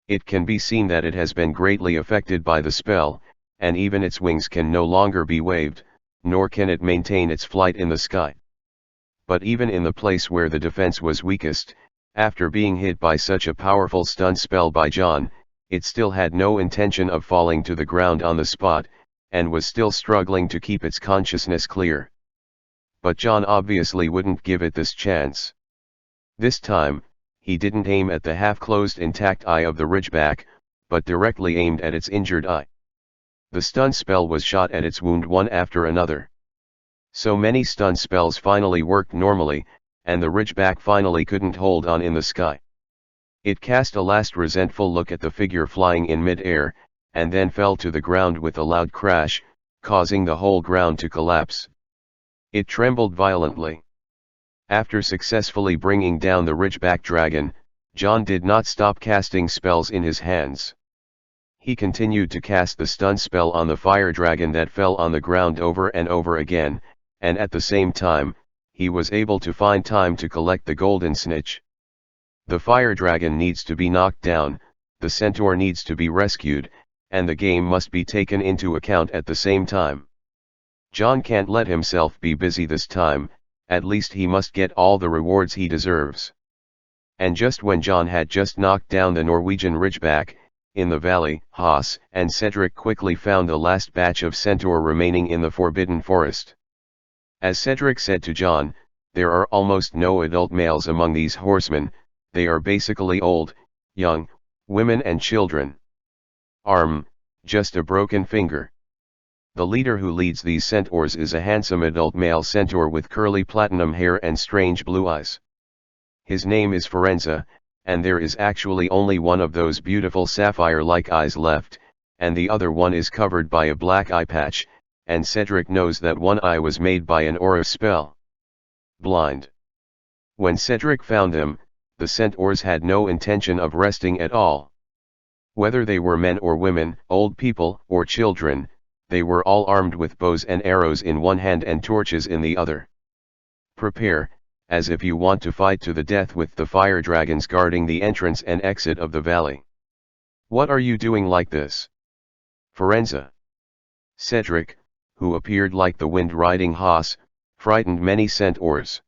It can be seen that it has been greatly affected by the spell, and even its wings can no longer be waved, nor can it maintain its flight in the sky. But even in the place where the defense was weakest, after being hit by such a powerful stun spell by John, it still had no intention of falling to the ground on the spot, and was still struggling to keep its consciousness clear. But John obviously wouldn't give it this chance. This time, he didn't aim at the half-closed intact eye of the Ridgeback, but directly aimed at its injured eye. The stun spell was shot at its wound one after another. So many stun spells finally worked normally, and the Ridgeback finally couldn't hold on in the sky. It cast a last resentful look at the figure flying in mid-air, and then fell to the ground with a loud crash, causing the whole ground to collapse. It trembled violently. After successfully bringing down the Ridgeback dragon, John did not stop casting spells in his hands. He continued to cast the stun spell on the fire dragon that fell on the ground over and over again, and at the same time, he was able to find time to collect the golden snitch. The fire dragon needs to be knocked down, the centaur needs to be rescued, and the game must be taken into account at the same time. John can't let himself be busy this time, at least he must get all the rewards he deserves. And just when John had just knocked down the Norwegian Ridgeback, in the valley, Haas and Cedric quickly found the last batch of centaur remaining in the Forbidden Forest. As Cedric said to John, there are almost no adult males among these horsemen, they are basically old, young, women and children. Just a broken finger. The leader who leads these centaurs is a handsome adult male centaur with curly platinum hair and strange blue eyes. His name is Forenza, and there is actually only one of those beautiful sapphire-like eyes left, and the other one is covered by a black eye patch, and Cedric knows that one eye was made by an aura spell. Blind. When Cedric found them, the centaurs had no intention of resting at all. Whether they were men or women, old people or children, they were all armed with bows and arrows in one hand and torches in the other. Prepare, as if you want to fight to the death with the fire dragons guarding the entrance and exit of the valley. What are you doing like this? Forenza. Cedric, who appeared like the wind riding Haas, frightened many centaurs.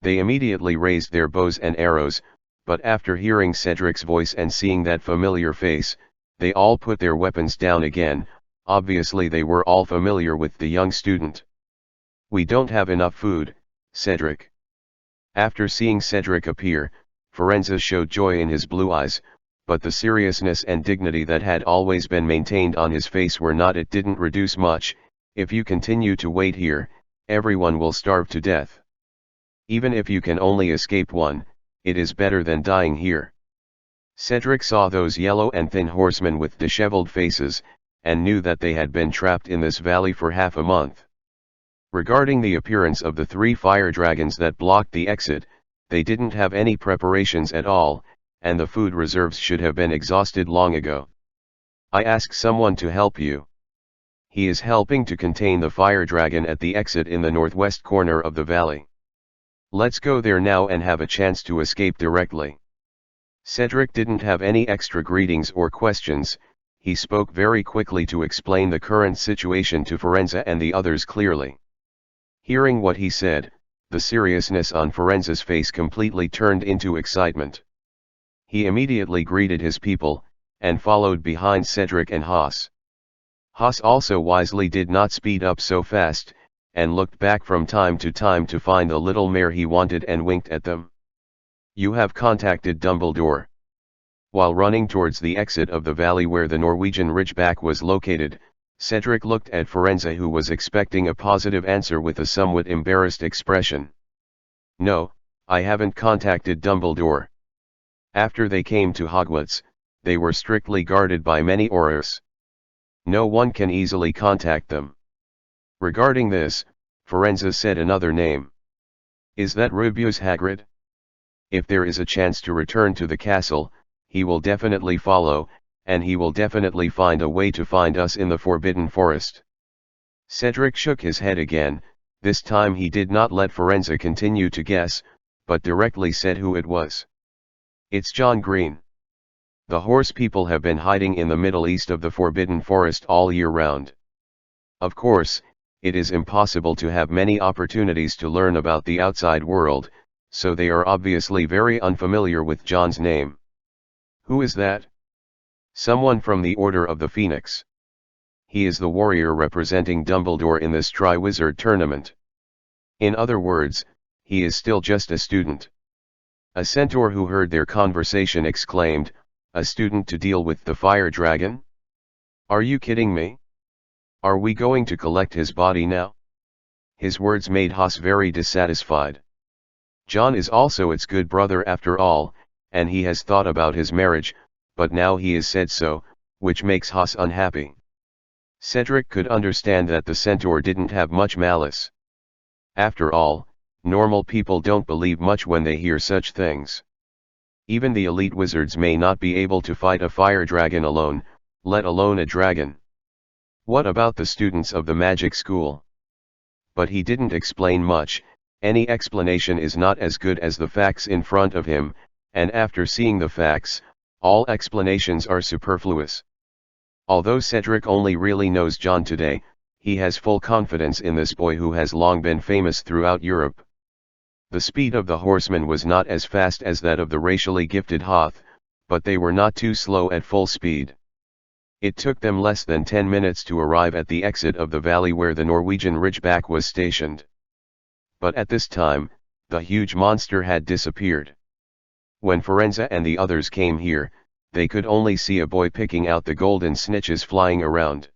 They immediately raised their bows and arrows, but after hearing Cedric's voice and seeing that familiar face, they all put their weapons down again. Obviously they were all familiar with the young student. We don't have enough food, Cedric. After seeing Cedric appear, Forenza showed joy in his blue eyes, but the seriousness and dignity that had always been maintained on his face were not. It didn't reduce much. If you continue to wait here, everyone will starve to death. Even if you can only escape one, it is better than dying here. Cedric saw those yellow and thin horsemen with disheveled faces, and knew that they had been trapped in this valley for half a month. Regarding the appearance of the 3 fire dragons that blocked the exit, they didn't have any preparations at all, and the food reserves should have been exhausted long ago. I ask someone to help you. He is helping to contain the fire dragon at the exit in the northwest corner of the valley. Let's go there now and have a chance to escape directly. Cedric didn't have any extra greetings or questions. He spoke very quickly to explain the current situation to Forenza and the others clearly. Hearing what he said, the seriousness on Forenza's face completely turned into excitement. He immediately greeted his people, and followed behind Cedric and Haas. Haas also wisely did not speed up so fast, and looked back from time to time to find the little mare he wanted and winked at them. "You have contacted Dumbledore." While running towards the exit of the valley where the Norwegian Ridgeback was located, Cedric looked at Forenza, who was expecting a positive answer with a somewhat embarrassed expression. "No, I haven't contacted Dumbledore. After they came to Hogwarts, they were strictly guarded by many Aurors. No one can easily contact them." Regarding this, Forenza said another name. "Is that Rubius Hagrid? If there is a chance to return to the castle, he will definitely follow, and he will definitely find a way to find us in the Forbidden Forest." Cedric shook his head again. This time he did not let Forenza continue to guess, but directly said who it was. "It's John Green. The horse people have been hiding in the middle east of the Forbidden Forest all year round. Of course, it is impossible to have many opportunities to learn about the outside world, so they are obviously very unfamiliar with John's name." "Who is that?" "Someone from the Order of the Phoenix. He is the warrior representing Dumbledore in this Triwizard tournament. In other words, he is still just a student." A centaur who heard their conversation exclaimed, "A student to deal with the fire dragon? Are you kidding me? Are we going to collect his body now?" His words made Haas very dissatisfied. John is also its good brother after all, and he has thought about his marriage, but now he has said so, which makes Haas unhappy. Cedric could understand that the centaur didn't have much malice. After all, normal people don't believe much when they hear such things. Even the elite wizards may not be able to fight a fire dragon alone, let alone a dragon. What about the students of the magic school? But he didn't explain much. Any explanation is not as good as the facts in front of him, and after seeing the facts, all explanations are superfluous. Although Cedric only really knows John today, he has full confidence in this boy who has long been famous throughout Europe. The speed of the horsemen was not as fast as that of the racially gifted Hoth, but they were not too slow at full speed. It took them less than 10 minutes to arrive at the exit of the valley where the Norwegian Ridgeback was stationed. But at this time, the huge monster had disappeared. When Forenza and the others came here, they could only see a boy picking out the golden snitches flying around.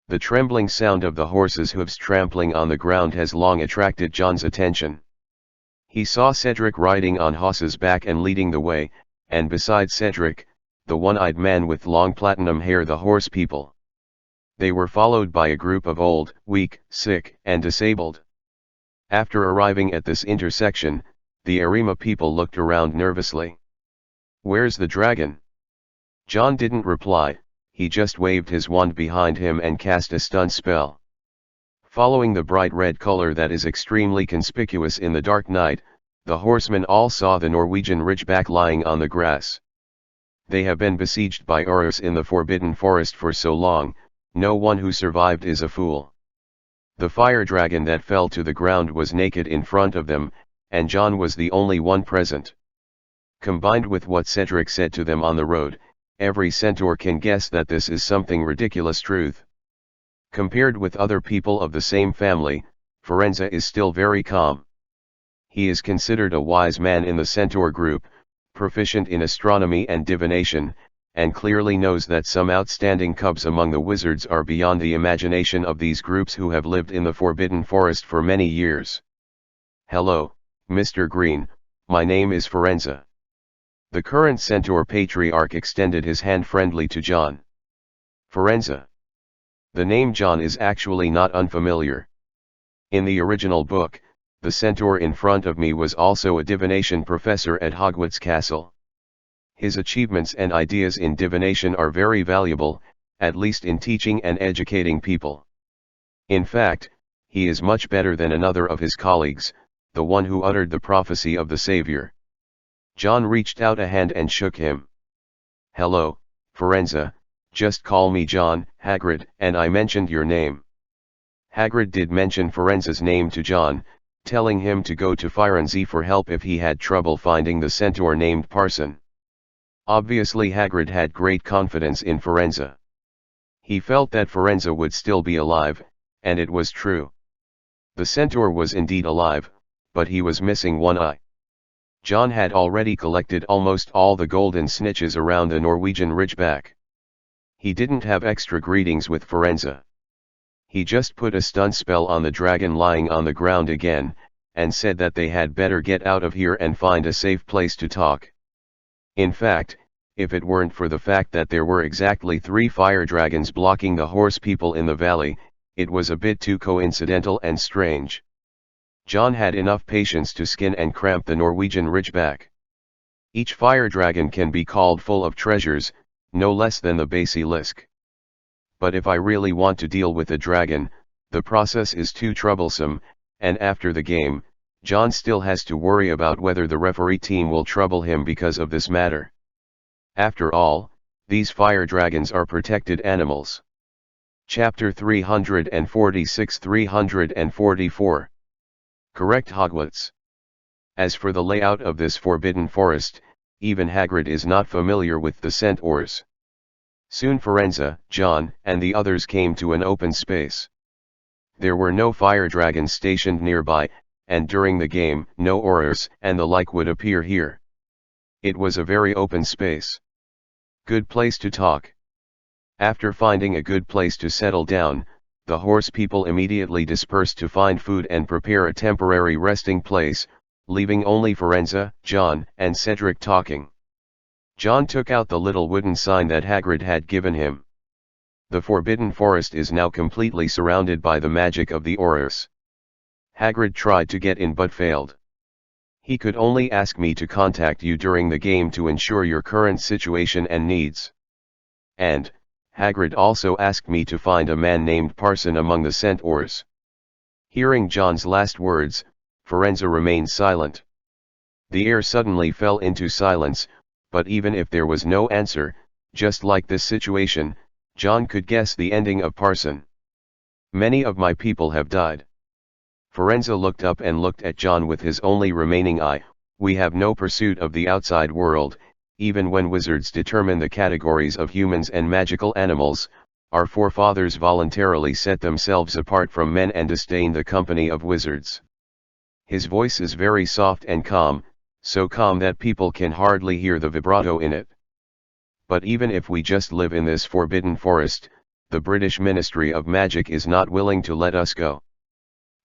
The trembling sound of the horse's hooves trampling on the ground has long attracted John's attention. He saw Cedric riding on Haas's back and leading the way, and beside Cedric, the one-eyed man with long platinum hair, the horse people. They were followed by a group of old, weak, sick, and disabled. After arriving at this intersection, the Arima people looked around nervously. "Where's the dragon?" John didn't reply, he just waved his wand behind him and cast a stun spell. Following the bright red color that is extremely conspicuous in the dark night, the horsemen all saw the Norwegian Ridgeback lying on the grass. They have been besieged by Aurors in the Forbidden Forest for so long, no one who survived is a fool. The fire dragon that fell to the ground was naked in front of them, and John was the only one present. Combined with what Cedric said to them on the road, every centaur can guess that this is something ridiculous truth. Compared with other people of the same family, Forenza is still very calm. He is considered a wise man in the centaur group, proficient in astronomy and divination, and clearly knows that some outstanding cubs among the wizards are beyond the imagination of these groups who have lived in the Forbidden Forest for many years. "Hello, Mr. Green, my name is Forenza." The current centaur patriarch extended his hand friendly to John. "Forenza." The name John is actually not unfamiliar. In the original book, the centaur in front of me was also a divination professor at Hogwarts Castle. His achievements and ideas in divination are very valuable, at least in teaching and educating people. In fact, he is much better than another of his colleagues, the one who uttered the prophecy of the Savior. John reached out a hand and shook him. "Hello, Forenza, just call me John, Hagrid, and I mentioned your name." Hagrid did mention Forenza's name to John, telling him to go to Firenze for help if he had trouble finding the centaur named Parson. Obviously Hagrid had great confidence in Forenza. He felt that Forenza would still be alive, and it was true. The centaur was indeed alive, but he was missing one eye. John had already collected almost all the golden snitches around the Norwegian ridgeback. He didn't have extra greetings with Forenza. He just put a stun spell on the dragon lying on the ground again, and said that they had better get out of here and find a safe place to talk. In fact, if it weren't for the fact that there were exactly 3 fire dragons blocking the horse people in the valley, it was a bit too coincidental and strange. John had enough patience to skin and cramp the Norwegian ridgeback. Each fire dragon can be called full of treasures, no less than the basilisk. But if I really want to deal with a dragon, the process is too troublesome, and after the game, John still has to worry about whether the referee team will trouble him because of this matter. After all, these fire dragons are protected animals. Chapter 346-344. Correct Hogwarts. As for the layout of this forbidden forest, even Hagrid is not familiar with the centaurs. Soon Forenza, John, and the others came to an open space. There were no fire dragons stationed nearby, and during the game, no aurors and the like would appear here. It was a very open space. Good place to talk. After finding a good place to settle down, the horse people immediately dispersed to find food and prepare a temporary resting place, leaving only Forenza, John, and Cedric talking. John took out the little wooden sign that Hagrid had given him. The Forbidden Forest is now completely surrounded by the magic of the aurors. Hagrid tried to get in but failed. He could only ask me to contact you during the game to ensure your current situation and needs. And, Hagrid also asked me to find a man named Parson among the centaurs. Hearing John's last words, Forenza remained silent. The air suddenly fell into silence, but even if there was no answer, just like this situation, John could guess the ending of Parson. Many of my people have died. Forenza looked up and looked at John with his only remaining eye. We have no pursuit of the outside world. Even when wizards determine the categories of humans and magical animals, our forefathers voluntarily set themselves apart from men and disdain the company of wizards. His voice is very soft and calm, so calm that people can hardly hear the vibrato in it. But even if we just live in this forbidden forest, the British Ministry of Magic is not willing to let us go.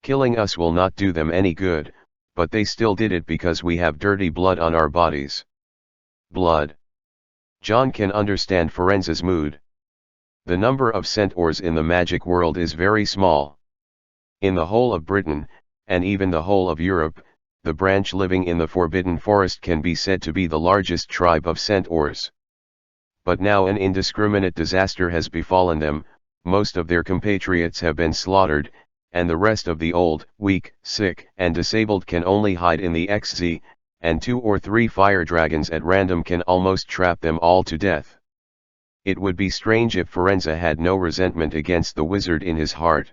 Killing us will not do them any good, but they still did it because we have dirty blood on our bodies. Blood. John can understand Forenza's mood. The number of centaurs in the magic world is very small. In the whole of Britain, and even the whole of Europe, the branch living in the Forbidden Forest can be said to be the largest tribe of centaurs. But now an indiscriminate disaster has befallen them, most of their compatriots have been slaughtered, and the rest of the old, weak, sick, and disabled can only hide in the XZ, and 2 or 3 fire dragons at random can almost trap them all to death. It would be strange if Forenza had no resentment against the wizard in his heart.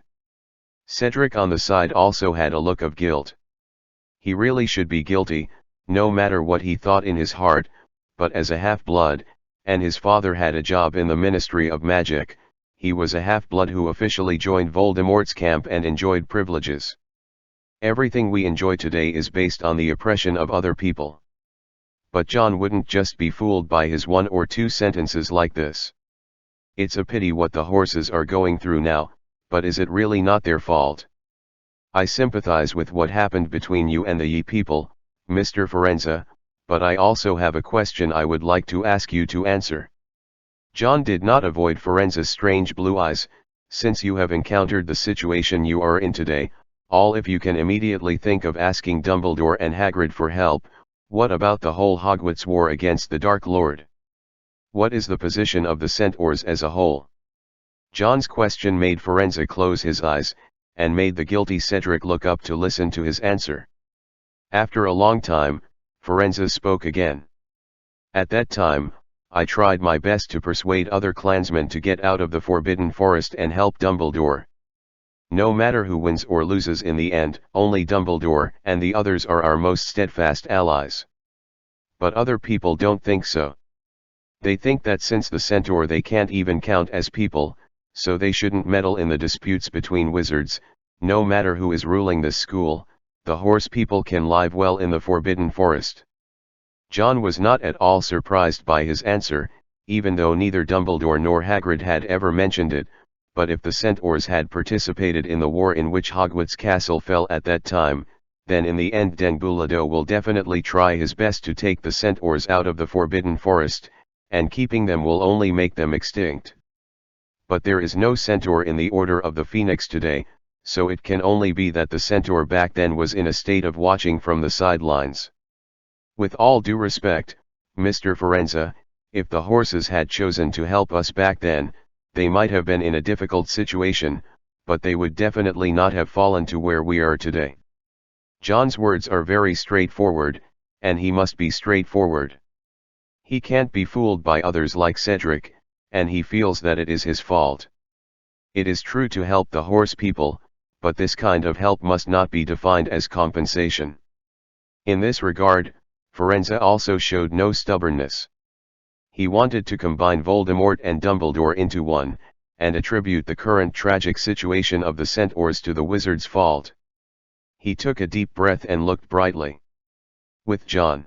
Cedric on the side also had a look of guilt. He really should be guilty, no matter what he thought in his heart, but as a half-blood, and his father had a job in the Ministry of Magic, he was a half-blood who officially joined Voldemort's camp and enjoyed privileges. Everything we enjoy today is based on the oppression of other people. But John wouldn't just be fooled by his 1 or 2 sentences like this. It's a pity what the horses are going through now, but is it really not their fault? I sympathize with what happened between you and the Ye people, Mr. Forenza, but I also have a question I would like to ask you to answer. John did not avoid Forenza's strange blue eyes. Since you have encountered the situation you are in today, all if you can immediately think of asking Dumbledore and Hagrid for help. What about the whole Hogwarts war against the Dark Lord? What is the position of the centaurs as a whole? John's question made Forenza close his eyes, and made the guilty Cedric look up to listen to his answer. After a long time, Forenza spoke again. At that time, I tried my best to persuade other clansmen to get out of the Forbidden Forest and help Dumbledore. No matter who wins or loses in the end, only Dumbledore and the others are our most steadfast allies. But other people don't think so. They think that since the centaur they can't even count as people, so they shouldn't meddle in the disputes between wizards. No matter who is ruling this school, the horse people can live well in the Forbidden Forest. John was not at all surprised by his answer, even though neither Dumbledore nor Hagrid had ever mentioned it, but if the Centaurs had participated in the war in which Hogwarts Castle fell at that time, then in the end Dumbledore will definitely try his best to take the Centaurs out of the Forbidden Forest, and keeping them will only make them extinct. But there is no centaur in the Order of the Phoenix today, so it can only be that the centaur back then was in a state of watching from the sidelines. With all due respect, Mr. Firenze, if the horses had chosen to help us back then, they might have been in a difficult situation, but they would definitely not have fallen to where we are today. John's words are very straightforward, and he must be straightforward. He can't be fooled by others like Cedric, and he feels that it is his fault. It is true to help the horse people, but this kind of help must not be defined as compensation. In this regard, Firenze also showed no stubbornness. He wanted to combine Voldemort and Dumbledore into one, and attribute the current tragic situation of the Centaurs to the wizard's fault. He took a deep breath and looked brightly with John.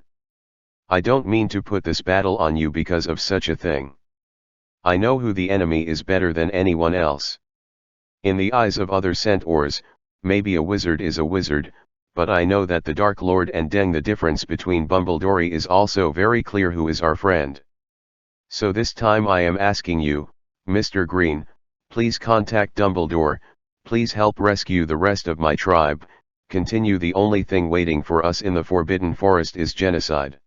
I don't mean to put this battle on you because of such a thing. I know who the enemy is better than anyone else. In the eyes of other centaurs, maybe a wizard is a wizard, but I know that the Dark Lord and the difference between Dumbledore is also very clear who is our friend. So this time I am asking you, Mr. Green, please contact Dumbledore, please help rescue the rest of my tribe, continue. The only thing waiting for us in the Forbidden Forest is genocide.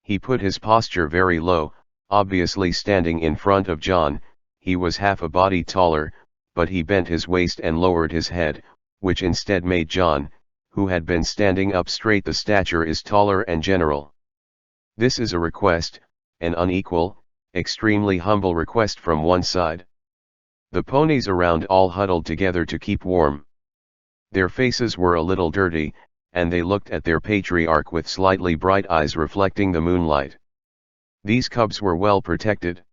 He put his posture very low, obviously standing in front of John. He was half a body taller, but he bent his waist and lowered his head, which instead made John, who had been standing up straight. The stature is taller and general. This is a request, an unequal, extremely humble request from one side. The ponies around all huddled together to keep warm. Their faces were a little dirty, and they looked at their patriarch with slightly bright eyes reflecting the moonlight. These cubs were well protected.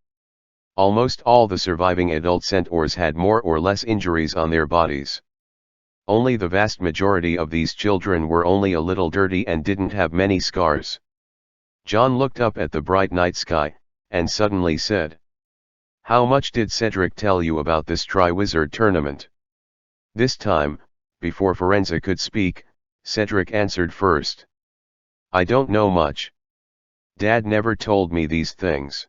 Almost all the surviving adult centaurs had more or less injuries on their bodies. Only the vast majority of these children were only a little dirty and didn't have many scars. John looked up at the bright night sky, and suddenly said, "How much did Cedric tell you about this Triwizard tournament?" This time, before Firenze could speak, Cedric answered first. "I don't know much. Dad never told me these things.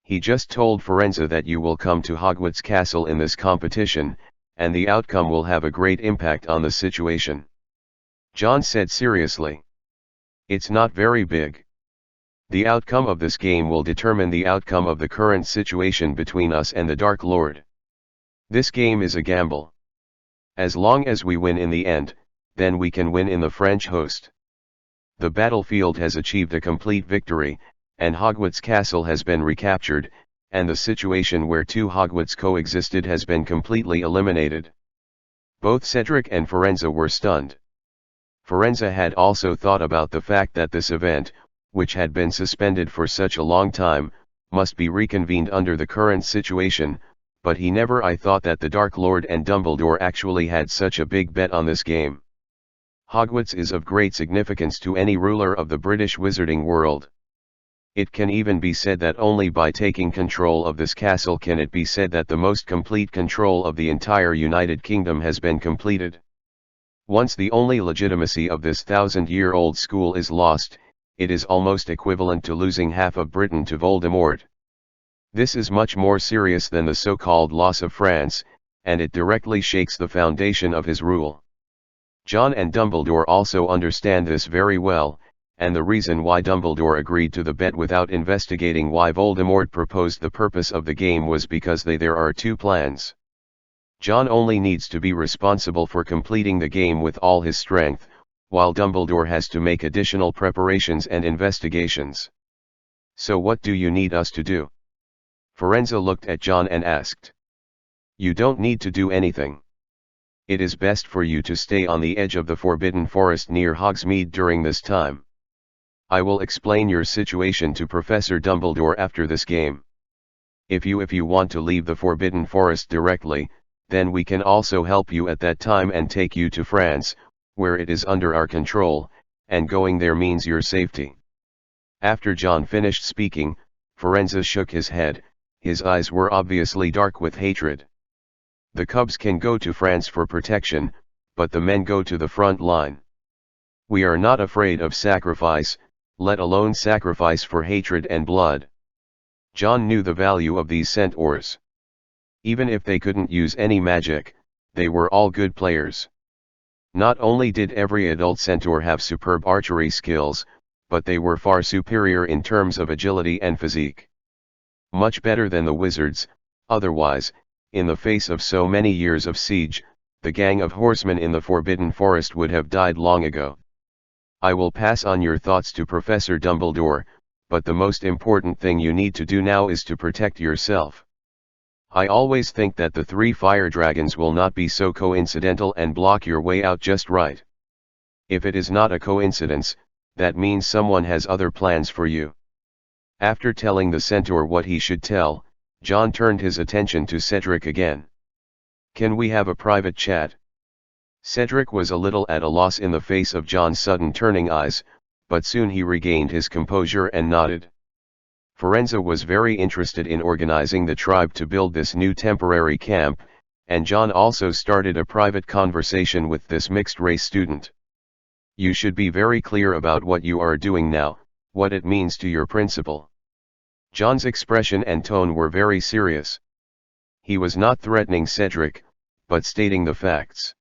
He just told Firenze that you will come to Hogwarts Castle in this competition, and the outcome will have a great impact on the situation." John said seriously. "It's not very big. The outcome of this game will determine the outcome of the current situation between us and the Dark Lord. This game is a gamble. As long as we win in the end, then we can win in the French host. The battlefield has achieved a complete victory, and Hogwarts Castle has been recaptured, and the situation where two Hogwarts coexisted has been completely eliminated." Both Cedric and Firenze were stunned. Firenze had also thought about the fact that this event, which had been suspended for such a long time, must be reconvened under the current situation, but he never thought that the Dark Lord and Dumbledore actually had such a big bet on this game. Hogwarts is of great significance to any ruler of the British wizarding world. It can even be said that only by taking control of this castle can it be said that the most complete control of the entire United Kingdom has been completed. Once the only legitimacy of this 1,000-year-old school is lost, it is almost equivalent to losing half of Britain to Voldemort. This is much more serious than the so-called loss of France, and it directly shakes the foundation of his rule. John and Dumbledore also understand this very well, and the reason why Dumbledore agreed to the bet without investigating why Voldemort proposed the purpose of the game was because there are two plans. John only needs to be responsible for completing the game with all his strength, while Dumbledore has to make additional preparations and investigations. "So what do you need us to do?" Firenze looked at John and asked. "You don't need to do anything. It is best for you to stay on the edge of the Forbidden Forest near Hogsmeade during this time. I will explain your situation to Professor Dumbledore after this game. If you want to leave the Forbidden Forest directly, then we can also help you at that time and take you to France, where it is under our control, and going there means your safety." After John finished speaking, Firenze shook his head. His eyes were obviously dark with hatred. "The cubs can go to France for protection, but the men go to the front line. We are not afraid of sacrifice, let alone sacrifice for hatred and blood." John knew the value of these centaurs. Even if they couldn't use any magic, they were all good players. Not only did every adult centaur have superb archery skills, but they were far superior in terms of agility and physique. Much better than the wizards. Otherwise, in the face of so many years of siege, the gang of horsemen in the Forbidden Forest would have died long ago. "I will pass on your thoughts to Professor Dumbledore, but the most important thing you need to do now is to protect yourself. I always think that the 3 fire dragons will not be so coincidental and block your way out just right. If it is not a coincidence, that means someone has other plans for you." After telling the centaur what he should tell, John turned his attention to Cedric again. "Can we have a private chat?" Cedric was a little at a loss in the face of John's sudden turning eyes, but soon he regained his composure and nodded. Firenze was very interested in organizing the tribe to build this new temporary camp, and John also started a private conversation with this mixed-race student. "You should be very clear about what you are doing now, what it means to your principal." John's expression and tone were very serious. He was not threatening Cedric, but stating the facts.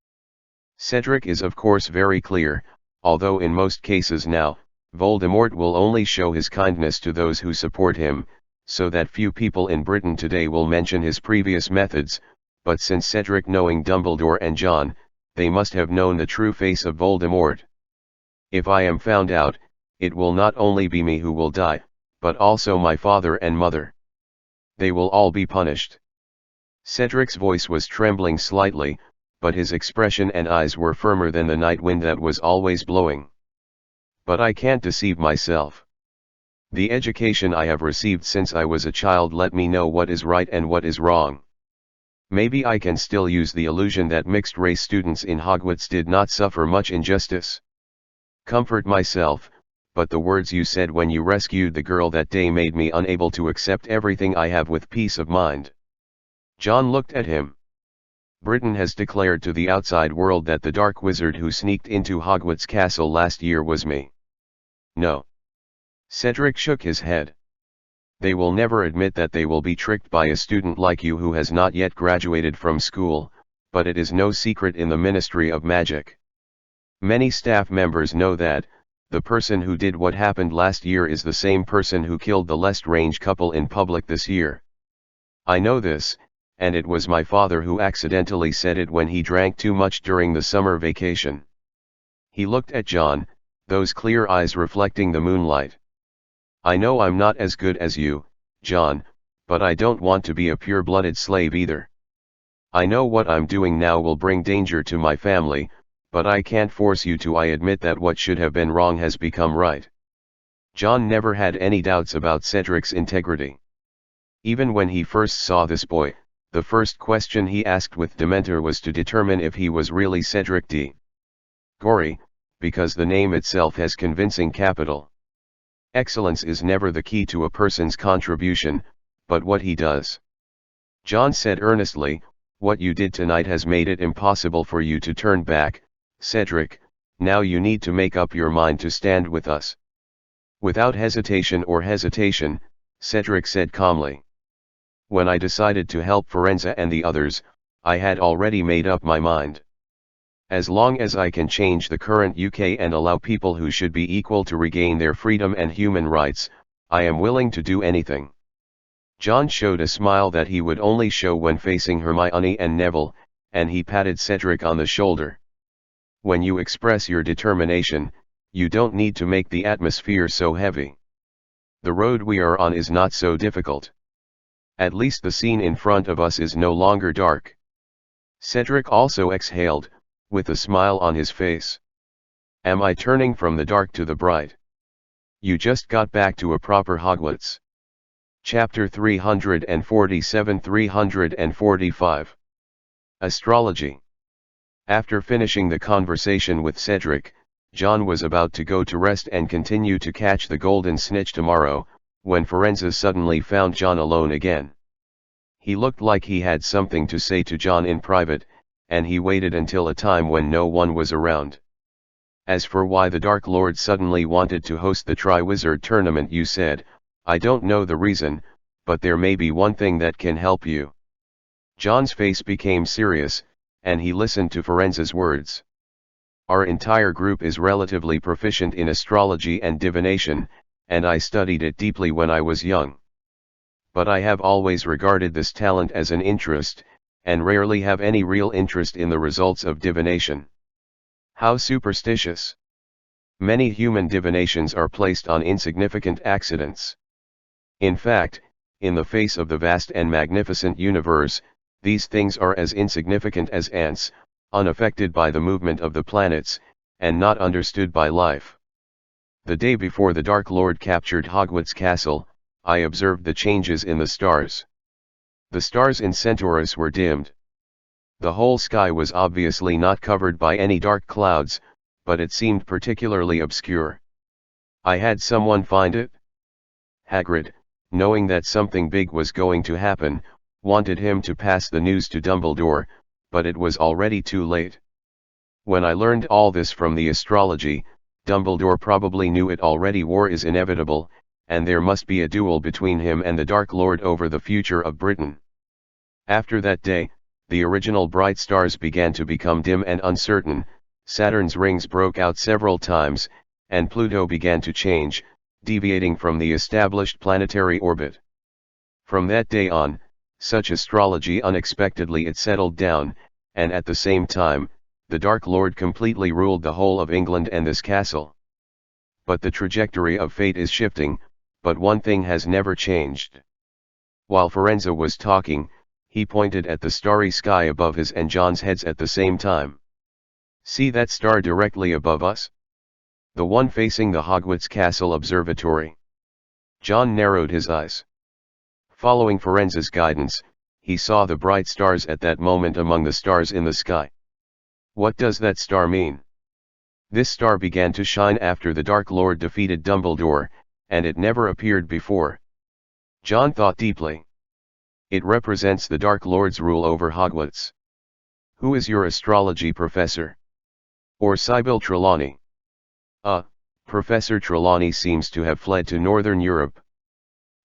Cedric is of course very clear, although in most cases now, Voldemort will only show his kindness to those who support him, so that few people in Britain today will mention his previous methods, but since Cedric knowing Dumbledore and John, they must have known the true face of Voldemort. "If I am found out, it will not only be me who will die, but also my father and mother. They will all be punished." Cedric's voice was trembling slightly, but his expression and eyes were firmer than the night wind that was always blowing. "But I can't deceive myself. The education I have received since I was a child let me know what is right and what is wrong. Maybe I can still use the illusion that mixed-race students in Hogwarts did not suffer much injustice. Comfort myself, but the words you said when you rescued the girl that day made me unable to accept everything I have with peace of mind." John looked at him. "Britain has declared to the outside world that the dark wizard who sneaked into Hogwarts Castle last year was me." "No." Cedric shook his head. "They will never admit that they will be tricked by a student like you who has not yet graduated from school, but it is no secret in the Ministry of Magic. Many staff members know that, the person who did what happened last year is the same person who killed the Lestrange couple in public this year. I know this, and it was my father who accidentally said it when he drank too much during the summer vacation." He looked at John, those clear eyes reflecting the moonlight. "I know I'm not as good as you, John, but I don't want to be a pure-blooded slave either. I know what I'm doing now will bring danger to my family, but I can't force you to. I admit that what should have been wrong has become right." John never had any doubts about Cedric's integrity. Even when he first saw this boy, the first question he asked with Dementor was to determine if he was really Cedric D. Gory, because the name itself has convincing capital. Excellence is never the key to a person's contribution, but what he does. John said earnestly, "What you did tonight has made it impossible for you to turn back, Cedric. Now you need to make up your mind to stand with us." Without hesitation, Cedric said calmly. "When I decided to help Firenze and the others, I had already made up my mind. As long as I can change the current UK and allow people who should be equal to regain their freedom and human rights, I am willing to do anything." John showed a smile that he would only show when facing Hermione and Neville, and he patted Cedric on the shoulder. "When you express your determination, you don't need to make the atmosphere so heavy. The road we are on is not so difficult. At least the scene in front of us is no longer dark." Cedric also exhaled, with a smile on his face. "Am I turning from the dark to the bright? You just got back to a proper Hogwarts." Chapter 347-345 Astrology. After finishing the conversation with Cedric, John was about to go to rest and continue to catch the golden snitch tomorrow, when Firenze suddenly found John alone again. He looked like he had something to say to John in private, and he waited until a time when no one was around. As for why the Dark Lord suddenly wanted to host the Triwizard tournament, you said, I don't know the reason, but there may be one thing that can help you. John's face became serious, and he listened to Firenze's words. Our entire group is relatively proficient in astrology and divination, and I studied it deeply when I was young. But I have always regarded this talent as an interest, and rarely have any real interest in the results of divination. How superstitious! Many human divinations are placed on insignificant accidents. In fact, in the face of the vast and magnificent universe, these things are as insignificant as ants, unaffected by the movement of the planets, and not understood by life. The day before the Dark Lord captured Hogwarts Castle, I observed the changes in the stars. The stars in Centaurus were dimmed. The whole sky was obviously not covered by any dark clouds, but it seemed particularly obscure. I had someone find it. Hagrid, knowing that something big was going to happen, wanted him to pass the news to Dumbledore, but it was already too late. When I learned all this from the astrology, Dumbledore probably knew it already. War is inevitable, and there must be a duel between him and the Dark Lord over the future of Britain. After that day, the original bright stars began to become dim and uncertain, Saturn's rings broke out several times, and Pluto began to change, deviating from the established planetary orbit. From that day on, such astrology unexpectedly it settled down, and at the same time, the Dark Lord completely ruled the whole of England and this castle. But the trajectory of fate is shifting, but one thing has never changed. While Firenze was talking, he pointed at the starry sky above his and John's heads at the same time. See that star directly above us? The one facing the Hogwarts Castle Observatory. John narrowed his eyes. Following Firenze's guidance, he saw the bright stars at that moment among the stars in the sky. What does that star mean? This star began to shine after the Dark Lord defeated Dumbledore, and it never appeared before. John thought deeply. It represents the Dark Lord's rule over Hogwarts. Who is your astrology professor? Or Sybil Trelawney? Professor Trelawney seems to have fled to Northern Europe.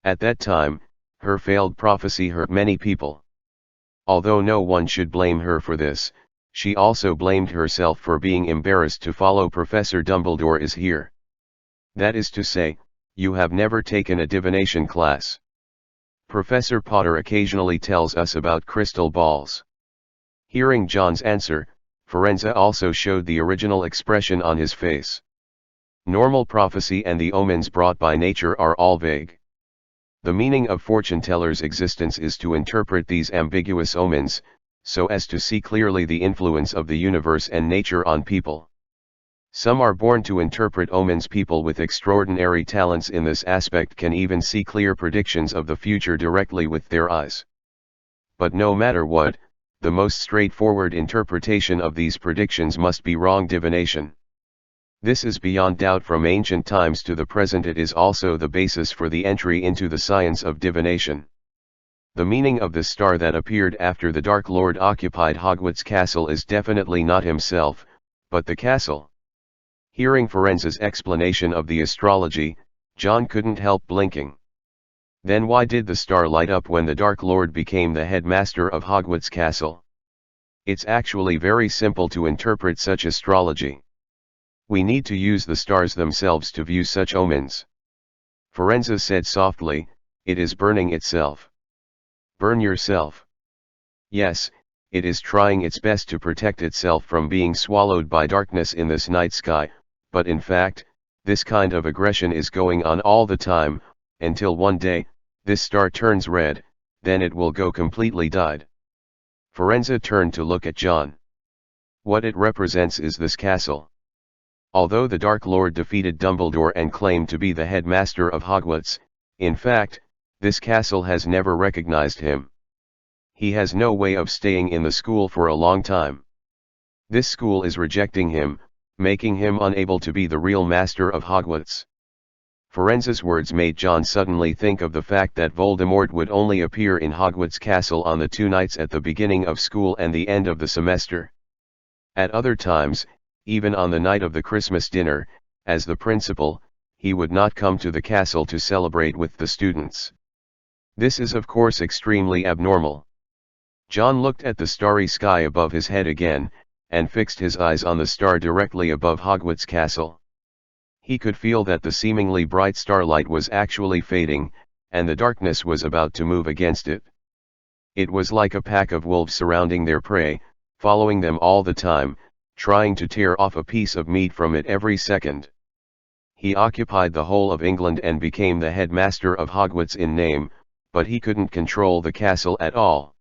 At that time, her failed prophecy hurt many people. Although no one should blame her for this, she also blamed herself for being embarrassed to follow Professor Dumbledore is here. That is to say, you have never taken a divination class. Professor Potter occasionally tells us about crystal balls. Hearing John's answer, Firenze also showed the original expression on his face. Normal prophecy and the omens brought by nature are all vague. The meaning of fortune tellers' existence is to interpret these ambiguous omens, so as to see clearly the influence of the universe and nature on people. Some are born to interpret omens. People with extraordinary talents in this aspect can even see clear predictions of the future directly with their eyes. But no matter what, the most straightforward interpretation of these predictions must be wrong divination. This is beyond doubt. From ancient times to the present, it is also the basis for the entry into the science of divination. The meaning of the star that appeared after the Dark Lord occupied Hogwarts Castle is definitely not himself, but the castle. Hearing Firenze's explanation of the astrology, John couldn't help blinking. Then why did the star light up when the Dark Lord became the headmaster of Hogwarts Castle? It's actually very simple to interpret such astrology. We need to use the stars themselves to view such omens. Firenze said softly, it is burning itself. Burn yourself. Yes, it is trying its best to protect itself from being swallowed by darkness in this night sky, but in fact, this kind of aggression is going on all the time, until one day, this star turns red, then it will go completely died. Firenze turned to look at John. What it represents is this castle. Although the Dark Lord defeated Dumbledore and claimed to be the headmaster of Hogwarts, in fact, this castle has never recognized him. He has no way of staying in the school for a long time. This school is rejecting him, making him unable to be the real master of Hogwarts. Firenze's words made John suddenly think of the fact that Voldemort would only appear in Hogwarts Castle on the 2 nights at the beginning of school and the end of the semester. At other times, even on the night of the Christmas dinner, as the principal, he would not come to the castle to celebrate with the students. This is of course extremely abnormal. John looked at the starry sky above his head again, and fixed his eyes on the star directly above Hogwarts Castle. He could feel that the seemingly bright starlight was actually fading, and the darkness was about to move against it. It was like a pack of wolves surrounding their prey, following them all the time, trying to tear off a piece of meat from it every second. He occupied the whole of England and became the headmaster of Hogwarts in name, but he couldn't control the castle at all.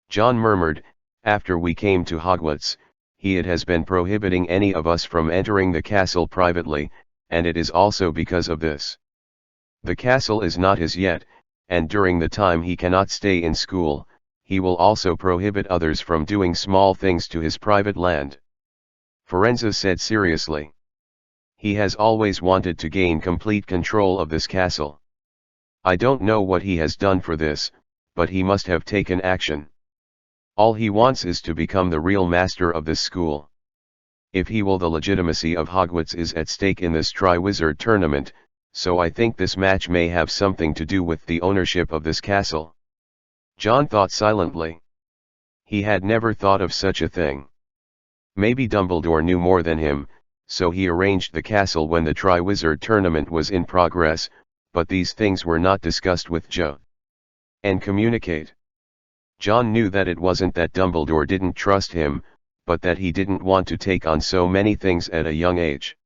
John murmured, "After we came to Hogwarts, it has been prohibiting any of us from entering the castle privately, and it is also because of this. The castle is not his yet, and during the time he cannot stay in school, he will also prohibit others from doing small things to his private land." Firenze said seriously. "He has always wanted to gain complete control of this castle. I don't know what he has done for this, but he must have taken action. All he wants is to become the real master of this school. If he will, the legitimacy of Hogwarts is at stake in this Triwizard tournament, so I think this match may have something to do with the ownership of this castle." John thought silently. He had never thought of such a thing. Maybe Dumbledore knew more than him, so he arranged the castle when the Triwizard tournament was in progress, but these things were not discussed with Jo. And communicate. John knew that it wasn't that Dumbledore didn't trust him, but that he didn't want to take on so many things at a young age.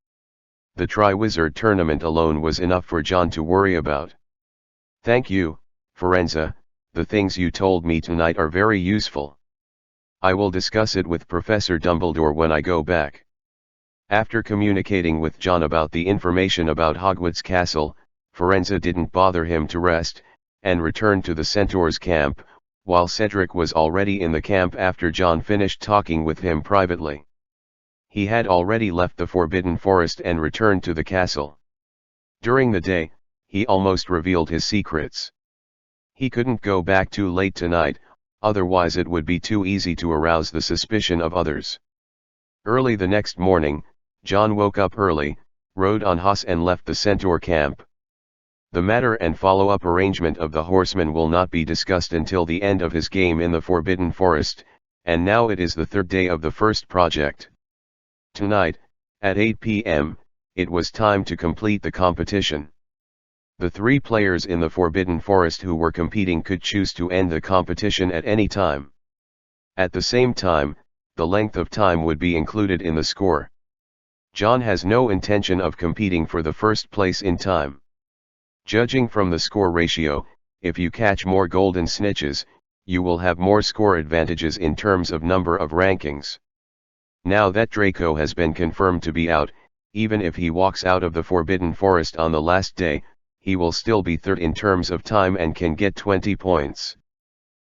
The Triwizard tournament alone was enough for John to worry about. "Thank you, Firenze, the things you told me tonight are very useful. I will discuss it with Professor Dumbledore when I go back." After communicating with John about the information about Hogwarts Castle, Firenze didn't bother him to rest, and returned to the Centaur's camp, while Cedric was already in the camp after John finished talking with him privately. He had already left the Forbidden Forest and returned to the castle. During the day, he almost revealed his secrets. He couldn't go back too late tonight, otherwise it would be too easy to arouse the suspicion of others. Early the next morning, John woke up early, rode on horse and left the Centaur camp. The matter and follow-up arrangement of the horseman will not be discussed until the end of his game in the Forbidden Forest, and now it is the 3rd day of the first project. Tonight, at 8 p.m., it was time to complete the competition. The 3 players in the Forbidden Forest who were competing could choose to end the competition at any time. At the same time, the length of time would be included in the score. John has no intention of competing for the first place in time. Judging from the score ratio, if you catch more golden snitches, you will have more score advantages in terms of number of rankings. Now that Draco has been confirmed to be out, even if he walks out of the Forbidden Forest on the last day, he will still be 3rd in terms of time and can get 20 points.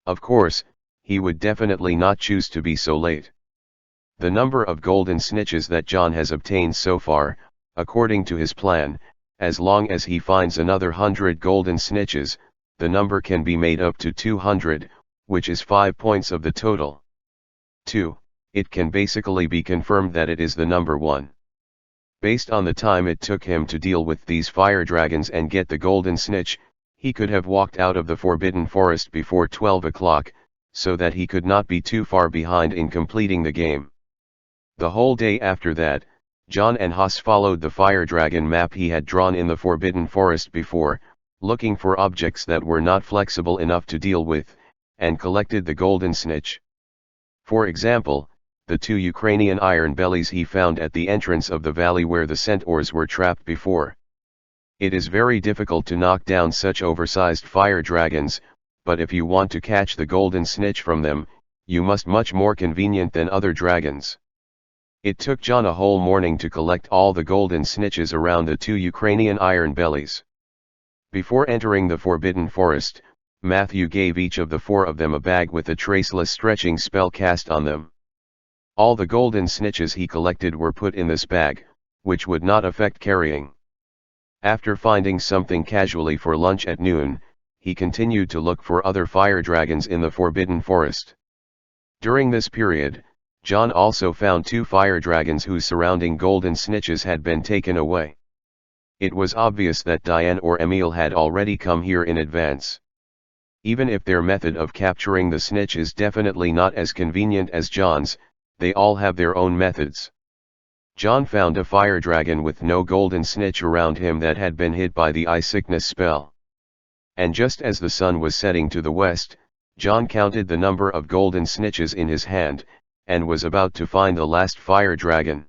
Of course, he would definitely not choose to be so late. The number of golden snitches that John has obtained so far, according to his plan, as long as he finds another 100 golden snitches, the number can be made up to 200, which is 5 points of the total. 2. It can basically be confirmed that it is the number 1. Based on the time it took him to deal with these fire dragons and get the golden snitch, he could have walked out of the Forbidden Forest before 12 o'clock, so that he could not be too far behind in completing the game. The whole day after that, John and Haas followed the fire dragon map he had drawn in the Forbidden Forest before, looking for objects that were not flexible enough to deal with, and collected the golden snitch. For example, the 2 Ukrainian iron bellies he found at the entrance of the valley where the centaurs were trapped before. It is very difficult to knock down such oversized fire dragons, but if you want to catch the golden snitch from them, you must much more convenient than other dragons. It took John a whole morning to collect all the golden snitches around the 2 Ukrainian iron bellies. Before entering the Forbidden Forest, Matthew gave each of the 4 of them a bag with a traceless stretching spell cast on them. All the golden snitches he collected were put in this bag, which would not affect carrying. After finding something casually for lunch at noon, he continued to look for other fire dragons in the Forbidden Forest. During this period, John also found 2 fire dragons whose surrounding golden snitches had been taken away. It was obvious that Diane or Emile had already come here in advance. Even if their method of capturing the snitch is definitely not as convenient as John's, they all have their own methods. John found a fire dragon with no golden snitch around him that had been hit by the eye sickness spell. And just as the sun was setting to the west, John counted the number of golden snitches in his hand, and was about to find the last fire dragon.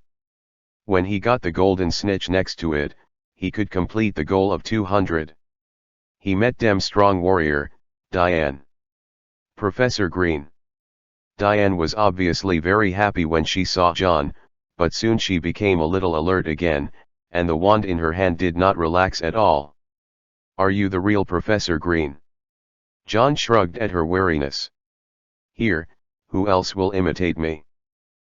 When he got the golden snitch next to it, he could complete the goal of 200. He met dem strong warrior, Diane. Professor Green. Diane was obviously very happy when she saw John, but soon she became a little alert again, and the wand in her hand did not relax at all. Are you the real Professor Green? John shrugged at her wariness. Here, who else will imitate me?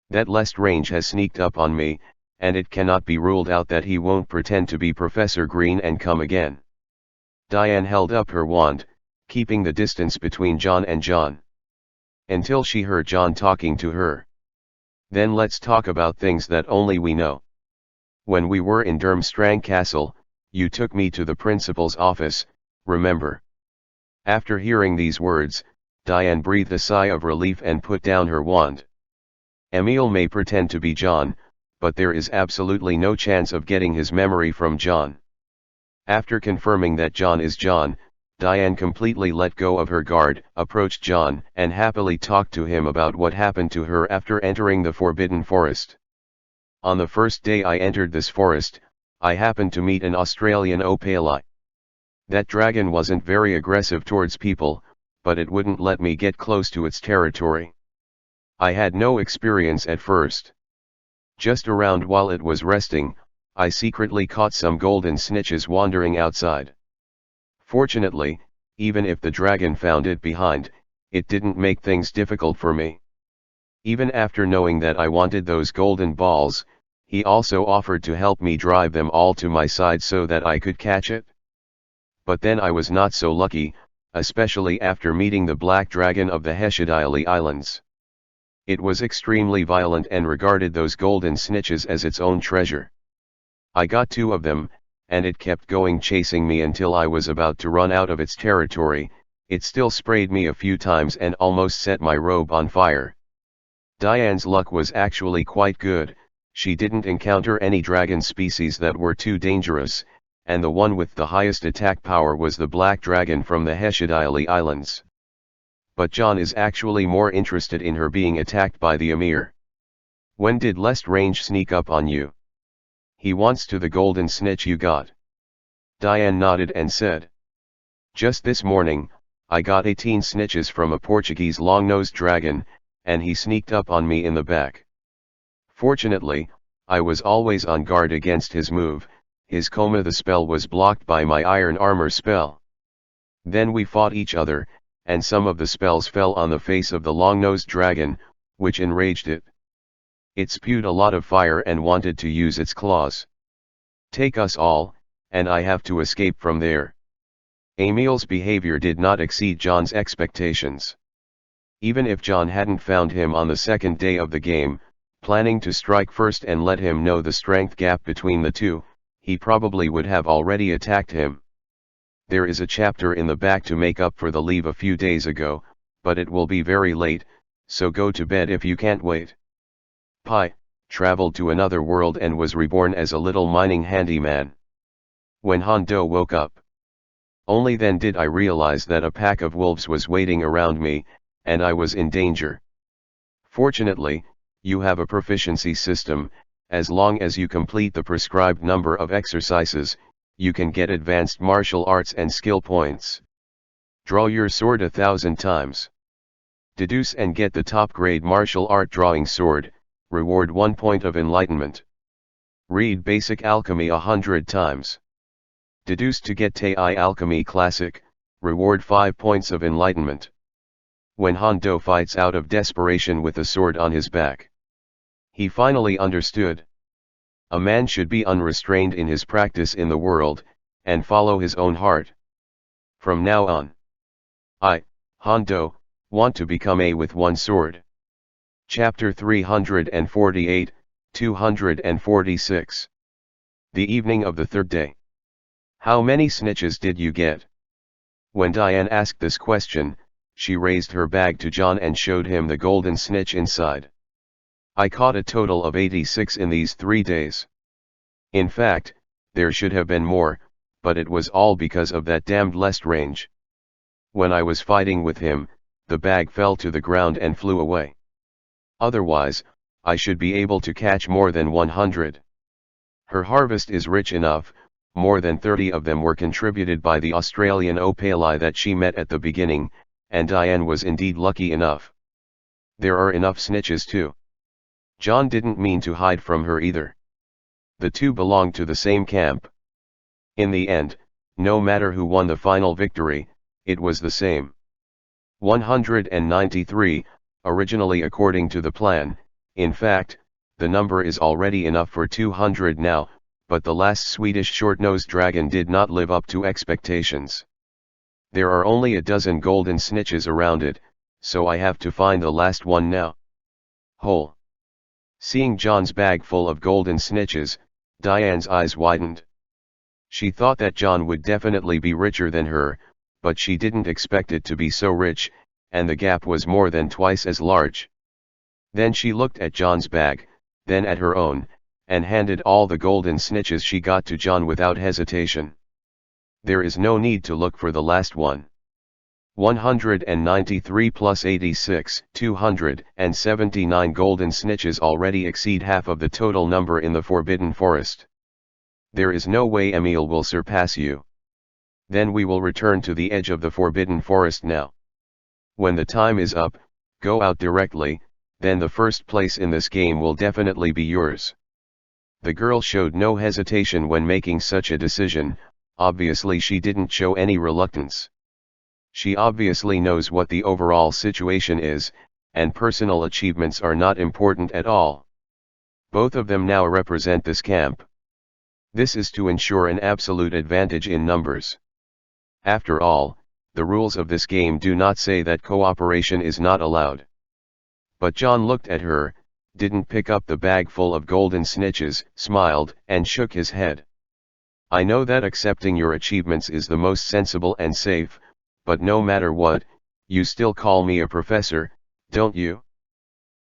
That Lestrange has sneaked up on me, and it cannot be ruled out that he won't pretend to be Professor Green and come again. Diane held up her wand, keeping the distance between John and John. Until she heard John talking to her. Then let's talk about things that only we know. When we were in Durmstrang Castle, you took me to the principal's office, remember? After hearing these words, Diane breathed a sigh of relief and put down her wand. Emile may pretend to be John, but there is absolutely no chance of getting his memory from John. After confirming that John is John, Diane completely let go of her guard, approached John, and happily talked to him about what happened to her after entering the Forbidden Forest. On the first day I entered this forest, I happened to meet an Australian opali. That dragon wasn't very aggressive towards people, but it wouldn't let me get close to its territory. I had no experience at first. Just around while it was resting, I secretly caught some golden snitches wandering outside. Fortunately, even if the dragon found it behind, it didn't make things difficult for me. Even after knowing that I wanted those golden balls, he also offered to help me drive them all to my side so that I could catch it. But then I was not so lucky, especially after meeting the black dragon of the Heshadili Islands. It was extremely violent and regarded those golden snitches as its own treasure. I got 2 of them, and it kept going chasing me until I was about to run out of its territory. It still sprayed me a few times and almost set my robe on fire. Diane's luck was actually quite good. She didn't encounter any dragon species that were too dangerous, and the one with the highest attack power was the black dragon from the Heshadili Islands. But John is actually more interested in her being attacked by the Emir. When did Lestrange sneak up on you? He wants to the golden snitch you got. Diane nodded and said. Just this morning, I got 18 snitches from a Portuguese long-nosed dragon, and he sneaked up on me in the back. Fortunately, I was always on guard against his move. His coma the spell was blocked by my iron armor spell. Then we fought each other, and some of the spells fell on the face of the long-nosed dragon, which enraged it. It spewed a lot of fire and wanted to use its claws. Take us all, and I have to escape from there. Emile's behavior did not exceed John's expectations. Even if John hadn't found him on the second day of the game, planning to strike first and let him know the strength gap between the two, he probably would have already attacked him. There is a chapter in the back to make up for the leave a few days ago, but it will be very late, so go to bed if you can't wait. Pi traveled to another world and was reborn as a little mining handyman. When Hondo woke up, only then did I realize that a pack of wolves was waiting around me, and I was in danger. Fortunately, you have a proficiency system. As long as you complete the prescribed number of exercises, you can get advanced martial arts and skill points. Draw your sword 1,000 times. Deduce and get the top grade martial art drawing sword, reward 1 point of enlightenment. Read basic alchemy 100 times. Deduce to get Tai Alchemy Classic, Reward 5 points of enlightenment. When Hondo fights out of desperation with a sword on his back. He finally understood. A man should be unrestrained in his practice in the world, and follow his own heart. From now on, I, Hondo, want to become a with one sword. Chapter 348, 246. The evening of the third day. How many snitches did you get? When Diane asked this question, she raised her bag to John and showed him the golden snitch inside. I caught a total of 86 in these 3 days. In fact, there should have been more, but it was all because of that damned Lestrange. When I was fighting with him, the bag fell to the ground and flew away. Otherwise, I should be able to catch more than 100. Her harvest is rich enough, more than 30 of them were contributed by the Australian Opali that she met at the beginning, and Diane was indeed lucky enough. There are enough snitches too. John didn't mean to hide from her either. The two belonged to the same camp. In the end, no matter who won the final victory, it was the same. 193, originally according to the plan. In fact, the number is already enough for 200 now, but the last Swedish short-nosed dragon did not live up to expectations. There are only a dozen golden snitches around it, so I have to find the last one now. Whole. Seeing John's bag full of golden snitches, Diane's eyes widened. She thought that John would definitely be richer than her, but she didn't expect it to be so rich, and the gap was more than twice as large. Then she looked at John's bag, then at her own, and handed all the golden snitches she got to John without hesitation. There is no need to look for the last one. 193 plus 86, 279 golden snitches already exceed half of the total number in the Forbidden Forest. There is no way Emil will surpass you. Then we will return to the edge of the Forbidden Forest now. When the time is up, go out directly, then the first place in this game will definitely be yours. The girl showed no hesitation when making such a decision. Obviously she didn't show any reluctance. She obviously knows what the overall situation is, and personal achievements are not important at all. Both of them now represent this camp. This is to ensure an absolute advantage in numbers. After all, the rules of this game do not say that cooperation is not allowed. But John looked at her, didn't pick up the bag full of golden snitches, smiled, and shook his head. I know that accepting your achievements is the most sensible and safe, but no matter what, you still call me a professor, don't you?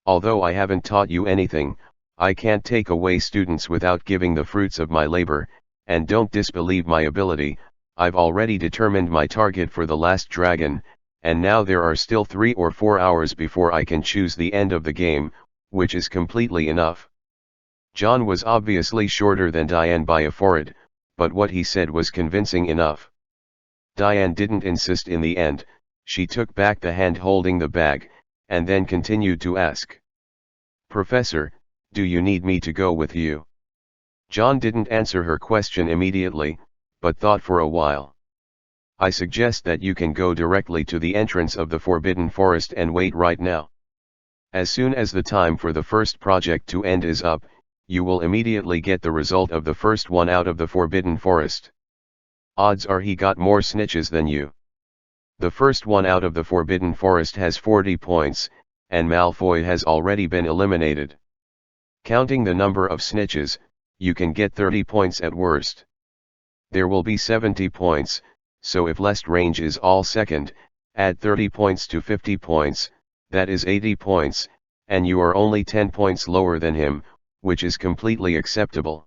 Although I haven't taught you anything, I can't take away students without giving the fruits of my labor, and don't disbelieve my ability. I've already determined my target for the last dragon, and now there are still 3 or 4 hours before I can choose the end of the game, which is completely enough. John was obviously shorter than Diane by a forehead, but what he said was convincing enough. Diane didn't insist in the end. She took back the hand holding the bag, and then continued to ask. Professor, do you need me to go with you? John didn't answer her question immediately, but thought for a while. I suggest that you can go directly to the entrance of the Forbidden Forest and wait right now. As soon as the time for the first project to end is up, you will immediately get the result of the first one out of the Forbidden Forest. Odds are he got more snitches than you. The first one out of the Forbidden Forest has 40 points, and Malfoy has already been eliminated. Counting the number of snitches, you can get 30 points at worst. There will be 70 points, so if Lestrange is all second, add 30 points to 50 points, that is 80 points, and you are only 10 points lower than him, which is completely acceptable.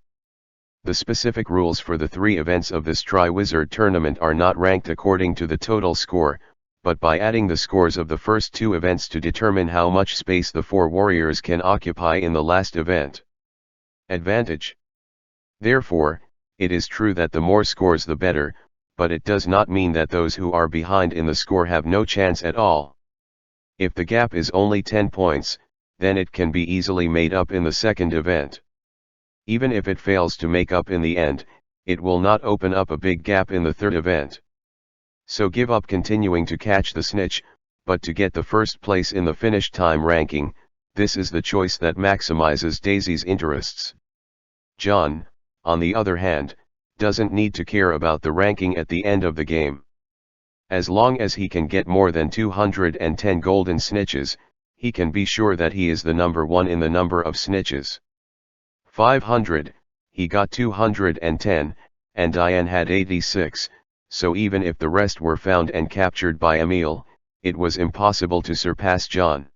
The specific rules for the 3 events of this Triwizard tournament are not ranked according to the total score, but by adding the scores of the first 2 events to determine how much space the 4 warriors can occupy in the last event. Advantage. Therefore, it is true that the more scores the better, but it does not mean that those who are behind in the score have no chance at all. If the gap is only 10 points, then it can be easily made up in the second event. Even if it fails to make up in the end, it will not open up a big gap in the third event. So give up continuing to catch the snitch, but to get the first place in the finish time ranking. This is the choice that maximizes Daisy's interests. John, on the other hand, doesn't need to care about the ranking at the end of the game. As long as he can get more than 210 golden snitches, he can be sure that he is the number one in the number of snitches. 500, he got 210, and Diane had 86, so even if the rest were found and captured by Emil, it was impossible to surpass John.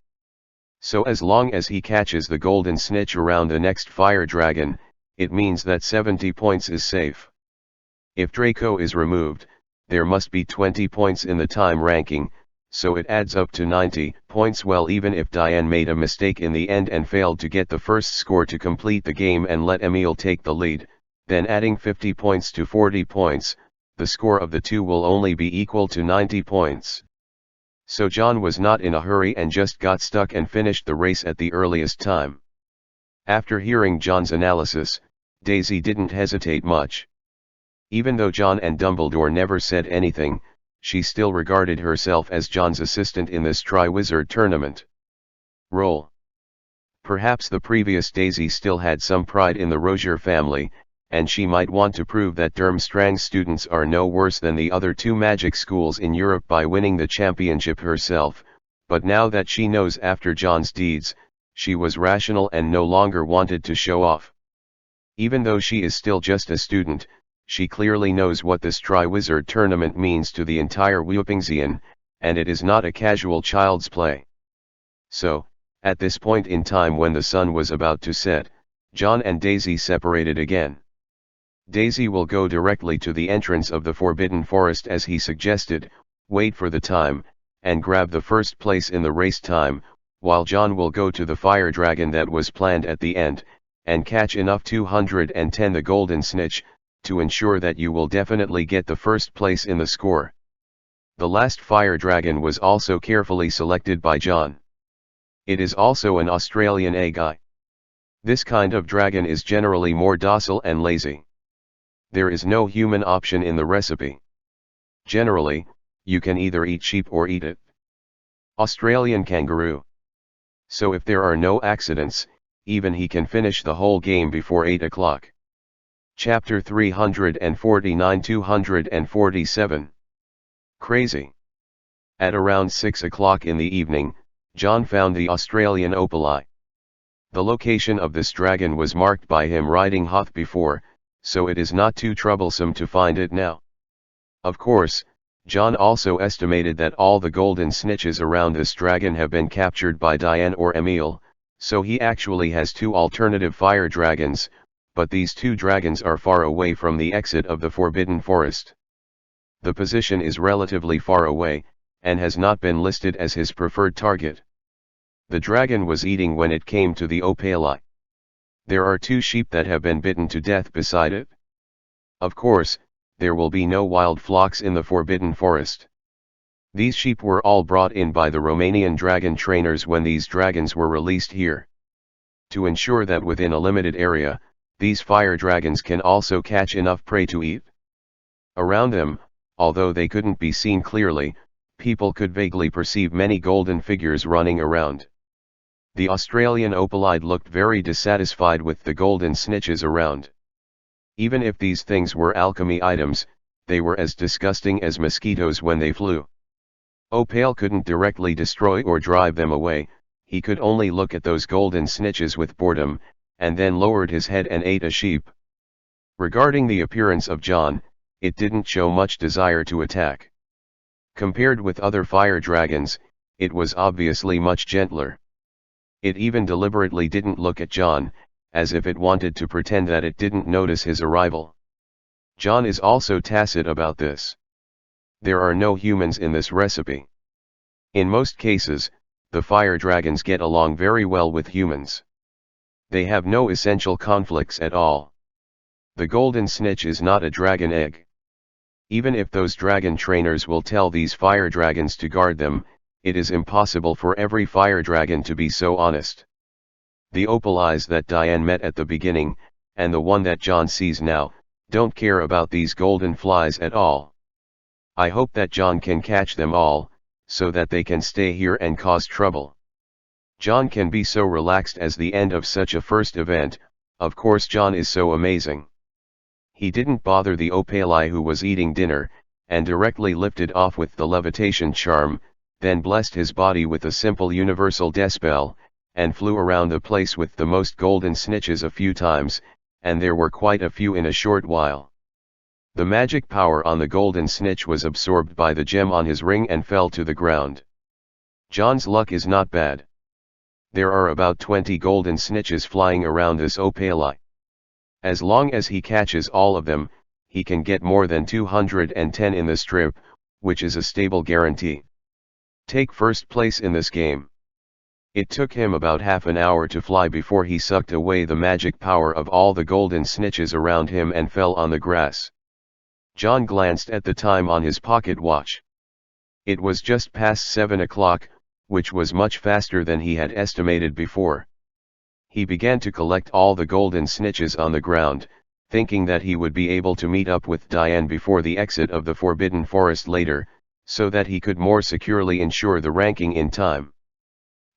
So as long as he catches the golden snitch around the next fire dragon, it means that 70 points is safe. If Draco is removed, there must be 20 points in the time ranking, so it adds up to 90 points. Well, even if Diane made a mistake in the end and failed to get the first score to complete the game and let Emil take the lead, then adding 50 points to 40 points, the score of the two will only be equal to 90 points. So John was not in a hurry and just got stuck and finished the race at the earliest time. After hearing John's analysis, Daisy didn't hesitate much. Even though John and Dumbledore never said anything, she still regarded herself as John's assistant in this Triwizard tournament. Roll. Perhaps the previous Daisy still had some pride in the Rozier family, and she might want to prove that Durmstrang's students are no worse than the other two magic schools in Europe by winning the championship herself, but now that she knows after John's deeds, she was rational and no longer wanted to show off. Even though she is still just a student, she clearly knows what this Triwizard tournament means to the entire Whoopingsian, and it is not a casual child's play. So, at this point in time when the sun was about to set, John and Daisy separated again. Daisy will go directly to the entrance of the Forbidden Forest as he suggested, wait for the time, and grab the first place in the race time, while John will go to the fire dragon that was planned at the end, and catch enough 210 the golden snitch, to ensure that you will definitely get the first place in the score. The last fire dragon was also carefully selected by John. It is also an Australian egg-eye. This kind of dragon is generally more docile and lazy. There is no human option in the recipe. Generally, you can either eat sheep or eat it. Australian kangaroo. So if there are no accidents, even he can finish the whole game before 8 o'clock. Chapter 349-247. Crazy. At around 6 o'clock in the evening, John found the Australian opal-eye. The location of this dragon was marked by him riding Hoth before, so it is not too troublesome to find it now. Of course, John also estimated that all the golden snitches around this dragon have been captured by Diane or Emil, so he actually has two alternative fire dragons, but these two dragons are far away from the exit of the Forbidden Forest. The position is relatively far away, and has not been listed as his preferred target. The dragon was eating when it came to the opal-eye. There are two sheep that have been bitten to death beside it. Of course, there will be no wild flocks in the Forbidden Forest. These sheep were all brought in by the Romanian dragon trainers when these dragons were released here. To ensure that within a limited area, these fire dragons can also catch enough prey to eat. Around them, although they couldn't be seen clearly, people could vaguely perceive many golden figures running around. The Australian opal-eyed looked very dissatisfied with the golden snitches around. Even if these things were alchemy items, they were as disgusting as mosquitoes when they flew. Opal couldn't directly destroy or drive them away, he could only look at those golden snitches with boredom, and then lowered his head and ate a sheep. Regarding the appearance of John, it didn't show much desire to attack. Compared with other fire dragons, it was obviously much gentler. It even deliberately didn't look at John, as if it wanted to pretend that it didn't notice his arrival. John is also tacit about this. There are no humans in this recipe. In most cases, the fire dragons get along very well with humans. They have no essential conflicts at all. The golden snitch is not a dragon egg. Even if those dragon trainers will tell these fire dragons to guard them, it is impossible for every fire dragon to be so honest. The opal-eyes that Diane met at the beginning, and the one that John sees now, don't care about these golden flies at all. I hope that John can catch them all, so that they can stay here and cause trouble. John can be so relaxed as the end of such a first event. Of course John is so amazing. He didn't bother the Opali who was eating dinner, and directly lifted off with the levitation charm, then blessed his body with a simple universal dispel, and flew around the place with the most golden snitches a few times, and there were quite a few in a short while. The magic power on the golden snitch was absorbed by the gem on his ring and fell to the ground. John's luck is not bad. There are about 20 golden snitches flying around this Opali. As long as he catches all of them, he can get more than 210 in the strip, which is a stable guarantee. Take first place in this game. It took him about half an hour to fly before he sucked away the magic power of all the golden snitches around him and fell on the grass. John glanced at the time on his pocket watch. It was just past 7 o'clock, which was much faster than he had estimated before. He began to collect all the golden snitches on the ground, thinking that he would be able to meet up with Diane before the exit of the Forbidden Forest later, so that he could more securely ensure the ranking in time.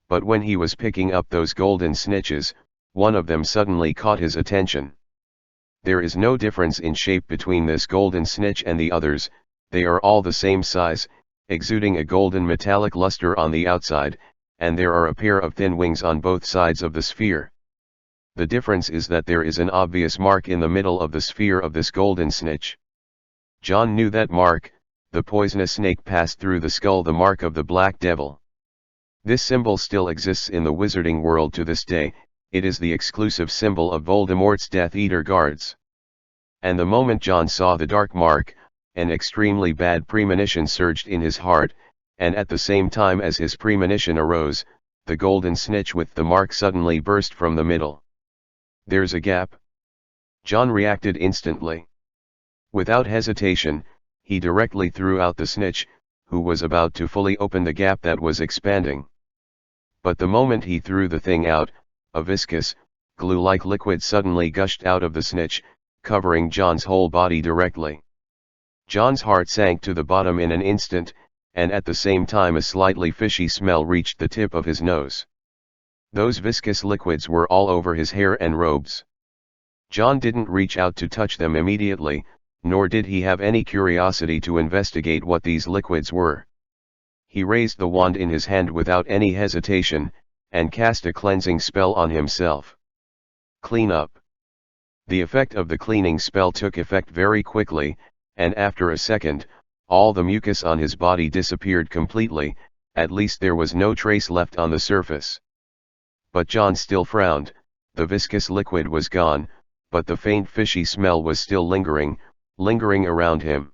But when he was picking up those golden snitches, one of them suddenly caught his attention. There is no difference in shape between this golden snitch and the others, they are all the same size, exuding a golden metallic luster on the outside, and there are a pair of thin wings on both sides of the sphere. The difference is that there is an obvious mark in the middle of the sphere of this golden snitch. John knew that mark. The poisonous snake passed through the skull, the mark of the Black Devil. This symbol still exists in the wizarding world to this day. It is the exclusive symbol of Voldemort's Death Eater guards. And the moment John saw the dark mark, an extremely bad premonition surged in his heart, and at the same time as his premonition arose, the golden snitch with the mark suddenly burst from the middle. There's a gap. John reacted instantly. Without hesitation, he directly threw out the snitch, who was about to fully open the gap that was expanding. But the moment he threw the thing out, a viscous, glue-like liquid suddenly gushed out of the snitch, covering John's whole body directly. John's heart sank to the bottom in an instant, and at the same time a slightly fishy smell reached the tip of his nose. Those viscous liquids were all over his hair and robes. John didn't reach out to touch them immediately, nor did he have any curiosity to investigate what these liquids were. He raised the wand in his hand without any hesitation, and cast a cleansing spell on himself. Clean up. The effect of the cleaning spell took effect very quickly, and after a second, all the mucus on his body disappeared completely, at least there was no trace left on the surface. But John still frowned. The viscous liquid was gone, but the faint fishy smell was still lingering around him.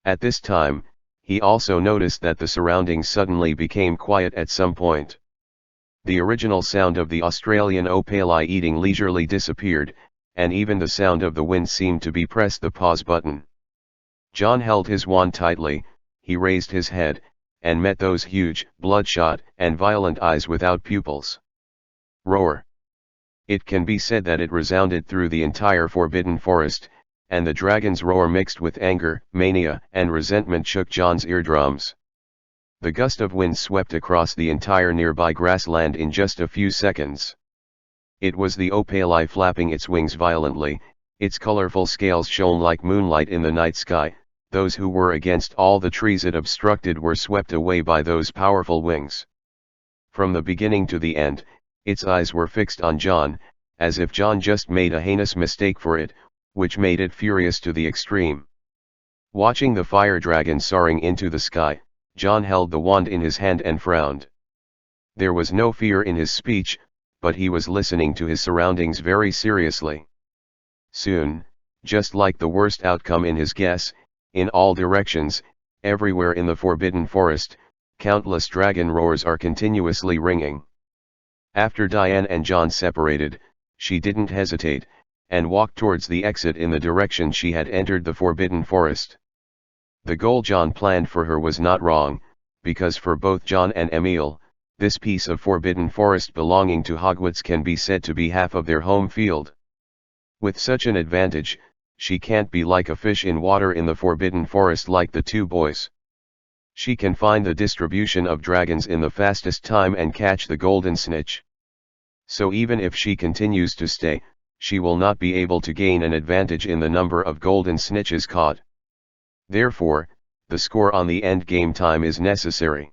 At this time, he also noticed that the surroundings suddenly became quiet at some point. The original sound of the Australian Opali eating leisurely disappeared, and even the sound of the wind seemed to be pressed the pause button. John held his wand tightly, he raised his head, and met those huge, bloodshot, and violent eyes without pupils. Roar! It can be said that it resounded through the entire Forbidden Forest, and the dragon's roar mixed with anger, mania, and resentment shook John's eardrums. The gust of wind swept across the entire nearby grassland in just a few seconds. It was the Opali flapping its wings violently, its colorful scales shone like moonlight in the night sky. Those who were against all the trees it obstructed were swept away by those powerful wings. From the beginning to the end, its eyes were fixed on John, as if John just made a heinous mistake for it, which made it furious to the extreme. Watching the fire dragon soaring into the sky, John held the wand in his hand and frowned. There was no fear in his speech, but he was listening to his surroundings very seriously. Soon, just like the worst outcome in his guess, in all directions, everywhere in the Forbidden Forest, countless dragon roars are continuously ringing. After Diane and John separated, she didn't hesitate, and walked towards the exit in the direction she had entered the Forbidden Forest. The goal John planned for her was not wrong, because for both John and Emile, this piece of Forbidden Forest belonging to Hogwarts can be said to be half of their home field. With such an advantage, she can't be like a fish in water in the forbidden forest like the two boys. She can find the distribution of dragons in the fastest time and catch the golden snitch. So even if she continues to stay, she will not be able to gain an advantage in the number of golden snitches caught. Therefore, the score on the end game time is necessary.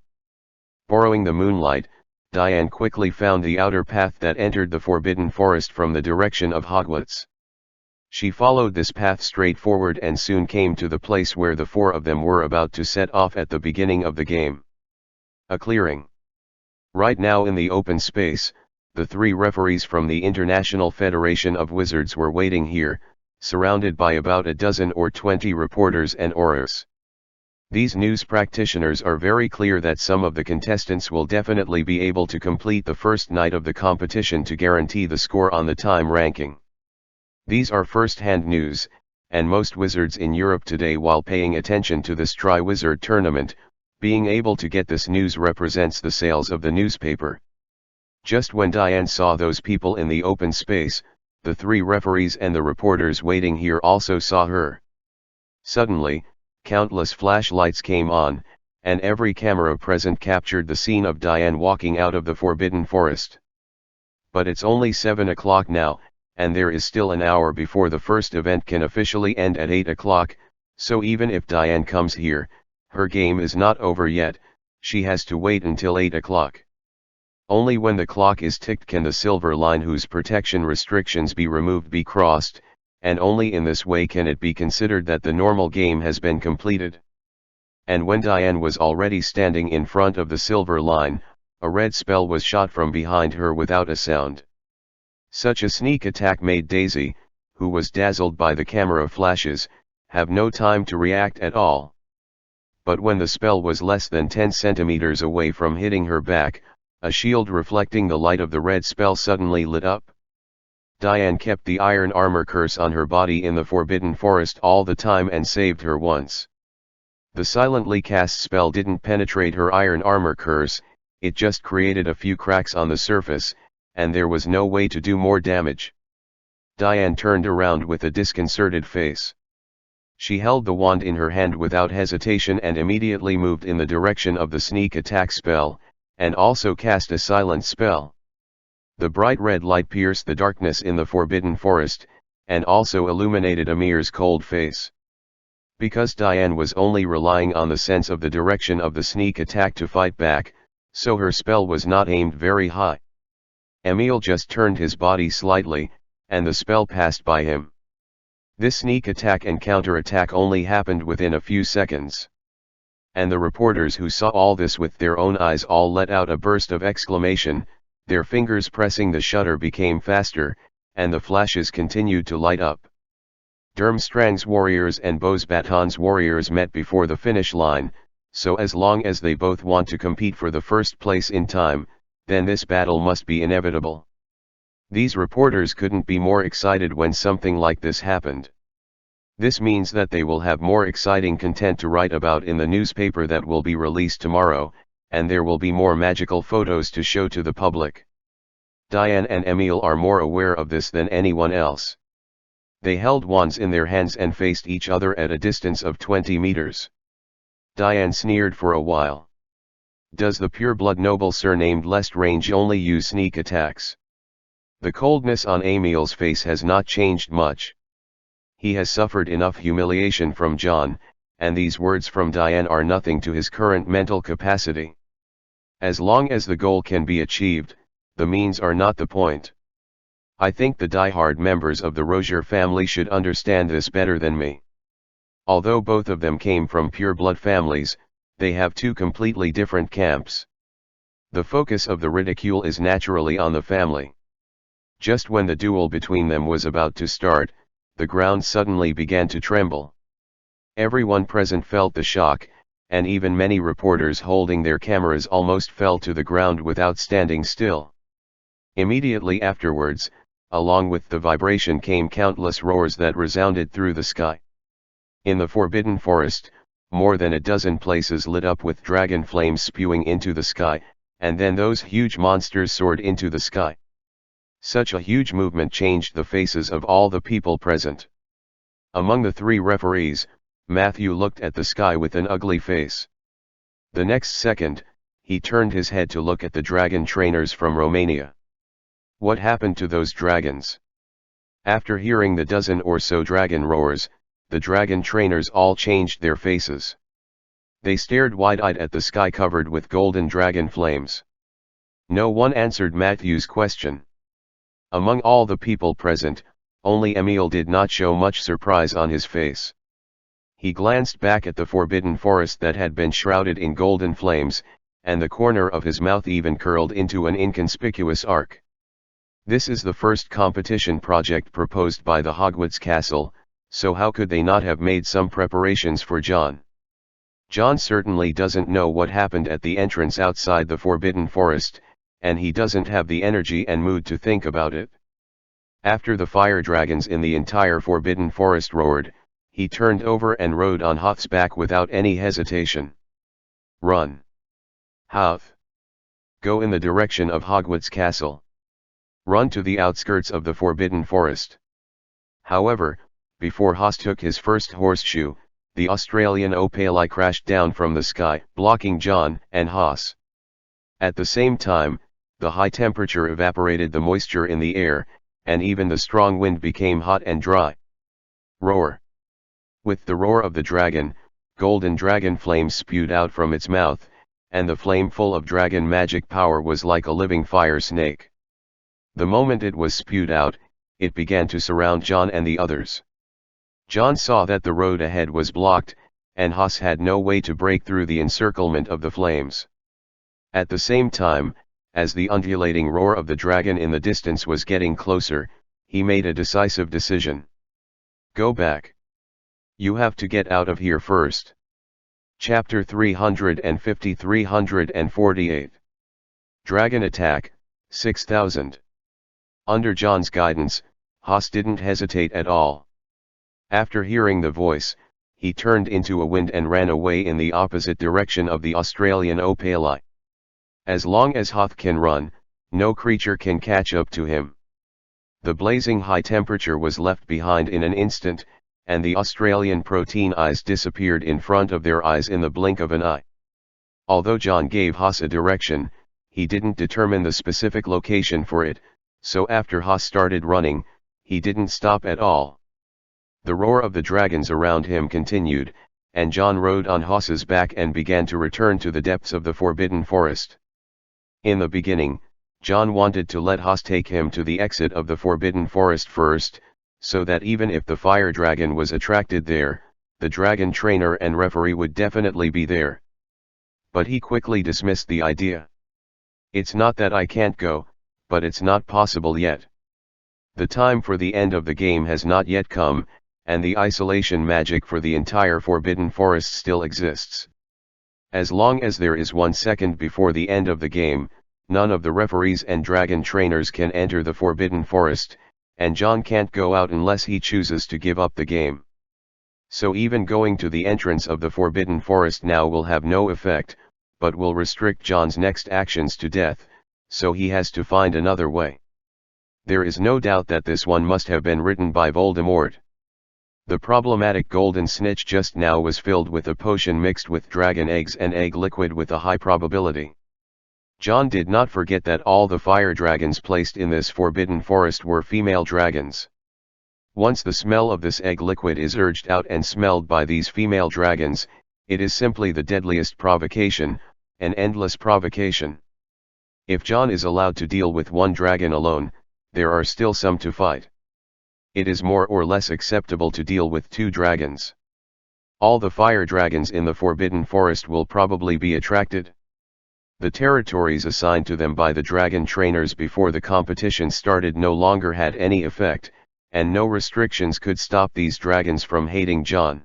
Borrowing the moonlight, Diane quickly found the outer path that entered the forbidden forest from the direction of Hogwarts. She followed this path straight forward and soon came to the place where the four of them were about to set off at the beginning of the game. A clearing. Right now in the open space, the three referees from the International Federation of Wizards were waiting here, surrounded by about a dozen or 20 reporters and aurors. These news practitioners are very clear that some of the contestants will definitely be able to complete the first night of the competition to guarantee the score on the time ranking. These are first-hand news, and most wizards in Europe today, while paying attention to this Tri-Wizard tournament, being able to get this news represents the sales of the newspaper. Just when Diane saw those people in the open space, the three referees and the reporters waiting here also saw her. Suddenly, countless flashlights came on, and every camera present captured the scene of Diane walking out of the forbidden forest. But it's only 7 o'clock now, and there is still an hour before the first event can officially end at 8 o'clock, so even if Diane comes here, her game is not over yet. She has to wait until 8 o'clock. Only when the clock is ticked can the silver line whose protection restrictions be removed be crossed, and only in this way can it be considered that the normal game has been completed. And when Diane was already standing in front of the silver line, a red spell was shot from behind her without a sound. Such a sneak attack made Daisy, who was dazzled by the camera flashes, have no time to react at all. But when the spell was less than 10 centimeters away from hitting her back, a shield reflecting the light of the red spell suddenly lit up. Diane kept the iron armor curse on her body in the forbidden forest all the time and saved her once. The silently cast spell didn't penetrate her iron armor curse, it just created a few cracks on the surface, and there was no way to do more damage. Diane turned around with a disconcerted face. She held the wand in her hand without hesitation and immediately moved in the direction of the sneak attack spell, and also cast a silent spell. The bright red light pierced the darkness in the forbidden forest, and also illuminated Amir's cold face. Because Diane was only relying on the sense of the direction of the sneak attack to fight back, so her spell was not aimed very high. Emil just turned his body slightly, and the spell passed by him. This sneak attack and counter-attack only happened within a few seconds. And the reporters who saw all this with their own eyes all let out a burst of exclamation. Their fingers pressing the shutter became faster, and the flashes continued to light up. Durmstrang's warriors and Bosbaton's warriors met before the finish line, so as long as they both want to compete for the first place in time, then this battle must be inevitable. These reporters couldn't be more excited when something like this happened. This means that they will have more exciting content to write about in the newspaper that will be released tomorrow, and there will be more magical photos to show to the public. Diane and Emil are more aware of this than anyone else. They held wands in their hands and faced each other at a distance of 20 meters. Diane sneered for a while. Does the pureblood noble surnamed Lestrange only use sneak attacks? The coldness on Emil's face has not changed much. He has suffered enough humiliation from John, and these words from Diane are nothing to his current mental capacity. As long as the goal can be achieved, the means are not the point. I think the die-hard members of the Rozier family should understand this better than me. Although both of them came from pure-blood families, they have two completely different camps. The focus of the ridicule is naturally on the family. Just when the duel between them was about to start, the ground suddenly began to tremble. Everyone present felt the shock, and even many reporters holding their cameras almost fell to the ground without standing still. Immediately afterwards, along with the vibration came countless roars that resounded through the sky. In the forbidden forest, more than a dozen places lit up with dragon flames spewing into the sky, and then those huge monsters soared into the sky. Such a huge movement changed the faces of all the people present. Among the three referees, Matthew looked at the sky with an ugly face. The next second, he turned his head to look at the dragon trainers from Romania. What happened to those dragons? After hearing the dozen or so dragon roars, the dragon trainers all changed their faces. They stared wide-eyed at the sky covered with golden dragon flames. No one answered Matthew's question. Among all the people present, only Emil did not show much surprise on his face. He glanced back at the forbidden forest that had been shrouded in golden flames, and the corner of his mouth even curled into an inconspicuous arc. This is the first competition project proposed by the Hogwarts castle, so how could they not have made some preparations for John? John certainly doesn't know what happened at the entrance outside the forbidden forest, and he doesn't have the energy and mood to think about it. After the fire dragons in the entire forbidden forest roared, he turned over and rode on Hoth's back without any hesitation. Run! Hoth! Go in the direction of Hogwarts castle. Run to the outskirts of the forbidden forest. However, before Hoth took his first horseshoe, the Australian opali crashed down from the sky, blocking John and Hoth. At the same time, the high temperature evaporated the moisture in the air, and even the strong wind became hot and dry. Roar! With the roar of the dragon, golden dragon flames spewed out from its mouth, and the flame full of dragon magic power was like a living fire snake. The moment it was spewed out, it began to surround John and the others. John saw that the road ahead was blocked, and Hoth had no way to break through the encirclement of the flames. At the same time, as the undulating roar of the dragon in the distance was getting closer, he made a decisive decision. Go back. You have to get out of here first. Chapter 350-348. Dragon Attack, 6000. Under John's guidance, Hoth didn't hesitate at all. After hearing the voice, he turned into a wind and ran away in the opposite direction of the Australian opali. As long as Hoth can run, no creature can catch up to him. The blazing high temperature was left behind in an instant, and the Australian protein eyes disappeared in front of their eyes in the blink of an eye. Although John gave Hoth a direction, he didn't determine the specific location for it, so after Hoth started running, he didn't stop at all. The roar of the dragons around him continued, and John rode on Hoth's back and began to return to the depths of the forbidden forest. In the beginning, John wanted to let Hoth take him to the exit of the forbidden forest first, so that even if the fire dragon was attracted there, the dragon trainer and referee would definitely be there. But he quickly dismissed the idea. It's not that I can't go, but it's not possible yet. The time for the end of the game has not yet come, and the isolation magic for the entire forbidden forest still exists. As long as there is 1 second before the end of the game, none of the referees and dragon trainers can enter the forbidden forest, and John can't go out unless he chooses to give up the game. So even going to the entrance of the forbidden forest now will have no effect, but will restrict John's next actions to death, so he has to find another way. There is no doubt that this one must have been written by Voldemort. The problematic golden snitch just now was filled with a potion mixed with dragon eggs and egg liquid with a high probability. John did not forget that all the fire dragons placed in this forbidden forest were female dragons. Once the smell of this egg liquid is urged out and smelled by these female dragons, it is simply the deadliest provocation, an endless provocation. If John is allowed to deal with one dragon alone, there are still some to fight. It is more or less acceptable to deal with 2 dragons. All the fire dragons in the forbidden forest will probably be attracted. The territories assigned to them by the dragon trainers before the competition started no longer had any effect, and no restrictions could stop these dragons from hating John.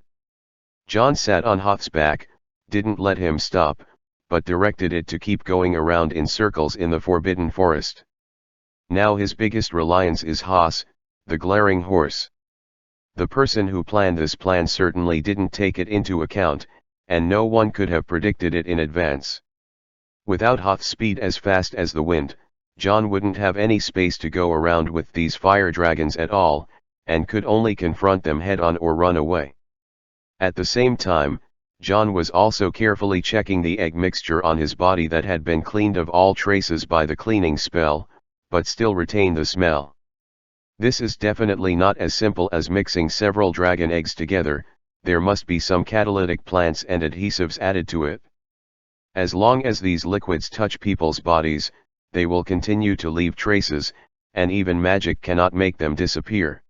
John sat on Hoth's back, didn't let him stop, but directed it to keep going around in circles in the forbidden forest. Now his biggest reliance is Hoth, the glaring horse. The person who planned this plan certainly didn't take it into account, and no one could have predicted it in advance. Without Hoth's speed as fast as the wind, John wouldn't have any space to go around with these fire dragons at all, and could only confront them head-on or run away. At the same time, John was also carefully checking the egg mixture on his body that had been cleaned of all traces by the cleaning spell, but still retained the smell. This is definitely not as simple as mixing several dragon eggs together. There must be some catalytic plants and adhesives added to it. As long as these liquids touch people's bodies, they will continue to leave traces, and even magic cannot make them disappear.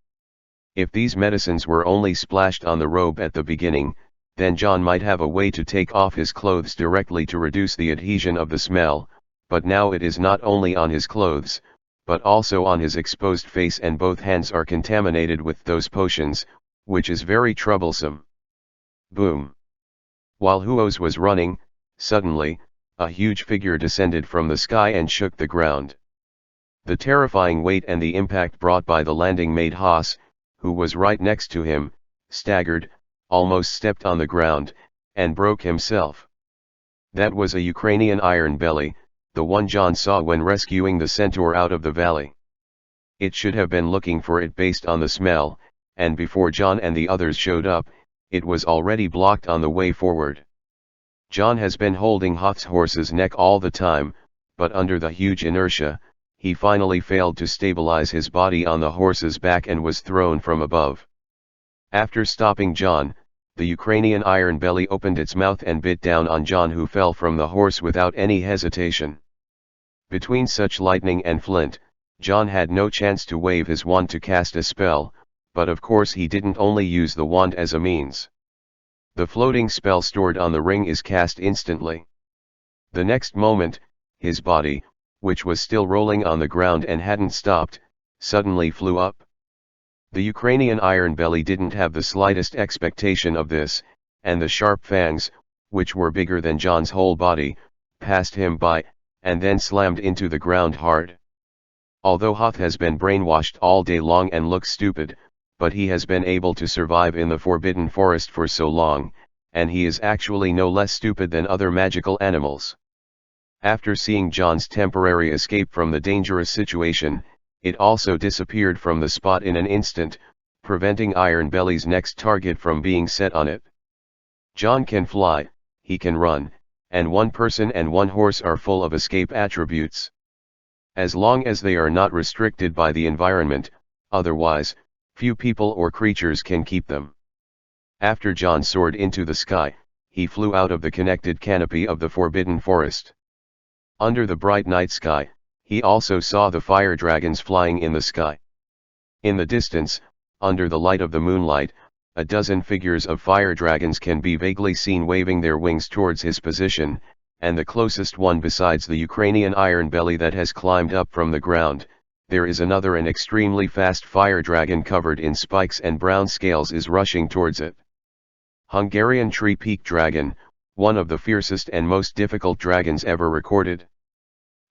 If these medicines were only splashed on the robe at the beginning, then John might have a way to take off his clothes directly to reduce the adhesion of the smell, but now it is not only on his clothes, but also on his exposed face, and both hands are contaminated with those potions, which is very troublesome. Boom! While Huos was running, suddenly, a huge figure descended from the sky and shook the ground. The terrifying weight and the impact brought by the landing made Haas, who was right next to him, staggered, almost stepped on the ground, and broke himself. That was a Ukrainian iron belly, the one John saw when rescuing the centaur out of the valley. It should have been looking for it based on the smell, and before John and the others showed up, it was already blocked on the way forward. John has been holding Hoth's horse's neck all the time, but under the huge inertia, he finally failed to stabilize his body on the horse's back and was thrown from above. After stopping John, the Ukrainian iron belly opened its mouth and bit down on John, who fell from the horse without any hesitation. Between such lightning and flint, John had no chance to wave his wand to cast a spell, but of course he didn't only use the wand as a means. The floating spell stored on the ring is cast instantly. The next moment, his body, which was still rolling on the ground and hadn't stopped, suddenly flew up. The Ukrainian iron belly didn't have the slightest expectation of this, and the sharp fangs, which were bigger than John's whole body, passed him by, and then slammed into the ground hard. Although Hoth has been brainwashed all day long and looks stupid, but he has been able to survive in the Forbidden Forest for so long, and he is actually no less stupid than other magical animals. After seeing John's temporary escape from the dangerous situation, it also disappeared from the spot in an instant, preventing Iron Belly's next target from being set on it. John can fly, he can run, and one person and one horse are full of escape attributes. As long as they are not restricted by the environment, otherwise, few people or creatures can keep them. After John soared into the sky, he flew out of the connected canopy of the Forbidden Forest. Under the bright night sky, he also saw the fire dragons flying in the sky. In the distance, under the light of the moonlight, a dozen figures of fire dragons can be vaguely seen waving their wings towards his position, and the closest one besides the Ukrainian iron belly that has climbed up from the ground, there is another, an extremely fast fire dragon covered in spikes and brown scales, is rushing towards it. Hungarian tree peak dragon, one of the fiercest and most difficult dragons ever recorded.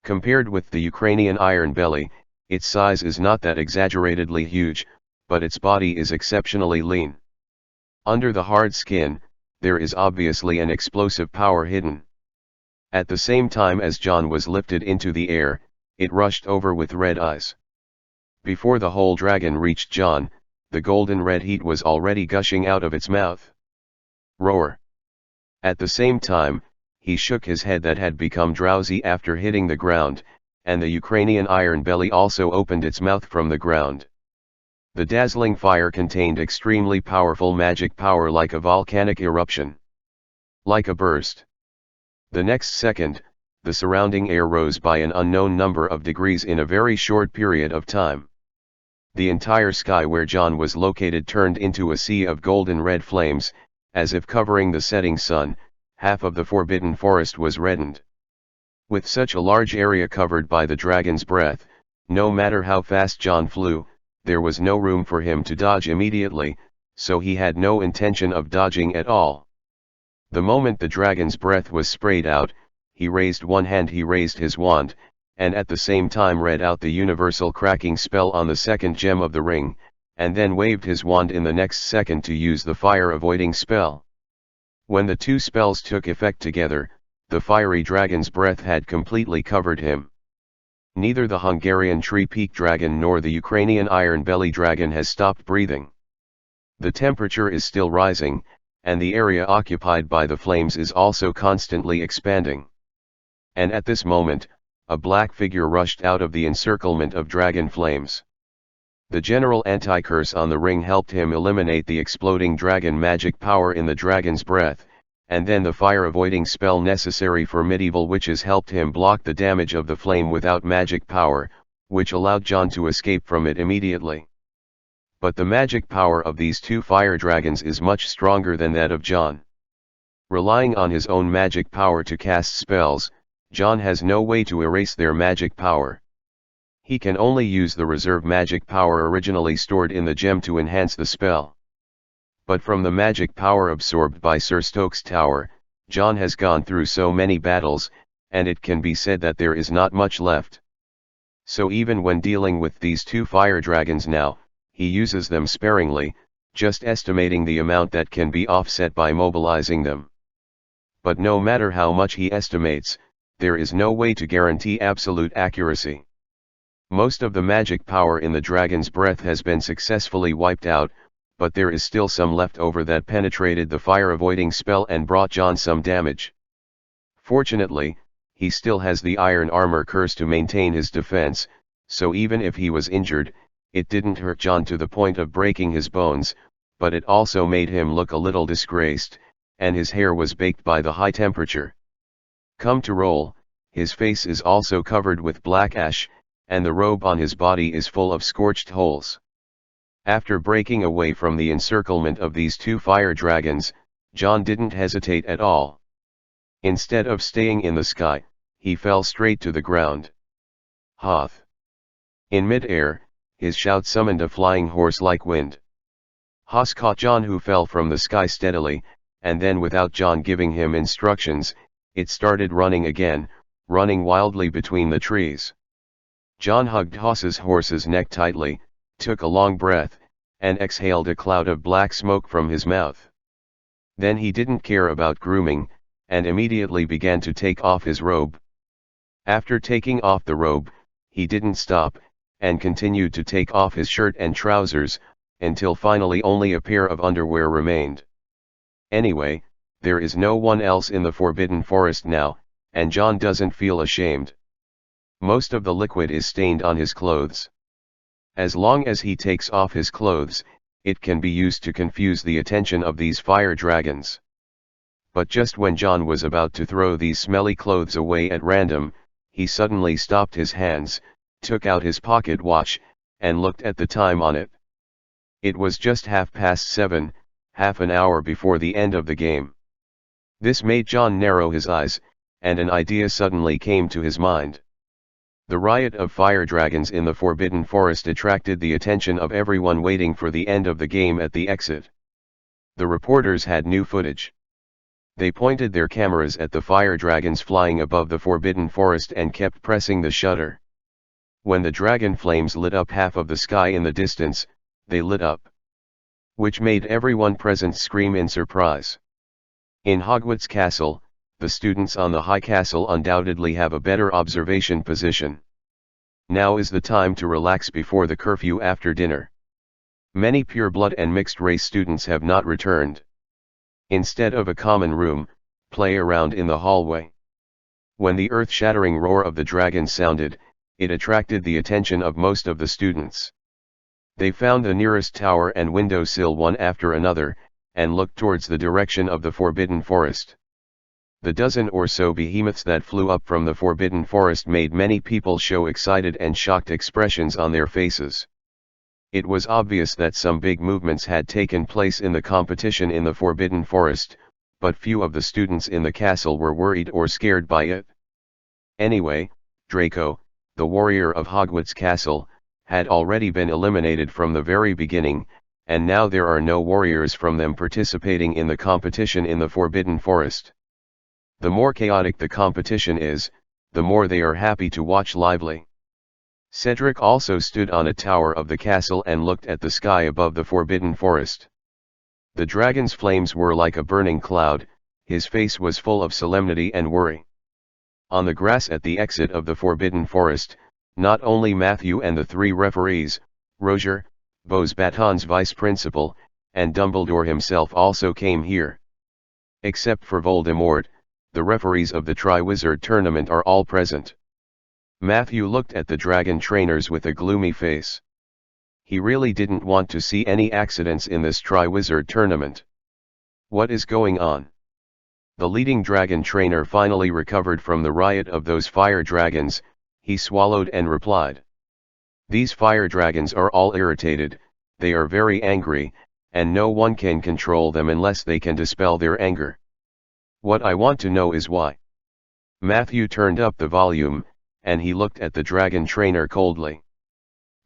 Compared with the Ukrainian iron belly, its size is not that exaggeratedly huge, but its body is exceptionally lean. Under the hard skin, there is obviously an explosive power hidden. At the same time as John was lifted into the air, it rushed over with red eyes. Before the whole dragon reached John, the golden red heat was already gushing out of its mouth. Roar! At the same time, he shook his head that had become drowsy after hitting the ground, and the Ukrainian iron belly also opened its mouth from the ground. The dazzling fire contained extremely powerful magic power, like a volcanic eruption. Like a burst. The next second, the surrounding air rose by an unknown number of degrees in a very short period of time. The entire sky where John was located turned into a sea of golden red flames, as if covering the setting sun. Half of the Forbidden Forest was reddened. With such a large area covered by the dragon's breath, no matter how fast John flew, there was no room for him to dodge immediately, so he had no intention of dodging at all. The moment the dragon's breath was sprayed out, he raised one hand, he raised his wand, and at the same time read out the universal cracking spell on the second gem of the ring, and then waved his wand in the next second to use the fire avoiding spell. When the two spells took effect together, the fiery dragon's breath had completely covered him. Neither the Hungarian tree-peak dragon nor the Ukrainian iron belly dragon has stopped breathing. The temperature is still rising, and the area occupied by the flames is also constantly expanding. And at this moment, a black figure rushed out of the encirclement of dragon flames. The general anti-curse on the ring helped him eliminate the exploding dragon magic power in the dragon's breath, and then the fire-avoiding spell necessary for medieval witches helped him block the damage of the flame without magic power, which allowed John to escape from it immediately. But the magic power of these two fire dragons is much stronger than that of John. Relying on his own magic power to cast spells, John has no way to erase their magic power. He can only use the reserve magic power originally stored in the gem to enhance the spell. But from the magic power absorbed by Sir Stokes' tower, John has gone through so many battles, and it can be said that there is not much left. So even when dealing with these two fire dragons now, he uses them sparingly, just estimating the amount that can be offset by mobilizing them. But no matter how much he estimates, there is no way to guarantee absolute accuracy. Most of the magic power in the dragon's breath has been successfully wiped out, but there is still some left over that penetrated the fire-avoiding spell and brought John some damage. Fortunately, he still has the iron armor curse to maintain his defense, so even if he was injured, it didn't hurt John to the point of breaking his bones, but it also made him look a little disgraced, and his hair was baked by the high temperature. Come to roll, his face is also covered with black ash, and the robe on his body is full of scorched holes. After breaking away from the encirclement of these two fire dragons, John didn't hesitate at all. Instead of staying in the sky, he fell straight to the ground. Hoth! In mid-air, his shout summoned a flying horse-like wind. Hoth caught John, who fell from the sky steadily, and then without John giving him instructions, it started running again, running wildly between the trees. John hugged Hoth's horse's neck tightly, took a long breath, and exhaled a cloud of black smoke from his mouth. Then he didn't care about grooming, and immediately began to take off his robe. After taking off the robe, he didn't stop, and continued to take off his shirt and trousers, until finally only a pair of underwear remained. Anyway, there is no one else in the Forbidden Forest now, and John doesn't feel ashamed. Most of the liquid is stained on his clothes. As long as he takes off his clothes, it can be used to confuse the attention of these fire dragons. But just when John was about to throw these smelly clothes away at random, he suddenly stopped his hands, took out his pocket watch, and looked at the time on it. It was just 7:30, half an hour before the end of the game. This made John narrow his eyes, and an idea suddenly came to his mind. The riot of fire dragons in the Forbidden Forest attracted the attention of everyone waiting for the end of the game at the exit. The reporters had new footage. They pointed their cameras at the fire dragons flying above the Forbidden Forest and kept pressing the shutter. When the dragon flames lit up half of the sky in the distance, they lit up, which made everyone present scream in surprise. In Hogwarts Castle, the students on the high castle undoubtedly have a better observation position. Now is the time to relax before the curfew after dinner. Many pure-blood and mixed-race students have not returned. Instead of a common room, play around in the hallway. When the earth-shattering roar of the dragon sounded, it attracted the attention of most of the students. They found the nearest tower and windowsill one after another, and looked towards the direction of the Forbidden Forest. The dozen or so behemoths that flew up from the Forbidden Forest made many people show excited and shocked expressions on their faces. It was obvious that some big movements had taken place in the competition in the Forbidden Forest, but few of the students in the castle were worried or scared by it. Anyway, Draco, the warrior of Hogwarts Castle, had already been eliminated from the very beginning, and now there are no warriors from them participating in the competition in the Forbidden Forest. The more chaotic the competition is, the more they are happy to watch lively. Cedric also stood on a tower of the castle and looked at the sky above the Forbidden Forest. The dragon's flames were like a burning cloud, his face was full of solemnity and worry. On the grass at the exit of the Forbidden Forest, Not only Matthew and the three referees, Roger, Beauxbaton's vice principal, and Dumbledore himself also came here. Except for Voldemort, the referees of the Triwizard Tournament are all present. Matthew looked at the dragon trainers with a gloomy face. He really didn't want to see any accidents in this Triwizard Tournament. What is going on? The leading dragon trainer finally recovered from the riot of those fire dragons. He swallowed and replied. These fire dragons are all irritated, they are very angry, and no one can control them unless they can dispel their anger. What I want to know is why. Matthew turned up the volume, and he looked at the dragon trainer coldly.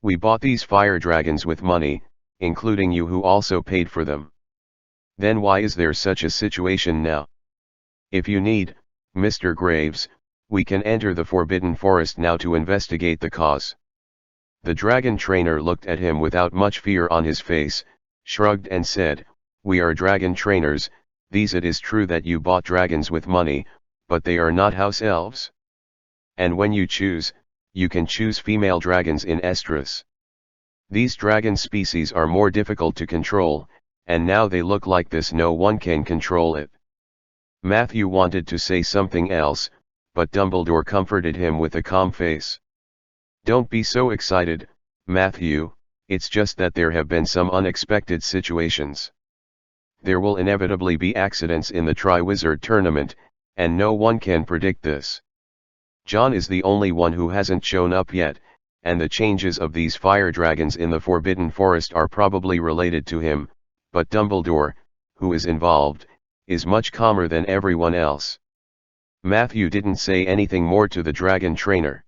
We bought these fire dragons with money, including you who also paid for them. Then why is there such a situation now? If you need, Mr. Graves, we can enter the Forbidden Forest now to investigate the cause. The dragon trainer looked at him without much fear on his face, shrugged and said, We are dragon trainers. These it is true that you bought dragons with money, but they are not house elves. And when you choose, you can choose female dragons in estrus. These dragon species are more difficult to control, and now they look like this, no one can control it. Matthew wanted to say something else, but Dumbledore comforted him with a calm face. Don't be so excited, Matthew, it's just that there have been some unexpected situations. There will inevitably be accidents in the Triwizard Tournament, and no one can predict this. John is the only one who hasn't shown up yet, and the changes of these fire dragons in the Forbidden Forest are probably related to him, but Dumbledore, who is involved, is much calmer than everyone else. Matthew didn't say anything more to the dragon trainer.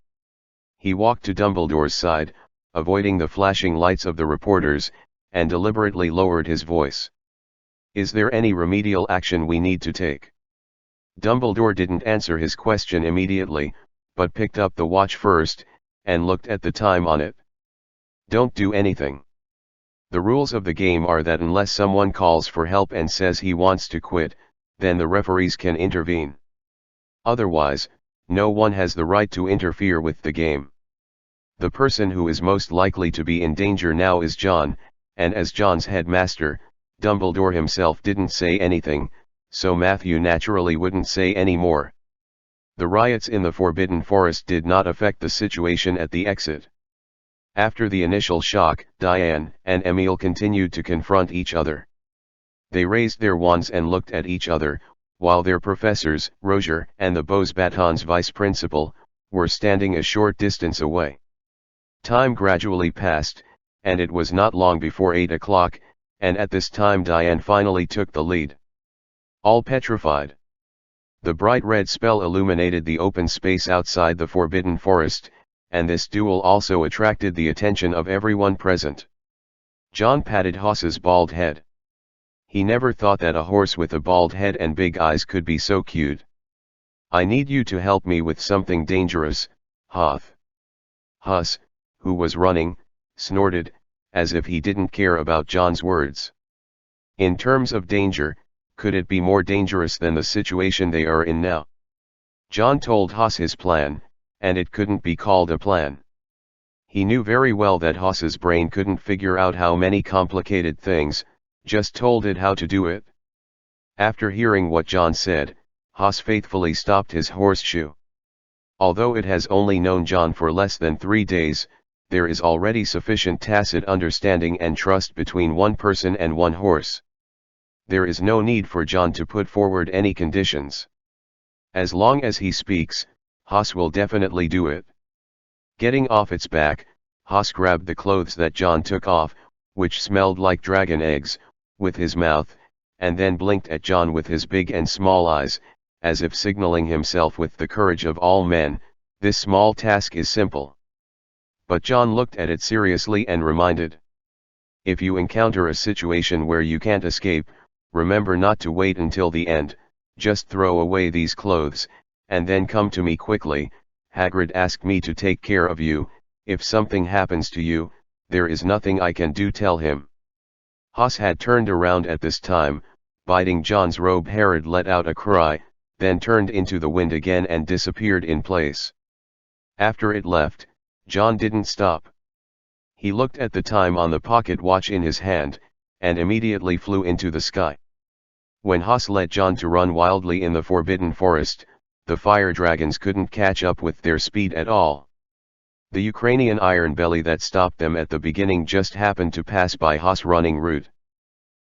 He walked to Dumbledore's side, avoiding the flashing lights of the reporters, and deliberately lowered his voice. Is there any remedial action we need to take? Dumbledore didn't answer his question immediately, but picked up the watch first, and looked at the time on it. Don't do anything. The rules of the game are that unless someone calls for help and says he wants to quit, then the referees can intervene. Otherwise, no one has the right to interfere with the game. The person who is most likely to be in danger now is John, and as John's headmaster, Dumbledore himself didn't say anything, so Matthew naturally wouldn't say any more. The riots in the Forbidden Forest did not affect the situation at the exit. After the initial shock, Diane and Emile continued to confront each other. They raised their wands and looked at each other, while their professors, Roger and the Beauxbaton's vice principal, were standing a short distance away. Time gradually passed, and it was not long before 8 o'clock, and at this time Diane finally took the lead. All petrified. The bright red spell illuminated the open space outside the Forbidden Forest, and this duel also attracted the attention of everyone present. John patted Haas's bald head. He never thought that a horse with a bald head and big eyes could be so cute. I need you to help me with something dangerous, Hoth. Haas, who was running, snorted, as if he didn't care about John's words. In terms of danger, could it be more dangerous than the situation they are in now? John told Haas his plan, and it couldn't be called a plan. He knew very well that Haas's brain couldn't figure out how many complicated things, just told it how to do it. After hearing what John said, Haas faithfully stopped his horseshoe. Although it has only known John for less than 3 days, there is already sufficient tacit understanding and trust between one person and one horse. There is no need for John to put forward any conditions. As long as he speaks, Haas will definitely do it. Getting off its back, Haas grabbed the clothes that John took off, which smelled like dragon eggs, with his mouth, and then blinked at John with his big and small eyes, as if signaling himself with the courage of all men. This small task is simple. But John looked at it seriously and reminded. If you encounter a situation where you can't escape, remember not to wait until the end, just throw away these clothes, and then come to me quickly. Hagrid asked me to take care of you. If something happens to you, there is nothing I can do, tell him. Haas had turned around at this time, biting John's robe. Hagrid let out a cry, then turned into the wind again and disappeared in place. After it left, John didn't stop. He looked at the time on the pocket watch in his hand, and immediately flew into the sky. When Haas let John to run wildly in the forbidden forest, the fire dragons couldn't catch up with their speed at all. The Ukrainian iron belly that stopped them at the beginning just happened to pass by Haas' running route.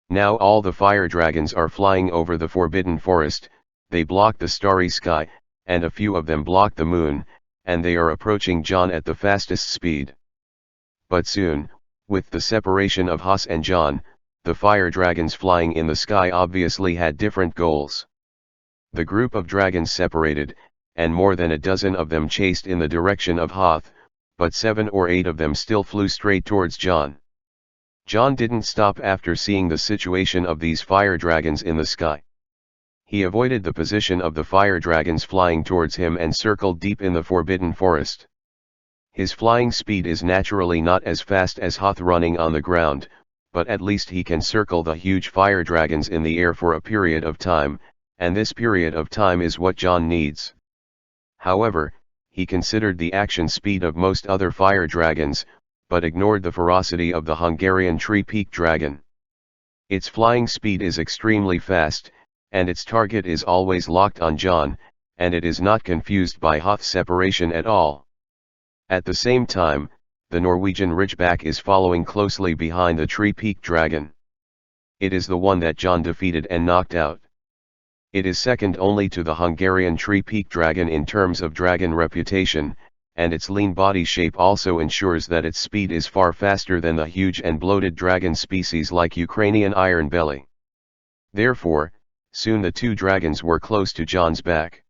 Now all the fire dragons are flying over the forbidden forest, they block the starry sky, and a few of them block the moon, and they are approaching John at the fastest speed. But soon, with the separation of Haas and John, the fire dragons flying in the sky obviously had different goals. The group of dragons separated, and more than a dozen of them chased in the direction of Hoth, but 7 or 8 of them still flew straight towards John. John didn't stop after seeing the situation of these fire dragons in the sky. He avoided the position of the fire dragons flying towards him and circled deep in the forbidden forest. His flying speed is naturally not as fast as Hoth running on the ground, but at least he can circle the huge fire dragons in the air for a period of time, and this period of time is what John needs. However, he considered the action speed of most other fire dragons, but ignored the ferocity of the Hungarian tree-peak dragon. Its flying speed is extremely fast, and its target is always locked on John, and it is not confused by Hoth's separation at all. At the same time, the Norwegian Ridgeback is following closely behind the tree-peak dragon. It is the one that John defeated and knocked out. It is second only to the Hungarian tree-peak dragon in terms of dragon reputation, and its lean body shape also ensures that its speed is far faster than the huge and bloated dragon species like Ukrainian iron belly. Therefore, soon the two dragons were close to John's back.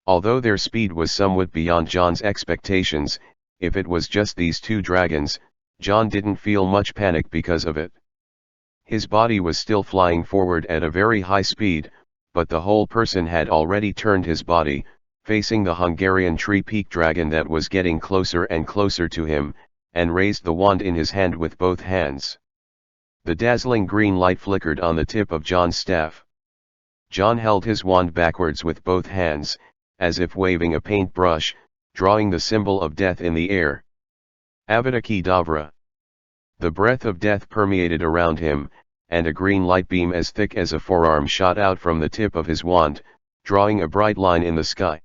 Although their speed was somewhat beyond John's expectations, if it was just these two dragons, John didn't feel much panic because of it. His body was still flying forward at a very high speed, but the whole person had already turned his body, facing the Hungarian tree-peak dragon that was getting closer and closer to him, and raised the wand in his hand with both hands. The dazzling green light flickered on the tip of John's staff. John held his wand backwards with both hands, as if waving a paintbrush, drawing the symbol of death in the air. Avada Kedavra. The breath of death permeated around him, and a green light beam as thick as a forearm shot out from the tip of his wand, drawing a bright line in the sky.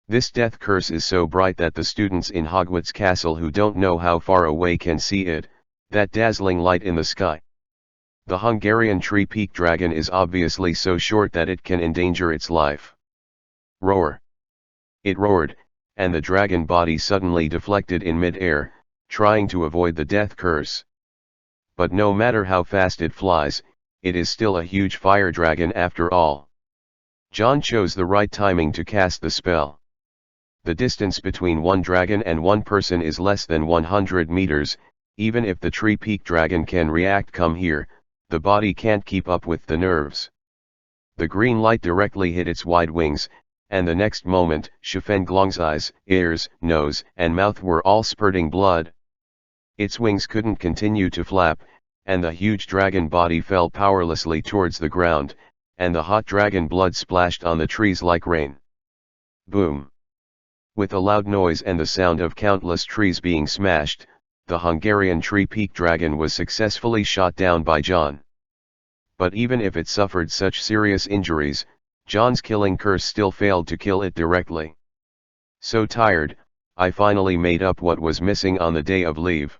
This death curse is so bright that the students in Hogwarts Castle who don't know how far away can see it, that dazzling light in the sky. The Hungarian tree-peak dragon is obviously so short that it can endanger its life. Roar. It roared, and the dragon body suddenly deflected in mid-air, trying to avoid the death curse. But no matter how fast it flies, it is still a huge fire dragon after all. John chose the right timing to cast the spell. The distance between one dragon and one person is less than 100 meters, even if the tree-peak dragon can react come here, the body can't keep up with the nerves. The green light directly hit its wide wings, and the next moment, Schifenglong's eyes, ears, nose, and mouth were all spurting blood. Its wings couldn't continue to flap, and the huge dragon body fell powerlessly towards the ground, and the hot dragon blood splashed on the trees like rain. Boom! With a loud noise and the sound of countless trees being smashed, the Hungarian tree-peak dragon was successfully shot down by John. But even if it suffered such serious injuries, John's killing curse still failed to kill it directly. So tired, I finally made up what was missing on the day of leave.